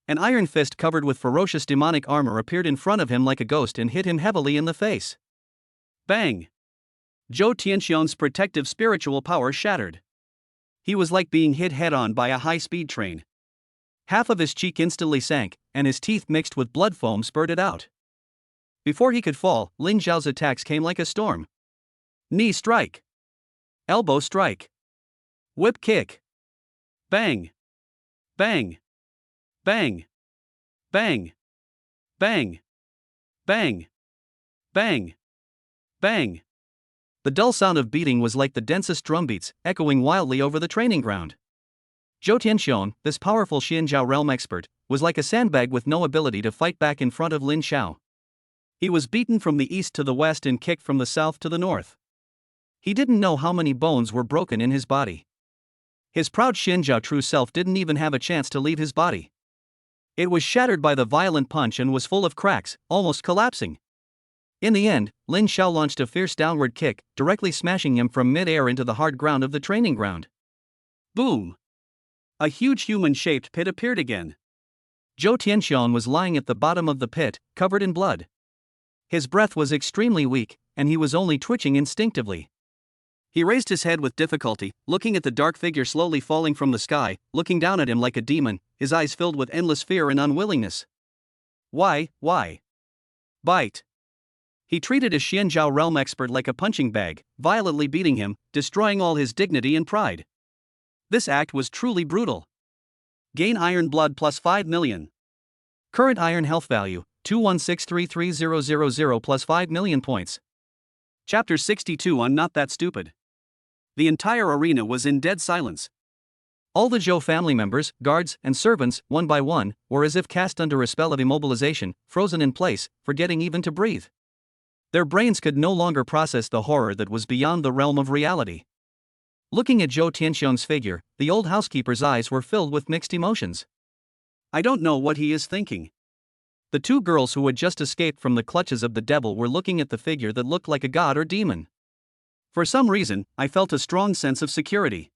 An iron fist covered with ferocious demonic armor appeared in front of him like a ghost and hit him heavily in the face. Bang! Zhou Tianxiang's protective spiritual power shattered. He was like being hit head-on by a high-speed train. Half of his cheek instantly sank, and his teeth mixed with blood foam spurted out. Before he could fall, Lin Xiao's attacks came like a storm. Knee strike. Elbow strike. Whip kick. Bang! Bang! Bang! Bang! Bang! Bang! Bang! Bang! The dull sound of beating was like the densest drumbeats, echoing wildly over the training ground. Zhou Tianxiang, this powerful Xianjiao realm expert, was like a sandbag with no ability to fight back in front of Lin Xiao. He was beaten from the east to the west and kicked from the south to the north. He didn't know how many bones were broken in his body. His proud Xianjiao true self didn't even have a chance to leave his body. It was shattered by the violent punch and was full of cracks, almost collapsing. In the end, Lin Xiao launched a fierce downward kick, directly smashing him from mid-air into the hard ground of the training ground. Boom! A huge human-shaped pit appeared again. Zhou Tianxiang was lying at the bottom of the pit, covered in blood. His breath was extremely weak, and he was only twitching instinctively. He raised his head with difficulty, looking at the dark figure slowly falling from the sky, looking down at him like a demon, his eyes filled with endless fear and unwillingness. Why? Bite. He treated a Xianjiao realm expert like a punching bag, violently beating him, destroying all his dignity and pride. This act was truly brutal. Gain iron blood plus 5 million. Current iron health value, 2163300 plus 5 million points. Chapter 62 on Not That Stupid. The entire arena was in dead silence. All the Zhou family members, guards, and servants, one by one, were as if cast under a spell of immobilization, frozen in place, forgetting even to breathe. Their brains could no longer process the horror that was beyond the realm of reality. Looking at Zhou Tianxiang's figure, the old housekeeper's eyes were filled with mixed emotions. I don't know what he is thinking. The two girls who had just escaped from the clutches of the devil were looking at the figure that looked like a god or demon. For some reason, I felt a strong sense of security.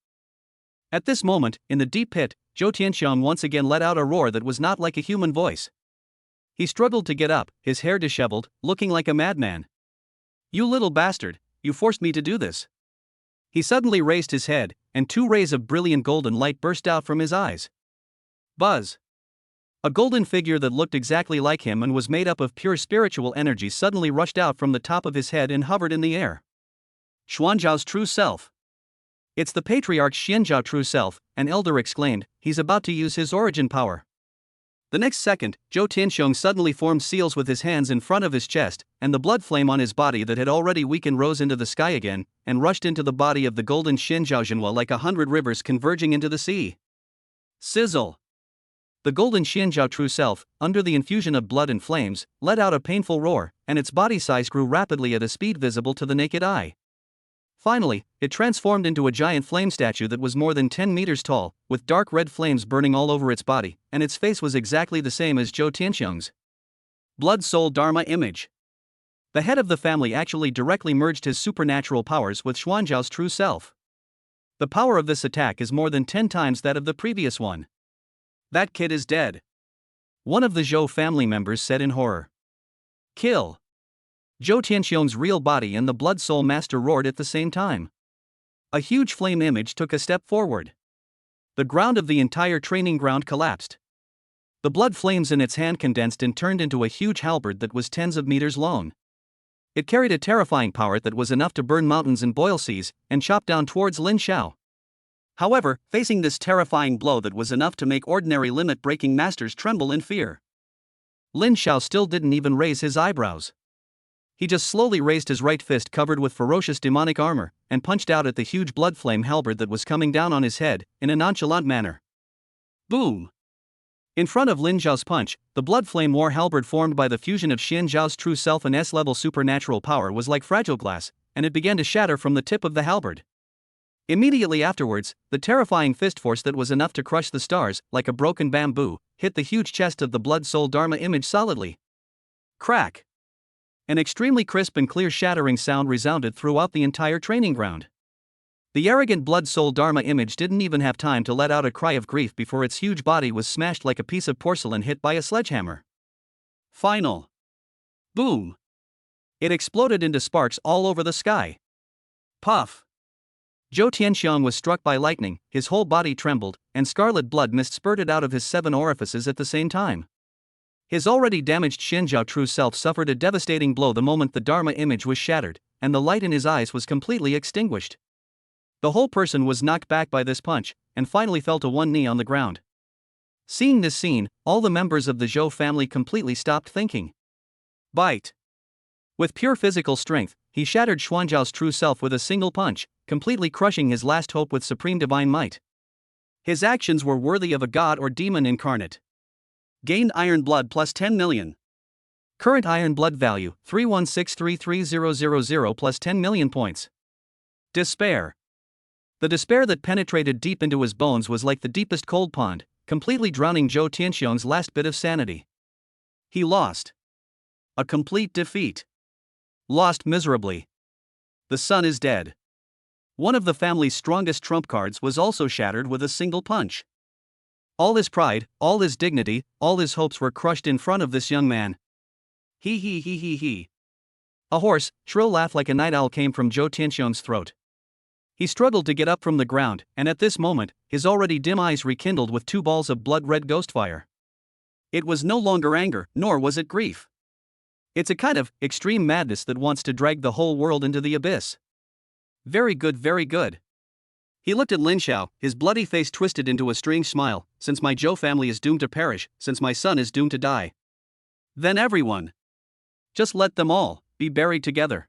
At this moment, in the deep pit, Zhou Tianxiang once again let out a roar that was not like a human voice. He struggled to get up, his hair disheveled, looking like a madman. You little bastard, you forced me to do this. He suddenly raised his head, and two rays of brilliant golden light burst out from his eyes. Buzz. A golden figure that looked exactly like him and was made up of pure spiritual energy suddenly rushed out from the top of his head and hovered in the air. Xuanzhao's true self. It's the patriarch Xianjiao true self, an elder exclaimed. He's about to use his origin power. The next second, Zhou Tianxiang suddenly formed seals with his hands in front of his chest, and the blood flame on his body that had already weakened rose into the sky again, and rushed into the body of the golden Xianjiao Jinhua like 100 rivers converging into the sea. Sizzle! The golden Xianjiao true self, under the infusion of blood and flames, let out a painful roar, and its body size grew rapidly at a speed visible to the naked eye. Finally, it transformed into a giant flame statue that was more than 10 meters tall, with dark red flames burning all over its body, and its face was exactly the same as Zhou Tianxiang's. Blood Soul Dharma image. The head of the family actually directly merged his supernatural powers with Xuanzhao's true self. The power of this attack is more than 10 times that of the previous one. That kid is dead. One of the Zhou family members said in horror. Kill. Zhou Tianxiong's real body and the Blood Soul Master roared at the same time. A huge flame image took a step forward. The ground of the entire training ground collapsed. The blood flames in its hand condensed and turned into a huge halberd that was tens of meters long. It carried a terrifying power that was enough to burn mountains and boil seas, and chop down towards Lin Xiao. However, facing this terrifying blow that was enough to make ordinary limit-breaking masters tremble in fear, Lin Xiao still didn't even raise his eyebrows. He just slowly raised his right fist covered with ferocious demonic armor, and punched out at the huge blood flame halberd that was coming down on his head, in a nonchalant manner. Boom! In front of Lin Xiao's punch, the blood flame war halberd formed by the fusion of Xian Zhao's true self and S-level supernatural power was like fragile glass, and it began to shatter from the tip of the halberd. Immediately afterwards, the terrifying fist force that was enough to crush the stars, like a broken bamboo, hit the huge chest of the Blood Soul Dharma image solidly. Crack! An extremely crisp and clear shattering sound resounded throughout the entire training ground. The arrogant Blood Soul Dharma image didn't even have time to let out a cry of grief before its huge body was smashed like a piece of porcelain hit by a sledgehammer. Final. Boom! It exploded into sparks all over the sky. Puff! Zhou Tianxiong was struck by lightning, his whole body trembled, and scarlet blood mist spurted out of his 7 orifices at the same time. His already damaged Xianzhao true self suffered a devastating blow the moment the Dharma image was shattered, and the light in his eyes was completely extinguished. The whole person was knocked back by this punch, and finally fell to one knee on the ground. Seeing this scene, all the members of the Zhou family completely stopped thinking. Bite! With pure physical strength, he shattered Xuanzhao's true self with a single punch, completely crushing his last hope with supreme divine might. His actions were worthy of a god or demon incarnate. Gained Iron Blood plus 10 million. Current Iron Blood value, 31633000 plus 10 million points. Despair. The despair that penetrated deep into his bones was like the deepest cold pond, completely drowning Zhou Tianxiong's last bit of sanity. He lost. A complete defeat. Lost miserably. The son is dead. One of the family's strongest trump cards was also shattered with a single punch. All his pride, all his dignity, all his hopes were crushed in front of this young man. He. A hoarse, shrill laugh like a night owl came from Zhou Tianxiong's throat. He struggled to get up from the ground, and at this moment, his already dim eyes rekindled with 2 balls of blood-red ghost fire. It was no longer anger, nor was it grief. It's a kind of extreme madness that wants to drag the whole world into the abyss. Very good, very good. He looked at Lin Xiao, his bloody face twisted into a strange smile. Since my Zhou family is doomed to perish, since my son is doomed to die, then everyone, just let them all be buried together.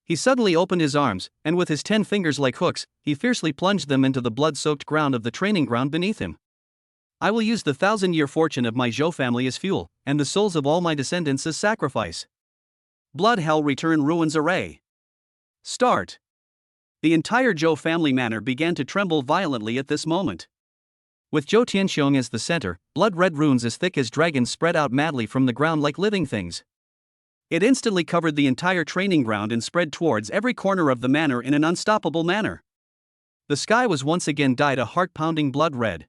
He suddenly opened his arms, and with his 10 fingers like hooks, he fiercely plunged them into the blood-soaked ground of the training ground beneath him. I will use the 1,000-year fortune of my Zhou family as fuel, and the souls of all my descendants as sacrifice. Blood Hell Return Ruins Array. Start. The entire Zhou family manor began to tremble violently at this moment. With Zhou Tianxiong as the center, blood-red runes as thick as dragons spread out madly from the ground like living things. It instantly covered the entire training ground and spread towards every corner of the manor in an unstoppable manner. The sky was once again dyed a heart-pounding blood red.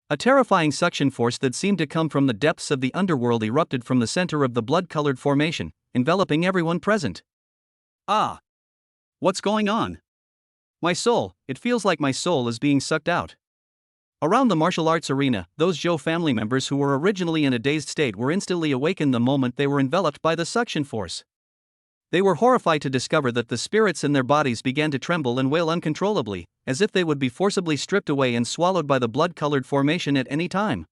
A terrifying suction force that seemed to come from the depths of the underworld erupted from the center of the blood-colored formation, enveloping everyone present. Ah! What's going on? My soul, it feels like my soul is being sucked out. Around the martial arts arena, those Zhou family members who were originally in a dazed state were instantly awakened the moment they were enveloped by the suction force. They were horrified to discover that the spirits in their bodies began to tremble and wail uncontrollably, as if they would be forcibly stripped away and swallowed by the blood-colored formation at any time.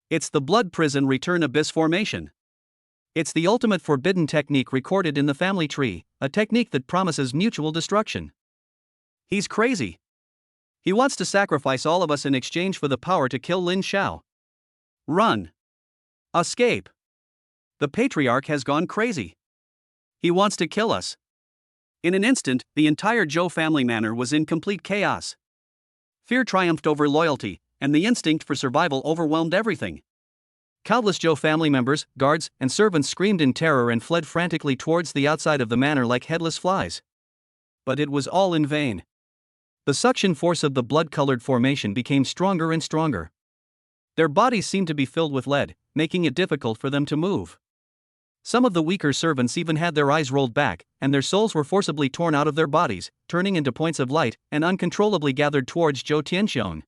It's the Blood Prison Return Abyss formation. It's the ultimate forbidden technique recorded in the family tree, a technique that promises mutual destruction. He's crazy. He wants to sacrifice all of us in exchange for the power to kill Lin Xiao. Run. Escape. The patriarch has gone crazy. He wants to kill us. In an instant, the entire Zhou family manor was in complete chaos. Fear triumphed over loyalty, and the instinct for survival overwhelmed everything. Countless Zhou family members, guards, and servants screamed in terror and fled frantically towards the outside of the manor like headless flies. But it was all in vain. The suction force of the blood-colored formation became stronger and stronger. Their bodies seemed to be filled with lead, making it difficult for them to move. Some of the weaker servants even had their eyes rolled back, and their souls were forcibly torn out of their bodies, turning into points of light, and uncontrollably gathered towards Zhou Tianxiong.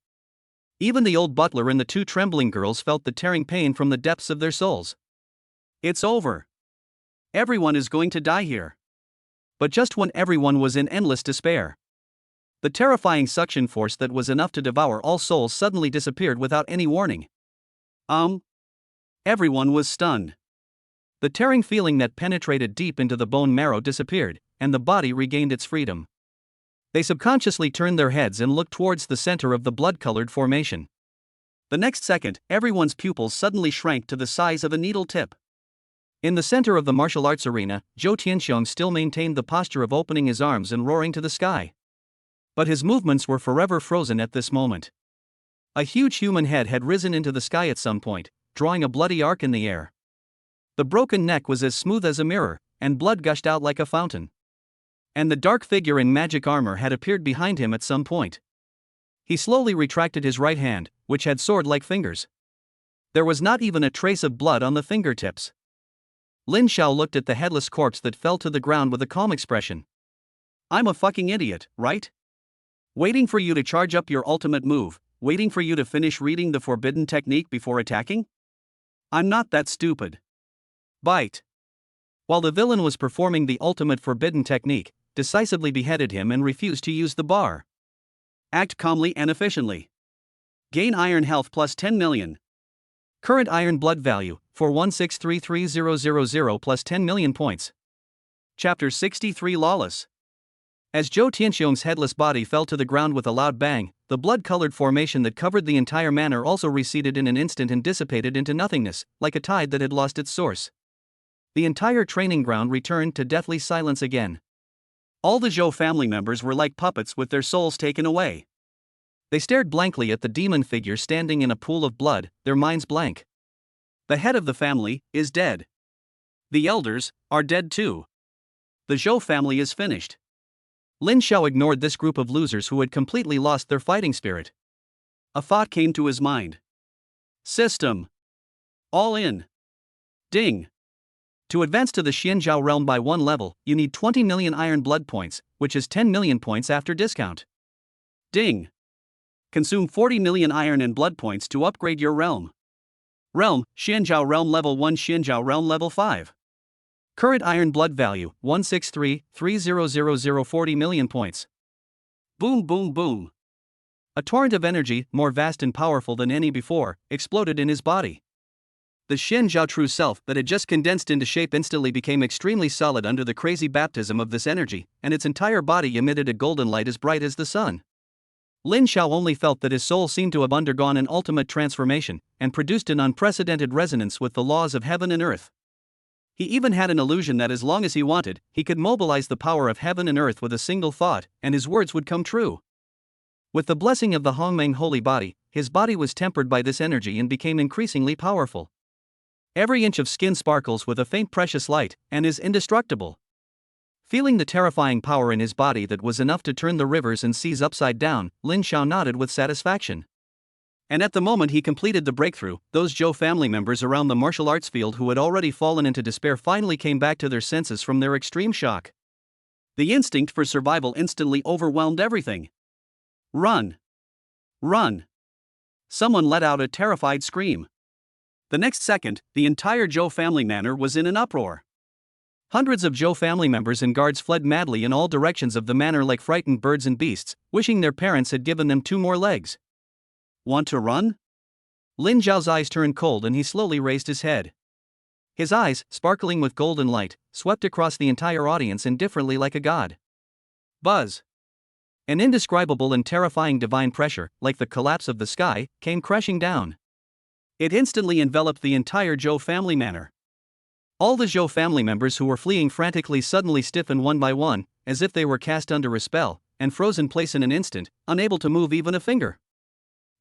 Even the old butler and the two trembling girls felt the tearing pain from the depths of their souls. It's over. Everyone is going to die here. But just when everyone was in endless despair, the terrifying suction force that was enough to devour all souls suddenly disappeared without any warning. Everyone was stunned. The tearing feeling that penetrated deep into the bone marrow disappeared, and the body regained its freedom. They subconsciously turned their heads and looked towards the center of the blood-colored formation. The next second, everyone's pupils suddenly shrank to the size of a needle tip. In the center of the martial arts arena, Zhou Tianxiong still maintained the posture of opening his arms and roaring to the sky. But his movements were forever frozen at this moment. A huge human head had risen into the sky at some point, drawing a bloody arc in the air. The broken neck was as smooth as a mirror, and blood gushed out like a fountain. And the dark figure in magic armor had appeared behind him at some point. He slowly retracted his right hand, which had sword-like fingers. There was not even a trace of blood on the fingertips. Lin Xiao looked at the headless corpse that fell to the ground with a calm expression. I'm a fucking idiot, right? Waiting for you to charge up your ultimate move, waiting for you to finish reading the forbidden technique before attacking? I'm not that stupid. Bite. While the villain was performing the ultimate forbidden technique, decisively beheaded him and refused to use the bar. Act calmly and efficiently. Gain iron health plus 10 million. Current iron blood value, 4163300 plus 10 million points. Chapter 63 Lawless. As Zhou Tianxiong's headless body fell to the ground with a loud bang, the blood-colored formation that covered the entire manor also receded in an instant and dissipated into nothingness, like a tide that had lost its source. The entire training ground returned to deathly silence again. All the Zhou family members were like puppets with their souls taken away. They stared blankly at the demon figure standing in a pool of blood, their minds blank. The head of the family is dead. The elders are dead too. The Zhou family is finished. Lin Xiao ignored this group of losers who had completely lost their fighting spirit. A thought came to his mind. System. All in. Ding. To advance to the Xianzhao realm by one level, you need 20 million iron blood points, which is 10 million points after discount. Ding. Consume 40 million iron and blood points to upgrade your realm. Realm, Xianzhao realm level 1, Xianzhao realm level 5. Current iron blood value, 163,300 40 million points. Boom boom boom. A torrent of energy, more vast and powerful than any before, exploded in his body. The Xianzhao true self that had just condensed into shape instantly became extremely solid under the crazy baptism of this energy, and its entire body emitted a golden light as bright as the sun. Lin Xiao only felt that his soul seemed to have undergone an ultimate transformation, and produced an unprecedented resonance with the laws of heaven and earth. He even had an illusion that as long as he wanted, he could mobilize the power of heaven and earth with a single thought, and his words would come true. With the blessing of the Hongmeng holy body, his body was tempered by this energy and became increasingly powerful. Every inch of skin sparkles with a faint precious light, and is indestructible. Feeling the terrifying power in his body that was enough to turn the rivers and seas upside down, Lin Xiao nodded with satisfaction. And at the moment he completed the breakthrough, those Zhou family members around the martial arts field who had already fallen into despair finally came back to their senses from their extreme shock. The instinct for survival instantly overwhelmed everything. Run! Run! Someone let out a terrified scream. The next second, the entire Zhou family manor was in an uproar. Hundreds of Zhou family members and guards fled madly in all directions of the manor like frightened birds and beasts, wishing their parents had given them 2 more legs. Want to run? Lin Xiao's eyes turned cold and he slowly raised his head. His eyes, sparkling with golden light, swept across the entire audience indifferently like a god. Buzz! An indescribable and terrifying divine pressure, like the collapse of the sky, came crashing down. It instantly enveloped the entire Zhou family manor. All the Zhou family members who were fleeing frantically suddenly stiffened one by one, as if they were cast under a spell, and froze in place in an instant, unable to move even a finger.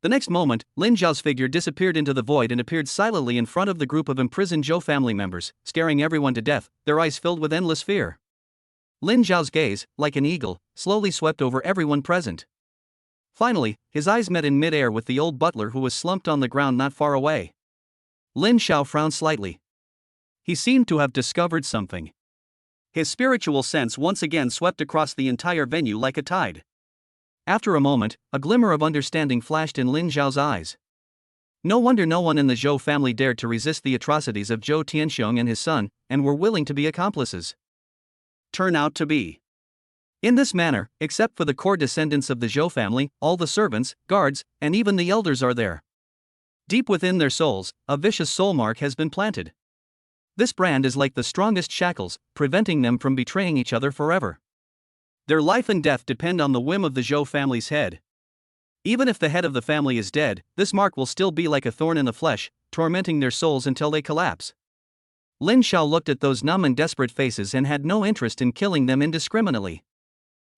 The next moment, Lin Xiao's figure disappeared into the void and appeared silently in front of the group of imprisoned Zhou family members, scaring everyone to death, their eyes filled with endless fear. Lin Xiao's gaze, like an eagle, slowly swept over everyone present. Finally, his eyes met in mid-air with the old butler who was slumped on the ground not far away. Lin Xiao frowned slightly. He seemed to have discovered something. His spiritual sense once again swept across the entire venue like a tide. After a moment, a glimmer of understanding flashed in Lin Xiao's eyes. No wonder no one in the Zhou family dared to resist the atrocities of Zhou Tianxiong and his son, and were willing to be accomplices. Turn out to be. In this manner, except for the core descendants of the Zhou family, all the servants, guards, and even the elders are there. Deep within their souls, a vicious soul mark has been planted. This brand is like the strongest shackles, preventing them from betraying each other forever. Their life and death depend on the whim of the Zhou family's head. Even if the head of the family is dead, this mark will still be like a thorn in the flesh, tormenting their souls until they collapse. Lin Xiao looked at those numb and desperate faces and had no interest in killing them indiscriminately.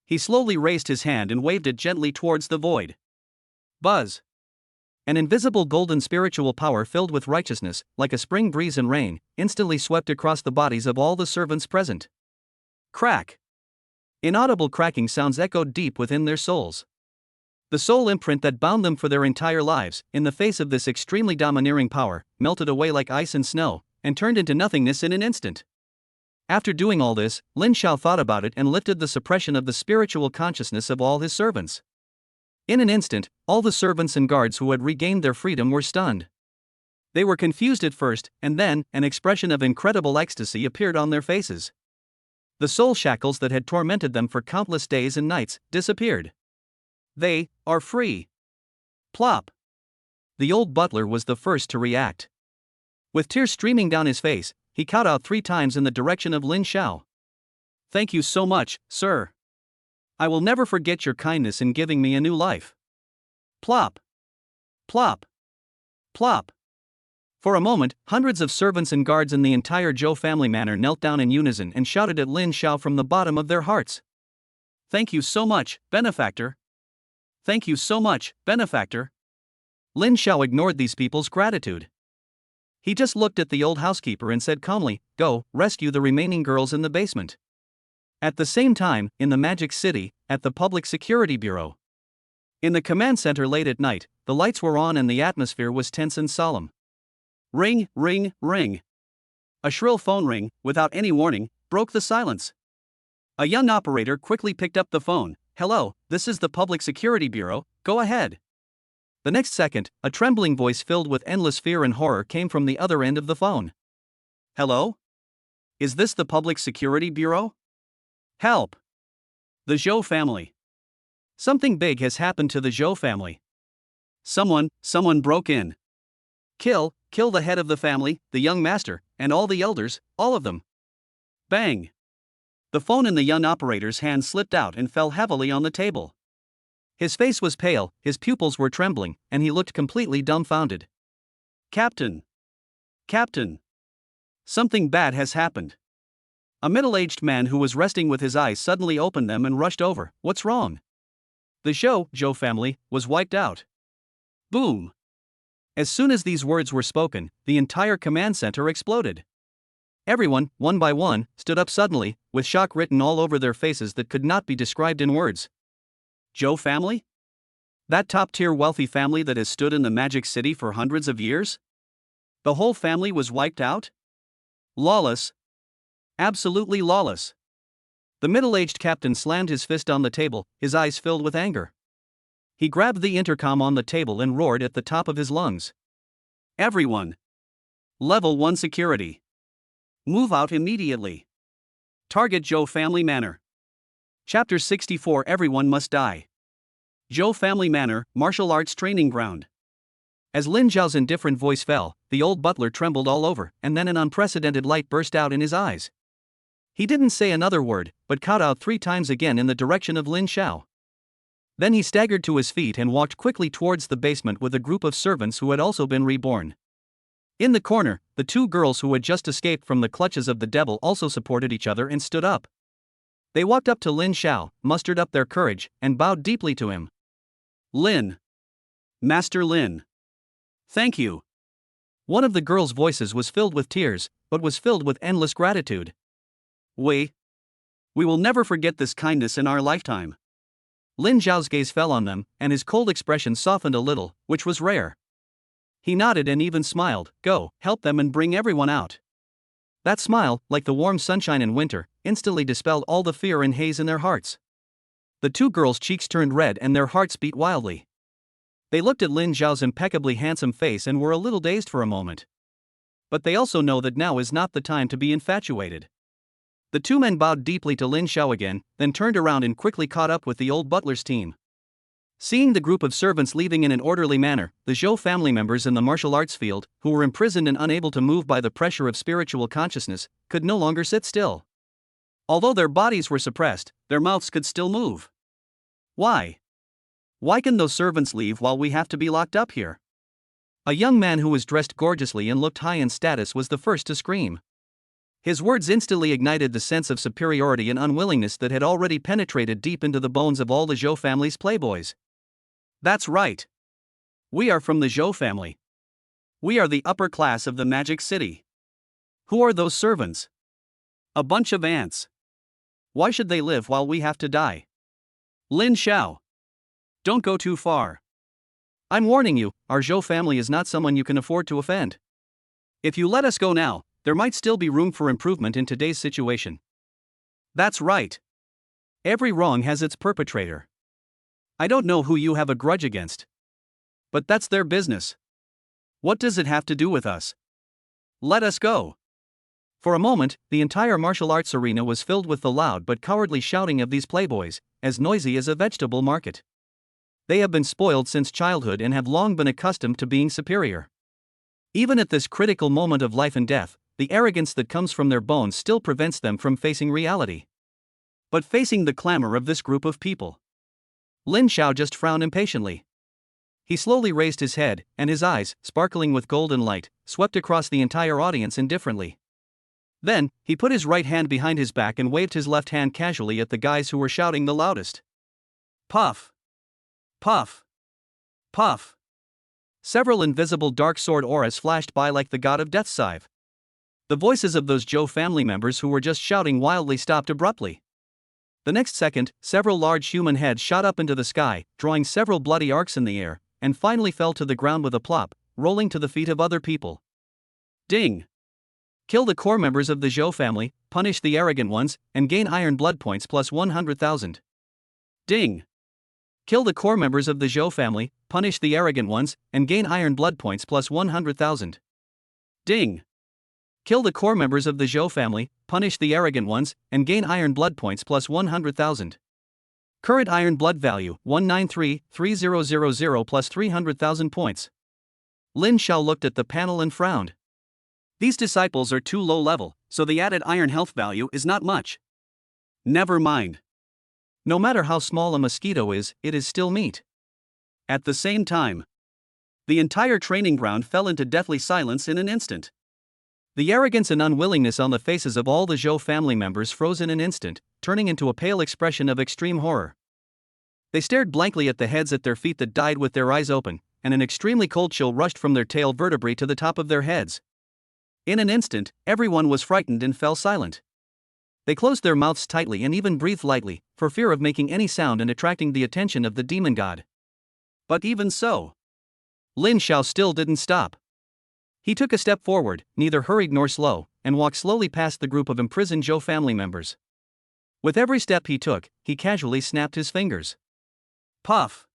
He slowly raised his hand and waved it gently towards the void. Buzz! An invisible golden spiritual power filled with righteousness, like a spring breeze and rain, instantly swept across the bodies of all the servants present. Crack! Inaudible cracking sounds echoed deep within their souls. The soul imprint that bound them for their entire lives, in the face of this extremely domineering power, melted away like ice and snow, and turned into nothingness in an instant. After doing all this, Lin Xiao thought about it and lifted the suppression of the spiritual consciousness of all his servants. In an instant, all the servants and guards who had regained their freedom were stunned. They were confused at first, and then, an expression of incredible ecstasy appeared on their faces. The soul shackles that had tormented them for countless days and nights disappeared. They are free. Plop! The old butler was the first to react. With tears streaming down his face, he called out 3 times in the direction of Lin Xiao. Thank you so much, sir. I will never forget your kindness in giving me a new life. Plop! Plop! Plop! For a moment, hundreds of servants and guards in the entire Zhou family manor knelt down in unison and shouted at Lin Xiao from the bottom of their hearts. Thank you so much, benefactor. Thank you so much, benefactor. Lin Xiao ignored these people's gratitude. He just looked at the old housekeeper and said calmly, "Go, rescue the remaining girls in the basement." At the same time, in the Magic City, at the Public Security Bureau. In the command center late at night, the lights were on and the atmosphere was tense and solemn. Ring, ring, ring. A shrill phone ring, without any warning, broke the silence. A young operator quickly picked up the phone. "Hello, this is the Public Security Bureau, go ahead." The next second, a trembling voice filled with endless fear and horror came from the other end of the phone. "Hello? Is this the Public Security Bureau? Help! The Zhou family. Something big has happened to the Zhou family. Someone broke in. Kill the head of the family, the young master, and all the elders, all of them." Bang! The phone in the young operator's hand slipped out and fell heavily on the table. His face was pale, his pupils were trembling, and he looked completely dumbfounded. Captain! Captain! Something bad has happened." A middle-aged man who was resting with his eyes suddenly opened them and rushed over. "What's wrong?" The Zhou family was wiped out. Boom! As soon as these words were spoken, the entire command center exploded. Everyone, one by one, stood up suddenly, with shock written all over their faces that could not be described in words. Zhou family? That top-tier wealthy family that has stood in the Magic City for hundreds of years? The whole family was wiped out? Lawless. Absolutely lawless. The middle-aged captain slammed his fist on the table, his eyes filled with anger. He grabbed the intercom on the table and roared at the top of his lungs. "Everyone! Level 1 security. Move out immediately. Target Zhou family manor. Chapter 64 Everyone must die. Zhou family manor, martial arts training ground." As Lin Xiao's indifferent voice fell, the old butler trembled all over, and then an unprecedented light burst out in his eyes. He didn't say another word, but called out 3 times again in the direction of Lin Xiao. Then he staggered to his feet and walked quickly towards the basement with a group of servants who had also been reborn. In the corner, the 2 girls who had just escaped from the clutches of the devil also supported each other and stood up. They walked up to Lin Xiao, mustered up their courage, and bowed deeply to him. "Lin. Master Lin. Thank you." One of the girls' voices was filled with tears, but was filled with endless gratitude. We will never forget this kindness in our lifetime." Lin Xiao's gaze fell on them, and his cold expression softened a little, which was rare. He nodded and even smiled. "Go, help them and bring everyone out." That smile, like the warm sunshine in winter, instantly dispelled all the fear and haze in their hearts. The two girls' cheeks turned red and their hearts beat wildly. They looked at Lin Xiao's impeccably handsome face and were a little dazed for a moment. But they also know that now is not the time to be infatuated. The two men bowed deeply to Lin Xiao again, then turned around and quickly caught up with the old butler's team. Seeing the group of servants leaving in an orderly manner, the Zhou family members in the martial arts field, who were imprisoned and unable to move by the pressure of spiritual consciousness, could no longer sit still. Although their bodies were suppressed, their mouths could still move. Why? Why can those servants leave while we have to be locked up here? A young man who was dressed gorgeously and looked high in status was the first to scream. His words instantly ignited the sense of superiority and unwillingness that had already penetrated deep into the bones of all the Zhou family's playboys. That's right. We are from the Zhou family. We are the upper class of the Magic City. Who are those servants? A bunch of ants. Why should they live while we have to die? Lin Xiao. Don't go too far. I'm warning you, our Zhou family is not someone you can afford to offend. If you let us go now, there might still be room for improvement in today's situation. That's right. Every wrong has its perpetrator. I don't know who you have a grudge against. But that's their business. What does it have to do with us? Let us go. For a moment, the entire martial arts arena was filled with the loud but cowardly shouting of these playboys, as noisy as a vegetable market. They have been spoiled since childhood and have long been accustomed to being superior. Even at this critical moment of life and death, the arrogance that comes from their bones still prevents them from facing reality. But facing the clamor of this group of people, Lin Xiao just frowned impatiently. He slowly raised his head, and his eyes, sparkling with golden light, swept across the entire audience indifferently. Then, he put his right hand behind his back and waved his left hand casually at the guys who were shouting the loudest. Puff! Puff! Puff! Several invisible dark sword auras flashed by like the god of death's scythe. The voices of those Zhou family members who were just shouting wildly stopped abruptly. The next second, several large human heads shot up into the sky, drawing several bloody arcs in the air, and finally fell to the ground with a plop, rolling to the feet of other people. Ding! Kill the core members of the Zhou family, punish the arrogant ones, and gain iron blood points plus 100,000. Ding! Kill the core members of the Zhou family, punish the arrogant ones, and gain iron blood points plus 100,000. Ding! Kill the core members of the Zhou family, punish the arrogant ones, and gain iron blood points plus 100,000. Current iron blood value 193,3000 plus 300,000 points. Lin Xiao looked at the panel and frowned. These disciples are too low level, so the added iron health value is not much. Never mind. No matter how small a mosquito is, it is still meat. At the same time, the entire training ground fell into deathly silence in an instant. The arrogance and unwillingness on the faces of all the Zhou family members froze in an instant, turning into a pale expression of extreme horror. They stared blankly at the heads at their feet that died with their eyes open, and an extremely cold chill rushed from their tail vertebrae to the top of their heads. In an instant, everyone was frightened and fell silent. They closed their mouths tightly and even breathed lightly, for fear of making any sound and attracting the attention of the demon god. But even so, Lin Xiao still didn't stop. He took a step forward, neither hurried nor slow, and walked slowly past the group of imprisoned Zhou family members. With every step he took, he casually snapped his fingers. Puff!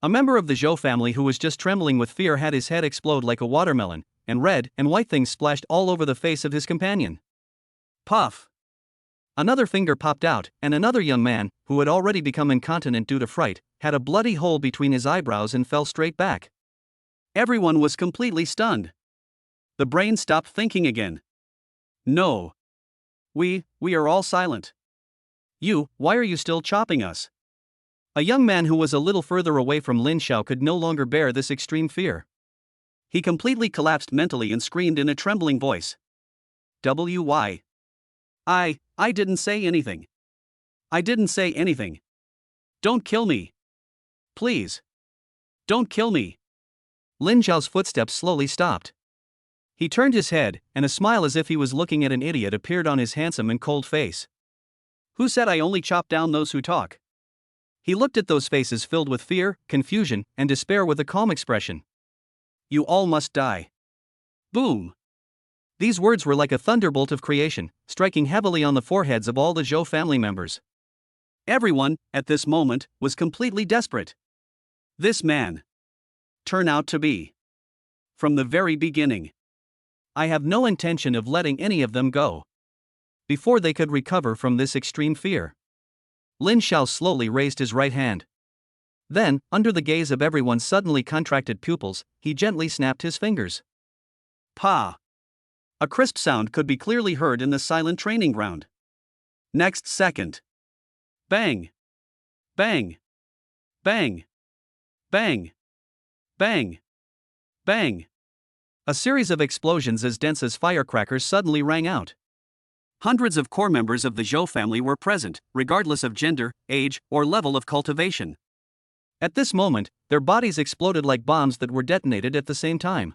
A member of the Zhou family who was just trembling with fear had his head explode like a watermelon, and red and white things splashed all over the face of his companion. Puff! Another finger popped out, and another young man, who had already become incontinent due to fright, had a bloody hole between his eyebrows and fell straight back. Everyone was completely stunned. The brain stopped thinking again. No. We are all silent. Why are you still chopping us? A young man who was a little further away from Lin Xiao could no longer bear this extreme fear. He completely collapsed mentally and screamed in a trembling voice. Why? I didn't say anything. I didn't say anything. Don't kill me. Please. Don't kill me. Lin Xiao's footsteps slowly stopped. He turned his head, and a smile as if he was looking at an idiot appeared on his handsome and cold face. Who said I only chop down those who talk? He looked at those faces filled with fear, confusion, and despair with a calm expression. You all must die. Boom! These words were like a thunderbolt of creation, striking heavily on the foreheads of all the Zhou family members. Everyone, at this moment, was completely desperate. This man turned out to be. From the very beginning. I have no intention of letting any of them go. Before they could recover from this extreme fear, Lin Xiao slowly raised his right hand. Then, under the gaze of everyone's suddenly contracted pupils, he gently snapped his fingers. Pa! A crisp sound could be clearly heard in the silent training ground. Next second. Bang! Bang! Bang! Bang! Bang! Bang! A series of explosions as dense as firecrackers suddenly rang out. Hundreds of core members of the Zhou family were present, regardless of gender, age, or level of cultivation. At this moment, their bodies exploded like bombs that were detonated at the same time.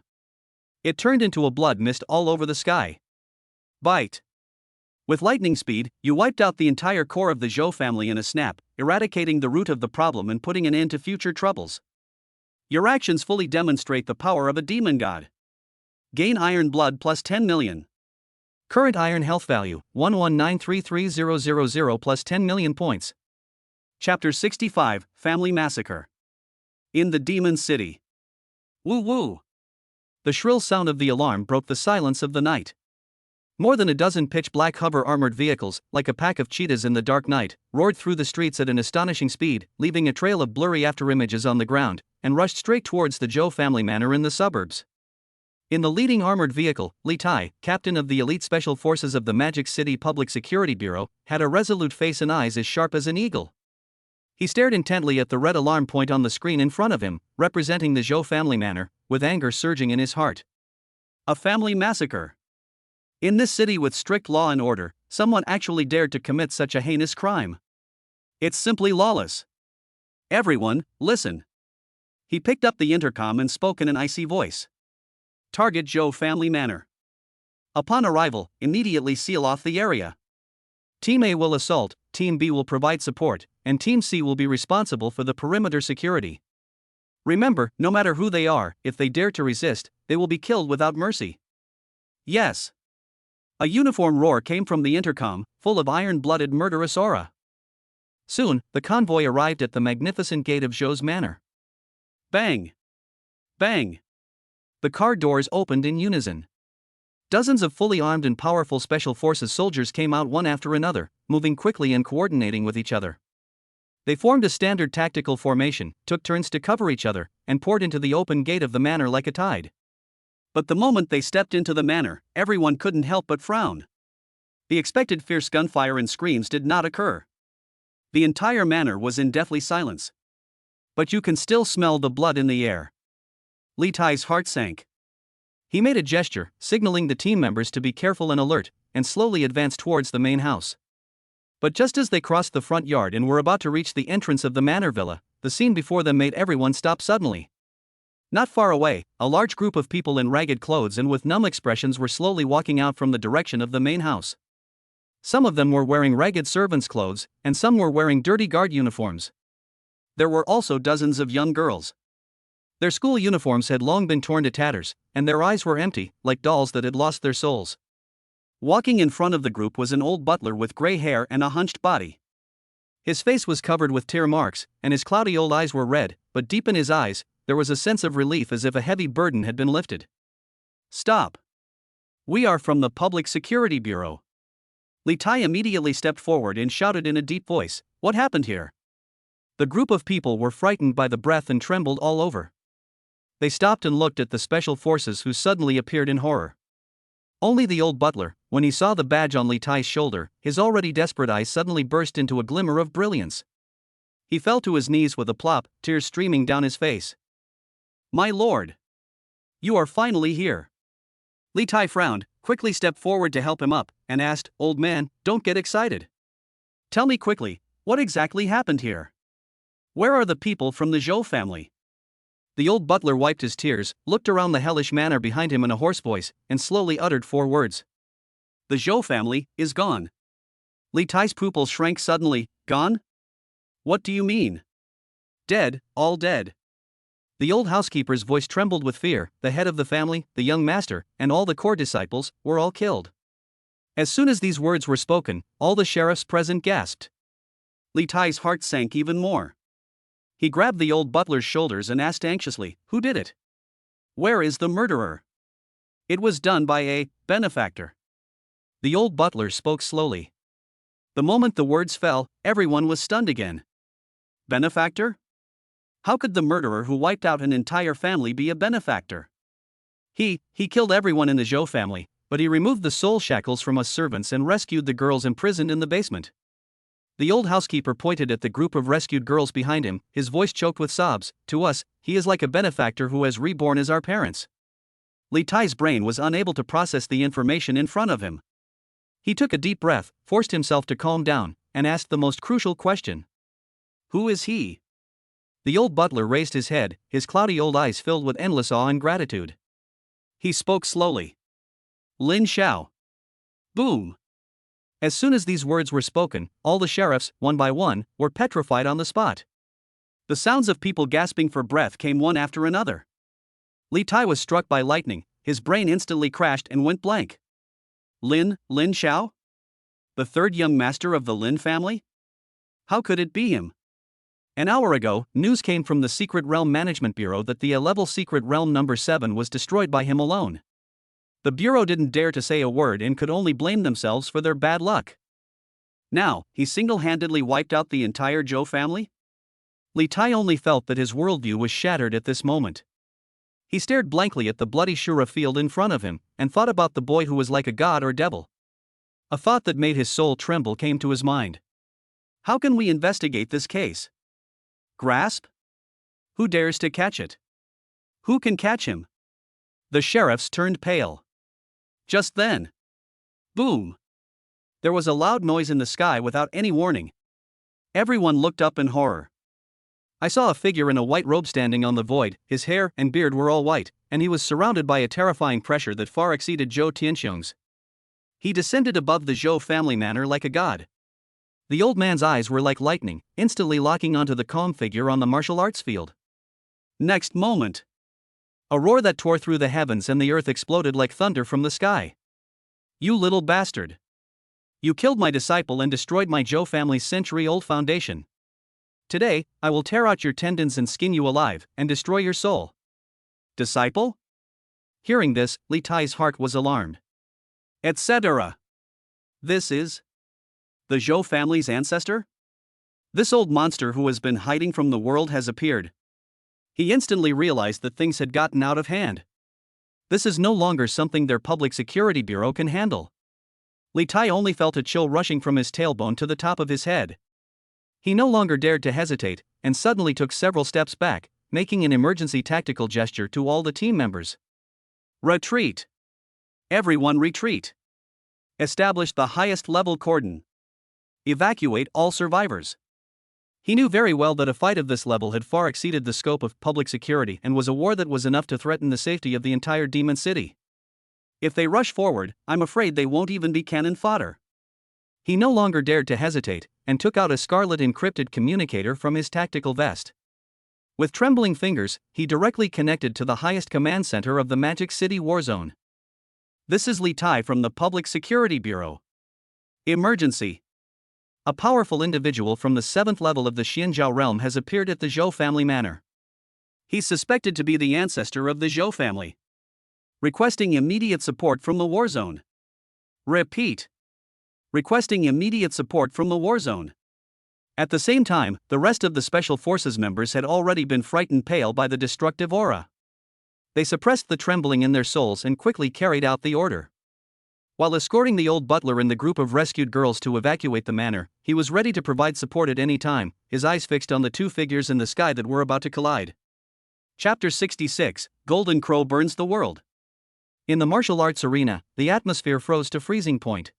It turned into a blood mist all over the sky. Bite! With lightning speed, you wiped out the entire core of the Zhou family in a snap, eradicating the root of the problem and putting an end to future troubles. Your actions fully demonstrate the power of a demon god. Gain iron blood plus 10 million. Current iron health value, 1193300 plus 10 million points. Chapter 65, Family Massacre. In the Demon City. Woo woo! The shrill sound of the alarm broke the silence of the night. More than a dozen pitch-black hover-armored vehicles, like a pack of cheetahs in the dark night, roared through the streets at an astonishing speed, leaving a trail of blurry afterimages on the ground, and rushed straight towards the Zhou family manor in the suburbs. In the leading armored vehicle, Li Tai, captain of the elite special forces of the Magic City Public Security Bureau, had a resolute face and eyes as sharp as an eagle. He stared intently at the red alarm point on the screen in front of him, representing the Zhou family manor, with anger surging in his heart. A family massacre. In this city with strict law and order, someone actually dared to commit such a heinous crime. It's simply lawless. Everyone, listen. He picked up the intercom and spoke in an icy voice. Target Zhou family manor. Upon arrival, immediately seal off the area. Team A will assault, Team B will provide support, and Team C will be responsible for the perimeter security. Remember, no matter who they are, if they dare to resist, they will be killed without mercy. Yes. A uniform roar came from the intercom, full of iron-blooded murderous aura. Soon, the convoy arrived at the magnificent gate of Zhou's manor. Bang! Bang! The car doors opened in unison. Dozens of fully armed and powerful special forces soldiers came out one after another, moving quickly and coordinating with each other. They formed a standard tactical formation, took turns to cover each other, and poured into the open gate of the manor like a tide. But the moment they stepped into the manor, everyone couldn't help but frown. The expected fierce gunfire and screams did not occur. The entire manor was in deathly silence. But you can still smell the blood in the air. Li Tai's heart sank. He made a gesture, signaling the team members to be careful and alert, and slowly advanced towards the main house. But just as they crossed the front yard and were about to reach the entrance of the manor villa, the scene before them made everyone stop suddenly. Not far away, a large group of people in ragged clothes and with numb expressions were slowly walking out from the direction of the main house. Some of them were wearing ragged servants' clothes, and some were wearing dirty guard uniforms. There were also dozens of young girls. Their school uniforms had long been torn to tatters, and their eyes were empty, like dolls that had lost their souls. Walking in front of the group was an old butler with gray hair and a hunched body. His face was covered with tear marks, and his cloudy old eyes were red, but deep in his eyes, there was a sense of relief as if a heavy burden had been lifted. Stop! We are from the Public Security Bureau. Li Tai immediately stepped forward and shouted in a deep voice, "What happened here?" The group of people were frightened by the breath and trembled all over. They stopped and looked at the special forces who suddenly appeared in horror. Only the old butler, when he saw the badge on Li Tai's shoulder, his already desperate eyes suddenly burst into a glimmer of brilliance. He fell to his knees with a plop, tears streaming down his face. "My lord! You are finally here." Li Tai frowned, quickly stepped forward to help him up, and asked, "Old man, don't get excited. Tell me quickly, what exactly happened here? Where are the people from the Zhou family?" The old butler wiped his tears, looked around the hellish manor behind him in a hoarse voice, and slowly uttered 4 words. "The Zhou family is gone." Li Tai's pupils shrank suddenly. "Gone? What do you mean?" "Dead, all dead." The old housekeeper's voice trembled with fear. The head of the family, the young master, and all the core disciples were all killed. As soon as these words were spoken, all the sheriffs present gasped. Li Tai's heart sank even more. He grabbed the old butler's shoulders and asked anxiously, "Who did it? Where is the murderer?" "It was done by a benefactor." The old butler spoke slowly. The moment the words fell, everyone was stunned again. Benefactor? How could the murderer who wiped out an entire family be a benefactor? He killed everyone in the Zhou family, but he removed the soul shackles from us servants and rescued the girls imprisoned in the basement. The old housekeeper pointed at the group of rescued girls behind him, his voice choked with sobs. "To us, he is like a benefactor who has reborn as our parents." Li Tai's brain was unable to process the information in front of him. He took a deep breath, forced himself to calm down, and asked the most crucial question. "Who is he?" The old butler raised his head, his cloudy old eyes filled with endless awe and gratitude. He spoke slowly. "Lin Xiao." Boom! As soon as these words were spoken, all the sheriffs, one by one, were petrified on the spot. The sounds of people gasping for breath came one after another. Li Tai was struck by lightning, his brain instantly crashed and went blank. Lin Xiao? The third young master of the Lin family? How could it be him? An hour ago, news came from the Secret Realm Management Bureau that the A-level Secret Realm number 7 was destroyed by him alone. The Bureau didn't dare to say a word and could only blame themselves for their bad luck. Now, he single-handedly wiped out the entire Zhou family? Li Tai only felt that his worldview was shattered at this moment. He stared blankly at the bloody Shura field in front of him, and thought about the boy who was like a god or devil. A thought that made his soul tremble came to his mind. How can we investigate this case? Grasp? Who dares to catch it? Who can catch him? The sheriffs turned pale. Just then. Boom! There was a loud noise in the sky without any warning. Everyone looked up in horror. I saw a figure in a white robe standing on the void. His hair and beard were all white, and he was surrounded by a terrifying pressure that far exceeded Zhou Tianxiong's. He descended above the Zhou family manor like a god. The old man's eyes were like lightning, instantly locking onto the calm figure on the martial arts field. Next moment, a roar that tore through the heavens and the earth exploded like thunder from the sky. "You little bastard! You killed my disciple and destroyed my Zhou family's century-old foundation. Today, I will tear out your tendons and skin you alive, and destroy your soul." Disciple? Hearing this, Li Tai's heart was alarmed. Etc. This is the Zhou family's ancestor? This old monster who has been hiding from the world has appeared. He instantly realized that things had gotten out of hand. This is no longer something their public security bureau can handle. Li Tai only felt a chill rushing from his tailbone to the top of his head. He no longer dared to hesitate, and suddenly took several steps back, making an emergency tactical gesture to all the team members. "Retreat! Everyone retreat! Establish the highest level cordon. Evacuate all survivors." He knew very well that a fight of this level had far exceeded the scope of public security and was a war that was enough to threaten the safety of the entire demon city. If they rush forward, I'm afraid they won't even be cannon fodder. He no longer dared to hesitate, and took out a scarlet encrypted communicator from his tactical vest. With trembling fingers, he directly connected to the highest command center of the Magic City Warzone. "This is Li Tai from the Public Security Bureau. Emergency. A powerful individual from the 7th level of the Xianzhou realm has appeared at the Zhou family manor. He's suspected to be the ancestor of the Zhou family. Requesting immediate support from the Warzone. Repeat. Requesting immediate support from the Warzone." At the same time, the rest of the Special Forces members had already been frightened pale by the destructive aura. They suppressed the trembling in their souls and quickly carried out the order. While escorting the old butler and the group of rescued girls to evacuate the manor, he was ready to provide support at any time, his eyes fixed on the two figures in the sky that were about to collide. Chapter 66, Golden Crow Burns the World. In the martial arts arena, the atmosphere froze to freezing point.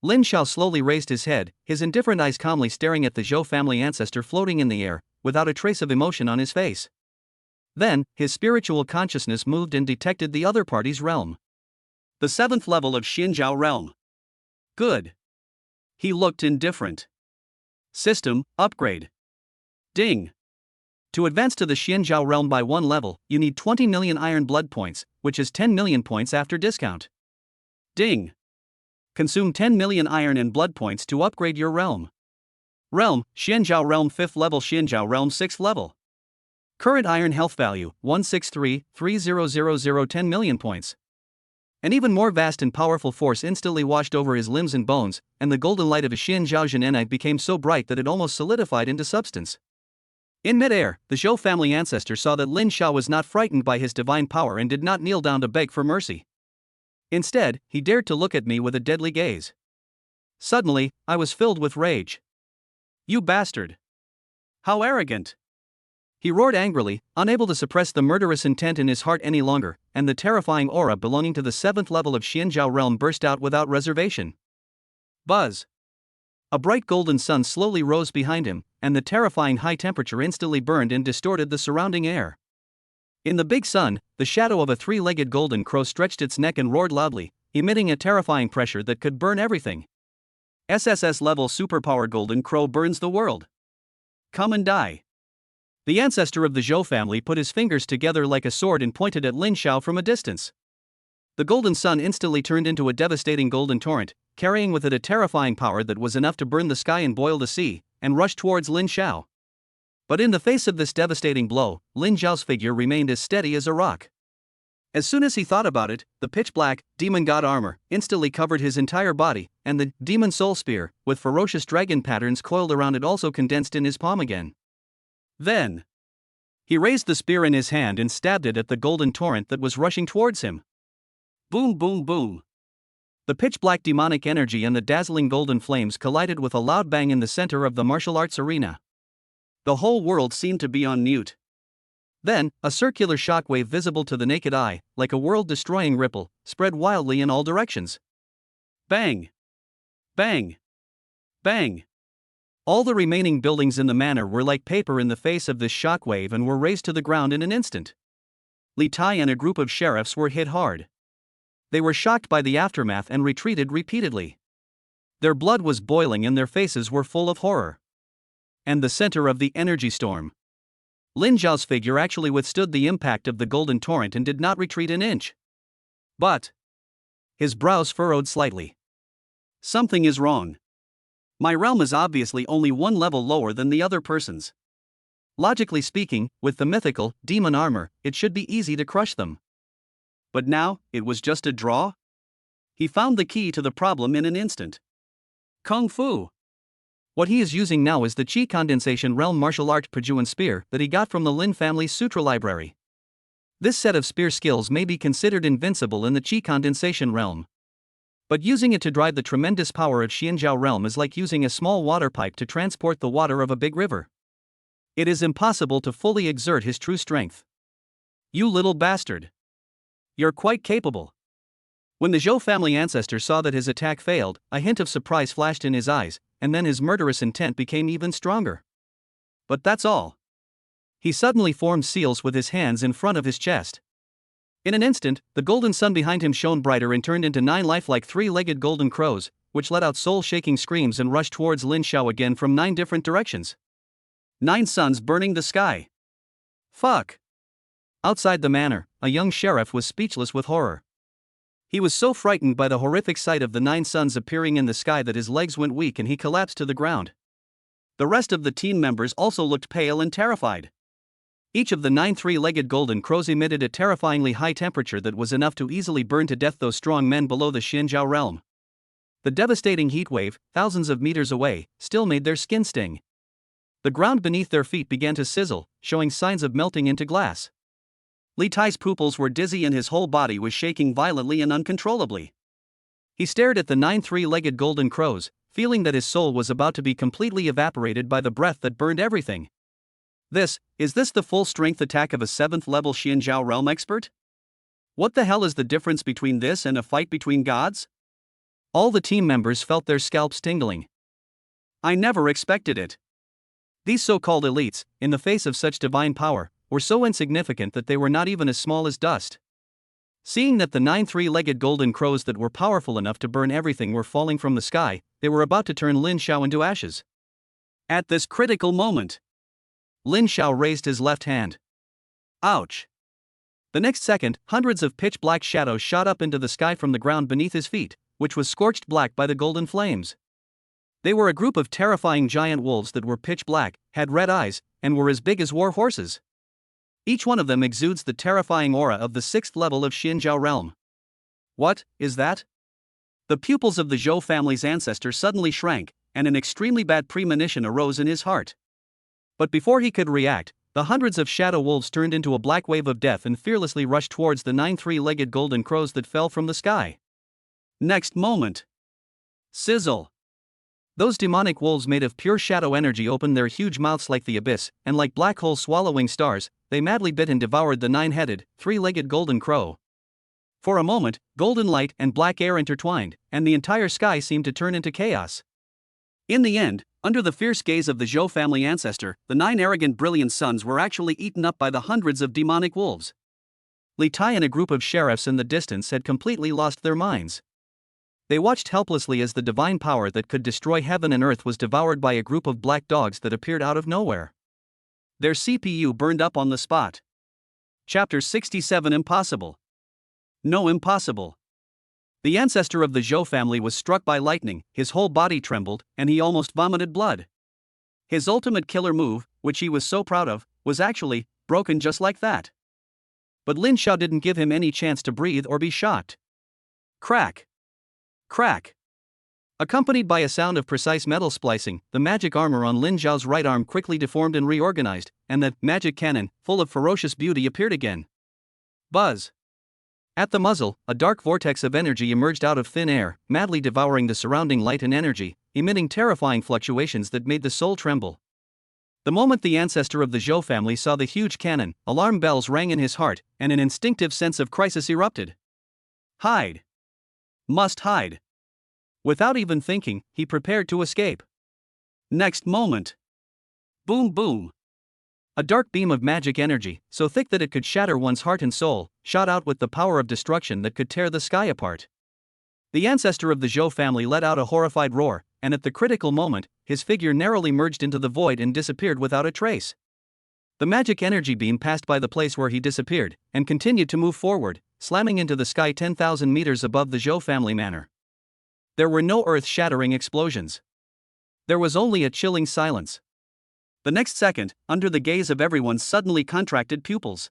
Lin Xiao slowly raised his head, his indifferent eyes calmly staring at the Zhou family ancestor floating in the air, without a trace of emotion on his face. Then, his spiritual consciousness moved and detected the other party's realm. The 7th level of Xianzhou realm. Good. He looked indifferent. System upgrade. Ding. To advance to the Xianzhao realm by one level, you need 20 million iron blood points, which is 10 million points after discount. Ding! Consume 10 million iron and blood points to upgrade your realm. Realm, Xianzhao realm 5th level, Xianzhao realm 6th level. Current iron health value, 163,3000, 10 million points. An even more vast and powerful force instantly washed over his limbs and bones, and the golden light of his Xianzhao Zhen'enai became so bright that it almost solidified into substance. In mid-air, the Zhou family ancestor saw that Lin Xiao was not frightened by his divine power and did not kneel down to beg for mercy. Instead, he dared to look at me with a deadly gaze. Suddenly, I was filled with rage. "You bastard! How arrogant!" He roared angrily, unable to suppress the murderous intent in his heart any longer, and the terrifying aura belonging to the 7th level of Xianzhao realm burst out without reservation. Buzz! A bright golden sun slowly rose behind him, and the terrifying high temperature instantly burned and distorted the surrounding air. In the big sun, the shadow of a three-legged golden crow stretched its neck and roared loudly, emitting a terrifying pressure that could burn everything. SSS level superpower golden crow burns the world. Come and die. The ancestor of the Zhou family put his fingers together like a sword and pointed at Lin Xiao from a distance. The golden sun instantly turned into a devastating golden torrent, carrying with it a terrifying power that was enough to burn the sky and boil the sea, and rushed towards Lin Xiao. But in the face of this devastating blow, Lin Xiao's figure remained as steady as a rock. As soon as he thought about it, the pitch-black, demon god armor instantly covered his entire body, and the demon soul spear, with ferocious dragon patterns coiled around it, also condensed in his palm again. Then, he raised the spear in his hand and stabbed it at the golden torrent that was rushing towards him. Boom, boom, boom. The pitch-black demonic energy and the dazzling golden flames collided with a loud bang in the center of the martial arts arena. The whole world seemed to be on mute. Then, a circular shockwave visible to the naked eye, like a world-destroying ripple, spread wildly in all directions. Bang! Bang! Bang! All the remaining buildings in the manor were like paper in the face of this shockwave and were razed to the ground in an instant. Li Tai and a group of sheriffs were hit hard. They were shocked by the aftermath and retreated repeatedly. Their blood was boiling and their faces were full of horror. And the center of the energy storm. Lin Xiao's figure actually withstood the impact of the golden torrent and did not retreat an inch. But his brows furrowed slightly. Something is wrong. My realm is obviously only one level lower than the other person's. Logically speaking, with the mythical, demon armor, it should be easy to crush them. But now, it was just a draw? He found the key to the problem in an instant. Kung Fu. What he is using now is the Qi Condensation Realm martial art Pajuan spear that he got from the Lin family's sutra library. This set of spear skills may be considered invincible in the Qi Condensation Realm. But using it to drive the tremendous power of Xianzhao realm is like using a small water pipe to transport the water of a big river. It is impossible to fully exert his true strength. You little bastard. You're quite capable. When the Zhou family ancestor saw that his attack failed, a hint of surprise flashed in his eyes, and then his murderous intent became even stronger. But that's all. He suddenly formed seals with his hands in front of his chest. In an instant, the golden sun behind him shone brighter and turned into 9 lifelike three-legged golden crows, which let out soul-shaking screams and rushed towards Lin Xiao again from 9 different directions. 9 suns burning the sky. Fuck. Outside the manor, a young sheriff was speechless with horror. He was so frightened by the horrific sight of the 9 suns appearing in the sky that his legs went weak and he collapsed to the ground. The rest of the team members also looked pale and terrified. Each of the 9 three-legged golden crows emitted a terrifyingly high temperature that was enough to easily burn to death those strong men below the Xianzhao realm. The devastating heat wave, thousands of meters away, still made their skin sting. The ground beneath their feet began to sizzle, showing signs of melting into glass. Li Tai's pupils were dizzy and his whole body was shaking violently and uncontrollably. He stared at the 9 three-legged golden crows, feeling that his soul was about to be completely evaporated by the breath that burned everything. Is this the full-strength attack of a 7th-level Xianzhao realm expert? What the hell is the difference between this and a fight between gods? All the team members felt their scalps tingling. I never expected it. These so-called elites, in the face of such divine power, were so insignificant that they were not even as small as dust. Seeing that the 9 three-legged golden crows that were powerful enough to burn everything were falling from the sky, they were about to turn Lin Xiao into ashes. At this critical moment, Lin Xiao raised his left hand. Ouch! The next second, hundreds of pitch-black shadows shot up into the sky from the ground beneath his feet, which was scorched black by the golden flames. They were a group of terrifying giant wolves that were pitch black, had red eyes, and were as big as war horses. Each one of them exudes the terrifying aura of the 6th level of Xinjiao realm. What is that? The pupils of the Zhou family's ancestor suddenly shrank, and an extremely bad premonition arose in his heart. But before he could react, the hundreds of shadow wolves turned into a black wave of death and fearlessly rushed towards the 9 three-legged golden crows that fell from the sky. Next moment. Sizzle! Those demonic wolves made of pure shadow energy opened their huge mouths like the abyss, and like black holes swallowing stars, they madly bit and devoured the 9-headed, three-legged golden crow. For a moment, golden light and black air intertwined, and the entire sky seemed to turn into chaos. In the end, under the fierce gaze of the Zhou family ancestor, the 9 arrogant brilliant suns were actually eaten up by the hundreds of demonic wolves. Li Tai and a group of sheriffs in the distance had completely lost their minds. They watched helplessly as the divine power that could destroy heaven and earth was devoured by a group of black dogs that appeared out of nowhere. Their CPU burned up on the spot. Chapter 67 Impossible. No, impossible. The ancestor of the Zhou family was struck by lightning, his whole body trembled, and he almost vomited blood. His ultimate killer move, which he was so proud of, was actually broken just like that. But Lin Xiao didn't give him any chance to breathe or be shocked. Crack! Crack! Accompanied by a sound of precise metal splicing, the magic armor on Lin Xiao's right arm quickly deformed and reorganized, and the magic cannon, full of ferocious beauty, appeared again. Buzz! At the muzzle, a dark vortex of energy emerged out of thin air, madly devouring the surrounding light and energy, emitting terrifying fluctuations that made the soul tremble. The moment the ancestor of the Zhou family saw the huge cannon, alarm bells rang in his heart, and an instinctive sense of crisis erupted. Hide! Must hide! Without even thinking, he prepared to escape. Next moment. Boom boom! A dark beam of magic energy, so thick that it could shatter one's heart and soul, shot out with the power of destruction that could tear the sky apart. The ancestor of the Zhou family let out a horrified roar, and at the critical moment, his figure narrowly merged into the void and disappeared without a trace. The magic energy beam passed by the place where he disappeared, and continued to move forward, slamming into the sky 10,000 meters above the Zhou family manor. There were no earth-shattering explosions. There was only a chilling silence. The next second, under the gaze of everyone's suddenly contracted pupils,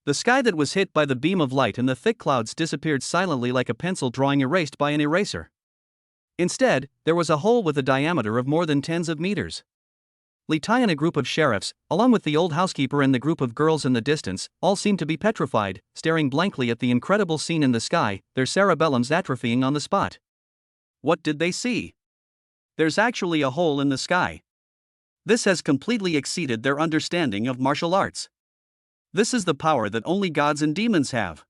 the sky that was hit by the beam of light and the thick clouds disappeared silently like a pencil drawing erased by an eraser. Instead, there was a hole with a diameter of more than tens of meters. Li Tai and a group of sheriffs, along with the old housekeeper and the group of girls in the distance, all seemed to be petrified, staring blankly at the incredible scene in the sky, their cerebellums atrophying on the spot. What did they see? There's actually a hole in the sky. This has completely exceeded their understanding of martial arts. This is the power that only gods and demons have.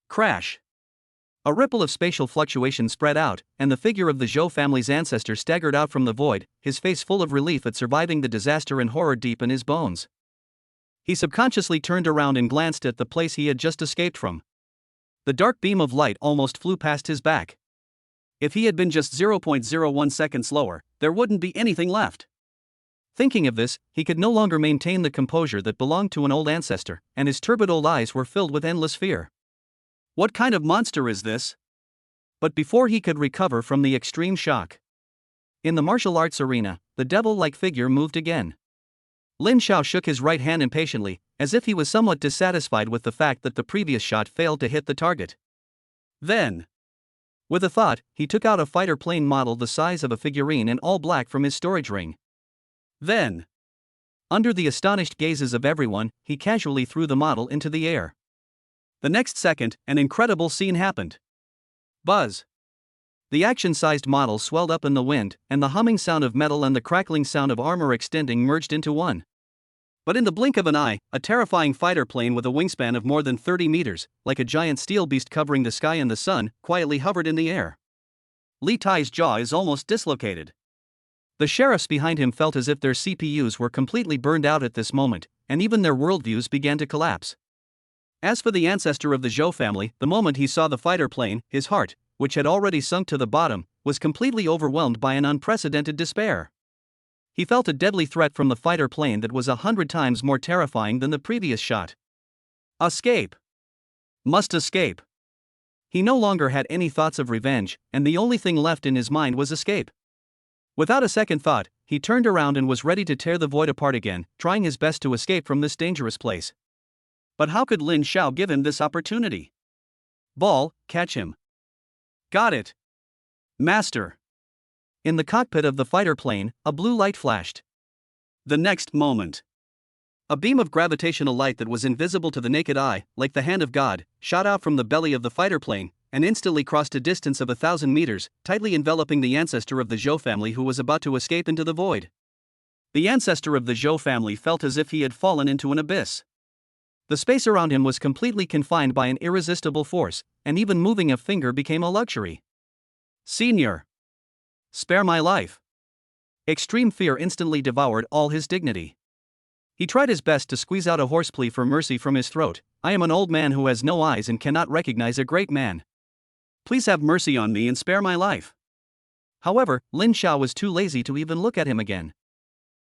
Crash! A ripple of spatial fluctuation spread out, and the figure of the Zhou family's ancestor staggered out from the void, his face full of relief at surviving the disaster and horror deep in his bones. He subconsciously turned around and glanced at the place he had just escaped from. The dark beam of light almost flew past his back. If he had been just 0.01 seconds slower, there wouldn't be anything left. Thinking of this, he could no longer maintain the composure that belonged to an old ancestor, and his turbid old eyes were filled with endless fear. What kind of monster is this? But before he could recover from the extreme shock, in the martial arts arena, the devil-like figure moved again. Lin Xiao shook his right hand impatiently, as if he was somewhat dissatisfied with the fact that the previous shot failed to hit the target. Then, with a thought, he took out a fighter plane model the size of a figurine in all black from his storage ring. Then, under the astonished gazes of everyone, he casually threw the model into the air. The next second, an incredible scene happened. Buzz! The action-sized model swelled up in the wind, and the humming sound of metal and the crackling sound of armor extending merged into one. But in the blink of an eye, a terrifying fighter plane with a wingspan of more than 30 meters, like a giant steel beast covering the sky and the sun, quietly hovered in the air. Li Tai's jaw is almost dislocated. The sheriffs behind him felt as if their CPUs were completely burned out at this moment, and even their worldviews began to collapse. As for the ancestor of the Zhou family, the moment he saw the fighter plane, his heart, which had already sunk to the bottom, was completely overwhelmed by an unprecedented despair. He felt a deadly threat from the fighter plane that was 100 times more terrifying than the previous shot. Escape! Must escape! He no longer had any thoughts of revenge, and the only thing left in his mind was escape. Without a second thought, he turned around and was ready to tear the void apart again, trying his best to escape from this dangerous place. But how could Lin Xiao give him this opportunity? Ball, catch him. Got it. Master. In the cockpit of the fighter plane, a blue light flashed. The next moment, a beam of gravitational light that was invisible to the naked eye, like the hand of God, shot out from the belly of the fighter plane, and instantly crossed a distance of 1,000 meters, tightly enveloping the ancestor of the Zhou family who was about to escape into the void. The ancestor of the Zhou family felt as if he had fallen into an abyss. The space around him was completely confined by an irresistible force, and even moving a finger became a luxury. Senior! Spare my life! Extreme fear instantly devoured all his dignity. He tried his best to squeeze out a hoarse plea for mercy from his throat. I am an old man who has no eyes and cannot recognize a great man. Please have mercy on me and spare my life. However, Lin Xiao was too lazy to even look at him again.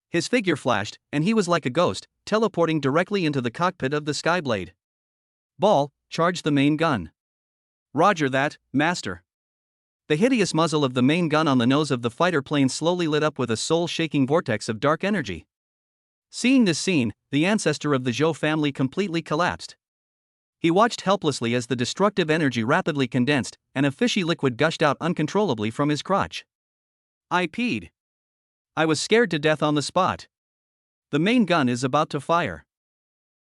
His figure flashed, and he was like a ghost, teleporting directly into the cockpit of the Skyblade. Ball, charge the main gun. Roger that, Master. The hideous muzzle of the main gun on the nose of the fighter plane slowly lit up with a soul-shaking vortex of dark energy. Seeing this scene, the ancestor of the Zhou family completely collapsed. He watched helplessly as the destructive energy rapidly condensed, and a fishy liquid gushed out uncontrollably from his crotch. I peed. I was scared to death on the spot. The main gun is about to fire.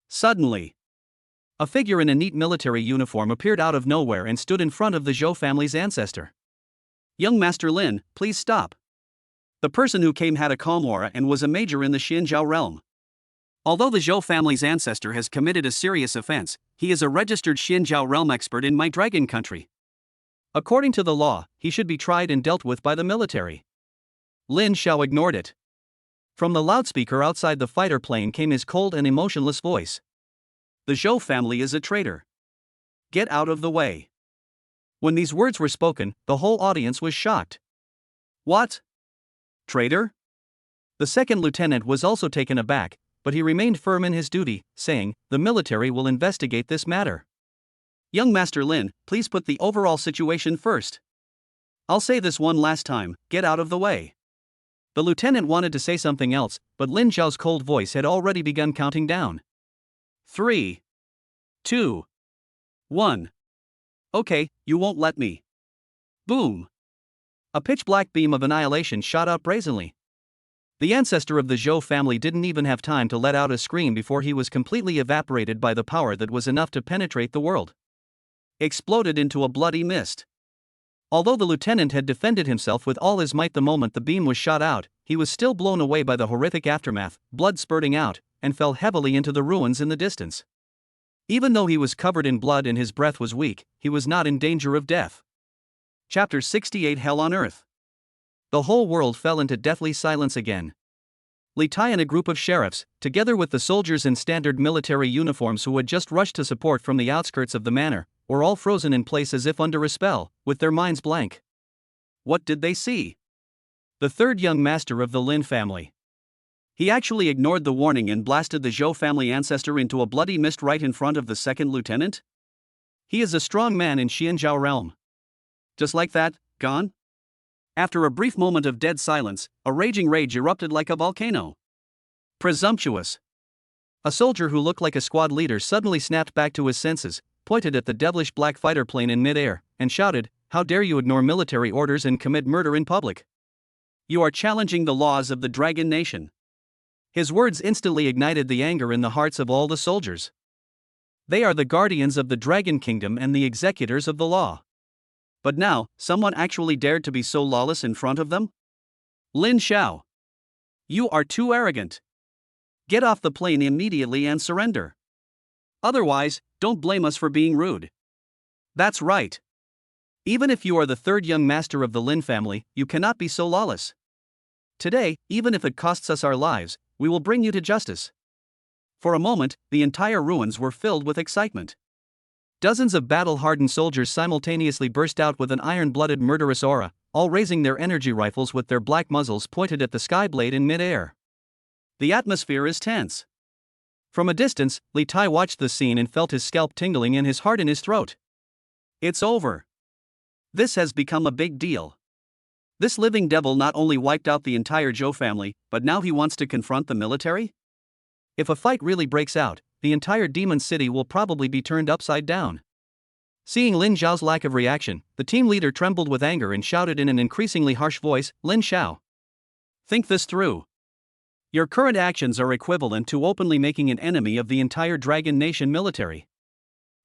Suddenly, a figure in a neat military uniform appeared out of nowhere and stood in front of the Zhou family's ancestor. Young Master Lin, please stop. The person who came had a calm aura and was a major in the Xianzhou realm. Although the Zhou family's ancestor has committed a serious offense, he is a registered Xianzhou realm expert in my dragon country. According to the law, he should be tried and dealt with by the military. Lin Xiao ignored it. From the loudspeaker outside the fighter plane came his cold and emotionless voice. The Zhou family is a traitor. Get out of the way. When these words were spoken, the whole audience was shocked. What? Traitor? The second lieutenant was also taken aback, but he remained firm in his duty, saying, the military will investigate this matter. Young Master Lin, please put the overall situation first. I'll say this one last time, get out of the way. The lieutenant wanted to say something else, but Lin Xiao's cold voice had already begun counting down. 3, 2, 1. Okay, you won't let me. Boom. A pitch-black beam of annihilation shot out brazenly. The ancestor of the Zhou family didn't even have time to let out a scream before he was completely evaporated by the power that was enough to penetrate the world. Exploded into a bloody mist. Although the lieutenant had defended himself with all his might the moment the beam was shot out, he was still blown away by the horrific aftermath, blood spurting out, and fell heavily into the ruins in the distance. Even though he was covered in blood and his breath was weak, he was not in danger of death. Chapter 68 Hell on Earth. The whole world fell into deathly silence again. Li Tai and a group of sheriffs, together with the soldiers in standard military uniforms who had just rushed to support from the outskirts of the manor, were all frozen in place as if under a spell, with their minds blank. What did they see? The third young master of the Lin family. He actually ignored the warning and blasted the Zhou family ancestor into a bloody mist right in front of the second lieutenant? He is a strong man in Xianzhou realm. Just like that, gone? After a brief moment of dead silence, a raging rage erupted like a volcano. Presumptuous. A soldier who looked like a squad leader suddenly snapped back to his senses, pointed at the devilish black fighter plane in midair, and shouted, "How dare you ignore military orders and commit murder in public? You are challenging the laws of the Dragon Nation." His words instantly ignited the anger in the hearts of all the soldiers. They are the guardians of the Dragon Kingdom and the executors of the law. But now, someone actually dared to be so lawless in front of them? Lin Xiao. You are too arrogant. Get off the plane immediately and surrender. Otherwise, don't blame us for being rude. That's right. Even if you are the third young master of the Lin family, you cannot be so lawless. Today, even if it costs us our lives, we will bring you to justice. For a moment, the entire ruins were filled with excitement. Dozens of battle-hardened soldiers simultaneously burst out with an iron-blooded murderous aura, all raising their energy rifles with their black muzzles pointed at the skyblade in mid-air. The atmosphere is tense. From a distance, Li Tai watched the scene and felt his scalp tingling and his heart in his throat. It's over. This has become a big deal. This living devil not only wiped out the entire Zhou family, but now he wants to confront the military? If a fight really breaks out, the entire demon city will probably be turned upside down. Seeing Lin Xiao's lack of reaction, the team leader trembled with anger and shouted in an increasingly harsh voice, "Lin Xiao, think this through. Your current actions are equivalent to openly making an enemy of the entire Dragon Nation military.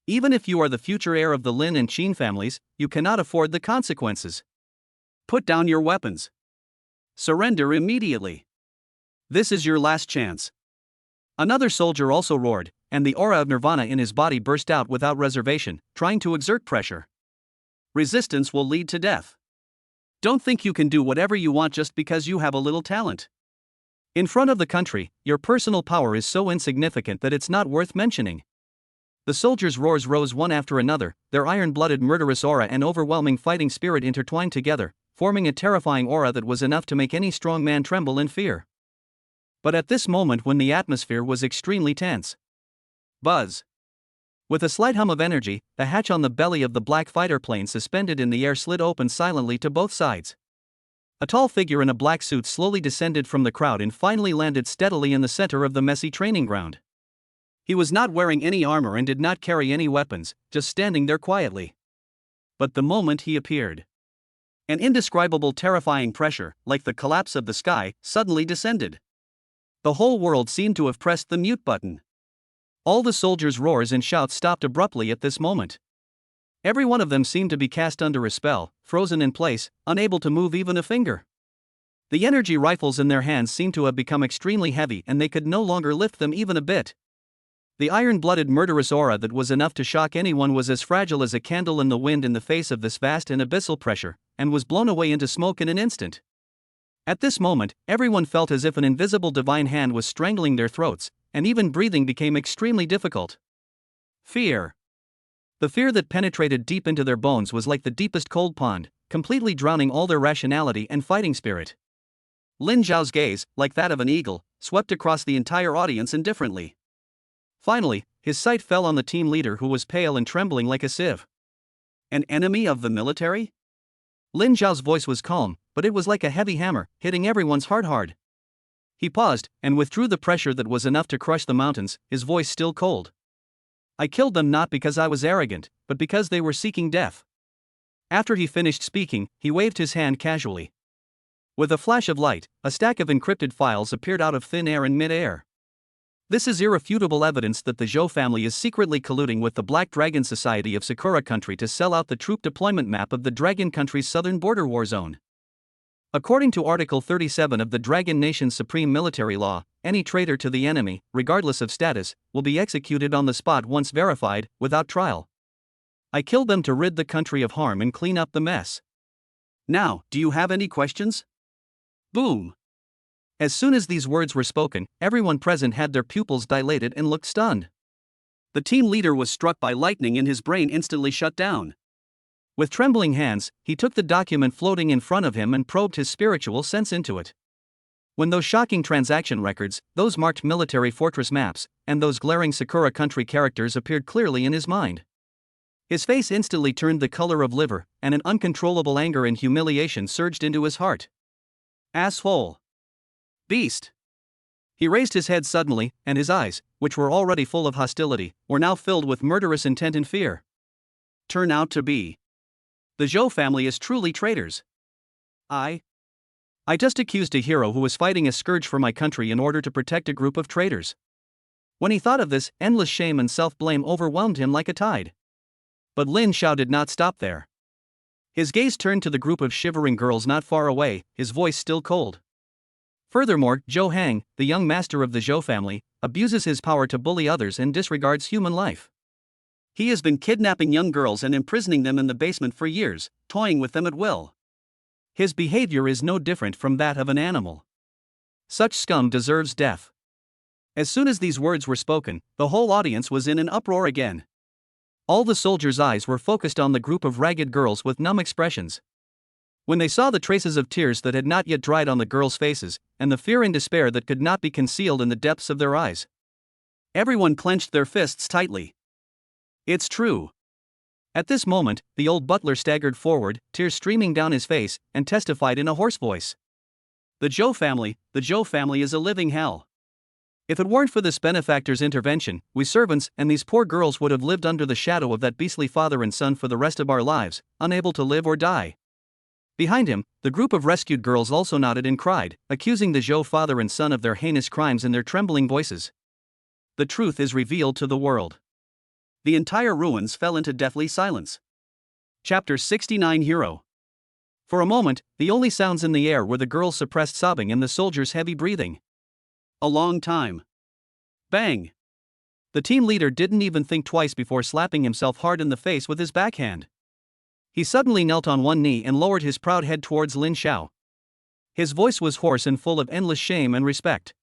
Even if you are the future heir of the Lin and Qin families, you cannot afford the consequences. Put down your weapons. Surrender immediately. This is your last chance." Another soldier also roared, and the aura of nirvana in his body burst out without reservation, trying to exert pressure. Resistance will lead to death. Don't think you can do whatever you want just because you have a little talent. In front of the country, your personal power is so insignificant that it's not worth mentioning. The soldiers' roars rose one after another, their iron-blooded murderous aura and overwhelming fighting spirit intertwined together, forming a terrifying aura that was enough to make any strong man tremble in fear. But at this moment when the atmosphere was extremely tense. Buzz. With a slight hum of energy, the hatch on the belly of the black fighter plane suspended in the air slid open silently to both sides. A tall figure in a black suit slowly descended from the crowd and finally landed steadily in the center of the messy training ground. He was not wearing any armor and did not carry any weapons, just standing there quietly. But the moment he appeared, an indescribable terrifying pressure, like the collapse of the sky, suddenly descended. The whole world seemed to have pressed the mute button. All the soldiers' roars and shouts stopped abruptly at this moment. Every one of them seemed to be cast under a spell, frozen in place, unable to move even a finger. The energy rifles in their hands seemed to have become extremely heavy and they could no longer lift them even a bit. The iron-blooded murderous aura that was enough to shock anyone was as fragile as a candle in the wind in the face of this vast and abyssal pressure, and was blown away into smoke in an instant. At this moment, everyone felt as if an invisible divine hand was strangling their throats, and even breathing became extremely difficult. Fear. The fear that penetrated deep into their bones was like the deepest cold pond, completely drowning all their rationality and fighting spirit. Lin Xiao's gaze, like that of an eagle, swept across the entire audience indifferently. Finally, his sight fell on the team leader who was pale and trembling like a sieve. An enemy of the military? Lin Xiao's voice was calm, but it was like a heavy hammer, hitting everyone's heart hard. He paused, and withdrew the pressure that was enough to crush the mountains, his voice still cold. "I killed them not because I was arrogant, but because they were seeking death." After he finished speaking, he waved his hand casually. With a flash of light, a stack of encrypted files appeared out of thin air in mid-air. This is irrefutable evidence that the Zhou family is secretly colluding with the Black Dragon Society of Sakura Country to sell out the troop deployment map of the Dragon Country's southern border war zone. According to Article 37 of the Dragon Nation's Supreme Military Law, any traitor to the enemy, regardless of status, will be executed on the spot once verified, without trial. I killed them to rid the country of harm and clean up the mess. Now, do you have any questions? Boom! As soon as these words were spoken, everyone present had their pupils dilated and looked stunned. The team leader was struck by lightning and his brain instantly shut down. With trembling hands, he took the document floating in front of him and probed his spiritual sense into it. When those shocking transaction records, those marked military fortress maps, and those glaring Sakura Country characters appeared clearly in his mind, his face instantly turned the color of liver, and an uncontrollable anger and humiliation surged into his heart. Asshole! Beast! He raised his head suddenly, and his eyes, which were already full of hostility, were now filled with murderous intent and fear. Turn out to be. The Zhou family is truly traitors. I just accused a hero who was fighting a scourge for my country in order to protect a group of traitors. When he thought of this, endless shame and self-blame overwhelmed him like a tide. But Lin Xiao did not stop there. His gaze turned to the group of shivering girls not far away, his voice still cold. Furthermore, Zhou Hang, the young master of the Zhou family, abuses his power to bully others and disregards human life. He has been kidnapping young girls and imprisoning them in the basement for years, toying with them at will. His behavior is no different from that of an animal. Such scum deserves death. As soon as these words were spoken, the whole audience was in an uproar again. All the soldiers' eyes were focused on the group of ragged girls with numb expressions. When they saw the traces of tears that had not yet dried on the girls' faces, and the fear and despair that could not be concealed in the depths of their eyes, everyone clenched their fists tightly. It's true. At this moment, the old butler staggered forward, tears streaming down his face, and testified in a hoarse voice. The Zhou family is a living hell. If it weren't for this benefactor's intervention, we servants and these poor girls would have lived under the shadow of that beastly father and son for the rest of our lives, unable to live or die. Behind him, the group of rescued girls also nodded and cried, accusing the Zhou father and son of their heinous crimes in their trembling voices. The truth is revealed to the world. The entire ruins fell into deathly silence. Chapter 69 Hero. For a moment, the only sounds in the air were the girls' suppressed sobbing and the soldiers' heavy breathing. A long time. Bang! The team leader didn't even think twice before slapping himself hard in the face with his backhand. He suddenly knelt on one knee and lowered his proud head towards Lin Xiao. His voice was hoarse and full of endless shame and respect.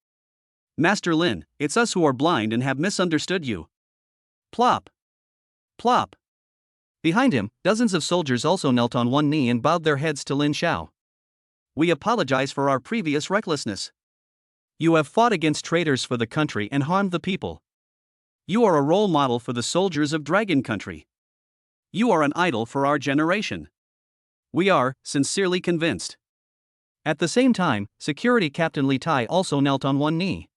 Master Lin, it's us who are blind and have misunderstood you. Plop! Plop! Behind him, dozens of soldiers also knelt on one knee and bowed their heads to Lin Xiao. We apologize for our previous recklessness. You have fought against traitors for the country and harmed the people. You are a role model for the soldiers of Dragon Country. You are an idol for our generation. We are sincerely convinced. At the same time, Security Captain Li Tai also knelt on one knee.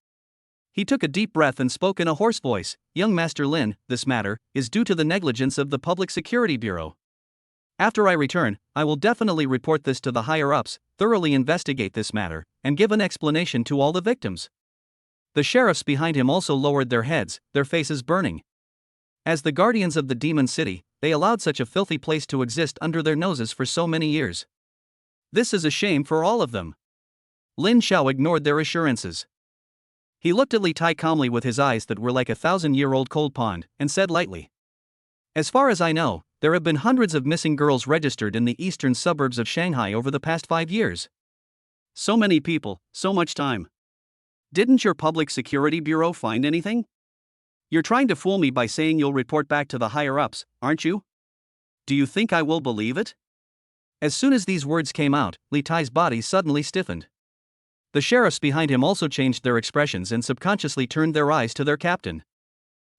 He took a deep breath and spoke in a hoarse voice, Young Master Lin, this matter is due to the negligence of the Public Security Bureau. After I return, I will definitely report this to the higher-ups, thoroughly investigate this matter, and give an explanation to all the victims. The sheriffs behind him also lowered their heads, their faces burning. As the guardians of the demon city, they allowed such a filthy place to exist under their noses for so many years. This is a shame for all of them. Lin Xiao ignored their assurances. He looked at Li Tai calmly with his eyes that were like a 1,000-year-old cold pond, and said lightly, As far as I know, there have been hundreds of missing girls registered in the eastern suburbs of Shanghai over the past 5 years. So many people, so much time. Didn't your Public Security Bureau find anything? You're trying to fool me by saying you'll report back to the higher-ups, aren't you? Do you think I will believe it? As soon as these words came out, Li Tai's body suddenly stiffened. The sheriffs behind him also changed their expressions and subconsciously turned their eyes to their captain.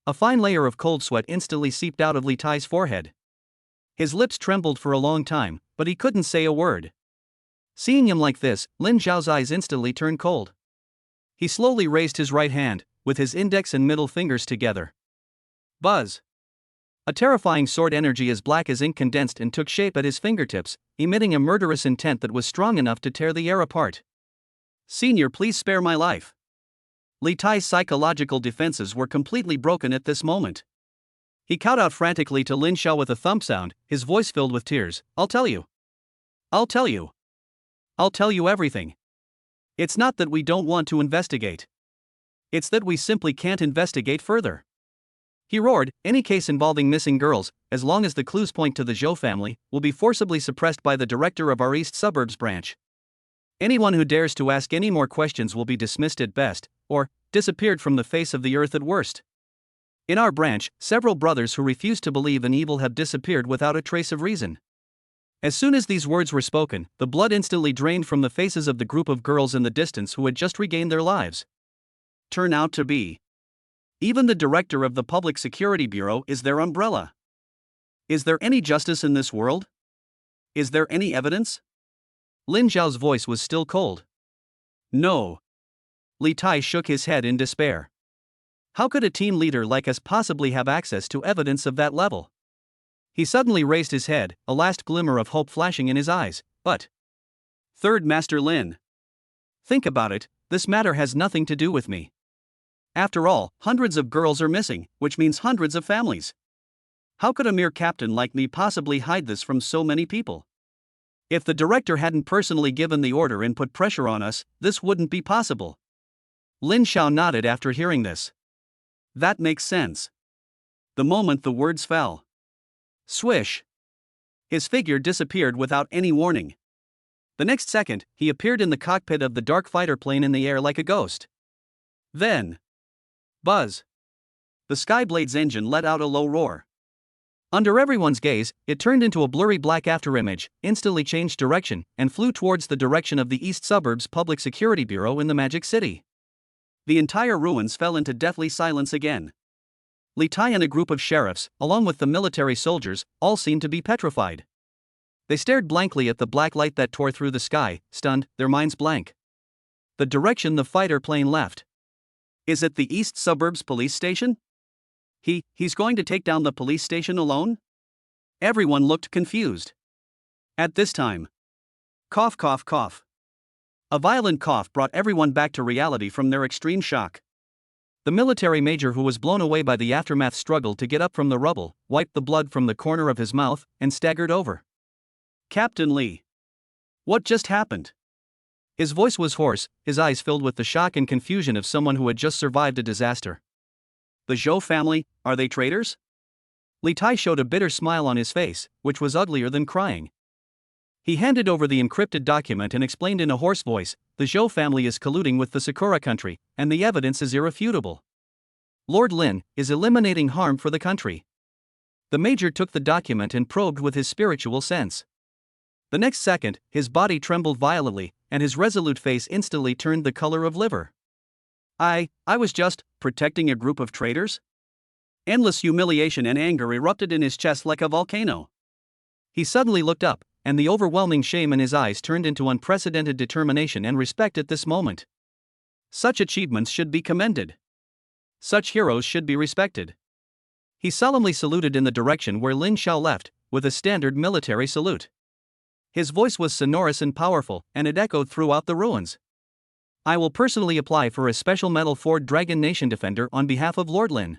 A fine layer of cold sweat instantly seeped out of Li Tai's forehead. His lips trembled for a long time, but he couldn't say a word. Seeing him like this, Lin Xiao's eyes instantly turned cold. He slowly raised his right hand, with his index and middle fingers together. Buzz! A terrifying sword energy as black as ink condensed and took shape at his fingertips, emitting a murderous intent that was strong enough to tear the air apart. Senior, please spare my life. Li Tai's psychological defenses were completely broken at this moment. He called out frantically to Lin Xiao with a thump sound, his voice filled with tears, I'll tell you. I'll tell you. I'll tell you everything. It's not that we don't want to investigate. It's that we simply can't investigate further. He roared, any case involving missing girls, as long as the clues point to the Zhou family, will be forcibly suppressed by the director of our East Suburbs branch. Anyone who dares to ask any more questions will be dismissed at best, or disappeared from the face of the earth at worst. In our branch, several brothers who refuse to believe in evil have disappeared without a trace of reason. As soon as these words were spoken, the blood instantly drained from the faces of the group of girls in the distance who had just regained their lives. Turn out to be. Even the director of the Public Security Bureau is their umbrella. Is there any justice in this world? Is there any evidence? Lin Xiao's voice was still cold. No. Li Tai shook his head in despair. How could a team leader like us possibly have access to evidence of that level? He suddenly raised his head, a last glimmer of hope flashing in his eyes, but... Third Master Lin. Think about it, this matter has nothing to do with me. After all, hundreds of girls are missing, which means hundreds of families. How could a mere captain like me possibly hide this from so many people? If the director hadn't personally given the order and put pressure on us, this wouldn't be possible. Lin Xiao nodded after hearing this. That makes sense. The moment the words fell. Swish! His figure disappeared without any warning. The next second, he appeared in the cockpit of the dark fighter plane in the air like a ghost. Then... Buzz! The Skyblade's engine let out a low roar. Under everyone's gaze, it turned into a blurry black afterimage, instantly changed direction, and flew towards the direction of the East Suburbs Public Security Bureau in the Magic City. The entire ruins fell into deathly silence again. Li Tai and a group of sheriffs, along with the military soldiers, all seemed to be petrified. They stared blankly at the black light that tore through the sky, stunned, their minds blank. The direction the fighter plane left. Is it the East Suburbs Police Station? He's going to take down the police station alone? Everyone looked confused. At this time. Cough, cough, cough. A violent cough brought everyone back to reality from their extreme shock. The military major, who was blown away by the aftermath, struggled to get up from the rubble, wiped the blood from the corner of his mouth, and staggered over. Captain Lee. What just happened? His voice was hoarse, his eyes filled with the shock and confusion of someone who had just survived a disaster. The Zhou family, are they traitors? Li Tai showed a bitter smile on his face, which was uglier than crying. He handed over the encrypted document and explained in a hoarse voice, the Zhou family is colluding with the Sakura country, and the evidence is irrefutable. Lord Lin is eliminating harm for the country. The major took the document and probed with his spiritual sense. The next second, his body trembled violently, and his resolute face instantly turned the color of liver. I was just protecting a group of traitors? Endless humiliation and anger erupted in his chest like a volcano. He suddenly looked up, and the overwhelming shame in his eyes turned into unprecedented determination and respect at this moment. Such achievements should be commended. Such heroes should be respected. He solemnly saluted in the direction where Lin Xiao left, with a standard military salute. His voice was sonorous and powerful, and it echoed throughout the ruins. I will personally apply for a special medal for Dragon Nation Defender on behalf of Lord Lin.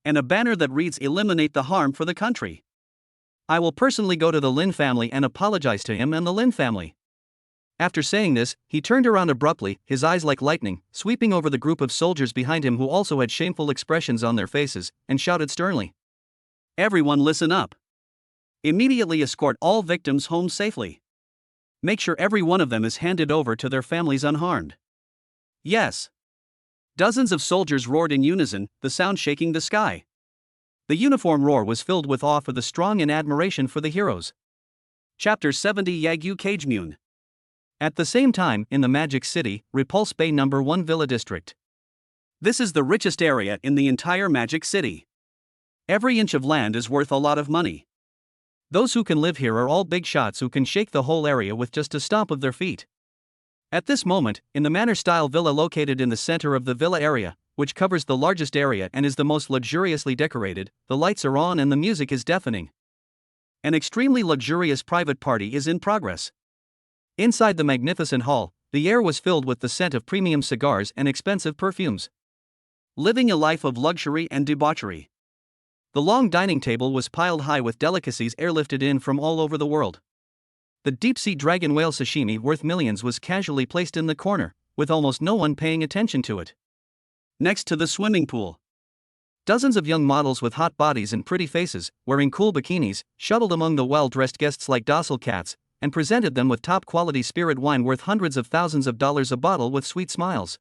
And a banner that reads "Eliminate the harm for the country." I will personally go to the Lin family and apologize to him and the Lin family. After saying this, he turned around abruptly, his eyes like lightning, sweeping over the group of soldiers behind him who also had shameful expressions on their faces, and shouted sternly. Everyone listen up. Immediately escort all victims home safely. Make sure every one of them is handed over to their families unharmed. Yes. Dozens of soldiers roared in unison, the sound shaking the sky. The uniform roar was filled with awe for the strong and admiration for the heroes. Chapter 70 Yagyu Kagemune. At the same time, in the Magic City, Repulse Bay No. 1 Villa District. This is the richest area in the entire Magic City. Every inch of land is worth a lot of money. Those who can live here are all big shots who can shake the whole area with just a stomp of their feet. At this moment, in the manor-style villa located in the center of the villa area, which covers the largest area and is the most luxuriously decorated, the lights are on and the music is deafening. An extremely luxurious private party is in progress. Inside the magnificent hall, the air was filled with the scent of premium cigars and expensive perfumes. Living a life of luxury and debauchery. The long dining table was piled high with delicacies airlifted in from all over the world. The deep-sea dragon whale sashimi worth millions was casually placed in the corner, with almost no one paying attention to it. Next to the swimming pool. Dozens of young models with hot bodies and pretty faces, wearing cool bikinis, shuttled among the well-dressed guests like docile cats, and presented them with top-quality spirit wine worth hundreds of thousands of dollars a bottle with sweet smiles.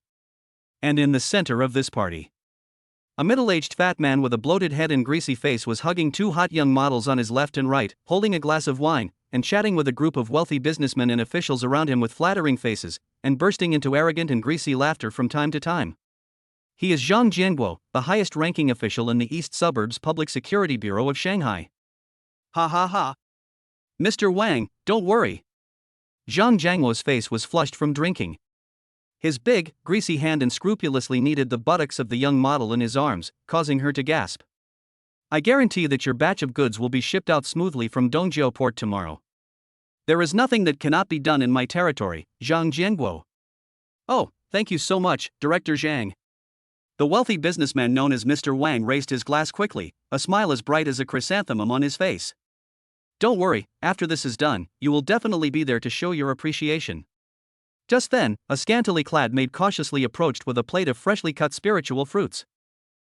And in the center of this party, a middle-aged fat man with a bloated head and greasy face was hugging two hot young models on his left and right, holding a glass of wine, and chatting with a group of wealthy businessmen and officials around him with flattering faces, and bursting into arrogant and greasy laughter from time to time. He is Zhang Jianguo, the highest-ranking official in the East Suburbs Public Security Bureau of Shanghai. Ha ha ha. Mr. Wang, don't worry. Zhang Jianguo's face was flushed from drinking. His big, greasy hand unscrupulously kneaded the buttocks of the young model in his arms, causing her to gasp. I guarantee that your batch of goods will be shipped out smoothly from Dongjiao port tomorrow. There is nothing that cannot be done in my territory, Zhang Jianguo. Oh, thank you so much, Director Zhang. The wealthy businessman known as Mr. Wang raised his glass quickly, a smile as bright as a chrysanthemum on his face. Don't worry, after this is done, you will definitely be there to show your appreciation. Just then, a scantily clad maid cautiously approached with a plate of freshly cut spiritual fruits.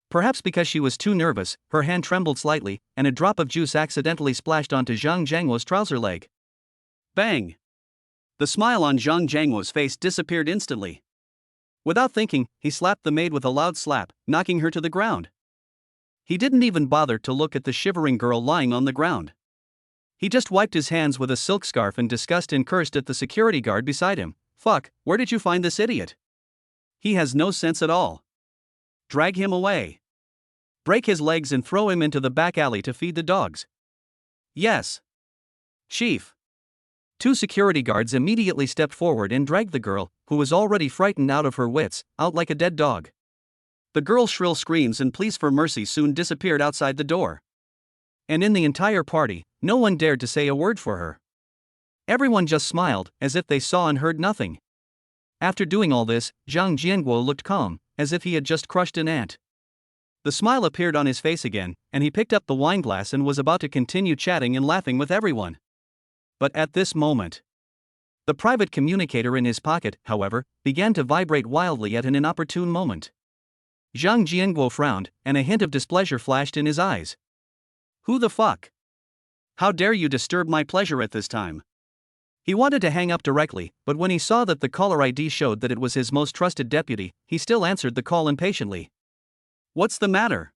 Perhaps because she was too nervous, her hand trembled slightly, and a drop of juice accidentally splashed onto Zhang Jianguo's trouser leg. Bang! The smile on Zhang Jianguo's face disappeared instantly. Without thinking, he slapped the maid with a loud slap, knocking her to the ground. He didn't even bother to look at the shivering girl lying on the ground. He just wiped his hands with a silk scarf in disgust and cursed at the security guard beside him. Fuck, where did you find this idiot? He has no sense at all. Drag him away. Break his legs and throw him into the back alley to feed the dogs. Yes. Chief. Two security guards immediately stepped forward and dragged the girl, who was already frightened out of her wits, out like a dead dog. The girl's shrill screams and pleas for mercy soon disappeared outside the door. And in the entire party, no one dared to say a word for her. Everyone just smiled, as if they saw and heard nothing. After doing all this, Zhang Jianguo looked calm, as if he had just crushed an ant. The smile appeared on his face again, and he picked up the wine glass and was about to continue chatting and laughing with everyone. But at this moment, the private communicator in his pocket, however, began to vibrate wildly at an inopportune moment. Zhang Jianguo frowned, and a hint of displeasure flashed in his eyes. Who the fuck? How dare you disturb my pleasure at this time? He wanted to hang up directly, but when he saw that the caller ID showed that it was his most trusted deputy, he still answered the call impatiently. What's the matter?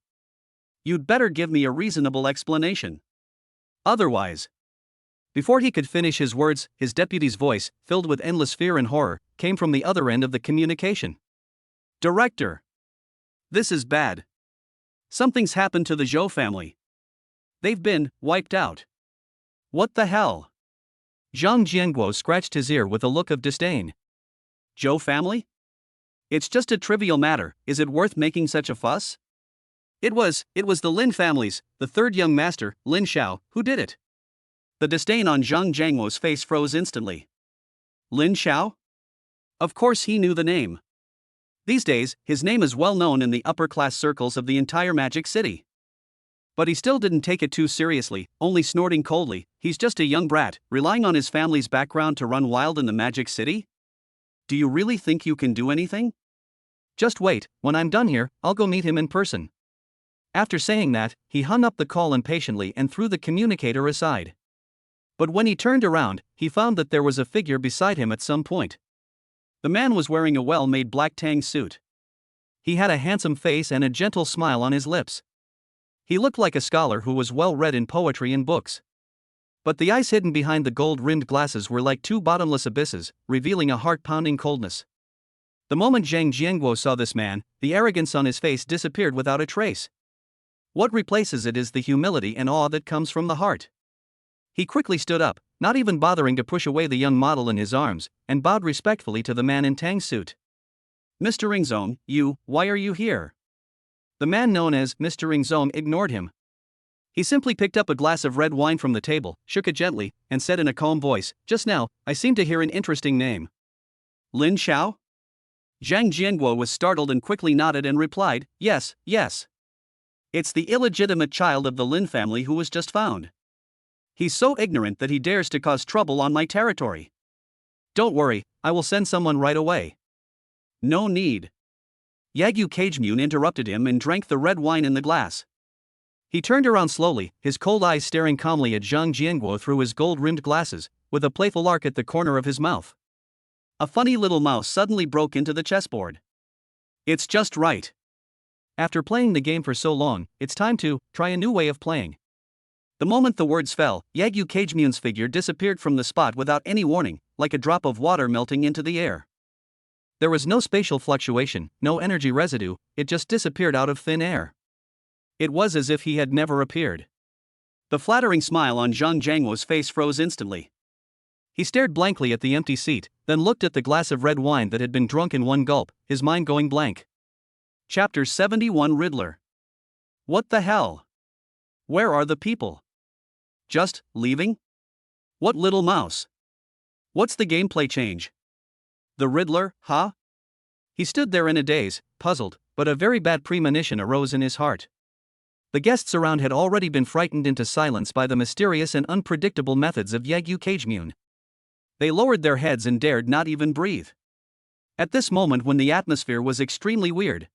You'd better give me a reasonable explanation. Otherwise. Before he could finish his words, his deputy's voice, filled with endless fear and horror, came from the other end of the communication. Director. This is bad. Something's happened to the Zhou family. They've been wiped out. What the hell? Zhang Jianguo scratched his ear with a look of disdain. Zhou family? It's just a trivial matter, is it worth making such a fuss? It was the Lin family's, the third young master, Lin Xiao, who did it. The disdain on Zhang Jianguo's face froze instantly. Lin Xiao? Of course he knew the name. These days, his name is well known in the upper-class circles of the entire Magic City. But he still didn't take it too seriously, only snorting coldly, he's just a young brat, relying on his family's background to run wild in the Magic City? Do you really think you can do anything? Just wait, when I'm done here, I'll go meet him in person. After saying that, he hung up the call impatiently and threw the communicator aside. But when he turned around, he found that there was a figure beside him at some point. The man was wearing a well-made black tang suit. He had a handsome face and a gentle smile on his lips. He looked like a scholar who was well read in poetry and books. But the eyes hidden behind the gold-rimmed glasses were like two bottomless abysses, revealing a heart-pounding coldness. The moment Zhang Jianguo saw this man, the arrogance on his face disappeared without a trace. What replaces it is the humility and awe that comes from the heart. He quickly stood up, not even bothering to push away the young model in his arms, and bowed respectfully to the man in tang suit. Mr. Ringzong, why are you here? The man known as Mr. Ringzong ignored him. He simply picked up a glass of red wine from the table, shook it gently, and said in a calm voice, "Just now, I seem to hear an interesting name." Lin Xiao? Zhang Jianguo was startled and quickly nodded and replied, yes. It's the illegitimate child of the Lin family who was just found. He's so ignorant that he dares to cause trouble on my territory. Don't worry, I will send someone right away. No need. Yagyu Cagemune interrupted him and drank the red wine in the glass. He turned around slowly, his cold eyes staring calmly at Zhang Jianguo through his gold-rimmed glasses, with a playful arc at the corner of his mouth. A funny little mouse suddenly broke into the chessboard. It's just right. After playing the game for so long, it's time to try a new way of playing. The moment the words fell, Yagyu Cagemune's figure disappeared from the spot without any warning, like a drop of water melting into the air. There was no spatial fluctuation, no energy residue, it just disappeared out of thin air. It was as if he had never appeared. The flattering smile on Zhang Jianguo's face froze instantly. He stared blankly at the empty seat, then looked at the glass of red wine that had been drunk in one gulp, his mind going blank. Chapter 71 Riddler. What the hell? Where are the people? Just leaving? What little mouse? What's the gameplay change? The Riddler, huh? He stood there in a daze, puzzled, but a very bad premonition arose in his heart. The guests around had already been frightened into silence by the mysterious and unpredictable methods of Yagyu Cagemune. They lowered their heads and dared not even breathe. At this moment when the atmosphere was extremely weird.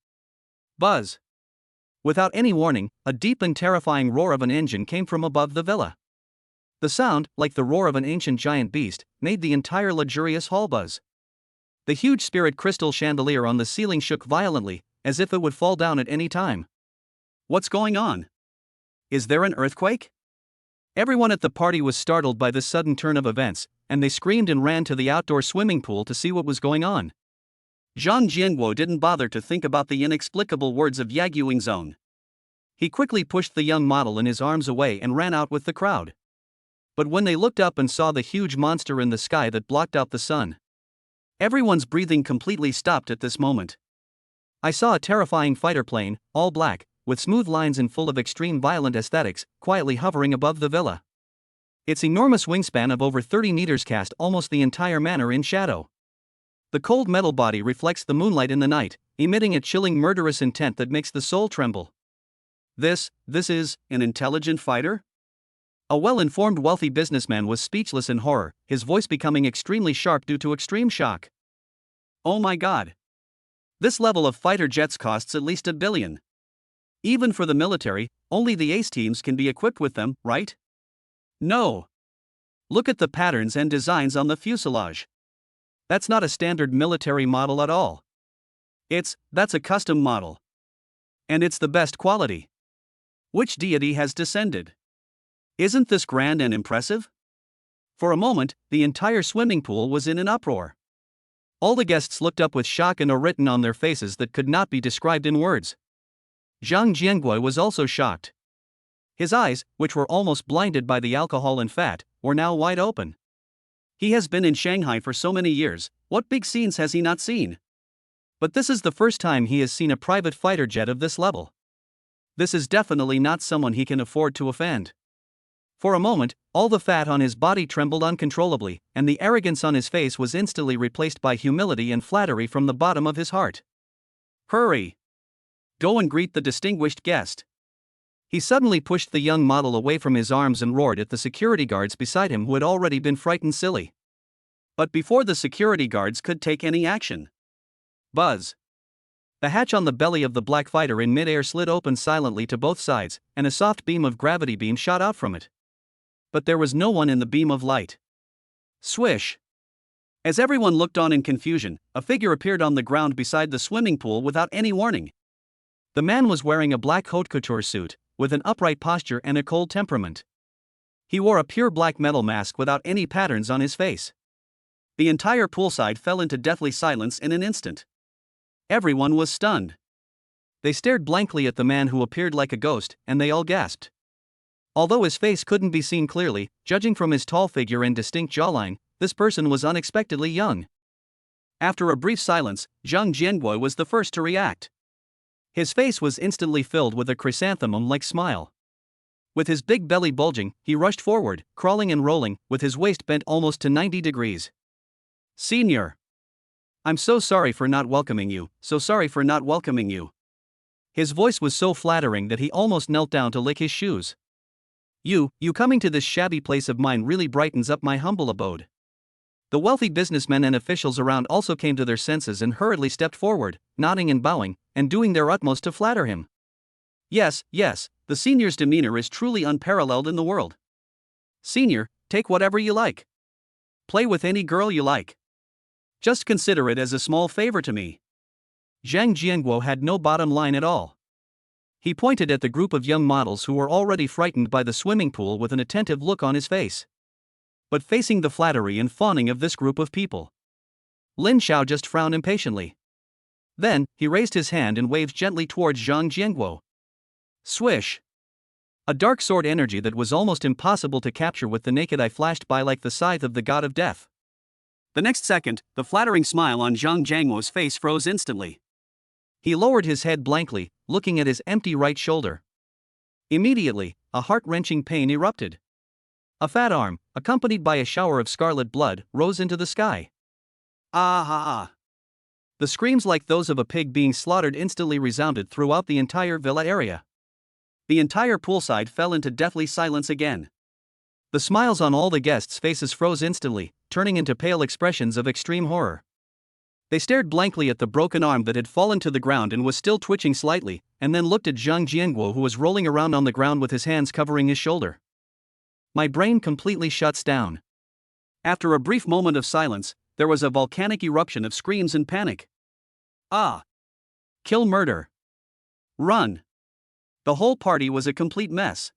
Buzz. Without any warning, a deep and terrifying roar of an engine came from above the villa. The sound, like the roar of an ancient giant beast, made the entire luxurious hall buzz. The huge spirit crystal chandelier on the ceiling shook violently, as if it would fall down at any time. What's going on? Is there an earthquake? Everyone at the party was startled by this sudden turn of events, and they screamed and ran to the outdoor swimming pool to see what was going on. Zhang Jianguo didn't bother to think about the inexplicable words of Yaguing's own. He quickly pushed the young model in his arms away and ran out with the crowd. But when they looked up and saw the huge monster in the sky that blocked out the sun, everyone's breathing completely stopped at this moment. I saw a terrifying fighter plane, all black, with smooth lines and full of extreme violent aesthetics, quietly hovering above the villa. Its enormous wingspan of over 30 meters cast almost the entire manor in shadow. The cold metal body reflects the moonlight in the night, emitting a chilling murderous intent that makes the soul tremble. This is an intelligent fighter? A well-informed wealthy businessman was speechless in horror, his voice becoming extremely sharp due to extreme shock. Oh my god! This level of fighter jets costs at least $1 billion. Even for the military, only the ace teams can be equipped with them, right? No. Look at the patterns and designs on the fuselage. That's not a standard military model at all. That's a custom model. And it's the best quality. Which deity has descended? Isn't this grand and impressive? For a moment, the entire swimming pool was in an uproar. All the guests looked up with shock and awe written on their faces that could not be described in words. Zhang Jianguo was also shocked. His eyes, which were almost blinded by the alcohol and fat, were now wide open. He has been in Shanghai for so many years, what big scenes has he not seen? But this is the first time he has seen a private fighter jet of this level. This is definitely not someone he can afford to offend. For a moment, all the fat on his body trembled uncontrollably, and the arrogance on his face was instantly replaced by humility and flattery from the bottom of his heart. Hurry! Go and greet the distinguished guest. He suddenly pushed the young model away from his arms and roared at the security guards beside him who had already been frightened silly. But before the security guards could take any action, buzz! The hatch on the belly of the black fighter in mid-air slid open silently to both sides, and a soft beam of gravity beam shot out from it. But there was no one in the beam of light. Swish! As everyone looked on in confusion, a figure appeared on the ground beside the swimming pool without any warning. The man was wearing a black haute couture suit, with an upright posture and a cold temperament. He wore a pure black metal mask without any patterns on his face. The entire poolside fell into deathly silence in an instant. Everyone was stunned. They stared blankly at the man who appeared like a ghost, and they all gasped. Although his face couldn't be seen clearly, judging from his tall figure and distinct jawline, this person was unexpectedly young. After a brief silence, Zhang Jianguo was the first to react. His face was instantly filled with a chrysanthemum-like smile. With his big belly bulging, he rushed forward, crawling and rolling, with his waist bent almost to 90 degrees. Senior! I'm so sorry for not welcoming you, so sorry for not welcoming you. His voice was so flattering that he almost knelt down to lick his shoes. You coming to this shabby place of mine really brightens up my humble abode. The wealthy businessmen and officials around also came to their senses and hurriedly stepped forward, nodding and bowing, and doing their utmost to flatter him. Yes, the senior's demeanor is truly unparalleled in the world. Senior, take whatever you like. Play with any girl you like. Just consider it as a small favor to me. Zhang Jianguo had no bottom line at all. He pointed at the group of young models who were already frightened by the swimming pool with an attentive look on his face. But facing the flattery and fawning of this group of people, Lin Xiao just frowned impatiently. Then, he raised his hand and waved gently towards Zhang Jianguo. Swish! A dark sword energy that was almost impossible to capture with the naked eye flashed by like the scythe of the god of death. The next second, the flattering smile on Zhang Jianguo's face froze instantly. He lowered his head blankly, looking at his empty right shoulder. Immediately, a heart-wrenching pain erupted. A fat arm, accompanied by a shower of scarlet blood, rose into the sky. Ah! The screams like those of a pig being slaughtered instantly resounded throughout the entire villa area. The entire poolside fell into deathly silence again. The smiles on all the guests' faces froze instantly, turning into pale expressions of extreme horror. They stared blankly at the broken arm that had fallen to the ground and was still twitching slightly, and then looked at Zhang Jianguo who was rolling around on the ground with his hands covering his shoulder. My brain completely shuts down. After a brief moment of silence, there was a volcanic eruption of screams and panic. Ah! Kill, murder! Run! The whole party was a complete mess.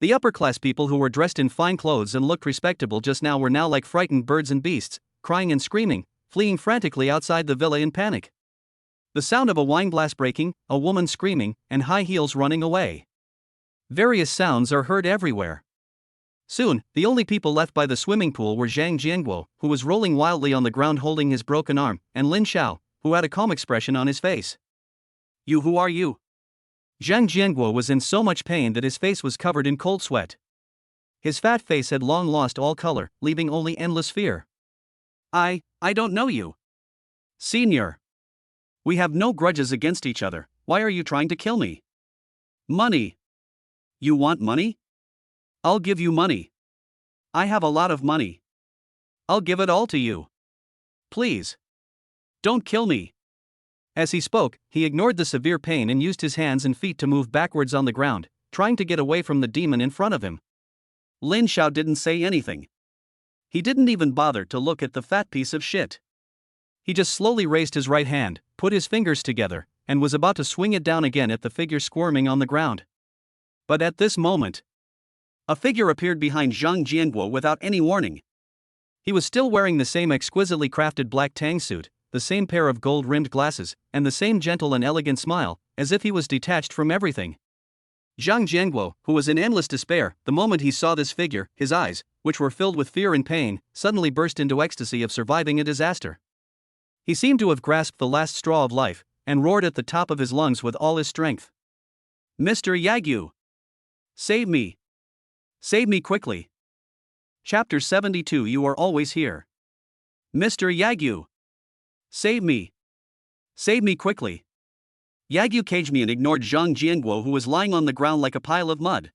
The upper-class people who were dressed in fine clothes and looked respectable just now were now like frightened birds and beasts, crying and screaming, fleeing frantically outside the villa in panic. The sound of a wine glass breaking, a woman screaming, and high heels running away. Various sounds are heard everywhere. Soon, the only people left by the swimming pool were Zhang Jianguo, who was rolling wildly on the ground holding his broken arm, and Lin Xiao, who had a calm expression on his face. "You, who are you?" Zhang Jianguo was in so much pain that his face was covered in cold sweat. His fat face had long lost all color, leaving only endless fear. I don't know you. Senior. We have no grudges against each other, why are you trying to kill me? Money. You want money? I'll give you money. I have a lot of money. I'll give it all to you. Please. Don't kill me. As he spoke, he ignored the severe pain and used his hands and feet to move backwards on the ground, trying to get away from the demon in front of him. Lin Xiao didn't say anything. He didn't even bother to look at the fat piece of shit. He just slowly raised his right hand, put his fingers together, and was about to swing it down again at the figure squirming on the ground. But at this moment, a figure appeared behind Zhang Jianguo without any warning. He was still wearing the same exquisitely crafted black tang suit, the same pair of gold-rimmed glasses, and the same gentle and elegant smile, as if he was detached from everything. Zhang Jianguo, who was in endless despair, the moment he saw this figure, his eyes, which were filled with fear and pain, suddenly burst into ecstasy of surviving a disaster. He seemed to have grasped the last straw of life, and roared at the top of his lungs with all his strength. "Mr. Yagyu! Save me! Save me quickly!" Chapter 72. You are always here. "Mr. Yagyu! Save me! Save me quickly!" Yagyu Kagemian ignored Zhang Jianguo, who was lying on the ground like a pile of mud.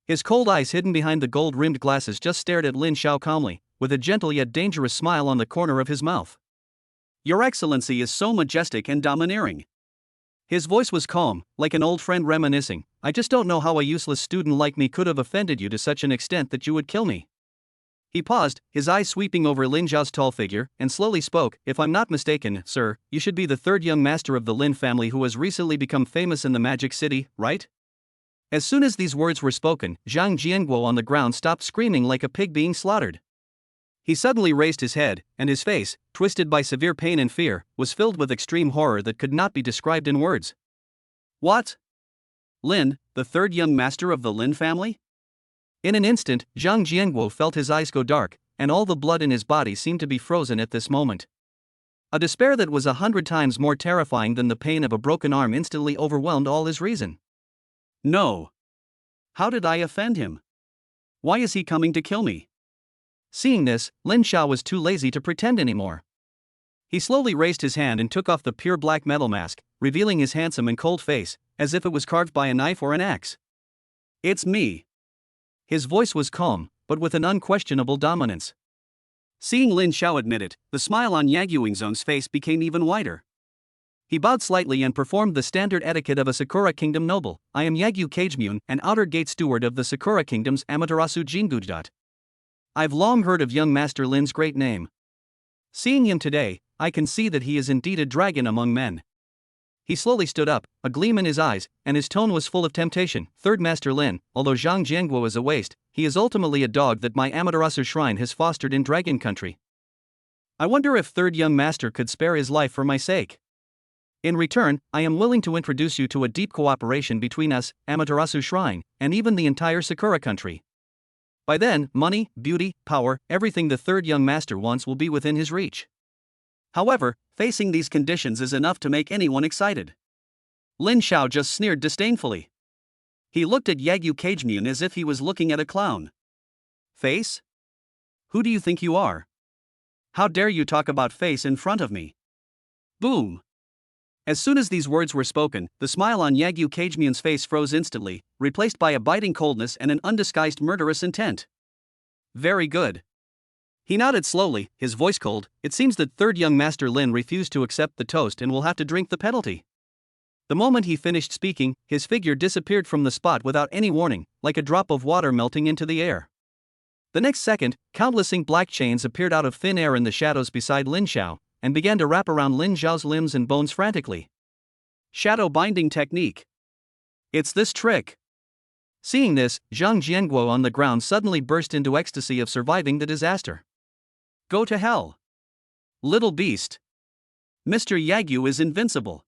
His cold eyes hidden behind the gold-rimmed glasses just stared at Lin Xiao calmly, with a gentle yet dangerous smile on the corner of his mouth. "Your Excellency is so majestic and domineering." His voice was calm, like an old friend reminiscing. "I just don't know how a useless student like me could have offended you to such an extent that you would kill me." He paused, his eyes sweeping over Lin Xiao's tall figure, and slowly spoke. "If I'm not mistaken, sir, you should be the third young master of the Lin family who has recently become famous in the Magic City, right?" As soon as these words were spoken, Zhang Jianguo on the ground stopped screaming like a pig being slaughtered. He suddenly raised his head, and his face, twisted by severe pain and fear, was filled with extreme horror that could not be described in words. "What? Lin, the third young master of the Lin family?" In an instant, Zhang Jianguo felt his eyes go dark, and all the blood in his body seemed to be frozen at this moment. A despair that was 100 times more terrifying than the pain of a broken arm instantly overwhelmed all his reason. "No. How did I offend him? Why is he coming to kill me?" Seeing this, Lin Xiao was too lazy to pretend anymore. He slowly raised his hand and took off the pure black metal mask, revealing his handsome and cold face, as if it was carved by a knife or an axe. "It's me." His voice was calm, but with an unquestionable dominance. Seeing Lin Xiao admit it, the smile on Yagyu Ingzong's face became even wider. He bowed slightly and performed the standard etiquette of a Sakura Kingdom noble. "I am Yagyu Kagemian, an outer gate steward of the Sakura Kingdom's Amaterasu Jingujdot. I've long heard of young Master Lin's great name. Seeing him today, I can see that he is indeed a dragon among men." He slowly stood up, a gleam in his eyes, and his tone was full of temptation. "Third Master Lin, although Zhang Jianguo is a waste, he is ultimately a dog that my Amaterasu shrine has fostered in Dragon Country. I wonder if third young master could spare his life for my sake. In return, I am willing to introduce you to a deep cooperation between us, Amaterasu Shrine, and even the entire Sakura country. By then, money, beauty, power, everything the third young master wants will be within his reach. However, facing these conditions is enough to make anyone excited." Lin Xiao just sneered disdainfully. He looked at Yagyu Kagemian as if he was looking at a clown. "Face? Who do you think you are? How dare you talk about face in front of me?" Boom! As soon as these words were spoken, the smile on Yagyu Kagemian's face froze instantly, replaced by a biting coldness and an undisguised murderous intent. "Very good." He nodded slowly, his voice cold. "It seems that third young master Lin refused to accept the toast and will have to drink the penalty." The moment he finished speaking, his figure disappeared from the spot without any warning, like a drop of water melting into the air. The next second, countless ink black chains appeared out of thin air in the shadows beside Lin Xiao, and began to wrap around Lin Xiao's limbs and bones frantically. Shadow binding technique. It's this trick. Seeing this, Zhang Jianguo on the ground suddenly burst into ecstasy of surviving the disaster. Go to hell. Little beast. Mr. Yagyu is invincible.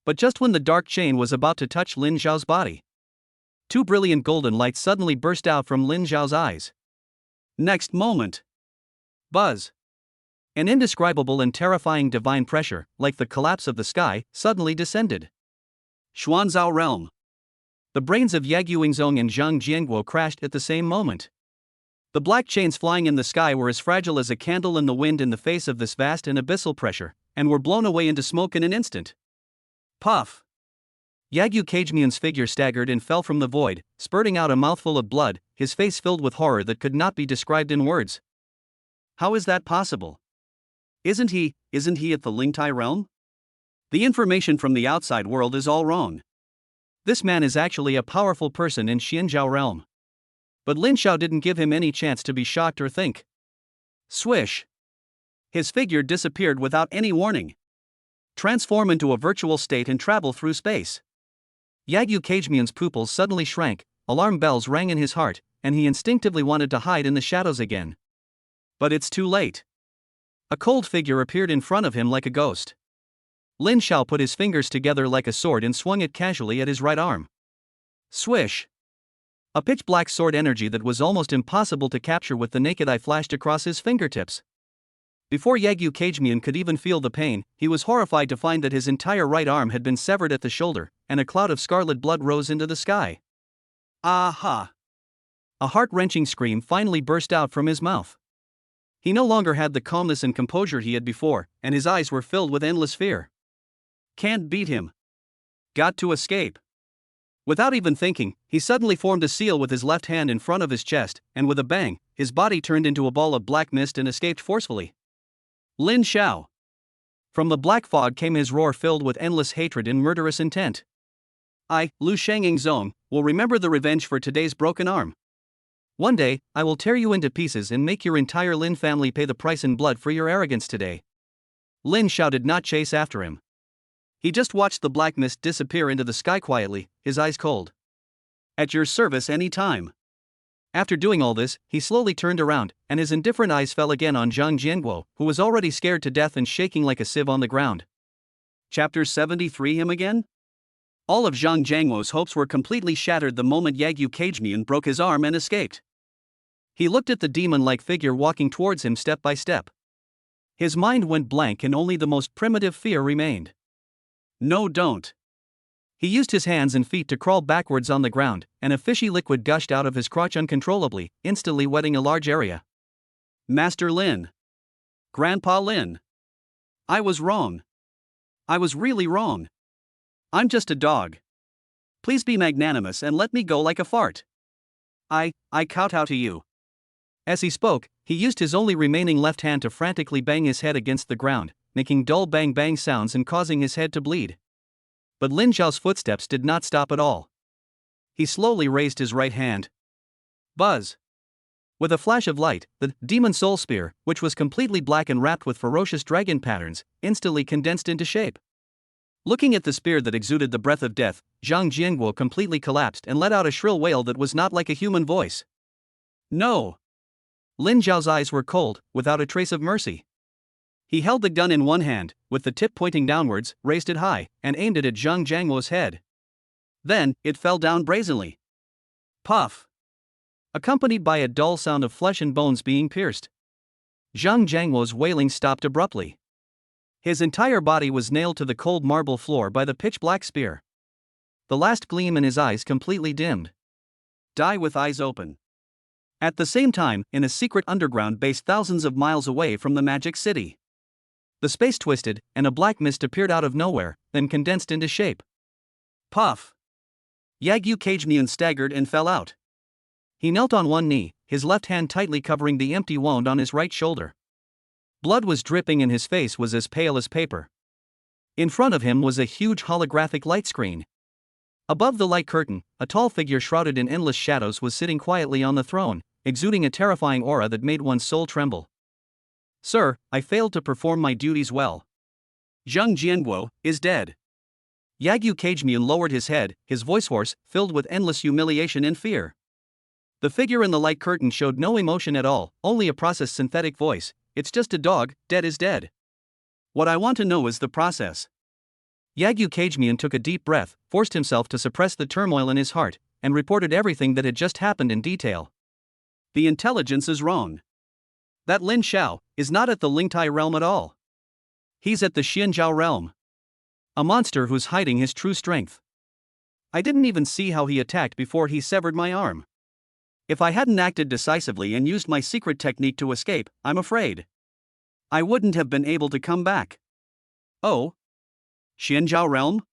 But just when the dark chain was about to touch Lin Xiao's body, two brilliant golden lights suddenly burst out from Lin Xiao's eyes. Next moment. Buzz. An indescribable and terrifying divine pressure, like the collapse of the sky, suddenly descended. Xuanzhao realm. The brains of Yagyu Yingzong and Zhang Jianguo crashed at the same moment. The black chains flying in the sky were as fragile as a candle in the wind in the face of this vast and abyssal pressure, and were blown away into smoke in an instant. Puff! Yagyu Kagemian's figure staggered and fell from the void, spurting out a mouthful of blood, his face filled with horror that could not be described in words. How is that possible? Isn't he at the Lingtai realm? The information from the outside world is all wrong. This man is actually a powerful person in Xianzhao realm. But Lin Xiao didn't give him any chance to be shocked or think. Swish! His figure disappeared without any warning. Transform into a virtual state and travel through space. Yagyu Kagemian's pupils suddenly shrank, alarm bells rang in his heart, and he instinctively wanted to hide in the shadows again. But it's too late. A cold figure appeared in front of him like a ghost. Lin Xiao put his fingers together like a sword and swung it casually at his right arm. Swish! A pitch-black sword energy that was almost impossible to capture with the naked eye flashed across his fingertips. Before Yagyu Kagemian could even feel the pain, he was horrified to find that his entire right arm had been severed at the shoulder, and a cloud of scarlet blood rose into the sky. Aha! A heart-wrenching scream finally burst out from his mouth. He no longer had the calmness and composure he had before, and his eyes were filled with endless fear. Can't beat him. Got to escape. Without even thinking, he suddenly formed a seal with his left hand in front of his chest, and with a bang, his body turned into a ball of black mist and escaped forcefully. Lin Xiao. From the black fog came his roar filled with endless hatred and murderous intent. I, Lu Shangxing, will remember the revenge for today's broken arm. One day, I will tear you into pieces and make your entire Lin family pay the price in blood for your arrogance today. Lin Xiao did not chase after him. He just watched the black mist disappear into the sky quietly, his eyes cold. At your service any time. After doing all this, he slowly turned around, and his indifferent eyes fell again on Zhang Jianguo, who was already scared to death and shaking like a sieve on the ground. Chapter 73. Him again? All of Zhang Jianguo's hopes were completely shattered the moment Yagyu Kagemian broke his arm and escaped. He looked at the demon-like figure walking towards him step by step. His mind went blank and only the most primitive fear remained. No, don't. He used his hands and feet to crawl backwards on the ground, and a fishy liquid gushed out of his crotch uncontrollably, instantly wetting a large area. Master Lin. Grandpa Lin. I was wrong. I was really wrong. I'm just a dog. Please be magnanimous and let me go like a fart. I kowtow to you. As he spoke, he used his only remaining left hand to frantically bang his head against the ground, making dull bang-bang sounds and causing his head to bleed. But Lin Xiao's footsteps did not stop at all. He slowly raised his right hand. Buzz! With a flash of light, the demon soul spear, which was completely black and wrapped with ferocious dragon patterns, instantly condensed into shape. Looking at the spear that exuded the breath of death, Zhang Jianguo completely collapsed and let out a shrill wail that was not like a human voice. No! Lin Xiao's eyes were cold, without a trace of mercy. He held the gun in one hand, with the tip pointing downwards, raised it high, and aimed it at Zhang Jianguo's head. Then, it fell down brazenly. Puff! Accompanied by a dull sound of flesh and bones being pierced. Zhang Jianguo's wailing stopped abruptly. His entire body was nailed to the cold marble floor by the pitch-black spear. The last gleam in his eyes completely dimmed. Die with eyes open. At the same time, in a secret underground base thousands of miles away from the magic city. The space twisted, and a black mist appeared out of nowhere, then condensed into shape. Puff! Yagyu Kagemian staggered and fell out. He knelt on one knee, his left hand tightly covering the empty wound on his right shoulder. Blood was dripping and his face was as pale as paper. In front of him was a huge holographic light screen. Above the light curtain, a tall figure shrouded in endless shadows was sitting quietly on the throne, exuding a terrifying aura that made one's soul tremble. Sir, I failed to perform my duties well. Zhang Jianguo is dead. Yagyu Kagemian lowered his head, his voice hoarse, filled with endless humiliation and fear. The figure in the light curtain showed no emotion at all, only a processed synthetic voice. It's just a dog, dead is dead. What I want to know is the process. Yagyu Kagemian took a deep breath, forced himself to suppress the turmoil in his heart, and reported everything that had just happened in detail. The intelligence is wrong. That Lin Xiao is not at the Lingtai realm at all. He's at the Xianzhao realm. A monster who's hiding his true strength. I didn't even see how he attacked before he severed my arm. If I hadn't acted decisively and used my secret technique to escape, I'm afraid I wouldn't have been able to come back. Oh? Xianzhao realm?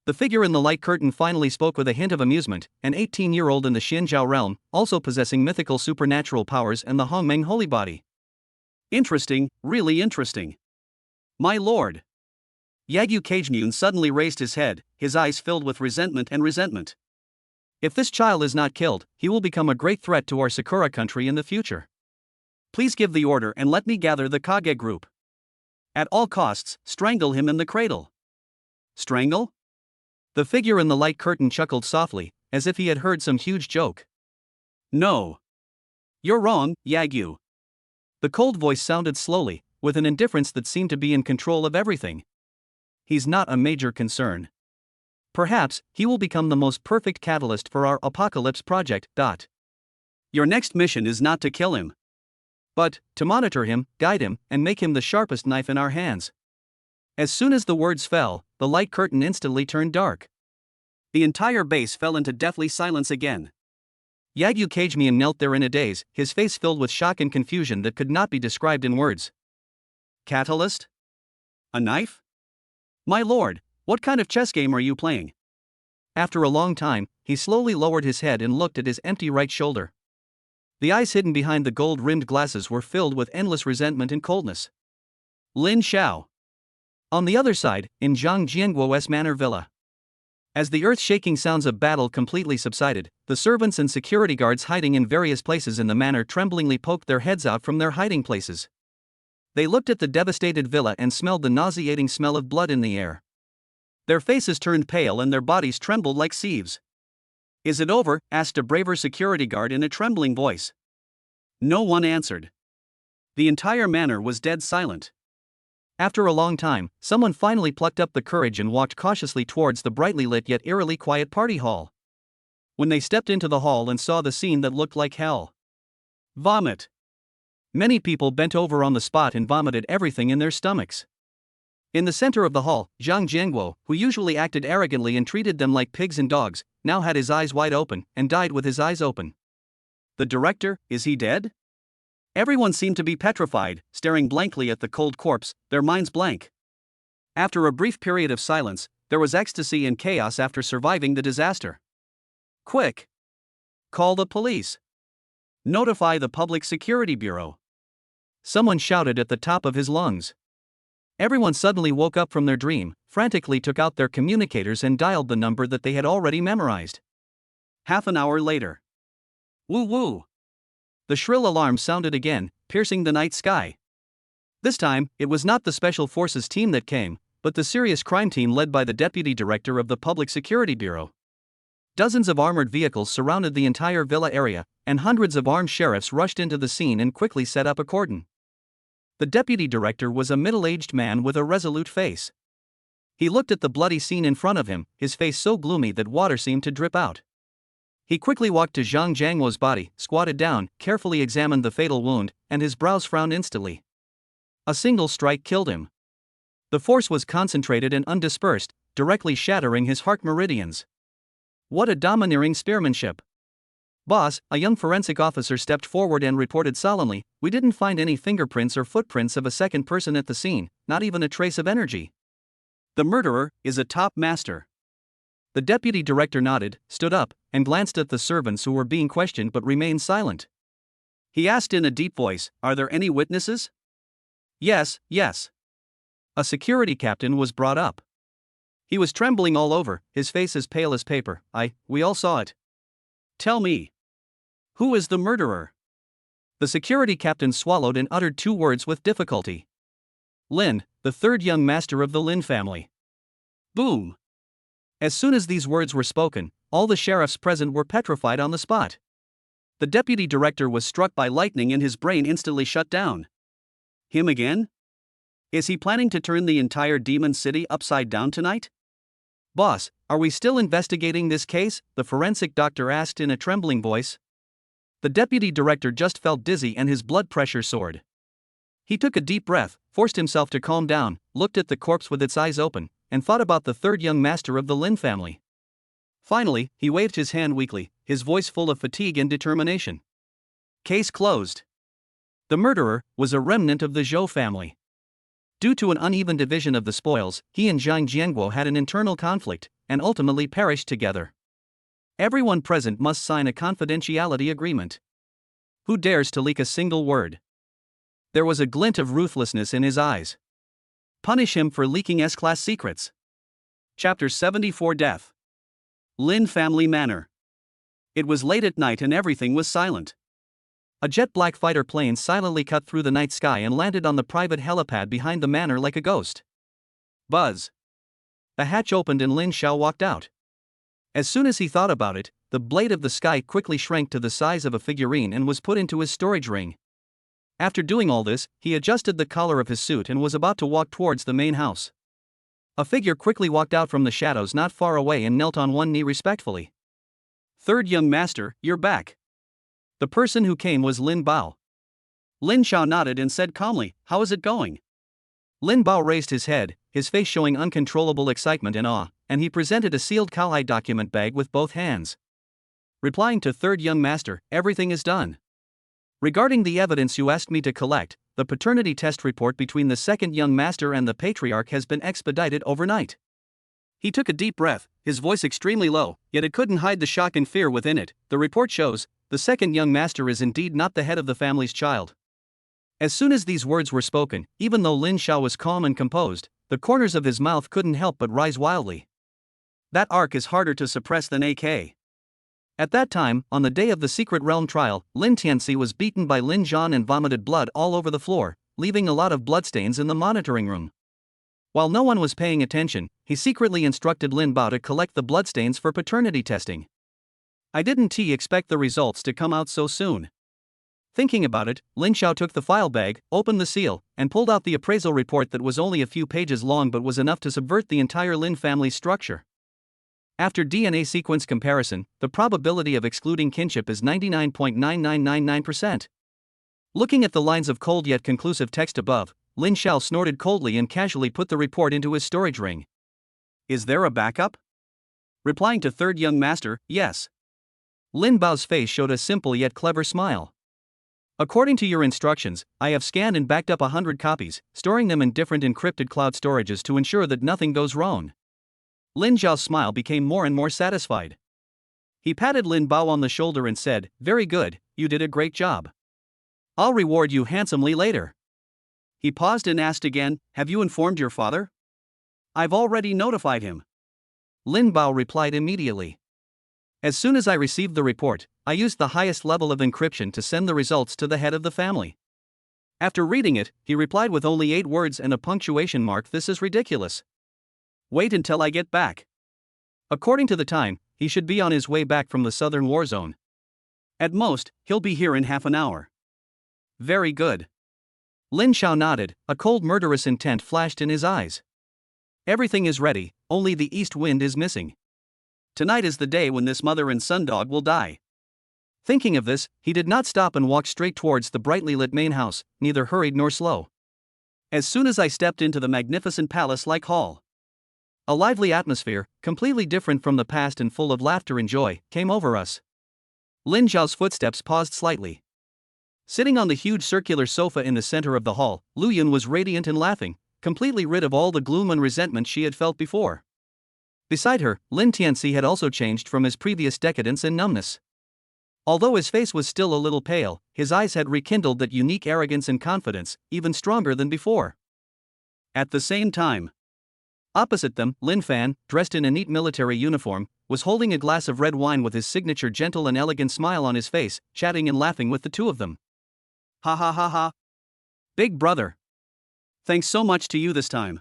The figure in the light curtain finally spoke with a hint of amusement, an 18-year-old in the Xianzhao realm, also possessing mythical supernatural powers and the Hongmeng holy body. Interesting, really interesting. My lord. Yagyu Kagemian suddenly raised his head, his eyes filled with resentment. If this child is not killed, he will become a great threat to our Sakura country in the future. Please give the order and let me gather the Kage group. At all costs, strangle him in the cradle. Strangle? The figure in the light curtain chuckled softly, as if he had heard some huge joke. No. You're wrong, Yagyu. The cold voice sounded slowly, with an indifference that seemed to be in control of everything. He's not a major concern. Perhaps he will become the most perfect catalyst for our apocalypse project. Your next mission is not to kill him, but to monitor him, guide him, and make him the sharpest knife in our hands. As soon as the words fell, the light curtain instantly turned dark. The entire base fell into deathly silence again. Yagyu Kagemian knelt there in a daze, his face filled with shock and confusion that could not be described in words. Catalyst? A knife? My lord, what kind of chess game are you playing? After a long time, he slowly lowered his head and looked at his empty right shoulder. The eyes hidden behind the gold-rimmed glasses were filled with endless resentment and coldness. Lin Xiao. On the other side, in Zhang Jianguo's manor villa. As the earth-shaking sounds of battle completely subsided, the servants and security guards hiding in various places in the manor tremblingly poked their heads out from their hiding places. They looked at the devastated villa and smelled the nauseating smell of blood in the air. Their faces turned pale and their bodies trembled like sieves. Is it over? Asked a braver security guard in a trembling voice. No one answered. The entire manor was dead silent. After a long time, someone finally plucked up the courage and walked cautiously towards the brightly lit yet eerily quiet party hall. When they stepped into the hall and saw the scene that looked like hell. Vomit. Many people bent over on the spot and vomited everything in their stomachs. In the center of the hall, Zhang Jianguo, who usually acted arrogantly and treated them like pigs and dogs, now had his eyes wide open and died with his eyes open. The director, is he dead? Everyone seemed to be petrified, staring blankly at the cold corpse, their minds blank. After a brief period of silence, there was ecstasy and chaos after surviving the disaster. Quick! Call the police. Notify the Public Security Bureau. Someone shouted at the top of his lungs. Everyone suddenly woke up from their dream, frantically took out their communicators and dialed the number that they had already memorized. Half an hour later. Woo woo! The shrill alarm sounded again, piercing the night sky. This time, it was not the Special Forces team that came, but the serious crime team led by the Deputy Director of the Public Security Bureau. Dozens of armored vehicles surrounded the entire villa area, and hundreds of armed sheriffs rushed into the scene and quickly set up a cordon. The deputy director was a middle-aged man with a resolute face. He looked at the bloody scene in front of him, his face so gloomy that water seemed to drip out. He quickly walked to Zhang Jianguo's body, squatted down, carefully examined the fatal wound, and his brows frowned instantly. A single strike killed him. The force was concentrated and undispersed, directly shattering his heart meridians. What a domineering spearmanship! Boss, a young forensic officer stepped forward and reported solemnly, we didn't find any fingerprints or footprints of a second person at the scene, not even a trace of energy. The murderer is a top master. The deputy director nodded, stood up, and glanced at the servants who were being questioned but remained silent. He asked in a deep voice, are there any witnesses? Yes. A security captain was brought up. He was trembling all over, his face as pale as paper. We all saw it. Tell me. Who is the murderer? The security captain swallowed and uttered two words with difficulty. Lin, the third young master of the Lin family. Boom. As soon as these words were spoken, all the sheriffs present were petrified on the spot. The deputy director was struck by lightning and his brain instantly shut down. Him again? Is he planning to turn the entire demon city upside down tonight? Boss, are we still investigating this case? The forensic doctor asked in a trembling voice. The deputy director just felt dizzy and his blood pressure soared. He took a deep breath, forced himself to calm down, looked at the corpse with its eyes open, and thought about the third young master of the Lin family. Finally, he waved his hand weakly, his voice full of fatigue and determination. Case closed. The murderer was a remnant of the Zhou family. Due to an uneven division of the spoils, he and Zhang Jianguo had an internal conflict, and ultimately perished together. Everyone present must sign a confidentiality agreement. Who dares to leak a single word? There was a glint of ruthlessness in his eyes. Punish him for leaking S-class secrets. Chapter 74 Death. Lin Family Manor. It was late at night and everything was silent. A jet-black fighter plane silently cut through the night sky and landed on the private helipad behind the manor like a ghost. Buzz. The hatch opened and Lin Xiao walked out. As soon as he thought about it, the blade of the sky quickly shrank to the size of a figurine and was put into his storage ring. After doing all this, he adjusted the collar of his suit and was about to walk towards the main house. A figure quickly walked out from the shadows not far away and knelt on one knee respectfully. Third young master, you're back. The person who came was Lin Bao. Lin Xiao nodded and said calmly, how is it going? Lin Bao raised his head, his face showing uncontrollable excitement and awe, and he presented a sealed Kaolai document bag with both hands. Replying to third young master, everything is done. Regarding the evidence you asked me to collect, the paternity test report between the second young master and the patriarch has been expedited overnight. He took a deep breath, his voice extremely low, yet it couldn't hide the shock and fear within it. The report shows, the second young master is indeed not the head of the family's child. As soon as these words were spoken, even though Lin Xiao was calm and composed, the corners of his mouth couldn't help but rise wildly. That arc is harder to suppress than AK. At that time, on the day of the Secret Realm trial, Lin Tianci was beaten by Lin Zhan and vomited blood all over the floor, leaving a lot of bloodstains in the monitoring room. While no one was paying attention, he secretly instructed Lin Bao to collect the bloodstains for paternity testing. I didn't expect the results to come out so soon. Thinking about it, Lin Xiao took the file bag, opened the seal, and pulled out the appraisal report that was only a few pages long but was enough to subvert the entire Lin family's structure. After DNA sequence comparison, the probability of excluding kinship is 99.9999%. Looking at the lines of cold yet conclusive text above, Lin Xiao snorted coldly and casually put the report into his storage ring. Is there a backup? Replying to third young master, yes. Lin Bao's face showed a simple yet clever smile. According to your instructions, I have scanned and backed up 100 copies, storing them in different encrypted cloud storages to ensure that nothing goes wrong. Lin Xiao's smile became more and more satisfied. He patted Lin Bao on the shoulder and said, very good, you did a great job. I'll reward you handsomely later. He paused and asked again, have you informed your father? I've already notified him. Lin Bao replied immediately. As soon as I received the report, I used the highest level of encryption to send the results to the head of the family. After reading it, he replied with only 8 words and a punctuation mark, this is ridiculous. Wait until I get back. According to the time, he should be on his way back from the southern war zone. At most, he'll be here in half an hour. Very good. Lin Xiao nodded, a cold murderous intent flashed in his eyes. Everything is ready, only the east wind is missing. Tonight is the day when this mother and son dog will die. Thinking of this, he did not stop and walked straight towards the brightly lit main house, neither hurried nor slow. As soon as I stepped into the magnificent palace-like hall, a lively atmosphere, completely different from the past and full of laughter and joy, came over us. Lin Xiao's footsteps paused slightly. Sitting on the huge circular sofa in the center of the hall, Lu Yun was radiant and laughing, completely rid of all the gloom and resentment she had felt before. Beside her, Lin Tianci had also changed from his previous decadence and numbness. Although his face was still a little pale, his eyes had rekindled that unique arrogance and confidence, even stronger than before. At the same time, opposite them, Lin Fan, dressed in a neat military uniform, was holding a glass of red wine with his signature gentle and elegant smile on his face, chatting and laughing with the two of them. Ha ha ha ha. Big brother. Thanks so much to you this time.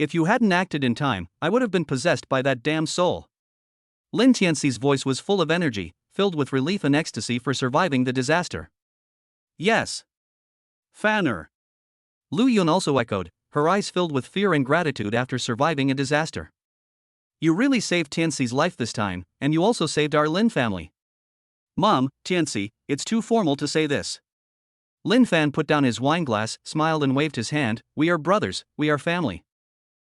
If you hadn't acted in time, I would have been possessed by that damn soul. Lin Tianci's voice was full of energy, filled with relief and ecstasy for surviving the disaster. Yes. Fanner. Lu Yun also echoed, her eyes filled with fear and gratitude after surviving a disaster. You really saved Tianci's life this time, and you also saved our Lin family. Mom, Tianci, it's too formal to say this. Lin Fan put down his wineglass, smiled and waved his hand. We are brothers, we are family.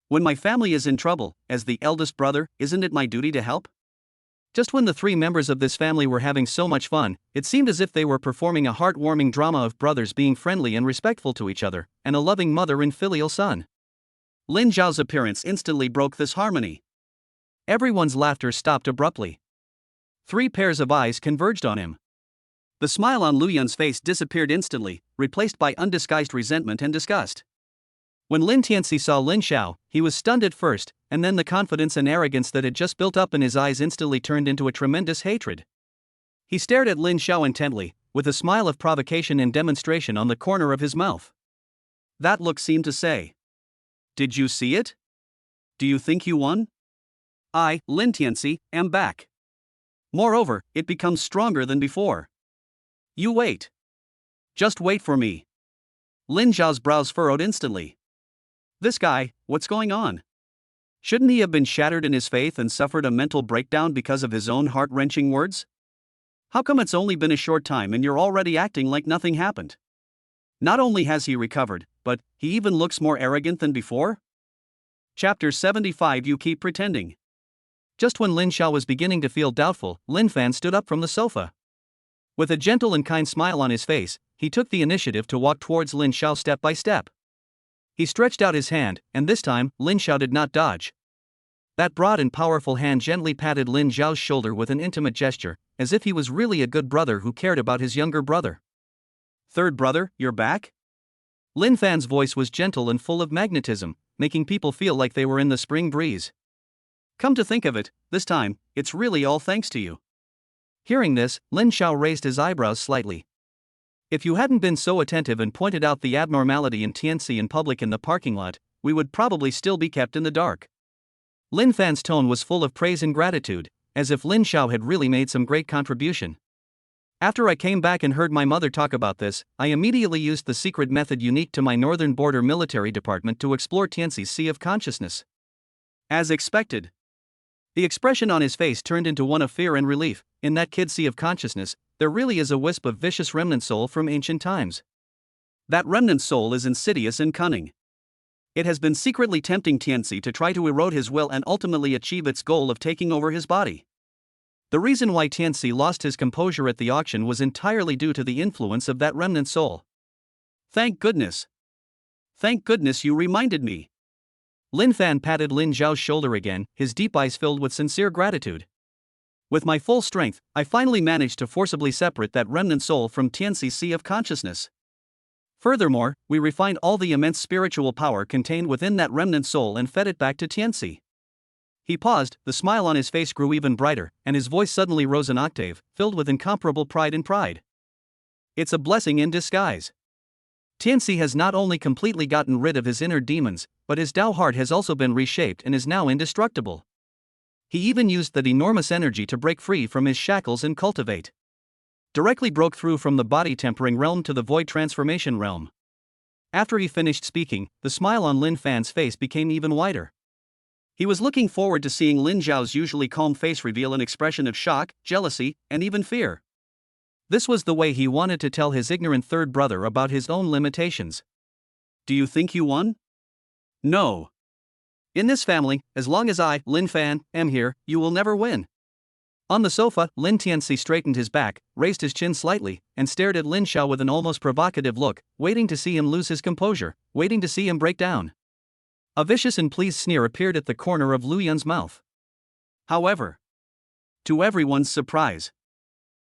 When my family is in trouble, as the eldest brother, isn't it my duty to help? Just when the three members of this family were having so much fun, it seemed as if they were performing a heartwarming drama of brothers being friendly and respectful to each other, and a loving mother and filial son. Lin Xiao's appearance instantly broke this harmony. Everyone's laughter stopped abruptly. 3 pairs of eyes converged on him. The smile on Lu Yun's face disappeared instantly, replaced by undisguised resentment and disgust. When Lin Tianci saw Lin Xiao, he was stunned at first, and then the confidence and arrogance that had just built up in his eyes instantly turned into a tremendous hatred. He stared at Lin Xiao intently, with a smile of provocation and demonstration on the corner of his mouth. That look seemed to say, "Did you see it? Do you think you won? I, Lin Tianci, am back. Moreover, it becomes stronger than before. You wait. Just wait for me." Lin Xiao's brows furrowed instantly. This guy, what's going on? Shouldn't he have been shattered in his faith and suffered a mental breakdown because of his own heart-wrenching words? How come it's only been a short time and you're already acting like nothing happened? Not only has he recovered, but he even looks more arrogant than before? Chapter 75. You keep pretending. Just when Lin Xiao was beginning to feel doubtful, Lin Fan stood up from the sofa. With a gentle and kind smile on his face, he took the initiative to walk towards Lin Xiao step by step. He stretched out his hand, and this time, Lin Xiao did not dodge. That broad and powerful hand gently patted Lin Xiao's shoulder with an intimate gesture, as if he was really a good brother who cared about his younger brother. Third brother, you're back? Lin Fan's voice was gentle and full of magnetism, making people feel like they were in the spring breeze. Come to think of it, this time, it's really all thanks to you. Hearing this, Lin Xiao raised his eyebrows slightly. If you hadn't been so attentive and pointed out the abnormality in Tianci in public in the parking lot, we would probably still be kept in the dark. Lin Fan's tone was full of praise and gratitude, as if Lin Xiao had really made some great contribution. After I came back and heard my mother talk about this, I immediately used the secret method unique to my Northern Border Military Department to explore Tianci's sea of consciousness. As expected. The expression on his face turned into one of fear and relief. In that kid's sea of consciousness, there really is a wisp of vicious remnant soul from ancient times. That remnant soul is insidious and cunning. It has been secretly tempting Tianci to try to erode his will and ultimately achieve its goal of taking over his body. The reason why Tianci lost his composure at the auction was entirely due to the influence of that remnant soul. Thank goodness. Thank goodness you reminded me. Lin Fan patted Lin Xiao's shoulder again, his deep eyes filled with sincere gratitude. With my full strength, I finally managed to forcibly separate that remnant soul from Tianci's sea of consciousness. Furthermore, we refined all the immense spiritual power contained within that remnant soul and fed it back to Tianci. He paused, the smile on his face grew even brighter, and his voice suddenly rose an octave, filled with incomparable pride and pride. It's a blessing in disguise. Tianci has not only completely gotten rid of his inner demons, but his Tao heart has also been reshaped and is now indestructible. He even used that enormous energy to break free from his shackles and cultivate. Directly broke through from the body tempering realm to the void transformation realm. After he finished speaking, the smile on Lin Fan's face became even wider. He was looking forward to seeing Lin Xiao's usually calm face reveal an expression of shock, jealousy, and even fear. This was the way he wanted to tell his ignorant third brother about his own limitations. Do you think you won? No. In this family, as long as I, Lin Fan, am here, you will never win. On the sofa, Lin Tianci straightened his back, raised his chin slightly, and stared at Lin Xiao with an almost provocative look, waiting to see him lose his composure, waiting to see him break down. A vicious and pleased sneer appeared at the corner of Lu Yun's mouth. However, to everyone's surprise,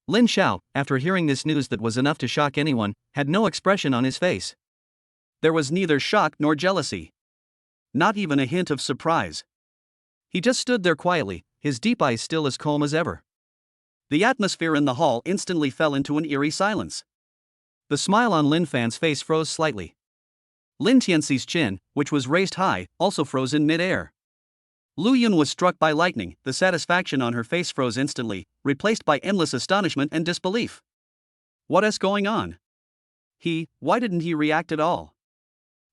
Lin Xiao, after hearing this news that was enough to shock anyone, had no expression on his face. There was neither shock nor jealousy. Not even a hint of surprise. He just stood there quietly, his deep eyes still as calm as ever. The atmosphere in the hall instantly fell into an eerie silence. The smile on Lin Fan's face froze slightly. Lin Tianci's chin, which was raised high, also froze in mid-air. Lu Yun was struck by lightning, the satisfaction on her face froze instantly, replaced by endless astonishment and disbelief. What is going on? Why didn't he react at all?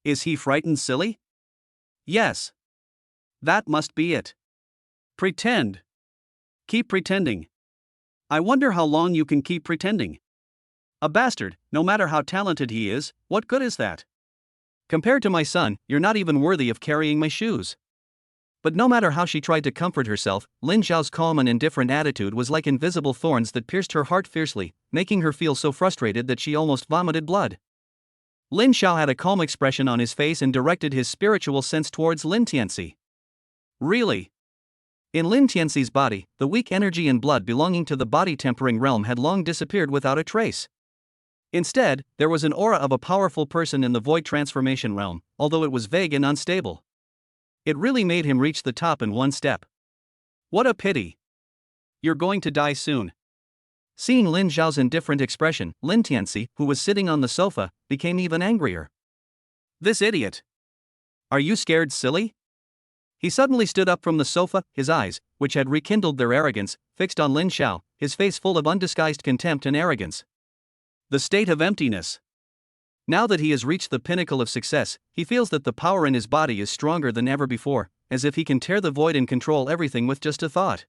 Is he frightened silly? Yes. That must be it. Pretend. Keep pretending. I wonder how long you can keep pretending. A bastard, no matter how talented he is, what good is that? Compared to my son, you're not even worthy of carrying my shoes. But no matter how she tried to comfort herself, Lin Xiao's calm and indifferent attitude was like invisible thorns that pierced her heart fiercely, making her feel so frustrated that she almost vomited blood. Lin Xiao had a calm expression on his face and directed his spiritual sense towards Lin Tianci. Really? In Lin Tianci's body, the weak energy and blood belonging to the body-tempering realm had long disappeared without a trace. Instead, there was an aura of a powerful person in the void transformation realm, although it was vague and unstable. It really made him reach the top in one step. What a pity. You're going to die soon. Seeing Lin Xiao's indifferent expression, Lin Tianci, who was sitting on the sofa, became even angrier. This idiot. Are you scared, silly? He suddenly stood up from the sofa, his eyes, which had rekindled their arrogance, fixed on Lin Xiao, his face full of undisguised contempt and arrogance. The state of emptiness. Now that he has reached the pinnacle of success, he feels that the power in his body is stronger than ever before, as if he can tear the void and control everything with just a thought.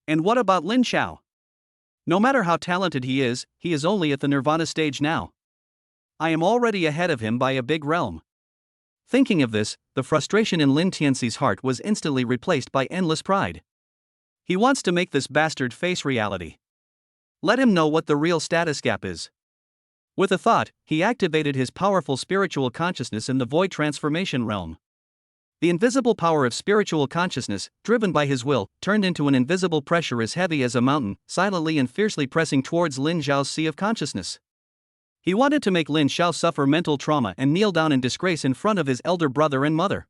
And what about Lin Xiao? No matter how talented he is only at the nirvana stage now. I am already ahead of him by a big realm. Thinking of this, the frustration in Lin Tianci's heart was instantly replaced by endless pride. He wants to make this bastard face reality. Let him know what the real status gap is. With a thought, he activated his powerful spiritual consciousness in the void transformation realm. The invisible power of spiritual consciousness, driven by his will, turned into an invisible pressure as heavy as a mountain, silently and fiercely pressing towards Lin Xiao's sea of consciousness. He wanted to make Lin Xiao suffer mental trauma and kneel down in disgrace in front of his elder brother and mother.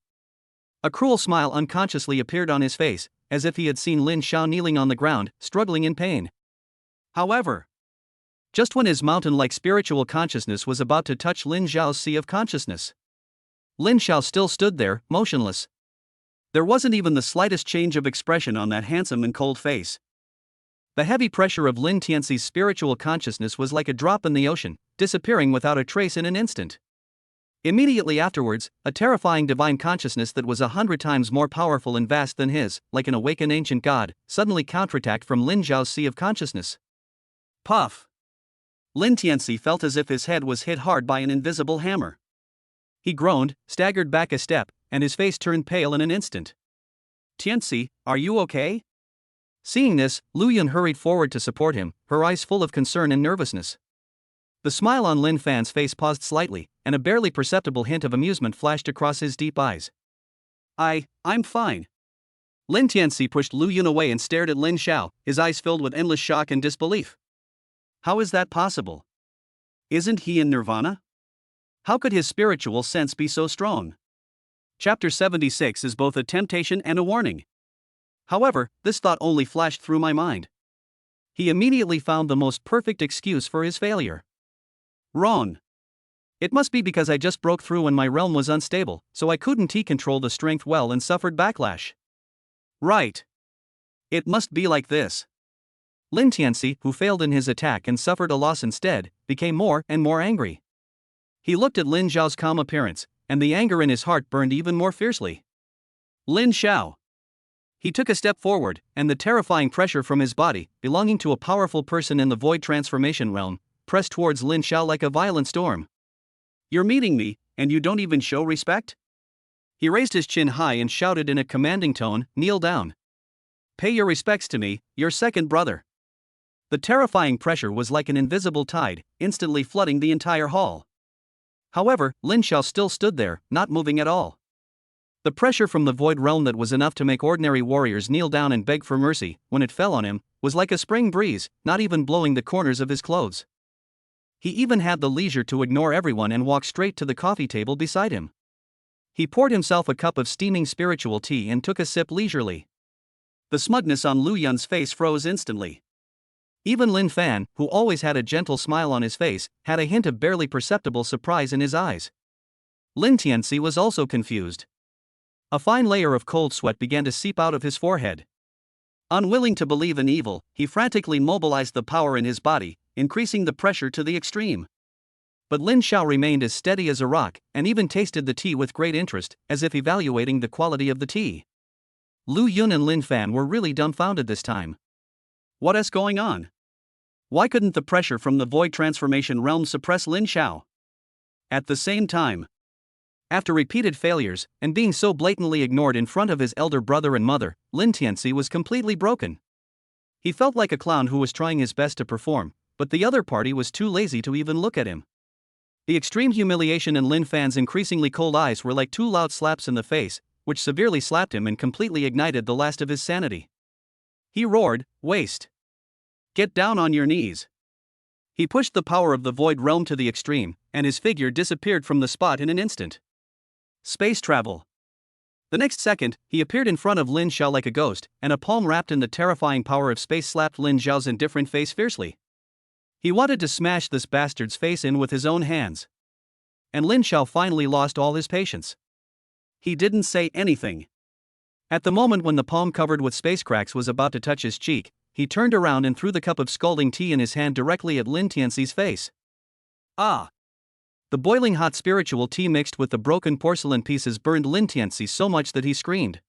A cruel smile unconsciously appeared on his face, as if he had seen Lin Xiao kneeling on the ground, struggling in pain. However, just when his mountain-like spiritual consciousness was about to touch Lin Xiao's sea of consciousness, Lin Xiao still stood there, motionless. There wasn't even the slightest change of expression on that handsome and cold face. The heavy pressure of Lin Tianci's spiritual consciousness was like a drop in the ocean, disappearing without a trace in an instant. Immediately afterwards, a terrifying divine consciousness that was 100 times more powerful and vast than his, like an awakened ancient god, suddenly counterattacked from Lin Xiao's sea of consciousness. Puff! Lin Tianci felt as if his head was hit hard by an invisible hammer. He groaned, staggered back a step, and his face turned pale in an instant. Tianci, are you okay? Seeing this, Lu Yun hurried forward to support him, her eyes full of concern and nervousness. The smile on Lin Fan's face paused slightly, and a barely perceptible hint of amusement flashed across his deep eyes. I'm fine. Lin Tianci pushed Lu Yun away and stared at Lin Xiao, his eyes filled with endless shock and disbelief. How is that possible? Isn't he in nirvana? How could his spiritual sense be so strong? Chapter 76 is both a temptation and a warning. However, this thought only flashed through my mind. He immediately found the most perfect excuse for his failure. Wrong. It must be because I just broke through when my realm was unstable, so I couldn't control the strength well and suffered backlash. Right. It must be like this. Lin Tianci, who failed in his attack and suffered a loss instead, became more and more angry. He looked at Lin Xiao's calm appearance, and the anger in his heart burned even more fiercely. Lin Xiao. He took a step forward, and the terrifying pressure from his body, belonging to a powerful person in the void transformation realm, pressed towards Lin Xiao like a violent storm. You're meeting me, and you don't even show respect? He raised his chin high and shouted in a commanding tone, "Kneel down. Pay your respects to me, your second brother." The terrifying pressure was like an invisible tide, instantly flooding the entire hall. However, Lin Xiao still stood there, not moving at all. The pressure from the void realm that was enough to make ordinary warriors kneel down and beg for mercy, when it fell on him, was like a spring breeze, not even blowing the corners of his clothes. He even had the leisure to ignore everyone and walk straight to the coffee table beside him. He poured himself a cup of steaming spiritual tea and took a sip leisurely. The smugness on Lu Yun's face froze instantly. Even Lin Fan, who always had a gentle smile on his face, had a hint of barely perceptible surprise in his eyes. Lin Tianci was also confused. A fine layer of cold sweat began to seep out of his forehead. Unwilling to believe in evil, he frantically mobilized the power in his body, increasing the pressure to the extreme. But Lin Xiao remained as steady as a rock, and even tasted the tea with great interest, as if evaluating the quality of the tea. Lu Yun and Lin Fan were really dumbfounded this time. What's going on? Why couldn't the pressure from the void transformation realm suppress Lin Xiao? At the same time, after repeated failures, and being so blatantly ignored in front of his elder brother and mother, Lin Tianci was completely broken. He felt like a clown who was trying his best to perform, but the other party was too lazy to even look at him. The extreme humiliation in Lin Fan's increasingly cold eyes were like two loud slaps in the face, which severely slapped him and completely ignited the last of his sanity. He roared, "Waste! Get down on your knees!" He pushed the power of the void realm to the extreme, and his figure disappeared from the spot in an instant. Space travel. The next second, he appeared in front of Lin Xiao like a ghost, and a palm wrapped in the terrifying power of space slapped Lin Xiao's indifferent face fiercely. He wanted to smash this bastard's face in with his own hands. And Lin Xiao finally lost all his patience. He didn't say anything. At the moment when the palm covered with space cracks was about to touch his cheek, he turned around and threw the cup of scalding tea in his hand directly at Lin Tianci's face. Ah! The boiling hot spiritual tea mixed with the broken porcelain pieces burned Lin Tianci so much that he screamed.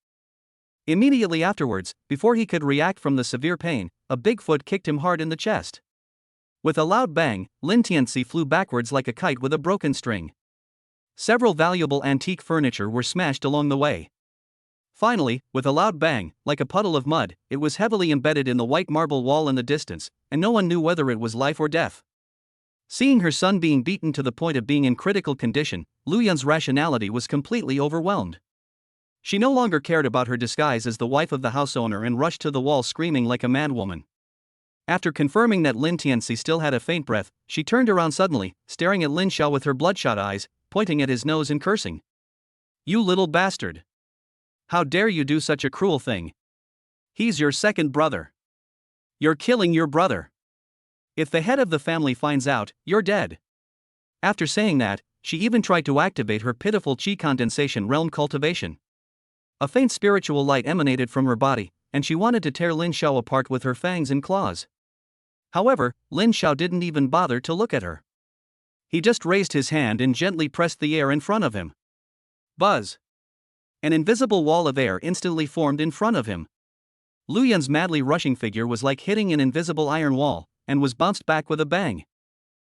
Immediately afterwards, before he could react from the severe pain, a big foot kicked him hard in the chest. With a loud bang, Lin Tianci flew backwards like a kite with a broken string. Several valuable antique furniture were smashed along the way. Finally, with a loud bang, like a puddle of mud, it was heavily embedded in the white marble wall in the distance, and no one knew whether it was life or death. Seeing her son being beaten to the point of being in critical condition, Lu Yun's rationality was completely overwhelmed. She no longer cared about her disguise as the wife of the house owner and rushed to the wall screaming like a madwoman. After confirming that Lin Tianci still had a faint breath, she turned around suddenly, staring at Lin Xiao with her bloodshot eyes, pointing at his nose and cursing. "You little bastard! How dare you do such a cruel thing? He's your second brother. You're killing your brother. If the head of the family finds out, you're dead." After saying that, she even tried to activate her pitiful chi condensation realm cultivation. A faint spiritual light emanated from her body, and she wanted to tear Lin Xiao apart with her fangs and claws. However, Lin Xiao didn't even bother to look at her. He just raised his hand and gently pressed the air in front of him. Buzz! An invisible wall of air instantly formed in front of him. Lu Yun's madly rushing figure was like hitting an invisible iron wall, and was bounced back with a bang.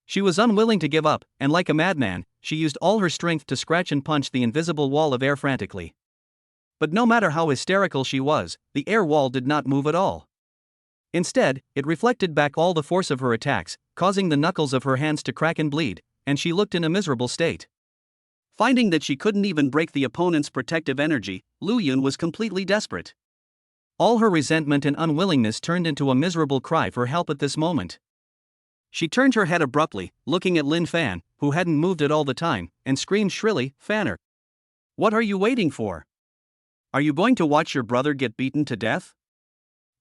She was unwilling to give up, and like a madman, she used all her strength to scratch and punch the invisible wall of air frantically. But no matter how hysterical she was, the air wall did not move at all. Instead, it reflected back all the force of her attacks, causing the knuckles of her hands to crack and bleed, and she looked in a miserable state. Finding that she couldn't even break the opponent's protective energy, Lu Yun was completely desperate. All her resentment and unwillingness turned into a miserable cry for help at this moment. She turned her head abruptly, looking at Lin Fan, who hadn't moved at all the time, and screamed shrilly, "Fanner! What are you waiting for? Are you going to watch your brother get beaten to death?"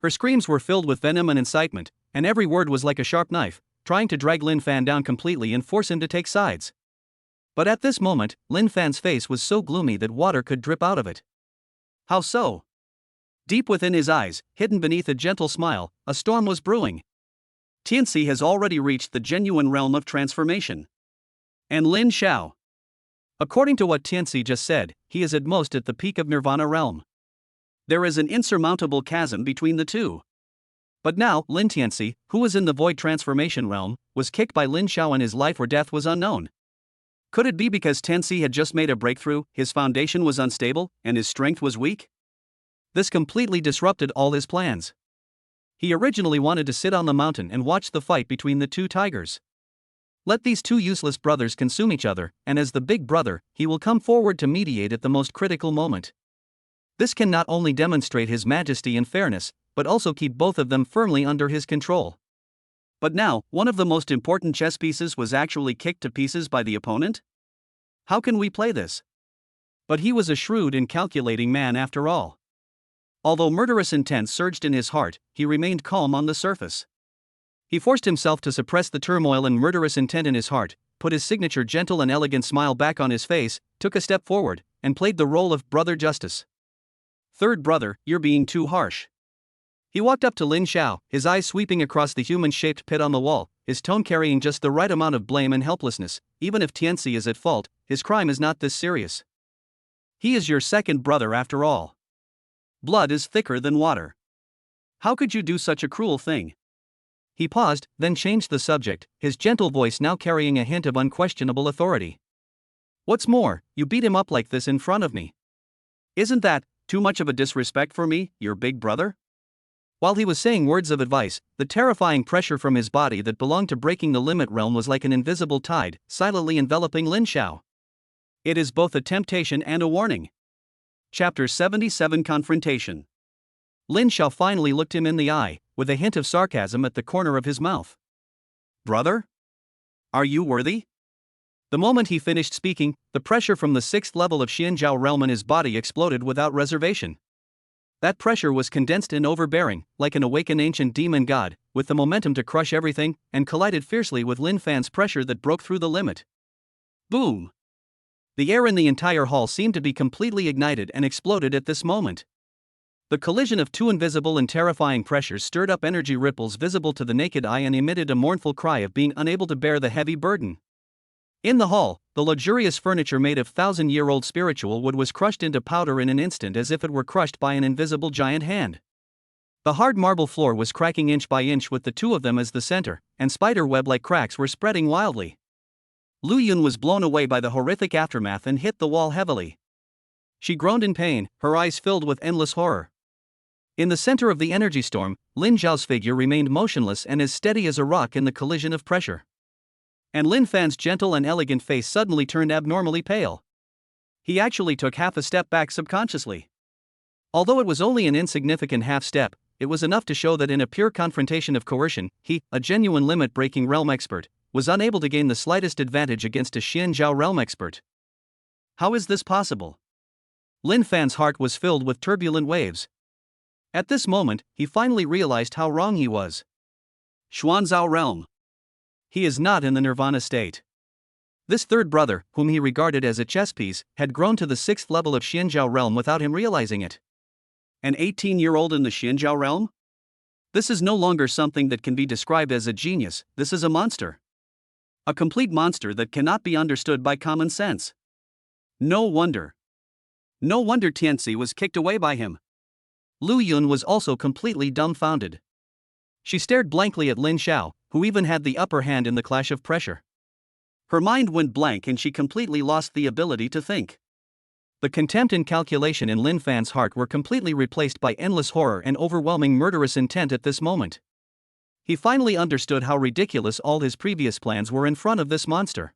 Her screams were filled with venom and incitement, and every word was like a sharp knife, trying to drag Lin Fan down completely and force him to take sides. But at this moment, Lin Fan's face was so gloomy that water could drip out of it. How so? Deep within his eyes, hidden beneath a gentle smile, a storm was brewing. Tianci has already reached the genuine realm of transformation. And Lin Xiao. According to what Tianci just said, he is at most at the peak of Nirvana realm. There is an insurmountable chasm between the two. But now, Lin Tianci, who was in the void transformation realm, was kicked by Lin Xiao and his life or death was unknown. Could it be because Tianci had just made a breakthrough, his foundation was unstable, and his strength was weak? This completely disrupted all his plans. He originally wanted to sit on the mountain and watch the fight between the two tigers. Let these two useless brothers consume each other, and as the big brother, he will come forward to mediate at the most critical moment. This can not only demonstrate his majesty and fairness, but also keep both of them firmly under his control. But now, one of the most important chess pieces was actually kicked to pieces by the opponent? How can we play this? But he was a shrewd and calculating man after all. Although murderous intent surged in his heart, he remained calm on the surface. He forced himself to suppress the turmoil and murderous intent in his heart, put his signature gentle and elegant smile back on his face, took a step forward, and played the role of Brother Justice. "Third brother, you're being too harsh." He walked up to Lin Xiao, his eyes sweeping across the human-shaped pit on the wall, his tone carrying just the right amount of blame and helplessness. "Even if Tianci is at fault, his crime is not this serious. He is your second brother after all. Blood is thicker than water. How could you do such a cruel thing?" He paused, then changed the subject, his gentle voice now carrying a hint of unquestionable authority. "What's more, you beat him up like this in front of me. Isn't that too much of a disrespect for me, your big brother?" While he was saying words of advice, the terrifying pressure from his body that belonged to breaking the limit realm was like an invisible tide, silently enveloping Lin Xiao. It is both a temptation and a warning. Chapter 77 Confrontation. Lin Xiao finally looked him in the eye, with a hint of sarcasm at the corner of his mouth. "Brother? Are you worthy?" The moment he finished speaking, the pressure from the 6th level of Xianzhao realm in his body exploded without reservation. That pressure was condensed and overbearing, like an awakened ancient demon god, with the momentum to crush everything, and collided fiercely with Lin Fan's pressure that broke through the limit. Boom! The air in the entire hall seemed to be completely ignited and exploded at this moment. The collision of two invisible and terrifying pressures stirred up energy ripples visible to the naked eye and emitted a mournful cry of being unable to bear the heavy burden. In the hall, the luxurious furniture made of 1,000-year-old spiritual wood was crushed into powder in an instant as if it were crushed by an invisible giant hand. The hard marble floor was cracking inch by inch with the two of them as the center, and spider web-like cracks were spreading wildly. Lu Yun was blown away by the horrific aftermath and hit the wall heavily. She groaned in pain, her eyes filled with endless horror. In the center of the energy storm, Lin Xiao's figure remained motionless and as steady as a rock in the collision of pressure. And Lin Fan's gentle and elegant face suddenly turned abnormally pale. He actually took half a step back subconsciously. Although it was only an insignificant half step, it was enough to show that in a pure confrontation of coercion, he, a genuine limit-breaking realm expert, was unable to gain the slightest advantage against a Xianzhao realm expert. How is this possible? Lin Fan's heart was filled with turbulent waves. At this moment, he finally realized how wrong he was. Xuanzhao realm. He is not in the nirvana state. This third brother, whom he regarded as a chess piece, had grown to the 6th level of Xianzhao realm without him realizing it. An 18-year-old in the Xianzhao realm? This is no longer something that can be described as a genius, this is a monster. A complete monster that cannot be understood by common sense. No wonder Tianci was kicked away by him. Lu Yun was also completely dumbfounded. She stared blankly at Lin Xiao, who even had the upper hand in the clash of pressure. Her mind went blank and she completely lost the ability to think. The contempt and calculation in Lin Fan's heart were completely replaced by endless horror and overwhelming murderous intent at this moment. He finally understood how ridiculous all his previous plans were in front of this monster.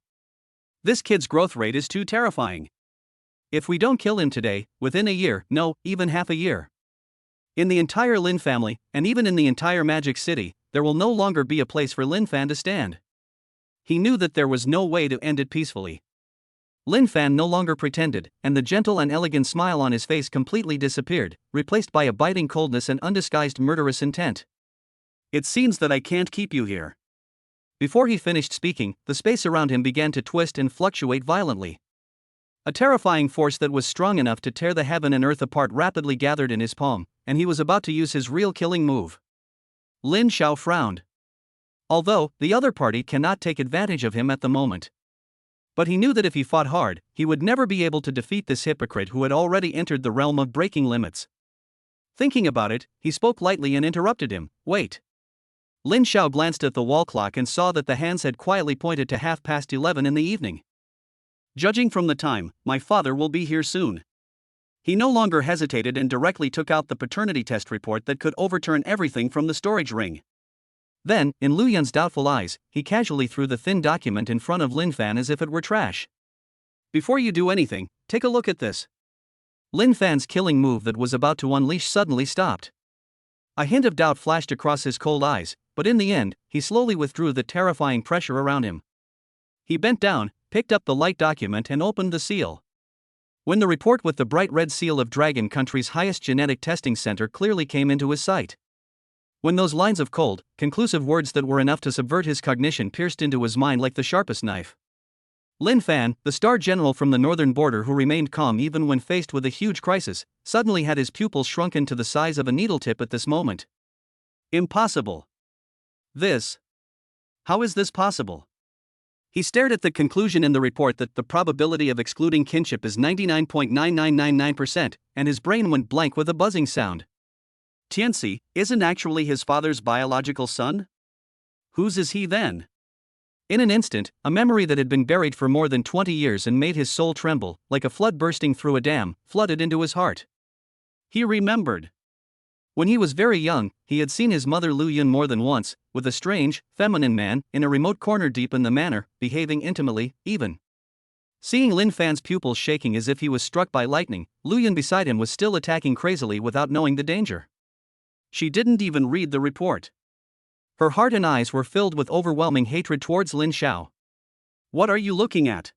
This kid's growth rate is too terrifying. If we don't kill him today, within a year, no, even half a year, in the entire Lin family, and even in the entire Magic City, there will no longer be a place for Lin Fan to stand. He knew that there was no way to end it peacefully. Lin Fan no longer pretended, and the gentle and elegant smile on his face completely disappeared, replaced by a biting coldness and undisguised murderous intent. It seems that I can't keep you here. Before he finished speaking, the space around him began to twist and fluctuate violently. A terrifying force that was strong enough to tear the heaven and earth apart rapidly gathered in his palm, and he was about to use his real killing move. Lin Xiao frowned. Although, the other party cannot take advantage of him at the moment. But he knew that if he fought hard, he would never be able to defeat this hypocrite who had already entered the realm of breaking limits. Thinking about it, he spoke lightly and interrupted him. Wait. Lin Xiao glanced at the wall clock and saw that the hands had quietly pointed to 11:30 in the evening. Judging from the time, my father will be here soon. He no longer hesitated and directly took out the paternity test report that could overturn everything from the storage ring. Then, in Lu Yun's doubtful eyes, he casually threw the thin document in front of Lin Fan as if it were trash. Before you do anything, take a look at this. Lin Fan's killing move that was about to unleash suddenly stopped. A hint of doubt flashed across his cold eyes, but in the end, he slowly withdrew the terrifying pressure around him. He bent down, picked up the light document and opened the seal. When the report with the bright red seal of Dragon Country's highest genetic testing center clearly came into his sight. When those lines of cold, conclusive words that were enough to subvert his cognition pierced into his mind like the sharpest knife. Lin Fan, the star general from the northern border who remained calm even when faced with a huge crisis, suddenly had his pupils shrunken to the size of a needle tip at this moment. Impossible. How is this possible? He stared at the conclusion in the report that the probability of excluding kinship is 99.9999%, and his brain went blank with a buzzing sound. Tianci isn't actually his father's biological son? Whose is he then? In an instant, a memory that had been buried for more than 20 years and made his soul tremble, like a flood bursting through a dam, flooded into his heart. He remembered. When he was very young, he had seen his mother Lu Yun more than once, with a strange, feminine man, in a remote corner deep in the manor, behaving intimately, even. Seeing Lin Fan's pupils shaking as if he was struck by lightning, Lu Yun beside him was still attacking crazily without knowing the danger. She didn't even read the report. Her heart and eyes were filled with overwhelming hatred towards Lin Xiao. What are you looking at?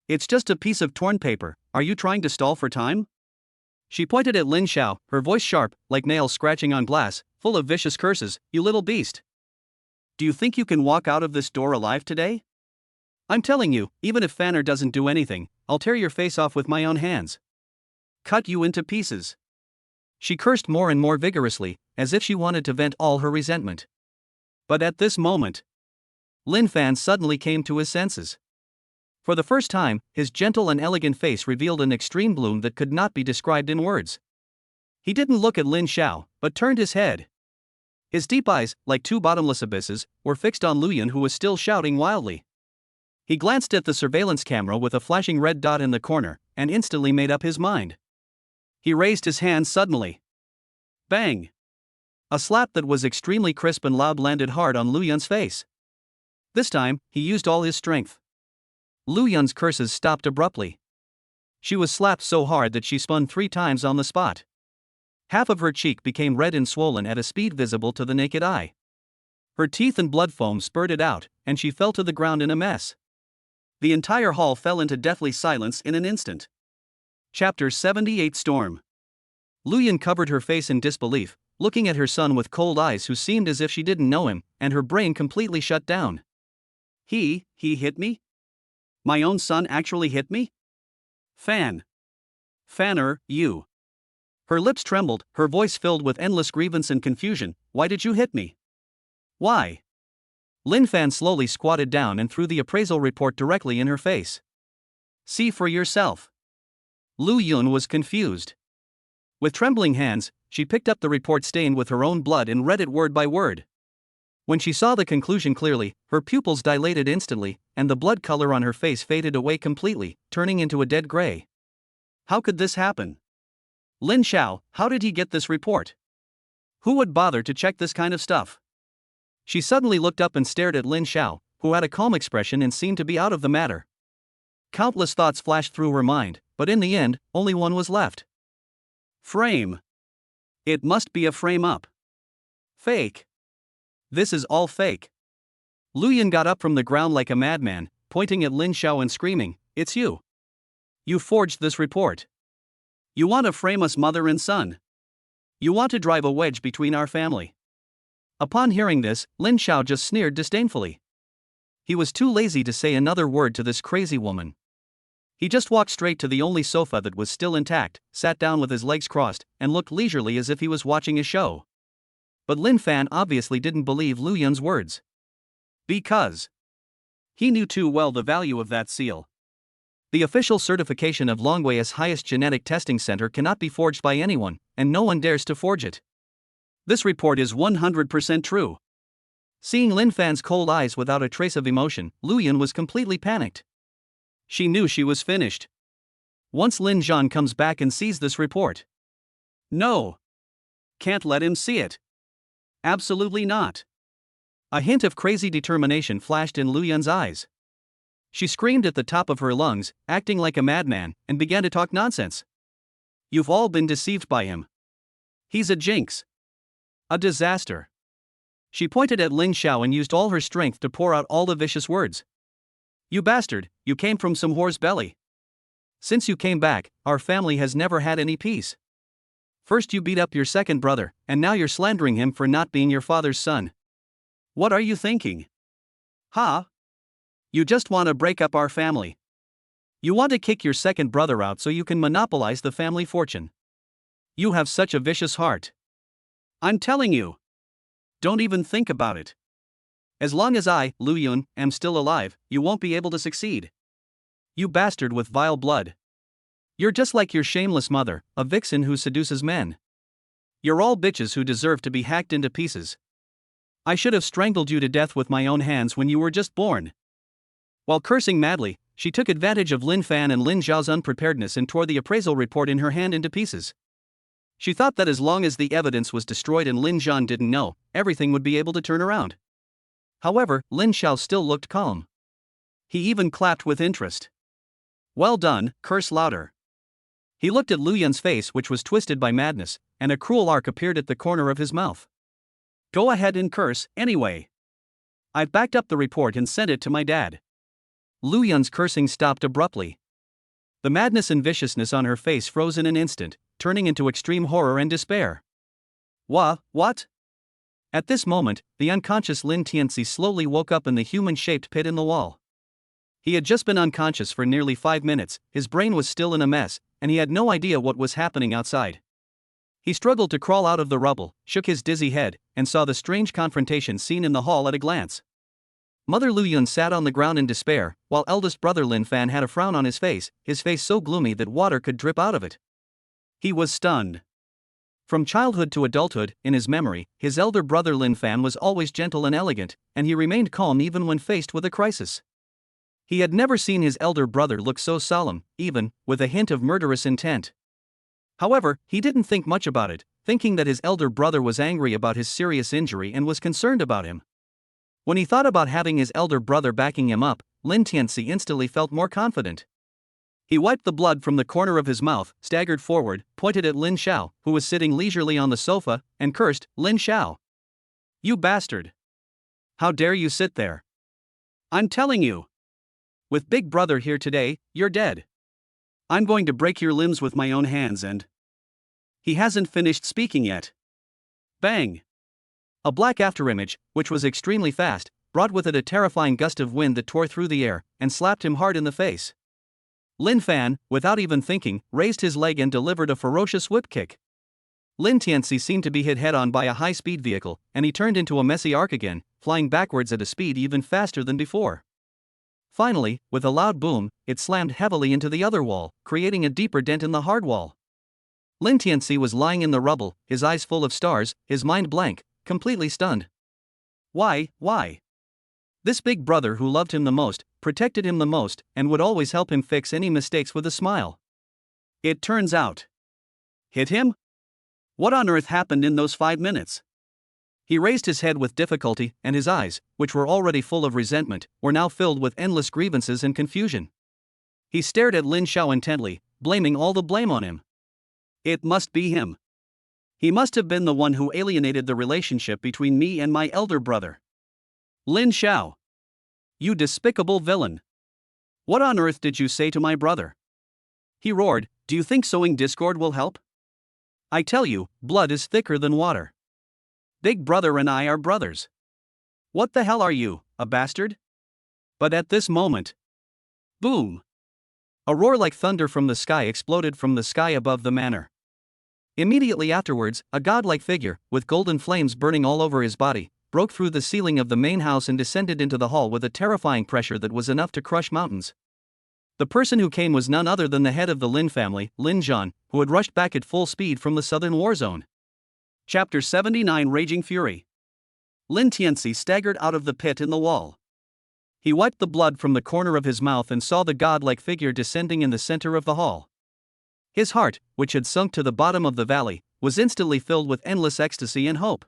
It's just a piece of torn paper, are you trying to stall for time? She pointed at Lin Xiao, her voice sharp, like nails scratching on glass, full of vicious curses. You little beast. Do you think you can walk out of this door alive today? I'm telling you, even if Fanner doesn't do anything, I'll tear your face off with my own hands. Cut you into pieces. She cursed more and more vigorously, as if she wanted to vent all her resentment. But at this moment, Lin Fan suddenly came to his senses. For the first time, his gentle and elegant face revealed an extreme bloom that could not be described in words. He didn't look at Lin Xiao, but turned his head. His deep eyes, like two bottomless abysses, were fixed on Lu Yun, who was still shouting wildly. He glanced at the surveillance camera with a flashing red dot in the corner, and instantly made up his mind. He raised his hand suddenly. Bang! A slap that was extremely crisp and loud landed hard on Lu Yun's face. This time, he used all his strength. Lu Yun's curses stopped abruptly. She was slapped so hard that she spun 3 times on the spot. Half of her cheek became red and swollen at a speed visible to the naked eye. Her teeth and blood foam spurted out, and she fell to the ground in a mess. The entire hall fell into deathly silence in an instant. Chapter 78 Storm. Lu Yun covered her face in disbelief, looking at her son with cold eyes who seemed as if she didn't know him, and her brain completely shut down. He hit me? My own son actually hit me? Fanner, you. Her lips trembled, her voice filled with endless grievance and confusion. Why did you hit me? Why? Lin Fan slowly squatted down and threw the appraisal report directly in her face. See for yourself. Lu Yun was confused. With trembling hands, she picked up the report stained with her own blood and read it word by word. When she saw the conclusion clearly, her pupils dilated instantly, and the blood color on her face faded away completely, turning into a dead gray. How could this happen? Lin Xiao, how did he get this report? Who would bother to check this kind of stuff? She suddenly looked up and stared at Lin Xiao, who had a calm expression and seemed to be out of the matter. Countless thoughts flashed through her mind, but in the end, only one was left. Frame. It must be a frame-up. Fake. This is all fake. Lu Yun got up from the ground like a madman, pointing at Lin Xiao and screaming, It's you. You forged this report. You want to frame us mother and son. You want to drive a wedge between our family. Upon hearing this, Lin Xiao just sneered disdainfully. He was too lazy to say another word to this crazy woman. He just walked straight to the only sofa that was still intact, sat down with his legs crossed, and looked leisurely as if he was watching a show. But Lin Fan obviously didn't believe Lu Yun's words. Because he knew too well the value of that seal. The official certification of Longwei's highest genetic testing center cannot be forged by anyone, and no one dares to forge it. This report is 100% true. Seeing Lin Fan's cold eyes without a trace of emotion, Lu Yun was completely panicked. She knew she was finished. Once Lin Zhan comes back and sees this report. No. Can't let him see it. Absolutely not. A hint of crazy determination flashed in Lu Yun's eyes. She screamed at the top of her lungs, acting like a madman, and began to talk nonsense. You've all been deceived by him. He's a jinx. A disaster. She pointed at Lin Xiao and used all her strength to pour out all the vicious words. You bastard, you came from some whore's belly. Since you came back, our family has never had any peace. First you beat up your second brother, and now you're slandering him for not being your father's son. What are you thinking? Ha? You just want to break up our family. You want to kick your second brother out so you can monopolize the family fortune. You have such a vicious heart. I'm telling you. Don't even think about it. As long as I, Lu Yun, am still alive, you won't be able to succeed. You bastard with vile blood. You're just like your shameless mother, a vixen who seduces men. You're all bitches who deserve to be hacked into pieces. I should have strangled you to death with my own hands when you were just born. While cursing madly, she took advantage of Lin Fan and Lin Xiao's unpreparedness and tore the appraisal report in her hand into pieces. She thought that as long as the evidence was destroyed and Lin Xiao didn't know, everything would be able to turn around. However, Lin Xiao still looked calm. He even clapped with interest. Well done, curse louder. He looked at Lu Yun's face, which was twisted by madness, and a cruel arc appeared at the corner of his mouth. Go ahead and curse, anyway. I've backed up the report and sent it to my dad. Lu Yun's cursing stopped abruptly. The madness and viciousness on her face froze in an instant, turning into extreme horror and despair. What? At this moment, the unconscious Lin Tianci slowly woke up in the human-shaped pit in the wall. He had just been unconscious for nearly 5 minutes, his brain was still in a mess, and he had no idea what was happening outside. He struggled to crawl out of the rubble, shook his dizzy head, and saw the strange confrontation scene in the hall at a glance. Mother Lu Yun sat on the ground in despair, while eldest brother Lin Fan had a frown on his face so gloomy that water could drip out of it. He was stunned. From childhood to adulthood, in his memory, his elder brother Lin Fan was always gentle and elegant, and he remained calm even when faced with a crisis. He had never seen his elder brother look so solemn, even with a hint of murderous intent. However, he didn't think much about it, thinking that his elder brother was angry about his serious injury and was concerned about him. When he thought about having his elder brother backing him up, Lin Tianci instantly felt more confident. He wiped the blood from the corner of his mouth, staggered forward, pointed at Lin Xiao, who was sitting leisurely on the sofa, and cursed, Lin Xiao. You bastard! How dare you sit there? I'm telling you! With Big Brother here today, you're dead. I'm going to break your limbs with my own hands and... He hasn't finished speaking yet. Bang! A black afterimage, which was extremely fast, brought with it a terrifying gust of wind that tore through the air, and slapped him hard in the face. Lin Fan, without even thinking, raised his leg and delivered a ferocious whip kick. Lin Tianci seemed to be hit head-on by a high-speed vehicle, and he turned into a messy arc again, flying backwards at a speed even faster than before. Finally, with a loud boom, it slammed heavily into the other wall, creating a deeper dent in the hard wall. Lin Tianci was lying in the rubble, his eyes full of stars, his mind blank, completely stunned. Why? This big brother who loved him the most, protected him the most, and would always help him fix any mistakes with a smile. It turns out. Hit him? What on earth happened in those 5 minutes? He raised his head with difficulty, and his eyes, which were already full of resentment, were now filled with endless grievances and confusion. He stared at Lin Xiao intently, blaming all the blame on him. It must be him. He must have been the one who alienated the relationship between me and my elder brother. Lin Xiao! You despicable villain! What on earth did you say to my brother? He roared, do you think sowing discord will help? I tell you, blood is thicker than water. Big Brother and I are brothers. What the hell are you, a bastard? But at this moment... Boom! A roar like thunder from the sky exploded from the sky above the manor. Immediately afterwards, a godlike figure, with golden flames burning all over his body, broke through the ceiling of the main house and descended into the hall with a terrifying pressure that was enough to crush mountains. The person who came was none other than the head of the Lin family, Lin Xiao, who had rushed back at full speed from the southern war zone. Chapter 79 Raging Fury. Lin Tianci staggered out of the pit in the wall. He wiped the blood from the corner of his mouth and saw the godlike figure descending in the center of the hall. His heart, which had sunk to the bottom of the valley, was instantly filled with endless ecstasy and hope.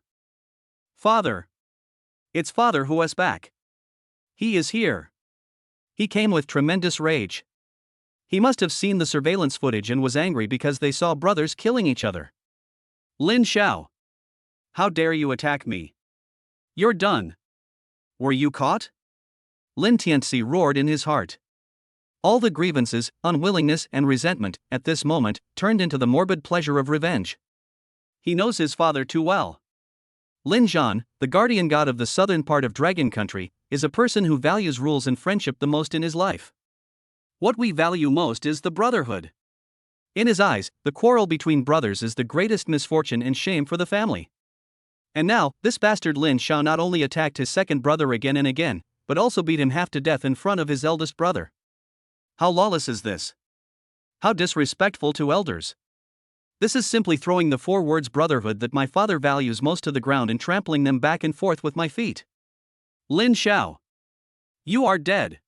Father! It's Father who is back. He is here. He came with tremendous rage. He must have seen the surveillance footage and was angry because they saw brothers killing each other. Lin Xiao! How dare you attack me? You're done. Were you caught? Lin Tianci roared in his heart. All the grievances, unwillingness, and resentment, at this moment, turned into the morbid pleasure of revenge. He knows his father too well. Lin Xiao, the guardian god of the southern part of Dragon Country, is a person who values rules and friendship the most in his life. What we value most is the brotherhood. In his eyes, the quarrel between brothers is the greatest misfortune and shame for the family. And now, this bastard Lin Xiao not only attacked his second brother again and again, but also beat him half to death in front of his eldest brother. How lawless is this? How disrespectful to elders. This is simply throwing the 4 words brotherhood that my father values most to the ground and trampling them back and forth with my feet. Lin Xiao, you are dead.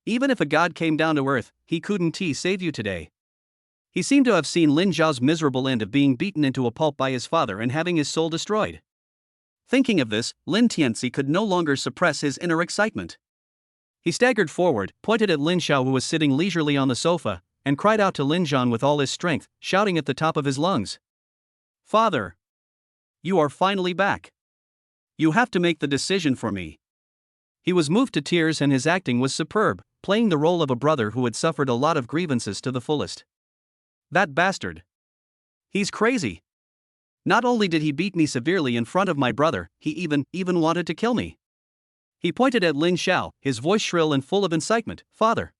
Even if a god came down to earth, he couldn't save you today. He seemed to have seen Lin Xiao's miserable end of being beaten into a pulp by his father and having his soul destroyed. Thinking of this, Lin Tianci could no longer suppress his inner excitement. He staggered forward, pointed at Lin Xiao who was sitting leisurely on the sofa, and cried out to Lin Zhan with all his strength, shouting at the top of his lungs. Father! You are finally back. You have to make the decision for me. He was moved to tears and his acting was superb, playing the role of a brother who had suffered a lot of grievances to the fullest. That bastard. He's crazy. Not only did he beat me severely in front of my brother, he even wanted to kill me. He pointed at Lin Xiao, his voice shrill and full of incitement. Father!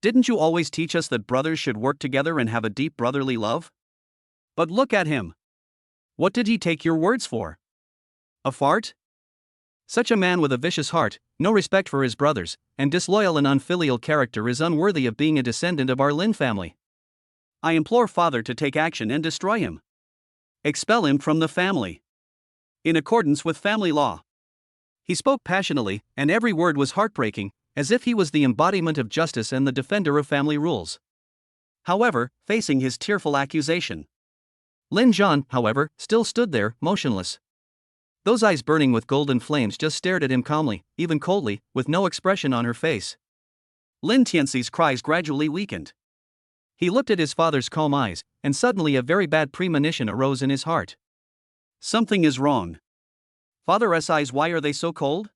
Didn't you always teach us that brothers should work together and have a deep brotherly love? But look at him. What did he take your words for? A fart? Such a man with a vicious heart, no respect for his brothers, and disloyal and unfilial character is unworthy of being a descendant of our Lin family. I implore Father to take action and destroy him. Expel him from the family. In accordance with family law. He spoke passionately, and every word was heartbreaking, as if he was the embodiment of justice and the defender of family rules. However, facing his tearful accusation, Lin Zhan, however, still stood there, motionless. Those eyes burning with golden flames just stared at him calmly, even coldly, with no expression on her face. Lin Tianci's cries gradually weakened. He looked at his father's calm eyes, and suddenly a very bad premonition arose in his heart. Something is wrong. Father's eyes, why are they so cold?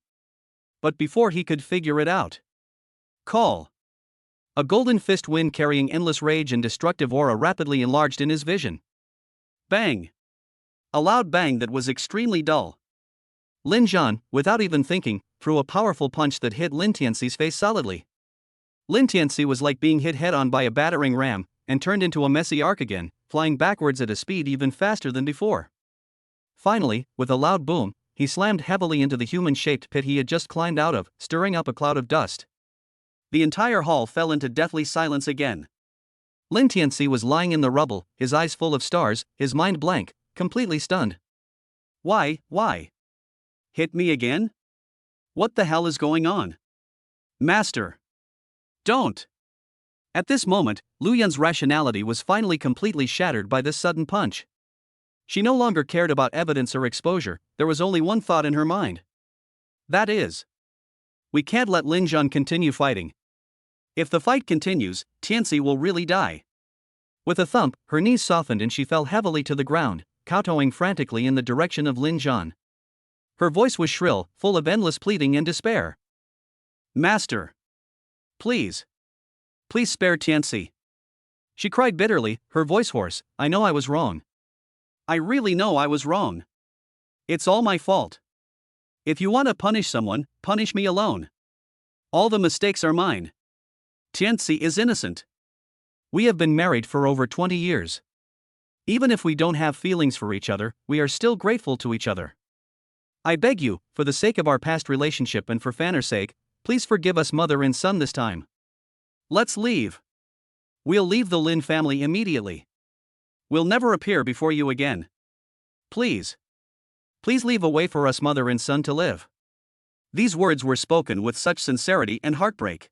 But before he could figure it out, call. A golden fist wind carrying endless rage and destructive aura rapidly enlarged in his vision. Bang! A loud bang that was extremely dull. Lin Zhan, without even thinking, threw a powerful punch that hit Lin Tianci's face solidly. Lin Tianci was like being hit head-on by a battering ram, and turned into a messy arc again, flying backwards at a speed even faster than before. Finally, with a loud boom, he slammed heavily into the human-shaped pit he had just climbed out of, stirring up a cloud of dust. The entire hall fell into deathly silence again. Lin Tianci was lying in the rubble, his eyes full of stars, his mind blank, completely stunned. Why? Hit me again? What the hell is going on? Master! Don't! At this moment, Lu Yun's rationality was finally completely shattered by this sudden punch. She no longer cared about evidence or exposure, there was only one thought in her mind. That is, we can't let Lin Zhan continue fighting. If the fight continues, Tianci will really die. With a thump, her knees softened and she fell heavily to the ground, kowtowing frantically in the direction of Lin Zhan. Her voice was shrill, full of endless pleading and despair. Master! Please spare Tianci. She cried bitterly, her voice hoarse. I know I was wrong. I really know I was wrong. It's all my fault. If you want to punish someone, punish me alone. All the mistakes are mine. Tianci is innocent. We have been married for over 20 years. Even if we don't have feelings for each other, we are still grateful to each other. I beg you, for the sake of our past relationship and for Fanner's sake, please forgive us mother and son this time. Let's leave. We'll leave the Lin family immediately. We'll never appear before you again. Please leave a way for us mother and son to live. These words were spoken with such sincerity and heartbreak.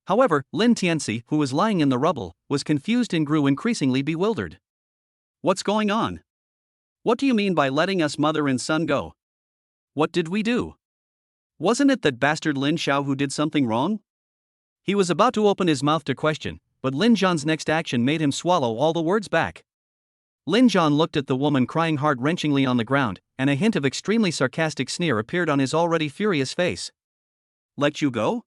However, Lin Tianci, who was lying in the rubble, was confused and grew increasingly bewildered. What's going on? What do you mean by letting us mother and son go? What did we do? Wasn't it that bastard Lin Xiao who did something wrong? He was about to open his mouth to question, but Lin Zhan's next action made him swallow all the words back. Lin Zhan looked at the woman crying heart-wrenchingly on the ground, and a hint of extremely sarcastic sneer appeared on his already furious face. Let you go?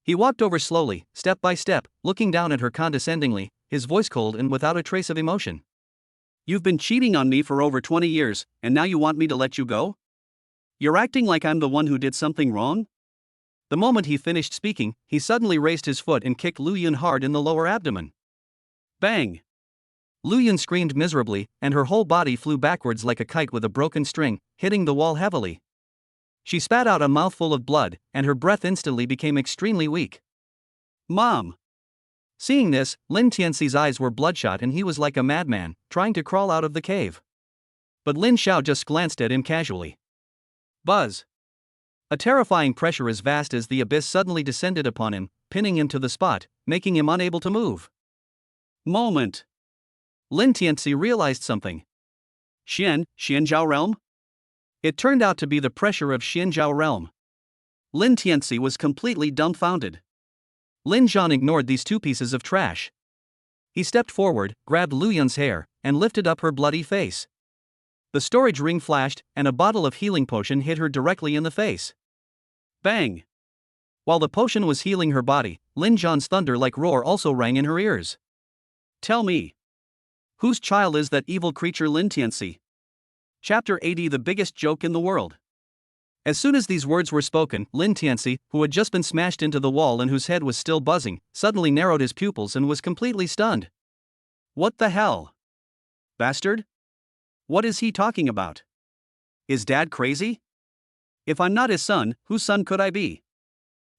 He walked over slowly, step by step, looking down at her condescendingly, his voice cold and without a trace of emotion. You've been cheating on me for over 20 years, and now you want me to let you go? You're acting like I'm the one who did something wrong? The moment he finished speaking, he suddenly raised his foot and kicked Lu Yun hard in the lower abdomen. Bang! Lu Yun screamed miserably, and her whole body flew backwards like a kite with a broken string, hitting the wall heavily. She spat out a mouthful of blood, and her breath instantly became extremely weak. Mom! Seeing this, Lin Tianci's eyes were bloodshot and he was like a madman, trying to crawl out of the cave. But Lin Xiao just glanced at him casually. Buzz! A terrifying pressure as vast as the abyss suddenly descended upon him, pinning him to the spot, making him unable to move. Moment! Lin Tianci realized something. Xianzhao realm? It turned out to be the pressure of Xianzhao realm. Lin Tianci was completely dumbfounded. Lin Zhan ignored these two pieces of trash. He stepped forward, grabbed Lu Yun's hair, and lifted up her bloody face. The storage ring flashed, and a bottle of healing potion hit her directly in the face. Bang! While the potion was healing her body, Lin Zhan's thunder-like roar also rang in her ears. Tell me, whose child is that evil creature Lin Tianci? Chapter 80. The biggest joke in the world. As soon as these words were spoken, Lin Tianci, who had just been smashed into the wall and whose head was still buzzing, suddenly narrowed his pupils and was completely stunned. What the hell? Bastard? What is he talking about? Is Dad crazy? If I'm not his son, whose son could I be?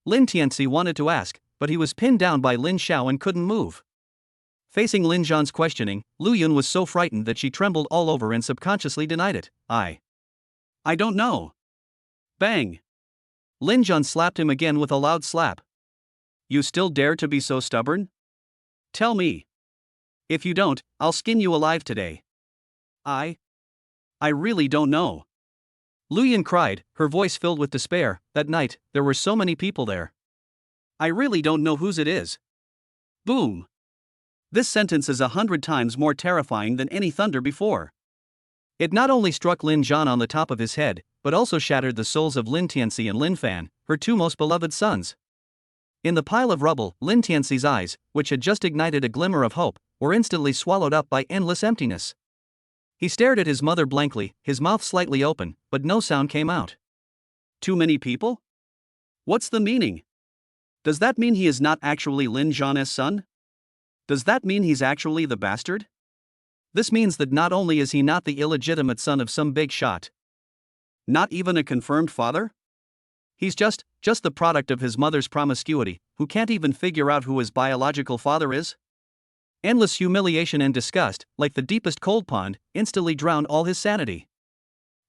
Lin Tianci wanted to ask, but he was pinned down by Lin Xiao and couldn't move. Facing Lin Zhan's questioning, Lu Yun was so frightened that she trembled all over and subconsciously denied it. I don't know. Bang! Lin Zhan slapped him again with a loud slap. You still dare to be so stubborn? Tell me. If you don't, I'll skin you alive today. I really don't know. Lu Yun cried, her voice filled with despair. That night, there were so many people there. I really don't know whose it is. Boom! This sentence is 100 times more terrifying than any thunder before. It not only struck Lin Zhan on the top of his head, but also shattered the souls of Lin Tianci and Lin Fan, her two most beloved sons. In the pile of rubble, Lin Tianci's eyes, which had just ignited a glimmer of hope, were instantly swallowed up by endless emptiness. He stared at his mother blankly, his mouth slightly open, but no sound came out. Too many people? What's the meaning? Does that mean he is not actually Lin Zhan's son? Does that mean he's actually the bastard? This means that not only is he not the illegitimate son of some big shot, not even a confirmed father? He's just the product of his mother's promiscuity, who can't even figure out who his biological father is? Endless humiliation and disgust, like the deepest cold pond, instantly drowned all his sanity.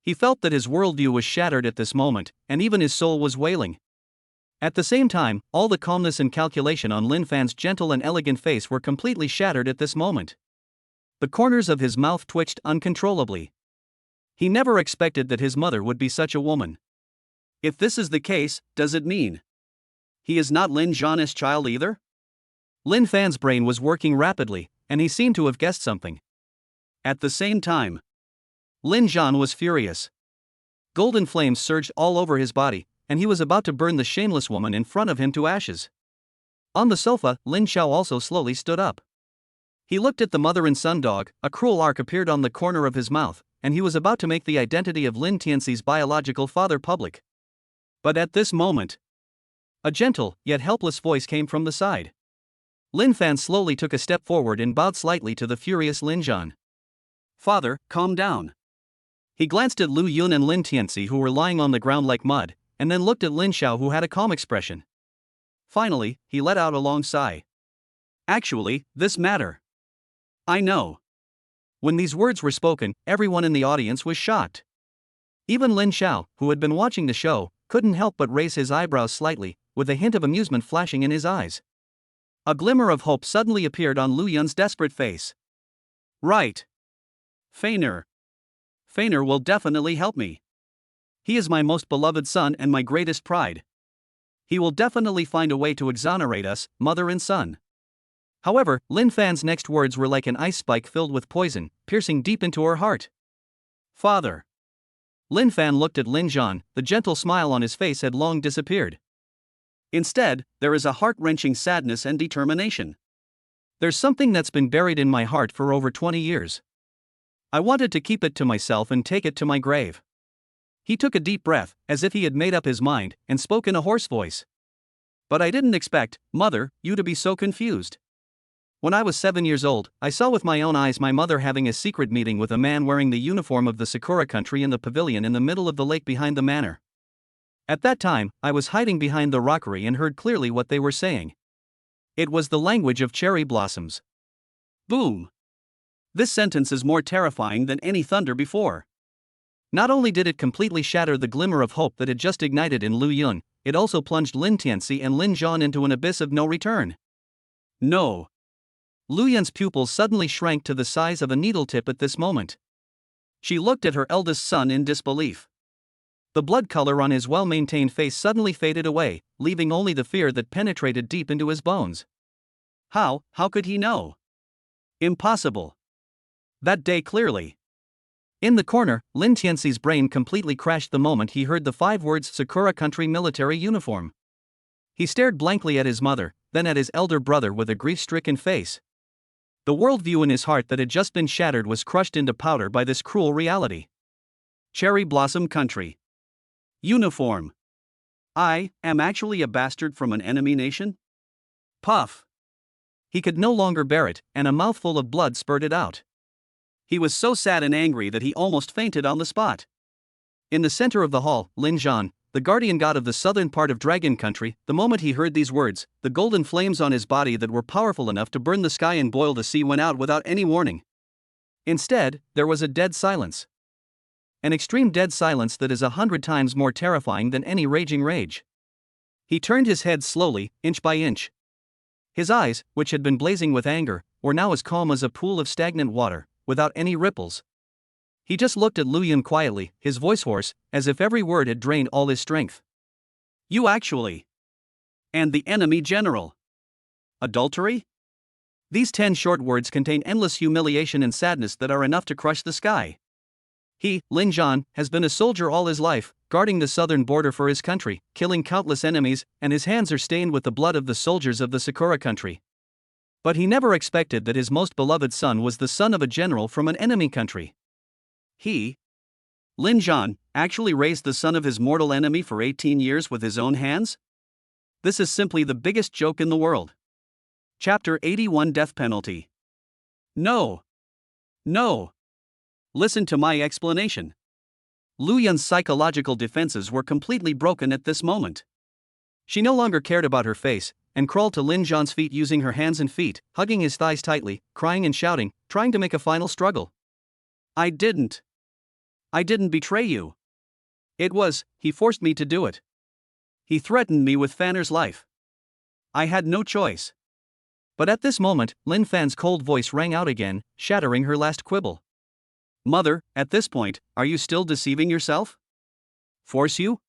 He felt that his worldview was shattered at this moment, and even his soul was wailing. At the same time, all the calmness and calculation on Lin Fan's gentle and elegant face were completely shattered at this moment. The corners of his mouth twitched uncontrollably. He never expected that his mother would be such a woman. If this is the case, does it mean he is not Lin Zhan's child either? Lin Fan's brain was working rapidly, and he seemed to have guessed something. At the same time, Lin Zhan was furious. Golden flames surged all over his body, and he was about to burn the shameless woman in front of him to ashes. On the sofa, Lin Xiao also slowly stood up. He looked at the mother and son dog, a cruel arc appeared on the corner of his mouth, and he was about to make the identity of Lin Tianci's biological father public. But at this moment, a gentle, yet helpless voice came from the side. Lin Fan slowly took a step forward and bowed slightly to the furious Lin Zhan. Father, calm down. He glanced at Lu Yun and Lin Tianci, who were lying on the ground like mud, and then looked at Lin Xiao, who had a calm expression. Finally, he let out a long sigh. Actually, this matter. I know. When these words were spoken, everyone in the audience was shocked. Even Lin Xiao, who had been watching the show, couldn't help but raise his eyebrows slightly, with a hint of amusement flashing in his eyes. A glimmer of hope suddenly appeared on Lu Yun's desperate face. Right. Feiner will definitely help me. He is my most beloved son and my greatest pride. He will definitely find a way to exonerate us, mother and son. However, Lin Fan's next words were like an ice spike filled with poison, piercing deep into her heart. Father. Lin Fan looked at Lin Zhan, the gentle smile on his face had long disappeared. Instead, there is a heart-wrenching sadness and determination. There's something that's been buried in my heart for over 20 years. I wanted to keep it to myself and take it to my grave. He took a deep breath, as if he had made up his mind, and spoke in a hoarse voice. But I didn't expect, mother, you to be so confused. When I was 7 years old, I saw with my own eyes my mother having a secret meeting with a man wearing the uniform of the Sakura country in the pavilion in the middle of the lake behind the manor. At that time, I was hiding behind the rockery and heard clearly what they were saying. It was the language of cherry blossoms. Boom! This sentence is more terrifying than any thunder before. Not only did it completely shatter the glimmer of hope that had just ignited in Lu Yun, it also plunged Lin Tianci and Lin Xiao into an abyss of no return. No! Lu Yun's pupils suddenly shrank to the size of a needle tip at this moment. She looked at her eldest son in disbelief. The blood color on his well-maintained face suddenly faded away, leaving only the fear that penetrated deep into his bones. How could he know? Impossible. That day clearly. In the corner, Lin Tianci's brain completely crashed the moment he heard the 5 words Sakura country military uniform. He stared blankly at his mother, then at his elder brother with a grief-stricken face. The worldview in his heart that had just been shattered was crushed into powder by this cruel reality. Cherry blossom country. Uniform. I am actually a bastard from an enemy nation? Puff. He could no longer bear it, and a mouthful of blood spurted out. He was so sad and angry that he almost fainted on the spot. In the center of the hall, Lin Xiao, the guardian god of the southern part of Dragon Country, the moment he heard these words, the golden flames on his body that were powerful enough to burn the sky and boil the sea went out without any warning. Instead, there was a dead silence. An extreme dead silence that is 100 times more terrifying than any raging rage. He turned his head slowly, inch by inch. His eyes, which had been blazing with anger, were now as calm as a pool of stagnant water, without any ripples. He just looked at Lu Yun quietly, his voice hoarse, as if every word had drained all his strength. You actually. And the enemy general. Adultery? These 10 short words contain endless humiliation and sadness that are enough to crush the sky. He, Lin Xiao, has been a soldier all his life, guarding the southern border for his country, killing countless enemies, and his hands are stained with the blood of the soldiers of the Sakura country. But he never expected that his most beloved son was the son of a general from an enemy country. He, Lin Xiao, actually raised the son of his mortal enemy for 18 years with his own hands? This is simply the biggest joke in the world. Chapter 81 Death Penalty. No. No. Listen to my explanation. Lu Yun's psychological defenses were completely broken at this moment. She no longer cared about her face, and crawled to Lin Xiao's feet using her hands and feet, hugging his thighs tightly, crying and shouting, trying to make a final struggle. I didn't betray you. He forced me to do it. He threatened me with Fanner's life. I had no choice. But at this moment, Lin Fan's cold voice rang out again, shattering her last quibble. Mother, at this point, are you still deceiving yourself? Force you?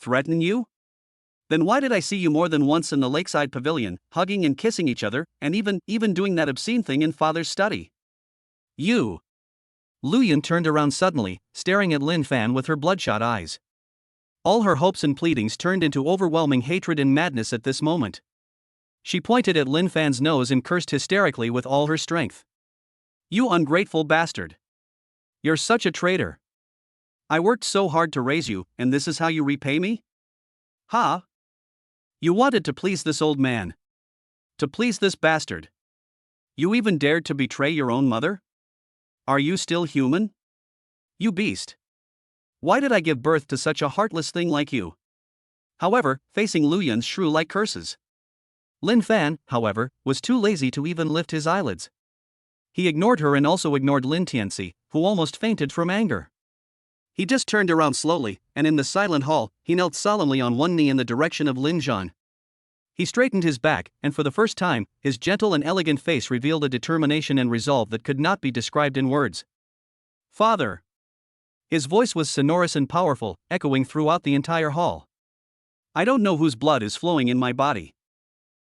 Threaten you? Then why did I see you more than once in the lakeside pavilion, hugging and kissing each other, and even doing that obscene thing in father's study? You. Lu Yun turned around suddenly, staring at Lin Fan with her bloodshot eyes. All her hopes and pleadings turned into overwhelming hatred and madness at this moment. She pointed at Lin Fan's nose and cursed hysterically with all her strength. You ungrateful bastard. You're such a traitor. I worked so hard to raise you, and this is how you repay me? Ha! You wanted to please this old man. To please this bastard. You even dared to betray your own mother? Are you still human? You beast. Why did I give birth to such a heartless thing like you? However, facing Lu Yun's shrew-like curses. Lin Fan, however, was too lazy to even lift his eyelids. He ignored her and also ignored Lin Tianci, who almost fainted from anger. He just turned around slowly, and in the silent hall, he knelt solemnly on one knee in the direction of Lin Xiao. He straightened his back, and for the first time, his gentle and elegant face revealed a determination and resolve that could not be described in words. Father! His voice was sonorous and powerful, echoing throughout the entire hall. I don't know whose blood is flowing in my body.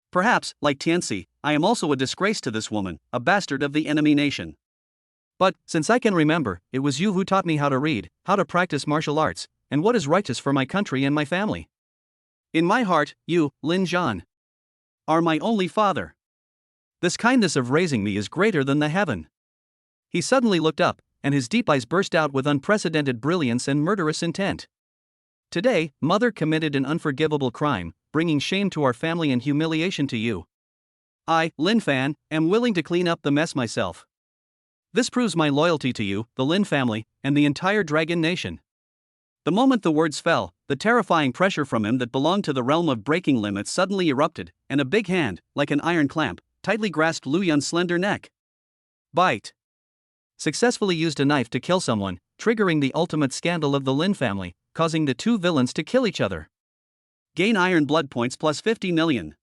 Perhaps, like Tianci, I am also a disgrace to this woman, a bastard of the enemy nation. But, since I can remember, it was you who taught me how to read, how to practice martial arts, and what is righteous for my country and my family. In my heart, you, Lin Xiao, are my only father. This kindness of raising me is greater than the heaven. He suddenly looked up, and his deep eyes burst out with unprecedented brilliance and murderous intent. Today, Mother committed an unforgivable crime, bringing shame to our family and humiliation to you. I, Lin Fan, am willing to clean up the mess myself. This proves my loyalty to you, the Lin family, and the entire Dragon Nation. The moment the words fell, the terrifying pressure from him that belonged to the realm of breaking limits suddenly erupted, and a big hand, like an iron clamp, tightly grasped Lu Yun's slender neck. Bite. Successfully used a knife to kill someone, triggering the ultimate scandal of the Lin family, causing the two villains to kill each other. Gain iron blood points plus 50 million.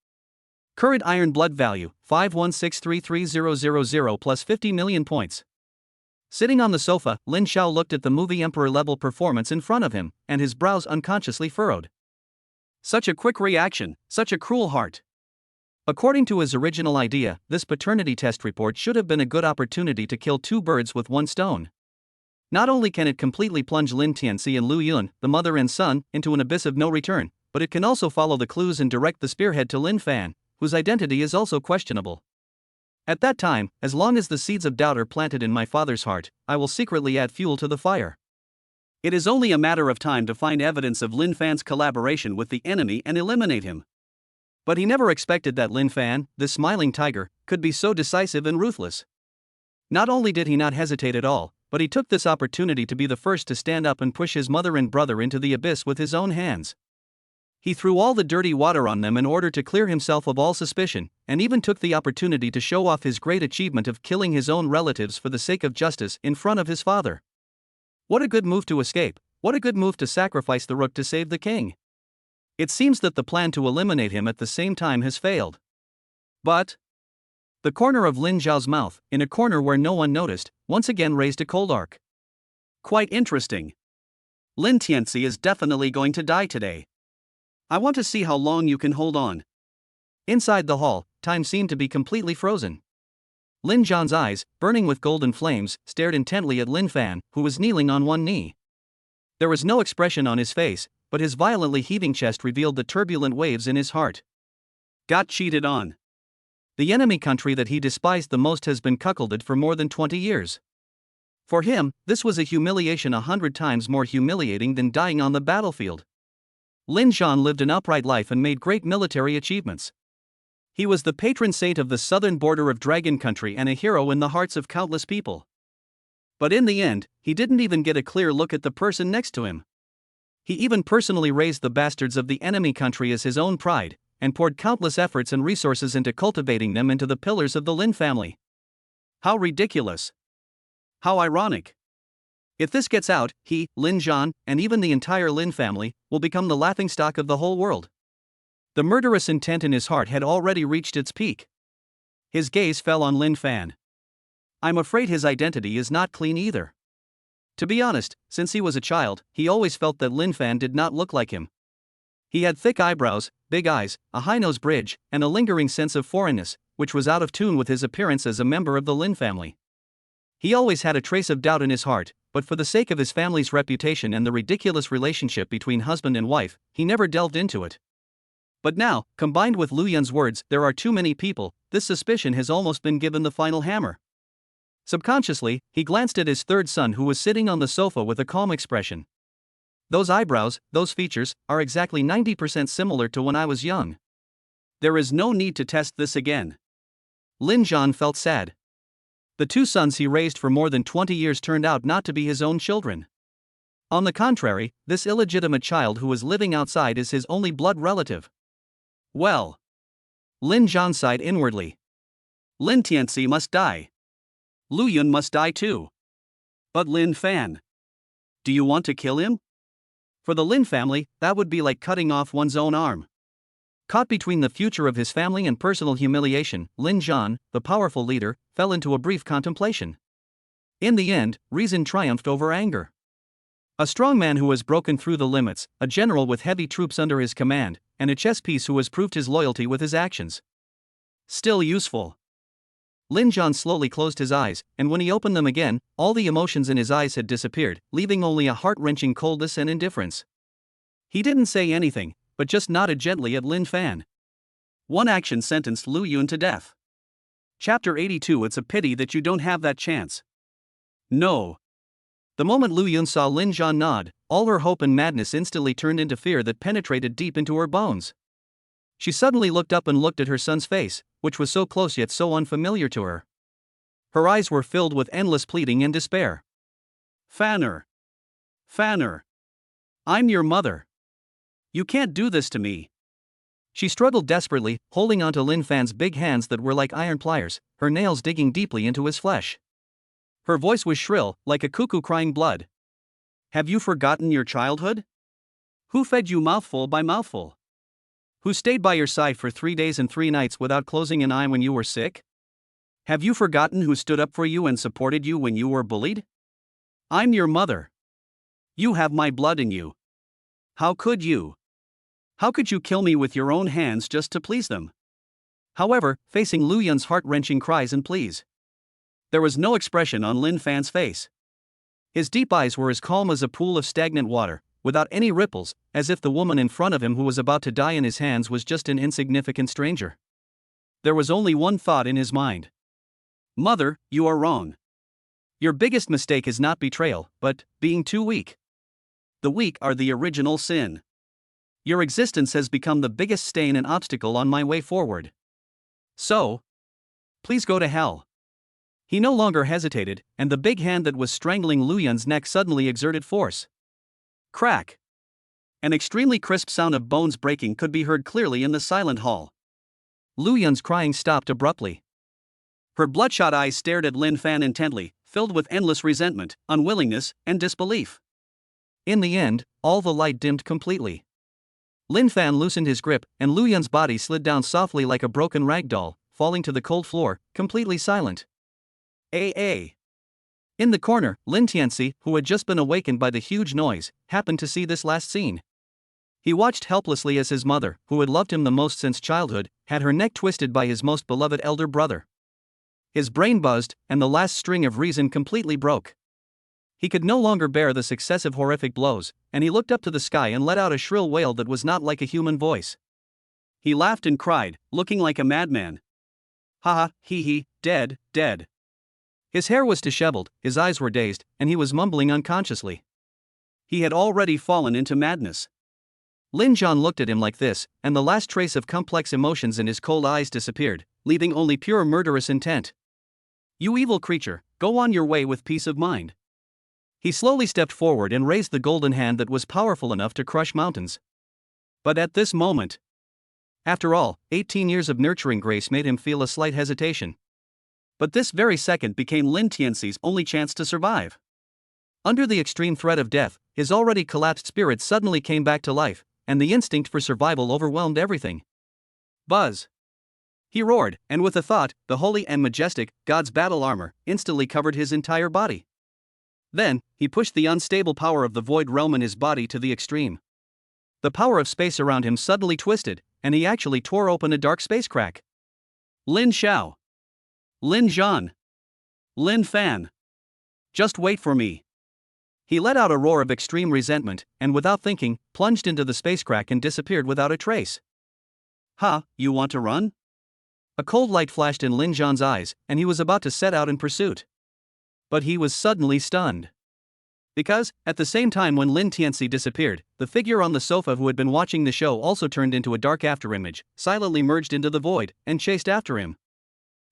Current iron blood value, 5163300 plus 50 million points. Sitting on the sofa, Lin Xiao looked at the movie Emperor-level performance in front of him, and his brows unconsciously furrowed. Such a quick reaction, such a cruel heart. According to his original idea, this paternity test report should have been a good opportunity to kill two birds with one stone. Not only can it completely plunge Lin Tianci and Lu Yun, the mother and son, into an abyss of no return, but it can also follow the clues and direct the spearhead to Lin Fan, whose identity is also questionable. At that time, as long as the seeds of doubt are planted in my father's heart, I will secretly add fuel to the fire. It is only a matter of time to find evidence of Lin Fan's collaboration with the enemy and eliminate him. But he never expected that Lin Fan, the smiling tiger, could be so decisive and ruthless. Not only did he not hesitate at all, but he took this opportunity to be the first to stand up and push his mother and brother into the abyss with his own hands. He threw all the dirty water on them in order to clear himself of all suspicion, and even took the opportunity to show off his great achievement of killing his own relatives for the sake of justice in front of his father. What a good move to escape, what a good move to sacrifice the rook to save the king. It seems that the plan to eliminate him at the same time has failed. But the corner of Lin Xiao's mouth, in a corner where no one noticed, once again raised a cold arc. Quite interesting. Lin Tianci is definitely going to die today. I want to see how long you can hold on. Inside the hall, time seemed to be completely frozen. Lin Zhan's eyes, burning with golden flames, stared intently at Lin Fan, who was kneeling on one knee. There was no expression on his face, but his violently heaving chest revealed the turbulent waves in his heart. Got cheated on. The enemy country that he despised the most has been cuckolded for more than 20 years. For him, this was a humiliation 100 times more humiliating than dying on the battlefield. Lin Xiao lived an upright life and made great military achievements. He was the patron saint of the southern border of Dragon Country and a hero in the hearts of countless people. But in the end, he didn't even get a clear look at the person next to him. He even personally raised the bastards of the enemy country as his own pride, and poured countless efforts and resources into cultivating them into the pillars of the Lin family. How ridiculous! How ironic! If this gets out, he, Lin Xiao, and even the entire Lin family, will become the laughingstock of the whole world. The murderous intent in his heart had already reached its peak. His gaze fell on Lin Fan. I'm afraid his identity is not clean either. To be honest, since he was a child, he always felt that Lin Fan did not look like him. He had thick eyebrows, big eyes, a high nose bridge, and a lingering sense of foreignness, which was out of tune with his appearance as a member of the Lin family. He always had a trace of doubt in his heart, but for the sake of his family's reputation and the ridiculous relationship between husband and wife, he never delved into it. But now, combined with Lu Yun's words, "There are too many people," this suspicion has almost been given the final hammer. Subconsciously, he glanced at his third son who was sitting on the sofa with a calm expression. Those eyebrows, those features, are exactly 90% similar to when I was young. There is no need to test this again. Lin Xiao felt sad. The two sons he raised for more than 20 years turned out not to be his own children. On the contrary, this illegitimate child who was living outside is his only blood relative. Well. Lin Xiao sighed inwardly. Lin Tianci must die. Lu Yun must die too. But Lin Fan. Do you want to kill him? For the Lin family, that would be like cutting off one's own arm. Caught between the future of his family and personal humiliation, Lin Xiao, the powerful leader, fell into a brief contemplation. In the end, reason triumphed over anger. A strong man who has broken through the limits, a general with heavy troops under his command, and a chess piece who has proved his loyalty with his actions. Still useful. Lin Xiao slowly closed his eyes, and when he opened them again, all the emotions in his eyes had disappeared, leaving only a heart-wrenching coldness and indifference. He didn't say anything, but just nodded gently at Lin Fan. One action sentenced Lu Yun to death. Chapter 82. It's a pity that you don't have that chance. No. The moment Lu Yun saw Lin Xiao nod, all her hope and madness instantly turned into fear that penetrated deep into her bones. She suddenly looked up and looked at her son's face, which was so close yet so unfamiliar to her. Her eyes were filled with endless pleading and despair. Fanner. Fanner. I'm your mother. You can't do this to me. She struggled desperately, holding onto Lin Fan's big hands that were like iron pliers, her nails digging deeply into his flesh. Her voice was shrill, like a cuckoo crying blood. Have you forgotten your childhood? Who fed you mouthful by mouthful? Who stayed by your side for 3 days and 3 nights without closing an eye when you were sick? Have you forgotten who stood up for you and supported you when you were bullied? I'm your mother. You have my blood in you. How could you? How could you kill me with your own hands just to please them? However, facing Lu Yun's heart-wrenching cries and pleas, there was no expression on Lin Fan's face. His deep eyes were as calm as a pool of stagnant water, without any ripples, as if the woman in front of him who was about to die in his hands was just an insignificant stranger. There was only one thought in his mind. Mother, you are wrong. Your biggest mistake is not betrayal, but being too weak. The weak are the original sin. Your existence has become the biggest stain and obstacle on my way forward. So, please go to hell. He no longer hesitated, and the big hand that was strangling Lu Yun's neck suddenly exerted force. Crack! An extremely crisp sound of bones breaking could be heard clearly in the silent hall. Lu Yun's crying stopped abruptly. Her bloodshot eyes stared at Lin Fan intently, filled with endless resentment, unwillingness, and disbelief. In the end, all the light dimmed completely. Lin Fan loosened his grip, and Lu Yun's body slid down softly like a broken rag doll, falling to the cold floor, completely silent. A. In the corner, Lin Tianci, who had just been awakened by the huge noise, happened to see this last scene. He watched helplessly as his mother, who had loved him the most since childhood, had her neck twisted by his most beloved elder brother. His brain buzzed, and the last string of reason completely broke. He could no longer bear the successive horrific blows, and he looked up to the sky and let out a shrill wail that was not like a human voice. He laughed and cried, looking like a madman. Ha ha, he, dead. His hair was disheveled, his eyes were dazed, and he was mumbling unconsciously. He had already fallen into madness. Lin Xiao looked at him like this, and the last trace of complex emotions in his cold eyes disappeared, leaving only pure murderous intent. You evil creature, go on your way with peace of mind. He slowly stepped forward and raised the golden hand that was powerful enough to crush mountains. But at this moment, after all, 18 years of nurturing grace made him feel a slight hesitation. But this very second became Lin Tianci's only chance to survive. Under the extreme threat of death, his already collapsed spirit suddenly came back to life, and the instinct for survival overwhelmed everything. Buzz! He roared, and with a thought, the holy and majestic, God's battle armor, instantly covered his entire body. Then, he pushed the unstable power of the void realm in his body to the extreme. The power of space around him suddenly twisted, and he actually tore open a dark space crack. Lin Xiao. Lin Zhan. Lin Fan. Just wait for me. He let out a roar of extreme resentment, and without thinking, plunged into the space crack and disappeared without a trace. Ha, you want to run? A cold light flashed in Lin Zhan's eyes, and he was about to set out in pursuit. But he was suddenly stunned. Because, at the same time when Lin Tianci disappeared, the figure on the sofa who had been watching the show also turned into a dark afterimage, silently merged into the void, and chased after him.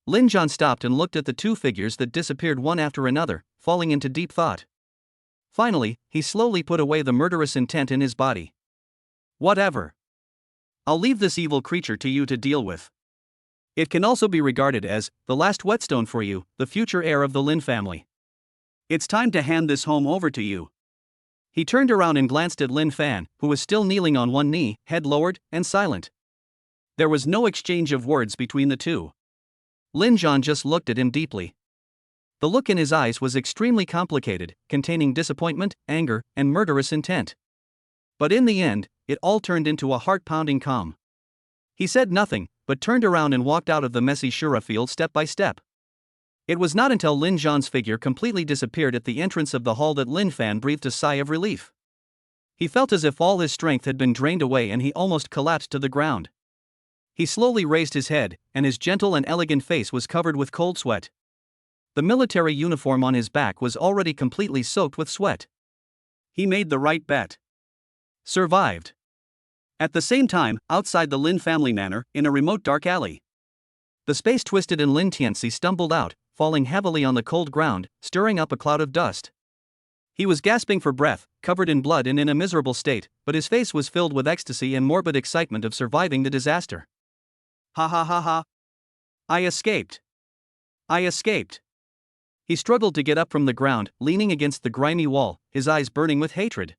Lin Zhan stopped and looked at the two figures that disappeared one after another, falling into deep thought. Finally, he slowly put away the murderous intent in his body. Whatever. I'll leave this evil creature to you to deal with. It can also be regarded as the last whetstone for you, the future heir of the Lin family. It's time to hand this home over to you. He turned around and glanced at Lin Fan, who was still kneeling on one knee, head lowered, and silent. There was no exchange of words between the two. Lin Xiao just looked at him deeply. The look in his eyes was extremely complicated, containing disappointment, anger, and murderous intent. But in the end, it all turned into a heart-pounding calm. He said nothing, but turned around and walked out of the messy Shura field step by step. It was not until Lin Zhan's figure completely disappeared at the entrance of the hall that Lin Fan breathed a sigh of relief. He felt as if all his strength had been drained away and he almost collapsed to the ground. He slowly raised his head, and his gentle and elegant face was covered with cold sweat. The military uniform on his back was already completely soaked with sweat. He made the right bet. Survived. At the same time, outside the Lin family manor, in a remote dark alley, the space twisted and Lin Tianci stumbled out, falling heavily on the cold ground, stirring up a cloud of dust. He was gasping for breath, covered in blood and in a miserable state, but his face was filled with ecstasy and morbid excitement of surviving the disaster. Ha ha ha ha. I escaped. I escaped. He struggled to get up from the ground, leaning against the grimy wall, his eyes burning with hatred.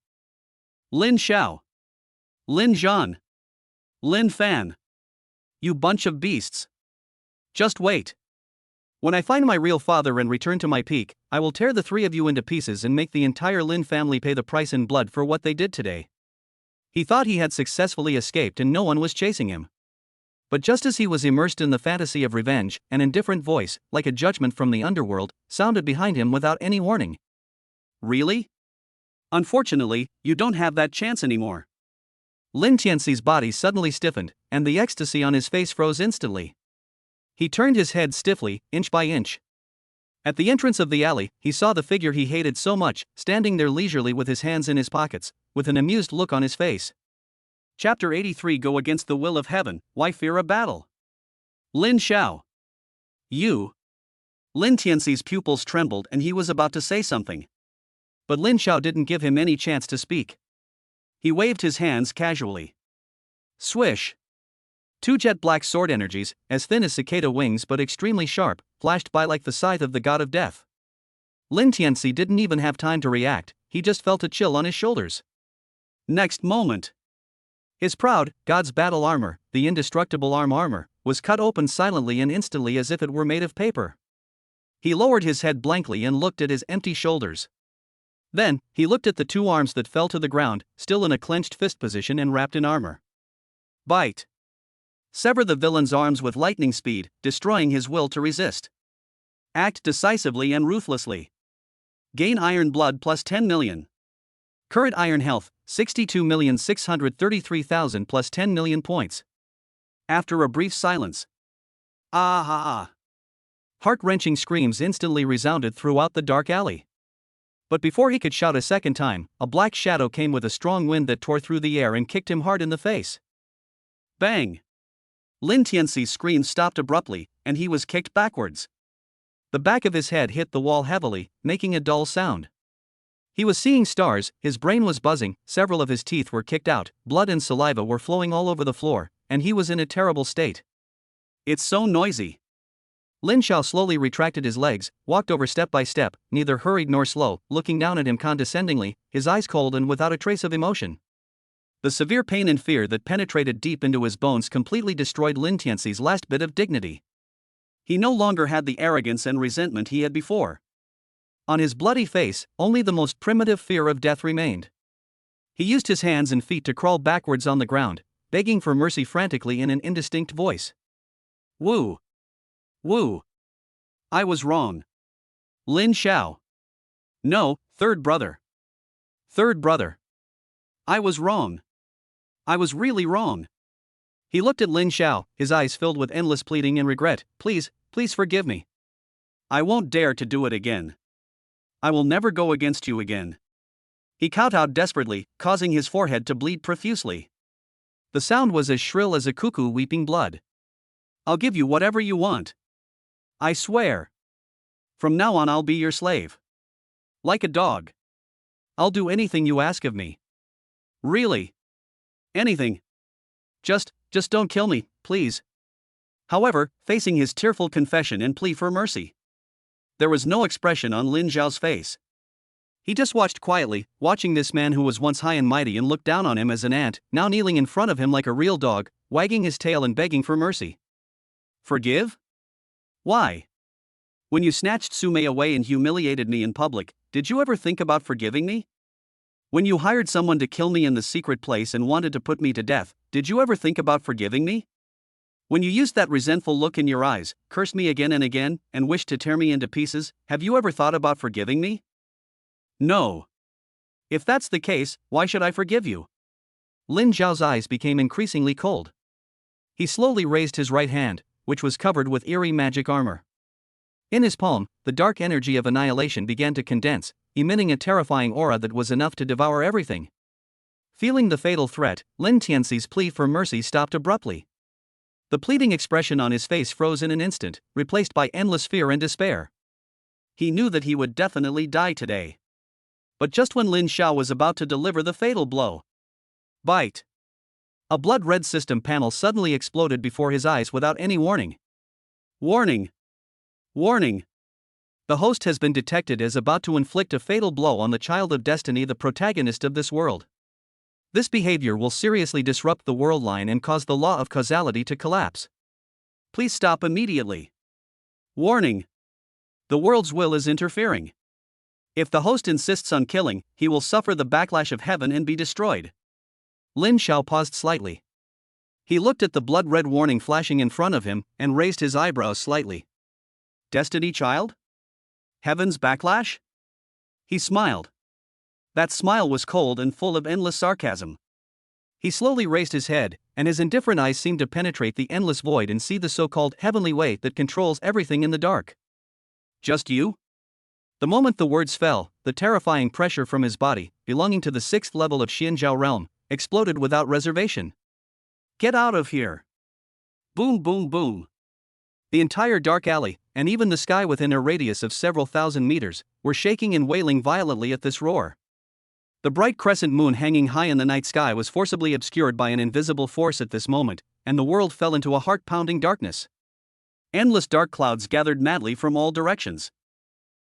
Lin Xiao. Lin Zhan. Lin Fan. You bunch of beasts. Just wait. When I find my real father and return to my peak, I will tear the three of you into pieces and make the entire Lin family pay the price in blood for what they did today. He thought he had successfully escaped and no one was chasing him. But just as he was immersed in the fantasy of revenge, an indifferent voice, like a judgment from the underworld, sounded behind him without any warning. Really? Unfortunately, you don't have that chance anymore. Lin Tianci's body suddenly stiffened, and the ecstasy on his face froze instantly. He turned his head stiffly, inch by inch. At the entrance of the alley, he saw the figure he hated so much, standing there leisurely with his hands in his pockets, with an amused look on his face. Chapter 83. Go against the will of heaven, why fear a battle? Lin Xiao. You. Lin Tianci's pupils trembled and he was about to say something. But Lin Xiao didn't give him any chance to speak. He waved his hands casually. Swish. Two jet black sword energies, as thin as cicada wings but extremely sharp, flashed by like the scythe of the god of death. Lin Tianci didn't even have time to react, he just felt a chill on his shoulders. Next moment, his proud, god's battle armor, the indestructible armor, was cut open silently and instantly as if it were made of paper. He lowered his head blankly and looked at his empty shoulders. Then, he looked at the two arms that fell to the ground, still in a clenched fist position and wrapped in armor. Bite. Sever the villain's arms with lightning speed, destroying his will to resist. Act decisively and ruthlessly. Gain iron blood plus 10 million. Current iron health, 62,633,000 plus 10 million points. After a brief silence. Ah ah ah. Heart-wrenching screams instantly resounded throughout the dark alley. But before he could shout a second time, a black shadow came with a strong wind that tore through the air and kicked him hard in the face. Bang! Lin Tianci's scream stopped abruptly, and he was kicked backwards. The back of his head hit the wall heavily, making a dull sound. He was seeing stars, his brain was buzzing, several of his teeth were kicked out, blood and saliva were flowing all over the floor, and he was in a terrible state. It's so noisy. Lin Xiao slowly retracted his legs, walked over step by step, neither hurried nor slow, looking down at him condescendingly, his eyes cold and without a trace of emotion. The severe pain and fear that penetrated deep into his bones completely destroyed Lin Tianci's last bit of dignity. He no longer had the arrogance and resentment he had before. On his bloody face, only the most primitive fear of death remained. He used his hands and feet to crawl backwards on the ground, begging for mercy frantically in an indistinct voice. Woo! Woo! I was wrong. Lin Xiao. No, third brother. Third brother. I was wrong. I was really wrong. He looked at Lin Xiao, his eyes filled with endless pleading and regret. Please, please forgive me. I won't dare to do it again. I will never go against you again. He kowtowed desperately, causing his forehead to bleed profusely. The sound was as shrill as a cuckoo weeping blood. I'll give you whatever you want. I swear. From now on I'll be your slave. Like a dog. I'll do anything you ask of me. Really? Anything. Just don't kill me, please. However, facing his tearful confession and plea for mercy, there was no expression on Lin Xiao's face. He just watched quietly, watching this man who was once high and mighty and looked down on him as an ant, now kneeling in front of him like a real dog, wagging his tail and begging for mercy. Forgive? Why? When you snatched Su Mei away and humiliated me in public, did you ever think about forgiving me? When you hired someone to kill me in the secret place and wanted to put me to death, did you ever think about forgiving me? When you used that resentful look in your eyes, cursed me again and again, and wished to tear me into pieces, have you ever thought about forgiving me? No. If that's the case, why should I forgive you? Lin Xiao's eyes became increasingly cold. He slowly raised his right hand, which was covered with eerie magic armor. In his palm, the dark energy of annihilation began to condense, emitting a terrifying aura that was enough to devour everything. Feeling the fatal threat, Lin Tianci's plea for mercy stopped abruptly. The pleading expression on his face froze in an instant, replaced by endless fear and despair. He knew that he would definitely die today. But just when Lin Xiao was about to deliver the fatal blow, bite! A blood-red system panel suddenly exploded before his eyes without any warning. Warning! Warning! The host has been detected as about to inflict a fatal blow on the child of destiny, the protagonist of this world. This behavior will seriously disrupt the world line and cause the law of causality to collapse. Please stop immediately. Warning! The world's will is interfering. If the host insists on killing, he will suffer the backlash of heaven and be destroyed. Lin Xiao paused slightly. He looked at the blood-red warning flashing in front of him and raised his eyebrows slightly. Destiny child? Heaven's backlash? He smiled. That smile was cold and full of endless sarcasm. He slowly raised his head, and his indifferent eyes seemed to penetrate the endless void and see the so-called heavenly way that controls everything in the dark. Just you? The moment the words fell, the terrifying pressure from his body, belonging to the 6th level of Xianzhao realm, exploded without reservation. Get out of here! Boom, boom, boom. The entire dark alley, and even the sky within a radius of several thousand meters, were shaking and wailing violently at this roar. The bright crescent moon hanging high in the night sky was forcibly obscured by an invisible force at this moment, and the world fell into a heart-pounding darkness. Endless dark clouds gathered madly from all directions.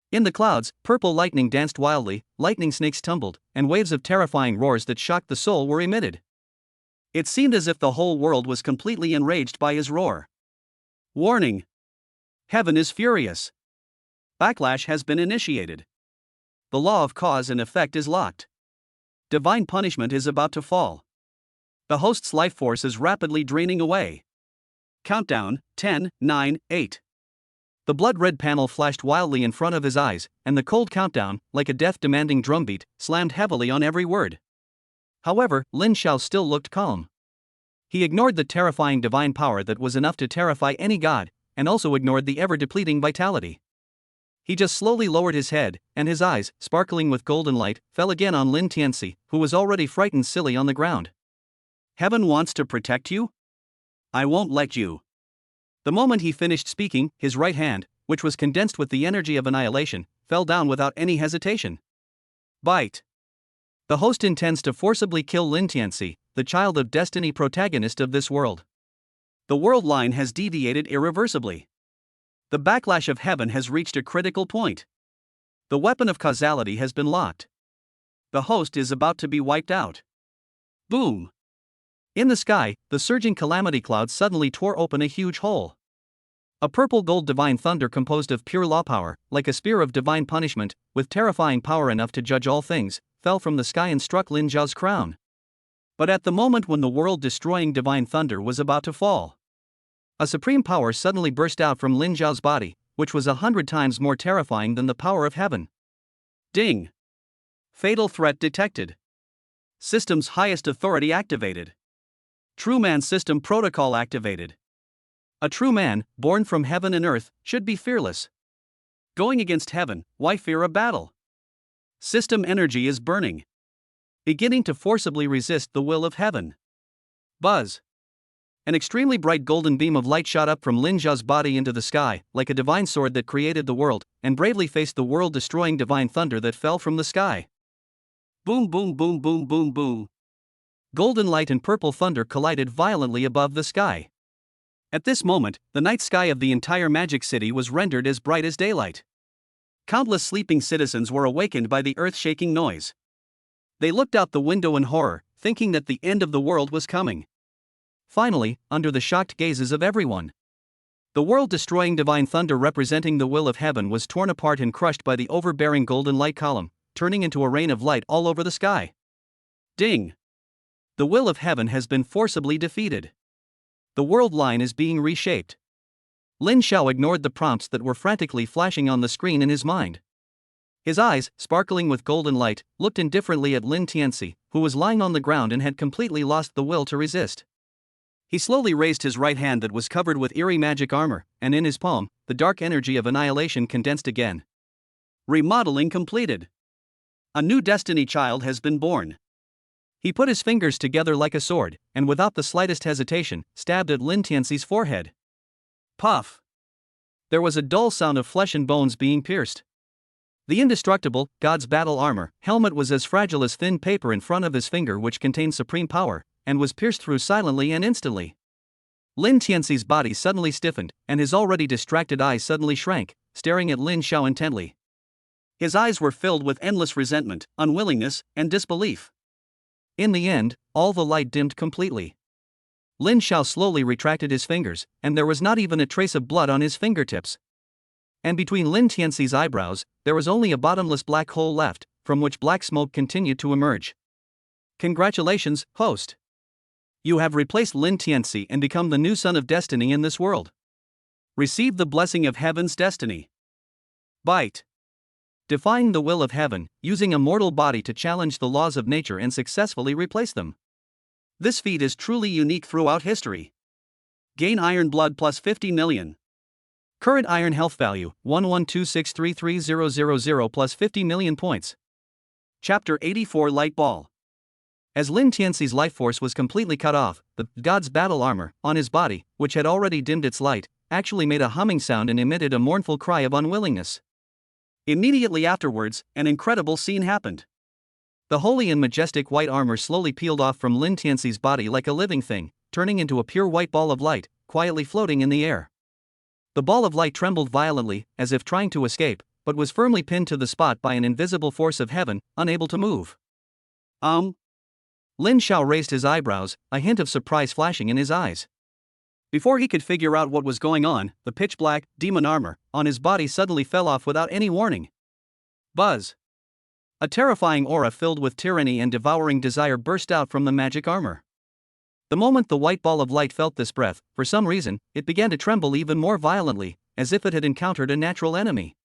In the clouds, purple lightning danced wildly, lightning snakes tumbled, and waves of terrifying roars that shocked the soul were emitted. It seemed as if the whole world was completely enraged by his roar. Warning! Heaven is furious. Backlash has been initiated. The law of cause and effect is locked. Divine punishment is about to fall. The host's life force is rapidly draining away. Countdown, 10, 9, 8. The blood-red panel flashed wildly in front of his eyes, and the cold countdown, like a death-demanding drumbeat, slammed heavily on every word. However, Lin Xiao still looked calm. He ignored the terrifying divine power that was enough to terrify any god, and also ignored the ever-depleting vitality. He just slowly lowered his head, and his eyes, sparkling with golden light, fell again on Lin Tianci, who was already frightened silly on the ground. Heaven wants to protect you? I won't let you. The moment he finished speaking, his right hand, which was condensed with the energy of annihilation, fell down without any hesitation. Bite! The host intends to forcibly kill Lin Tianci, the child of destiny protagonist of this world. The world line has deviated irreversibly. The backlash of heaven has reached a critical point. The weapon of causality has been locked. The host is about to be wiped out. Boom! In the sky, the surging calamity cloud suddenly tore open a huge hole. A purple-gold divine thunder composed of pure law power, like a spear of divine punishment, with terrifying power enough to judge all things, fell from the sky and struck Lin Xiao's crown. But at the moment when the world-destroying divine thunder was about to fall, a supreme power suddenly burst out from Lin Xiao's body, which was 100 times more terrifying than the power of heaven. Ding! Fatal threat detected. System's highest authority activated. True man system protocol activated. A true man, born from heaven and earth, should be fearless. Going against heaven, why fear a battle? System energy is burning. Beginning to forcibly resist the will of heaven. Buzz! An extremely bright golden beam of light shot up from Lin Xiao's body into the sky, like a divine sword that created the world, and bravely faced the world-destroying divine thunder that fell from the sky. Boom, boom, boom, boom, boom, boom. Golden light and purple thunder collided violently above the sky. At this moment, the night sky of the entire magic city was rendered as bright as daylight. Countless sleeping citizens were awakened by the earth-shaking noise. They looked out the window in horror, thinking that the end of the world was coming. Finally, under the shocked gazes of everyone, the world-destroying divine thunder representing the will of heaven was torn apart and crushed by the overbearing golden light column, turning into a rain of light all over the sky. Ding! The will of heaven has been forcibly defeated. The world line is being reshaped. Lin Xiao ignored the prompts that were frantically flashing on the screen in his mind. His eyes, sparkling with golden light, looked indifferently at Lin Tianci, who was lying on the ground and had completely lost the will to resist. He slowly raised his right hand that was covered with eerie magic armor, and in his palm, the dark energy of annihilation condensed again. Remodeling completed. A new destiny child has been born. He put his fingers together like a sword, and without the slightest hesitation, stabbed at Lin Tianci's forehead. Puff! There was a dull sound of flesh and bones being pierced. The indestructible, God's battle armor, helmet was as fragile as thin paper in front of his finger, which contained supreme power, and was pierced through silently and instantly. Lin Tianci's body suddenly stiffened, and his already distracted eyes suddenly shrank, staring at Lin Xiao intently. His eyes were filled with endless resentment, unwillingness, and disbelief. In the end, all the light dimmed completely. Lin Xiao slowly retracted his fingers, and there was not even a trace of blood on his fingertips. And between Lin Tianci's eyebrows, there was only a bottomless black hole left, from which black smoke continued to emerge. Congratulations, host! You have replaced Lin Tianci and become the new son of destiny in this world. Receive the blessing of heaven's destiny. Bite. Defying the will of heaven, using a mortal body to challenge the laws of nature and successfully replace them. This feat is truly unique throughout history. Gain iron blood plus 50 million. Current iron health value, 1126333000 plus 50 million points. Chapter 84 Light Ball. As Lin Tianci's life force was completely cut off, the God's battle armor on his body, which had already dimmed its light, actually made a humming sound and emitted a mournful cry of unwillingness. Immediately afterwards, an incredible scene happened. The holy and majestic white armor slowly peeled off from Lin Tianci's body like a living thing, turning into a pure white ball of light, quietly floating in the air. The ball of light trembled violently, as if trying to escape, but was firmly pinned to the spot by an invisible force of heaven, unable to move. Lin Xiao raised his eyebrows, a hint of surprise flashing in his eyes. Before he could figure out what was going on, the pitch-black, demon armor on his body suddenly fell off without any warning. Buzz! A terrifying aura filled with tyranny and devouring desire burst out from the magic armor. The moment the white ball of light felt this breath, for some reason, it began to tremble even more violently, as if it had encountered a natural enemy.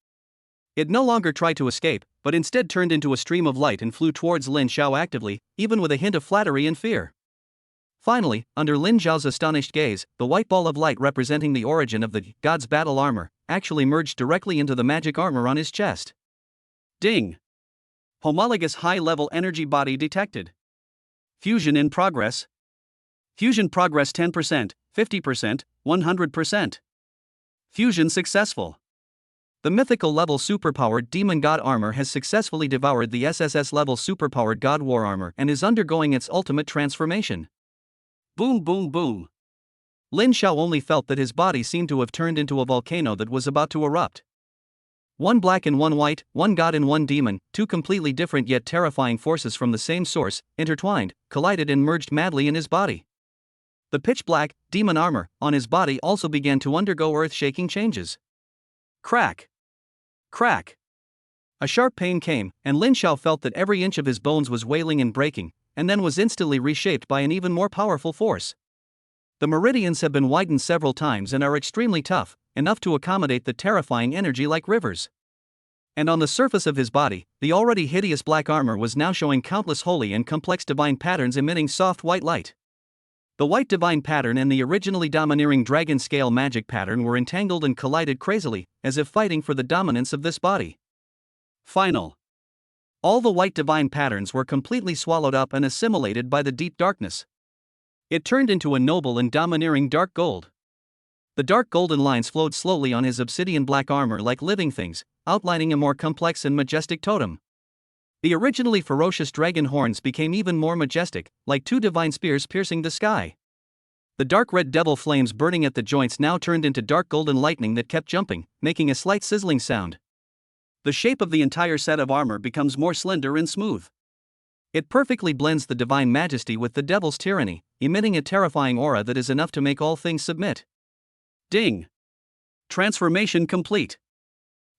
It no longer tried to escape, but instead turned into a stream of light and flew towards Lin Xiao actively, even with a hint of flattery and fear. Finally, under Lin Xiao's astonished gaze, the white ball of light representing the origin of the God's battle armor actually merged directly into the magic armor on his chest. Ding! Homologous high-level energy body detected. Fusion in progress. Fusion progress 10%, 50%, 100%. Fusion successful. The mythical level superpowered demon god armor has successfully devoured the SSS level superpowered god war armor and is undergoing its ultimate transformation. Boom boom boom. Lin Xiao only felt that his body seemed to have turned into a volcano that was about to erupt. One black and one white, one god and one demon, two completely different yet terrifying forces from the same source, intertwined, collided and merged madly in his body. The pitch-black, demon armor on his body also began to undergo earth-shaking changes. Crack! Crack! A sharp pain came, and Lin Xiao felt that every inch of his bones was wailing and breaking, and then was instantly reshaped by an even more powerful force. The meridians have been widened several times and are extremely tough, enough to accommodate the terrifying energy like rivers. And on the surface of his body, the already hideous black armor was now showing countless holy and complex divine patterns emitting soft white light. The white divine pattern and the originally domineering dragon scale magic pattern were entangled and collided crazily, as if fighting for the dominance of this body. Final. All the white divine patterns were completely swallowed up and assimilated by the deep darkness. It turned into a noble and domineering dark gold. The dark golden lines flowed slowly on his obsidian black armor like living things, outlining a more complex and majestic totem. The originally ferocious dragon horns became even more majestic, like two divine spears piercing the sky. The dark red devil flames burning at the joints now turned into dark golden lightning that kept jumping, making a slight sizzling sound. The shape of the entire set of armor becomes more slender and smooth. It perfectly blends the divine majesty with the devil's tyranny, emitting a terrifying aura that is enough to make all things submit. Ding! Transformation complete.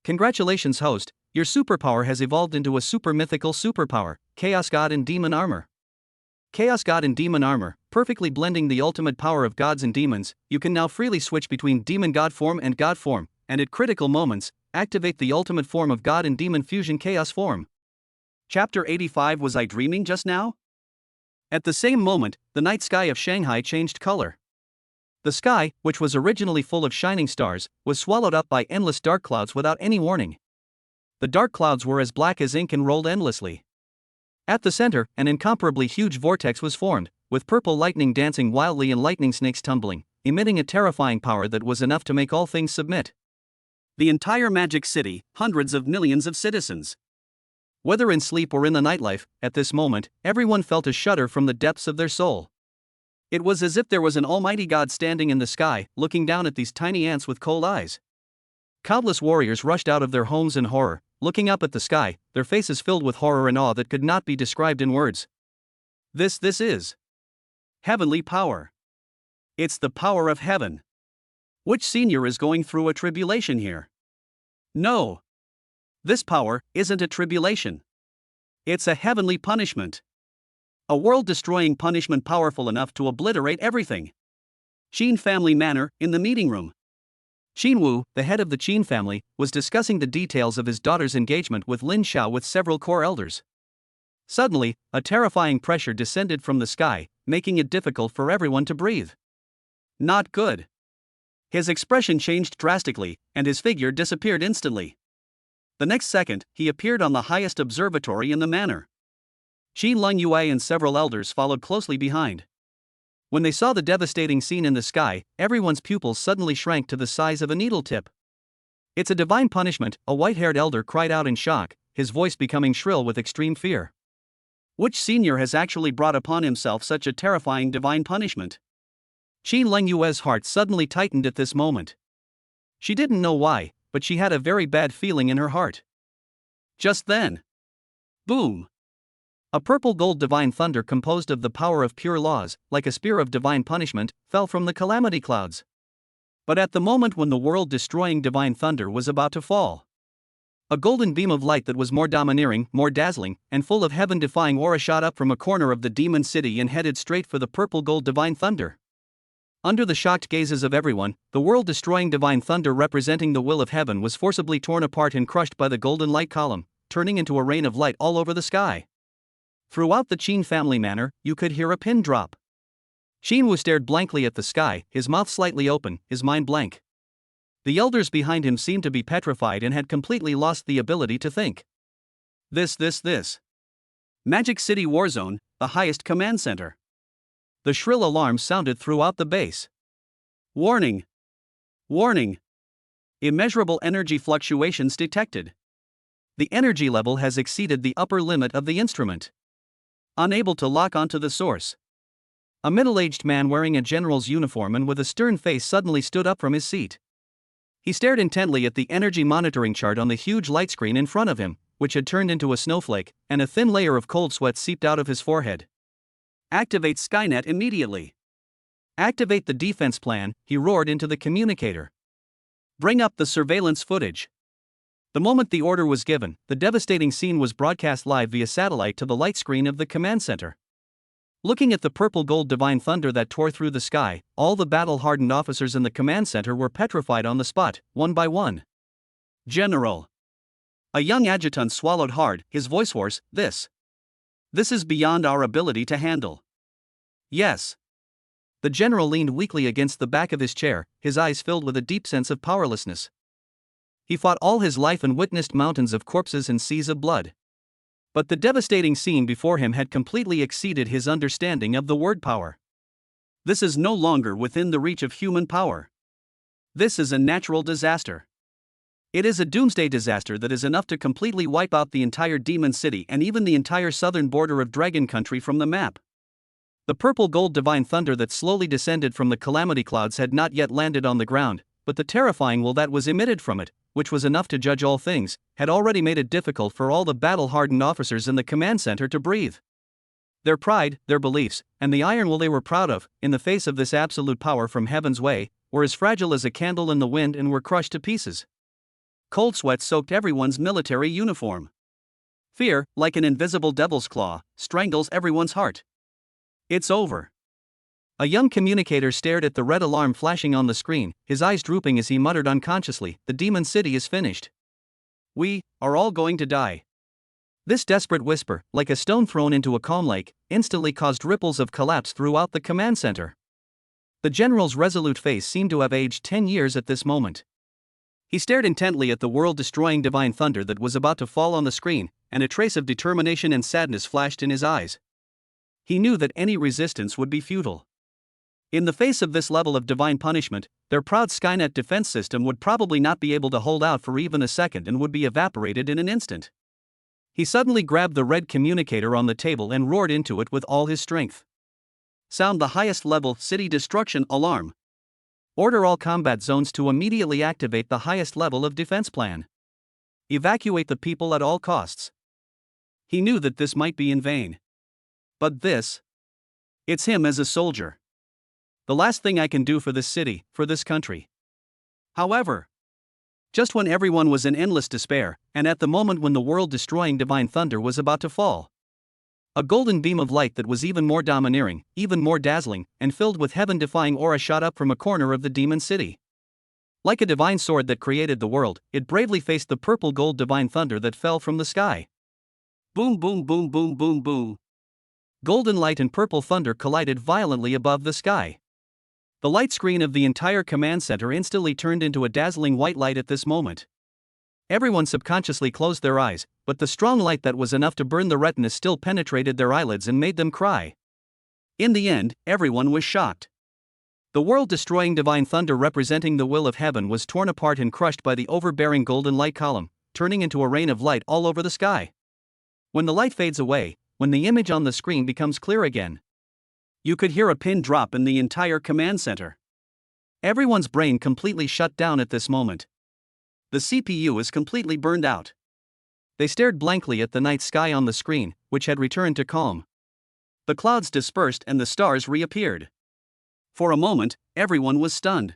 Congratulations, host. Your superpower has evolved into a super mythical superpower, Chaos God and Demon Armor. Chaos God and Demon Armor, perfectly blending the ultimate power of gods and demons, you can now freely switch between demon god form and god form, and at critical moments, activate the ultimate form of god and demon fusion chaos form. Chapter 85. Was I dreaming just now? At the same moment, the night sky of Shanghai changed color. The sky, which was originally full of shining stars, was swallowed up by endless dark clouds without any warning. The dark clouds were as black as ink and rolled endlessly. At the center, an incomparably huge vortex was formed, with purple lightning dancing wildly and lightning snakes tumbling, emitting a terrifying power that was enough to make all things submit. The entire magic city, hundreds of millions of citizens. Whether in sleep or in the nightlife, at this moment, everyone felt a shudder from the depths of their soul. It was as if there was an almighty god standing in the sky, looking down at these tiny ants with cold eyes. Countless warriors rushed out of their homes in horror, looking up at the sky, their faces filled with horror and awe that could not be described in words. This is heavenly power. It's the power of heaven. Which senior is going through a tribulation here? No. This power isn't a tribulation. It's a heavenly punishment. A world-destroying punishment powerful enough to obliterate everything. Qin family manor, in the meeting room. Qin Wu, the head of the Qin family, was discussing the details of his daughter's engagement with Lin Xiao with several core elders. Suddenly, a terrifying pressure descended from the sky, making it difficult for everyone to breathe. Not good. His expression changed drastically, and his figure disappeared instantly. The next second, he appeared on the highest observatory in the manor. Qin Lungyue and several elders followed closely behind. When they saw the devastating scene in the sky, everyone's pupils suddenly shrank to the size of a needle tip. It's a divine punishment, a white-haired elder cried out in shock, his voice becoming shrill with extreme fear. Which senior has actually brought upon himself such a terrifying divine punishment? Qin Lungyue's heart suddenly tightened at this moment. She didn't know why, but she had a very bad feeling in her heart. Just then. Boom! A purple gold divine thunder composed of the power of pure laws, like a spear of divine punishment, fell from the calamity clouds. But at the moment when the world-destroying divine thunder was about to fall, a golden beam of light that was more domineering, more dazzling, and full of heaven-defying aura shot up from a corner of the demon city and headed straight for the purple gold divine thunder. Under the shocked gazes of everyone, the world-destroying divine thunder representing the will of heaven was forcibly torn apart and crushed by the golden light column, turning into a rain of light all over the sky. Throughout the Qin family manor, you could hear a pin drop. Qin Wu stared blankly at the sky, his mouth slightly open, his mind blank. The elders behind him seemed to be petrified and had completely lost the ability to think. This. Magic City Warzone, the highest command center. The shrill alarm sounded throughout the base. Warning! Warning! Immeasurable energy fluctuations detected. The energy level has exceeded the upper limit of the instrument. Unable to lock onto the source. A middle-aged man wearing a general's uniform and with a stern face suddenly stood up from his seat. He stared intently at the energy monitoring chart on the huge light screen in front of him, which had turned into a snowflake, and a thin layer of cold sweat seeped out of his forehead. Activate Skynet immediately. Activate the defense plan, he roared into the communicator. Bring up the surveillance footage. The moment the order was given, the devastating scene was broadcast live via satellite to the light screen of the command center. Looking at the purple gold divine thunder that tore through the sky, all the battle-hardened officers in the command center were petrified on the spot, one by one. General. A young adjutant swallowed hard, his voice hoarse. This is beyond our ability to handle. Yes. The general leaned weakly against the back of his chair, his eyes filled with a deep sense of powerlessness. He fought all his life and witnessed mountains of corpses and seas of blood. But the devastating scene before him had completely exceeded his understanding of the word power. This is no longer within the reach of human power. This is a natural disaster. It is a doomsday disaster that is enough to completely wipe out the entire demon city and even the entire southern border of Dragon Country from the map. The purple gold divine thunder that slowly descended from the calamity clouds had not yet landed on the ground, but the terrifying will that was emitted from it, which was enough to judge all things, had already made it difficult for all the battle-hardened officers in the command center to breathe. Their pride, their beliefs, and the iron will they were proud of, in the face of this absolute power from heaven's way, were as fragile as a candle in the wind and were crushed to pieces. Cold sweat soaked everyone's military uniform. Fear, like an invisible devil's claw, strangles everyone's heart. It's over. A young communicator stared at the red alarm flashing on the screen, his eyes drooping as he muttered unconsciously, "The demon city is finished. We are all going to die." This desperate whisper, like a stone thrown into a calm lake, instantly caused ripples of collapse throughout the command center. The general's resolute face seemed to have aged 10 years at this moment. He stared intently at the world-destroying divine thunder that was about to fall on the screen, and a trace of determination and sadness flashed in his eyes. He knew that any resistance would be futile. In the face of this level of divine punishment, their proud Skynet defense system would probably not be able to hold out for even a second and would be evaporated in an instant. He suddenly grabbed the red communicator on the table and roared into it with all his strength. Sound the highest level city destruction alarm. Order all combat zones to immediately activate the highest level of defense plan. Evacuate the people at all costs. He knew that this might be in vain. But it's him as a soldier. The last thing I can do for this city, for this country. However, just when everyone was in endless despair, and at the moment when the world-destroying divine thunder was about to fall, a golden beam of light that was even more domineering, even more dazzling, and filled with heaven-defying aura shot up from a corner of the demon city. Like a divine sword that created the world, it bravely faced the purple-gold divine thunder that fell from the sky. Boom boom boom boom boom boom. Golden light and purple thunder collided violently above the sky. The light screen of the entire command center instantly turned into a dazzling white light at this moment. Everyone subconsciously closed their eyes, but the strong light that was enough to burn the retina still penetrated their eyelids and made them cry. In the end, everyone was shocked. The world-destroying divine thunder representing the will of heaven was torn apart and crushed by the overbearing golden light column, turning into a rain of light all over the sky. When the light fades away, when the image on the screen becomes clear again, you could hear a pin drop in the entire command center. Everyone's brain completely shut down at this moment. The CPU is completely burned out. They stared blankly at the night sky on the screen, which had returned to calm. The clouds dispersed and the stars reappeared. For a moment, everyone was stunned.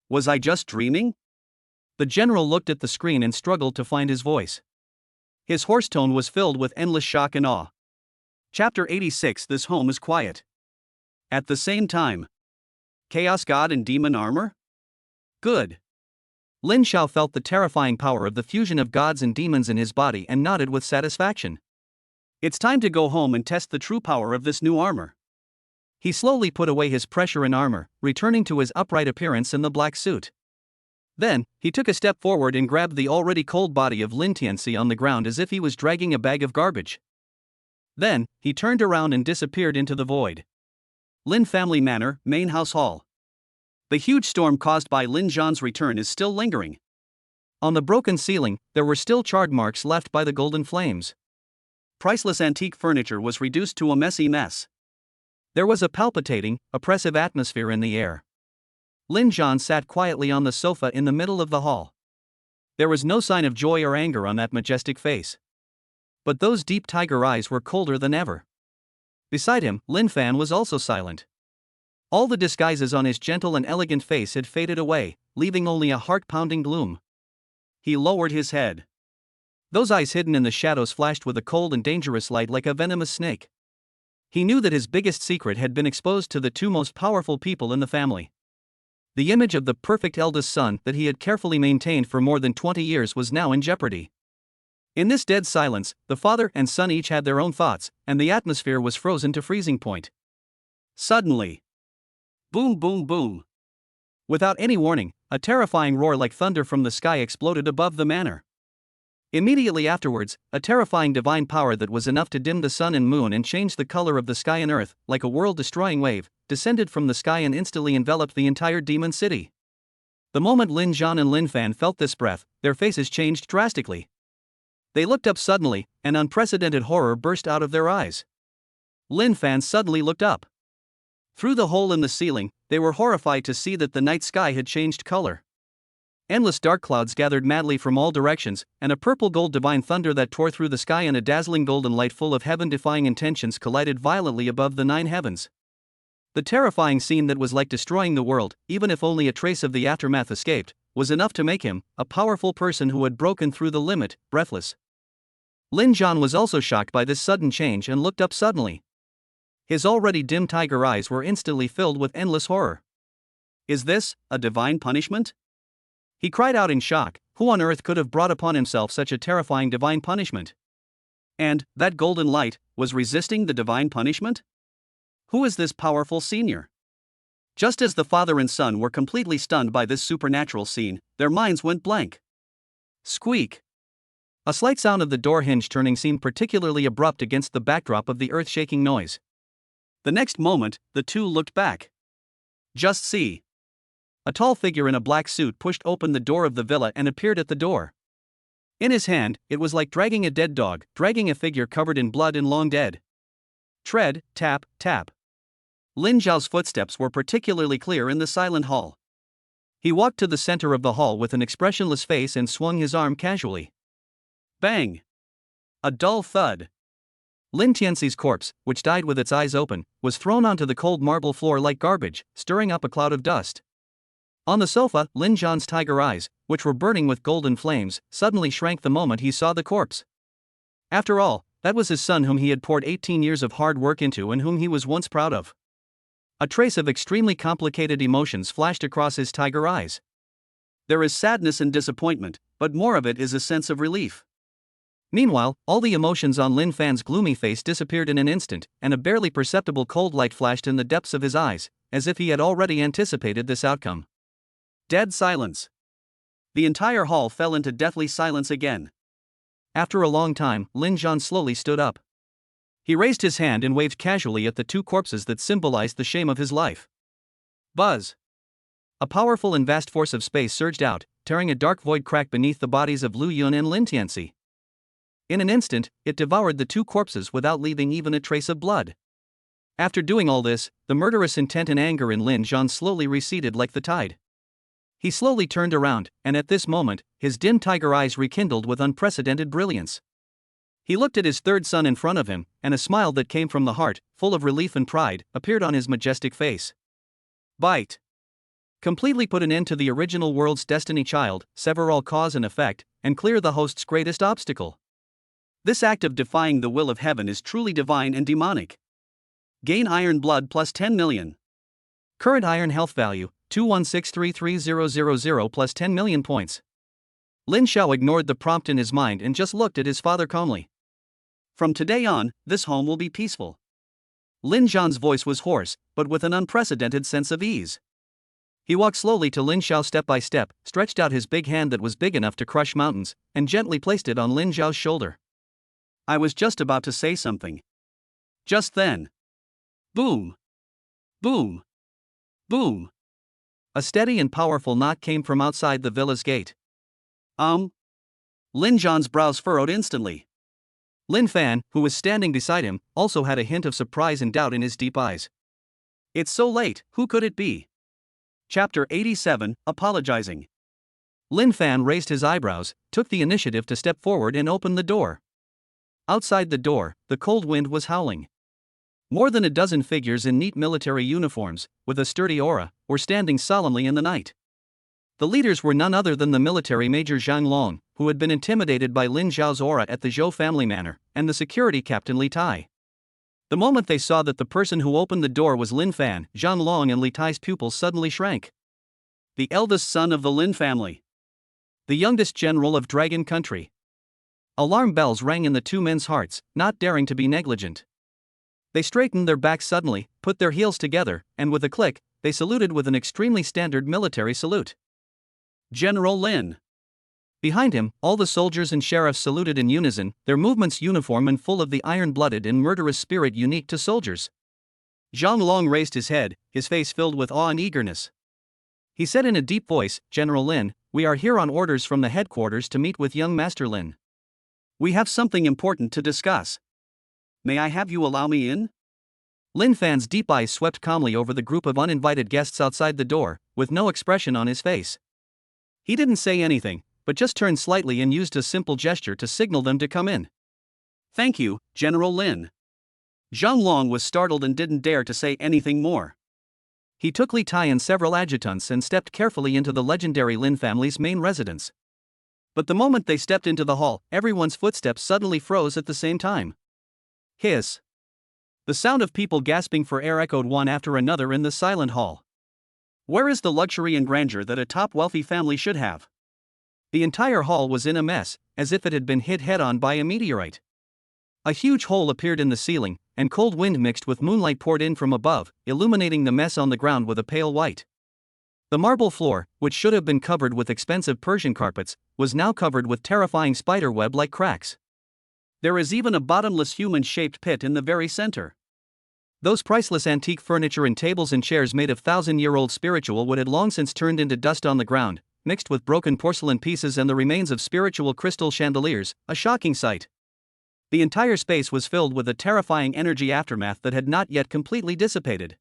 Was I just dreaming? The general looked at the screen and struggled to find his voice. His hoarse tone was filled with endless shock and awe. Chapter 86. This home is quiet. At the same time. Chaos God in demon armor? Good. Lin Xiao felt the terrifying power of the fusion of gods and demons in his body and nodded with satisfaction. It's time to go home and test the true power of this new armor. He slowly put away his pressure and armor, returning to his upright appearance in the black suit. Then, he took a step forward and grabbed the already cold body of Lin Tianci on the ground as if he was dragging a bag of garbage. Then, he turned around and disappeared into the void. Lin Family Manor, Main House Hall. The huge storm caused by Lin Zhan's return is still lingering. On the broken ceiling, there were still charred marks left by the golden flames. Priceless antique furniture was reduced to a messy mess. There was a palpitating, oppressive atmosphere in the air. Lin Zhan sat quietly on the sofa in the middle of the hall. There was no sign of joy or anger on that majestic face. But those deep tiger eyes were colder than ever. Beside him, Lin Fan was also silent. All the disguises on his gentle and elegant face had faded away, leaving only a heart-pounding gloom. He lowered his head. Those eyes hidden in the shadows flashed with a cold and dangerous light like a venomous snake. He knew that his biggest secret had been exposed to the two most powerful people in the family. The image of the perfect eldest son that he had carefully maintained for more than 20 years was now in jeopardy. In this dead silence, the father and son each had their own thoughts, and the atmosphere was frozen to freezing point. Suddenly, boom boom boom. Without any warning, a terrifying roar like thunder from the sky exploded above the manor. Immediately afterwards, a terrifying divine power that was enough to dim the sun and moon and change the color of the sky and earth, like a world-destroying wave, descended from the sky and instantly enveloped the entire demon city. The moment Lin Zhan and Lin Fan felt this breath, their faces changed drastically. They looked up suddenly, and unprecedented horror burst out of their eyes. Lin Fan suddenly looked up. Through the hole in the ceiling, they were horrified to see that the night sky had changed color. Endless dark clouds gathered madly from all directions, and a purple-gold divine thunder that tore through the sky and a dazzling golden light full of heaven-defying intentions collided violently above the 9 heavens. The terrifying scene that was like destroying the world, even if only a trace of the aftermath escaped, was enough to make him, a powerful person who had broken through the limit, breathless. Lin Zhan was also shocked by this sudden change and looked up suddenly. His already dim tiger eyes were instantly filled with endless horror. Is this a divine punishment? He cried out in shock. Who on earth could have brought upon himself such a terrifying divine punishment? And, that golden light, was resisting the divine punishment? Who is this powerful senior? Just as the father and son were completely stunned by this supernatural scene, their minds went blank. Squeak! A slight sound of the door hinge turning seemed particularly abrupt against the backdrop of the earth-shaking noise. The next moment, the two looked back. Just see! A tall figure in a black suit pushed open the door of the villa and appeared at the door. In his hand, it was like dragging a dead dog, dragging a figure covered in blood and long dead. Tread, tap, tap. Lin Xiao's footsteps were particularly clear in the silent hall. He walked to the center of the hall with an expressionless face and swung his arm casually. Bang! A dull thud. Lin Tianci's corpse, which died with its eyes open, was thrown onto the cold marble floor like garbage, stirring up a cloud of dust. On the sofa, Lin Zhan's tiger eyes, which were burning with golden flames, suddenly shrank the moment he saw the corpse. After all, that was his son whom he had poured 18 years of hard work into and whom he was once proud of. A trace of extremely complicated emotions flashed across his tiger eyes. There is sadness and disappointment, but more of it is a sense of relief. Meanwhile, all the emotions on Lin Fan's gloomy face disappeared in an instant, and a barely perceptible cold light flashed in the depths of his eyes, as if he had already anticipated this outcome. Dead silence. The entire hall fell into deathly silence again. After a long time, Lin Xiao slowly stood up. He raised his hand and waved casually at the two corpses that symbolized the shame of his life. Buzz! A powerful and vast force of space surged out, tearing a dark void crack beneath the bodies of Lu Yun and Lin Tianci. In an instant, it devoured the two corpses without leaving even a trace of blood. After doing all this, the murderous intent and anger in Lin Xiao slowly receded like the tide. He slowly turned around, and at this moment, his dim tiger eyes rekindled with unprecedented brilliance. He looked at his third son in front of him, and a smile that came from the heart, full of relief and pride, appeared on his majestic face. Bite! Completely put an end to the original world's destiny, child, sever all cause and effect, and clear the host's greatest obstacle. This act of defying the will of heaven is truly divine and demonic. Gain iron blood plus 10 million. Current iron health value, 2163300 plus 10 million points. Lin Xiao ignored the prompt in his mind and just looked at his father calmly. From today on, this home will be peaceful. Lin Zhan's voice was hoarse, but with an unprecedented sense of ease. He walked slowly to Lin Xiao step by step, stretched out his big hand that was big enough to crush mountains, and gently placed it on Lin Xiao's shoulder. I was just about to say something. Just then. Boom! Boom! Boom! A steady and powerful knock came from outside the villa's gate. Lin Zhan's brows furrowed instantly. Lin Fan, who was standing beside him, also had a hint of surprise and doubt in his deep eyes. It's so late, who could it be? Chapter 87, Apologizing. Lin Fan raised his eyebrows, took the initiative to step forward and open the door. Outside the door, the cold wind was howling. More than a dozen figures in neat military uniforms, with a sturdy aura, were standing solemnly in the night. The leaders were none other than the military major Zhang Long, who had been intimidated by Lin Xiao's aura at the Zhou family manor, and the security captain Li Tai. The moment they saw that the person who opened the door was Lin Fan, Zhang Long and Li Tai's pupils suddenly shrank. The eldest son of the Lin family. The youngest general of Dragon Country. Alarm bells rang in the two men's hearts, not daring to be negligent. They straightened their backs suddenly, put their heels together, and with a click, they saluted with an extremely standard military salute. General Lin. Behind him, all the soldiers and sheriffs saluted in unison, their movements uniform and full of the iron-blooded and murderous spirit unique to soldiers. Zhang Long raised his head, his face filled with awe and eagerness. He said in a deep voice, General Lin, we are here on orders from the headquarters to meet with young Master Lin. We have something important to discuss. May I have you allow me in? Lin Fan's deep eyes swept calmly over the group of uninvited guests outside the door, with no expression on his face. He didn't say anything, but just turned slightly and used a simple gesture to signal them to come in. Thank you, General Lin. Zhang Long was startled and didn't dare to say anything more. He took Li Tai and several adjutants and stepped carefully into the legendary Lin family's main residence. But the moment they stepped into the hall, everyone's footsteps suddenly froze at the same time. Hiss. The sound of people gasping for air echoed one after another in the silent hall. Where is the luxury and grandeur that a top wealthy family should have? The entire hall was in a mess, as if it had been hit head-on by a meteorite. A huge hole appeared in the ceiling, and cold wind mixed with moonlight poured in from above, illuminating the mess on the ground with a pale white. The marble floor, which should have been covered with expensive Persian carpets, was now covered with terrifying spiderweb-like cracks. There is even a bottomless human-shaped pit in the very center. Those priceless antique furniture and tables and chairs made of thousand-year-old spiritual wood had long since turned into dust on the ground, mixed with broken porcelain pieces and the remains of spiritual crystal chandeliers, a shocking sight. The entire space was filled with a terrifying energy aftermath that had not yet completely dissipated.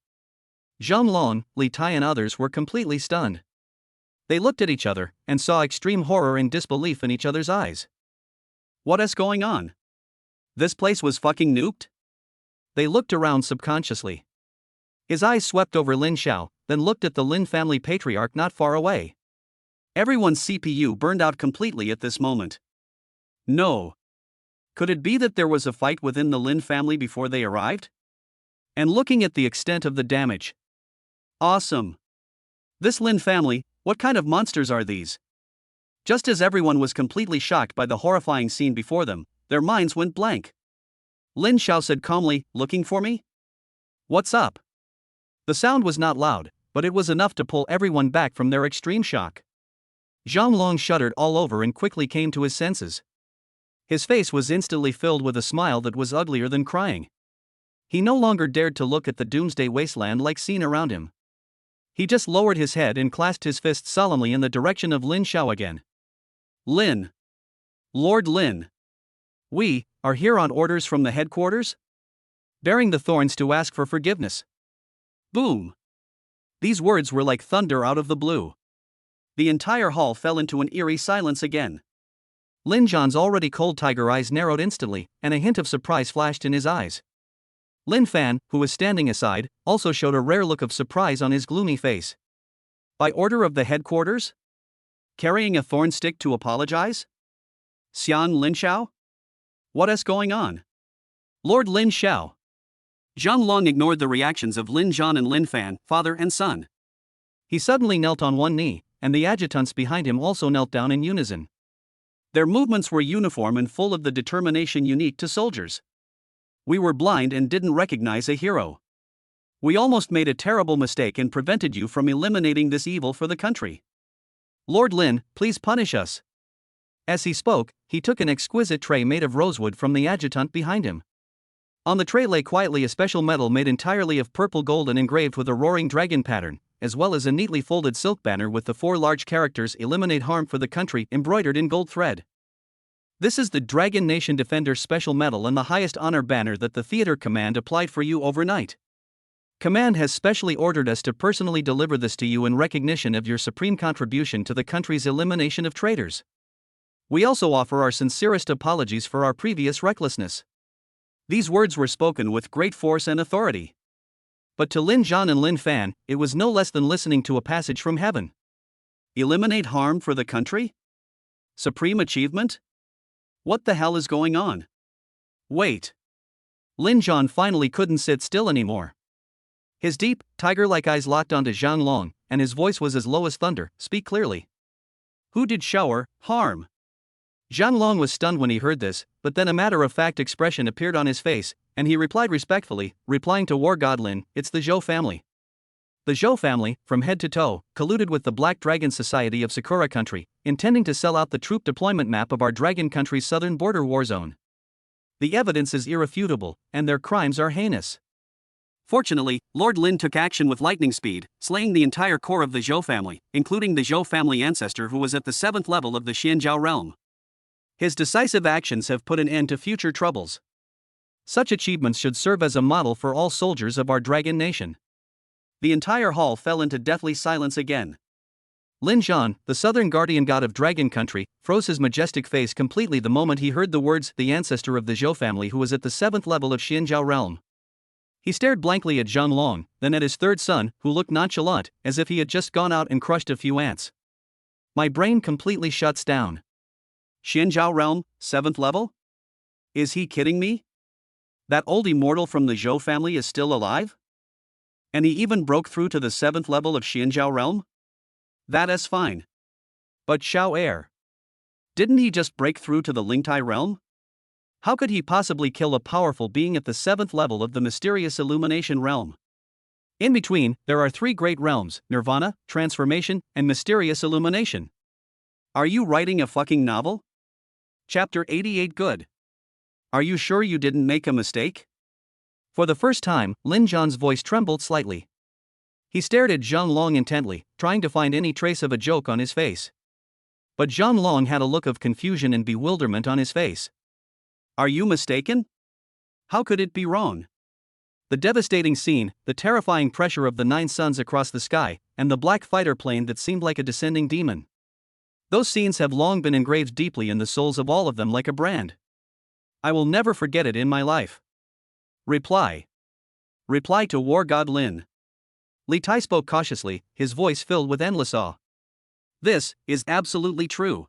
Zhanglong, Li Tai and others were completely stunned. They looked at each other and saw extreme horror and disbelief in each other's eyes. What is going on? This place was fucking nuked? They looked around subconsciously. His eyes swept over Lin Xiao, then looked at the Lin family patriarch not far away. Everyone's CPU burned out completely at this moment. No. Could it be that there was a fight within the Lin family before they arrived? And looking at the extent of the damage. Awesome. This Lin family, what kind of monsters are these? Just as everyone was completely shocked by the horrifying scene before them, their minds went blank. Lin Xiao said calmly, "Looking for me? What's up?" The sound was not loud, but it was enough to pull everyone back from their extreme shock. Zhanglong shuddered all over and quickly came to his senses. His face was instantly filled with a smile that was uglier than crying. He no longer dared to look at the doomsday wasteland-like scene around him. He just lowered his head and clasped his fist solemnly in the direction of Lin Xiao again. "Lin. Lord Lin. We are here on orders from the headquarters? Bearing the thorns to ask for forgiveness." Boom! These words were like thunder out of the blue. The entire hall fell into an eerie silence again. Lin Zhan's already cold tiger eyes narrowed instantly, and a hint of surprise flashed in his eyes. Lin Fan, who was standing aside, also showed a rare look of surprise on his gloomy face. By order of the headquarters? Carrying a thorn stick to apologize? Xian Lin Xiao? What is going on? Lord Lin Xiao. Zhanglong ignored the reactions of Lin Zhan and Lin Fan, father and son. He suddenly knelt on one knee, and the adjutants behind him also knelt down in unison. Their movements were uniform and full of the determination unique to soldiers. "We were blind and didn't recognize a hero. We almost made a terrible mistake and prevented you from eliminating this evil for the country. Lord Lin, please punish us." As he spoke, he took an exquisite tray made of rosewood from the adjutant behind him. On the tray lay quietly a special medal made entirely of purple gold and engraved with a roaring dragon pattern, as well as a neatly folded silk banner with the 4 large characters "Eliminate Harm for the Country" embroidered in gold thread. This is the Dragon Nation Defender Special Medal and the highest honor banner that the Theater Command applied for you overnight. Command has specially ordered us to personally deliver this to you in recognition of your supreme contribution to the country's elimination of traitors. We also offer our sincerest apologies for our previous recklessness. These words were spoken with great force and authority. But to Lin Zhan and Lin Fan, it was no less than listening to a passage from heaven. Eliminate harm for the country? Supreme achievement? What the hell is going on? Wait. Lin Zhan finally couldn't sit still anymore. His deep, tiger-like eyes locked onto Zhanglong, and his voice was as low as thunder. "Speak clearly. Who did shower harm?" Zhanglong was stunned when he heard this, but then a matter-of-fact expression appeared on his face, and he replied respectfully, replying to War God Lin, "It's the Zhou family." The Zhou family, from head to toe, colluded with the Black Dragon Society of Sakura Country, intending to sell out the troop deployment map of our dragon country's southern border war zone. The evidence is irrefutable, and their crimes are heinous. Fortunately, Lord Lin took action with lightning speed, slaying the entire core of the Zhou family, including the Zhou family ancestor who was at the 7th level of the Xianjiao realm. His decisive actions have put an end to future troubles. Such achievements should serve as a model for all soldiers of our dragon nation. The entire hall fell into deathly silence again. Lin Zhan, the southern guardian god of dragon country, froze his majestic face completely the moment he heard the words "the ancestor of the Zhou family who was at the 7th level of Xianjiao realm." He stared blankly at Zhanglong, then at his third son, who looked nonchalant, as if he had just gone out and crushed a few ants. My brain completely shuts down. Xianjiao realm, 7th level? Is he kidding me? That old immortal from the Zhou family is still alive? And he even broke through to the 7th level of Xianjiao realm? That is fine. But Xiao Heir. Didn't he just break through to the Lingtai realm? How could he possibly kill a powerful being at the 7th level of the mysterious illumination realm? In between, there are 3 great realms: Nirvana, Transformation, and Mysterious Illumination. Are you writing a fucking novel? Chapter 88. Good. Are you sure you didn't make a mistake? For the first time, Lin Zhan's voice trembled slightly. He stared at Zhang Long intently, trying to find any trace of a joke on his face. But Zhang Long had a look of confusion and bewilderment on his face. Are you mistaken? How could it be wrong? The devastating scene, the terrifying pressure of the 9 suns across the sky, and the black fighter plane that seemed like a descending demon. Those scenes have long been engraved deeply in the souls of all of them like a brand. I will never forget it in my life. Reply to War God Lin. Li Tai spoke cautiously, his voice filled with endless awe. This is absolutely true.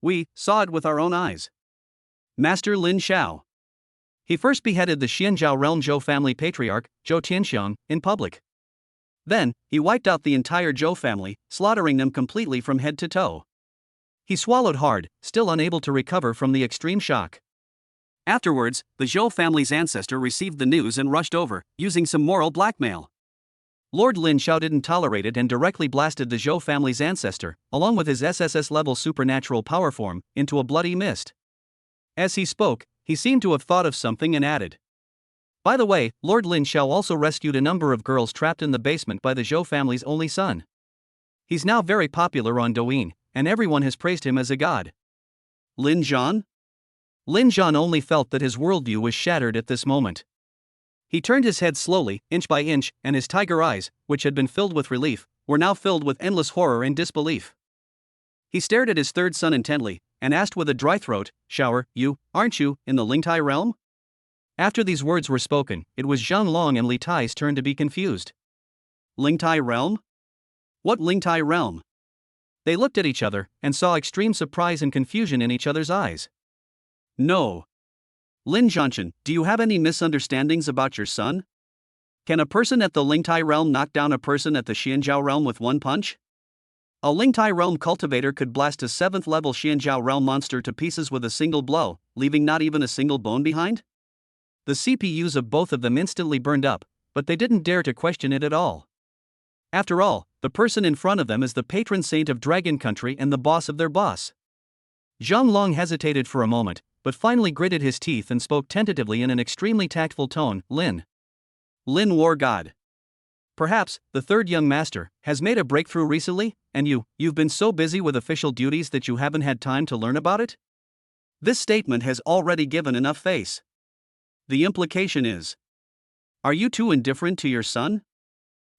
We saw it with our own eyes. Master Lin Xiao. He first beheaded the Xianzhou realm Zhou family patriarch, Zhou Tianxiang, in public. Then, he wiped out the entire Zhou family, slaughtering them completely from head to toe. He swallowed hard, still unable to recover from the extreme shock. Afterwards, the Zhou family's ancestor received the news and rushed over, using some moral blackmail. Lord Lin Xiao didn't tolerate it and directly blasted the Zhou family's ancestor, along with his SSS-level supernatural power form, into a bloody mist. As he spoke, he seemed to have thought of something and added. By the way, Lord Lin Xiao also rescued a number of girls trapped in the basement by the Zhou family's only son. He's now very popular on Douyin, and everyone has praised him as a god. Lin Zhan? Lin Zhan only felt that his worldview was shattered at this moment. He turned his head slowly, inch by inch, and his tiger eyes, which had been filled with relief, were now filled with endless horror and disbelief. He stared at his 3rd son intently, and asked with a dry throat, Shower, aren't you, in the Lingtai realm? After these words were spoken, it was Zhang Long and Li Tai's turn to be confused. Lingtai realm? What Lingtai realm? They looked at each other, and saw extreme surprise and confusion in each other's eyes. No. Lin Zhanshan, do you have any misunderstandings about your son? Can a person at the Lingtai realm knock down a person at the Xianzhou realm with one punch? A Lingtai realm cultivator could blast a 7th level Xianzhou realm monster to pieces with a single blow, leaving not even a single bone behind? The CPUs of both of them instantly burned up, but they didn't dare to question it at all. After all, the person in front of them is the patron saint of Dragon Country and the boss of their boss. Zhang Long hesitated for a moment, but finally gritted his teeth and spoke tentatively in an extremely tactful tone, Lin War God. Perhaps, the 3rd young master, has made a breakthrough recently, and you've been so busy with official duties that you haven't had time to learn about it? This statement has already given enough face. The implication is, are you too indifferent to your son?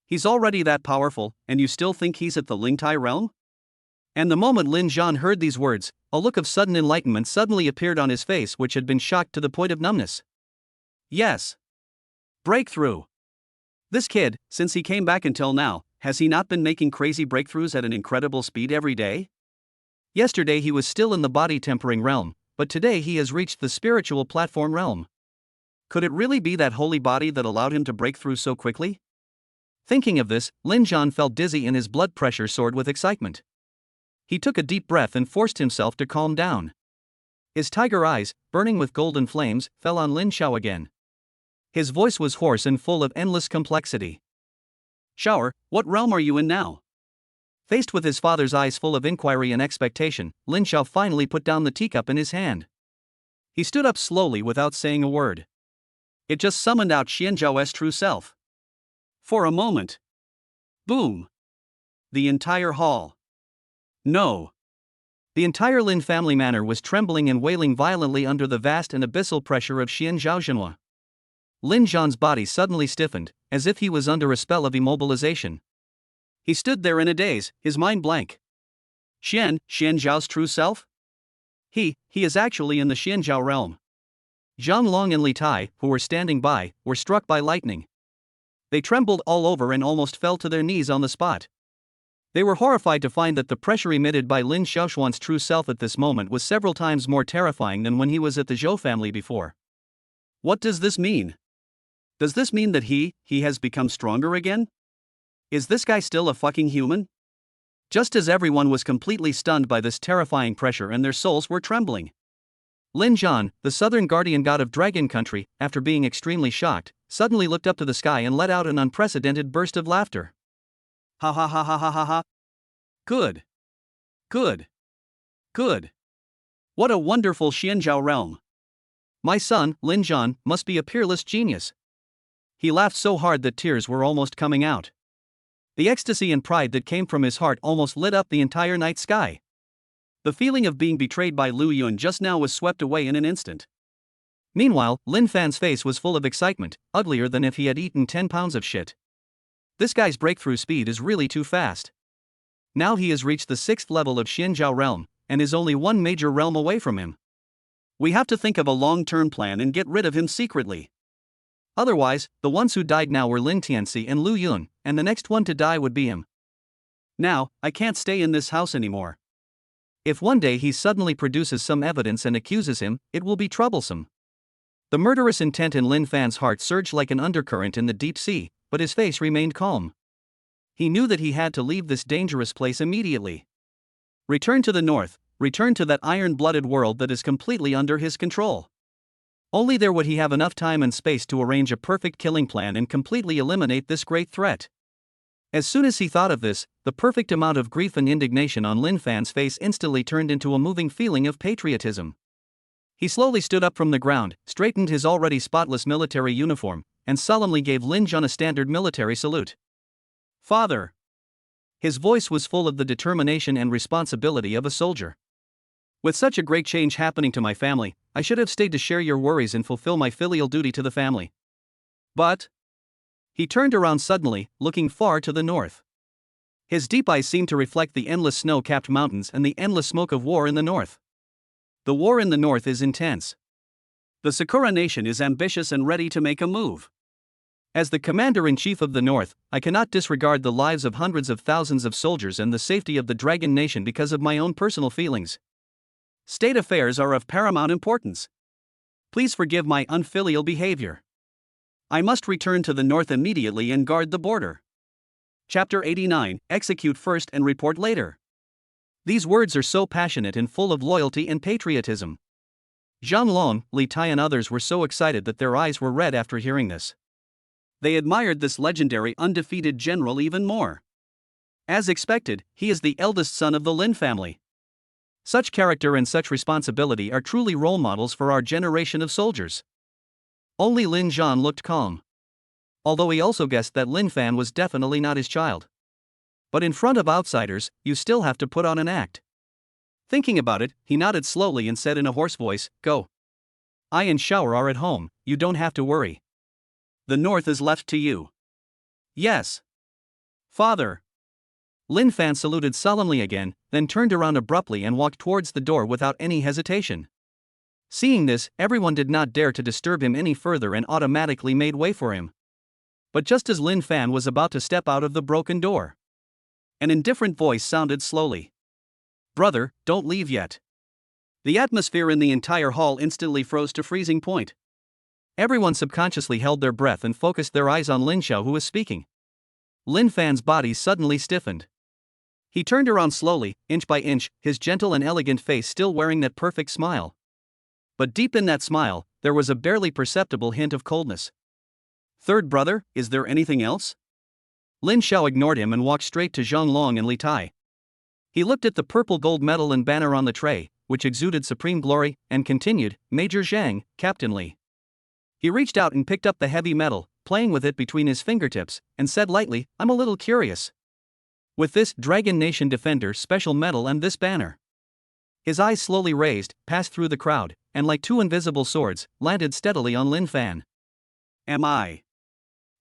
He's already that powerful, and you still think he's at the Lingtai realm? And the moment Lin Zhan heard these words, a look of sudden enlightenment suddenly appeared on his face, which had been shocked to the point of numbness. Yes. Breakthrough. This kid, since he came back until now, has he not been making crazy breakthroughs at an incredible speed every day? Yesterday he was still in the body-tempering realm, but today he has reached the spiritual platform realm. Could it really be that holy body that allowed him to break through so quickly? Thinking of this, Lin Zhan felt dizzy and his blood pressure soared with excitement. He took a deep breath and forced himself to calm down. His tiger eyes, burning with golden flames, fell on Lin Xiao again. His voice was hoarse and full of endless complexity. Shower, what realm are you in now? Faced with his father's eyes full of inquiry and expectation, Lin Xiao finally put down the teacup in his hand. He stood up slowly without saying a word. It just summoned out Xianzhou's true self. For a moment. Boom. The entire hall. No. The entire Lin family manor was trembling and wailing violently under the vast and abyssal pressure of Xianzhou. Lin Zhan's body suddenly stiffened, as if he was under a spell of immobilization. He stood there in a daze, his mind blank. Xianzhou's true self? He is actually in the Xianzhou realm. Zhang Long and Li Tai, who were standing by, were struck by lightning. They trembled all over and almost fell to their knees on the spot. They were horrified to find that the pressure emitted by Lin Xiaoshuan's true self at this moment was several times more terrifying than when he was at the Zhou family before. What does this mean? Does this mean that he has become stronger again? Is this guy still a fucking human? Just as everyone was completely stunned by this terrifying pressure and their souls were trembling. Lin Xiao, the southern guardian god of Dragon Country, after being extremely shocked, suddenly looked up to the sky and let out an unprecedented burst of laughter. Ha ha ha ha ha ha ha. Good. Good. Good. What a wonderful Xianzhao realm. My son, Lin Xiao, must be a peerless genius. He laughed so hard that tears were almost coming out. The ecstasy and pride that came from his heart almost lit up the entire night sky. The feeling of being betrayed by Lu Yun just now was swept away in an instant. Meanwhile, Lin Fan's face was full of excitement, uglier than if he had eaten 10 pounds of shit. This guy's breakthrough speed is really too fast. Now he has reached the 6th level of Xianzhao realm, and is only one major realm away from him. We have to think of a long-term plan and get rid of him secretly. Otherwise, the ones who died now were Lin Tianci and Lu Yun, and the next one to die would be him. Now, I can't stay in this house anymore. If one day he suddenly produces some evidence and accuses him, it will be troublesome. The murderous intent in Lin Fan's heart surged like an undercurrent in the deep sea, but his face remained calm. He knew that he had to leave this dangerous place immediately. Return to the north, return to that iron-blooded world that is completely under his control. Only there would he have enough time and space to arrange a perfect killing plan and completely eliminate this great threat. As soon as he thought of this, the perfect amount of grief and indignation on Lin Fan's face instantly turned into a moving feeling of patriotism. He slowly stood up from the ground, straightened his already spotless military uniform, and solemnly gave Lin Xiao a standard military salute. Father! His voice was full of the determination and responsibility of a soldier. With such a great change happening to my family, I should have stayed to share your worries and fulfill my filial duty to the family. But... He turned around suddenly, looking far to the north. His deep eyes seemed to reflect the endless snow-capped mountains and the endless smoke of war in the north. The war in the north is intense. The Sakura nation is ambitious and ready to make a move. As the commander-in-chief of the north, I cannot disregard the lives of hundreds of thousands of soldiers and the safety of the Dragon Nation because of my own personal feelings. State affairs are of paramount importance. Please forgive my unfilial behavior. I must return to the north immediately and guard the border. Chapter 89, Execute first and report later. These words are so passionate and full of loyalty and patriotism. Zhang Long, Li Tai and others were so excited that their eyes were red after hearing this. They admired this legendary undefeated general even more. As expected, he is the eldest son of the Lin family. Such character and such responsibility are truly role models for our generation of soldiers. Only Lin Xiao looked calm. Although he also guessed that Lin Fan was definitely not his child. But in front of outsiders, you still have to put on an act. Thinking about it, he nodded slowly and said in a hoarse voice, "Go. I and Xiao are at home, you don't have to worry. The north is left to you." "Yes. Father." Lin Fan saluted solemnly again, then turned around abruptly and walked towards the door without any hesitation. Seeing this, everyone did not dare to disturb him any further and automatically made way for him. But just as Lin Fan was about to step out of the broken door, an indifferent voice sounded slowly. "Brother, don't leave yet." The atmosphere in the entire hall instantly froze to freezing point. Everyone subconsciously held their breath and focused their eyes on Lin Xiao, who was speaking. Lin Fan's body suddenly stiffened. He turned around slowly, inch by inch, his gentle and elegant face still wearing that perfect smile. But deep in that smile, there was a barely perceptible hint of coldness. "Third brother, is there anything else?" Lin Xiao ignored him and walked straight to Zhang Long and Li Tai. He looked at the purple gold medal and banner on the tray, which exuded supreme glory, and continued, "Major Zhang, Captain Li." He reached out and picked up the heavy medal, playing with it between his fingertips, and said lightly, "I'm a little curious. With this Dragon Nation Defender special medal and this banner." His eyes slowly raised, passed through the crowd, and like two invisible swords, landed steadily on Lin Fan. "Am I?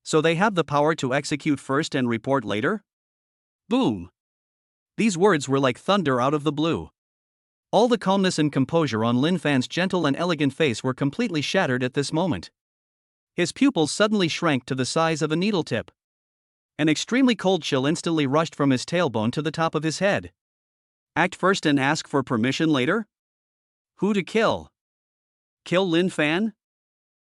So they have the power to execute first and report later?" Boom! These words were like thunder out of the blue. All the calmness and composure on Lin Fan's gentle and elegant face were completely shattered at this moment. His pupils suddenly shrank to the size of a needle tip. An extremely cold chill instantly rushed from his tailbone to the top of his head. Act first and ask for permission later? Who to kill? Kill Lin Fan?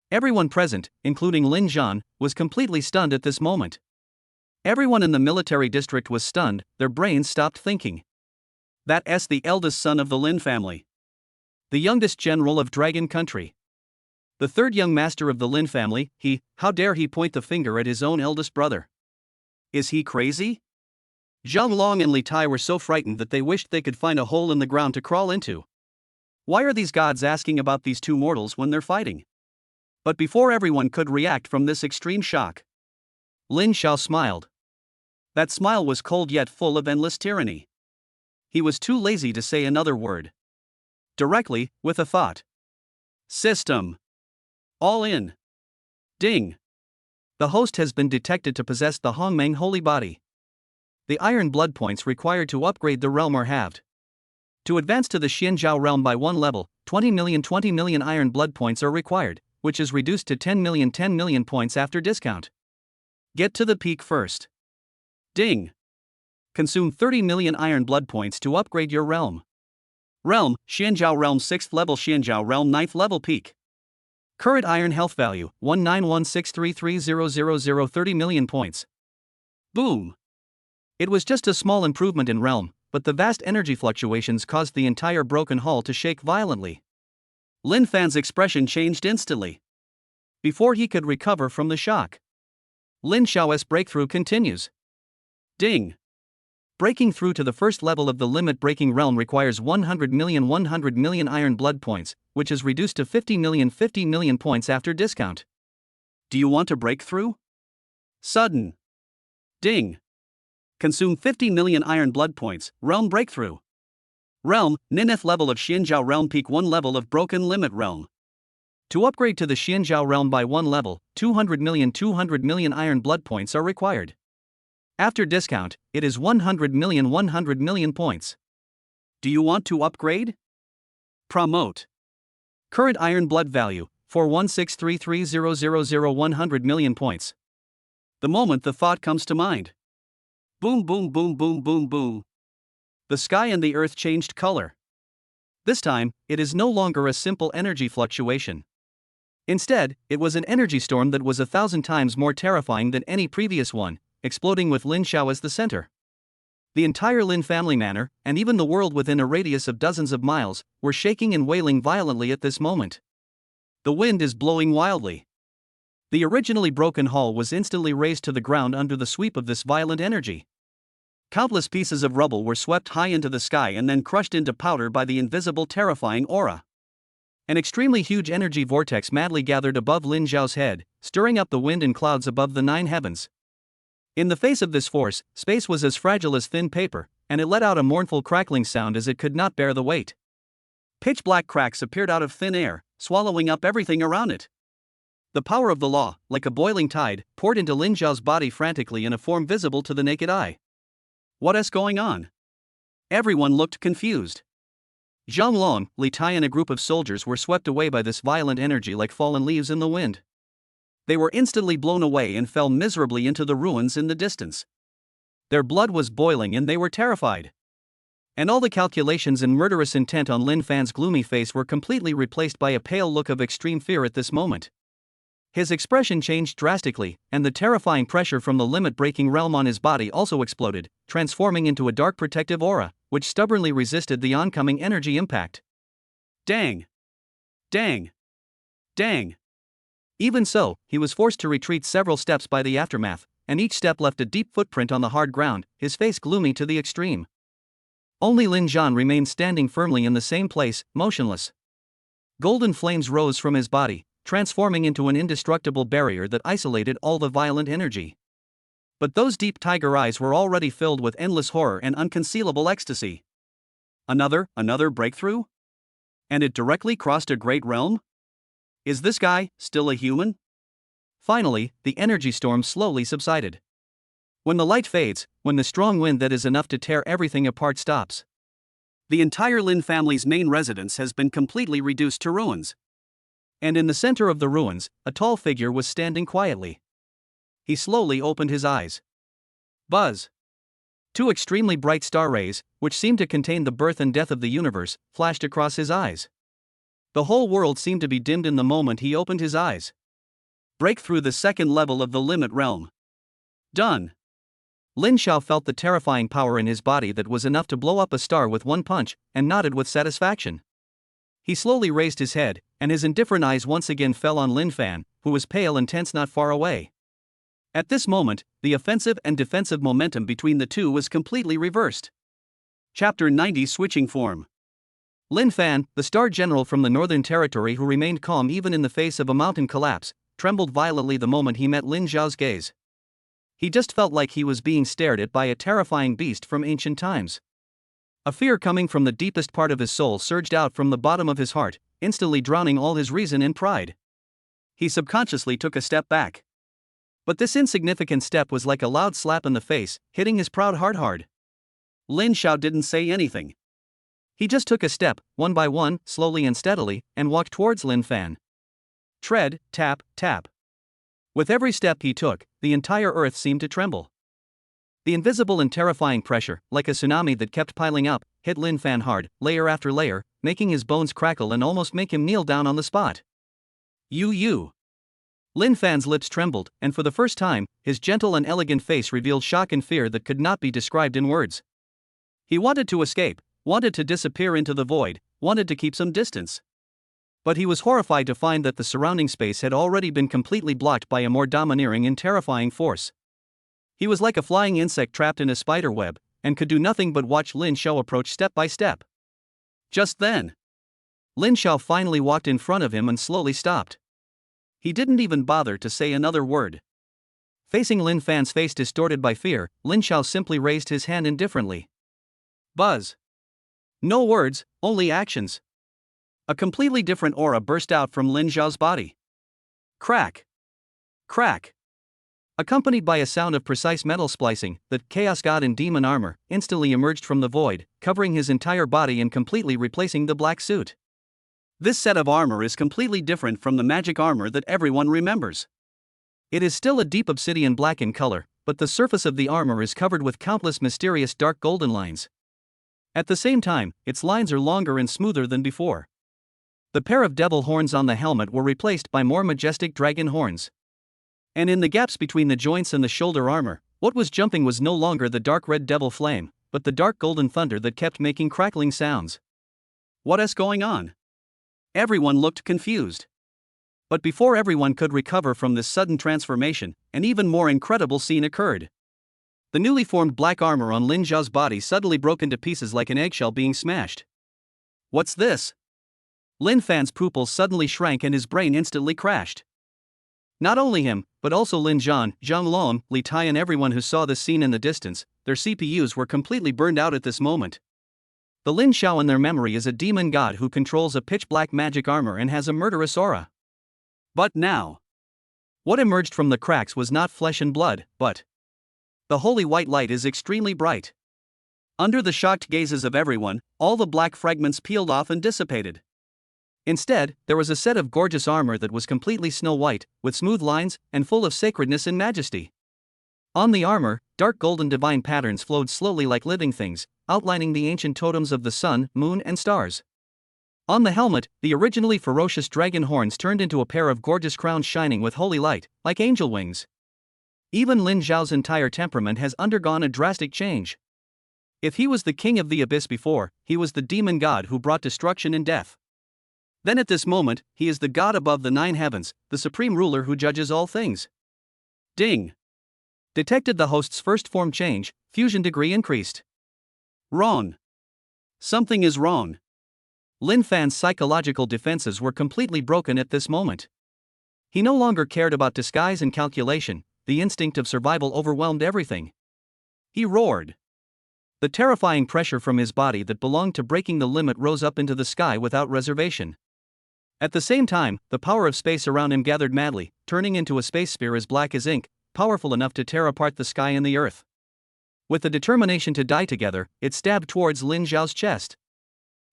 Everyone present, including Lin Xiao, was completely stunned at this moment. Everyone in the military district was stunned, their brains stopped thinking. That's the eldest son of the Lin family. The youngest general of Dragon Country. The third young master of the Lin family, how dare he point the finger at his own eldest brother? Is he crazy? Zhang Long and Li Tai were so frightened that they wished they could find a hole in the ground to crawl into. Why are these gods asking about these two mortals when they're fighting? But before everyone could react from this extreme shock, Lin Xiao smiled. That smile was cold yet full of endless tyranny. He was too lazy to say another word. Directly, with a thought. System. All in. Ding. The host has been detected to possess the Hongmeng holy body. The iron blood points required to upgrade the realm are halved. To advance to the Xianzhao realm by one level, 20 million iron blood points are required, which is reduced to 10 million points after discount. Get to the peak first. Ding. Consume 30 million iron blood points to upgrade your realm. Realm, Xianzhao realm 6th level, Xianzhao realm 9th level peak. Current iron health value, 191633000, 30 million points. Boom. It was just a small improvement in realm, but the vast energy fluctuations caused the entire broken hall to shake violently. Lin Fan's expression changed instantly. Before he could recover from the shock, Lin Xiao's breakthrough continues. Ding. Breaking through to the first level of the limit-breaking realm requires 100 million iron blood points, which is reduced to 50 million points after discount. Do you want to break through? Sudden. Ding. Consume 50 million iron blood points, realm breakthrough. Realm, ninth level of Xianzhao realm peak 1 level of broken limit realm. To upgrade to the Xianzhao realm by 1 level, 200 million iron blood points are required. After discount, it is 100 million points. Do you want to upgrade? Promote. Current iron blood value, 4163300, 100 million points. The moment the thought comes to mind. Boom boom boom boom boom boom. The sky and the earth changed color. This time, it is no longer a simple energy fluctuation. Instead, it was an energy storm that was 1,000 times more terrifying than any previous one, exploding with Lin Xiao as the center. The entire Lin family manor, and even the world within a radius of dozens of miles, were shaking and wailing violently at this moment. The wind is blowing wildly. The originally broken hall was instantly razed to the ground under the sweep of this violent energy. Countless pieces of rubble were swept high into the sky and then crushed into powder by the invisible terrifying aura. An extremely huge energy vortex madly gathered above Lin Xiao's head, stirring up the wind and clouds above the 9 heavens. In the face of this force, space was as fragile as thin paper, and it let out a mournful crackling sound as it could not bear the weight. Pitch black cracks appeared out of thin air, swallowing up everything around it. The power of the law, like a boiling tide, poured into Lin Xiao's body frantically in a form visible to the naked eye. What is going on? Everyone looked confused. Zhang Long, Li Tai and a group of soldiers were swept away by this violent energy like fallen leaves in the wind. They were instantly blown away and fell miserably into the ruins in the distance. Their blood was boiling and they were terrified. And all the calculations and murderous intent on Lin Fan's gloomy face were completely replaced by a pale look of extreme fear at this moment. His expression changed drastically, and the terrifying pressure from the limit-breaking realm on his body also exploded, transforming into a dark protective aura, which stubbornly resisted the oncoming energy impact. Dang! Dang! Dang! Even so, he was forced to retreat several steps by the aftermath, and each step left a deep footprint on the hard ground, his face gloomy to the extreme. Only Lin Zhan remained standing firmly in the same place, motionless. Golden flames rose from his body, transforming into an indestructible barrier that isolated all the violent energy. But those deep tiger eyes were already filled with endless horror and unconcealable ecstasy. Another breakthrough? And it directly crossed a great realm? Is this guy still a human? Finally, the energy storm slowly subsided. When the light fades, when the strong wind that is enough to tear everything apart stops, the entire Lin family's main residence has been completely reduced to ruins. And in the center of the ruins, a tall figure was standing quietly. He slowly opened his eyes. Buzz! 2 extremely bright star rays, which seemed to contain the birth and death of the universe, flashed across his eyes. The whole world seemed to be dimmed in the moment he opened his eyes. Break through the second level of the limit realm. Done. Lin Xiao felt the terrifying power in his body that was enough to blow up a star with one punch, and nodded with satisfaction. He slowly raised his head, and his indifferent eyes once again fell on Lin Fan, who was pale and tense not far away. At this moment, the offensive and defensive momentum between the two was completely reversed. Chapter 90 Switching Form. Lin Fan, the star general from the Northern Territory who remained calm even in the face of a mountain collapse, trembled violently the moment he met Lin Xiao's gaze. He just felt like he was being stared at by a terrifying beast from ancient times. A fear coming from the deepest part of his soul surged out from the bottom of his heart, instantly drowning all his reason in pride. He subconsciously took a step back. But this insignificant step was like a loud slap in the face, hitting his proud heart hard. Lin Xiao didn't say anything. He just took a step, one by one, slowly and steadily, and walked towards Lin Fan. Tread, tap, tap. With every step he took, the entire earth seemed to tremble. The invisible and terrifying pressure, like a tsunami that kept piling up, hit Lin Fan hard, layer after layer, making his bones crackle and almost make him kneel down on the spot. You. Lin Fan's lips trembled, and for the first time, his gentle and elegant face revealed shock and fear that could not be described in words. He wanted to escape, wanted to disappear into the void, wanted to keep some distance. But he was horrified to find that the surrounding space had already been completely blocked by a more domineering and terrifying force. He was like a flying insect trapped in a spider web, and could do nothing but watch Lin Xiao approach step by step. Just then, Lin Xiao finally walked in front of him and slowly stopped. He didn't even bother to say another word. Facing Lin Fan's face distorted by fear, Lin Xiao simply raised his hand indifferently. Buzz. No words, only actions. A completely different aura burst out from Lin Xiao's body. Crack. Crack. Accompanied by a sound of precise metal splicing, the Chaos God in demon armor instantly emerged from the void, covering his entire body and completely replacing the black suit. This set of armor is completely different from the magic armor that everyone remembers. It is still a deep obsidian black in color, but the surface of the armor is covered with countless mysterious dark golden lines. At the same time, its lines are longer and smoother than before. The pair of devil horns on the helmet were replaced by more majestic dragon horns. And in the gaps between the joints and the shoulder armor, what was jumping was no longer the dark red devil flame, but the dark golden thunder that kept making crackling sounds. What is going on? Everyone looked confused. But before everyone could recover from this sudden transformation, an even more incredible scene occurred. The newly formed black armor on Lin Xiao's body suddenly broke into pieces like an eggshell being smashed. What's this? Lin Fan's pupils suddenly shrank and his brain instantly crashed. Not only him, but also Lin Zhan, Zhang Lom, Li Tai and everyone who saw this scene in the distance, their CPUs were completely burned out at this moment. The Lin Xiao in their memory is a demon god who controls a pitch-black magic armor and has a murderous aura. But now, what emerged from the cracks was not flesh and blood, but the holy white light is extremely bright. Under the shocked gazes of everyone, all the black fragments peeled off and dissipated. Instead, there was a set of gorgeous armor that was completely snow white, with smooth lines, and full of sacredness and majesty. On the armor, dark golden divine patterns flowed slowly like living things, outlining the ancient totems of the sun, moon, and stars. On the helmet, the originally ferocious dragon horns turned into a pair of gorgeous crowns shining with holy light, like angel wings. Even Lin Xiao's entire temperament has undergone a drastic change. If he was the king of the abyss before, he was the demon god who brought destruction and death. Then at this moment, he is the god above the 9 heavens, the supreme ruler who judges all things. Ding! Detected the host's first form change, fusion degree increased. Wrong. Something is wrong. Lin Fan's psychological defenses were completely broken at this moment. He no longer cared about disguise and calculation, the instinct of survival overwhelmed everything. He roared. The terrifying pressure from his body that belonged to breaking the limit rose up into the sky without reservation. At the same time, the power of space around him gathered madly, turning into a space sphere as black as ink, powerful enough to tear apart the sky and the earth. With the determination to die together, it stabbed towards Lin Xiao's chest.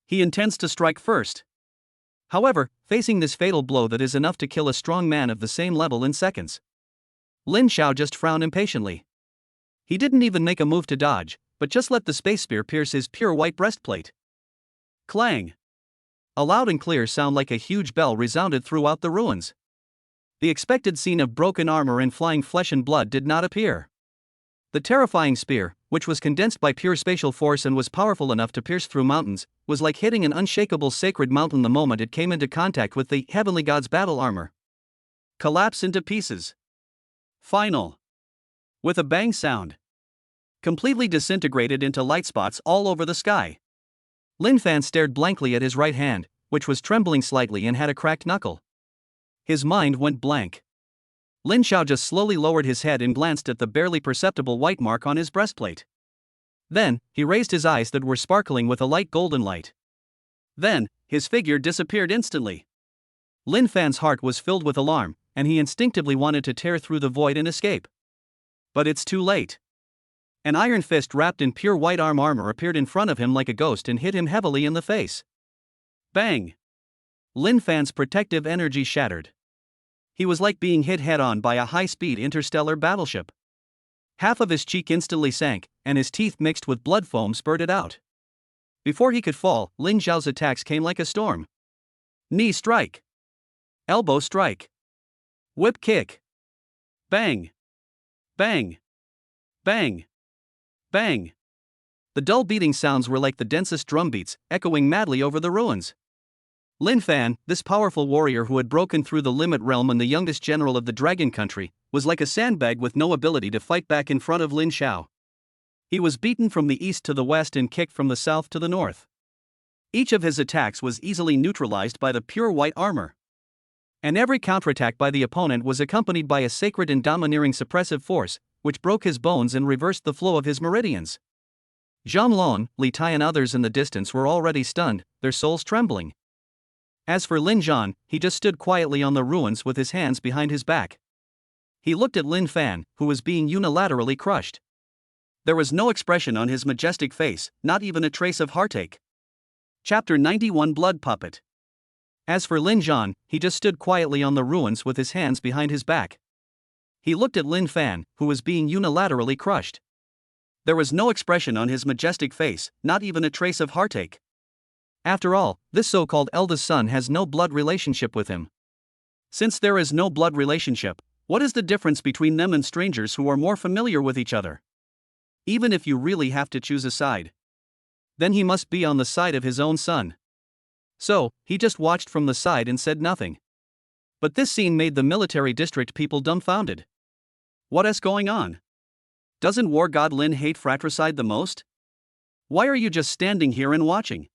He intends to strike first. However, facing this fatal blow that is enough to kill a strong man of the same level in seconds, Lin Xiao just frowned impatiently. He didn't even make a move to dodge, but just let the space spear pierce his pure white breastplate. Clang! A loud and clear sound like a huge bell resounded throughout the ruins. The expected scene of broken armor and flying flesh and blood did not appear. The terrifying spear, which was condensed by pure spatial force and was powerful enough to pierce through mountains, was like hitting an unshakable sacred mountain the moment it came into contact with the heavenly god's battle armor. Collapse into pieces. Final. With a bang sound. Completely disintegrated into light spots all over the sky. Lin Fan stared blankly at his right hand, which was trembling slightly and had a cracked knuckle. His mind went blank. Lin Xiao just slowly lowered his head and glanced at the barely perceptible white mark on his breastplate. Then, he raised his eyes that were sparkling with a light golden light. Then, his figure disappeared instantly. Lin Fan's heart was filled with alarm, and he instinctively wanted to tear through the void and escape. But it's too late. An iron fist wrapped in pure white armor appeared in front of him like a ghost and hit him heavily in the face. Bang! Lin Fan's protective energy shattered. He was like being hit head-on by a high-speed interstellar battleship. Half of his cheek instantly sank, and his teeth mixed with blood foam spurted out. Before he could fall, Lin Xiao's attacks came like a storm. Knee strike. Elbow strike. Whip kick. Bang. Bang. Bang. Bang. The dull beating sounds were like the densest drum beats, echoing madly over the ruins. Lin Fan, this powerful warrior who had broken through the limit realm and the youngest general of the dragon country, was like a sandbag with no ability to fight back in front of Lin Xiao. He was beaten from the east to the west and kicked from the south to the north. Each of his attacks was easily neutralized by the pure white armor. And every counterattack by the opponent was accompanied by a sacred and domineering suppressive force, which broke his bones and reversed the flow of his meridians. Zhang Lon, Li Tai and others in the distance were already stunned, their souls trembling. As for Lin Zhan, he just stood quietly on the ruins with his hands behind his back. He looked at Lin Fan, who was being unilaterally crushed. There was no expression on his majestic face, not even a trace of heartache. Chapter 91 Blood Puppet. As for Lin Zhan, he just stood quietly on the ruins with his hands behind his back. He looked at Lin Fan, who was being unilaterally crushed. There was no expression on his majestic face, not even a trace of heartache. After all, this so-called eldest son has no blood relationship with him. Since there is no blood relationship, what is the difference between them and strangers who are more familiar with each other? Even if you really have to choose a side, then he must be on the side of his own son. So, he just watched from the side and said nothing. But this scene made the military district people dumbfounded. What is going on? Doesn't war god Lin hate fratricide the most? Why are you just standing here and watching?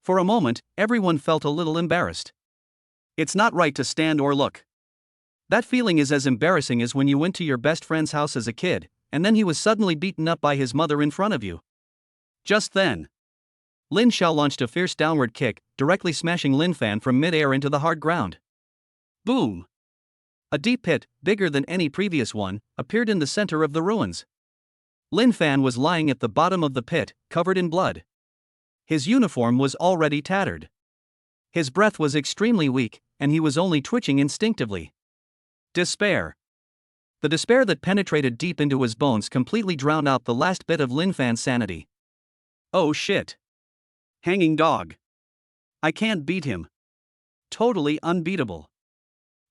For a moment, everyone felt a little embarrassed. It's not right to stand or look. That feeling is as embarrassing as when you went to your best friend's house as a kid, and then he was suddenly beaten up by his mother in front of you. Just then, Lin Xiao launched a fierce downward kick, directly smashing Lin Fan from mid-air into the hard ground. Boom! A deep pit, bigger than any previous one, appeared in the center of the ruins. Lin Fan was lying at the bottom of the pit, covered in blood. His uniform was already tattered. His breath was extremely weak, and he was only twitching instinctively. Despair. The despair that penetrated deep into his bones completely drowned out the last bit of Lin Fan's sanity. Oh shit. Hanging dog. I can't beat him. Totally unbeatable.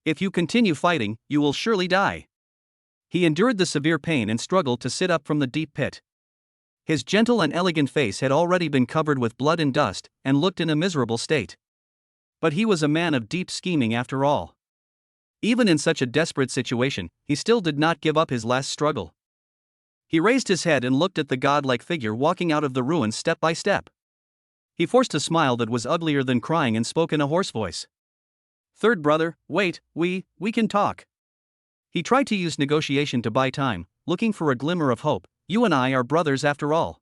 If you continue fighting, you will surely die. He endured the severe pain and struggled to sit up from the deep pit. His gentle and elegant face had already been covered with blood and dust, and looked in a miserable state. But he was a man of deep scheming after all. Even in such a desperate situation, he still did not give up his last struggle. He raised his head and looked at the godlike figure walking out of the ruins step by step. He forced a smile that was uglier than crying and spoke in a hoarse voice. Third brother, wait, we can talk. He tried to use negotiation to buy time, looking for a glimmer of hope. You and I are brothers after all.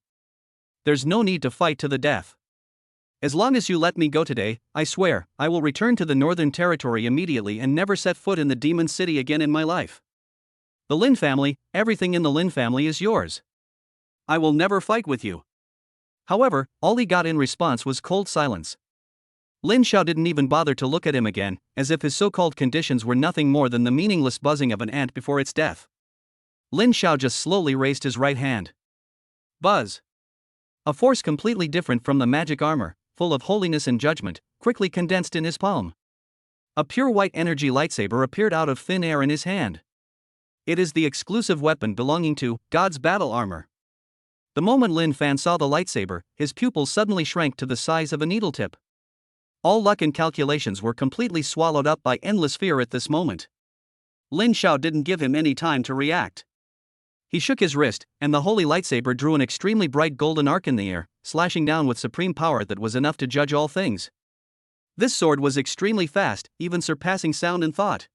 There's no need to fight to the death. As long as you let me go today, I swear, I will return to the northern territory immediately and never set foot in the demon city again in my life. The Lin family, everything in the Lin family is yours. I will never fight with you. However, all he got in response was cold silence. Lin Xiao didn't even bother to look at him again, as if his so-called conditions were nothing more than the meaningless buzzing of an ant before its death. Lin Xiao just slowly raised his right hand. Buzz. A force completely different from the magic armor, full of holiness and judgment, quickly condensed in his palm. A pure white energy lightsaber appeared out of thin air in his hand. It is the exclusive weapon belonging to God's battle armor. The moment Lin Fan saw the lightsaber, his pupils suddenly shrank to the size of a needle tip. All luck and calculations were completely swallowed up by endless fear at this moment. Lin Xiao didn't give him any time to react. He shook his wrist, and the holy lightsaber drew an extremely bright golden arc in the air, slashing down with supreme power that was enough to judge all things. This sword was extremely fast, even surpassing sound and thought.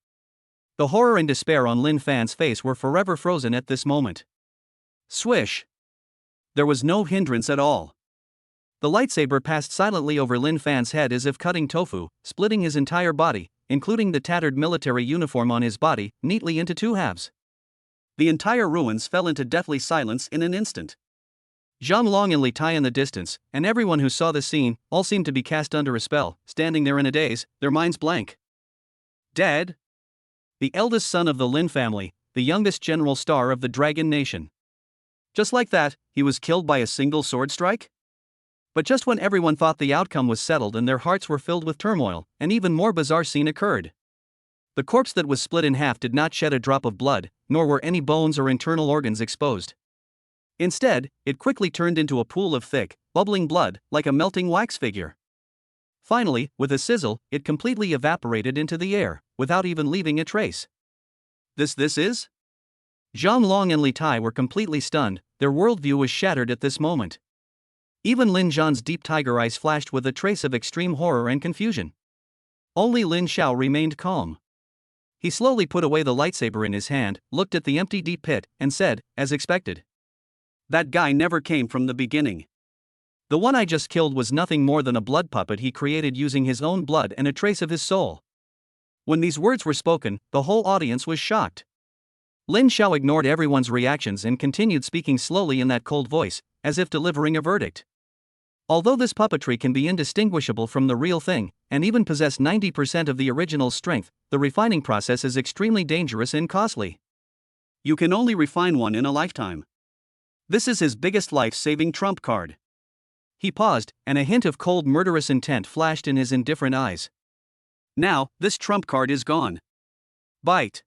The horror and despair on Lin Fan's face were forever frozen at this moment. Swish! There was no hindrance at all. The lightsaber passed silently over Lin Fan's head as if cutting tofu, splitting his entire body, including the tattered military uniform on his body, neatly into two halves. The entire ruins fell into deathly silence in an instant. Zhang Long and Li Tai in the distance, and everyone who saw the scene, all seemed to be cast under a spell, standing there in a daze, their minds blank. Dead? The eldest son of the Lin family, the youngest general star of the Dragon Nation. Just like that, he was killed by a single sword strike? But just when everyone thought the outcome was settled and their hearts were filled with turmoil, an even more bizarre scene occurred. The corpse that was split in half did not shed a drop of blood, nor were any bones or internal organs exposed. Instead, it quickly turned into a pool of thick, bubbling blood, like a melting wax figure. Finally, with a sizzle, it completely evaporated into the air, without even leaving a trace. This is? Zhang Long and Li Tai were completely stunned, their worldview was shattered at this moment. Even Lin Zhan's deep tiger eyes flashed with a trace of extreme horror and confusion. Only Lin Xiao remained calm. He slowly put away the lightsaber in his hand, looked at the empty deep pit, and said, as expected, "That guy never came from the beginning. The one I just killed was nothing more than a blood puppet he created using his own blood and a trace of his soul." When these words were spoken, the whole audience was shocked. Lin Xiao ignored everyone's reactions and continued speaking slowly in that cold voice, as if delivering a verdict. Although this puppetry can be indistinguishable from the real thing, and even possess 90% of the original's strength, the refining process is extremely dangerous and costly. You can only refine one in a lifetime. This is his biggest life-saving trump card. He paused, and a hint of cold murderous intent flashed in his indifferent eyes. Now, this trump card is gone. Bite.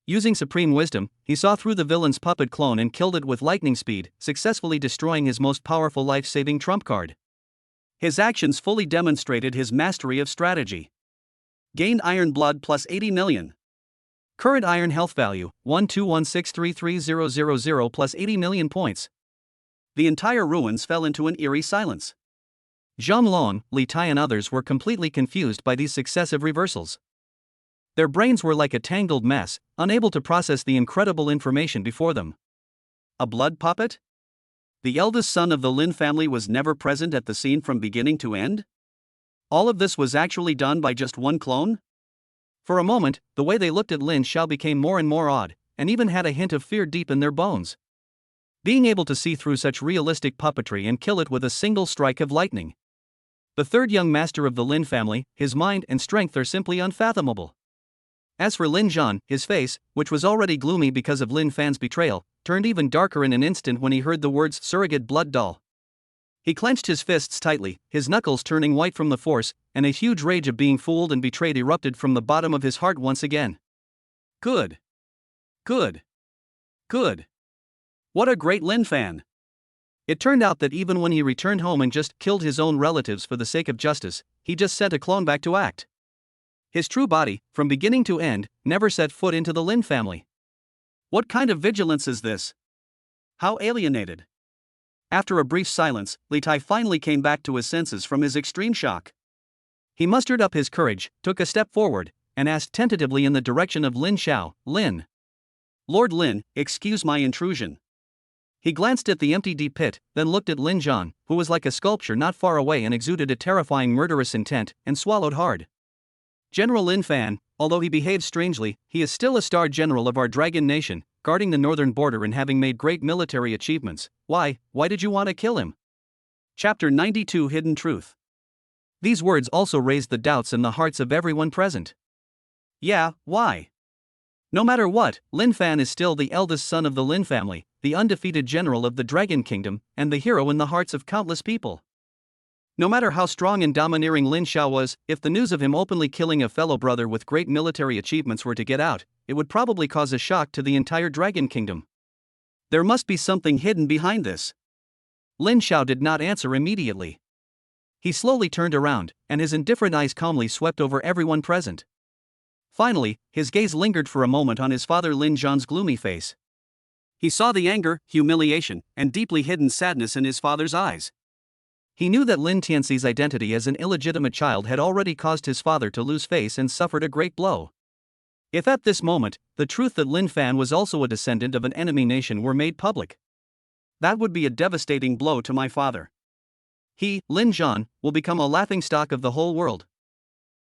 Using supreme wisdom, he saw through the villain's puppet clone and killed it with lightning speed, successfully destroying his most powerful life-saving trump card. His actions fully demonstrated his mastery of strategy. Gained iron blood plus 80 million. Current iron health value, 121633000 plus 80 million points. The entire ruins fell into an eerie silence. Zhang Long, Li Tai and others were completely confused by these successive reversals. Their brains were like a tangled mess, unable to process the incredible information before them. A blood puppet? The eldest son of the Lin family was never present at the scene from beginning to end? All of this was actually done by just one clone? For a moment, the way they looked at Lin Xiao became more and more odd, and even had a hint of fear deep in their bones. Being able to see through such realistic puppetry and kill it with a single strike of lightning. The third young master of the Lin family, his mind and strength are simply unfathomable. As for Lin Zhan, his face, which was already gloomy because of Lin Fan's betrayal, turned even darker in an instant when he heard the words surrogate blood doll. He clenched his fists tightly, his knuckles turning white from the force, and a huge rage of being fooled and betrayed erupted from the bottom of his heart once again. Good. Good. Good. What a great Lin Fan. It turned out that even when he returned home and just killed his own relatives for the sake of justice, he just sent a clone back to act. His true body, from beginning to end, never set foot into the Lin family. What kind of vigilance is this? How alienated. After a brief silence, Li Tai finally came back to his senses from his extreme shock. He mustered up his courage, took a step forward, and asked tentatively in the direction of Lin Xiao, "Lin. Lord Lin, excuse my intrusion." He glanced at the empty deep pit, then looked at Lin Zhan, who was like a sculpture not far away and exuded a terrifying murderous intent, and swallowed hard. General Lin Fan, although he behaves strangely, he is still a star general of our Dragon Nation, guarding the northern border and having made great military achievements. Why did you want to kill him? Chapter 92 Hidden Truth. These words also raised the doubts in the hearts of everyone present. Yeah, why? No matter what, Lin Fan is still the eldest son of the Lin family, the undefeated general of the Dragon Kingdom, and the hero in the hearts of countless people. No matter how strong and domineering Lin Xiao was, if the news of him openly killing a fellow brother with great military achievements were to get out, it would probably cause a shock to the entire Dragon Kingdom. There must be something hidden behind this. Lin Xiao did not answer immediately. He slowly turned around, and his indifferent eyes calmly swept over everyone present. Finally, his gaze lingered for a moment on his father Lin Zhan's gloomy face. He saw the anger, humiliation, and deeply hidden sadness in his father's eyes. He knew that Lin Tianci's identity as an illegitimate child had already caused his father to lose face and suffered a great blow. If at this moment, the truth that Lin Fan was also a descendant of an enemy nation were made public, that would be a devastating blow to my father. He, Lin Zhan, will become a laughingstock of the whole world.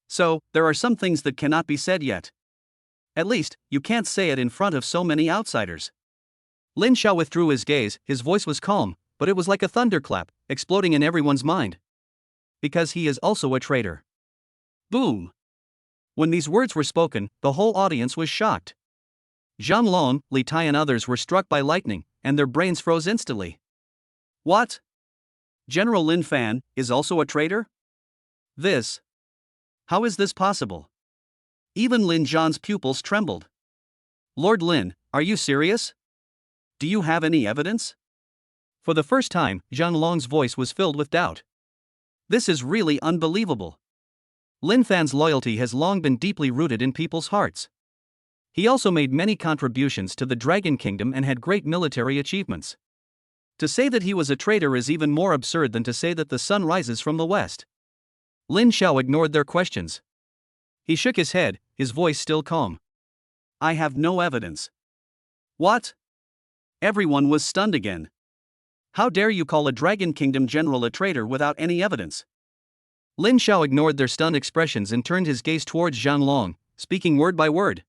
So, there are some things that cannot be said yet. At least, you can't say it in front of so many outsiders. Lin Xiao withdrew his gaze, his voice was calm, but it was like a thunderclap, exploding in everyone's mind. Because he is also a traitor. Boom! When these words were spoken, the whole audience was shocked. Zhang Long, Li Tai and others were struck by lightning, and their brains froze instantly. What? General Lin Fan is also a traitor? This. How is this possible? Even Lin Zhan's pupils trembled. Lord Lin, are you serious? Do you have any evidence? For the first time, Zhang Long's voice was filled with doubt. This is really unbelievable. Lin Fan's loyalty has long been deeply rooted in people's hearts. He also made many contributions to the Dragon Kingdom and had great military achievements. To say that he was a traitor is even more absurd than to say that the sun rises from the west. Lin Xiao ignored their questions. He shook his head, his voice still calm. I have no evidence. What? Everyone was stunned again. How dare you call a Dragon Kingdom general a traitor without any evidence? Lin Xiao ignored their stunned expressions and turned his gaze towards Zhang Long, speaking word by word.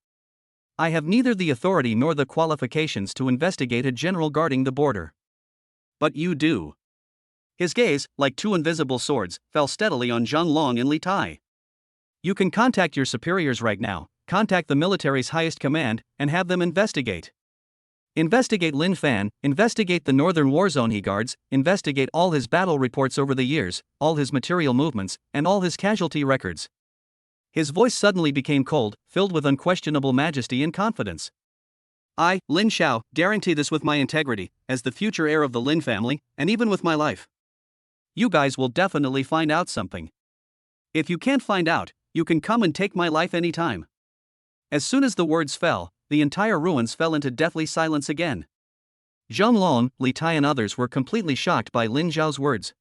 I have neither the authority nor the qualifications to investigate a general guarding the border. But you do. His gaze, like two invisible swords, fell steadily on Zhang Long and Li Tai. You can contact your superiors right now, contact the military's highest command, and have them investigate. Investigate Lin Fan, investigate the northern war zone he guards, investigate all his battle reports over the years, all his material movements, and all his casualty records. His voice suddenly became cold, filled with unquestionable majesty and confidence. I, Lin Xiao, guarantee this with my integrity, as the future heir of the Lin family, and even with my life. You guys will definitely find out something. If you can't find out, you can come and take my life anytime. As soon as the words fell, the entire ruins fell into deathly silence again. Zhang Long, Li Tai and others were completely shocked by Lin Xiao's words.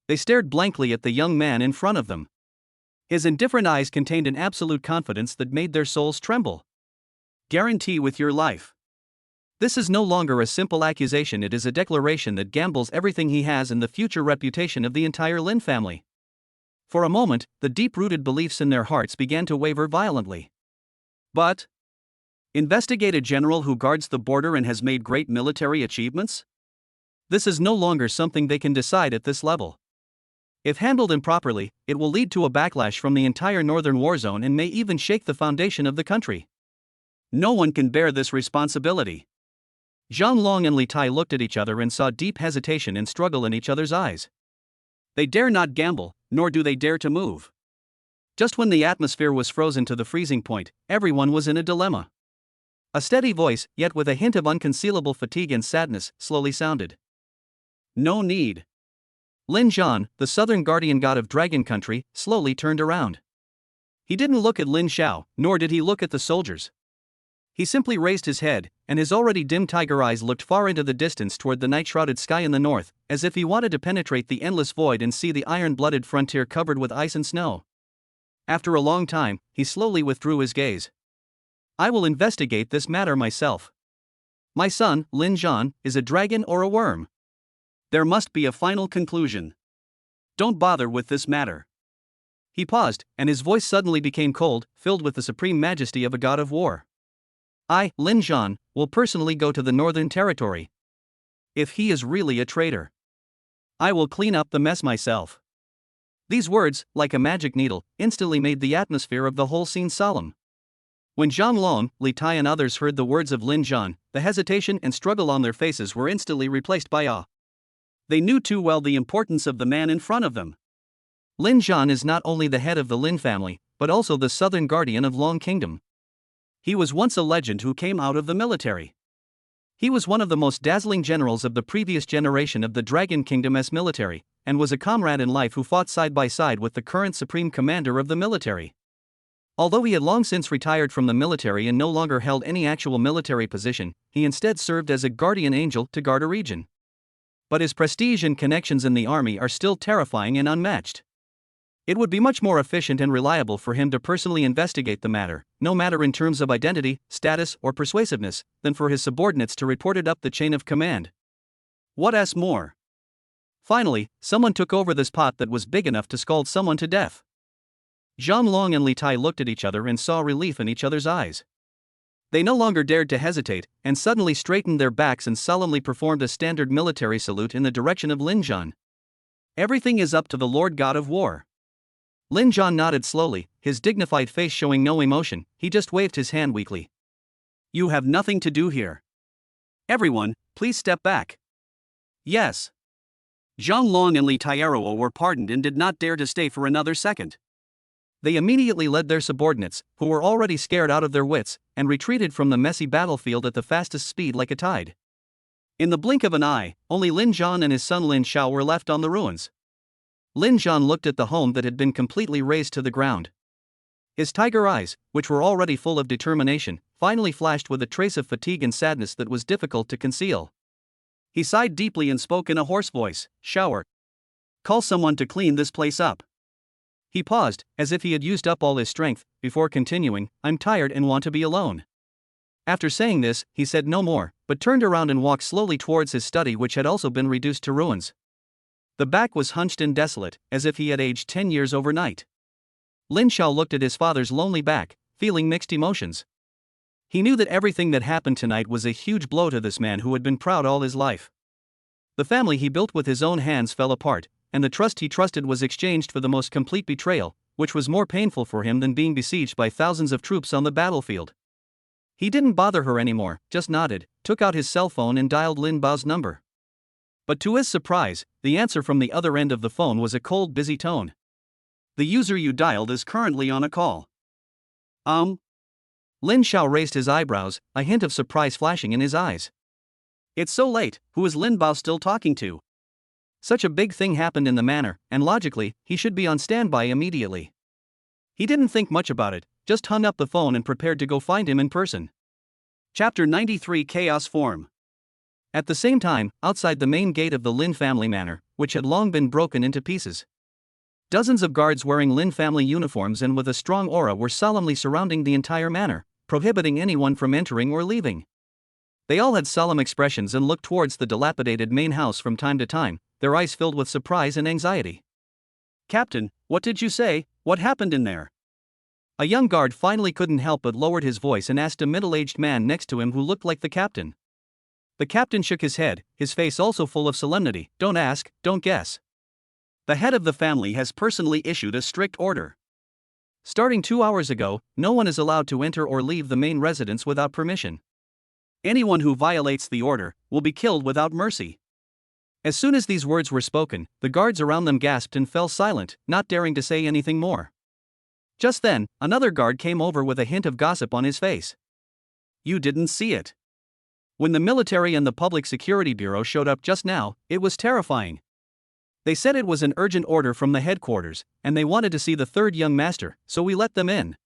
They stared blankly at the young man in front of them. His indifferent eyes contained an absolute confidence that made their souls tremble. Guarantee with your life. This is no longer a simple accusation, it is a declaration that gambles everything he has and the future reputation of the entire Lin family. For a moment, the deep-rooted beliefs in their hearts began to waver violently. But investigate a general who guards the border and has made great military achievements? This is no longer something they can decide at this level. If handled improperly, it will lead to a backlash from the entire northern war zone and may even shake the foundation of the country. No one can bear this responsibility. Zhang Long and Li Tai looked at each other and saw deep hesitation and struggle in each other's eyes. They dare not gamble, nor do they dare to move. Just when the atmosphere was frozen to the freezing point, everyone was in a dilemma. A steady voice, yet with a hint of unconcealable fatigue and sadness, slowly sounded. No need. Lin Zhan, the southern guardian god of Dragon Country, slowly turned around. He didn't look at Lin Xiao, nor did he look at the soldiers. He simply raised his head, and his already dim tiger eyes looked far into the distance toward the night-shrouded sky in the north, as if he wanted to penetrate the endless void and see the iron-blooded frontier covered with ice and snow. After a long time, he slowly withdrew his gaze. I will investigate this matter myself. My son, Lin Zhan, is a dragon or a worm? There must be a final conclusion. Don't bother with this matter. He paused, and his voice suddenly became cold, filled with the supreme majesty of a god of war. I, Lin Zhan, will personally go to the northern territory. If he is really a traitor, I will clean up the mess myself. These words, like a magic needle, instantly made the atmosphere of the whole scene solemn. When Zhang Long, Li Tai and others heard the words of Lin Zhan, the hesitation and struggle on their faces were instantly replaced by awe. They knew too well the importance of the man in front of them. Lin Zhan is not only the head of the Lin family, but also the southern guardian of Long Kingdom. He was once a legend who came out of the military. He was one of the most dazzling generals of the previous generation of the Dragon Kingdom's military, and was a comrade in life who fought side by side with the current supreme commander of the military. Although he had long since retired from the military and no longer held any actual military position, he instead served as a guardian angel to guard a region. But his prestige and connections in the army are still terrifying and unmatched. It would be much more efficient and reliable for him to personally investigate the matter, no matter in terms of identity, status, or persuasiveness, than for his subordinates to report it up the chain of command. What more? Finally, someone took over this pot that was big enough to scald someone to death. Zhang Long and Li Tai looked at each other and saw relief in each other's eyes. They no longer dared to hesitate, and suddenly straightened their backs and solemnly performed a standard military salute in the direction of Lin Zhan. Everything is up to the Lord God of War. Lin Zhan nodded slowly, his dignified face showing no emotion. He just waved his hand weakly. You have nothing to do here. Everyone, please step back. Yes. Zhang Long and Li Taiero were pardoned and did not dare to stay for another second. They immediately led their subordinates, who were already scared out of their wits, and retreated from the messy battlefield at the fastest speed like a tide. In the blink of an eye, only Lin Zhan and his son Lin Xiao were left on the ruins. Lin Zhan looked at the home that had been completely razed to the ground. His tiger eyes, which were already full of determination, finally flashed with a trace of fatigue and sadness that was difficult to conceal. He sighed deeply and spoke in a hoarse voice, "Shower. Call someone to clean this place up." He paused, as if he had used up all his strength, before continuing, "I'm tired and want to be alone." After saying this, he said no more, but turned around and walked slowly towards his study, which had also been reduced to ruins. The back was hunched and desolate, as if he had aged 10 years overnight. Lin Xiao looked at his father's lonely back, feeling mixed emotions. He knew that everything that happened tonight was a huge blow to this man who had been proud all his life. The family he built with his own hands fell apart, and the trust he trusted was exchanged for the most complete betrayal, which was more painful for him than being besieged by thousands of troops on the battlefield. He didn't bother her anymore, just nodded, took out his cell phone and dialed Lin Bao's number. But to his surprise, the answer from the other end of the phone was a cold, busy tone. "The user you dialed is currently on a call." Lin Xiao raised his eyebrows, a hint of surprise flashing in his eyes. It's so late, who is Lin Bao still talking to? Such a big thing happened in the manor, and logically, he should be on standby immediately. He didn't think much about it, just hung up the phone and prepared to go find him in person. Chapter 93 Chaos Form. At the same time, outside the main gate of the Lin family manor, which had long been broken into pieces, dozens of guards wearing Lin family uniforms and with a strong aura were solemnly surrounding the entire manor, prohibiting anyone from entering or leaving. They all had solemn expressions and looked towards the dilapidated main house from time to time, their eyes filled with surprise and anxiety. "Captain, what did you say? What happened in there?" A young guard finally couldn't help but lowered his voice and asked a middle-aged man next to him who looked like the captain. The captain shook his head, his face also full of solemnity. "Don't ask, don't guess. The head of the family has personally issued a strict order. Starting 2 hours ago, no one is allowed to enter or leave the main residence without permission. Anyone who violates the order will be killed without mercy." As soon as these words were spoken, the guards around them gasped and fell silent, not daring to say anything more. Just then, another guard came over with a hint of gossip on his face. "You didn't see it. When the military and the Public Security Bureau showed up just now, it was terrifying. They said it was an urgent order from the headquarters, and they wanted to see the third young master, so we let them in."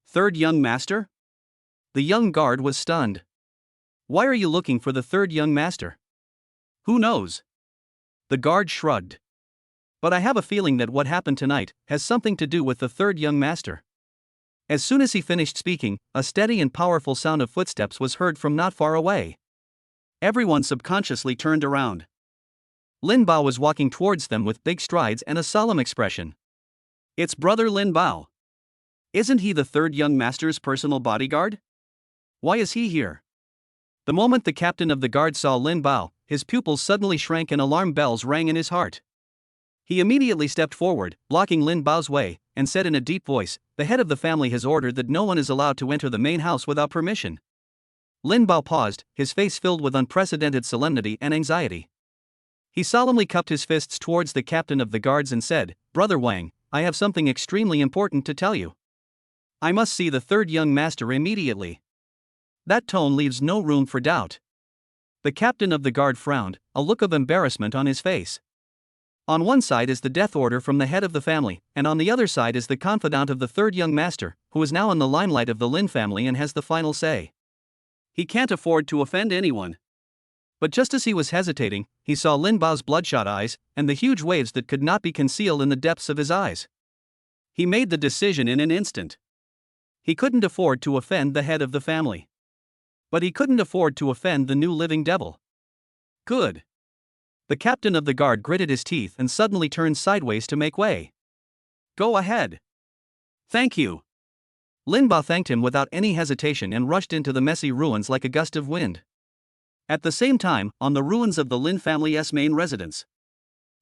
"Third young master?" The young guard was stunned. "Why are you looking for the third young master?" "Who knows?" The guard shrugged. "But I have a feeling that what happened tonight has something to do with the third young master." As soon as he finished speaking, a steady and powerful sound of footsteps was heard from not far away. Everyone subconsciously turned around. Lin Bao was walking towards them with big strides and a solemn expression. "It's brother Lin Bao. Isn't he the third young master's personal bodyguard? Why is he here?" The moment the captain of the guard saw Lin Bao, his pupils suddenly shrank and alarm bells rang in his heart. He immediately stepped forward, blocking Lin Bao's way, and said in a deep voice, "The head of the family has ordered that no one is allowed to enter the main house without permission." Lin Bao paused, his face filled with unprecedented solemnity and anxiety. He solemnly cupped his fists towards the captain of the guards and said, "Brother Wang, I have something extremely important to tell you. I must see the third young master immediately." That tone leaves no room for doubt. The captain of the guard frowned, a look of embarrassment on his face. On one side is the death order from the head of the family, and on the other side is the confidant of the third young master, who is now in the limelight of the Lin family and has the final say. He can't afford to offend anyone. But just as he was hesitating, he saw Lin Bao's bloodshot eyes, and the huge waves that could not be concealed in the depths of his eyes. He made the decision in an instant. He couldn't afford to offend the head of the family. But he couldn't afford to offend the new living devil. Good. The captain of the guard gritted his teeth and suddenly turned sideways to make way. Go ahead. Thank you. Lin Bao thanked him without any hesitation and rushed into the messy ruins like a gust of wind. At the same time, on the ruins of the Lin family's main residence,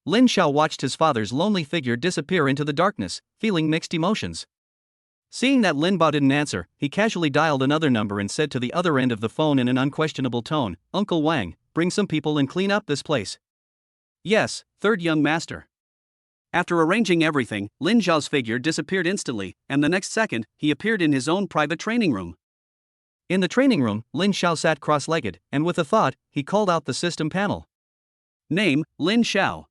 Lin Xiao watched his father's lonely figure disappear into the darkness, feeling mixed emotions. Seeing that Lin Bao didn't answer, he casually dialed another number and said to the other end of the phone in an unquestionable tone, "Uncle Wang, bring some people and clean up this place." "Yes, third young master." After arranging everything, Lin Xiao's figure disappeared instantly, and the next second, he appeared in his own private training room. In the training room, Lin Xiao sat cross-legged, and with a thought, he called out the system panel. Name, Lin Xiao.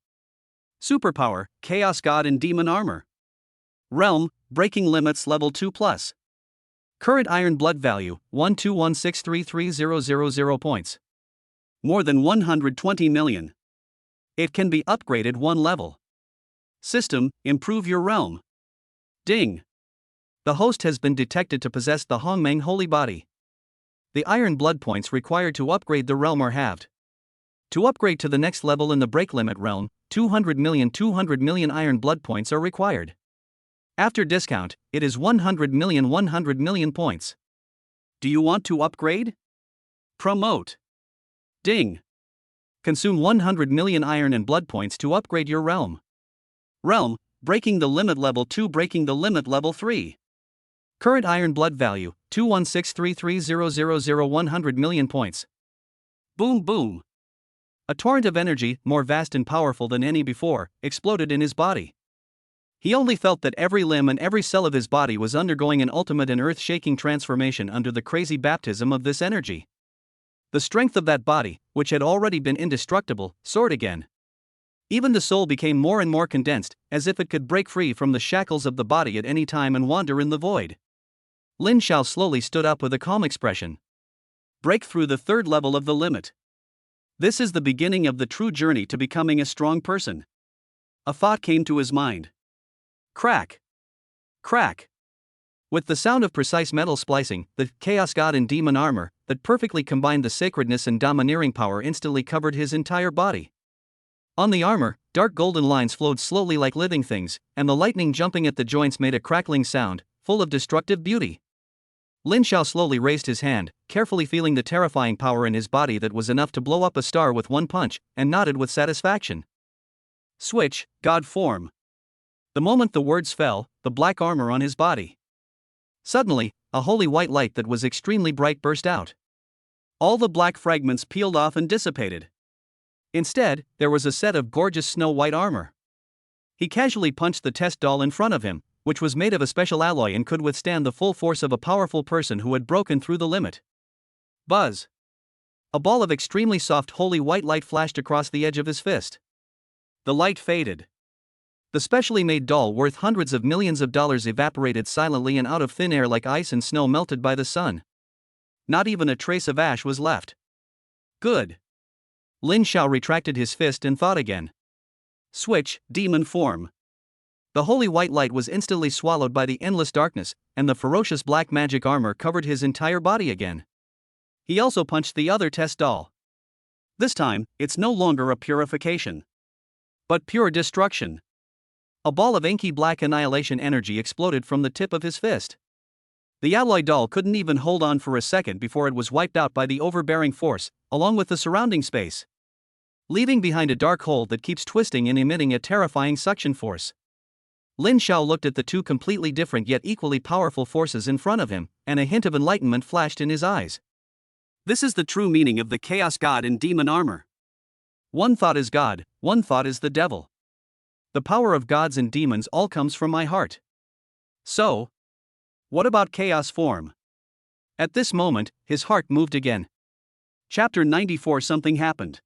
Superpower, Chaos God in Demon Armor. Realm, Breaking Limits Level 2+. Current Iron Blood Value, 121633000 points. More than 120 million. It can be upgraded 1 level. System, improve your realm. Ding. The host has been detected to possess the Hongmeng Holy Body. The iron blood points required to upgrade the realm are halved. To upgrade to the next level in the break limit realm, 200 million iron blood points are required. After discount, it is 100 million points. Do you want to upgrade? Promote. Ding. Consume 100 million iron and blood points to upgrade your realm. Realm, Breaking the Limit Level 2, Breaking the Limit Level 3. Current iron blood value, 2163300 100 million points. Boom boom. A torrent of energy, more vast and powerful than any before, exploded in his body. He only felt that every limb and every cell of his body was undergoing an ultimate and earth-shaking transformation under the crazy baptism of this energy. The strength of that body, which had already been indestructible, soared again. Even the soul became more and more condensed, as if it could break free from the shackles of the body at any time and wander in the void. Lin Xiao slowly stood up with a calm expression. Break through the third level of the limit. This is the beginning of the true journey to becoming a strong person. A thought came to his mind. Crack. Crack. With the sound of precise metal splicing, the Chaos God in Demon Armor, that perfectly combined the sacredness and domineering power, instantly covered his entire body. On the armor, dark golden lines flowed slowly like living things, and the lightning jumping at the joints made a crackling sound, full of destructive beauty. Lin Xiao slowly raised his hand, carefully feeling the terrifying power in his body that was enough to blow up a star with one punch, and nodded with satisfaction. Switch, God form. The moment the words fell, the black armor on his body. Suddenly, a holy white light that was extremely bright burst out. All the black fragments peeled off and dissipated. Instead, there was a set of gorgeous snow-white armor. He casually punched the test doll in front of him, which was made of a special alloy and could withstand the full force of a powerful person who had broken through the limit. Buzz. A ball of extremely soft holy white light flashed across the edge of his fist. The light faded. The specially made doll worth hundreds of millions of dollars evaporated silently and out of thin air like ice and snow melted by the sun. Not even a trace of ash was left. Good. Lin Xiao retracted his fist and thought again. Switch, demon form. The holy white light was instantly swallowed by the endless darkness, and the ferocious black magic armor covered his entire body again. He also punched the other test doll. This time, it's no longer a purification, but pure destruction. A ball of inky black annihilation energy exploded from the tip of his fist. The alloy doll couldn't even hold on for a second before it was wiped out by the overbearing force, along with the surrounding space, leaving behind a dark hole that keeps twisting and emitting a terrifying suction force. Lin Xiao looked at the two completely different yet equally powerful forces in front of him, and a hint of enlightenment flashed in his eyes. This is the true meaning of the Chaos God in Demon Armor. One thought is God, one thought is the devil. The power of gods and demons all comes from my heart. So, what about chaos form? At this moment, his heart moved again. Chapter 94. Something happened.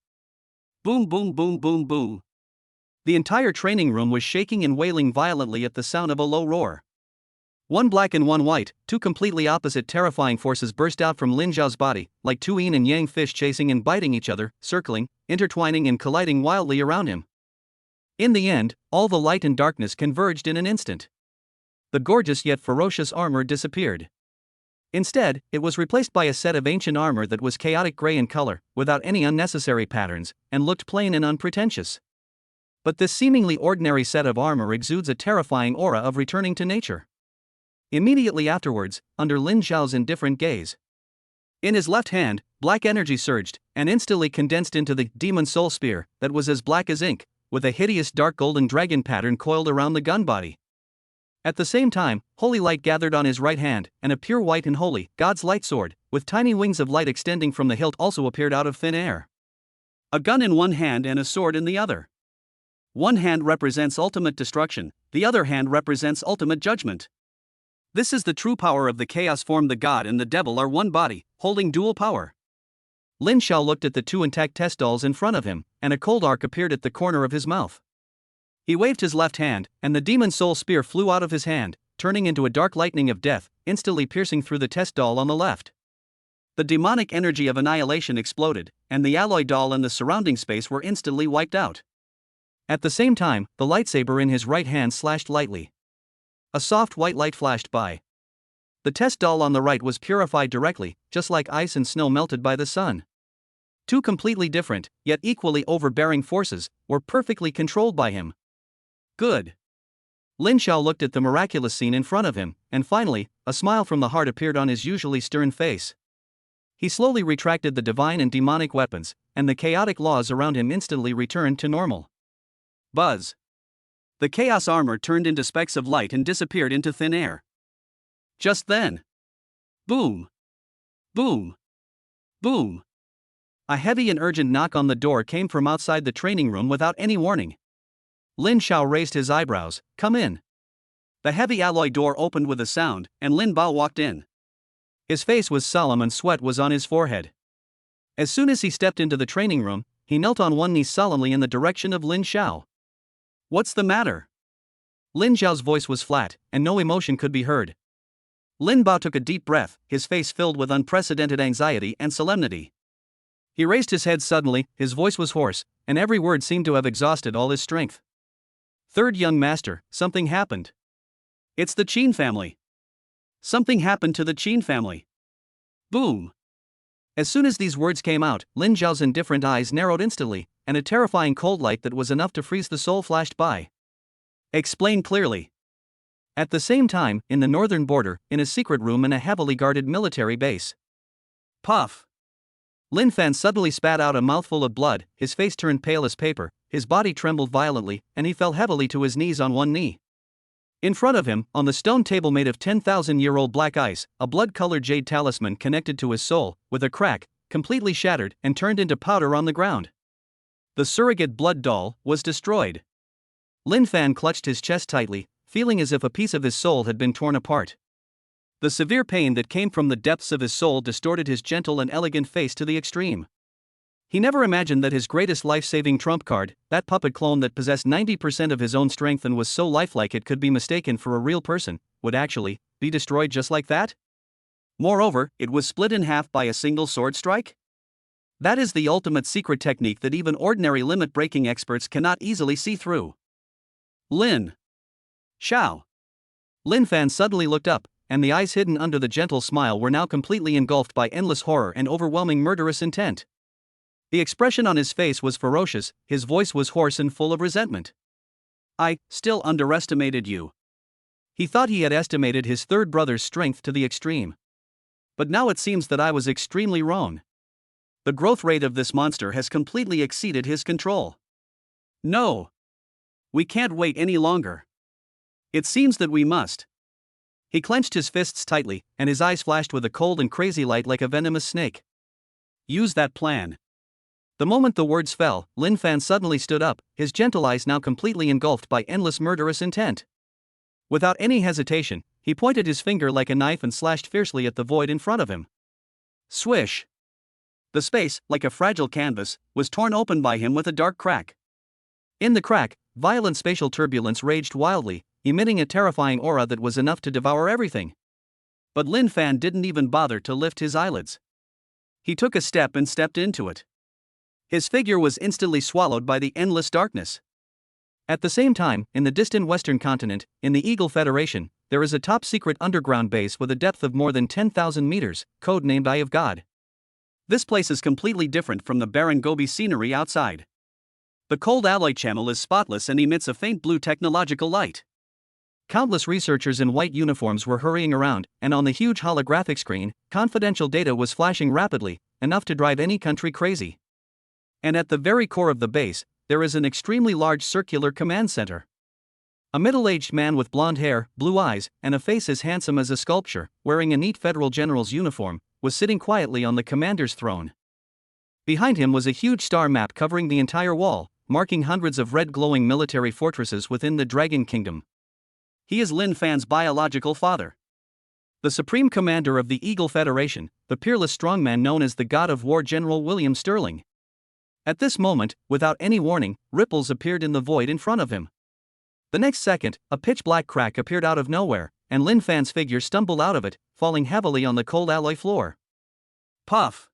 Boom, boom, boom, boom, boom. The entire training room was shaking and wailing violently at the sound of a low roar. One black and one white, two completely opposite terrifying forces burst out from Lin Xiao's body, like two yin and yang fish chasing and biting each other, circling, intertwining and colliding wildly around him. In the end, all the light and darkness converged in an instant. The gorgeous yet ferocious armor disappeared. Instead, it was replaced by a set of ancient armor that was chaotic gray in color, without any unnecessary patterns, and looked plain and unpretentious. But this seemingly ordinary set of armor exudes a terrifying aura of returning to nature. Immediately afterwards, under Lin Xiao's indifferent gaze, in his left hand, black energy surged, and instantly condensed into the demon soul spear that was as black as ink, with a hideous dark golden dragon pattern coiled around the gun body. At the same time, holy light gathered on his right hand, and a pure white and holy, God's light sword, with tiny wings of light extending from the hilt also appeared out of thin air. A gun in one hand and a sword in the other. One hand represents ultimate destruction, the other hand represents ultimate judgment. This is the true power of the chaos form. The god and the devil are one body, holding dual power. Lin Xiao looked at the two intact test dolls in front of him, and a cold arc appeared at the corner of his mouth. He waved his left hand, and the demon soul spear flew out of his hand, turning into a dark lightning of death, instantly piercing through the test doll on the left. The demonic energy of annihilation exploded, and the alloy doll and the surrounding space were instantly wiped out. At the same time, the lightsaber in his right hand slashed lightly. A soft white light flashed by. The test doll on the right was purified directly, just like ice and snow melted by the sun. Two completely different, yet equally overbearing forces, were perfectly controlled by him. Good. Lin Xiao looked at the miraculous scene in front of him, and finally, a smile from the heart appeared on his usually stern face. He slowly retracted the divine and demonic weapons, and the chaotic laws around him instantly returned to normal. Buzz. The chaos armor turned into specks of light and disappeared into thin air. Just then. Boom. Boom. Boom. A heavy and urgent knock on the door came from outside the training room without any warning. Lin Xiao raised his eyebrows. Come in. The heavy alloy door opened with a sound, and Lin Bao walked in. His face was solemn and sweat was on his forehead. As soon as he stepped into the training room, he knelt on one knee solemnly in the direction of Lin Xiao. What's the matter? Lin Xiao's voice was flat, and no emotion could be heard. Lin Bao took a deep breath, his face filled with unprecedented anxiety and solemnity. He raised his head suddenly, his voice was hoarse, and every word seemed to have exhausted all his strength. Third young master, something happened. It's the Qin family. Something happened to the Qin family. Boom. As soon as these words came out, Lin Xiao's indifferent eyes narrowed instantly, and a terrifying cold light that was enough to freeze the soul flashed by. Explain clearly. At the same time, in the northern border, in a secret room in a heavily guarded military base. Puff. Lin Fan suddenly spat out a mouthful of blood, his face turned pale as paper, his body trembled violently, and he fell heavily to his knees on one knee. In front of him, on the stone table made of 10,000-year-old black ice, a blood-colored jade talisman connected to his soul, with a crack, completely shattered and turned into powder on the ground. The surrogate blood doll was destroyed. Lin Fan clutched his chest tightly, feeling as if a piece of his soul had been torn apart. The severe pain that came from the depths of his soul distorted his gentle and elegant face to the extreme. He never imagined that his greatest life-saving trump card, that puppet clone that possessed 90% of his own strength and was so lifelike it could be mistaken for a real person, would actually be destroyed just like that. Moreover, it was split in half by a single sword strike. That is the ultimate secret technique that even ordinary limit-breaking experts cannot easily see through. Lin Xiao. Lin Fan suddenly looked up, and the eyes hidden under the gentle smile were now completely engulfed by endless horror and overwhelming murderous intent. The expression on his face was ferocious, his voice was hoarse and full of resentment. I still underestimated you. He thought he had estimated his third brother's strength to the extreme. But now it seems that I was extremely wrong. The growth rate of this monster has completely exceeded his control. No. We can't wait any longer. It seems that we must. He clenched his fists tightly, and his eyes flashed with a cold and crazy light like a venomous snake. Use that plan. The moment the words fell, Lin Fan suddenly stood up, his gentle eyes now completely engulfed by endless murderous intent. Without any hesitation, he pointed his finger like a knife and slashed fiercely at the void in front of him. Swish. The space, like a fragile canvas, was torn open by him with a dark crack. In the crack, violent spatial turbulence raged wildly, emitting a terrifying aura that was enough to devour everything. But Lin Fan didn't even bother to lift his eyelids. He took a step and stepped into it. His figure was instantly swallowed by the endless darkness. At the same time, in the distant western continent, in the Eagle Federation, there is a top-secret underground base with a depth of more than 10,000 meters, codenamed Eye of God. This place is completely different from the barren Gobi scenery outside. The cold alloy channel is spotless and emits a faint blue technological light. Countless researchers in white uniforms were hurrying around, and on the huge holographic screen, confidential data was flashing rapidly, enough to drive any country crazy. And at the very core of the base, there is an extremely large circular command center. A middle-aged man with blonde hair, blue eyes, and a face as handsome as a sculpture, wearing a neat federal general's uniform, was sitting quietly on the commander's throne. Behind him was a huge star map covering the entire wall, marking hundreds of red glowing military fortresses within the Dragon Kingdom. He is Lin Fan's biological father. The supreme commander of the Eagle Federation, the peerless strongman known as the God of War General William Sterling. At this moment, without any warning, ripples appeared in the void in front of him. The next second, a pitch-black crack appeared out of nowhere, and Lin Fan's figure stumbled out of it, falling heavily on the cold alloy floor. Puff!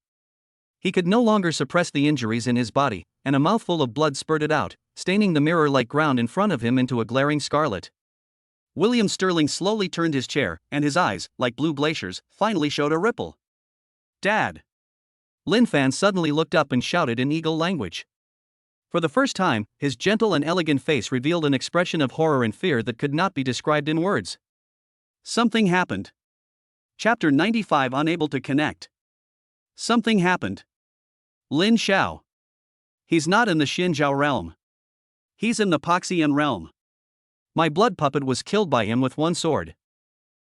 He could no longer suppress the injuries in his body, and a mouthful of blood spurted out, staining the mirror-like ground in front of him into a glaring scarlet. William Sterling slowly turned his chair, and his eyes, like blue glaciers, finally showed a ripple. Dad! Lin Fan suddenly looked up and shouted in Eagle language. For the first time, his gentle and elegant face revealed an expression of horror and fear that could not be described in words. Something happened. Chapter 95 Unable to connect. Something happened. Lin Xiao. He's not in the Xinjiao realm. He's in the Poxian realm. My blood puppet was killed by him with one sword.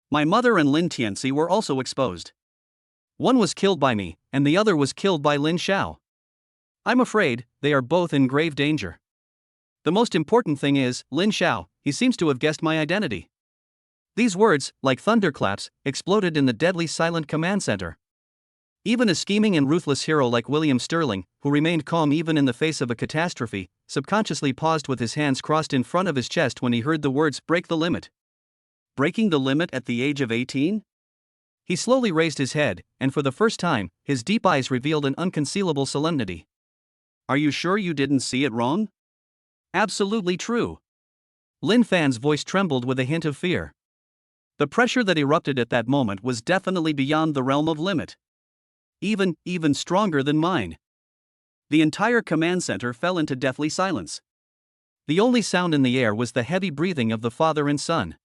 My mother and Lin Tianci were also exposed. One was killed by me, and the other was killed by Lin Xiao. I'm afraid they are both in grave danger. The most important thing is, Lin Xiao, he seems to have guessed my identity. These words, like thunderclaps, exploded in the deadly silent command center. Even a scheming and ruthless hero like William Sterling, who remained calm even in the face of a catastrophe, subconsciously paused with his hands crossed in front of his chest when he heard the words "break the limit." Breaking the limit at the age of 18? He slowly raised his head, and for the first time, his deep eyes revealed an unconcealable solemnity. Are you sure you didn't see it wrong? Absolutely true. Lin Fan's voice trembled with a hint of fear. The pressure that erupted at that moment was definitely beyond the realm of limit. Even stronger than mine. The entire command center fell into deathly silence. The only sound in the air was the heavy breathing of the father and son.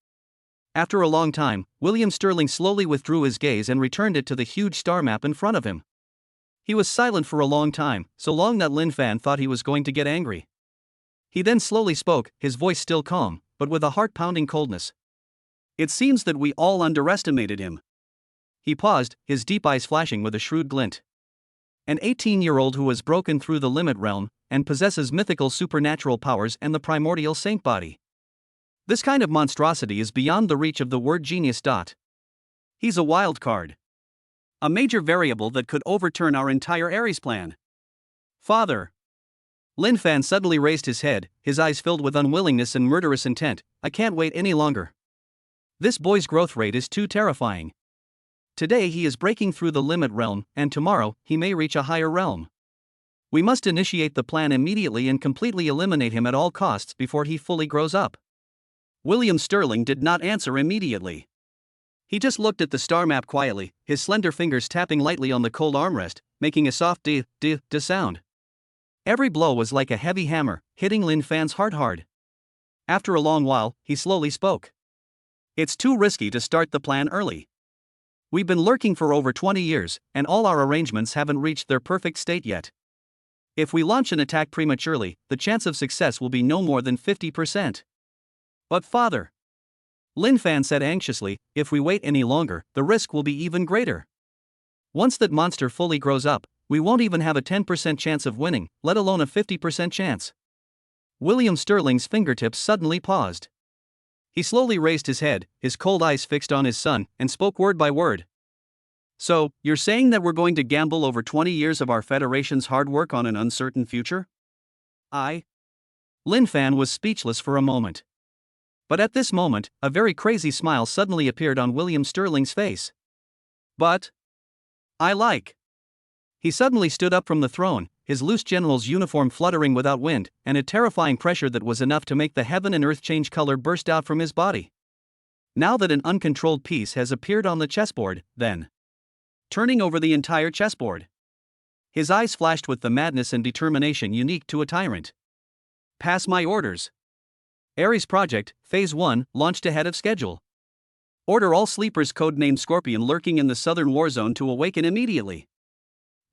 After a long time, William Sterling slowly withdrew his gaze and returned it to the huge star map in front of him. He was silent for a long time, so long that Lin Fan thought he was going to get angry. He then slowly spoke, his voice still calm, but with a heart-pounding coldness. It seems that we all underestimated him. He paused, his deep eyes flashing with a shrewd glint. An 18-year-old who has broken through the limit realm, and possesses mythical supernatural powers and the primordial saint body. This kind of monstrosity is beyond the reach of the word genius. He's a wild card. A major variable that could overturn our entire Ares plan. Father. Lin Fan suddenly raised his head, his eyes filled with unwillingness and murderous intent. I can't wait any longer. This boy's growth rate is too terrifying. Today he is breaking through the limit realm, and tomorrow, he may reach a higher realm. We must initiate the plan immediately and completely eliminate him at all costs before he fully grows up. William Sterling did not answer immediately. He just looked at the star map quietly, his slender fingers tapping lightly on the cold armrest, making a soft d sound. Every blow was like a heavy hammer, hitting Lin Fan's heart hard. After a long while, he slowly spoke. It's too risky to start the plan early. We've been lurking for over 20 years, and all our arrangements haven't reached their perfect state yet. If we launch an attack prematurely, the chance of success will be no more than 50%. But father, Lin Fan said anxiously, if we wait any longer, the risk will be even greater. Once that monster fully grows up, we won't even have a 10% chance of winning, let alone a 50% chance. William Sterling's fingertips suddenly paused. He slowly raised his head, his cold eyes fixed on his son, and spoke word by word. So, you're saying that we're going to gamble over 20 years of our Federation's hard work on an uncertain future? Lin Fan was speechless for a moment. But at this moment, a very crazy smile suddenly appeared on William Sterling's face. But I like. He suddenly stood up from the throne, his loose general's uniform fluttering without wind, and a terrifying pressure that was enough to make the heaven and earth change color burst out from his body. Now that an uncontrolled piece has appeared on the chessboard, then, turning over the entire chessboard, his eyes flashed with the madness and determination unique to a tyrant. Pass my orders. Ares Project, Phase 1, launched ahead of schedule. Order all sleepers codenamed Scorpion lurking in the southern war zone to awaken immediately.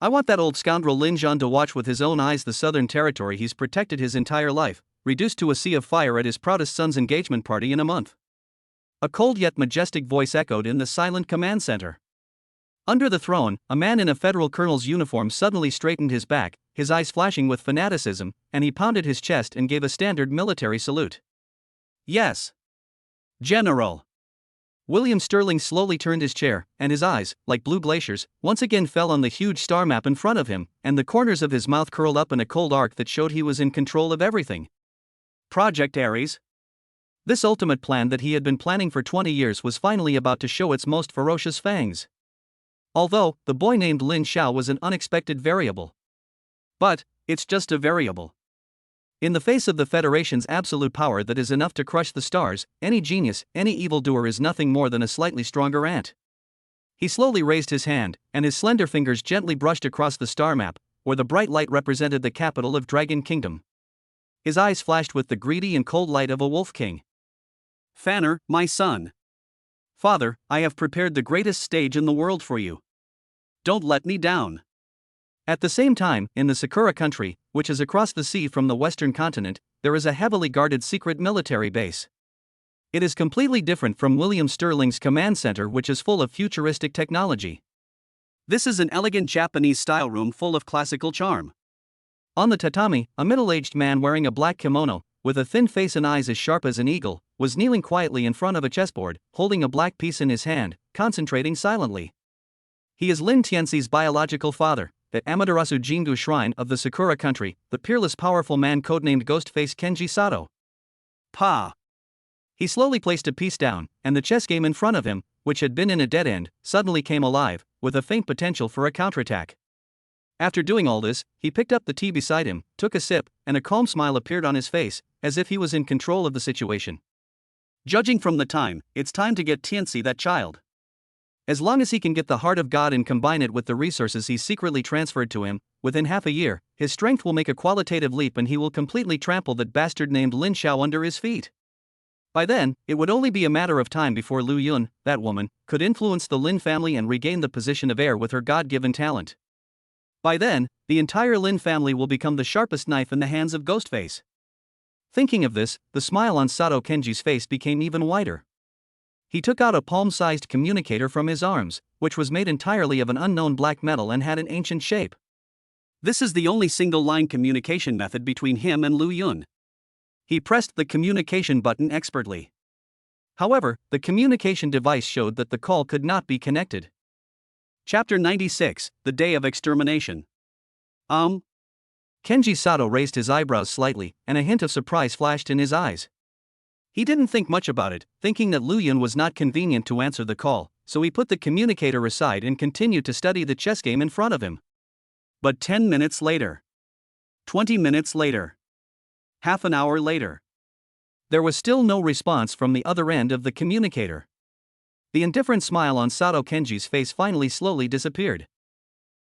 I want that old scoundrel Lin Xiao to watch with his own eyes the southern territory he's protected his entire life, reduced to a sea of fire at his proudest son's engagement party in a month. A cold yet majestic voice echoed in the silent command center. Under the throne, a man in a federal colonel's uniform suddenly straightened his back, his eyes flashing with fanaticism, and he pounded his chest and gave a standard military salute. Yes, General. William Sterling slowly turned his chair, and his eyes, like blue glaciers, once again fell on the huge star map in front of him, and the corners of his mouth curled up in a cold arc that showed he was in control of everything. Project Ares. This ultimate plan that he had been planning for 20 years was finally about to show its most ferocious fangs. Although, the boy named Lin Xiao was an unexpected variable. But, it's just a variable. In the face of the Federation's absolute power that is enough to crush the stars, any genius, any evildoer is nothing more than a slightly stronger ant. He slowly raised his hand, and his slender fingers gently brushed across the star map, where the bright light represented the capital of Dragon Kingdom. His eyes flashed with the greedy and cold light of a wolf king. Fanner, my son. Father, I have prepared the greatest stage in the world for you. Don't let me down. At the same time, in the Sakura country, which is across the sea from the western continent, there is a heavily guarded secret military base. It is completely different from William Sterling's command center, which is full of futuristic technology. This is an elegant Japanese-style room full of classical charm. On the tatami, a middle-aged man wearing a black kimono, with a thin face and eyes as sharp as an eagle, was kneeling quietly in front of a chessboard, holding a black piece in his hand, concentrating silently. He is Lin Tianci's biological father, the Amaterasu Jingu Shrine of the Sakura country, the peerless powerful man codenamed Ghostface Kenji Sato. Pa! He slowly placed a piece down, and the chess game in front of him, which had been in a dead end, suddenly came alive, with a faint potential for a counterattack. After doing all this, he picked up the tea beside him, took a sip, and a calm smile appeared on his face, as if he was in control of the situation. Judging from the time, it's time to get Tianci that child. As long as he can get the heart of God and combine it with the resources he secretly transferred to him, within half a year, his strength will make a qualitative leap and he will completely trample that bastard named Lin Xiao under his feet. By then, it would only be a matter of time before Lu Yun, that woman, could influence the Lin family and regain the position of heir with her God-given talent. By then, the entire Lin family will become the sharpest knife in the hands of Ghostface. Thinking of this, the smile on Sato Kenji's face became even wider. He took out a palm-sized communicator from his arms, which was made entirely of an unknown black metal and had an ancient shape. This is the only single-line communication method between him and Lu Yun. He pressed the communication button expertly. However, the communication device showed that the call could not be connected. Chapter 96, The Day of Extermination. Kenji Sato raised his eyebrows slightly, and a hint of surprise flashed in his eyes. He didn't think much about it, thinking that Lu Yun was not convenient to answer the call, so he put the communicator aside and continued to study the chess game in front of him. But 10 minutes later. 20 minutes later. Half an hour later. There was still no response from the other end of the communicator. The indifferent smile on Sato Kenji's face finally slowly disappeared.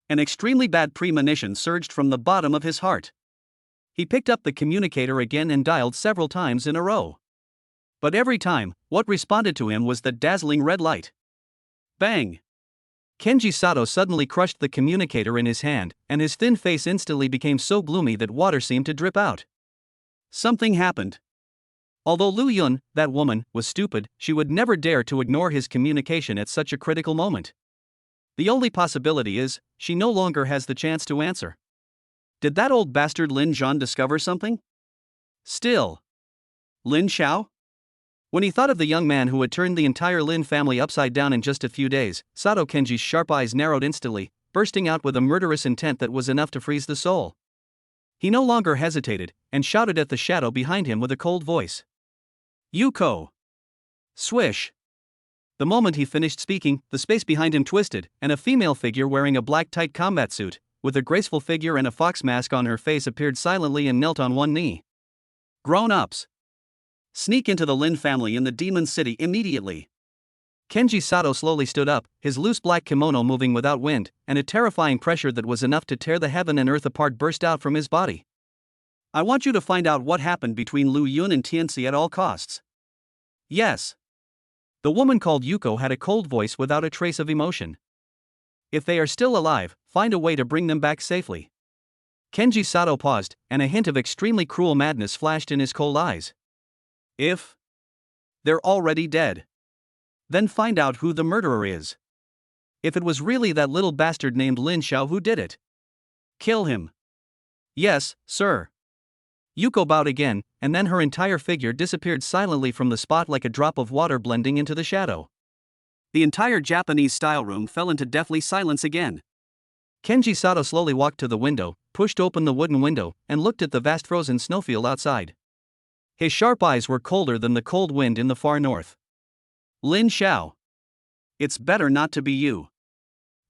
An extremely bad premonition surged from the bottom of his heart. He picked up the communicator again and dialed several times in a row. But every time, what responded to him was the dazzling red light. Bang! Kenji Sato suddenly crushed the communicator in his hand, and his thin face instantly became so gloomy that water seemed to drip out. Something happened. Although Lu Yun, that woman, was stupid, she would never dare to ignore his communication at such a critical moment. The only possibility is, she no longer has the chance to answer. Did that old bastard Lin Xiao discover something? Still. Lin Xiao? When he thought of the young man who had turned the entire Lin family upside down in just a few days, Sato Kenji's sharp eyes narrowed instantly, bursting out with a murderous intent that was enough to freeze the soul. He no longer hesitated, and shouted at the shadow behind him with a cold voice. Yuko! Swish! The moment he finished speaking, the space behind him twisted, and a female figure wearing a black tight combat suit, with a graceful figure and a fox mask on her face appeared silently and knelt on one knee. Grown-ups! Sneak into the Lin family in the Demon City immediately! Kenji Sato slowly stood up, his loose black kimono moving without wind, and a terrifying pressure that was enough to tear the heaven and earth apart burst out from his body. I want you to find out what happened between Lu Yun and Tianci at all costs. Yes. The woman called Yuko had a cold voice without a trace of emotion. If they are still alive, find a way to bring them back safely. Kenji Sato paused, and a hint of extremely cruel madness flashed in his cold eyes. If they're already dead, then find out who the murderer is. If it was really that little bastard named Lin Xiao who did it, kill him. Yes, sir. Yuko bowed again, and then her entire figure disappeared silently from the spot like a drop of water blending into the shadow. The entire Japanese-style room fell into deathly silence again. Kenji Sato slowly walked to the window, pushed open the wooden window, and looked at the vast frozen snowfield outside. His sharp eyes were colder than the cold wind in the far north. Lin Xiao. It's better not to be you.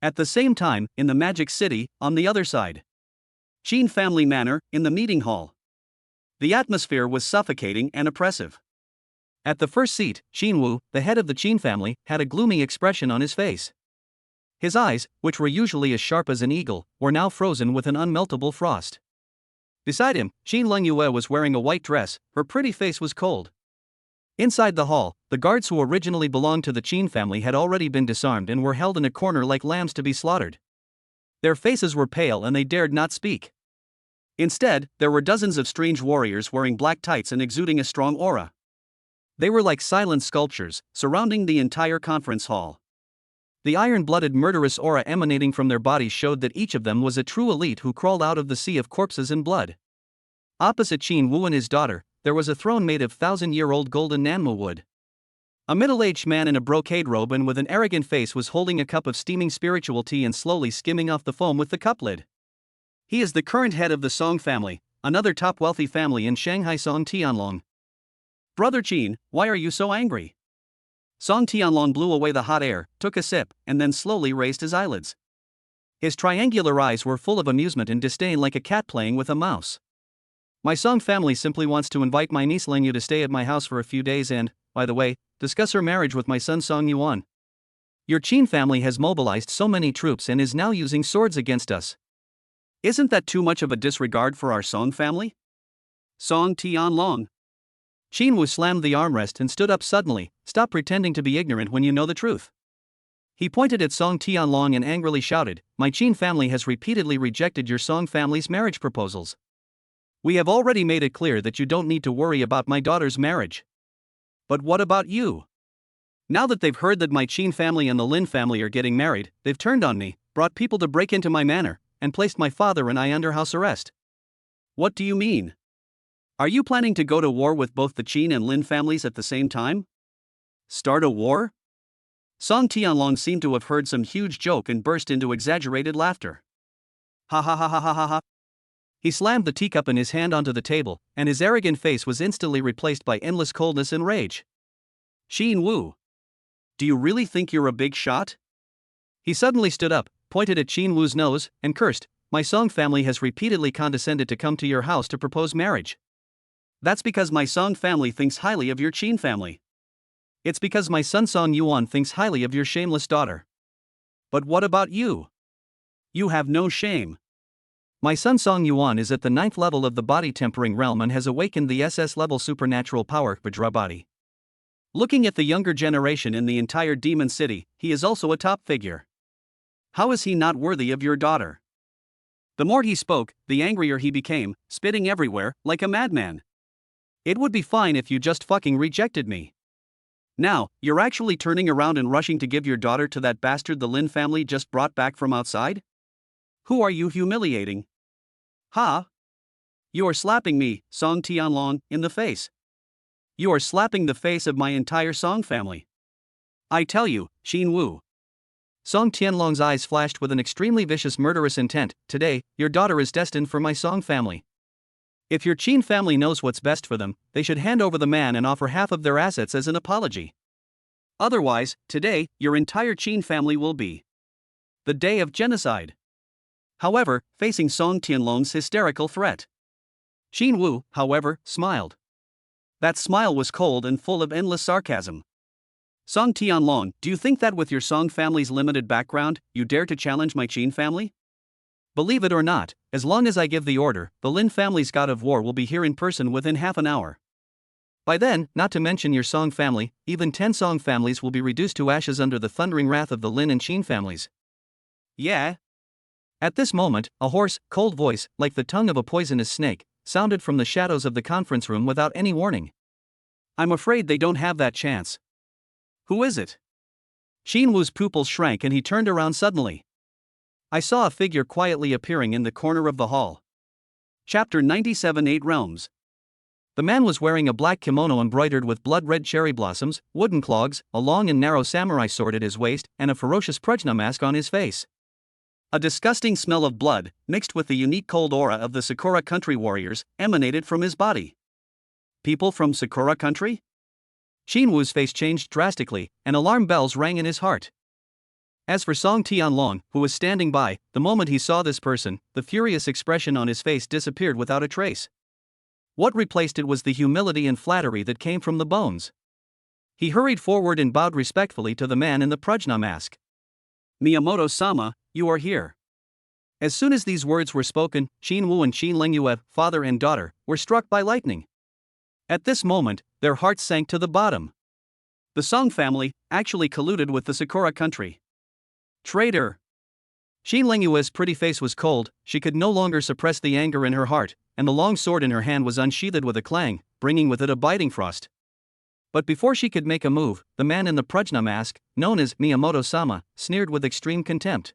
At the same time, in the Magic City, on the other side. Qin family manor, in the meeting hall. The atmosphere was suffocating and oppressive. At the first seat, Qin Wu, the head of the Qin family, had a gloomy expression on his face. His eyes, which were usually as sharp as an eagle, were now frozen with an unmeltable frost. Beside him, Qin Lengyue was wearing a white dress, her pretty face was cold. Inside the hall, the guards who originally belonged to the Qin family had already been disarmed and were held in a corner like lambs to be slaughtered. Their faces were pale and they dared not speak. Instead, there were dozens of strange warriors wearing black tights and exuding a strong aura. They were like silent sculptures, surrounding the entire conference hall. The iron-blooded murderous aura emanating from their bodies showed that each of them was a true elite who crawled out of the sea of corpses and blood. Opposite Qin Wu and his daughter, there was a throne made of 1,000-year-old golden nanmo wood. A middle-aged man in a brocade robe and with an arrogant face was holding a cup of steaming spiritual tea and slowly skimming off the foam with the cup lid. He is the current head of the Song family, another top wealthy family in Shanghai. Song Tianlong. Brother Qin, why are you so angry? Song Tianlong blew away the hot air, took a sip, and then slowly raised his eyelids. His triangular eyes were full of amusement and disdain like a cat playing with a mouse. My Song family simply wants to invite my niece Lingyu to stay at my house for a few days and, by the way, discuss her marriage with my son Song Yuan. Your Qin family has mobilized so many troops and is now using swords against us. Isn't that too much of a disregard for our Song family? Song Tianlong. Qin Wu slammed the armrest and stood up suddenly. Stop pretending to be ignorant when you know the truth. He pointed at Song Tianlong and angrily shouted, my Qin family has repeatedly rejected your Song family's marriage proposals. We have already made it clear that you don't need to worry about my daughter's marriage. But what about you? Now that they've heard that my Qin family and the Lin family are getting married, they've turned on me, brought people to break into my manor, and placed my father and I under house arrest. What do you mean? Are you planning to go to war with both the Qin and Lin families at the same time? Start a war? Song Tianlong seemed to have heard some huge joke and burst into exaggerated laughter. Ha ha ha ha ha ha ha. He slammed the teacup in his hand onto the table, and his arrogant face was instantly replaced by endless coldness and rage. Qin Wu. Do you really think you're a big shot? He suddenly stood up, pointed at Qin Wu's nose, and cursed, my Song family has repeatedly condescended to come to your house to propose marriage. That's because my Song family thinks highly of your Qin family. It's because my son Song Yuan thinks highly of your shameless daughter. But what about you? You have no shame. My son Song Yuan is at the 9th level of the body tempering realm and has awakened the SS level supernatural power body. Looking at the younger generation in the entire Demon City, he is also a top figure. How is he not worthy of your daughter? The more he spoke, the angrier he became, spitting everywhere, like a madman. It would be fine if you just fucking rejected me. Now, you're actually turning around and rushing to give your daughter to that bastard the Lin family just brought back from outside? Who are you humiliating? Ha! You are slapping me, Song Tianlong, in the face. You are slapping the face of my entire Song family. I tell you, Xin Wu. Song Tianlong's eyes flashed with an extremely vicious murderous intent. Today, your daughter is destined for my Song family. If your Qin family knows what's best for them, they should hand over the man and offer half of their assets as an apology. Otherwise, today, your entire Qin family will be the day of genocide. However, facing Song Tianlong's hysterical threat, Xin Wu, however, smiled. That smile was cold and full of endless sarcasm. Song Tianlong, do you think that with your Song family's limited background, you dare to challenge my Qin family? Believe it or not, as long as I give the order, the Lin family's god of war will be here in person within half an hour. By then, not to mention your Song family, even 10 Song families will be reduced to ashes under the thundering wrath of the Lin and Qin families. Yeah? At this moment, a hoarse, cold voice, like the tongue of a poisonous snake, sounded from the shadows of the conference room without any warning. I'm afraid they don't have that chance. Who is it? Xin Wu's pupils shrank and he turned around suddenly. I saw a figure quietly appearing in the corner of the hall. Chapter 97 8 Realms. The man was wearing a black kimono embroidered with blood-red cherry blossoms, wooden clogs, a long and narrow samurai sword at his waist, and a ferocious prajna mask on his face. A disgusting smell of blood, mixed with the unique cold aura of the Sakura country warriors, emanated from his body. People from Sakura country? Xin Wu's face changed drastically, and alarm bells rang in his heart. As for Song Tianlong, who was standing by, the moment he saw this person, the furious expression on his face disappeared without a trace. What replaced it was the humility and flattery that came from the bones. He hurried forward and bowed respectfully to the man in the prajna mask. Miyamoto-sama, you are here. As soon as these words were spoken, Xin Wu and Qin Lingyue, father and daughter, were struck by lightning. At this moment, their hearts sank to the bottom. The Song family actually colluded with the Sakura country. Traitor! Qin Lingyue's pretty face was cold, she could no longer suppress the anger in her heart, and the long sword in her hand was unsheathed with a clang, bringing with it a biting frost. But before she could make a move, the man in the prajna mask, known as Miyamoto-sama, sneered with extreme contempt.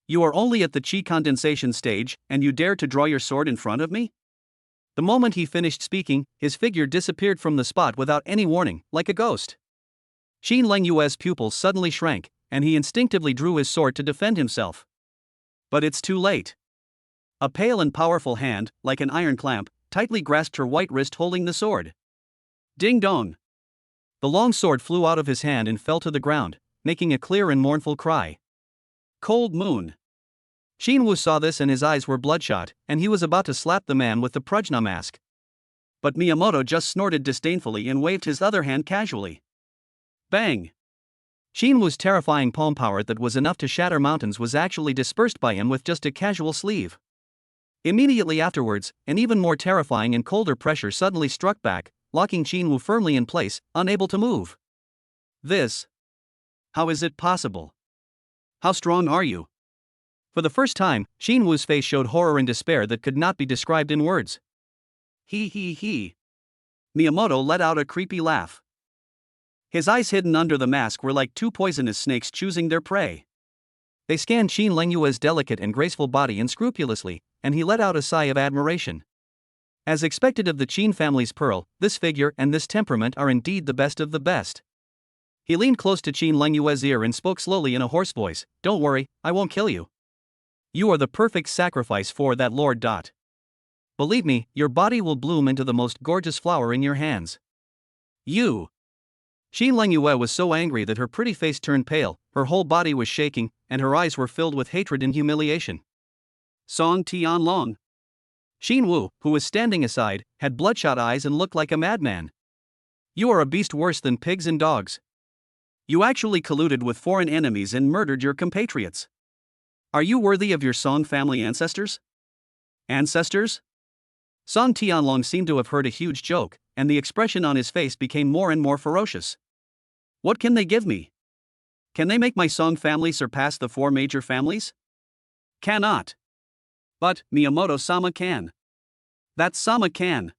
You are only at the chi condensation stage, and you dare to draw your sword in front of me? The moment he finished speaking, his figure disappeared from the spot without any warning, like a ghost. Qin Lingyue's pupils suddenly shrank, and he instinctively drew his sword to defend himself. But it's too late. A pale and powerful hand, like an iron clamp, tightly grasped her white wrist holding the sword. Ding dong! The long sword flew out of his hand and fell to the ground, making a clear and mournful cry. Cold moon. Xin Wu saw this and his eyes were bloodshot, and he was about to slap the man with the prajna mask. But Miyamoto just snorted disdainfully and waved his other hand casually. Bang! Xin Wu's terrifying palm power that was enough to shatter mountains was actually dispersed by him with just a casual sleeve. Immediately afterwards, an even more terrifying and colder pressure suddenly struck back, locking Xin Wu firmly in place, unable to move. This. How is it possible? How strong are you? For the first time, Xin Wu's face showed horror and despair that could not be described in words. He. Miyamoto let out a creepy laugh. His eyes hidden under the mask were like two poisonous snakes choosing their prey. They scanned Qin Lingyue's delicate and graceful body unscrupulously, and he let out a sigh of admiration. As expected of the Qin family's pearl, this figure and this temperament are indeed the best of the best. He leaned close to Qin Lingyue's ear and spoke slowly in a hoarse voice, Don't worry, I won't kill you. You are the perfect sacrifice for that lord. Believe me, your body will bloom into the most gorgeous flower in your hands. You! Qin Lingyue was so angry that her pretty face turned pale, her whole body was shaking, and her eyes were filled with hatred and humiliation. Song Tianlong. Xin Wu, who was standing aside, had bloodshot eyes and looked like a madman. You are a beast worse than pigs and dogs. You actually colluded with foreign enemies and murdered your compatriots. Are you worthy of your Song family ancestors? Ancestors? Song Tianlong seemed to have heard a huge joke, and the expression on his face became more and more ferocious. What can they give me? Can they make my Song family surpass the four major families? Cannot. But Miyamoto-sama can. That Sama can.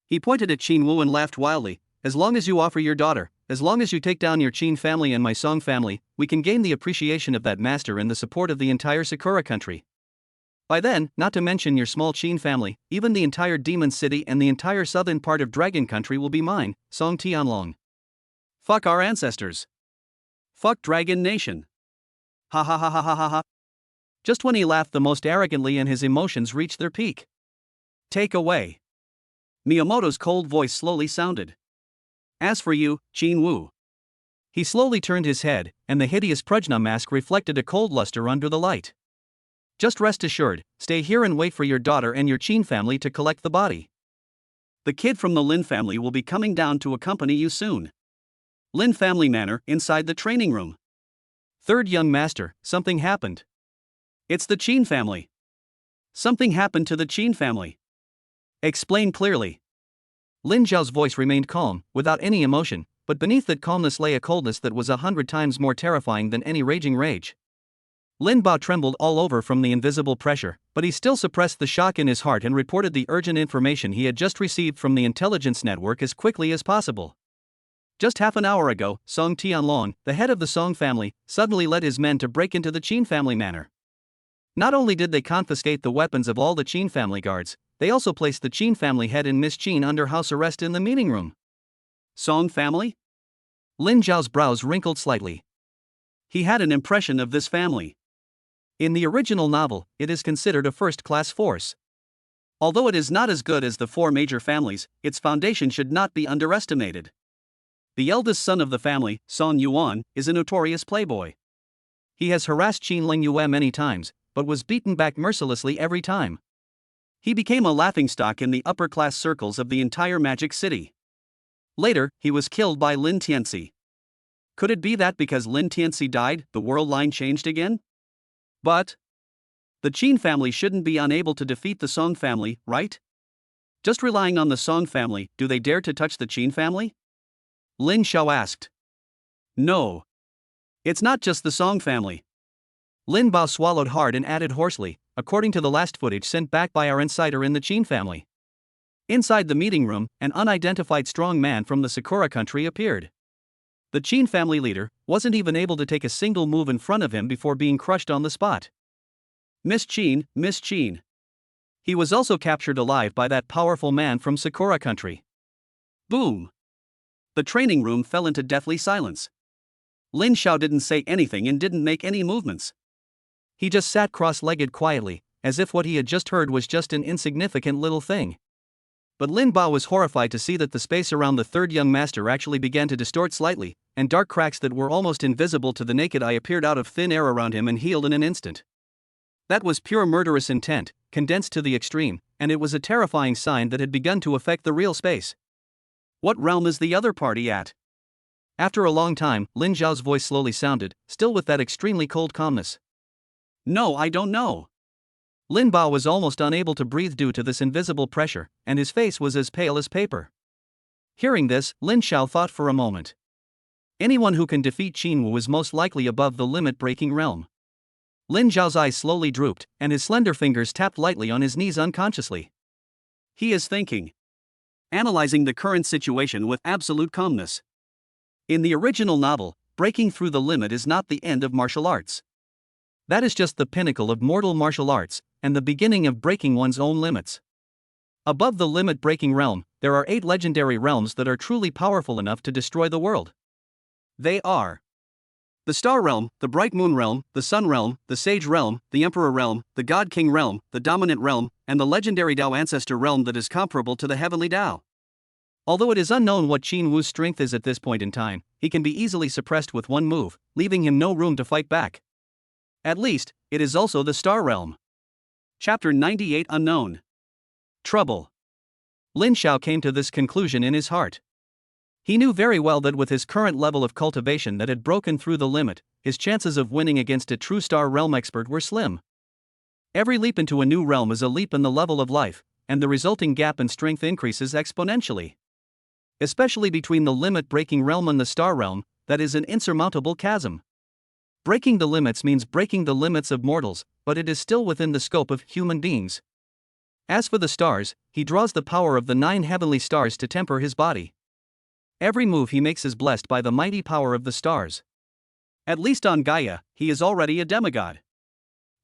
He pointed at Xin Wu and laughed wildly. As long as you offer your daughter, as long as you take down your Qin family and my Song family, we can gain the appreciation of that master and the support of the entire Sakura country. By then, not to mention your small Qin family, even the entire demon city and the entire southern part of Dragon Country will be mine, Song Tianlong. Fuck our ancestors. Fuck Dragon Nation. Ha ha ha ha ha ha ha. Just when he laughed the most arrogantly and his emotions reached their peak. Take away. Miyamoto's cold voice slowly sounded. As for you, Qin Wu. He slowly turned his head, and the hideous Prajna mask reflected a cold luster under the light. Just rest assured, stay here and wait for your daughter and your Qin family to collect the body. The kid from the Lin family will be coming down to accompany you soon. Lin family manor, inside the training room. Third young master, something happened. It's the Qin family. Something happened to the Qin family. Explain clearly. Lin Xiao's voice remained calm, without any emotion, but beneath that calmness lay a coldness that was 100 times more terrifying than any raging rage. Lin Bao trembled all over from the invisible pressure, but he still suppressed the shock in his heart and reported the urgent information he had just received from the intelligence network as quickly as possible. Just half an hour ago, Song Tianlong, the head of the Song family, suddenly led his men to break into the Qin family manor. Not only did they confiscate the weapons of all the Qin family guards, they also placed the Qin family head and Miss Qin under house arrest in the meeting room. Song family? Lin Xiao's brows wrinkled slightly. He had an impression of this family. In the original novel, it is considered a first-class force. Although it is not as good as the four major families, its foundation should not be underestimated. The eldest son of the family, Song Yuan, is a notorious playboy. He has harassed Qin Ling Yue many times, but was beaten back mercilessly every time. He became a laughingstock in the upper-class circles of the entire Magic City. Later, he was killed by Lin Tianci. Could it be that because Lin Tianci died, the world line changed again? But the Qin family shouldn't be unable to defeat the Song family, right? Just relying on the Song family, do they dare to touch the Qin family? Lin Xiao asked. No. It's not just the Song family. Lin Bao swallowed hard and added hoarsely, according to the last footage sent back by our insider in the Qin family. Inside the meeting room, an unidentified strong man from the Sakura country appeared. The Qin family leader wasn't even able to take a single move in front of him before being crushed on the spot. Miss Qin, Miss Qin. He was also captured alive by that powerful man from Sakura country. Boom! The training room fell into deathly silence. Lin Xiao didn't say anything and didn't make any movements. He just sat cross-legged quietly, as if what he had just heard was just an insignificant little thing. But Lin Bao was horrified to see that the space around the third young master actually began to distort slightly, and dark cracks that were almost invisible to the naked eye appeared out of thin air around him and healed in an instant. That was pure murderous intent, condensed to the extreme, and it was a terrifying sign that had begun to affect the real space. What realm is the other party at? After a long time, Lin Xiao's voice slowly sounded, still with that extremely cold calmness. No, I don't know. Lin Bao was almost unable to breathe due to this invisible pressure, and his face was as pale as paper. Hearing this, Lin Xiao thought for a moment. Anyone who can defeat Qin Wu is most likely above the limit-breaking realm. Lin Xiao's eyes slowly drooped, and his slender fingers tapped lightly on his knees unconsciously. He is thinking. Analyzing the current situation with absolute calmness. In the original novel, breaking through the limit is not the end of martial arts. That is just the pinnacle of mortal martial arts, and the beginning of breaking one's own limits. Above the limit-breaking realm, there are 8 legendary realms that are truly powerful enough to destroy the world. They are the Star Realm, the Bright Moon Realm, the Sun Realm, the Sage Realm, the Emperor Realm, the God King Realm, the Dominant Realm, and the legendary Dao Ancestor Realm that is comparable to the Heavenly Dao. Although it is unknown what Qin Wu's strength is at this point in time, he can be easily suppressed with one move, leaving him no room to fight back. At least, it is also the Star Realm. Chapter 98 Unknown. Trouble. Lin Xiao came to this conclusion in his heart. He knew very well that with his current level of cultivation that had broken through the limit, his chances of winning against a true Star Realm expert were slim. Every leap into a new realm is a leap in the level of life, and the resulting gap in strength increases exponentially. Especially between the limit-breaking realm and the Star Realm, that is an insurmountable chasm. Breaking the limits means breaking the limits of mortals, but it is still within the scope of human beings. As for the stars, he draws the power of the 9 heavenly stars to temper his body. Every move he makes is blessed by the mighty power of the stars. At least on Gaia, he is already a demigod.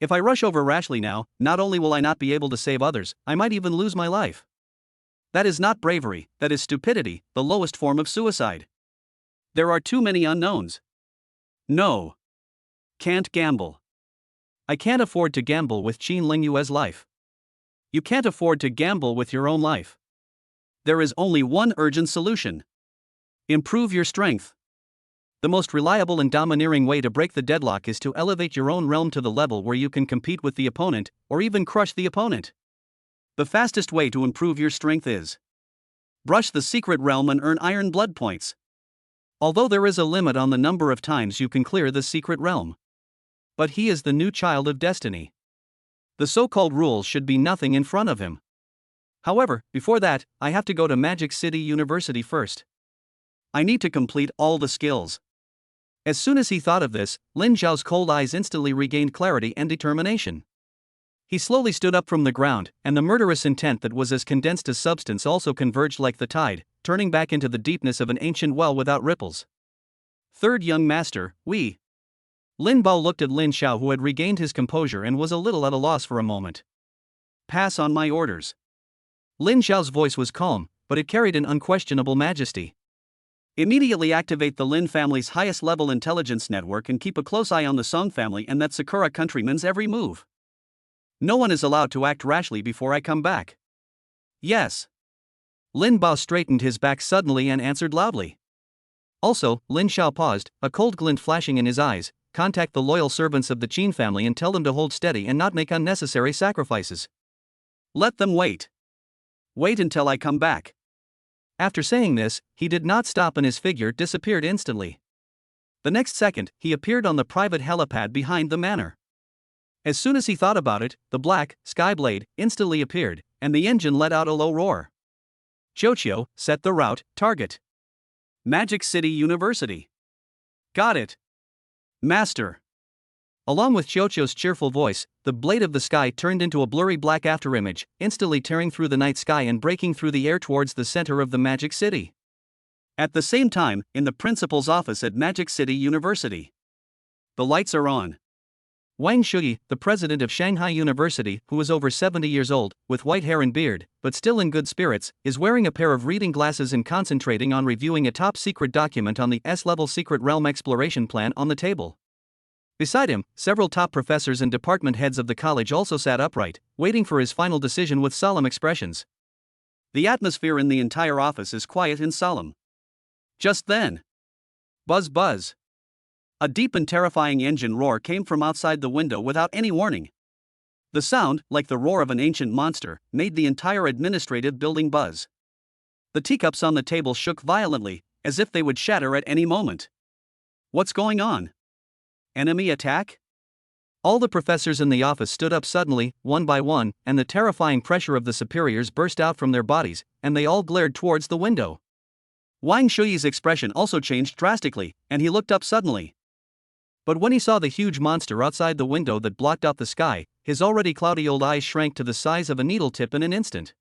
If I rush over rashly now, not only will I not be able to save others, I might even lose my life. That is not bravery, that is stupidity, the lowest form of suicide. There are too many unknowns. No. Can't gamble. I can't afford to gamble with Qin Lingyue's life. You can't afford to gamble with your own life. There is only one urgent solution. Improve your strength. The most reliable and domineering way to break the deadlock is to elevate your own realm to the level where you can compete with the opponent, or even crush the opponent. The fastest way to improve your strength is brush the secret realm and earn iron blood points. Although there is a limit on the number of times you can clear the secret realm. But he is the new child of destiny. The so-called rules should be nothing in front of him. However, before that, I have to go to Magic City University first. I need to complete all the skills. As soon as he thought of this, Lin Xiao's cold eyes instantly regained clarity and determination. He slowly stood up from the ground, and the murderous intent that was as condensed as substance also converged like the tide, turning back into the deepness of an ancient well without ripples. Third young master, we. Lin Bao looked at Lin Xiao, who had regained his composure and was a little at a loss for a moment. Pass on my orders. Lin Xiao's voice was calm, but it carried an unquestionable majesty. Immediately activate the Lin family's highest level intelligence network and keep a close eye on the Song family and that Sakura countryman's every move. No one is allowed to act rashly before I come back. Yes. Lin Bao straightened his back suddenly and answered loudly. Also, Lin Xiao paused, a cold glint flashing in his eyes. Contact the loyal servants of the Qin family and tell them to hold steady and not make unnecessary sacrifices. Let them wait. Wait until I come back. After saying this, he did not stop and his figure disappeared instantly. The next second, he appeared on the private helipad behind the manor. As soon as he thought about it, the black sky blade instantly appeared, and the engine let out a low roar. Jochio, set the route, target. Magic City University. Got it. Master. Along with Jochio's cheerful voice, the blade of the sky turned into a blurry black afterimage, instantly tearing through the night sky and breaking through the air towards the center of the Magic City. At the same time, in the principal's office at Magic City University. The lights are on. Wang Shuyi, the president of Shanghai University, who is over 70 years old, with white hair and beard, but still in good spirits, is wearing a pair of reading glasses and concentrating on reviewing a top-secret document on the S-level secret realm exploration plan on the table. Beside him, several top professors and department heads of the college also sat upright, waiting for his final decision with solemn expressions. The atmosphere in the entire office is quiet and solemn. Just then. Buzz buzz. A deep and terrifying engine roar came from outside the window without any warning. The sound, like the roar of an ancient monster, made the entire administrative building buzz. The teacups on the table shook violently, as if they would shatter at any moment. What's going on? Enemy attack? All the professors in the office stood up suddenly, one by one, and the terrifying pressure of the superiors burst out from their bodies, and they all glared towards the window. Wang Shuyi's expression also changed drastically, and he looked up suddenly. But when he saw the huge monster outside the window that blocked out the sky, his already cloudy old eyes shrank to the size of a needle tip in an instant.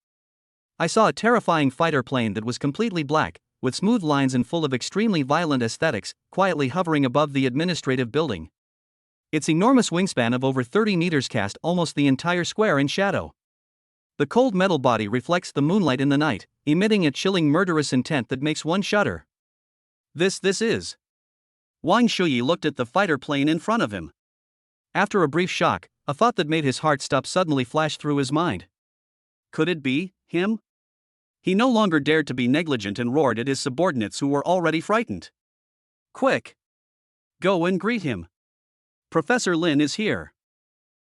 I saw a terrifying fighter plane that was completely black, with smooth lines and full of extremely violent aesthetics, quietly hovering above the administrative building. Its enormous wingspan of over 30 meters cast almost the entire square in shadow. The cold metal body reflects the moonlight in the night, emitting a chilling murderous intent that makes one shudder. This is. Wang Shuyi looked at the fighter plane in front of him. After a brief shock, a thought that made his heart stop suddenly flashed through his mind. Could it be him? He no longer dared to be negligent and roared at his subordinates who were already frightened. Quick! Go and greet him. Professor Lin is here.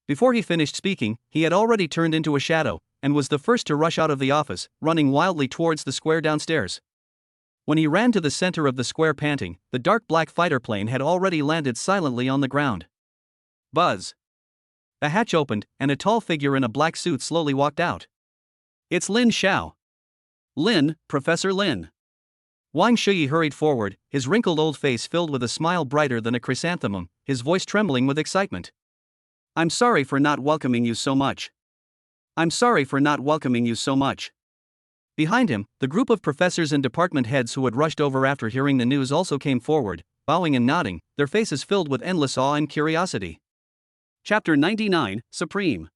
Before he finished speaking, he had already turned into a shadow, and was the first to rush out of the office, running wildly towards the square downstairs. When he ran to the center of the square panting, the dark black fighter plane had already landed silently on the ground. Buzz. A hatch opened, and a tall figure in a black suit slowly walked out. It's Lin Xiao. Lin, Professor Lin. Wang Shuyi hurried forward, his wrinkled old face filled with a smile brighter than a chrysanthemum, his voice trembling with excitement. I'm sorry for not welcoming you so much. I'm sorry for not welcoming you so much. Behind him, the group of professors and department heads who had rushed over after hearing the news also came forward, bowing and nodding, their faces filled with endless awe and curiosity. Chapter 99, Supreme.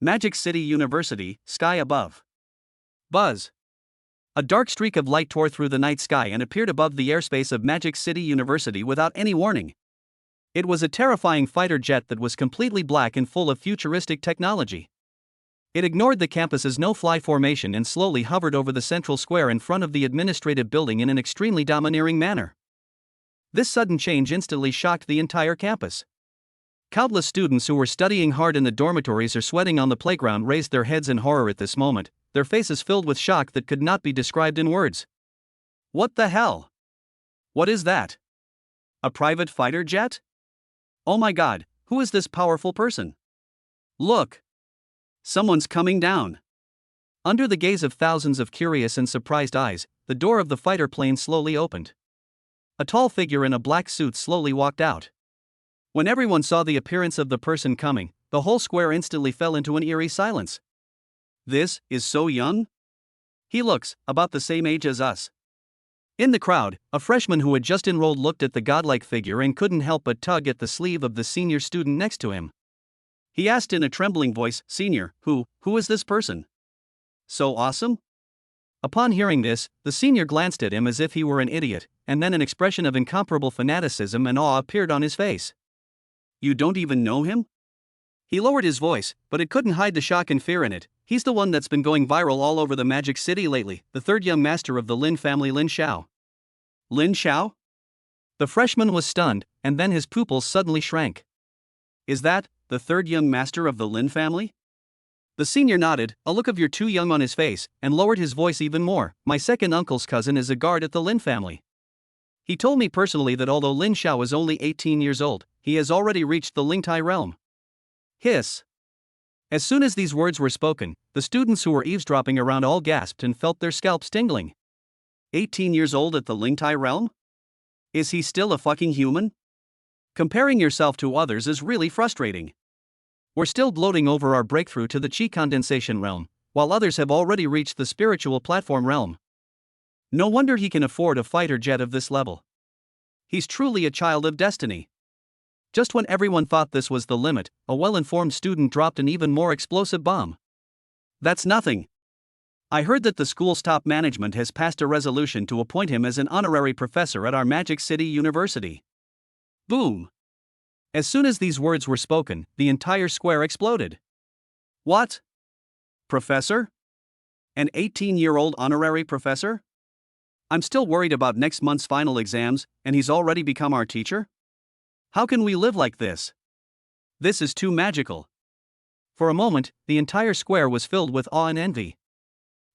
Magic City University, Sky Above. Buzz. A dark streak of light tore through the night sky and appeared above the airspace of Magic City University without any warning. It was a terrifying fighter jet that was completely black and full of futuristic technology. It ignored the campus's no-fly formation and slowly hovered over the central square in front of the administrative building in an extremely domineering manner. This sudden change instantly shocked the entire campus. Countless students who were studying hard in the dormitories or sweating on the playground raised their heads in horror at this moment, their faces filled with shock that could not be described in words. What the hell? What is that? A private fighter jet? Oh my god, who is this powerful person? Look! Someone's coming down. Under the gaze of thousands of curious and surprised eyes, the door of the fighter plane slowly opened. A tall figure in a black suit slowly walked out. When everyone saw the appearance of the person coming, the whole square instantly fell into an eerie silence. This is so young? He looks about the same age as us. In the crowd, a freshman who had just enrolled looked at the godlike figure and couldn't help but tug at the sleeve of the senior student next to him. He asked in a trembling voice, "Senior, who is this person? So awesome?" Upon hearing this, the senior glanced at him as if he were an idiot, and then an expression of incomparable fanaticism and awe appeared on his face. You don't even know him? He lowered his voice, but it couldn't hide the shock and fear in it. He's the one that's been going viral all over the Magic City lately, the third young master of the Lin family, Lin Xiao. Lin Xiao? The freshman was stunned, and then his pupils suddenly shrank. Is that the third young master of the Lin family? The senior nodded, a look of "you're too young" on his face, and lowered his voice even more. My second uncle's cousin is a guard at the Lin family. He told me personally that although Lin Xiao is only 18 years old, he has already reached the Lingtai realm. Hiss. As soon as these words were spoken, the students who were eavesdropping around all gasped and felt their scalps tingling. 18 years old at the Lingtai realm? Is he still a fucking human? Comparing yourself to others is really frustrating. We're still gloating over our breakthrough to the chi condensation realm, while others have already reached the spiritual platform realm. No wonder he can afford a fighter jet of this level. He's truly a child of destiny. Just when everyone thought this was the limit, a well-informed student dropped an even more explosive bomb. That's nothing. I heard that the school's top management has passed a resolution to appoint him as an honorary professor at our Magic City University. Boom. As soon as these words were spoken, the entire square exploded. What? Professor? An 18-year-old honorary professor? I'm still worried about next month's final exams, and he's already become our teacher? How can we live like this? This is too magical. For a moment, the entire square was filled with awe and envy.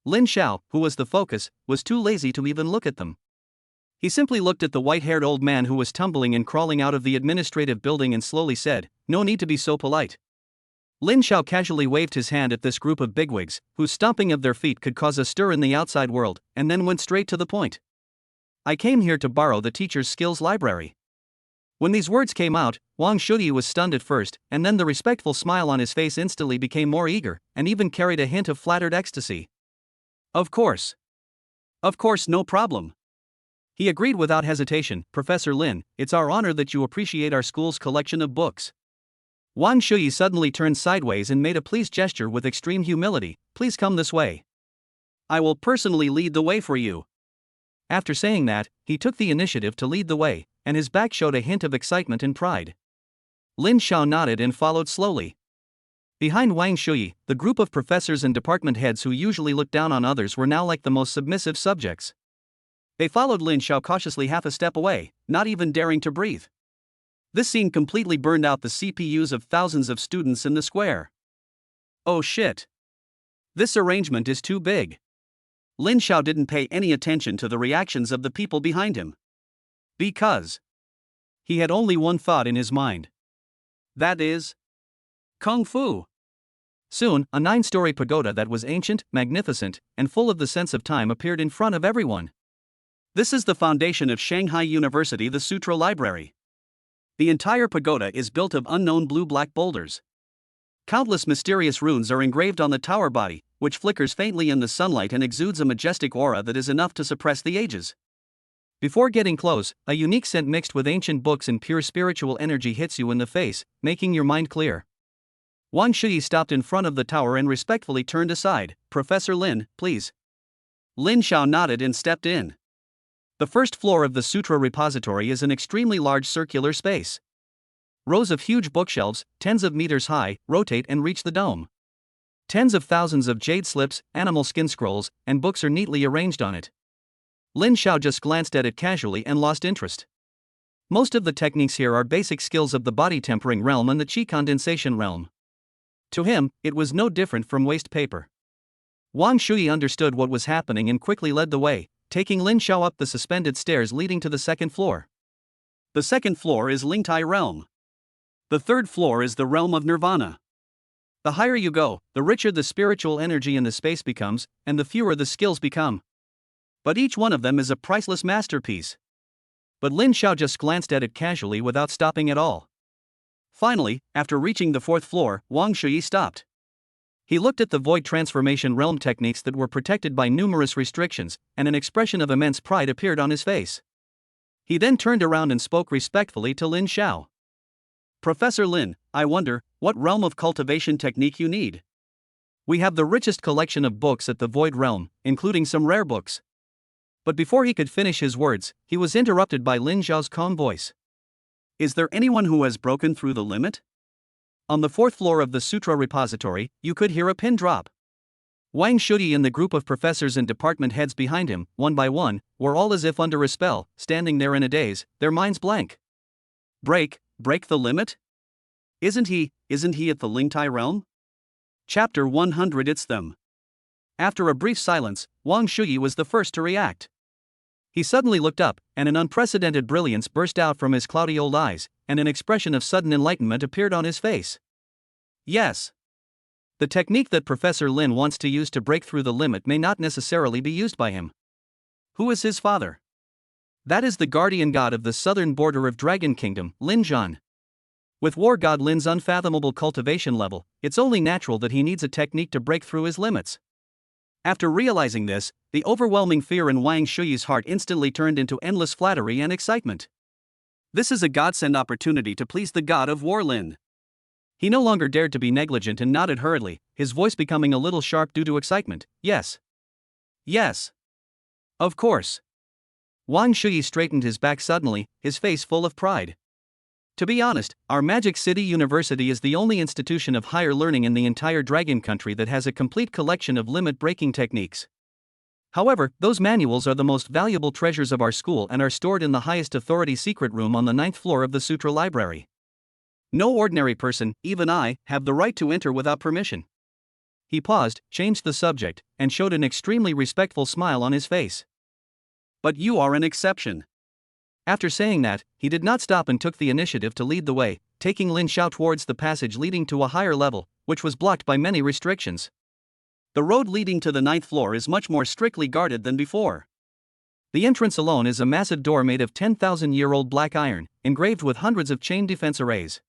Lin Xiao, who was the focus, was too lazy to even look at them. He simply looked at the white-haired old man who was tumbling and crawling out of the administrative building and slowly said, "No need to be so polite." Lin Xiao casually waved his hand at this group of bigwigs, whose stomping of their feet could cause a stir in the outside world, and then went straight to the point. I came here to borrow the teacher's skills library. When these words came out, Wang Shuyi was stunned at first, and then the respectful smile on his face instantly became more eager, and even carried a hint of flattered ecstasy. Of course. Of course, no problem. He agreed without hesitation. Professor Lin, it's our honor that you appreciate our school's collection of books. Wang Shuyi suddenly turned sideways and made a pleased gesture with extreme humility. Please come this way. I will personally lead the way for you. After saying that, he took the initiative to lead the way, and his back showed a hint of excitement and pride. Lin Xiao nodded and followed slowly. Behind Wang Shuyi, the group of professors and department heads who usually looked down on others were now like the most submissive subjects. They followed Lin Xiao cautiously half a step away, not even daring to breathe. This scene completely burned out the CPUs of thousands of students in the square. Oh shit. This arrangement is too big. Lin Xiao didn't pay any attention to the reactions of the people behind him. Because he had only one thought in his mind. That is Kung Fu. Soon, a 9-story pagoda that was ancient, magnificent, and full of the sense of time appeared in front of everyone. This is the foundation of Shanghai University, the Sutra Library. The entire pagoda is built of unknown blue-black boulders. Countless mysterious runes are engraved on the tower body, which flickers faintly in the sunlight and exudes a majestic aura that is enough to suppress the ages. Before getting close, a unique scent mixed with ancient books and pure spiritual energy hits you in the face, making your mind clear. Wang Shui stopped in front of the tower and respectfully turned aside. "Professor Lin, please." Lin Xiao nodded and stepped in. The first floor of the Sutra Repository is an extremely large circular space. Rows of huge bookshelves, tens of meters high, rotate and reach the dome. Tens of thousands of jade slips, animal skin scrolls, and books are neatly arranged on it. Lin Xiao just glanced at it casually and lost interest. Most of the techniques here are basic skills of the body tempering realm and the qi condensation realm. To him, it was no different from waste paper. Wang Shui understood what was happening and quickly led the way, taking Lin Xiao up the suspended stairs leading to the second floor. The second floor is Lingtai realm. The third floor is the realm of Nirvana. The higher you go, the richer the spiritual energy in the space becomes, and the fewer the skills become. But each one of them is a priceless masterpiece. But Lin Xiao just glanced at it casually without stopping at all. Finally, after reaching the fourth floor, Wang Shui stopped. He looked at the void transformation realm techniques that were protected by numerous restrictions, and an expression of immense pride appeared on his face. He then turned around and spoke respectfully to Lin Xiao. "Professor Lin, I wonder what realm of cultivation technique you need. We have the richest collection of books at the Void Realm, including some rare books." But before he could finish his words, he was interrupted by Lin Xiao's calm voice. "Is there anyone who has broken through the limit?" On the fourth floor of the Sutra Repository, you could hear a pin drop. Wang Shui and the group of professors and department heads behind him, one by one, were all as if under a spell, standing there in a daze, their minds blank. Break the limit? Isn't he at the Lingtai realm? Chapter 100. It's them. After a brief silence, Wang Shui was the first to react. He suddenly looked up, and an unprecedented brilliance burst out from his cloudy old eyes, and an expression of sudden enlightenment appeared on his face. Yes. The technique that Professor Lin wants to use to break through the limit may not necessarily be used by him. Who is his father? That is the guardian god of the southern border of Dragon Kingdom, Lin Zhan. With war god Lin's unfathomable cultivation level, it's only natural that he needs a technique to break through his limits. After realizing this, the overwhelming fear in Wang Shui's heart instantly turned into endless flattery and excitement. This is a godsend opportunity to please the god of war Lin. He no longer dared to be negligent and nodded hurriedly, his voice becoming a little sharp due to excitement. Yes. Yes. Of course. Wang Shui straightened his back suddenly, his face full of pride. To be honest, our Magic City University is the only institution of higher learning in the entire Dragon Country that has a complete collection of limit-breaking techniques. However, those manuals are the most valuable treasures of our school and are stored in the highest authority secret room on the 9th floor of the Sutra Library. No ordinary person, even I, have the right to enter without permission. He paused, changed the subject, and showed an extremely respectful smile on his face. But you are an exception. After saying that, he did not stop and took the initiative to lead the way, taking Lin Xiao towards the passage leading to a higher level, which was blocked by many restrictions. The road leading to the 9th floor is much more strictly guarded than before. The entrance alone is a massive door made of 10,000-year-old black iron, engraved with hundreds of chain defense arrays.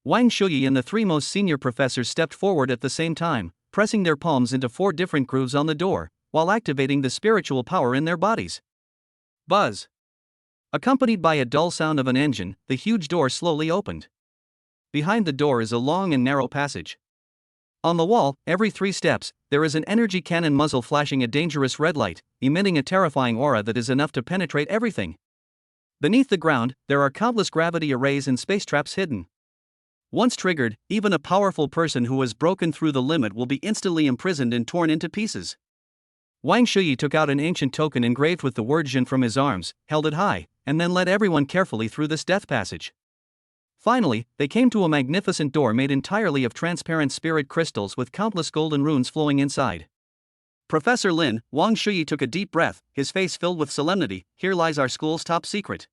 Wang Shui and the three most senior professors stepped forward at the same time, pressing their palms into 4 different grooves on the door, while activating the spiritual power in their bodies. Buzz! Accompanied by a dull sound of an engine, the huge door slowly opened. Behind the door is a long and narrow passage. On the wall, every 3 steps, there is an energy cannon muzzle flashing a dangerous red light, emitting a terrifying aura that is enough to penetrate everything. Beneath the ground, there are countless gravity arrays and space traps hidden. Once triggered, even a powerful person who has broken through the limit will be instantly imprisoned and torn into pieces. Wang Shui took out an ancient token engraved with the word Jin from his arms, held it high, and then led everyone carefully through this death passage. Finally, they came to a magnificent door made entirely of transparent spirit crystals with countless golden runes flowing inside. Professor Lin, Wang Shui took a deep breath, his face filled with solemnity. Here lies our school's top secret.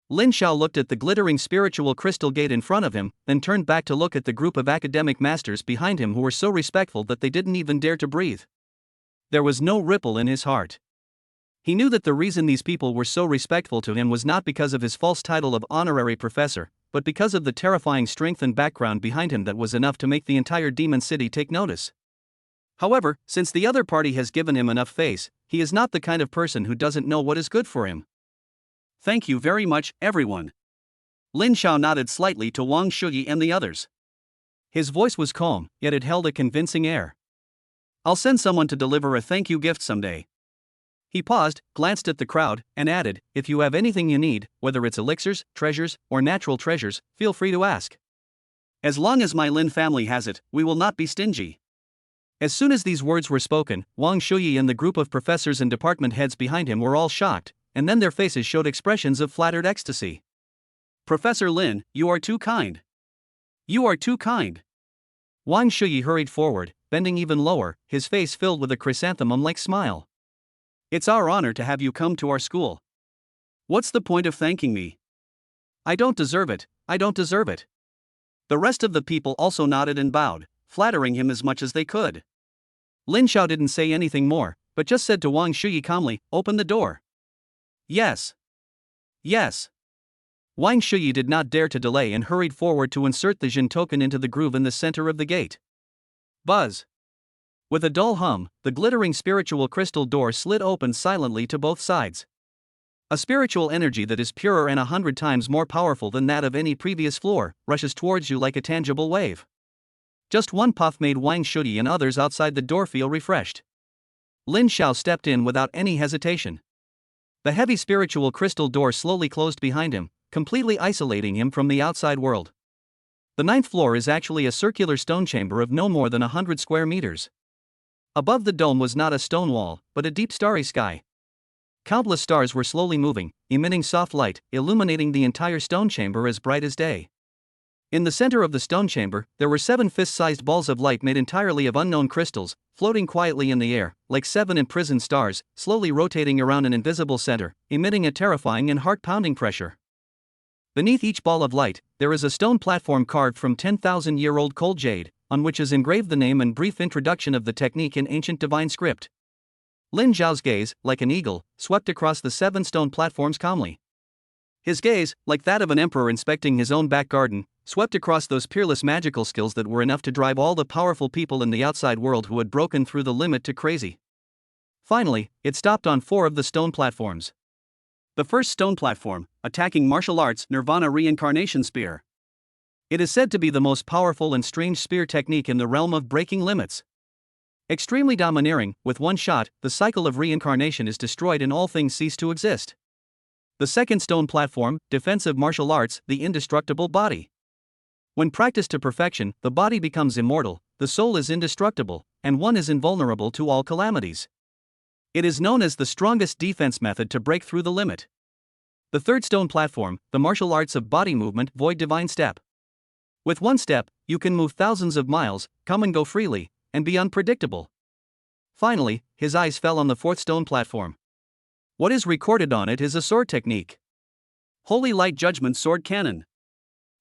Lin Xiao looked at the glittering spiritual crystal gate in front of him, then turned back to look at the group of academic masters behind him who were so respectful that they didn't even dare to breathe. There was no ripple in his heart. He knew that the reason these people were so respectful to him was not because of his false title of honorary professor, but because of the terrifying strength and background behind him that was enough to make the entire demon city take notice. However, since the other party has given him enough face, he is not the kind of person who doesn't know what is good for him. Thank you very much, everyone. Lin Xiao nodded slightly to Wang Shuyi and the others. His voice was calm, yet it held a convincing air. I'll send someone to deliver a thank you gift someday. He paused, glanced at the crowd, and added, if you have anything you need, whether it's elixirs, treasures, or natural treasures, feel free to ask. As long as my Lin family has it, we will not be stingy. As soon as these words were spoken, Wang Shuyi and the group of professors and department heads behind him were all shocked, and then their faces showed expressions of flattered ecstasy. Professor Lin, you are too kind. You are too kind. Wang Shuyi hurried forward, bending even lower, his face filled with a chrysanthemum-like smile. It's our honor to have you come to our school. What's the point of thanking me? I don't deserve it, I don't deserve it. The rest of the people also nodded and bowed, flattering him as much as they could. Lin Xiao didn't say anything more, but just said to Wang Shuyi calmly, open the door. Yes. Yes. Wang Shuyi did not dare to delay and hurried forward to insert the Jin token into the groove in the center of the gate. Buzz. With a dull hum, the glittering spiritual crystal door slid open silently to both sides. A spiritual energy that is purer and 100 times more powerful than that of any previous floor rushes towards you like a tangible wave. Just one puff made Wang Shuyi and others outside the door feel refreshed. Lin Xiao stepped in without any hesitation. The heavy spiritual crystal door slowly closed behind him, completely isolating him from the outside world. The 9th floor is actually a circular stone chamber of no more than 100 square meters. Above the dome was not a stone wall, but a deep starry sky. Countless stars were slowly moving, emitting soft light, illuminating the entire stone chamber as bright as day. In the center of the stone chamber, there were 7 fist-sized balls of light made entirely of unknown crystals, floating quietly in the air, like 7 imprisoned stars, slowly rotating around an invisible center, emitting a terrifying and heart-pounding pressure. Beneath each ball of light, there is a stone platform carved from 10,000-year-old cold jade, on which is engraved the name and brief introduction of the technique in ancient divine script. Lin Xiao's gaze, like an eagle, swept across the 7 stone platforms calmly. His gaze, like that of an emperor inspecting his own back garden, swept across those peerless magical skills that were enough to drive all the powerful people in the outside world who had broken through the limit to crazy. Finally, it stopped on 4 of the stone platforms. The first stone platform, attacking martial arts Nirvana reincarnation spear. It is said to be the most powerful and strange spear technique in the realm of breaking limits. Extremely domineering, with one shot, the cycle of reincarnation is destroyed and all things cease to exist. The second stone platform, defensive martial arts, the indestructible body. When practiced to perfection, the body becomes immortal, the soul is indestructible, and one is invulnerable to all calamities. It is known as the strongest defense method to break through the limit. The third stone platform, the martial arts of body movement, void divine step. With one step, you can move thousands of miles, come and go freely, and be unpredictable. Finally, his eyes fell on the fourth stone platform. What is recorded on it is a sword technique. Holy Light Judgment Sword Cannon.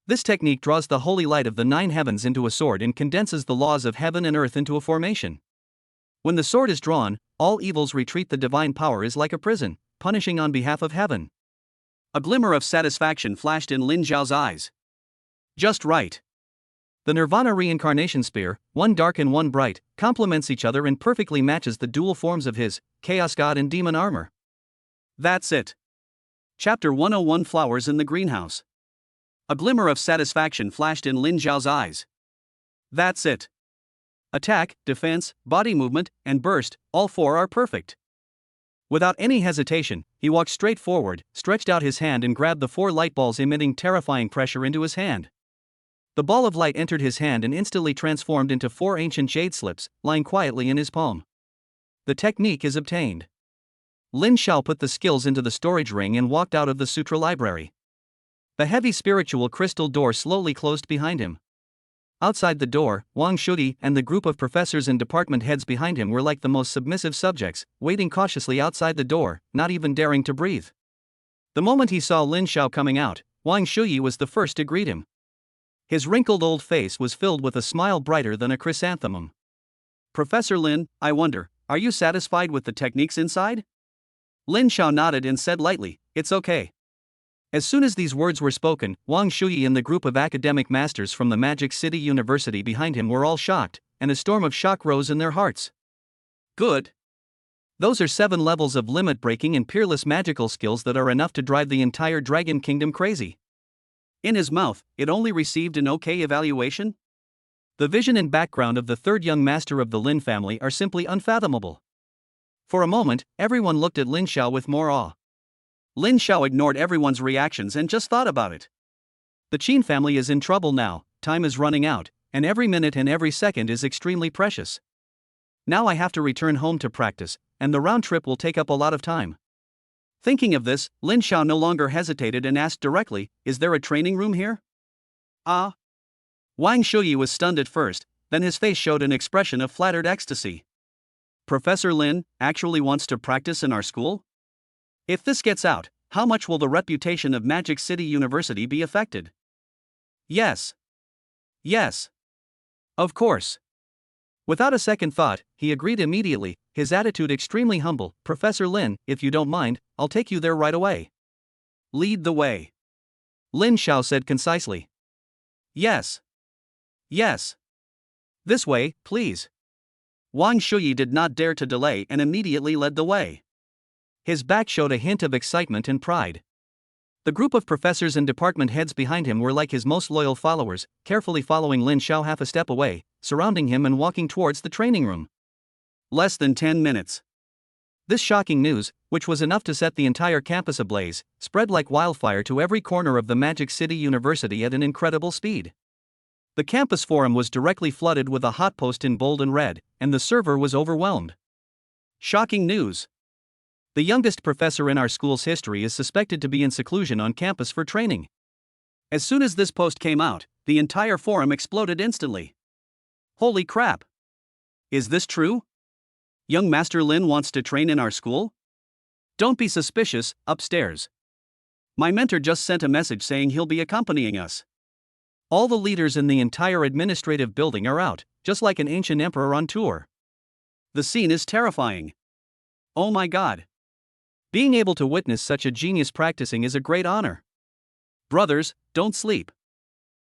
This technique draws the holy light of the 9 heavens into a sword and condenses the laws of heaven and earth into a formation. When the sword is drawn, all evils retreat. The divine power is like a prison, punishing on behalf of heaven. A glimmer of satisfaction flashed in Lin Xiao's eyes. Just right. The Nirvana reincarnation spear, one dark and one bright, complements each other and perfectly matches the dual forms of his Chaos God and Demon armor. That's it. Chapter 101 Flowers in the Greenhouse. A glimmer of satisfaction flashed in Lin Xiao's eyes. That's it. Attack, defense, body movement, and burst, all 4 are perfect. Without any hesitation, he walked straight forward, stretched out his hand and grabbed the 4 light balls, emitting terrifying pressure into his hand. The ball of light entered his hand and instantly transformed into 4 ancient jade slips, lying quietly in his palm. The technique is obtained. Lin Xiao put the skills into the storage ring and walked out of the sutra library. The heavy spiritual crystal door slowly closed behind him. Outside the door, Wang Shuyi and the group of professors and department heads behind him were like the most submissive subjects, waiting cautiously outside the door, not even daring to breathe. The moment he saw Lin Xiao coming out, Wang Shuyi was the first to greet him. His wrinkled old face was filled with a smile brighter than a chrysanthemum. Professor Lin, I wonder, are you satisfied with the techniques inside? Lin Xiao nodded and said lightly, it's okay. As soon as these words were spoken, Wang Shuyi and the group of academic masters from the Magic City University behind him were all shocked, and a storm of shock rose in their hearts. Good. Those are 7 levels of limit-breaking and peerless magical skills that are enough to drive the entire Dragon Kingdom crazy. In his mouth, it only received an okay evaluation? The vision and background of the third young master of the Lin family are simply unfathomable. For a moment, everyone looked at Lin Xiao with more awe. Lin Xiao ignored everyone's reactions and just thought about it. The Qin family is in trouble now, time is running out, and every minute and every second is extremely precious. Now I have to return home to practice, and the round trip will take up a lot of time. Thinking of this, Lin Xiao no longer hesitated and asked directly, "Is there a training room here?" Ah. Wang Shuyi was stunned at first, then his face showed an expression of flattered ecstasy. Professor Lin actually wants to practice in our school? If this gets out, how much will the reputation of Magic City University be affected? Yes. Yes. Of course. Without a second thought, he agreed immediately, his attitude extremely humble. "Professor Lin, if you don't mind, I'll take you there right away." "Lead the way," Lin Xiao said concisely. "Yes. Yes. This way, please." Wang Shuyi did not dare to delay and immediately led the way. His back showed a hint of excitement and pride. The group of professors and department heads behind him were like his most loyal followers, carefully following Lin Xiao half a step away, surrounding him and walking towards the training room. Less than 10 minutes. This shocking news, which was enough to set the entire campus ablaze, spread like wildfire to every corner of the Magic City University at an incredible speed. The campus forum was directly flooded with a hot post in bold and red, and the server was overwhelmed. Shocking news! The youngest professor in our school's history is suspected to be in seclusion on campus for training. As soon as this post came out, the entire forum exploded instantly. Holy crap! Is this true? Young Master Lin wants to train in our school? Don't be suspicious, upstairs. My mentor just sent a message saying he'll be accompanying us. All the leaders in the entire administrative building are out, just like an ancient emperor on tour. The scene is terrifying. Oh my god. Being able to witness such a genius practicing is a great honor. Brothers, don't sleep.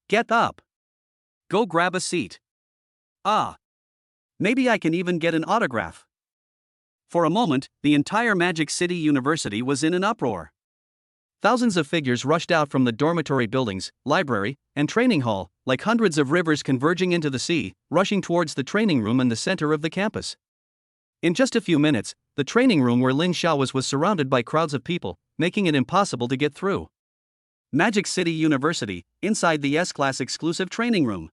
Get up. Go grab a seat. Ah. Maybe I can even get an autograph. For a moment, the entire Magic City University was in an uproar. Thousands of figures rushed out from the dormitory buildings, library, and training hall, like hundreds of rivers converging into the sea, rushing towards the training room in the center of the campus. In just a few minutes, the training room where Lin Xiao was surrounded by crowds of people, making it impossible to get through. Magic City University, inside the S-Class exclusive training room.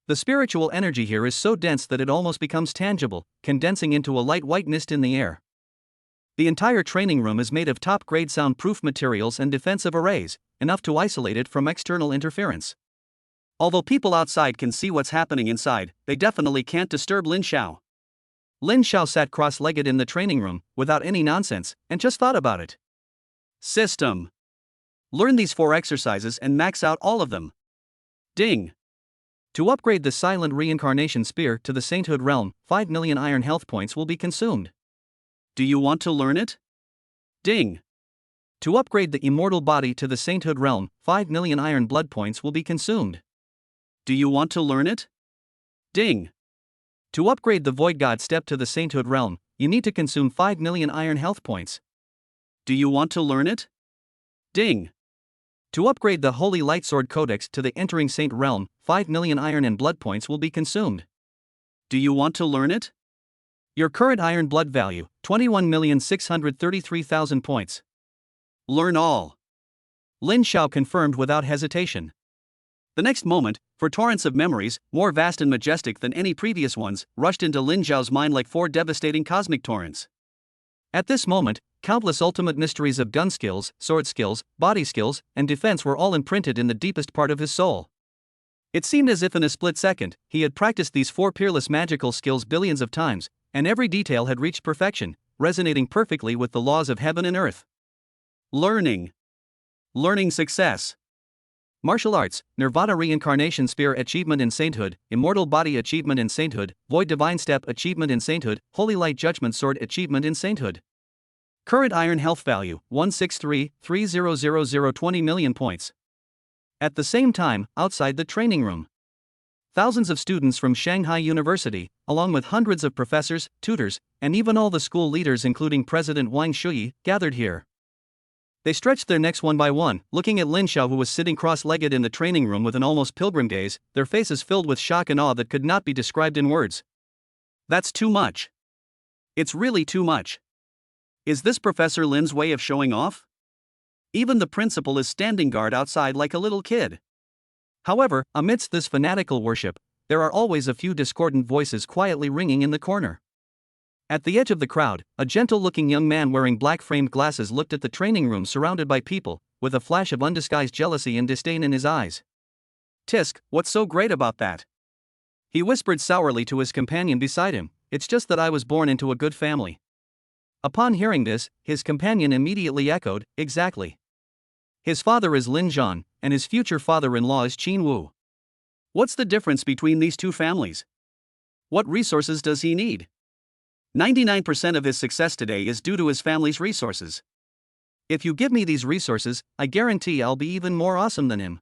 The spiritual energy here is so dense that it almost becomes tangible, condensing into a light white mist in the air. The entire training room is made of top-grade soundproof materials and defensive arrays, enough to isolate it from external interference. Although people outside can see what's happening inside, they definitely can't disturb Lin Xiao. Lin Xiao sat cross-legged in the training room, without any nonsense, and just thought about it. System. Learn these 4 exercises and max out all of them. Ding. To upgrade the Silent Reincarnation Spear to the Sainthood Realm, 5 million iron health points will be consumed. Do you want to learn it? Ding. To upgrade the Immortal Body to the Sainthood Realm, 5 million iron blood points will be consumed. Do you want to learn it? Ding. To upgrade the Void God Step to the Sainthood Realm, you need to consume 5 million iron health points. Do you want to learn it? Ding. To upgrade the Holy Lightsword Codex to the Entering Saint Realm, 5 million iron and blood points will be consumed. Do you want to learn it? Your current iron blood value, 21,633,000 points. Learn all. Lin Xiao confirmed without hesitation. The next moment, for torrents of memories, more vast and majestic than any previous ones, rushed into Lin Xiao's mind like 4 devastating cosmic torrents. At this moment, countless ultimate mysteries of gun skills, sword skills, body skills, and defense were all imprinted in the deepest part of his soul. It seemed as if in a split second, he had practiced these 4 peerless magical skills billions of times, and every detail had reached perfection, resonating perfectly with the laws of heaven and earth. Learning. Learning success. Martial arts, Nirvana Reincarnation Spear Achievement in Sainthood, Immortal Body Achievement in Sainthood, Void Divine Step Achievement in Sainthood, Holy Light Judgment Sword Achievement in Sainthood. Current iron health value, 163,300,20 million points. At the same time, outside the training room, Thousands of students from Shanghai University, along with hundreds of professors, tutors, and even all the school leaders including President Wang Shuyi, gathered here. They stretched their necks one by one, looking at Lin Xiao, who was sitting cross-legged in the training room with an almost pilgrim gaze, their faces filled with shock and awe that could not be described in words. That's too much. It's really too much. Is this Professor Lin's way of showing off? Even the principal is standing guard outside like a little kid. However, amidst this fanatical worship, there are always a few discordant voices quietly ringing in the corner. At the edge of the crowd, a gentle-looking young man wearing black-framed glasses looked at the training room surrounded by people, with a flash of undisguised jealousy and disdain in his eyes. "Tisk, what's so great about that?" he whispered sourly to his companion beside him. "It's just that I was born into a good family." Upon hearing this, his companion immediately echoed, "Exactly. His father is Lin Zhan, and his future father-in-law is Qin Wu. What's the difference between these two families? What resources does he need? 99% of his success today is due to his family's resources. If you give me these resources, I guarantee I'll be even more awesome than him."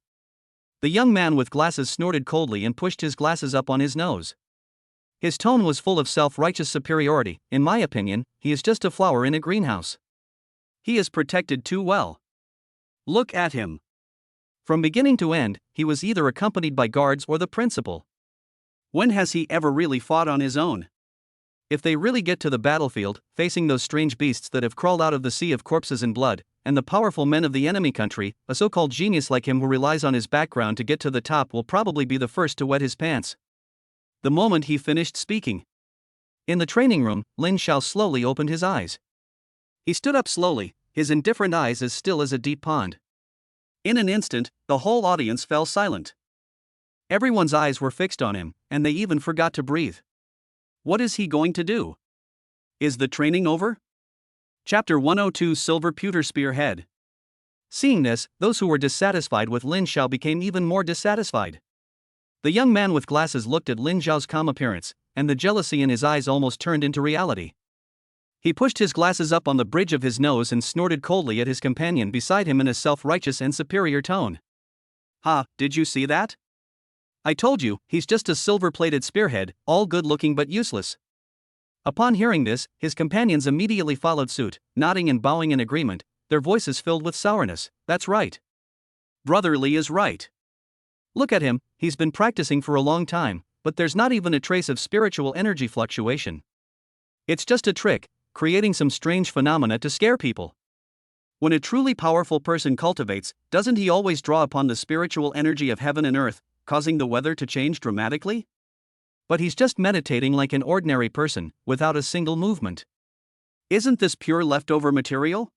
The young man with glasses snorted coldly and pushed his glasses up on his nose. His tone was full of self-righteous superiority. "In my opinion, he is just a flower in a greenhouse. He is protected too well. Look at him." From beginning to end, he was either accompanied by guards or the principal. When has he ever really fought on his own? If they really get to the battlefield, facing those strange beasts that have crawled out of the sea of corpses and blood, and the powerful men of the enemy country, a so-called genius like him who relies on his background to get to the top will probably be the first to wet his pants. The moment he finished speaking. In the training room, Lin Xiao slowly opened his eyes. He stood up slowly, his indifferent eyes as still as a deep pond. In an instant, the whole audience fell silent. Everyone's eyes were fixed on him, and they even forgot to breathe. What is he going to do? Is the training over? Chapter 102 Silver Pewter Spearhead. Seeing this, those who were dissatisfied with Lin Xiao became even more dissatisfied. The young man with glasses looked at Lin Xiao's calm appearance, and the jealousy in his eyes almost turned into reality. He pushed his glasses up on the bridge of his nose and snorted coldly at his companion beside him in a self-righteous and superior tone. "Ha, did you see that? I told you, he's just a silver-plated spearhead, all good-looking but useless." Upon hearing this, his companions immediately followed suit, nodding and bowing in agreement, their voices filled with sourness. "That's right. Brother Li is right. Look at him, he's been practicing for a long time, but there's not even a trace of spiritual energy fluctuation. It's just a trick, creating some strange phenomena to scare people. When a truly powerful person cultivates, doesn't he always draw upon the spiritual energy of heaven and earth, causing the weather to change dramatically? But he's just meditating like an ordinary person, without a single movement. Isn't this pure leftover material?"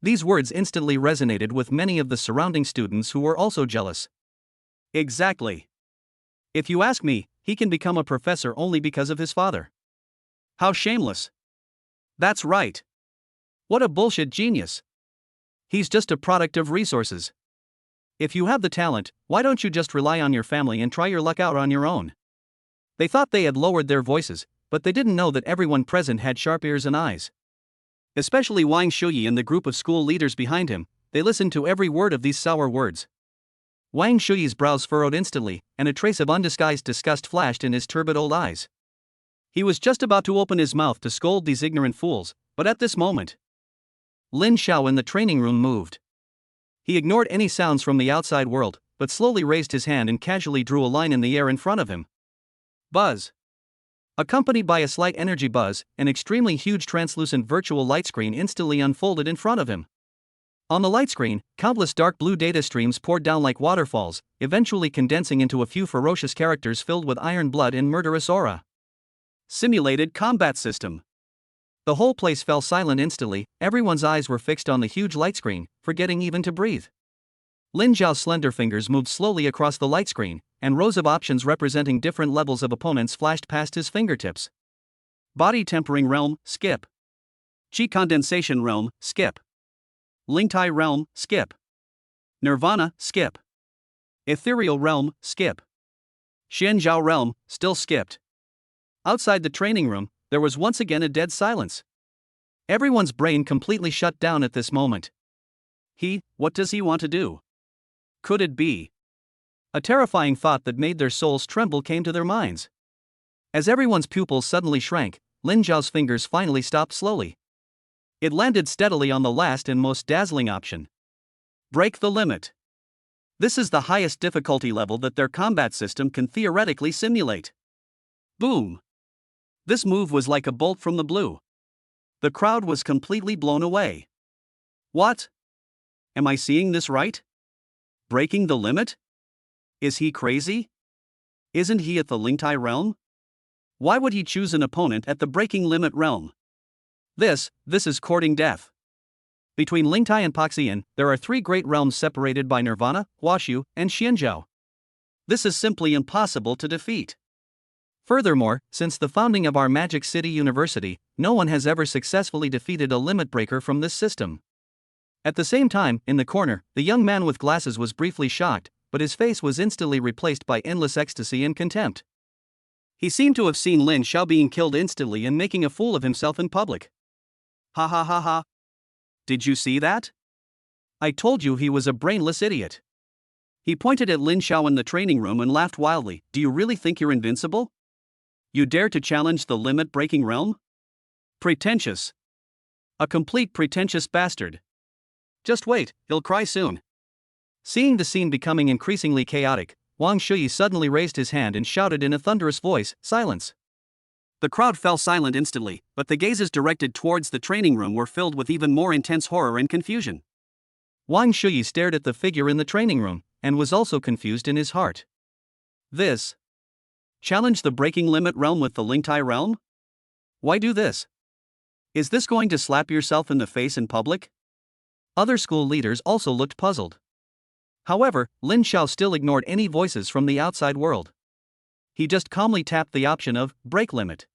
These words instantly resonated with many of the surrounding students who were also jealous. "Exactly. If you ask me, he can become a professor only because of his father. How shameless. That's right. What a bullshit genius. He's just a product of resources. If you have the talent, why don't you just rely on your family and try your luck out on your own?" They thought they had lowered their voices, but they didn't know that everyone present had sharp ears and eyes. Especially Wang Shuyi and the group of school leaders behind him, they listened to every word of these sour words. Wang Shuyi's brows furrowed instantly, and a trace of undisguised disgust flashed in his turbid old eyes. He was just about to open his mouth to scold these ignorant fools, but at this moment, Lin Xiao in the training room moved. He ignored any sounds from the outside world, but slowly raised his hand and casually drew a line in the air in front of him. Buzz. Accompanied by a slight energy buzz, an extremely huge translucent virtual light screen instantly unfolded in front of him. On the light screen, countless dark blue data streams poured down like waterfalls, eventually condensing into a few ferocious characters filled with iron blood and murderous aura. Simulated combat system. The whole place fell silent instantly, everyone's eyes were fixed on the huge light screen, forgetting even to breathe. Lin Xiao's slender fingers moved slowly across the light screen, and rows of options representing different levels of opponents flashed past his fingertips. Body Tempering Realm, skip. Chi Condensation Realm, skip. Lingtai Realm, skip. Nirvana, skip. Ethereal Realm, skip. Xianzhao Realm, still skipped. Outside the training room, there was once again a dead silence. Everyone's brain completely shut down at this moment. What does he want to do? Could it be A terrifying thought that made their souls tremble came to their minds. As everyone's pupils suddenly shrank, Lin Xiao's fingers finally stopped slowly. It landed steadily on the last and most dazzling option. Break the limit. This is the highest difficulty level that their combat system can theoretically simulate. Boom! This move was like a bolt from the blue. The crowd was completely blown away. What? Am I seeing this right? Breaking the limit? Is he crazy? Isn't he at the Lingtai realm? Why would he choose an opponent at the breaking limit realm? This is courting death. Between Lingtai and Poxian, there are 3 great realms separated by Nirvana, Huaxu, and Xianzhou. This is simply impossible to defeat. Furthermore, since the founding of our Magic City University, no one has ever successfully defeated a limit breaker from this system. At the same time, in the corner, the young man with glasses was briefly shocked, but his face was instantly replaced by endless ecstasy and contempt. He seemed to have seen Lin Xiao being killed instantly and making a fool of himself in public. Ha ha ha ha. Did you see that? I told you he was a brainless idiot. He pointed at Lin Xiao in the training room and laughed wildly. Do you really think you're invincible? You dare to challenge the limit-breaking realm? Pretentious. A complete pretentious bastard. Just wait, he'll cry soon. Seeing the scene becoming increasingly chaotic, Wang Shuyi suddenly raised his hand and shouted in a thunderous voice, "Silence!" The crowd fell silent instantly, but the gazes directed towards the training room were filled with even more intense horror and confusion. Wang Shuyi stared at the figure in the training room, and was also confused in his heart. This? Challenge the breaking limit realm with the Lingtai realm? Why do this? Is this going to slap yourself in the face in public? Other school leaders also looked puzzled. However, Lin Xiao still ignored any voices from the outside world. He just calmly tapped the option of break limit.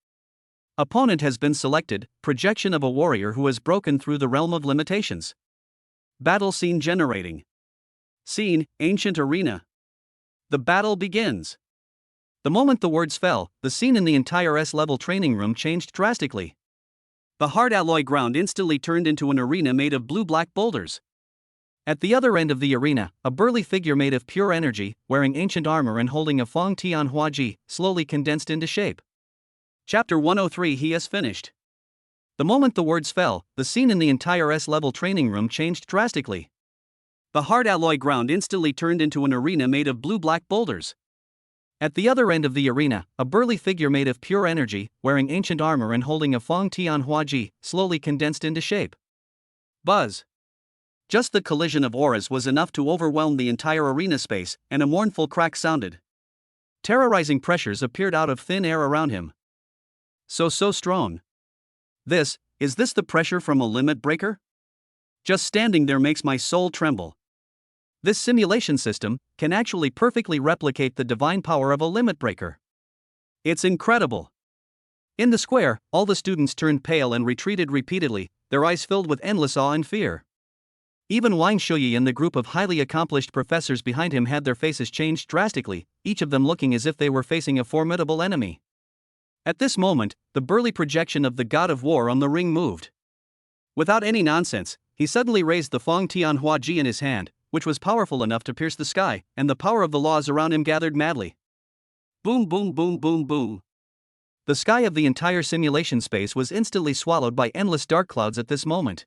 Opponent has been selected, projection of a warrior who has broken through the realm of limitations. Battle scene generating. Scene, ancient arena. The battle begins. The moment the words fell, the scene in the entire S-level training room changed drastically. The hard alloy ground instantly turned into an arena made of blue-black boulders. At the other end of the arena, a burly figure made of pure energy, wearing ancient armor and holding a Feng Tian Huaji, slowly condensed into shape. Chapter 103. He has finished. The moment the words fell, the scene in the entire S-level training room changed drastically. The hard alloy ground instantly turned into an arena made of blue-black boulders. At the other end of the arena, a burly figure made of pure energy, wearing ancient armor and holding a Feng Tian Huaji, slowly condensed into shape. Buzz. Just the collision of auras was enough to overwhelm the entire arena space, and a mournful crack sounded. Terrorizing pressures appeared out of thin air around him. So strong. Is this the pressure from a limit breaker? Just standing there makes my soul tremble. This simulation system can actually perfectly replicate the divine power of a limit breaker. It's incredible. In the square, all the students turned pale and retreated repeatedly, their eyes filled with endless awe and fear. Even Wang Shuyi and the group of highly accomplished professors behind him had their faces changed drastically, each of them looking as if they were facing a formidable enemy. At this moment, the burly projection of the god of war on the ring moved. Without any nonsense, he suddenly raised the Feng Tian Huaji in his hand, which was powerful enough to pierce the sky, and the power of the laws around him gathered madly. Boom boom boom boom boom. The sky of the entire simulation space was instantly swallowed by endless dark clouds at this moment.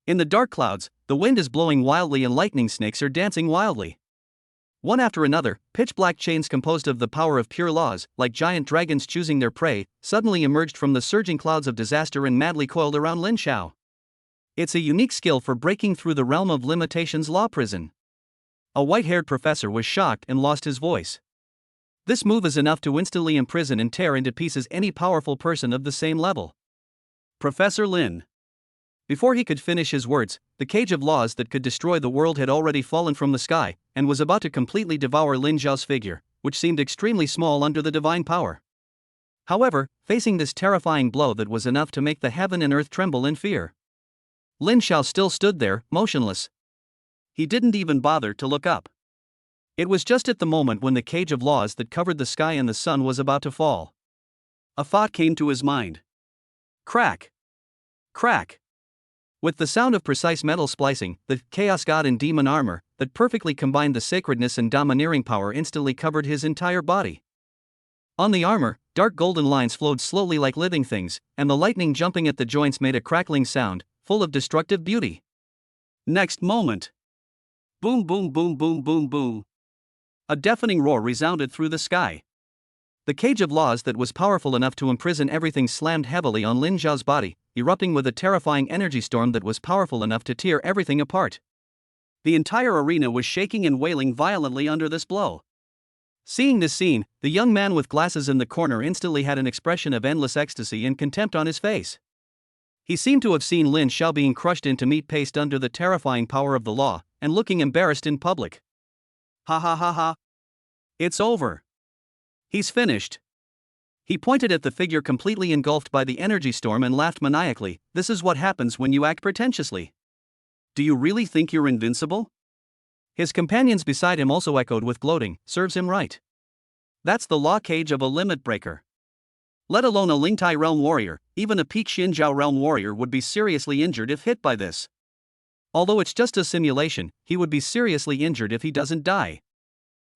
In the dark clouds, the wind is blowing wildly and lightning snakes are dancing wildly. One after another, pitch-black chains composed of the power of pure laws, like giant dragons choosing their prey, suddenly emerged from the surging clouds of disaster and madly coiled around Lin Xiao. It's a unique skill for breaking through the realm of limitations law prison. A white-haired professor was shocked and lost his voice. This move is enough to instantly imprison and tear into pieces any powerful person of the same level. Professor Lin. Before he could finish his words, the cage of laws that could destroy the world had already fallen from the sky, and was about to completely devour Lin Xiao's figure, which seemed extremely small under the divine power. However, facing this terrifying blow that was enough to make the heaven and earth tremble in fear, Lin Xiao still stood there, motionless. He didn't even bother to look up. It was just at the moment when the cage of laws that covered the sky and the sun was about to fall. A thought came to his mind. Crack! Crack! With the sound of precise metal splicing, the Chaos God in demon armor, that perfectly combined the sacredness and domineering power instantly covered his entire body. On the armor, dark golden lines flowed slowly like living things, and the lightning jumping at the joints made a crackling sound, full of destructive beauty. Next moment. Boom boom boom boom boom boom. A deafening roar resounded through the sky. The cage of laws that was powerful enough to imprison everything slammed heavily on Lin Xiao's body, erupting with a terrifying energy storm that was powerful enough to tear everything apart. The entire arena was shaking and wailing violently under this blow. Seeing this scene, the young man with glasses in the corner instantly had an expression of endless ecstasy and contempt on his face. He seemed to have seen Lin Xiao being crushed into meat paste under the terrifying power of the law, and looking embarrassed in public. Ha ha ha ha. It's over. He's finished. He pointed at the figure completely engulfed by the energy storm and laughed maniacally. This is what happens when you act pretentiously. Do you really think you're invincible? His companions beside him also echoed with gloating. Serves him right. That's the law cage of a limit breaker. Let alone a Lingtai realm warrior, even a peak Xinjiao realm warrior would be seriously injured if hit by this. Although it's just a simulation, he would be seriously injured if he doesn't die.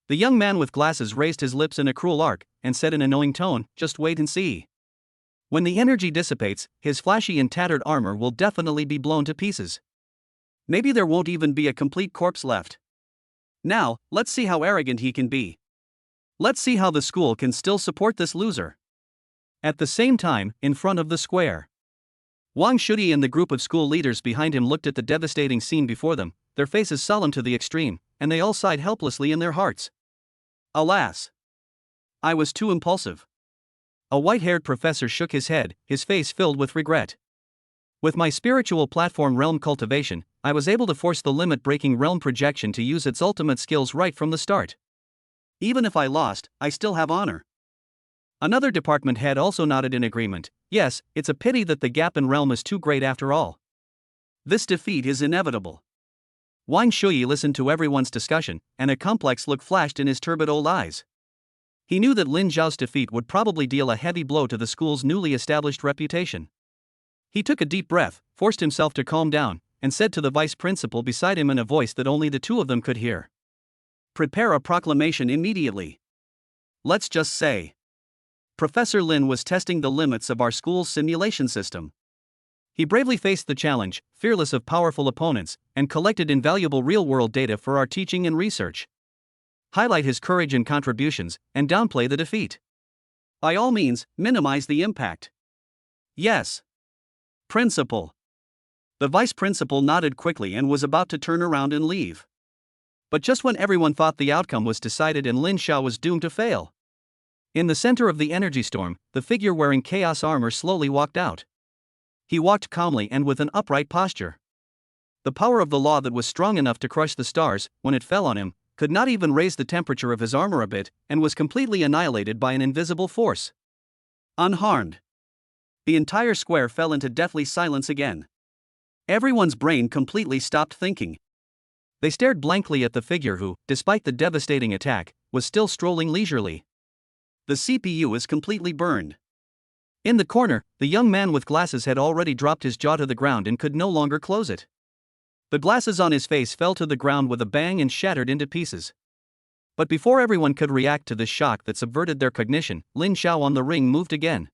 The young man with glasses raised his lips in a cruel arc, and said in a knowing tone, just wait and see. When the energy dissipates, his flashy and tattered armor will definitely be blown to pieces. Maybe there won't even be a complete corpse left. Now, let's see how arrogant he can be. Let's see how the school can still support this loser. At the same time, in front of the square, Wang Shuyi and the group of school leaders behind him looked at the devastating scene before them, their faces solemn to the extreme, and they all sighed helplessly in their hearts. Alas! I was too impulsive. A white-haired professor shook his head, his face filled with regret. With my spiritual platform realm cultivation, I was able to force the limit-breaking realm projection to use its ultimate skills right from the start. Even if I lost, I still have honor. Another department head also nodded in agreement. Yes, it's a pity that the gap in realm is too great after all. This defeat is inevitable. Wang Shuyi listened to everyone's discussion, and a complex look flashed in his turbid old eyes. He knew that Lin Xiao's defeat would probably deal a heavy blow to the school's newly established reputation. He took a deep breath, forced himself to calm down, and said to the vice principal beside him in a voice that only the two of them could hear. Prepare a proclamation immediately. Let's just say, Professor Lin was testing the limits of our school's simulation system. He bravely faced the challenge, fearless of powerful opponents, and collected invaluable real-world data for our teaching and research. Highlight his courage and contributions, and downplay the defeat. By all means, minimize the impact. Yes. Principal. The vice principal nodded quickly and was about to turn around and leave. But just when everyone thought the outcome was decided and Lin Xiao was doomed to fail. In the center of the energy storm, the figure wearing chaos armor slowly walked out. He walked calmly and with an upright posture. The power of the law that was strong enough to crush the stars, when it fell on him, could not even raise the temperature of his armor a bit, and was completely annihilated by an invisible force. Unharmed. The entire square fell into deathly silence again. Everyone's brain completely stopped thinking. They stared blankly at the figure who, despite the devastating attack, was still strolling leisurely. The CPU is completely burned. In the corner, the young man with glasses had already dropped his jaw to the ground and could no longer close it. The glasses on his face fell to the ground with a bang and shattered into pieces. But before everyone could react to this shock that subverted their cognition, Lin Xiao on the ring moved again.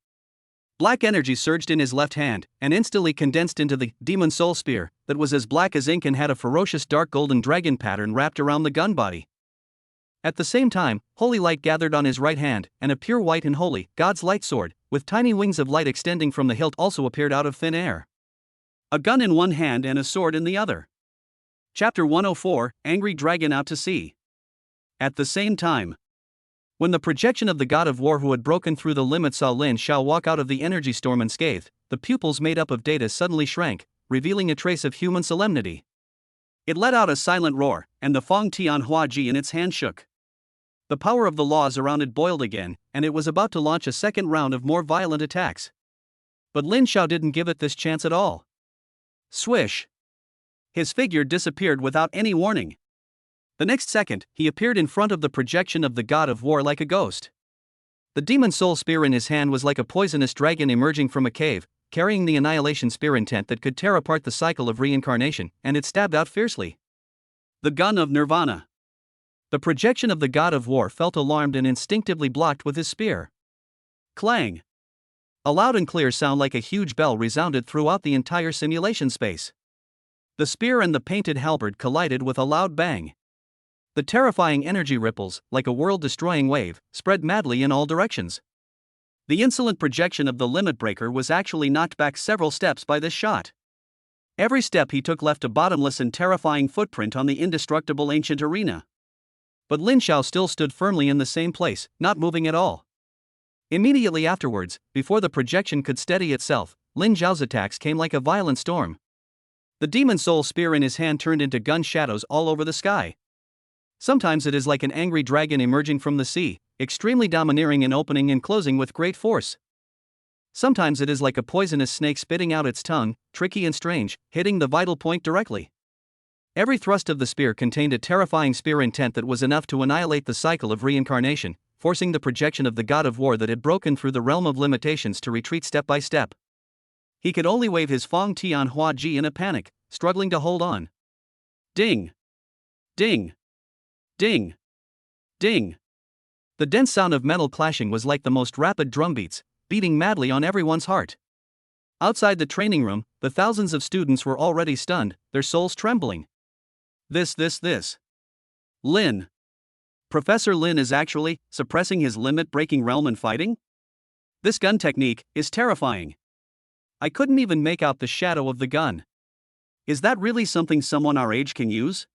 Black energy surged in his left hand, and instantly condensed into the demon soul spear, that was as black as ink and had a ferocious dark golden dragon pattern wrapped around the gun body. At the same time, holy light gathered on his right hand, and a pure white and holy, God's light sword, with tiny wings of light extending from the hilt also appeared out of thin air. A gun in one hand and a sword in the other. Chapter 104, Angry Dragon Out to Sea. At the same time, when the projection of the god of war who had broken through the limit saw Lin Xiao walk out of the energy storm unscathed, the pupils made up of data suddenly shrank, revealing a trace of human solemnity. It let out a silent roar, and the Fong Tian Hua Ji in its hand shook. The power of the laws around it boiled again, and it was about to launch a second round of more violent attacks. But Lin Xiao didn't give it this chance at all. Swish! His figure disappeared without any warning. The next second, he appeared in front of the projection of the god of war like a ghost. The demon soul spear in his hand was like a poisonous dragon emerging from a cave, carrying the annihilation spear intent that could tear apart the cycle of reincarnation, and it stabbed out fiercely. The gun of Nirvana. The projection of the god of war felt alarmed and instinctively blocked with his spear. Clang! A loud and clear sound like a huge bell resounded throughout the entire simulation space. The spear and the painted halberd collided with a loud bang. The terrifying energy ripples, like a world-destroying wave, spread madly in all directions. The insolent projection of the limit breaker was actually knocked back several steps by this shot. Every step he took left a bottomless and terrifying footprint on the indestructible ancient arena. But Lin Xiao still stood firmly in the same place, not moving at all. Immediately afterwards, before the projection could steady itself, Lin Xiao's attacks came like a violent storm. The demon soul spear in his hand turned into gun shadows all over the sky. Sometimes it is like an angry dragon emerging from the sea, extremely domineering and opening and closing with great force. Sometimes it is like a poisonous snake spitting out its tongue, tricky and strange, hitting the vital point directly. Every thrust of the spear contained a terrifying spear intent that was enough to annihilate the cycle of reincarnation, forcing the projection of the god of war that had broken through the realm of limitations to retreat step by step. He could only wave his Fong Tian Hua Ji in a panic, struggling to hold on. Ding! Ding! Ding! Ding! The dense sound of metal clashing was like the most rapid drum beats, beating madly on everyone's heart. Outside the training room, the thousands of students were already stunned, their souls trembling. This. Lin. Professor Lin is actually suppressing his limit-breaking realm and fighting? This gun technique is terrifying. I couldn't even make out the shadow of the gun. Is that really something someone our age can use?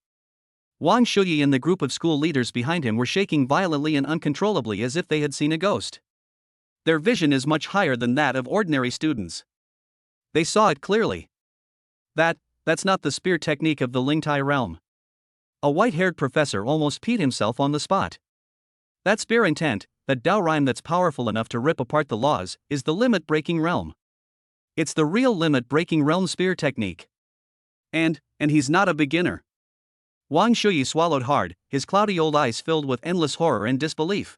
Wang Shuyi and the group of school leaders behind him were shaking violently and uncontrollably as if they had seen a ghost. Their vision is much higher than that of ordinary students. They saw it clearly. That's not the spear technique of the Lingtai realm. A white-haired professor almost peed himself on the spot. That spear intent, that Dao rhyme that's powerful enough to rip apart the laws, is the limit-breaking realm. It's the real limit-breaking realm spear technique. And he's not a beginner. Wang Shuyi swallowed hard, his cloudy old eyes filled with endless horror and disbelief.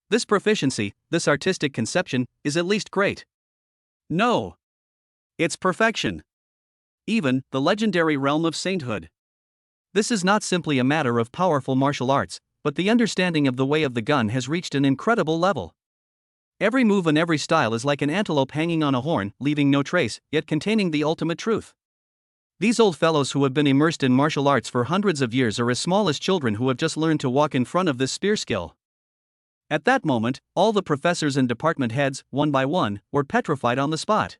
This proficiency, this artistic conception, is at least great. No. It's perfection. Even the legendary realm of sainthood. This is not simply a matter of powerful martial arts, but the understanding of the way of the gun has reached an incredible level. Every move and every style is like an antelope hanging on a horn, leaving no trace, yet containing the ultimate truth. These old fellows who have been immersed in martial arts for hundreds of years are as small as children who have just learned to walk in front of this spear skill. At that moment, all the professors and department heads, one by one, were petrified on the spot.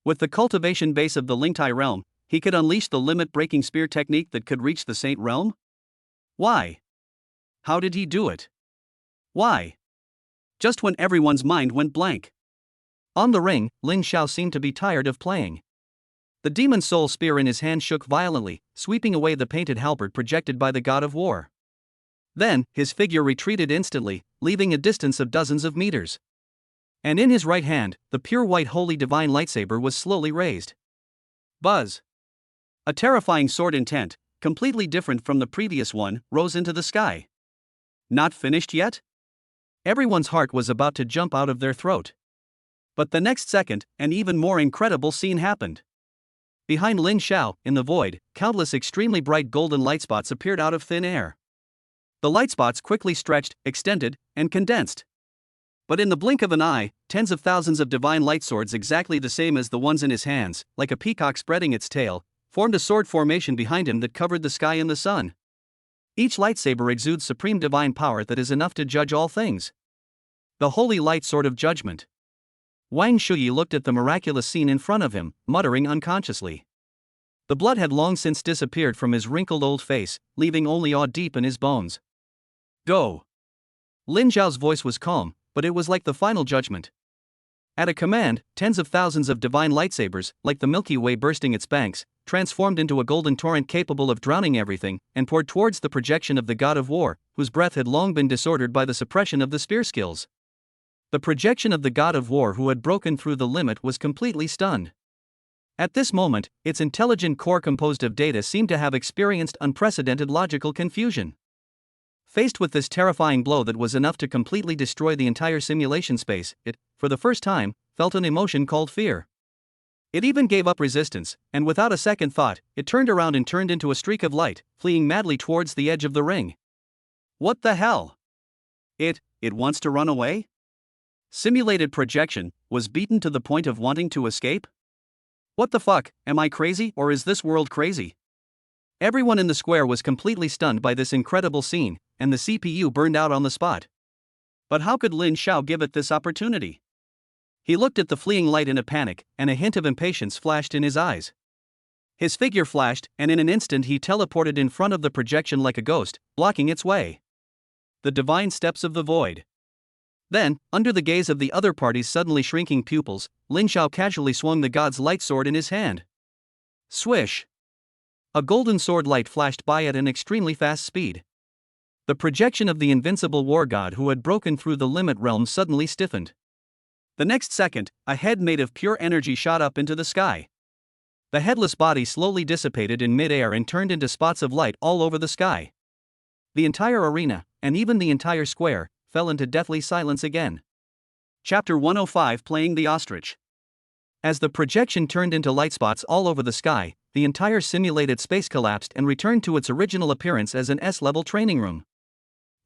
With the cultivation base of the Lingtai realm, he could unleash the limit-breaking spear technique that could reach the Saint realm? Why? How did he do it? Why? Just when everyone's mind went blank. On the ring, Lin Xiao seemed to be tired of playing. The demon soul spear in his hand shook violently, sweeping away the painted halberd projected by the god of war. Then, his figure retreated instantly, leaving a distance of dozens of meters. And in his right hand, the pure white holy divine lightsaber was slowly raised. Buzz! A terrifying sword intent, completely different from the previous one, rose into the sky. Not finished yet? Everyone's heart was about to jump out of their throat. But the next second, an even more incredible scene happened. Behind Lin Xiao, in the void, countless extremely bright golden light spots appeared out of thin air. The light spots quickly stretched, extended, and condensed. But in the blink of an eye, tens of thousands of divine light swords exactly the same as the ones in his hands, like a peacock spreading its tail, formed a sword formation behind him that covered the sky and the sun. Each lightsaber exudes supreme divine power that is enough to judge all things. The holy light sword of judgment. Wang Shuyi looked at the miraculous scene in front of him, muttering unconsciously. The blood had long since disappeared from his wrinkled old face, leaving only awe deep in his bones. Go! Lin Xiao's voice was calm, but it was like the final judgment. At a command, tens of thousands of divine lightsabers, like the Milky Way bursting its banks, transformed into a golden torrent capable of drowning everything, and poured towards the projection of the god of war, whose breath had long been disordered by the suppression of the spear skills. The projection of the god of war who had broken through the limit was completely stunned. At this moment, its intelligent core composed of data seemed to have experienced unprecedented logical confusion. Faced with this terrifying blow that was enough to completely destroy the entire simulation space, it, for the first time, felt an emotion called fear. It even gave up resistance, and without a second thought, it turned around and turned into a streak of light, fleeing madly towards the edge of the ring. What the hell? It wants to run away? Simulated projection, was beaten to the point of wanting to escape? What the fuck, am I crazy or is this world crazy? Everyone in the square was completely stunned by this incredible scene, and the CPU burned out on the spot. But how could Lin Xiao give it this opportunity? He looked at the fleeing light in a panic, and a hint of impatience flashed in his eyes. His figure flashed, and in an instant he teleported in front of the projection like a ghost, blocking its way. The divine steps of the void. Then, under the gaze of the other party's suddenly shrinking pupils, Lin Xiao casually swung the god's light sword in his hand. Swish! A golden sword light flashed by at an extremely fast speed. The projection of the invincible war god who had broken through the limit realm suddenly stiffened. The next second, a head made of pure energy shot up into the sky. The headless body slowly dissipated in mid-air and turned into spots of light all over the sky. The entire arena, and even the entire square, fell into deathly silence again. Chapter 105 Playing the Ostrich. As the projection turned into light spots all over the sky, the entire simulated space collapsed and returned to its original appearance as an S-level training room.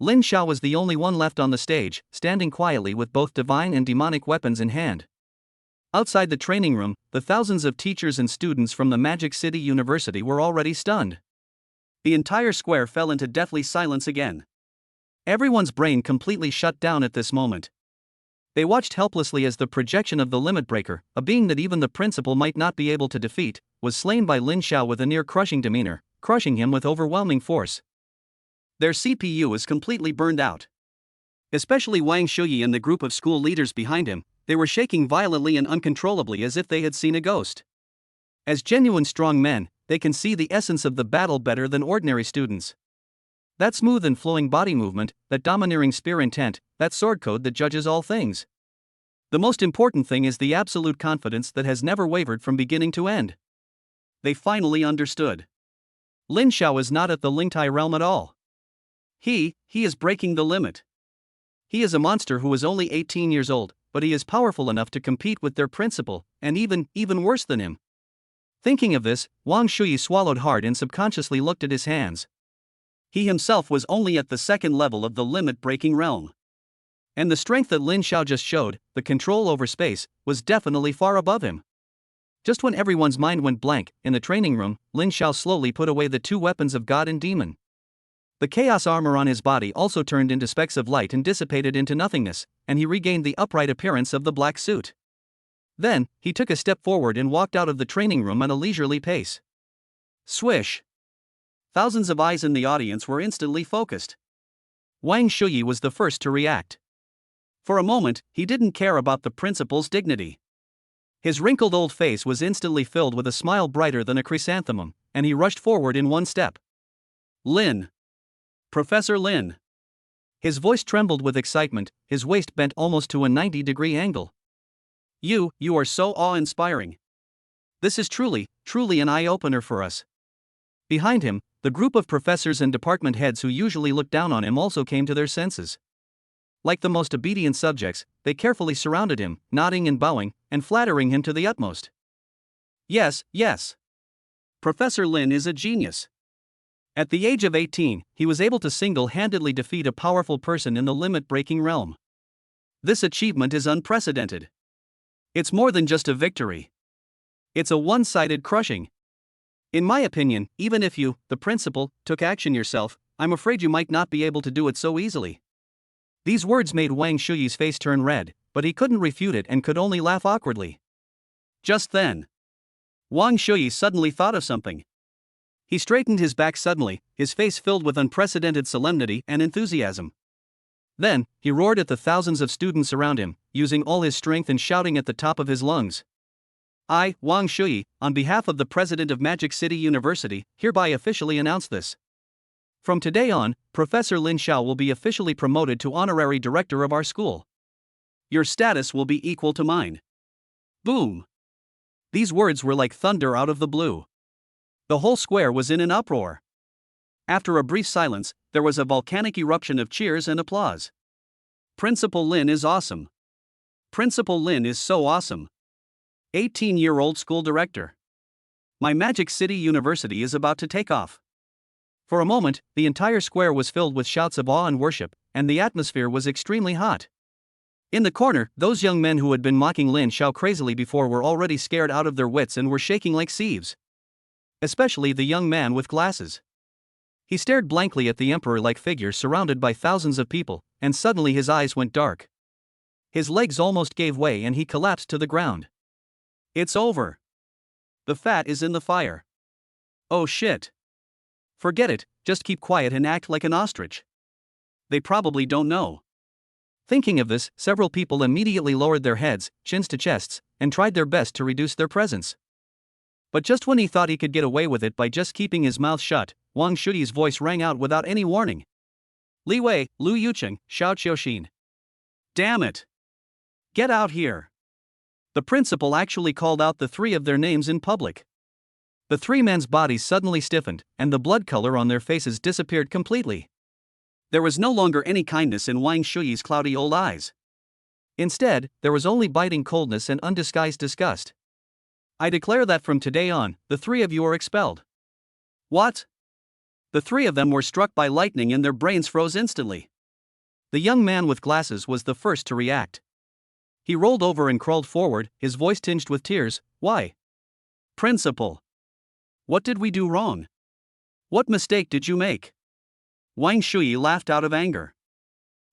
Lin Xiao was the only one left on the stage, standing quietly with both divine and demonic weapons in hand. Outside the training room, the thousands of teachers and students from the Magic City University were already stunned. The entire square fell into deathly silence again. Everyone's brain completely shut down at this moment. They watched helplessly as the projection of the Limit Breaker, a being that even the principal might not be able to defeat, was slain by Lin Xiao with a near-crushing demeanor, crushing him with overwhelming force. Their CPU is completely burned out. Especially Wang Shuyi and the group of school leaders behind him, they were shaking violently and uncontrollably as if they had seen a ghost. As genuine strong men, they can see the essence of the battle better than ordinary students. That smooth and flowing body movement, that domineering spear intent, that sword code that judges all things. The most important thing is the absolute confidence that has never wavered from beginning to end. They finally understood. Lin Xiao is not at the Lingtai realm at all. He is breaking the limit. He is a monster who is only 18 years old, but he is powerful enough to compete with their principal, and even worse than him. Thinking of this, Wang Shuyi swallowed hard and subconsciously looked at his hands. He himself was only at the second level of the limit-breaking realm. And the strength that Lin Xiao just showed, the control over space, was definitely far above him. Just when everyone's mind went blank, in the training room, Lin Xiao slowly put away the two weapons of God and demon. The chaos armor on his body also turned into specks of light and dissipated into nothingness, and he regained the upright appearance of the black suit. Then, he took a step forward and walked out of the training room at a leisurely pace. Swish! Thousands of eyes in the audience were instantly focused. Wang Shuyi was the first to react. For a moment, he didn't care about the principal's dignity. His wrinkled old face was instantly filled with a smile brighter than a chrysanthemum, and he rushed forward in one step. Lin! Professor Lin! His voice trembled with excitement, his waist bent almost to a 90-degree angle. You are so awe-inspiring. This is truly an eye-opener for us. Behind him, the group of professors and department heads who usually looked down on him also came to their senses. Like the most obedient subjects, they carefully surrounded him, nodding and bowing, and flattering him to the utmost. Yes. Professor Lin is a genius. At the age of 18, he was able to single-handedly defeat a powerful person in the limit-breaking realm. This achievement is unprecedented. It's more than just a victory. It's a one-sided crushing. In my opinion, even if you, the principal, took action yourself, I'm afraid you might not be able to do it so easily. These words made Wang Shuyi's face turn red, but he couldn't refute it and could only laugh awkwardly. Just then, Wang Shuyi suddenly thought of something. He straightened his back suddenly, his face filled with unprecedented solemnity and enthusiasm. Then, he roared at the thousands of students around him, using all his strength and shouting at the top of his lungs. I, Wang Shuyi, on behalf of the president of Magic City University, hereby officially announce this. From today on, Professor Lin Xiao will be officially promoted to honorary director of our school. Your status will be equal to mine. Boom! These words were like thunder out of the blue. The whole square was in an uproar. After a brief silence, there was a volcanic eruption of cheers and applause. Principal Lin is awesome. Principal Lin is so awesome. 18-year-old school director. My Magic City University is about to take off. For a moment, the entire square was filled with shouts of awe and worship, and the atmosphere was extremely hot. In the corner, those young men who had been mocking Lin Xiao crazily before were already scared out of their wits and were shaking like sieves. Especially the young man with glasses. He stared blankly at the emperor-like figure surrounded by thousands of people, and suddenly his eyes went dark. His legs almost gave way and he collapsed to the ground. It's over. The fat is in the fire. Oh shit. Forget it, just keep quiet and act like an ostrich. They probably don't know. Thinking of this, several people immediately lowered their heads, chins to chests, and tried their best to reduce their presence. But just when he thought he could get away with it by just keeping his mouth shut, Wang Shuyi's voice rang out without any warning. Li Wei, Lu Yucheng, Xiao Qiuxin. Damn it. Get out here. The principal actually called out the three of their names in public. The three men's bodies suddenly stiffened, and the blood color on their faces disappeared completely. There was no longer any kindness in Wang Shuyi's cloudy old eyes. Instead, there was only biting coldness and undisguised disgust. I declare that from today on, the three of you are expelled. What? The three of them were struck by lightning and their brains froze instantly. The young man with glasses was the first to react. He rolled over and crawled forward, his voice tinged with tears. Why? Principal. What did we do wrong? What mistake did you make? Wang Shuyi laughed out of anger.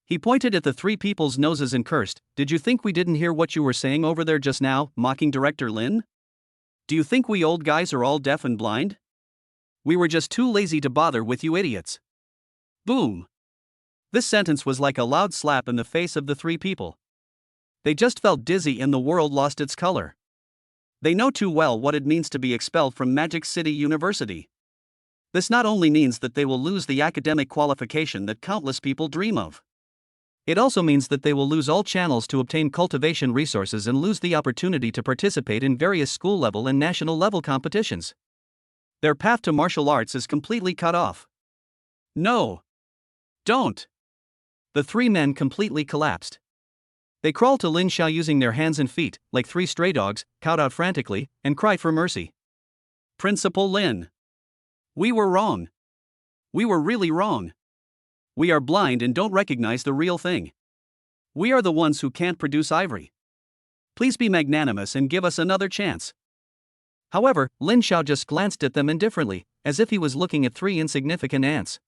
He pointed at the three people's noses and cursed, Did you think we didn't hear what you were saying over there just now, mocking Director Lin? Do you think we old guys are all deaf and blind? We were just too lazy to bother with you idiots. Boom. This sentence was like a loud slap in the face of the three people. They just felt dizzy and the world lost its color. They know too well what it means to be expelled from Magic City University. This not only means that they will lose the academic qualification that countless people dream of. It also means that they will lose all channels to obtain cultivation resources and lose the opportunity to participate in various school-level and national-level competitions. Their path to martial arts is completely cut off. No. Don't. The three men completely collapsed. They crawled to Lin Xiao using their hands and feet, like three stray dogs, cowed out frantically, and cried for mercy. Principal Lin. We were wrong. We were really wrong. We are blind and don't recognize the real thing. We are the ones who can't produce ivory. Please be magnanimous and give us another chance. However, Lin Xiao just glanced at them indifferently, as if he was looking at three insignificant ants.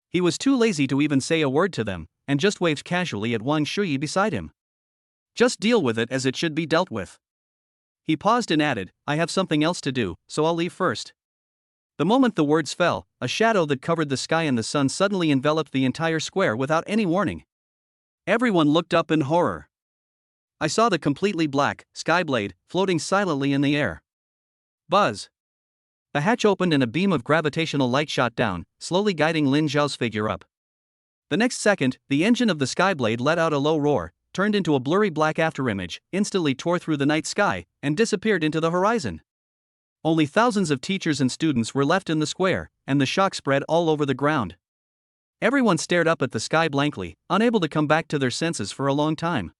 He was too lazy to even say a word to them, and just waved casually at Wang Shuyi beside him. Just deal with it as it should be dealt with. He paused and added, I have something else to do, so I'll leave first. The moment the words fell, a shadow that covered the sky and the sun suddenly enveloped the entire square without any warning. Everyone looked up in horror. I saw the completely black Skyblade floating silently in the air. Buzz. The hatch opened and a beam of gravitational light shot down, slowly guiding Lin Xiao's figure up. The next second, the engine of the Skyblade let out a low roar, turned into a blurry black afterimage, instantly tore through the night sky, and disappeared into the horizon. Only thousands of teachers and students were left in the square, and the shock spread all over the ground. Everyone stared up at the sky blankly, unable to come back to their senses for a long time.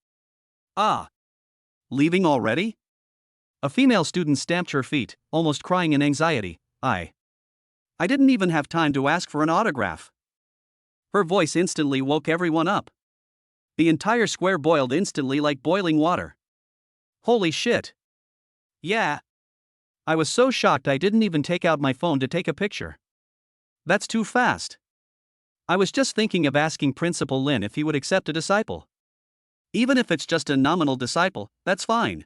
Ah! Leaving already? A female student stamped her feet, almost crying in anxiety. I didn't even have time to ask for an autograph. Her voice instantly woke everyone up. The entire square boiled instantly like boiling water. Holy shit! Yeah. I was so shocked I didn't even take out my phone to take a picture. That's too fast. I was just thinking of asking Principal Lin if he would accept a disciple. Even if it's just a nominal disciple, that's fine.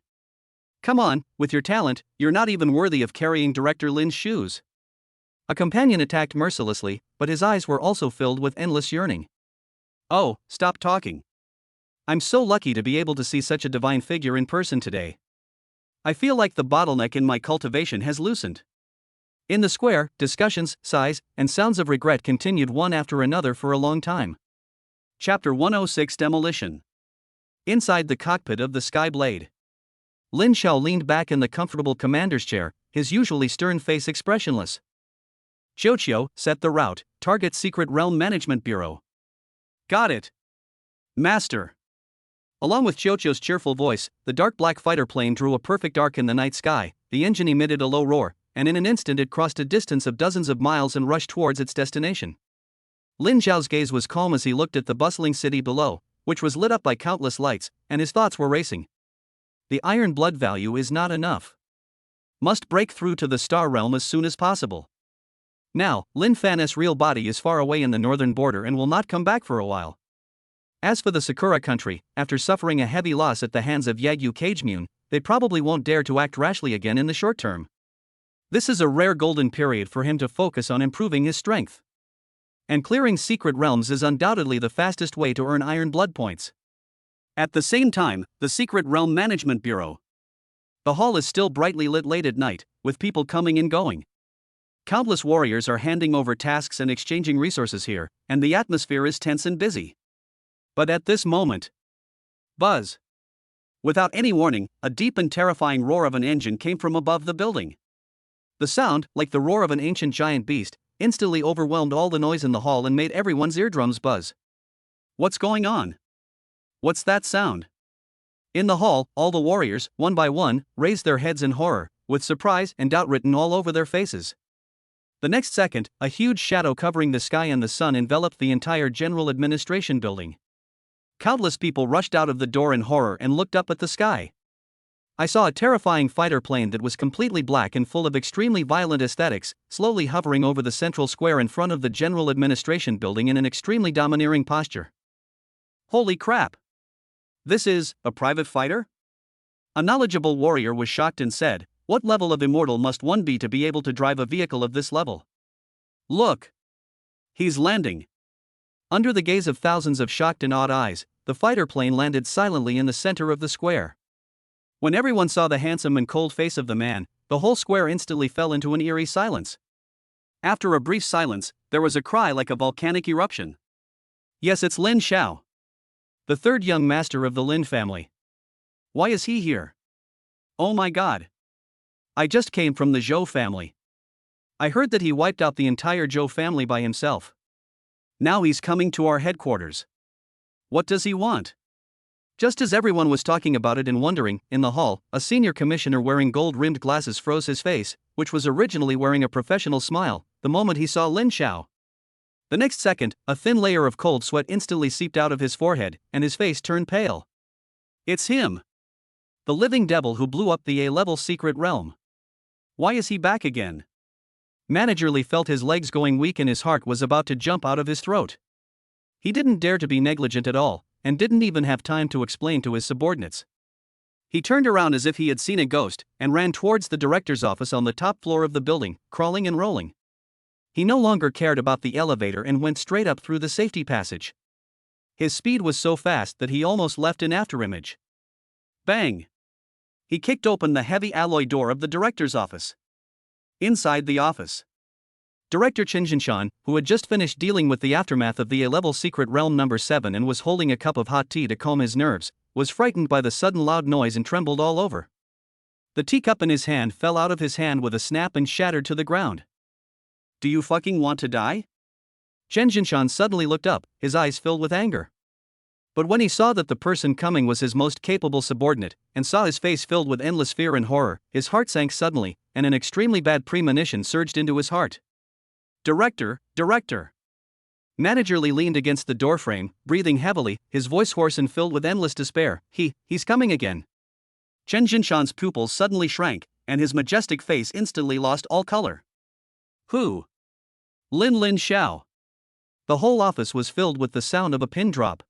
Come on, with your talent, you're not even worthy of carrying Director Lin's shoes. A companion attacked mercilessly, but his eyes were also filled with endless yearning. Oh, stop talking. I'm so lucky to be able to see such a divine figure in person today. I feel like the bottleneck in my cultivation has loosened. In the square, discussions, sighs, and sounds of regret continued one after another for a long time. Chapter 106 Demolition. Inside the cockpit of the Skyblade. Lin Xiao leaned back in the comfortable commander's chair, his usually stern face expressionless. Qiuqiu, set the route, target Secret Realm Management Bureau. Got it. Master. Along with Qiuqiu's cheerful voice, the dark black fighter plane drew a perfect arc in the night sky. The engine emitted a low roar, and in an instant it crossed a distance of dozens of miles and rushed towards its destination. Lin Xiao's gaze was calm as he looked at the bustling city below, which was lit up by countless lights, and his thoughts were racing. The iron blood value is not enough. Must break through to the star realm as soon as possible. Now, Lin Fan's real body is far away in the northern border and will not come back for a while. As for the Sakura country, after suffering a heavy loss at the hands of Yagyu Kagemune, they probably won't dare to act rashly again in the short term. This is a rare golden period for him to focus on improving his strength. And clearing secret realms is undoubtedly the fastest way to earn iron blood points. At the same time, the Secret Realm Management Bureau. The hall is still brightly lit late at night, with people coming and going. Countless warriors are handing over tasks and exchanging resources here, and the atmosphere is tense and busy. But at this moment, buzz! Without any warning, a deep and terrifying roar of an engine came from above the building. The sound, like the roar of an ancient giant beast, instantly overwhelmed all the noise in the hall and made everyone's eardrums buzz. What's going on? What's that sound? In the hall, all the warriors, one by one, raised their heads in horror, with surprise and doubt written all over their faces. The next second, a huge shadow covering the sky and the sun enveloped the entire General Administration building. Countless people rushed out of the door in horror and looked up at the sky. I saw a terrifying fighter plane that was completely black and full of extremely violent aesthetics, slowly hovering over the central square in front of the General Administration building in an extremely domineering posture. Holy crap! This is a private fighter? A knowledgeable warrior was shocked and said, "What level of immortal must one be to be able to drive a vehicle of this level? Look! He's landing!" Under the gaze of thousands of shocked and awed eyes, the fighter plane landed silently in the center of the square. When everyone saw the handsome and cold face of the man, the whole square instantly fell into an eerie silence. After a brief silence, there was a cry like a volcanic eruption. Yes, it's Lin Xiao, the third young master of the Lin family. Why is he here? Oh my god. I just came from the Zhou family. I heard that he wiped out the entire Zhou family by himself. Now he's coming to our headquarters. What does he want? Just as everyone was talking about it and wondering, in the hall, a senior commissioner wearing gold-rimmed glasses froze his face, which was originally wearing a professional smile, the moment he saw Lin Xiao. The next second, a thin layer of cold sweat instantly seeped out of his forehead, and his face turned pale. It's him! The living devil who blew up the A-level secret realm. Why is he back again? Manager Li felt his legs going weak and his heart was about to jump out of his throat. He didn't dare to be negligent at all, and didn't even have time to explain to his subordinates. He turned around as if he had seen a ghost, and ran towards the director's office on the top floor of the building, crawling and rolling. He no longer cared about the elevator and went straight up through the safety passage. His speed was so fast that he almost left an afterimage. Bang! He kicked open the heavy alloy door of the director's office. Inside the office, Director Chen Jinshan, who had just finished dealing with the aftermath of the A-level secret realm number 7 and was holding a cup of hot tea to calm his nerves, was frightened by the sudden loud noise and trembled all over. The teacup in his hand fell out of his hand with a snap and shattered to the ground. Do you fucking want to die? Chen Jinshan suddenly looked up, his eyes filled with anger. But when he saw that the person coming was his most capable subordinate, and saw his face filled with endless fear and horror, his heart sank suddenly, and an extremely bad premonition surged into his heart. Director! Manager Li leaned against the doorframe, breathing heavily, his voice hoarse and filled with endless despair. He's coming again. Chen Jinshan's pupils suddenly shrank, and his majestic face instantly lost all color. Who? Lin Xiao. The whole office was filled with the sound of a pin drop.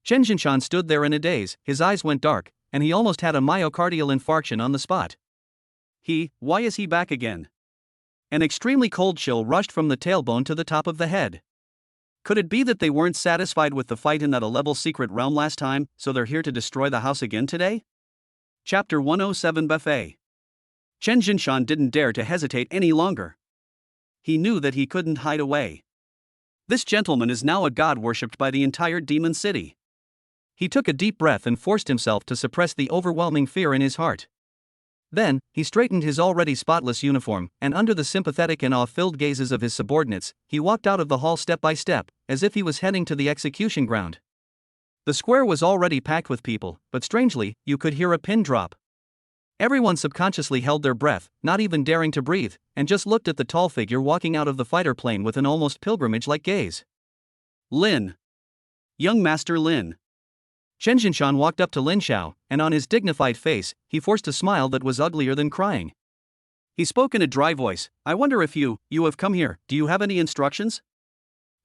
Chen Jinshan stood there in a daze, his eyes went dark, and he almost had a myocardial infarction on the spot. Why is he back again? An extremely cold chill rushed from the tailbone to the top of the head. Could it be that they weren't satisfied with the fight in that A-level secret realm last time, so they're here to destroy the house again today? Chapter 107 Buffet. Chen Jinshan didn't dare to hesitate any longer. He knew that he couldn't hide away. This gentleman is now a god worshipped by the entire demon city. He took a deep breath and forced himself to suppress the overwhelming fear in his heart. Then, he straightened his already spotless uniform, and under the sympathetic and awe-filled gazes of his subordinates, he walked out of the hall step by step, as if he was heading to the execution ground. The square was already packed with people, but strangely, you could hear a pin drop. Everyone subconsciously held their breath, not even daring to breathe, and just looked at the tall figure walking out of the fighter plane with an almost pilgrimage-like gaze. Lin. Young Master Lin. Chen Jinshan walked up to Lin Xiao, and on his dignified face, he forced a smile that was uglier than crying. He spoke in a dry voice, I wonder if you have come here, do you have any instructions?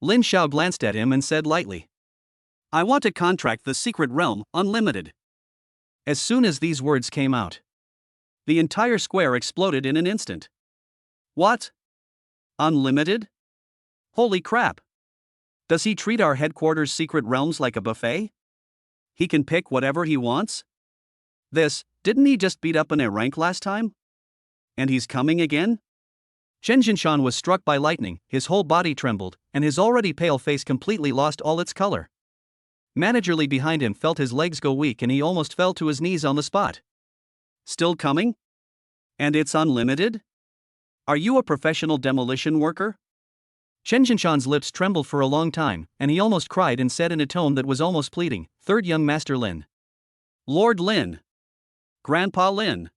Lin Xiao glanced at him and said lightly. I want to contract the secret realm, unlimited. As soon as these words came out, the entire square exploded in an instant. What? Unlimited? Holy crap! Does he treat our headquarters' secret realms like a buffet? He can pick whatever he wants? Didn't he just beat up an A rank last time? And he's coming again? Chen Jinshan was struck by lightning, his whole body trembled, and his already pale face completely lost all its color. Manager Li behind him felt his legs go weak and he almost fell to his knees on the spot. Still coming? And it's unlimited? Are you a professional demolition worker? Chen Jinshan's lips trembled for a long time, and he almost cried and said in a tone that was almost pleading, Third Young Master Lin. Lord Lin. Grandpa Lin.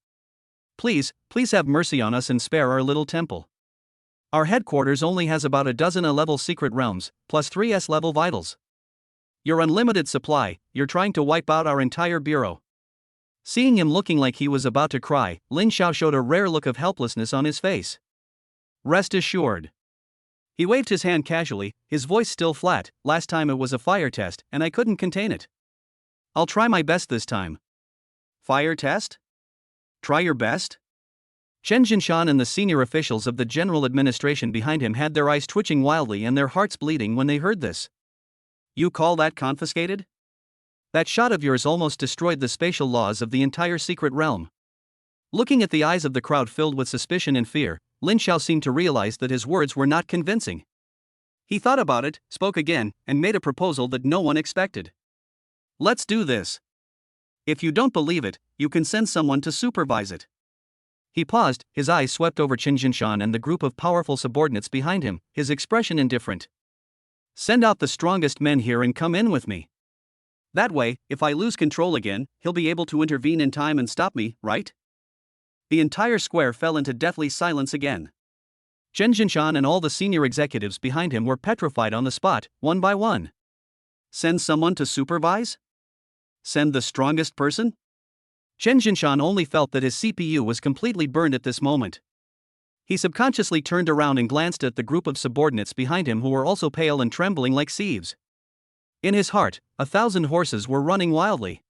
Please have mercy on us and spare our little temple. Our headquarters only has about a dozen A-level secret realms, plus 3 S-level vitals. Your unlimited supply, you're trying to wipe out our entire bureau. Seeing him looking like he was about to cry, Lin Xiao showed a rare look of helplessness on his face. Rest assured. He waved his hand casually, his voice still flat, last time it was a fire test, and I couldn't contain it. I'll try my best this time. Fire test? Try your best? Chen Jinshan and the senior officials of the general administration behind him had their eyes twitching wildly and their hearts bleeding when they heard this. You call that confiscated? That shot of yours almost destroyed the spatial laws of the entire secret realm. Looking at the eyes of the crowd filled with suspicion and fear, Lin Xiao seemed to realize that his words were not convincing. He thought about it, spoke again, and made a proposal that no one expected. Let's do this. If you don't believe it, you can send someone to supervise it. He paused, his eyes swept over Chen Jinshan and the group of powerful subordinates behind him, his expression indifferent. Send out the strongest men here and come in with me. That way, if I lose control again, he'll be able to intervene in time and stop me, right? The entire square fell into deathly silence again. Chen Jinshan and all the senior executives behind him were petrified on the spot, one by one. Send someone to supervise? Send the strongest person? Chen Jinshan only felt that his CPU was completely burned at this moment. He subconsciously turned around and glanced at the group of subordinates behind him who were also pale and trembling like sieves. In his heart, 1,000 horses were running wildly.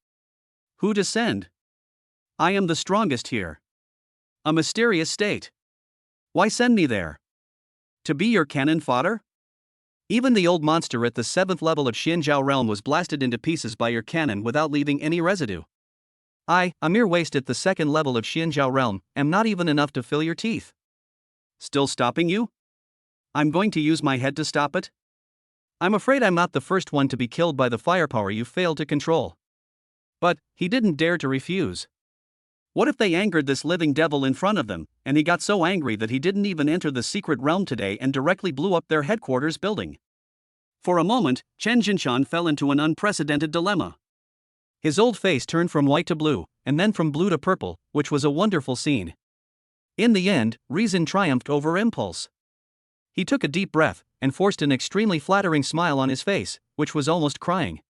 Who to send? I am the strongest here. A mysterious state. Why send me there? To be your cannon fodder? Even the old monster at the 7th level of Xianzhao realm was blasted into pieces by your cannon without leaving any residue. I, a mere waste at the 2nd level of Xianzhao realm, am not even enough to fill your teeth. Still stopping you? I'm going to use my head to stop it? I'm afraid I'm not the first one to be killed by the firepower you failed to control. But he didn't dare to refuse. What if they angered this living devil in front of them, and he got so angry that he didn't even enter the secret realm today and directly blew up their headquarters building? For a moment, Chen Jinshan fell into an unprecedented dilemma. His old face turned from white to blue, and then from blue to purple, which was a wonderful scene. In the end, reason triumphed over impulse. He took a deep breath, and forced an extremely flattering smile on his face, which was almost crying.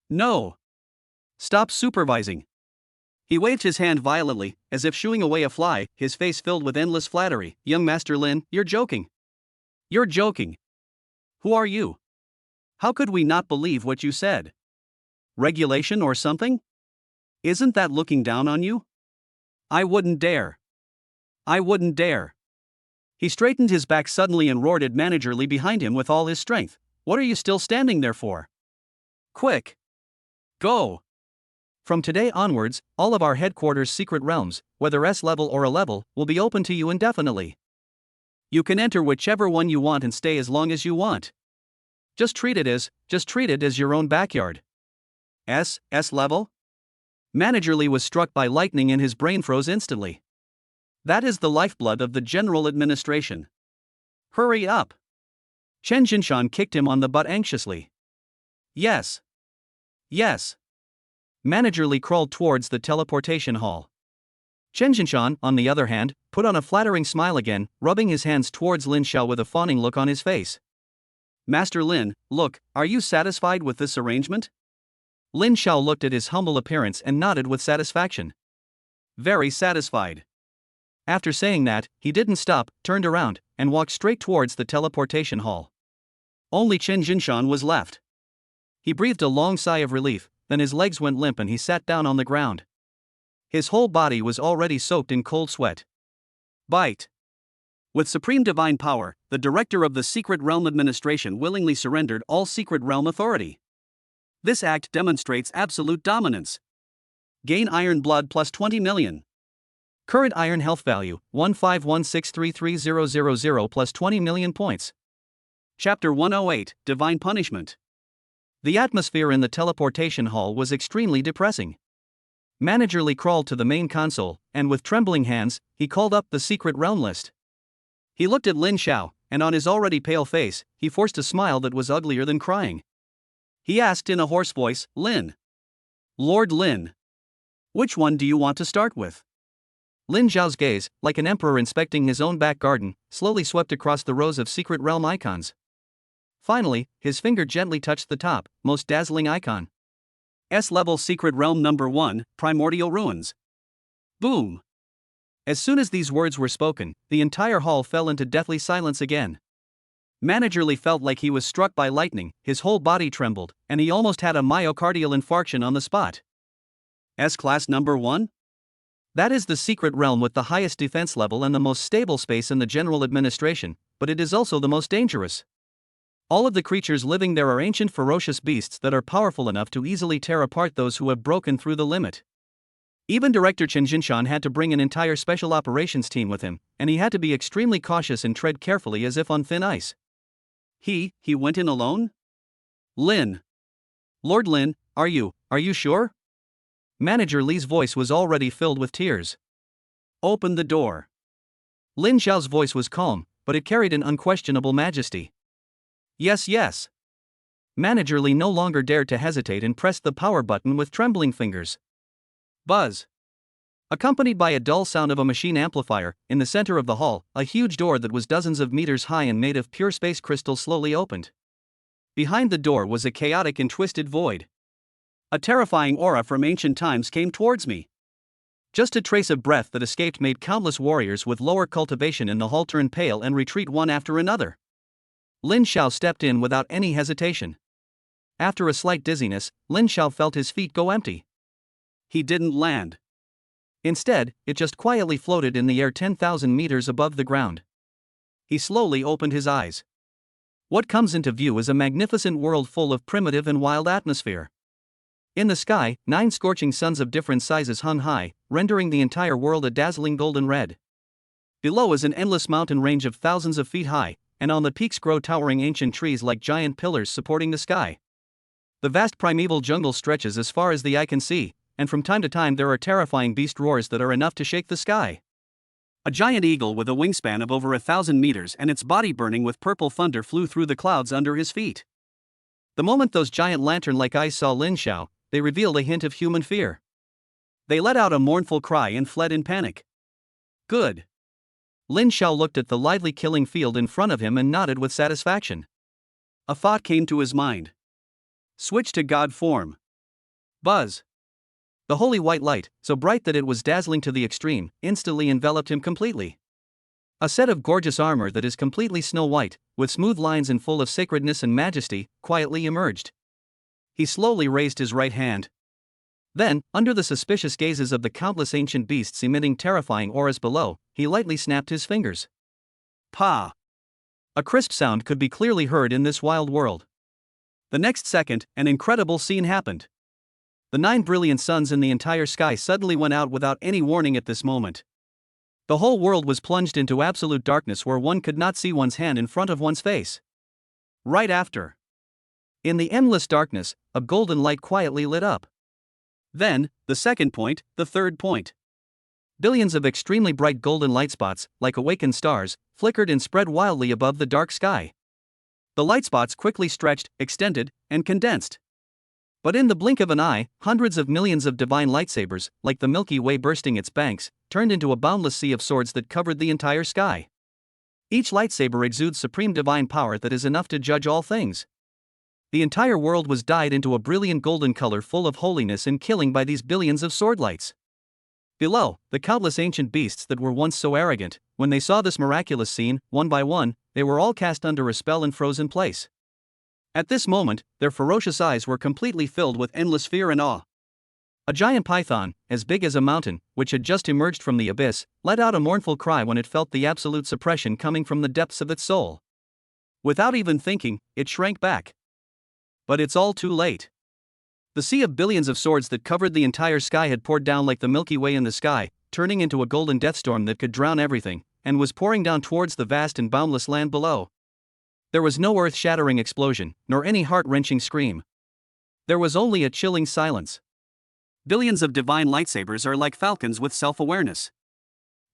No! Stop supervising! He waved his hand violently, as if shooing away a fly, his face filled with endless flattery. Young Master Lin, you're joking. You're joking. Who are you? How could we not believe what you said? Regulation or something? Isn't that looking down on you? I wouldn't dare. I wouldn't dare. He straightened his back suddenly and roared at Manager Li behind him with all his strength. What are you still standing there for? Quick! Go! From today onwards, all of our headquarters' secret realms, whether S-level or A-level, will be open to you indefinitely. You can enter whichever one you want and stay as long as you want. Just treat it as your own backyard. S-level? Manager Li was struck by lightning and his brain froze instantly. That is the lifeblood of the general administration. Hurry up! Chen Jinshan kicked him on the butt anxiously. Yes. Yes. Manager Li crawled towards the teleportation hall. Chen Jinshan, on the other hand, put on a flattering smile again, rubbing his hands towards Lin Xiao with a fawning look on his face. Master Lin, look, are you satisfied with this arrangement? Lin Xiao looked at his humble appearance and nodded with satisfaction. Very satisfied. After saying that, he didn't stop, turned around, and walked straight towards the teleportation hall. Only Chen Jinshan was left. He breathed a long sigh of relief, then his legs went limp and he sat down on the ground. His whole body was already soaked in cold sweat. Bite. With supreme divine power, the director of the Secret Realm Administration willingly surrendered all Secret Realm authority. This act demonstrates absolute dominance. Gain Iron Blood plus 20 million. Current Iron Health value, 151633000 plus 20 million points. Chapter 108, Divine Punishment. The atmosphere in the teleportation hall was extremely depressing. Manager Li crawled to the main console, and with trembling hands, he called up the Secret Realm list. He looked at Lin Xiao, and on his already pale face, he forced a smile that was uglier than crying. He asked in a hoarse voice, Lin. Lord Lin. Which one do you want to start with? Lin Xiao's gaze, like an emperor inspecting his own back garden, slowly swept across the rows of Secret Realm icons. Finally, his finger gently touched the top, most dazzling icon. S-level Secret Realm number 1, Primordial Ruins. Boom! As soon as these words were spoken, the entire hall fell into deathly silence again. Manager Li felt like he was struck by lightning, his whole body trembled, and he almost had a myocardial infarction on the spot. S-class number 1? That is the secret realm with the highest defense level and the most stable space in the general administration, but it is also the most dangerous. All of the creatures living there are ancient ferocious beasts that are powerful enough to easily tear apart those who have broken through the limit. Even Director Chen Jinshan had to bring an entire special operations team with him, and he had to be extremely cautious and tread carefully as if on thin ice. He went in alone? Lin. Lord Lin, are you sure? Manager Li's voice was already filled with tears. Open the door. Lin Xiao's voice was calm, but it carried an unquestionable majesty. Yes. Manager Li no longer dared to hesitate and pressed the power button with trembling fingers. Buzz. Accompanied by a dull sound of a machine amplifier, in the center of the hall, a huge door that was dozens of meters high and made of pure space crystal slowly opened. Behind the door was a chaotic and twisted void. A terrifying aura from ancient times came towards me. Just a trace of breath that escaped made countless warriors with lower cultivation in the hall turn pale and retreat one after another. Lin Xiao stepped in without any hesitation. After a slight dizziness, Lin Xiao felt his feet go empty. He didn't land. Instead, it just quietly floated in the air 10,000 meters above the ground. He slowly opened his eyes. What comes into view is a magnificent world full of primitive and wild atmosphere. In the sky, 9 scorching suns of different sizes hung high, rendering the entire world a dazzling golden red. Below is an endless mountain range of thousands of feet high, and on the peaks grow towering ancient trees like giant pillars supporting the sky. The vast primeval jungle stretches as far as the eye can see, and from time to time there are terrifying beast roars that are enough to shake the sky. A giant eagle with a wingspan of over 1,000 meters and its body burning with purple thunder flew through the clouds under his feet. The moment those giant lantern-like eyes saw Lin Xiao, they revealed a hint of human fear. They let out a mournful cry and fled in panic. Good. Lin Xiao looked at the lively killing field in front of him and nodded with satisfaction. A thought came to his mind. Switch to God form. Buzz. The holy white light, so bright that it was dazzling to the extreme, instantly enveloped him completely. A set of gorgeous armor that is completely snow white, with smooth lines and full of sacredness and majesty, quietly emerged. He slowly raised his right hand. Then, under the suspicious gazes of the countless ancient beasts emitting terrifying auras below, he lightly snapped his fingers. Pa! A crisp sound could be clearly heard in this wild world. The next second, an incredible scene happened. The 9 brilliant suns in the entire sky suddenly went out without any warning at this moment. The whole world was plunged into absolute darkness where one could not see one's hand in front of one's face. Right after. In the endless darkness, a golden light quietly lit up. Then, the second point, the third point. Billions of extremely bright golden light spots, like awakened stars, flickered and spread wildly above the dark sky. The light spots quickly stretched, extended, and condensed. But in the blink of an eye, hundreds of millions of divine lightsabers, like the Milky Way bursting its banks, turned into a boundless sea of swords that covered the entire sky. Each lightsaber exudes supreme divine power that is enough to judge all things. The entire world was dyed into a brilliant golden color full of holiness and killing by these billions of sword lights. Below, the countless ancient beasts that were once so arrogant, when they saw this miraculous scene, one by one, they were all cast under a spell and froze in place. At this moment, their ferocious eyes were completely filled with endless fear and awe. A giant python, as big as a mountain, which had just emerged from the abyss, let out a mournful cry when it felt the absolute suppression coming from the depths of its soul. Without even thinking, it shrank back. But it's all too late. The sea of billions of swords that covered the entire sky had poured down like the Milky Way in the sky, turning into a golden deathstorm that could drown everything, and was pouring down towards the vast and boundless land below. There was no earth-shattering explosion, nor any heart-wrenching scream. There was only a chilling silence. Billions of divine lightsabers are like falcons with self-awareness.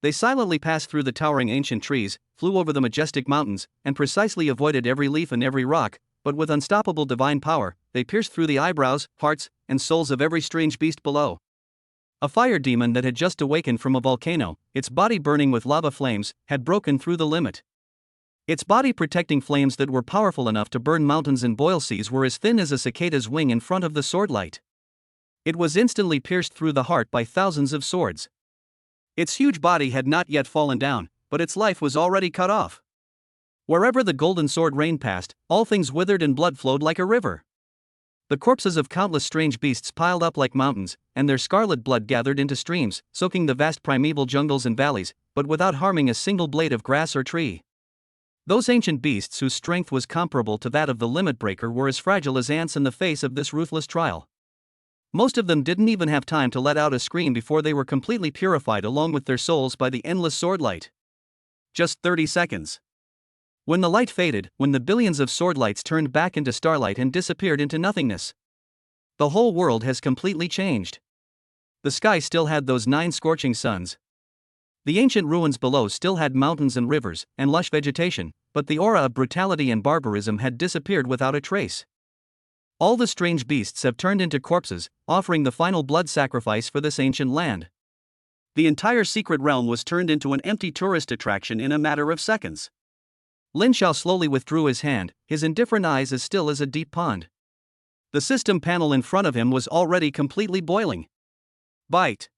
They silently passed through the towering ancient trees, flew over the majestic mountains, and precisely avoided every leaf and every rock, but with unstoppable divine power, they pierced through the eyebrows, hearts, and souls of every strange beast below. A fire demon that had just awakened from a volcano, its body burning with lava flames, had broken through the limit. Its body protecting flames that were powerful enough to burn mountains and boil seas were as thin as a cicada's wing in front of the sword light. It was instantly pierced through the heart by thousands of swords. Its huge body had not yet fallen down, but its life was already cut off. Wherever the golden sword rained past, all things withered and blood flowed like a river. The corpses of countless strange beasts piled up like mountains, and their scarlet blood gathered into streams, soaking the vast primeval jungles and valleys, but without harming a single blade of grass or tree. Those ancient beasts whose strength was comparable to that of the Limit Breaker were as fragile as ants in the face of this ruthless trial. Most of them didn't even have time to let out a scream before they were completely purified along with their souls by the endless sword light. Just 30 seconds. When the light faded, when the billions of sword lights turned back into starlight and disappeared into nothingness. The whole world has completely changed. The sky still had those 9 scorching suns. The ancient ruins below still had mountains and rivers, and lush vegetation, but the aura of brutality and barbarism had disappeared without a trace. All the strange beasts have turned into corpses, offering the final blood sacrifice for this ancient land. The entire secret realm was turned into an empty tourist attraction in a matter of seconds. Lin Xiao slowly withdrew his hand, his indifferent eyes as still as a deep pond. The system panel in front of him was already completely boiling. Bite.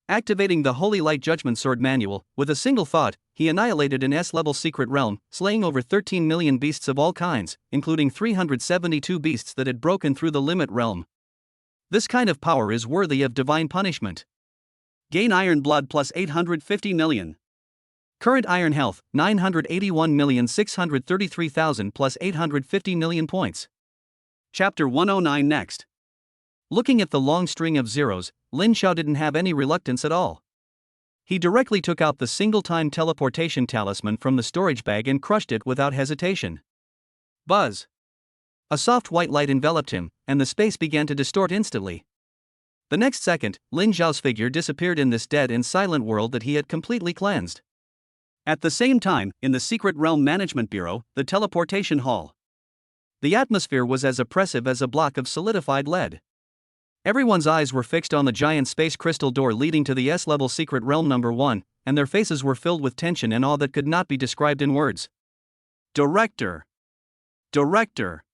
Activating the Holy Light Judgment Sword manual, with a single thought, he annihilated an S-level secret realm, slaying over 13 million beasts of all kinds, including 372 beasts that had broken through the limit realm. This kind of power is worthy of divine punishment. Gain iron blood plus 850 million. Current iron health, 981,633,000 plus 850 million points. Chapter 109 next. Looking at the long string of zeros, Lin Xiao didn't have any reluctance at all. He directly took out the single-time teleportation talisman from the storage bag and crushed it without hesitation. Buzz! A soft white light enveloped him, and the space began to distort instantly. The next second, Lin Xiao's figure disappeared in this dead and silent world that he had completely cleansed. At the same time, in the Secret Realm Management Bureau, the teleportation hall. The atmosphere was as oppressive as a block of solidified lead. Everyone's eyes were fixed on the giant space crystal door leading to the S-level Secret Realm number 1, and their faces were filled with tension and awe that could not be described in words. Director! Director!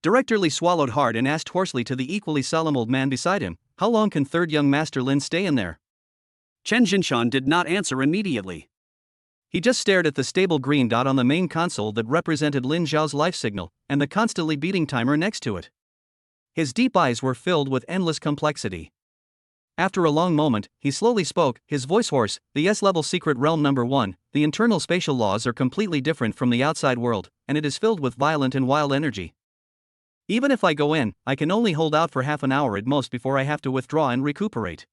Director Li swallowed hard and asked hoarsely to the equally solemn old man beside him, "How long can third young Master Lin stay in there?" Chen Jinshan did not answer immediately. He just stared at the stable green dot on the main console that represented Lin Xiao's life signal, and the constantly beating timer next to it. His deep eyes were filled with endless complexity. After a long moment, he slowly spoke, his voice hoarse, "The S-level Secret Realm number 1, the internal spatial laws are completely different from the outside world, and it is filled with violent and wild energy. Even if I go in, I can only hold out for half an hour at most before I have to withdraw and recuperate."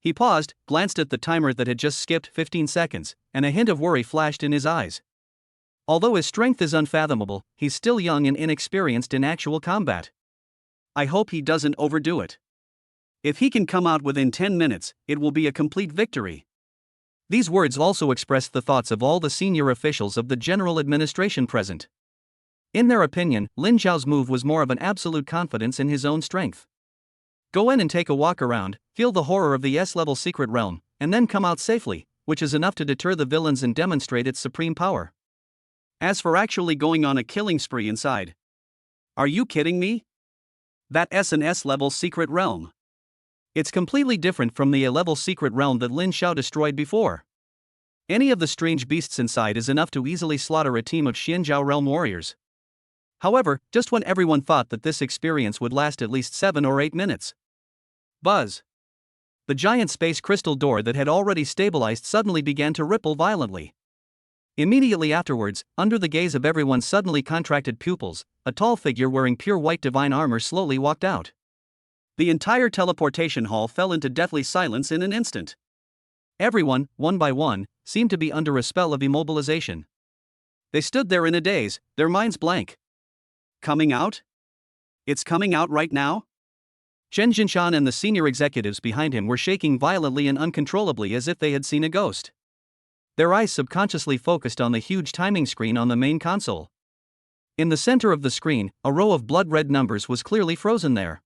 He paused, glanced at the timer that had just skipped 15 seconds, and a hint of worry flashed in his eyes. Although his strength is unfathomable, he's still young and inexperienced in actual combat. I hope he doesn't overdo it. If he can come out within 10 minutes, it will be a complete victory. These words also expressed the thoughts of all the senior officials of the general administration present. In their opinion, Lin Xiao's move was more of an absolute confidence in his own strength. Go in and take a walk around, feel the horror of the S-level secret realm, and then come out safely, which is enough to deter the villains and demonstrate its supreme power. As for actually going on a killing spree inside. Are you kidding me? That S&S-level secret realm. It's completely different from the A-level secret realm that Lin Xiao destroyed before. Any of the strange beasts inside is enough to easily slaughter a team of Xianzhao realm warriors. However, just when everyone thought that this experience would last at least 7 or 8 minutes. Buzz! The giant space crystal door that had already stabilized suddenly began to ripple violently. Immediately afterwards, under the gaze of everyone's suddenly contracted pupils, a tall figure wearing pure white divine armor slowly walked out. The entire teleportation hall fell into deathly silence in an instant. Everyone, one by one, seemed to be under a spell of immobilization. They stood there in a daze, their minds blank. Coming out? It's coming out right now? Chen Jinshan and the senior executives behind him were shaking violently and uncontrollably as if they had seen a ghost. Their eyes subconsciously focused on the huge timing screen on the main console. In the center of the screen, a row of blood-red numbers was clearly frozen there.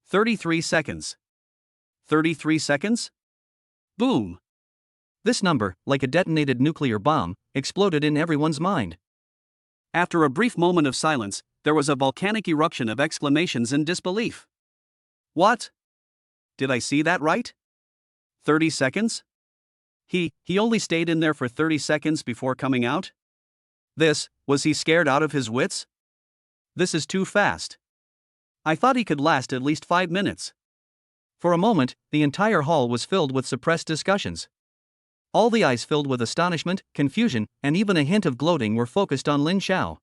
33 seconds. 33 seconds? Boom! This number, like a detonated nuclear bomb, exploded in everyone's mind. After a brief moment of silence, there was a volcanic eruption of exclamations and disbelief. What? Did I see that right? 30 seconds? He only stayed in there for 30 seconds before coming out? Was he scared out of his wits? This is too fast. I thought he could last at least 5 minutes. For a moment, the entire hall was filled with suppressed discussions. All the eyes filled with astonishment, confusion, and even a hint of gloating were focused on Lin Xiao.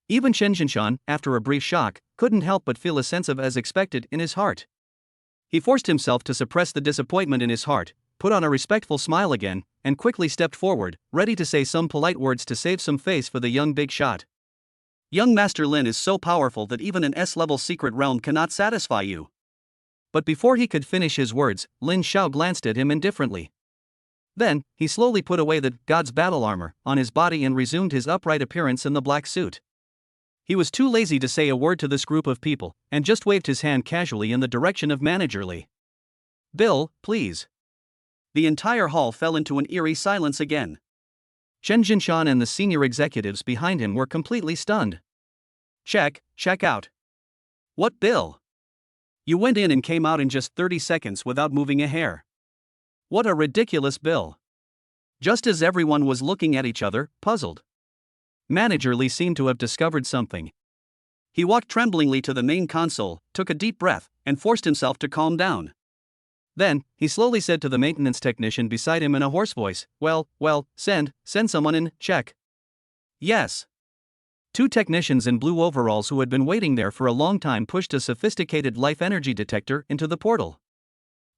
Even Chen Jinshan, after a brief shock, couldn't help but feel a sense of as expected in his heart. He forced himself to suppress the disappointment in his heart, put on a respectful smile again, and quickly stepped forward, ready to say some polite words to save some face for the young big shot. Young Master Lin is so powerful that even an S-level secret realm cannot satisfy you. But before he could finish his words, Lin Xiao glanced at him indifferently. Then, he slowly put away the God's battle armor on his body and resumed his upright appearance in the black suit. He was too lazy to say a word to this group of people, and just waved his hand casually in the direction of Manager Li. Bill, please. The entire hall fell into an eerie silence again. Chen Jinshan and the senior executives behind him were completely stunned. Check out. What bill? You went in and came out in just 30 seconds without moving a hair. What a ridiculous bill. Just as everyone was looking at each other, puzzled. Manager Li seemed to have discovered something. He walked tremblingly to the main console, took a deep breath, and forced himself to calm down. Then, he slowly said to the maintenance technician beside him in a hoarse voice, Well, send someone in, check. Yes. 2 technicians in blue overalls who had been waiting there for a long time pushed a sophisticated life energy detector into the portal.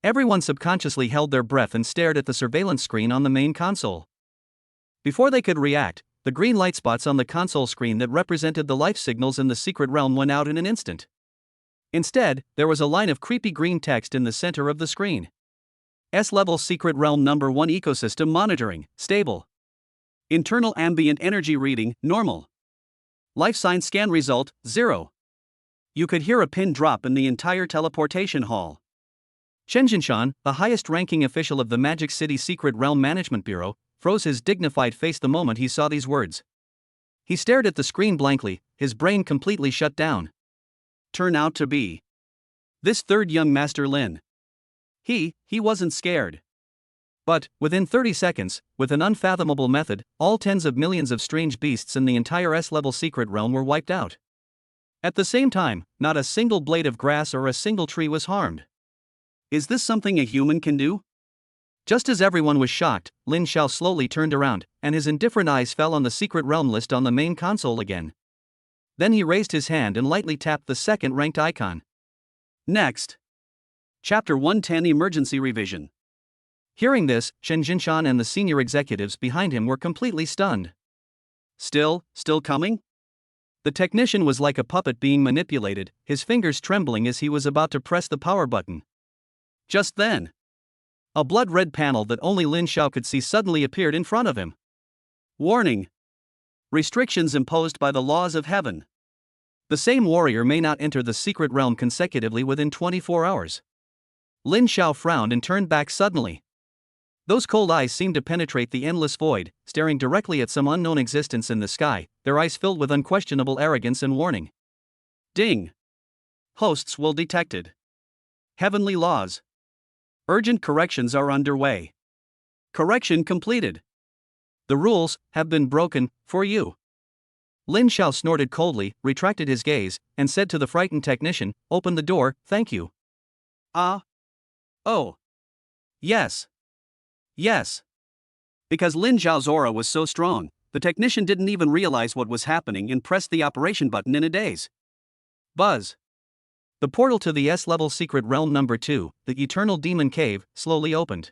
Everyone subconsciously held their breath and stared at the surveillance screen on the main console. Before they could react, the green light spots on the console screen that represented the life signals in the secret realm went out in an instant. Instead, there was a line of creepy green text in the center of the screen. S-level secret realm number 1 ecosystem monitoring, stable. Internal ambient energy reading, normal. Life sign scan result, 0. You could hear a pin drop in the entire teleportation hall. Chen Jinshan, the highest-ranking official of the Magic City Secret Realm Management Bureau, froze his dignified face the moment he saw these words. He stared at the screen blankly, his brain completely shut down. Turn out to be this third young Master Lin. He wasn't scared. But, within 30 seconds, with an unfathomable method, all tens of millions of strange beasts in the entire S-level secret realm were wiped out. At the same time, not a single blade of grass or a single tree was harmed. Is this something a human can do? Just as everyone was shocked, Lin Xiao slowly turned around, and his indifferent eyes fell on the secret realm list on the main console again. Then he raised his hand and lightly tapped the second-ranked icon. Next. Chapter 110 Emergency Revision. Hearing this, Chen Jinshan and the senior executives behind him were completely stunned. Still coming? The technician was like a puppet being manipulated, his fingers trembling as he was about to press the power button. Just then, a blood-red panel that only Lin Xiao could see suddenly appeared in front of him. Warning! Restrictions imposed by the laws of heaven. The same warrior may not enter the secret realm consecutively within 24 hours. Lin Xiao frowned and turned back suddenly. Those cold eyes seemed to penetrate the endless void, staring directly at some unknown existence in the sky, their eyes filled with unquestionable arrogance and warning. Ding! Hosts will detected. Heavenly laws. Urgent corrections are underway. Correction completed. The rules have been broken for you. Lin Xiao snorted coldly, retracted his gaze, and said to the frightened technician, "Open the door, thank you." Ah. Oh. Yes. Yes. Because Lin Xiao's aura was so strong, the technician didn't even realize what was happening and pressed the operation button in a daze. Buzz. The portal to the S-level secret realm number 2, the Eternal Demon Cave, slowly opened.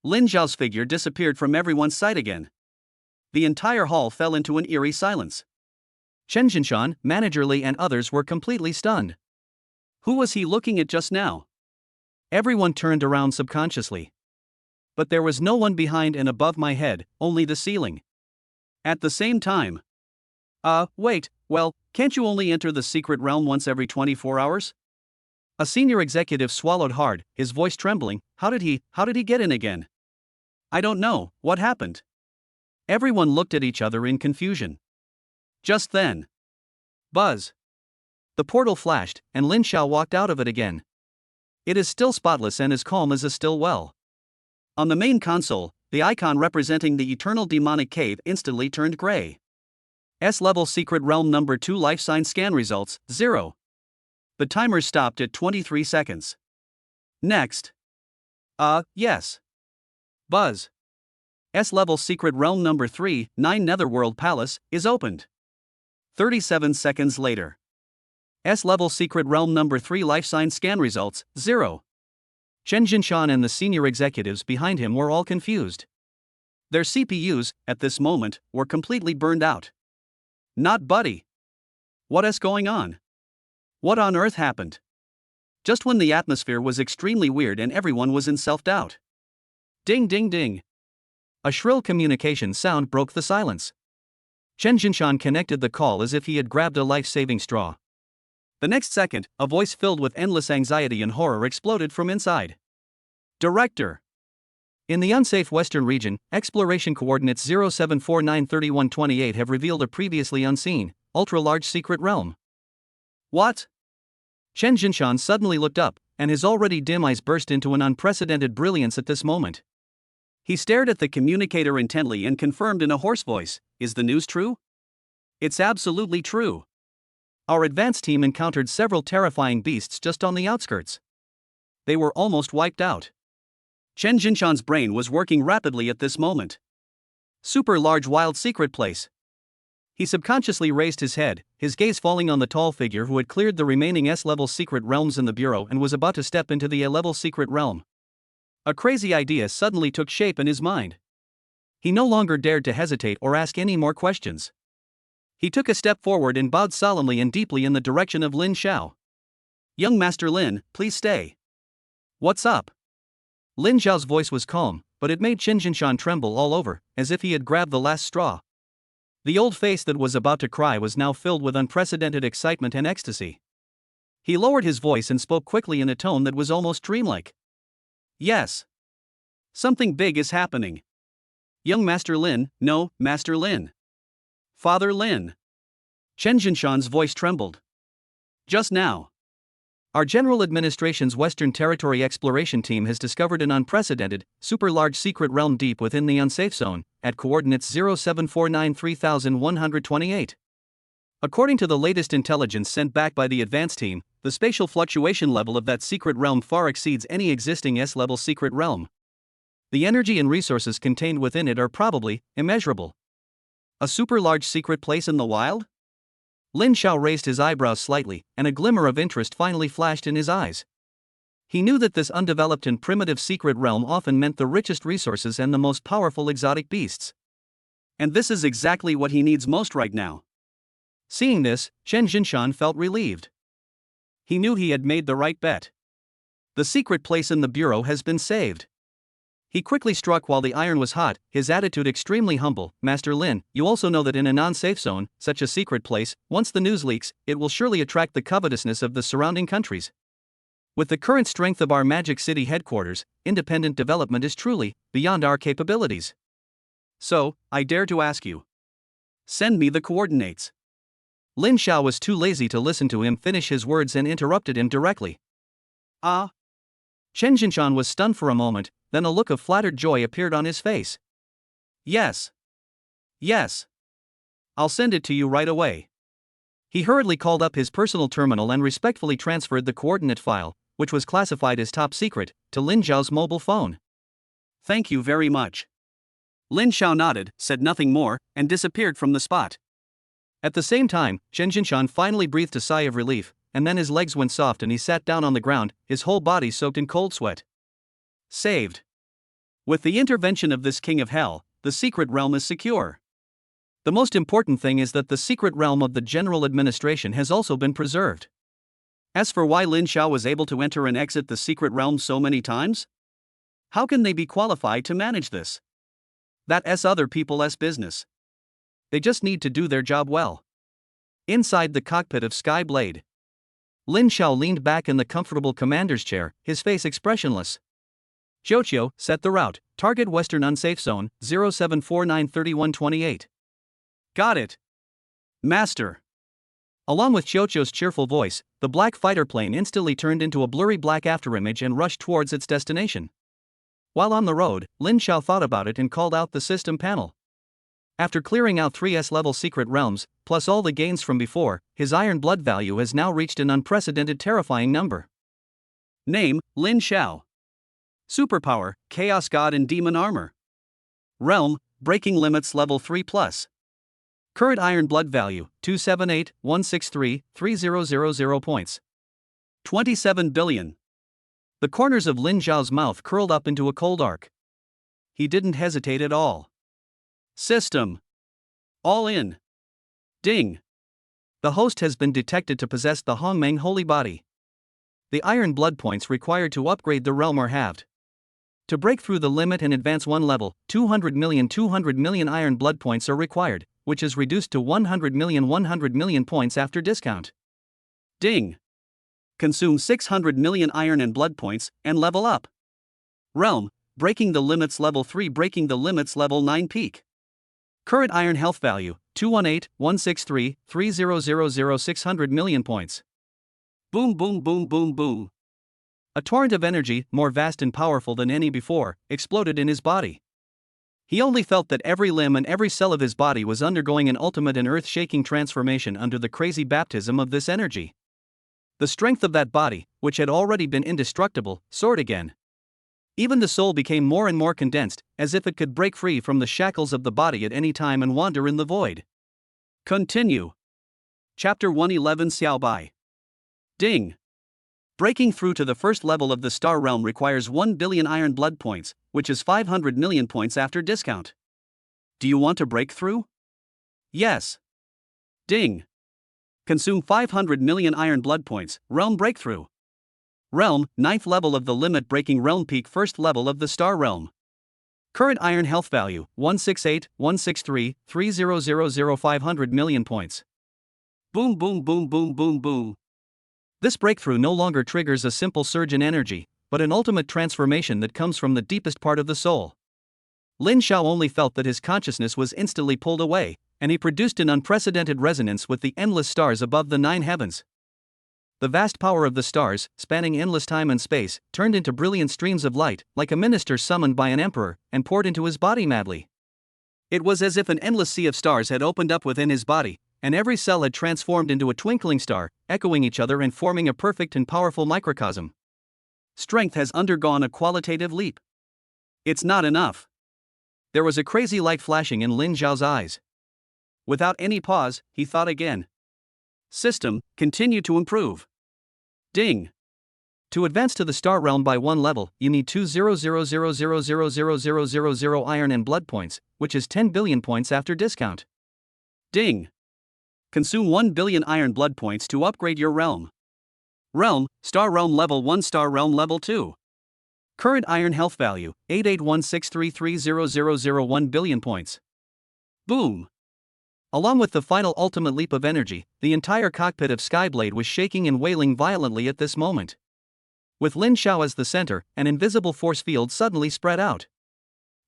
Lin Xiao's figure disappeared from everyone's sight again. The entire hall fell into an eerie silence. Chen Jinshan, Manager Li and others were completely stunned. Who was he looking at just now? Everyone turned around subconsciously. But there was no one behind and above my head, only the ceiling. At the same time. Wait, well, can't you only enter the secret realm once every 24 hours? A senior executive swallowed hard, his voice trembling. How did he get in again? I don't know, what happened? Everyone looked at each other in confusion. Just then. Buzz. The portal flashed, and Lin Xiao walked out of it again. It is still spotless and as calm as a still well. On the main console, the icon representing the Eternal Demonic Cave instantly turned gray. S-level secret realm number 2 life sign scan results, 0. The timer stopped at 23 seconds. Next. Yes. Buzz. S-level secret realm number 3, 9 Netherworld Palace, is opened. 37 seconds later. S-level secret realm number 3 life sign scan results, 0. Chen Jinshan and the senior executives behind him were all confused. Their CPUs, at this moment, were completely burned out. Not Buddy. What is going on? What on earth happened? Just when the atmosphere was extremely weird and everyone was in self-doubt. Ding ding ding. A shrill communication sound broke the silence. Chen Jinshan connected the call as if he had grabbed a life-saving straw. The next second, a voice filled with endless anxiety and horror exploded from inside. Director. In the unsafe western region, exploration coordinates 07493128 have revealed a previously unseen, ultra-large secret realm. What? Chen Jinshan suddenly looked up, and his already dim eyes burst into an unprecedented brilliance at this moment. He stared at the communicator intently and confirmed in a hoarse voice, "Is the news true?" "It's absolutely true. Our advance team encountered several terrifying beasts just on the outskirts. They were almost wiped out." Chen Jinshan's brain was working rapidly at this moment. Super large wild secret place. He subconsciously raised his head, his gaze falling on the tall figure who had cleared the remaining S-level secret realms in the bureau and was about to step into the A-level secret realm. A crazy idea suddenly took shape in his mind. He no longer dared to hesitate or ask any more questions. He took a step forward and bowed solemnly and deeply in the direction of Lin Xiao. "Young Master Lin, please stay." "What's up?" Lin Xiao's voice was calm, but it made Chen Jinshan tremble all over, as if he had grabbed the last straw. The old face that was about to cry was now filled with unprecedented excitement and ecstasy. He lowered his voice and spoke quickly in a tone that was almost dreamlike. "Yes. Something big is happening. Young Master Lin, no, Master Lin. Father Lin." Chen Jinshan's voice trembled. "Just now. Our General Administration's Western Territory Exploration Team has discovered an unprecedented, super-large secret realm deep within the unsafe zone, at coordinates 07493128. According to the latest intelligence sent back by the advance team, the spatial fluctuation level of that secret realm far exceeds any existing S-level secret realm. The energy and resources contained within it are probably immeasurable. A super-large secret place in the wild? Lin Xiao raised his eyebrows slightly, and a glimmer of interest finally flashed in his eyes. He knew that this undeveloped and primitive secret realm often meant the richest resources and the most powerful exotic beasts. And this is exactly what he needs most right now. Seeing this, Chen Jinshan felt relieved. He knew he had made the right bet. The secret place in the bureau has been saved. He quickly struck while the iron was hot, his attitude extremely humble. Master Lin, you also know that in a non-safe zone, such a secret place, once the news leaks, it will surely attract the covetousness of the surrounding countries. With the current strength of our Magic City headquarters, independent development is truly beyond our capabilities. So, I dare to ask you. Send me the coordinates. Lin Xiao was too lazy to listen to him finish his words and interrupted him directly. Ah? Chen Jinshan was stunned for a moment, then a look of flattered joy appeared on his face. Yes. Yes. I'll send it to you right away. He hurriedly called up his personal terminal and respectfully transferred the coordinate file, which was classified as top secret, to Lin Xiao's mobile phone. Thank you very much. Lin Xiao nodded, said nothing more, and disappeared from the spot. At the same time, Chen Jinshan finally breathed a sigh of relief, and then his legs went soft and he sat down on the ground, his whole body soaked in cold sweat. Saved. With the intervention of this king of hell, the secret realm is secure. The most important thing is that the secret realm of the general administration has also been preserved. As for why Lin Xiao was able to enter and exit the secret realm so many times? How can they be qualified to manage this? That's other people's business. They just need to do their job well. Inside the cockpit of Sky Blade, Lin Xiao leaned back in the comfortable commander's chair, his face expressionless. Jiuqiu, set the route, target Western Unsafe Zone, 07493128. Got it. Master. Along with Jiuqiu's cheerful voice, the black fighter plane instantly turned into a blurry black afterimage and rushed towards its destination. While on the road, Lin Xiao thought about it and called out the system panel. After clearing out 3S-level secret realms, plus all the gains from before, his iron blood value has now reached an unprecedented terrifying number. Name, Lin Xiao. Superpower, Chaos God in Demon Armor. Realm, Breaking Limits level 3+. Current iron blood value, 278,163,3000 points. 27 billion. The corners of Lin Xiao's mouth curled up into a cold arc. He didn't hesitate at all. System. All in. Ding. The host has been detected to possess the Hongmeng holy body. The iron blood points required to upgrade the realm are halved. To break through the limit and advance one level, 200 million iron blood points are required, which is reduced to 100 million points after discount. Ding. Consume 600 million iron and blood points, and level up. Realm, Breaking the Limits level 3, Breaking the Limits level 9 peak. Current iron health value, 218,163,3000 600 million points. Boom boom boom boom boom. A torrent of energy, more vast and powerful than any before, exploded in his body. He only felt that every limb and every cell of his body was undergoing an ultimate and earth-shaking transformation under the crazy baptism of this energy. The strength of that body, which had already been indestructible, soared again. Even the soul became more and more condensed, as if it could break free from the shackles of the body at any time and wander in the void. Continue. Chapter 111 Xiaobai. Ding. Breaking through to the first level of the star realm requires 1 billion iron blood points, which is 500 million points after discount. Do you want to break through? Yes. Ding. Consume 500 million iron blood points, realm breakthrough. Realm, 9th level of the limit breaking realm peak 1st level of the star realm. Current iron health value, 168,163,3000 500 million points. Boom boom boom boom boom boom. This breakthrough no longer triggers a simple surge in energy, but an ultimate transformation that comes from the deepest part of the soul. Lin Xiao only felt that his consciousness was instantly pulled away, and he produced an unprecedented resonance with the endless stars above the 9 heavens. The vast power of the stars, spanning endless time and space, turned into brilliant streams of light, like a minister summoned by an emperor, and poured into his body madly. It was as if an endless sea of stars had opened up within his body, and every cell had transformed into a twinkling star, echoing each other and forming a perfect and powerful microcosm. Strength has undergone a qualitative leap. It's not enough. There was a crazy light flashing in Lin Xiao's eyes. Without any pause, he thought again. System, continue to improve. Ding. To advance to the star realm by one level, you need 200,000,000 iron and blood points, which is 10 billion points after discount. Ding. Consume 1 billion iron blood points to upgrade your realm. Realm, Star Realm level 1, Star Realm level 2. Current iron health value, 8816330001 billion points. Boom! Along with the final ultimate leap of energy, the entire cockpit of Skyblade was shaking and wailing violently at this moment. With Lin Xiao as the center, an invisible force field suddenly spread out.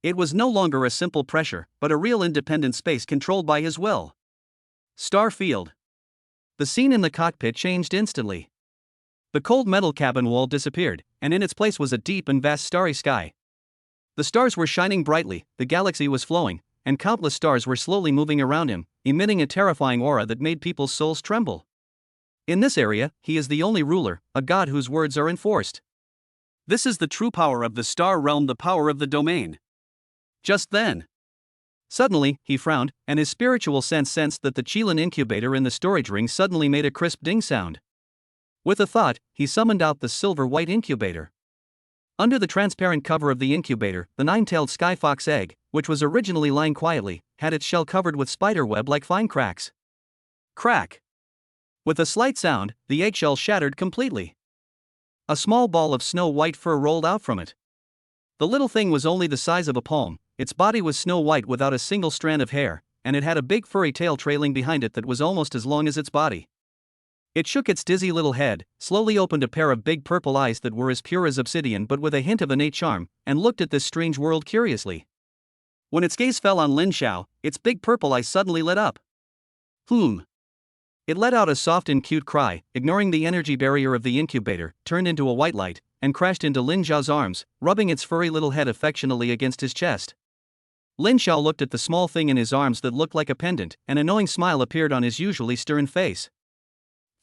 It was no longer a simple pressure, but a real independent space controlled by his will. Star field. The scene in the cockpit changed instantly. The cold metal cabin wall disappeared, and in its place was a deep and vast starry sky. The stars were shining brightly, the galaxy was flowing, and countless stars were slowly moving around him, emitting a terrifying aura that made people's souls tremble. In this area, he is the only ruler, a god whose words are enforced. This is the true power of the star realm, the power of the domain. Just then, suddenly, he frowned, and his spiritual sense sensed that the Qilin incubator in the storage ring suddenly made a crisp ding sound. With a thought, he summoned out the silver-white incubator. Under the transparent cover of the incubator, the nine-tailed skyfox egg, which was originally lying quietly, had its shell covered with spiderweb like fine cracks. Crack! With a slight sound, the eggshell shattered completely. A small ball of snow-white fur rolled out from it. The little thing was only the size of a palm, its body was snow-white without a single strand of hair, and it had a big furry tail trailing behind it that was almost as long as its body. It shook its dizzy little head, slowly opened a pair of big purple eyes that were as pure as obsidian but with a hint of innate charm, and looked at this strange world curiously. When its gaze fell on Lin Xiao, its big purple eyes suddenly lit up. It let out a soft and cute cry, ignoring the energy barrier of the incubator, turned into a white light, and crashed into Lin Xiao's arms, rubbing its furry little head affectionately against his chest. Lin Xiao looked at the small thing in his arms that looked like a pendant, and an knowing smile appeared on his usually stern face.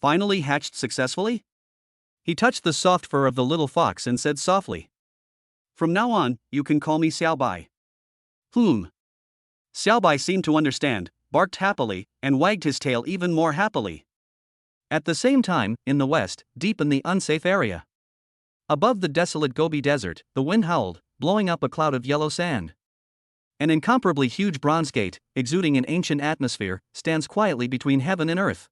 Finally hatched successfully? He touched the soft fur of the little fox and said softly, "From now on, you can call me Xiaobai." Xiaobai seemed to understand, barked happily, and wagged his tail even more happily. At the same time, in the west, deep in the unsafe area, above the desolate Gobi Desert, the wind howled, blowing up a cloud of yellow sand. An incomparably huge bronze gate, exuding an ancient atmosphere, stands quietly between heaven and earth.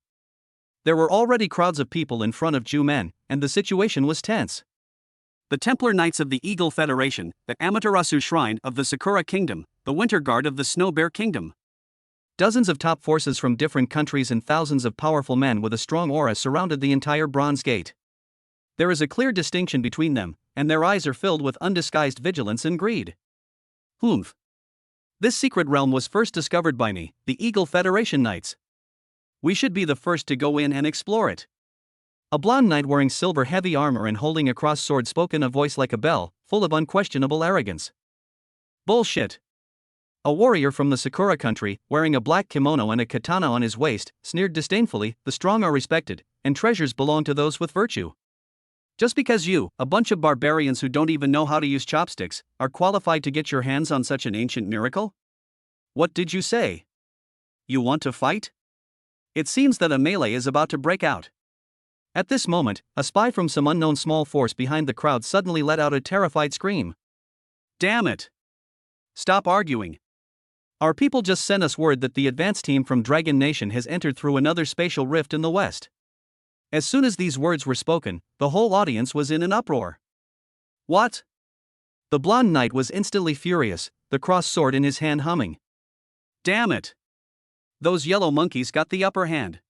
There were already crowds of people in front of Ju-men, and the situation was tense. The Templar Knights of the Eagle Federation, the Amaterasu Shrine of the Sakura Kingdom, the Winter Guard of the Snow Bear Kingdom. Dozens of top forces from different countries and thousands of powerful men with a strong aura surrounded the entire Bronze Gate. There is a clear distinction between them, and their eyes are filled with undisguised vigilance and greed. This secret realm was first discovered by me, the Eagle Federation Knights. We should be the first to go in and explore it. A blonde knight wearing silver heavy armor and holding a crossed sword spoke in a voice like a bell, full of unquestionable arrogance. Bullshit! A warrior from the Sakura country, wearing a black kimono and a katana on his waist, sneered disdainfully, "The strong are respected, and treasures belong to those with virtue. Just because you, a bunch of barbarians who don't even know how to use chopsticks, are qualified to get your hands on such an ancient miracle? What did you say? You want to fight? It seems that a melee is about to break out." At this moment, a spy from some unknown small force behind the crowd suddenly let out a terrified scream. "Damn it! Stop arguing. Our people just sent us word that the advance team from Dragon Nation has entered through another spatial rift in the west." As soon as these words were spoken, the whole audience was in an uproar. What? The blonde knight was instantly furious, the crossed sword in his hand humming. Damn it! Those yellow monkeys got the upper hand.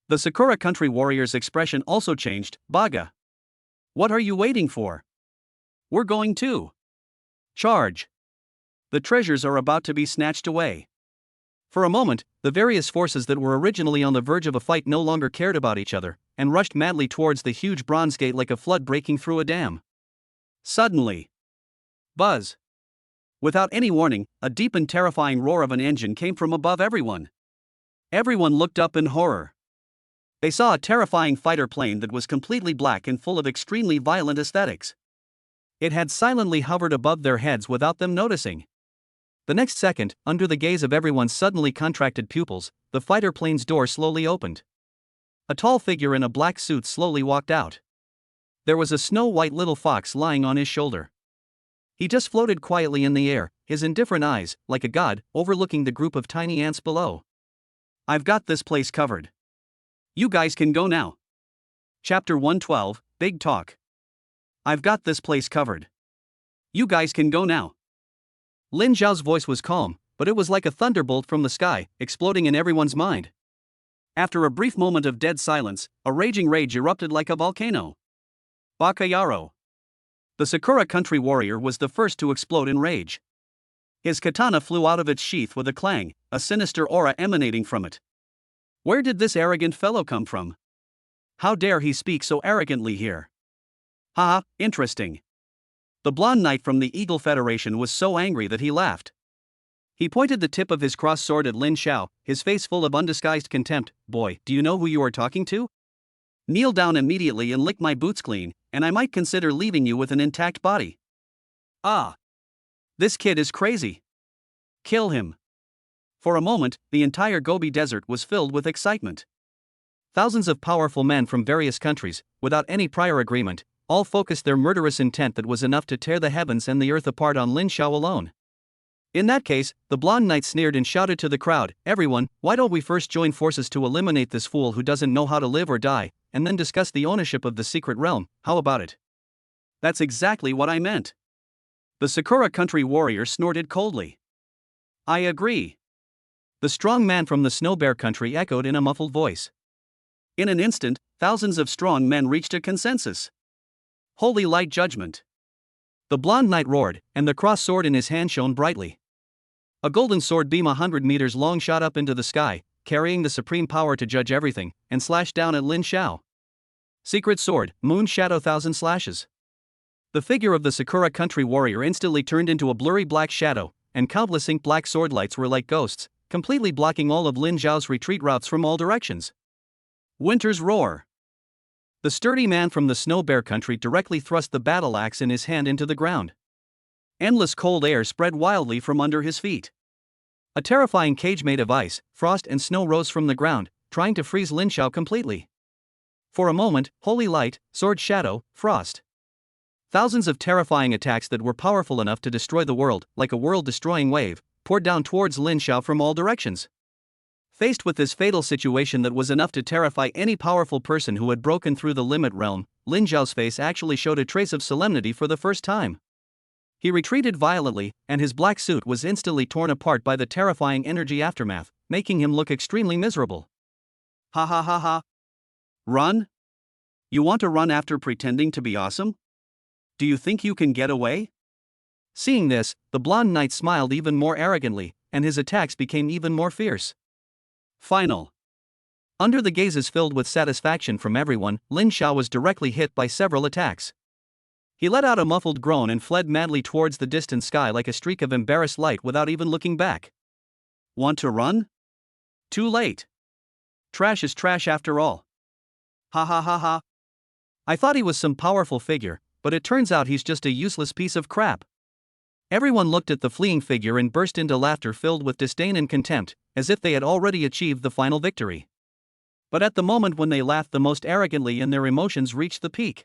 The Sakura country warrior's expression also changed. "Baga. What are you waiting for? We're going to charge. The treasures are about to be snatched away." For a moment, the various forces that were originally on the verge of a fight no longer cared about each other, and rushed madly towards the huge bronze gate like a flood breaking through a dam. Suddenly, buzz! Without any warning, a deep and terrifying roar of an engine came from above everyone. Everyone looked up in horror. They saw a terrifying fighter plane that was completely black and full of extremely violent aesthetics. It had silently hovered above their heads without them noticing. The next second, under the gaze of everyone's suddenly contracted pupils, the fighter plane's door slowly opened. A tall figure in a black suit slowly walked out. There was a snow-white little fox lying on his shoulder. He just floated quietly in the air, his indifferent eyes, like a god, overlooking the group of tiny ants below. "I've got this place covered. You guys can go now." Chapter 112, Big Talk. I've got this place covered. You guys can go now. Lin Xiao's voice was calm, but it was like a thunderbolt from the sky, exploding in everyone's mind. After a brief moment of dead silence, a raging rage erupted like a volcano. Bakayaro. The Sakura country warrior was the first to explode in rage. His katana flew out of its sheath with a clang, a sinister aura emanating from it. Where did this arrogant fellow come from? How dare he speak so arrogantly here? Haha, interesting. The blonde knight from the Eagle Federation was so angry that he laughed. He pointed the tip of his cross sword at Lin Xiao, his face full of undisguised contempt. Boy, do you know who you are talking to? Kneel down immediately and lick my boots clean, and I might consider leaving you with an intact body. Ah. This kid is crazy. Kill him. For a moment, the entire Gobi Desert was filled with excitement. Thousands of powerful men from various countries, without any prior agreement, all focused their murderous intent that was enough to tear the heavens and the earth apart on Lin Xiao alone. In that case, the blonde knight sneered and shouted to the crowd, "Everyone, why don't we first join forces to eliminate this fool who doesn't know how to live or die, and then discuss the ownership of the secret realm, how about it?" That's exactly what I meant. The Sakura country warrior snorted coldly. I agree. The strong man from the Snow Bear country echoed in a muffled voice. In an instant, thousands of strong men reached a consensus. Holy light judgment. The blonde knight roared, and the cross sword in his hand shone brightly. A golden sword beam 100 meters long shot up into the sky, carrying the supreme power to judge everything, and slashed down at Lin Xiao. Secret sword, moon shadow, 1,000 slashes. The figure of the Sakura country warrior instantly turned into a blurry black shadow, and countless ink black sword lights were like ghosts, completely blocking all of Lin Xiao's retreat routes from all directions. Winter's roar. The sturdy man from the Snow Bear country directly thrust the battle axe in his hand into the ground. Endless cold air spread wildly from under his feet. A terrifying cage made of ice, frost and snow rose from the ground, trying to freeze Lin Xiao completely. For a moment, holy light, sword shadow, frost. Thousands of terrifying attacks that were powerful enough to destroy the world, like a world-destroying wave, poured down towards Lin Xiao from all directions. Faced with this fatal situation that was enough to terrify any powerful person who had broken through the limit realm, Lin Xiao's face actually showed a trace of solemnity for the first time. He retreated violently, and his black suit was instantly torn apart by the terrifying energy aftermath, making him look extremely miserable. Ha ha ha ha. Run? You want to run after pretending to be awesome? Do you think you can get away? Seeing this, the blonde knight smiled even more arrogantly, and his attacks became even more fierce. Final. Under the gazes filled with satisfaction from everyone, Lin Xiao was directly hit by several attacks. He let out a muffled groan and fled madly towards the distant sky like a streak of embarrassed light without even looking back. Want to run? Too late. Trash is trash after all. Ha ha ha ha. I thought he was some powerful figure, but it turns out he's just a useless piece of crap. Everyone looked at the fleeing figure and burst into laughter filled with disdain and contempt, as if they had already achieved the final victory. But at the moment when they laughed the most arrogantly and their emotions reached the peak,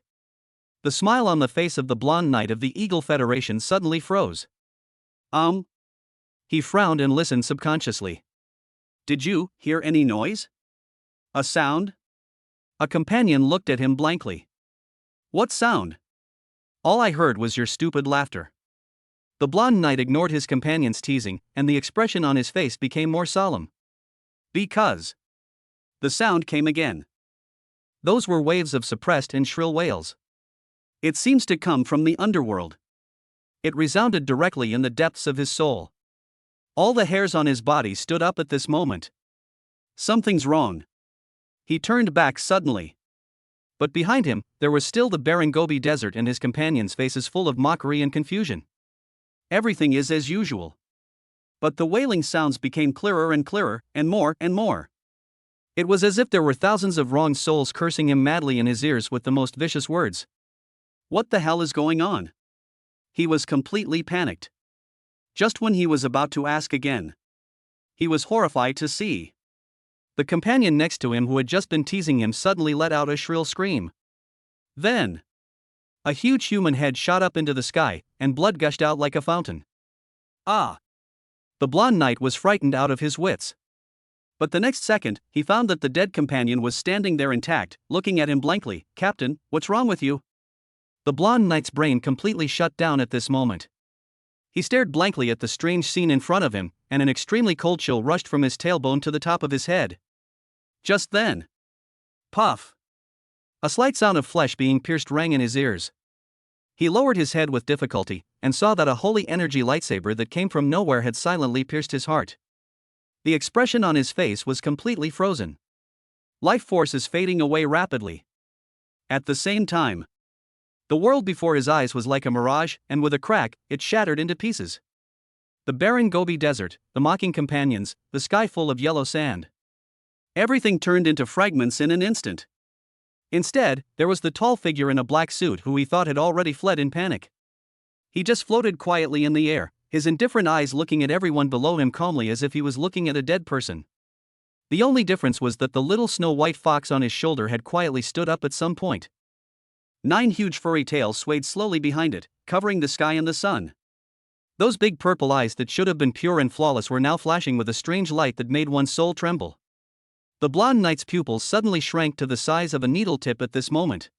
the smile on the face of the blonde knight of the Eagle Federation suddenly froze. He frowned and listened subconsciously. Did you hear any noise? A sound? A companion looked at him blankly. What sound? All I heard was your stupid laughter. The blonde knight ignored his companion's teasing, and the expression on his face became more solemn. Because the sound came again. Those were waves of suppressed and shrill wails. It seems to come from the underworld. It resounded directly in the depths of his soul. All the hairs on his body stood up at this moment. Something's wrong. He turned back suddenly. But behind him, there was still the barren Gobi Desert and his companions' faces full of mockery and confusion. Everything is as usual. But the wailing sounds became clearer and clearer, and more and more. It was as if there were thousands of wronged souls cursing him madly in his ears with the most vicious words. What the hell is going on? He was completely panicked. Just when he was about to ask again, he was horrified to see the companion next to him who had just been teasing him suddenly let out a shrill scream. Then, a huge human head shot up into the sky, and blood gushed out like a fountain. Ah! The blonde knight was frightened out of his wits. But the next second, he found that the dead companion was standing there intact, looking at him blankly. Captain, what's wrong with you? The blonde knight's brain completely shut down at this moment. He stared blankly at the strange scene in front of him, and an extremely cold chill rushed from his tailbone to the top of his head. Just then, puff! A slight sound of flesh being pierced rang in his ears. He lowered his head with difficulty, and saw that a holy energy lightsaber that came from nowhere had silently pierced his heart. The expression on his face was completely frozen. Life force is fading away rapidly. At the same time, the world before his eyes was like a mirage, and with a crack, it shattered into pieces. The barren Gobi Desert, the mocking companions, the sky full of yellow sand. Everything turned into fragments in an instant. Instead, there was the tall figure in a black suit who he thought had already fled in panic. He just floated quietly in the air, his indifferent eyes looking at everyone below him calmly as if he was looking at a dead person. The only difference was that the little snow-white fox on his shoulder had quietly stood up at some point. 9 huge furry tails swayed slowly behind it, covering the sky and the sun. Those big purple eyes that should have been pure and flawless were now flashing with a strange light that made one's soul tremble. The blonde knight's pupils suddenly shrank to the size of a needle tip at this moment.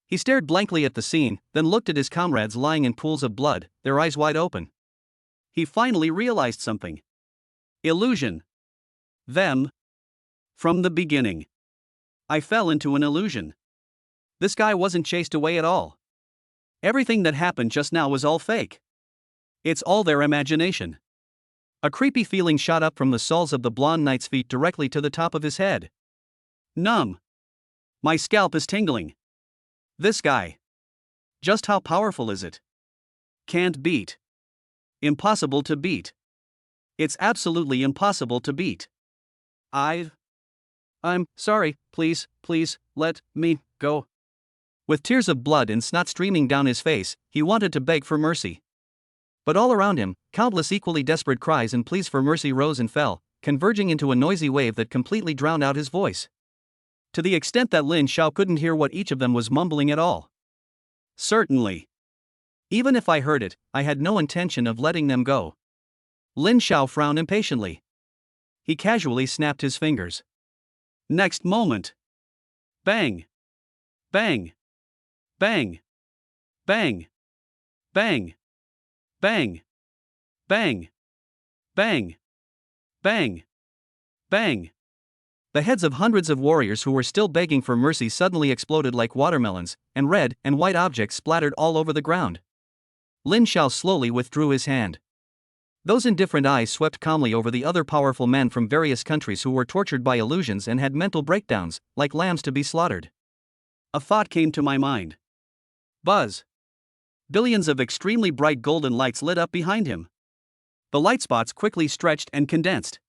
He stared blankly at the scene, then looked at his comrades lying in pools of blood, their eyes wide open. He finally realized something. Illusion. Them. From the beginning, I fell into an illusion. This guy wasn't chased away at all. Everything that happened just now was all fake. It's all their imagination. A creepy feeling shot up from the soles of the blonde knight's feet directly to the top of his head. Numb. My scalp is tingling. This guy. Just how powerful is it? Can't beat. Impossible to beat. It's absolutely impossible to beat. I'm sorry, please, let me go. With tears of blood and snot streaming down his face, he wanted to beg for mercy. But all around him, countless equally desperate cries and pleas for mercy rose and fell, converging into a noisy wave that completely drowned out his voice. To the extent that Lin Xiao couldn't hear what each of them was mumbling at all. Certainly. Even if I heard it, I had no intention of letting them go. Lin Xiao frowned impatiently. He casually snapped his fingers. Next moment. Bang. Bang. Bang. Bang. Bang. Bang. Bang. Bang. Bang. Bang. The heads of hundreds of warriors who were still begging for mercy suddenly exploded like watermelons, and red and white objects splattered all over the ground. Lin Xiao slowly withdrew his hand. Those indifferent eyes swept calmly over the other powerful men from various countries who were tortured by illusions and had mental breakdowns, like lambs to be slaughtered. A thought came to my mind. Buzz. Billions of extremely bright golden lights lit up behind him. The light spots quickly stretched and condensed.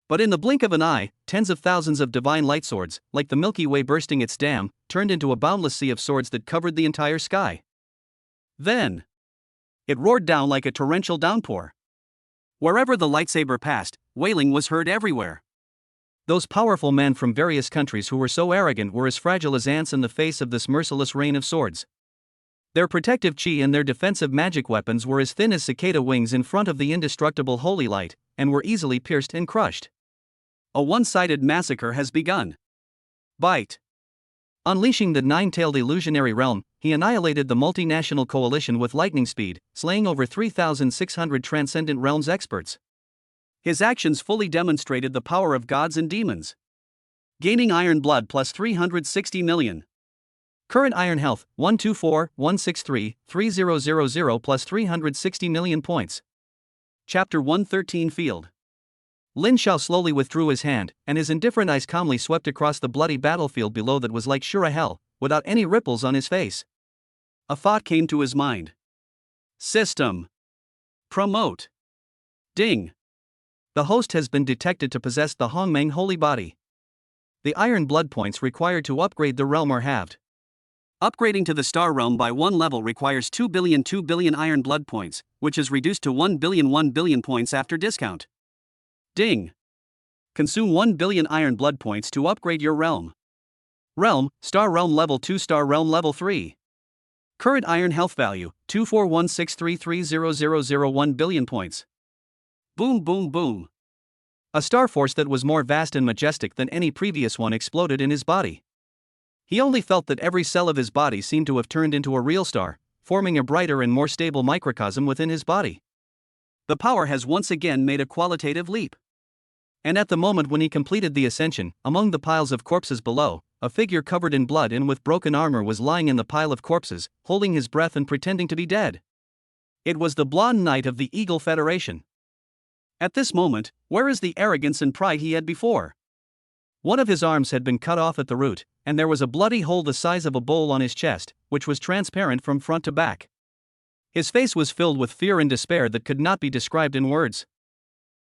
But in the blink of an eye, tens of thousands of divine light swords, like the Milky Way bursting its dam, turned into a boundless sea of swords that covered the entire sky. Then, it roared down like a torrential downpour. Wherever the lightsaber passed, wailing was heard everywhere. Those powerful men from various countries who were so arrogant were as fragile as ants in the face of this merciless rain of swords. Their protective chi and their defensive magic weapons were as thin as cicada wings in front of the indestructible holy light, and were easily pierced and crushed. A one-sided massacre has begun. Bite. Unleashing the nine-tailed illusionary realm, he annihilated the multinational coalition with lightning speed, slaying over 3,600 transcendent realms experts. His actions fully demonstrated the power of gods and demons. Gaining iron blood plus 360 million. Current iron health 124,163,3000 plus 360 million points. Chapter 113 Field. Lin Xiao slowly withdrew his hand, and his indifferent eyes calmly swept across the bloody battlefield below that was like sure hell, without any ripples on his face. A thought came to his mind. System. Promote. Ding. The host has been detected to possess the Hongmeng holy body. The iron blood points required to upgrade the realm are halved. Upgrading to the star realm by one level requires 2 billion iron blood points, which is reduced to 1 billion points after discount. Ding. Consume 1 billion iron blood points to upgrade your realm. Realm, Star Realm Level 2, Star Realm Level 3. Current iron health value, 241633001 billion points. Boom boom boom. A star force that was more vast and majestic than any previous one exploded in his body. He only felt that every cell of his body seemed to have turned into a real star, forming a brighter and more stable microcosm within his body. The power has once again made a qualitative leap. And at the moment when he completed the ascension, among the piles of corpses below, a figure covered in blood and with broken armor was lying in the pile of corpses, holding his breath and pretending to be dead. It was the blonde knight of the Eagle Federation. At this moment, where is the arrogance and pride he had before? One of his arms had been cut off at the root, and there was a bloody hole the size of a bowl on his chest, which was transparent from front to back. His face was filled with fear and despair that could not be described in words.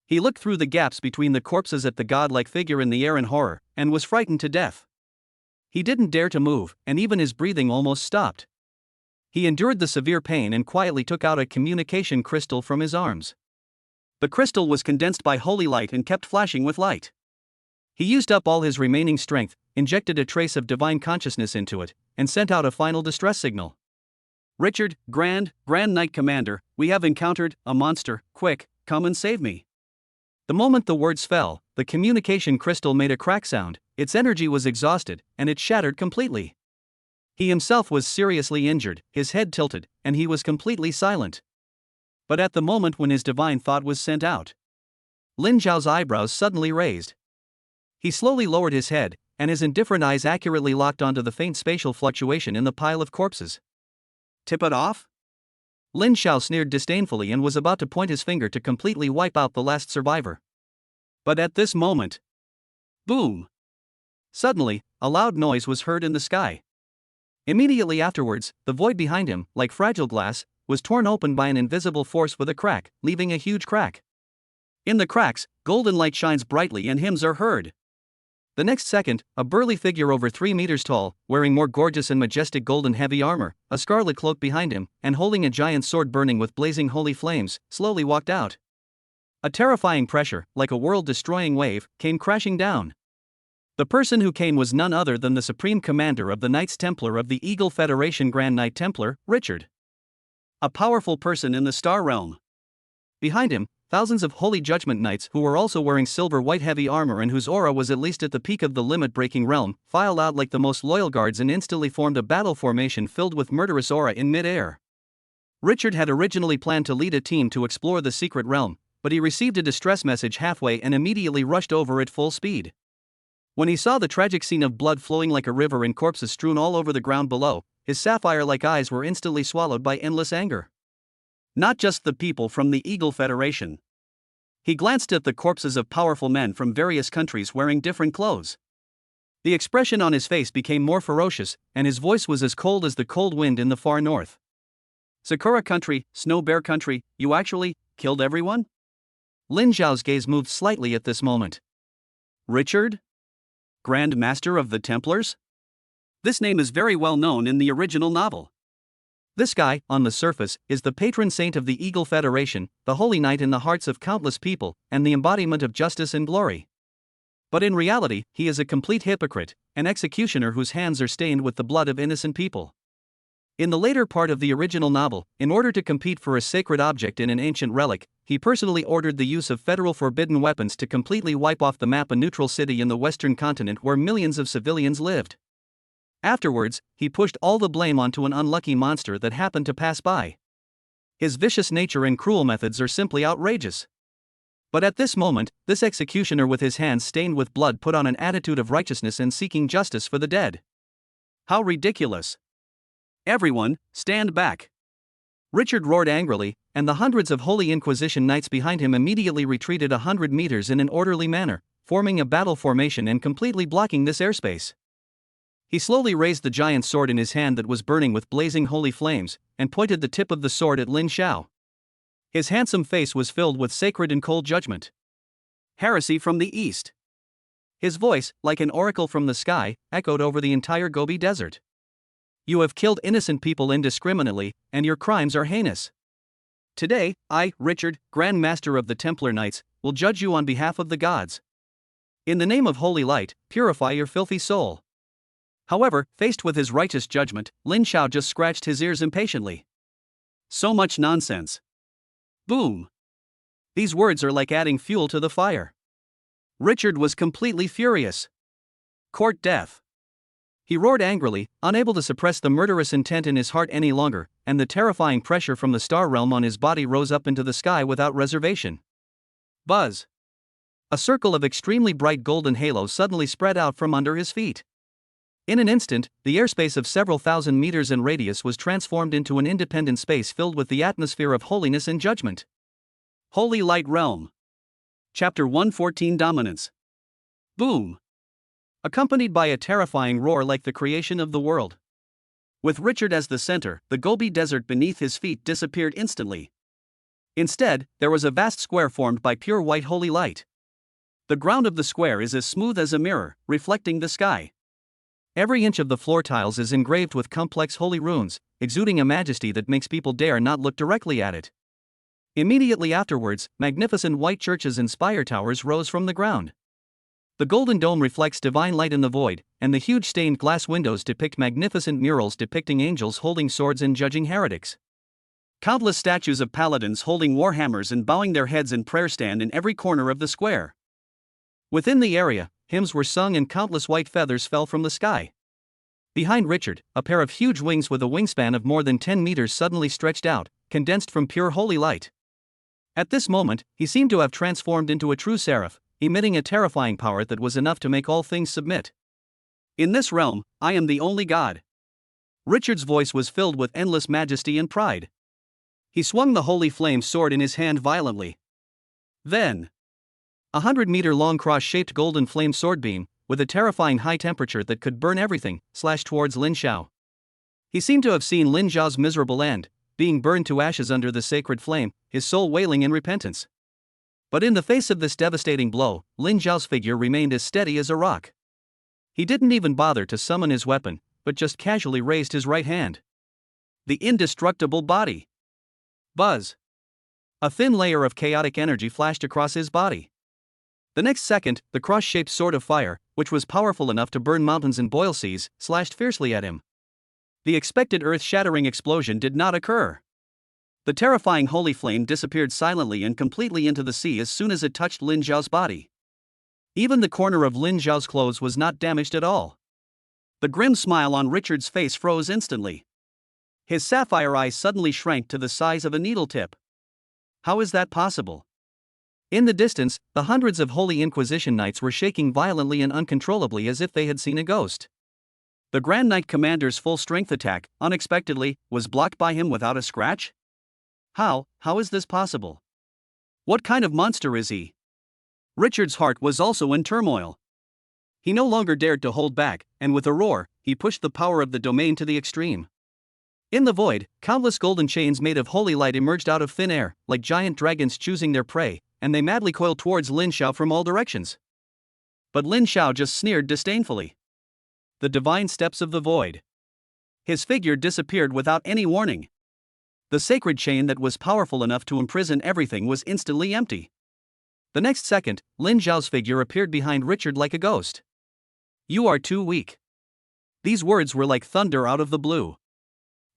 He looked through the gaps between the corpses at the godlike figure in the air in horror, and was frightened to death. He didn't dare to move, and even his breathing almost stopped. He endured the severe pain and quietly took out a communication crystal from his arms. The crystal was condensed by holy light and kept flashing with light. He used up all his remaining strength, injected a trace of divine consciousness into it, and sent out a final distress signal. "Richard, Grand Knight Commander, we have encountered a monster. Quick, come and save me." The moment the words fell, the communication crystal made a crack sound, its energy was exhausted, and it shattered completely. He himself was seriously injured, his head tilted, and he was completely silent. But at the moment when his divine thought was sent out, Lin Xiao's eyebrows suddenly raised. He slowly lowered his head, and his indifferent eyes accurately locked onto the faint spatial fluctuation in the pile of corpses. "Tip it off?" Lin Xiao sneered disdainfully and was about to point his finger to completely wipe out the last survivor. But at this moment, boom! Suddenly, a loud noise was heard in the sky. Immediately afterwards, the void behind him, like fragile glass, was torn open by an invisible force with a crack, leaving a huge crack. In the cracks, golden light shines brightly and hymns are heard. The next second, a burly figure over 3 meters tall, wearing more gorgeous and majestic golden heavy armor, a scarlet cloak behind him, and holding a giant sword burning with blazing holy flames, slowly walked out. A terrifying pressure, like a world-destroying wave, came crashing down. The person who came was none other than the Supreme Commander of the Knights Templar of the Eagle Federation, Grand Knight Templar, Richard. A powerful person in the Star Realm. Behind him, thousands of Holy Judgment Knights who were also wearing silver white heavy armor and whose aura was at least at the peak of the limit-breaking realm, filed out like the most loyal guards and instantly formed a battle formation filled with murderous aura in mid-air. Richard had originally planned to lead a team to explore the secret realm, but he received a distress message halfway and immediately rushed over at full speed. When he saw the tragic scene of blood flowing like a river and corpses strewn all over the ground below, his sapphire-like eyes were instantly swallowed by endless anger. Not just the people from the Eagle Federation. He glanced at the corpses of powerful men from various countries wearing different clothes. The expression on his face became more ferocious, and his voice was as cold as the cold wind in the far north. "Sakura country, Snow Bear country, you actually killed everyone?" Lin Xiao's gaze moved slightly at this moment. "Richard? Grand Master of the Templars? This name is very well known in the original novel. This guy, on the surface, is the patron saint of the Eagle Federation, the holy knight in the hearts of countless people, and the embodiment of justice and glory. But in reality, he is a complete hypocrite, an executioner whose hands are stained with the blood of innocent people. In the later part of the original novel, in order to compete for a sacred object in an ancient relic, he personally ordered the use of federal forbidden weapons to completely wipe off the map a neutral city in the western continent where millions of civilians lived. Afterwards, he pushed all the blame onto an unlucky monster that happened to pass by. His vicious nature and cruel methods are simply outrageous. But at this moment, this executioner with his hands stained with blood put on an attitude of righteousness and seeking justice for the dead. How ridiculous! Everyone, stand back! Richard roared angrily, and the hundreds of Holy Inquisition knights behind him immediately retreated 100 meters in an orderly manner, forming a battle formation and completely blocking this airspace. He slowly raised the giant sword in his hand that was burning with blazing holy flames, and pointed the tip of the sword at Lin Xiao. His handsome face was filled with sacred and cold judgment. "Heresy from the east." His voice, like an oracle from the sky, echoed over the entire Gobi Desert. "You have killed innocent people indiscriminately, and your crimes are heinous. Today, I, Richard, Grand Master of the Templar Knights, will judge you on behalf of the gods. In the name of holy light, purify your filthy soul." However, faced with his righteous judgment, Lin Xiao just scratched his ears impatiently. So much nonsense. Boom! These words are like adding fuel to the fire. Richard was completely furious. Court death. He roared angrily, unable to suppress the murderous intent in his heart any longer, and the terrifying pressure from the star realm on his body rose up into the sky without reservation. Buzz! A circle of extremely bright golden halos suddenly spread out from under his feet. In an instant, the airspace of several thousand meters in radius was transformed into an independent space filled with the atmosphere of holiness and judgment. Holy Light Realm. Chapter 114 Dominance. Boom! Accompanied by a terrifying roar like the creation of the world. With Richard as the center, the Gobi Desert beneath his feet disappeared instantly. Instead, there was a vast square formed by pure white holy light. The ground of the square is as smooth as a mirror, reflecting the sky. Every inch of the floor tiles is engraved with complex holy runes, exuding a majesty that makes people dare not look directly at it. Immediately afterwards, magnificent white churches and spire towers rose from the ground. The golden dome reflects divine light in the void, and the huge stained glass windows depict magnificent murals depicting angels holding swords and judging heretics. Countless statues of paladins holding warhammers and bowing their heads in prayer stand in every corner of the square. Within the area, hymns were sung and countless white feathers fell from the sky. Behind Richard, a pair of huge wings with a wingspan of more than 10 meters suddenly stretched out, condensed from pure holy light. At this moment, he seemed to have transformed into a true seraph, emitting a terrifying power that was enough to make all things submit. In this realm, I am the only god. Richard's voice was filled with endless majesty and pride. He swung the holy flame sword in his hand violently. Then, 100-meter-long cross-shaped golden flame sword beam, with a terrifying high temperature that could burn everything, slashed towards Lin Xiao. He seemed to have seen Lin Xiao's miserable end, being burned to ashes under the sacred flame, his soul wailing in repentance. But in the face of this devastating blow, Lin Xiao's figure remained as steady as a rock. He didn't even bother to summon his weapon, but just casually raised his right hand. The indestructible body. Buzz! A thin layer of chaotic energy flashed across his body. The next second, the cross-shaped sword of fire, which was powerful enough to burn mountains and boil seas, slashed fiercely at him. The expected earth-shattering explosion did not occur. The terrifying holy flame disappeared silently and completely into the sea as soon as it touched Lin Xiao's body. Even the corner of Lin Xiao's clothes was not damaged at all. The grim smile on Richard's face froze instantly. His sapphire eyes suddenly shrank to the size of a needle tip. How is that possible? In the distance, the hundreds of Holy Inquisition knights were shaking violently and uncontrollably as if they had seen a ghost. The Grand Knight Commander's full-strength attack, unexpectedly, was blocked by him without a scratch? How is this possible? What kind of monster is he? Richard's heart was also in turmoil. He no longer dared to hold back, and with a roar, he pushed the power of the domain to the extreme. In the void, countless golden chains made of holy light emerged out of thin air, like giant dragons choosing their prey, and they madly coiled towards Lin Xiao from all directions. But Lin Xiao just sneered disdainfully. The divine steps of the void. His figure disappeared without any warning. The sacred chain that was powerful enough to imprison everything was instantly empty. The next second, Lin Xiao's figure appeared behind Richard like a ghost. You are too weak. These words were like thunder out of the blue.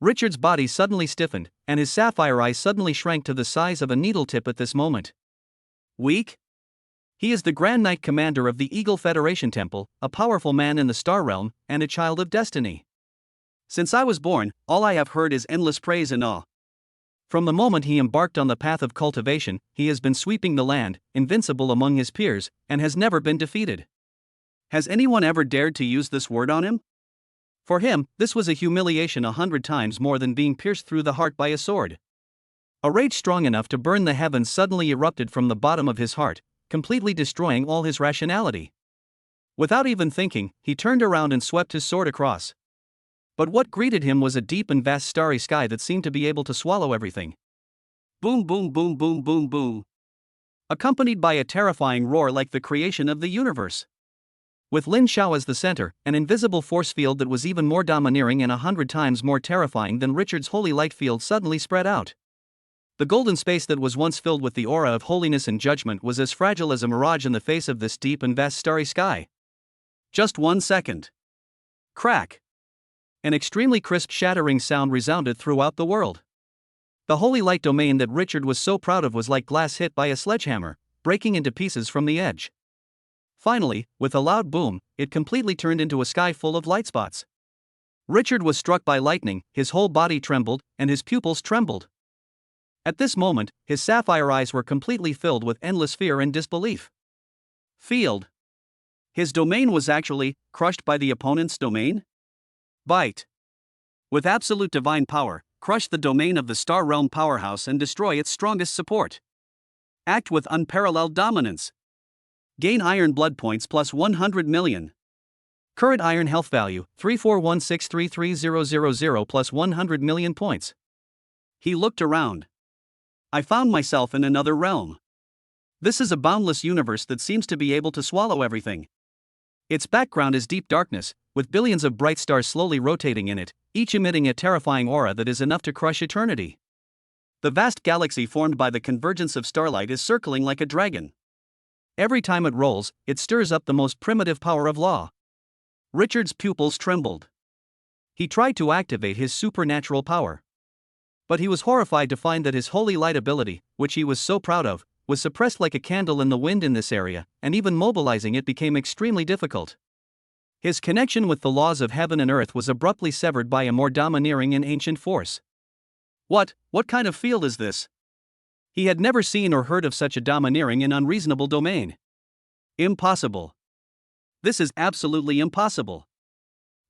Richard's body suddenly stiffened, and his sapphire eyes suddenly shrank to the size of a needle tip at this moment. Weak? He is the Grand Knight Commander of the Eagle Federation Temple, a powerful man in the Star Realm, and a child of destiny. Since I was born, all I have heard is endless praise and awe. From the moment he embarked on the path of cultivation, he has been sweeping the land, invincible among his peers, and has never been defeated. Has anyone ever dared to use this word on him? For him, this was a humiliation 100 times more than being pierced through the heart by a sword. A rage strong enough to burn the heavens suddenly erupted from the bottom of his heart, completely destroying all his rationality. Without even thinking, he turned around and swept his sword across. But what greeted him was a deep and vast starry sky that seemed to be able to swallow everything. Boom, boom, boom, boom, boom, boom. Accompanied by a terrifying roar like the creation of the universe. With Lin Xiao as the center, an invisible force field that was even more domineering and 100 times more terrifying than Richard's holy light field suddenly spread out. The golden space that was once filled with the aura of holiness and judgment was as fragile as a mirage in the face of this deep and vast starry sky. Just 1 second. Crack. An extremely crisp shattering sound resounded throughout the world. The holy light domain that Richard was so proud of was like glass hit by a sledgehammer, breaking into pieces from the edge. Finally, with a loud boom, it completely turned into a sky full of light spots. Richard was struck by lightning, his whole body trembled, and his pupils trembled. At this moment, his sapphire eyes were completely filled with endless fear and disbelief. Field. His domain was actually crushed by the opponent's domain? Bite. With absolute divine power, crush the domain of the Star Realm powerhouse and destroy its strongest support. Act with unparalleled dominance. Gain iron blood points plus 100 million. Current iron health value 3416333000 plus 100 million points. He looked around. I found myself in another realm. This is a boundless universe that seems to be able to swallow everything. Its background is deep darkness, with billions of bright stars slowly rotating in it, each emitting a terrifying aura that is enough to crush eternity. The vast galaxy formed by the convergence of starlight is circling like a dragon. Every time it rolls, it stirs up the most primitive power of law. Richard's pupils trembled. He tried to activate his supernatural power. But he was horrified to find that his holy light ability, which he was so proud of, was suppressed like a candle in the wind in this area, and even mobilizing it became extremely difficult. His connection with the laws of heaven and earth was abruptly severed by a more domineering and ancient force. What kind of field is this? He had never seen or heard of such a domineering and unreasonable domain. Impossible. This is absolutely impossible.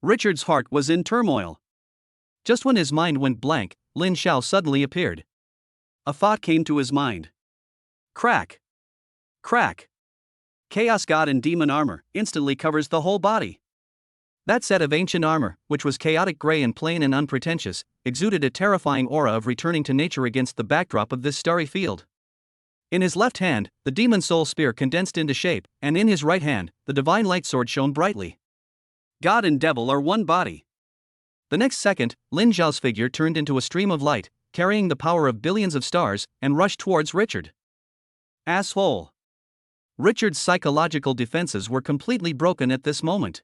Richard's heart was in turmoil. Just when his mind went blank, Lin Xiao suddenly appeared. A thought came to his mind. Crack. Crack. Chaos God and demon armor instantly covers the whole body. That set of ancient armor, which was chaotic gray and plain and unpretentious, exuded a terrifying aura of returning to nature against the backdrop of this starry field. In his left hand, the demon soul spear condensed into shape, and in his right hand, the divine light sword shone brightly. God and devil are one body. The next second, Lin Xiao's figure turned into a stream of light, carrying the power of billions of stars, and rushed towards Richard. Asshole. Richard's psychological defenses were completely broken at this moment.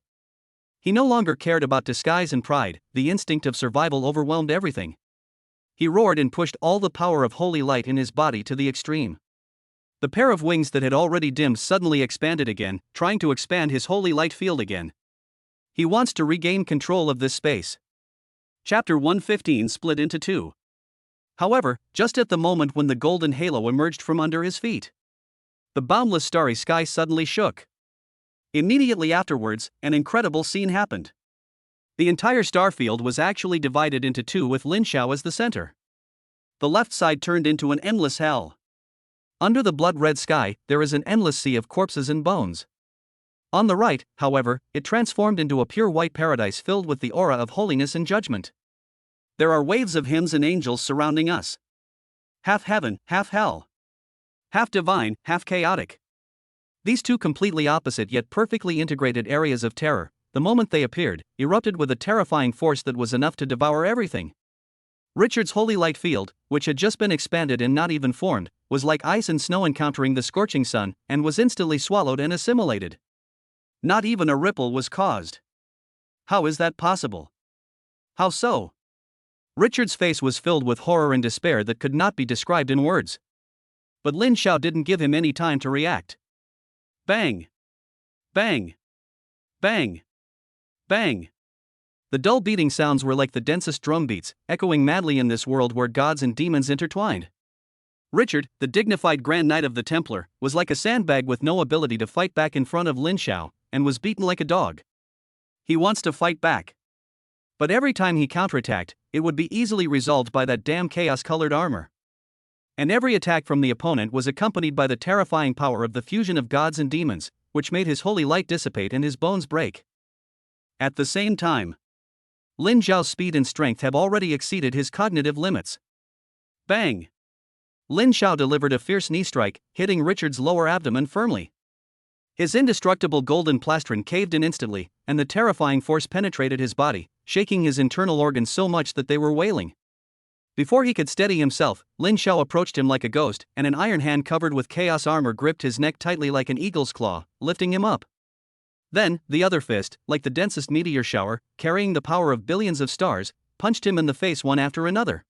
He no longer cared about disguise and pride, the instinct of survival overwhelmed everything. He roared and pushed all the power of holy light in his body to the extreme. The pair of wings that had already dimmed suddenly expanded again, trying to expand his holy light field again. He wants to regain control of this space. Chapter 115 split into two. However, just at the moment when the golden halo emerged from under his feet, the boundless starry sky suddenly shook. Immediately afterwards, an incredible scene happened. The entire star field was actually divided into two with Lin Xiao as the center. The left side turned into an endless hell. Under the blood-red sky, there is an endless sea of corpses and bones. On the right, however, it transformed into a pure white paradise filled with the aura of holiness and judgment. There are waves of hymns and angels surrounding us. Half heaven, half hell. Half divine, half chaotic. These two completely opposite yet perfectly integrated areas of terror, the moment they appeared, erupted with a terrifying force that was enough to devour everything. Richard's holy light field, which had just been expanded and not even formed, was like ice and snow encountering the scorching sun, and was instantly swallowed and assimilated. Not even a ripple was caused. How is that possible? How so? Richard's face was filled with horror and despair that could not be described in words. But Lin Xiao didn't give him any time to react. Bang! Bang! Bang! Bang! The dull beating sounds were like the densest drum beats, echoing madly in this world where gods and demons intertwined. Richard, the dignified Grand Knight of the Templar, was like a sandbag with no ability to fight back in front of Lin Xiao, and was beaten like a dog. He wants to fight back. But every time he counterattacked, it would be easily resolved by that damn chaos-colored armor. And every attack from the opponent was accompanied by the terrifying power of the fusion of gods and demons, which made his holy light dissipate and his bones break. At the same time, Lin Xiao's speed and strength have already exceeded his cognitive limits. Bang! Lin Xiao delivered a fierce knee strike, hitting Richard's lower abdomen firmly. His indestructible golden plastron caved in instantly, and the terrifying force penetrated his body, shaking his internal organs so much that they were wailing. Before he could steady himself, Lin Xiao approached him like a ghost, and an iron hand covered with chaos armor gripped his neck tightly like an eagle's claw, lifting him up. Then, the other fist, like the densest meteor shower, carrying the power of billions of stars, punched him in the face one after another.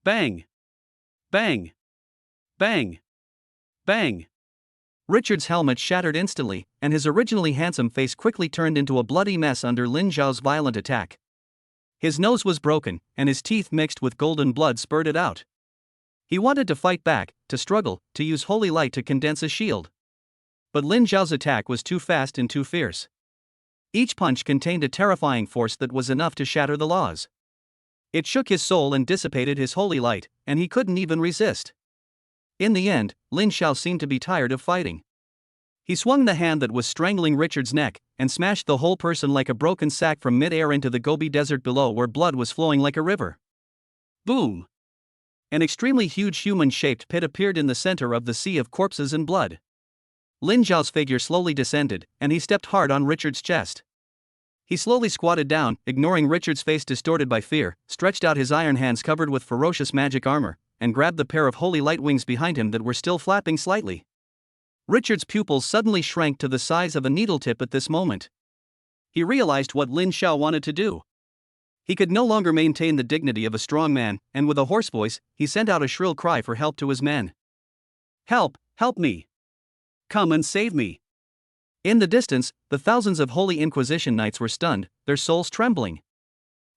Bang! Bang! Bang! Bang! Richard's helmet shattered instantly, and his originally handsome face quickly turned into a bloody mess under Lin Xiao's violent attack. His nose was broken, and his teeth mixed with golden blood spurted out. He wanted to fight back, to struggle, to use holy light to condense his shield. But Lin Xiao's attack was too fast and too fierce. Each punch contained a terrifying force that was enough to shatter the laws. It shook his soul and dissipated his holy light, and he couldn't even resist. In the end, Lin Xiao seemed to be tired of fighting. He swung the hand that was strangling Richard's neck, and smashed the whole person like a broken sack from mid-air into the Gobi Desert below where blood was flowing like a river. Boom! An extremely huge human-shaped pit appeared in the center of the sea of corpses and blood. Lin Xiao's figure slowly descended, and he stepped hard on Richard's chest. He slowly squatted down, ignoring Richard's face distorted by fear, stretched out his iron hands covered with ferocious magic armor, and grabbed the pair of holy light wings behind him that were still flapping slightly. Richard's pupils suddenly shrank to the size of a needle tip at this moment. He realized what Lin Xiao wanted to do. He could no longer maintain the dignity of a strong man, and with a hoarse voice, he sent out a shrill cry for help to his men. "Help! Help me! Come and save me!" In the distance, the thousands of Holy Inquisition Knights were stunned, their souls trembling.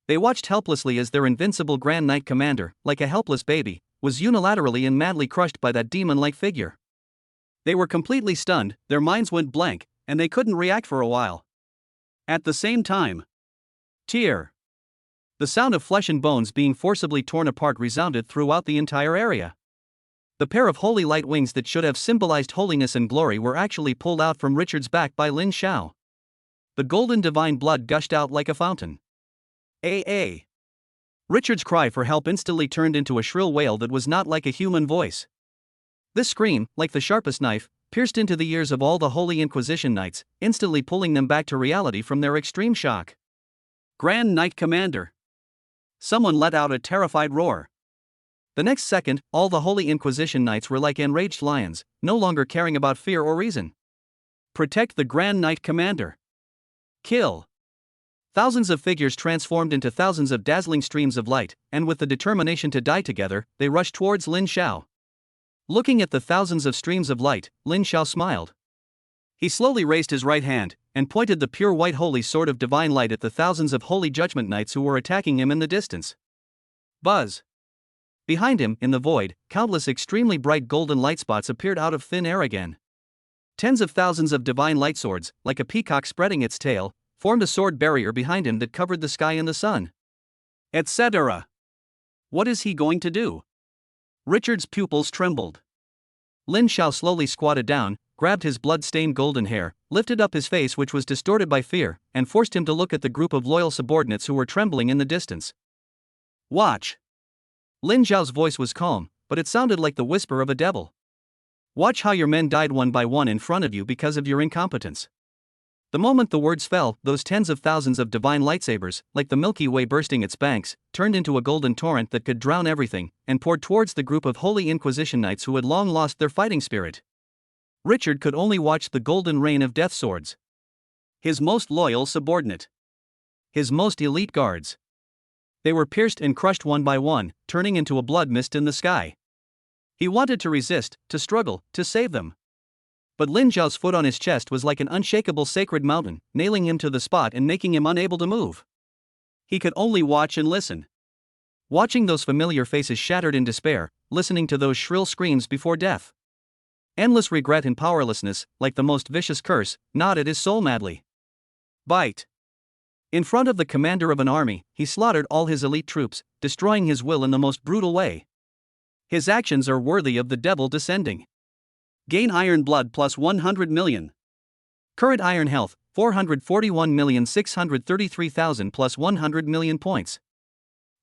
They watched helplessly as their invincible Grand Knight Commander, like a helpless baby, was unilaterally and madly crushed by that demon-like figure. They were completely stunned, their minds went blank, and they couldn't react for a while. At the same time, tear. The sound of flesh and bones being forcibly torn apart resounded throughout the entire area. The pair of holy light wings that should have symbolized holiness and glory were actually pulled out from Richard's back by Lin Xiao. The golden divine blood gushed out like a fountain. "Ah!" Richard's cry for help instantly turned into a shrill wail that was not like a human voice. This scream, like the sharpest knife, pierced into the ears of all the Holy Inquisition Knights, instantly pulling them back to reality from their extreme shock. "Grand Knight Commander!" Someone let out a terrified roar. The next second, all the Holy Inquisition Knights were like enraged lions, no longer caring about fear or reason. "Protect the Grand Knight Commander! Kill!" Thousands of figures transformed into thousands of dazzling streams of light, and with the determination to die together, they rushed towards Lin Xiao. Looking at the thousands of streams of light, Lin Xiao smiled. He slowly raised his right hand, and pointed the pure white holy sword of divine light at the thousands of holy judgment knights who were attacking him in the distance. Buzz! Behind him, in the void, countless extremely bright golden light spots appeared out of thin air again. Tens of thousands of divine light swords, like a peacock spreading its tail, formed a sword barrier behind him that covered the sky and the sun. Etc. What is he going to do? Richard's pupils trembled. Lin Xiao slowly squatted down, grabbed his blood-stained golden hair, lifted up his face which was distorted by fear, and forced him to look at the group of loyal subordinates who were trembling in the distance. "Watch." Lin Xiao's voice was calm, but it sounded like the whisper of a devil. "Watch how your men died one by one in front of you because of your incompetence." The moment the words fell, those tens of thousands of divine lightsabers, like the Milky Way bursting its banks, turned into a golden torrent that could drown everything, and poured towards the group of Holy Inquisition Knights who had long lost their fighting spirit. Richard could only watch the golden rain of death swords. His most loyal subordinate. His most elite guards. They were pierced and crushed one by one, turning into a blood mist in the sky. He wanted to resist, to struggle, to save them. But Lin Xiao's foot on his chest was like an unshakable sacred mountain, nailing him to the spot and making him unable to move. He could only watch and listen. Watching those familiar faces shattered in despair, listening to those shrill screams before death. Endless regret and powerlessness, like the most vicious curse, gnawed at his soul madly. Bite. In front of the commander of an army, he slaughtered all his elite troops, destroying his will in the most brutal way. His actions are worthy of the devil descending. Gain iron blood plus 100 million. Current iron health, 441,633,000 plus 100 million points.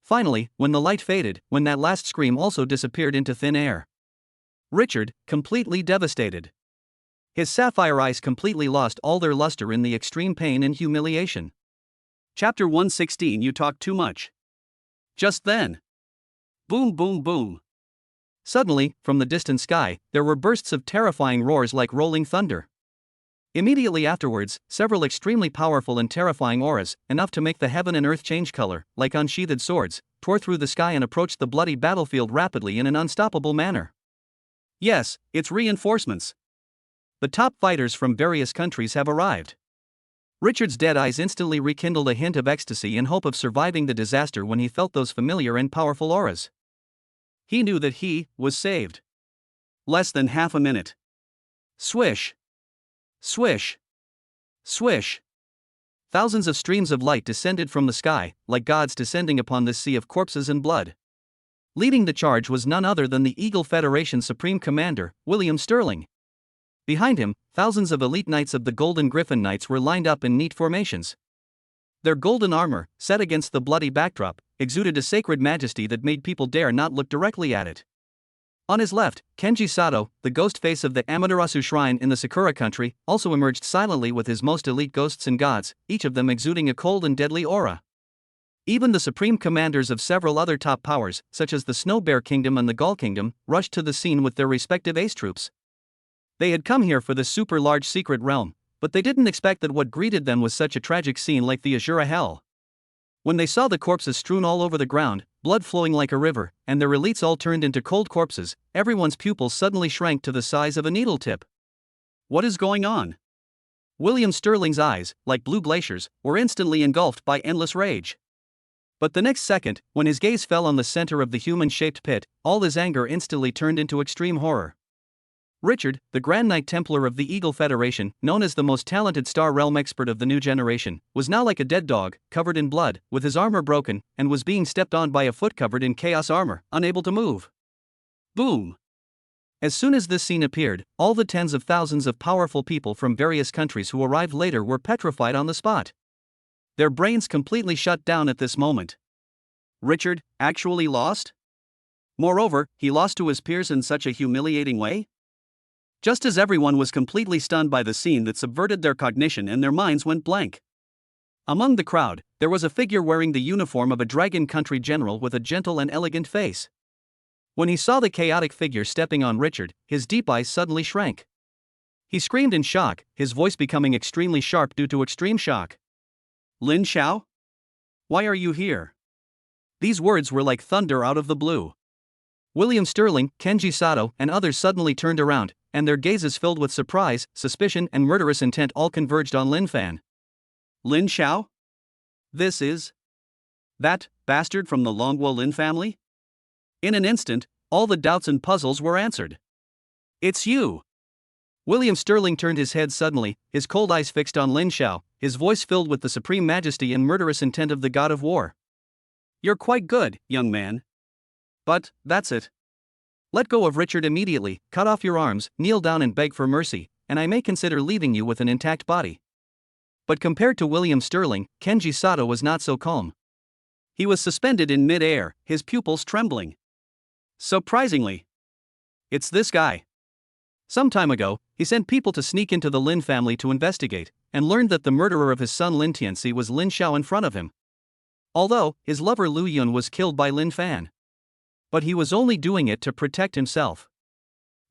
Finally, when the light faded, when that last scream also disappeared into thin air. Richard, completely devastated. His sapphire eyes completely lost all their luster in the extreme pain and humiliation. Chapter 116. You talk too much. Just then. Boom boom boom. Suddenly, from the distant sky, there were bursts of terrifying roars like rolling thunder. Immediately afterwards, several extremely powerful and terrifying auras, enough to make the heaven and earth change color, like unsheathed swords, tore through the sky and approached the bloody battlefield rapidly in an unstoppable manner. Yes, it's reinforcements. The top fighters from various countries have arrived. Richard's dead eyes instantly rekindled a hint of ecstasy in hope of surviving the disaster when he felt those familiar and powerful auras. He knew that he was saved. Less than half a minute. Swish. Swish. Swish. Thousands of streams of light descended from the sky, like gods descending upon this sea of corpses and blood. Leading the charge was none other than the Eagle Federation Supreme Commander, William Sterling. Behind him, thousands of elite knights of the Golden Griffin Knights were lined up in neat formations. Their golden armor, set against the bloody backdrop, exuded a sacred majesty that made people dare not look directly at it. On his left, Kenji Sato, the ghost face of the Amaterasu Shrine in the Sakura country, also emerged silently with his most elite ghosts and gods, each of them exuding a cold and deadly aura. Even the supreme commanders of several other top powers, such as the Snow Bear Kingdom and the Gaul Kingdom, rushed to the scene with their respective ace troops. They had come here for the super large secret realm, but they didn't expect that what greeted them was such a tragic scene like the Azura Hell. When they saw the corpses strewn all over the ground, blood flowing like a river, and their elites all turned into cold corpses, everyone's pupils suddenly shrank to the size of a needle tip. What is going on? William Sterling's eyes, like blue glaciers, were instantly engulfed by endless rage. But the next second, when his gaze fell on the center of the human-shaped pit, all his anger instantly turned into extreme horror. Richard, the Grand Knight Templar of the Eagle Federation, known as the most talented Star Realm expert of the new generation, was now like a dead dog, covered in blood, with his armor broken, and was being stepped on by a foot covered in chaos armor, unable to move. Boom! As soon as this scene appeared, all the tens of thousands of powerful people from various countries who arrived later were petrified on the spot. Their brains completely shut down at this moment. Richard actually lost? Moreover, he lost to his peers in such a humiliating way? Just as everyone was completely stunned by the scene that subverted their cognition and their minds went blank. Among the crowd, there was a figure wearing the uniform of a dragon country general with a gentle and elegant face. When he saw the chaotic figure stepping on Richard, his deep eyes suddenly shrank. He screamed in shock, his voice becoming extremely sharp due to extreme shock. Lin Xiao? Why are you here? These words were like thunder out of the blue. William Sterling, Kenji Sato, and others suddenly turned around, and their gazes filled with surprise, suspicion, and murderous intent all converged on Lin Fan. Lin Xiao? This is that bastard from the Longguo Lin family? In an instant, all the doubts and puzzles were answered. It's you! William Sterling turned his head suddenly, his cold eyes fixed on Lin Xiao, his voice filled with the supreme majesty and murderous intent of the god of war. You're quite good, young man. But that's it. Let go of Richard immediately, cut off your arms, kneel down and beg for mercy, and I may consider leaving you with an intact body. But compared to William Sterling, Kenji Sato was not so calm. He was suspended in mid-air, his pupils trembling. Surprisingly, it's this guy. Some time ago, he sent people to sneak into the Lin family to investigate, and learned that the murderer of his son Lin Tianci was Lin Xiao in front of him. Although, his lover Lu Yun was killed by Lin Fan. But he was only doing it to protect himself.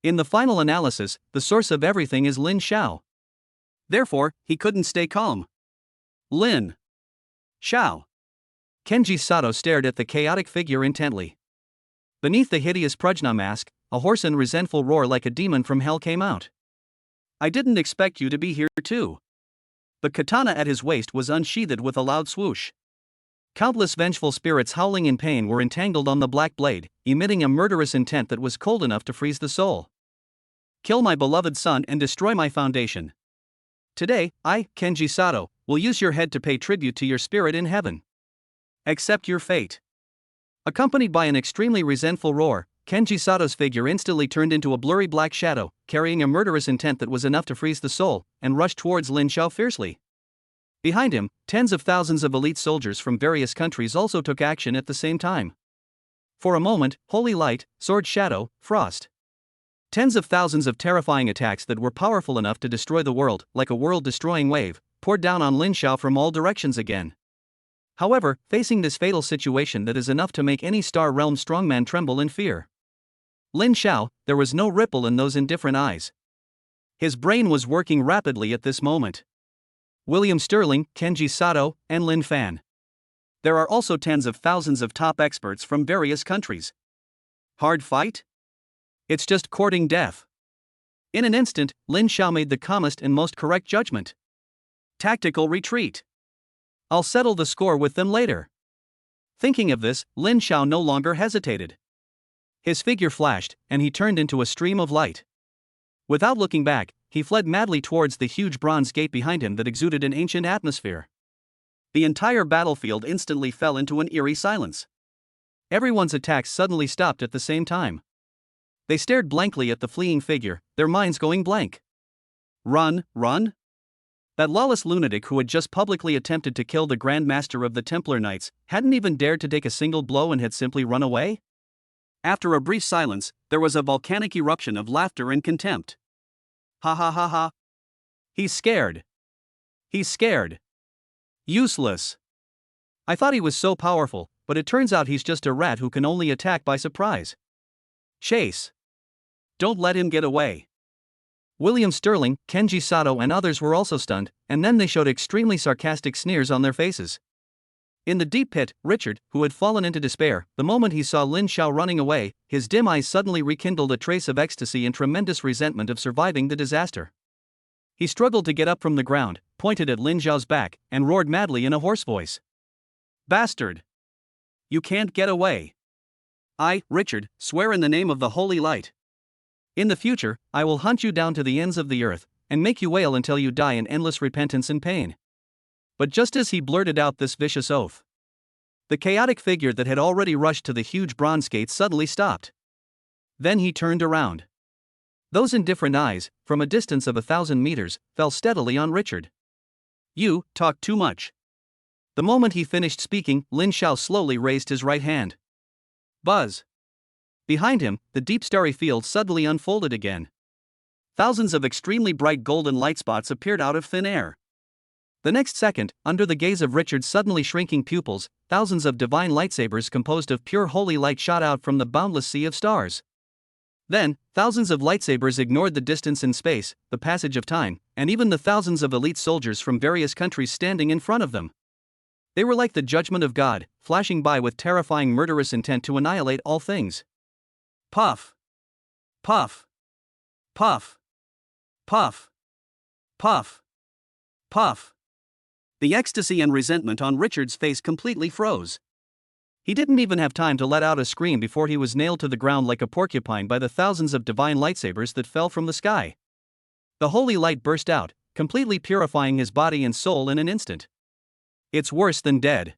In the final analysis, the source of everything is Lin Xiao. Therefore, he couldn't stay calm. Lin Xiao. Kenji Sato stared at the chaotic figure intently. Beneath the hideous Prajna mask, a hoarse and resentful roar like a demon from hell came out. I didn't expect you to be here too. The katana at his waist was unsheathed with a loud swoosh. Countless vengeful spirits howling in pain were entangled on the black blade, emitting a murderous intent that was cold enough to freeze the soul. Kill my beloved son and destroy my foundation. Today, I, Kenji Sato, will use your head to pay tribute to your spirit in heaven. Accept your fate. Accompanied by an extremely resentful roar, Kenji Sato's figure instantly turned into a blurry black shadow, carrying a murderous intent that was enough to freeze the soul, and rushed towards Lin Xiao fiercely. Behind him, tens of thousands of elite soldiers from various countries also took action at the same time. For a moment, holy light, sword shadow, frost. Tens of thousands of terrifying attacks that were powerful enough to destroy the world, like a world-destroying wave, poured down on Lin Xiao from all directions again. However, facing this fatal situation that is enough to make any Star Realm strongman tremble in fear. Lin Xiao, there was no ripple in those indifferent eyes. His brain was working rapidly at this moment. William Sterling, Kenji Sato, and Lin Fan. There are also tens of thousands of top experts from various countries. Hard fight? It's just courting death. In an instant, Lin Xiao made the calmest and most correct judgment. Tactical retreat. I'll settle the score with them later. Thinking of this, Lin Xiao no longer hesitated. His figure flashed, and he turned into a stream of light. Without looking back, he fled madly towards the huge bronze gate behind him that exuded an ancient atmosphere. The entire battlefield instantly fell into an eerie silence. Everyone's attacks suddenly stopped at the same time. They stared blankly at the fleeing figure, their minds going blank. Run, run? That lawless lunatic who had just publicly attempted to kill the Grand Master of the Templar Knights hadn't even dared to take a single blow and had simply run away? After a brief silence, there was a volcanic eruption of laughter and contempt. Ha ha ha ha. He's scared. He's scared. Useless. I thought he was so powerful, but it turns out he's just a rat who can only attack by surprise. Chase. Don't let him get away. William Sterling, Kenji Sato and others were also stunned, and then they showed extremely sarcastic sneers on their faces. In the deep pit, Richard, who had fallen into despair, the moment he saw Lin Xiao running away, his dim eyes suddenly rekindled a trace of ecstasy and tremendous resentment of surviving the disaster. He struggled to get up from the ground, pointed at Lin Xiao's back, and roared madly in a hoarse voice. Bastard! You can't get away. I, Richard, swear in the name of the Holy Light. In the future, I will hunt you down to the ends of the earth, and make you wail until you die in endless repentance and pain. But just as he blurted out this vicious oath, the chaotic figure that had already rushed to the huge bronze gate suddenly stopped. Then he turned around. Those indifferent eyes, from a distance of 1,000 meters, fell steadily on Richard. You talk too much. The moment he finished speaking, Lin Xiao slowly raised his right hand. Buzz. Behind him, the deep starry field suddenly unfolded again. Thousands of extremely bright golden light spots appeared out of thin air. The next second, under the gaze of Richard's suddenly shrinking pupils, thousands of divine lightsabers composed of pure holy light shot out from the boundless sea of stars. Then, thousands of lightsabers ignored the distance in space, the passage of time, and even the thousands of elite soldiers from various countries standing in front of them. They were like the judgment of God, flashing by with terrifying murderous intent to annihilate all things. Puff. Puff. Puff. Puff. Puff. Puff. The ecstasy and resentment on Richard's face completely froze. He didn't even have time to let out a scream before he was nailed to the ground like a porcupine by the thousands of divine lightsabers that fell from the sky. The holy light burst out, completely purifying his body and soul in an instant. It's worse than dead.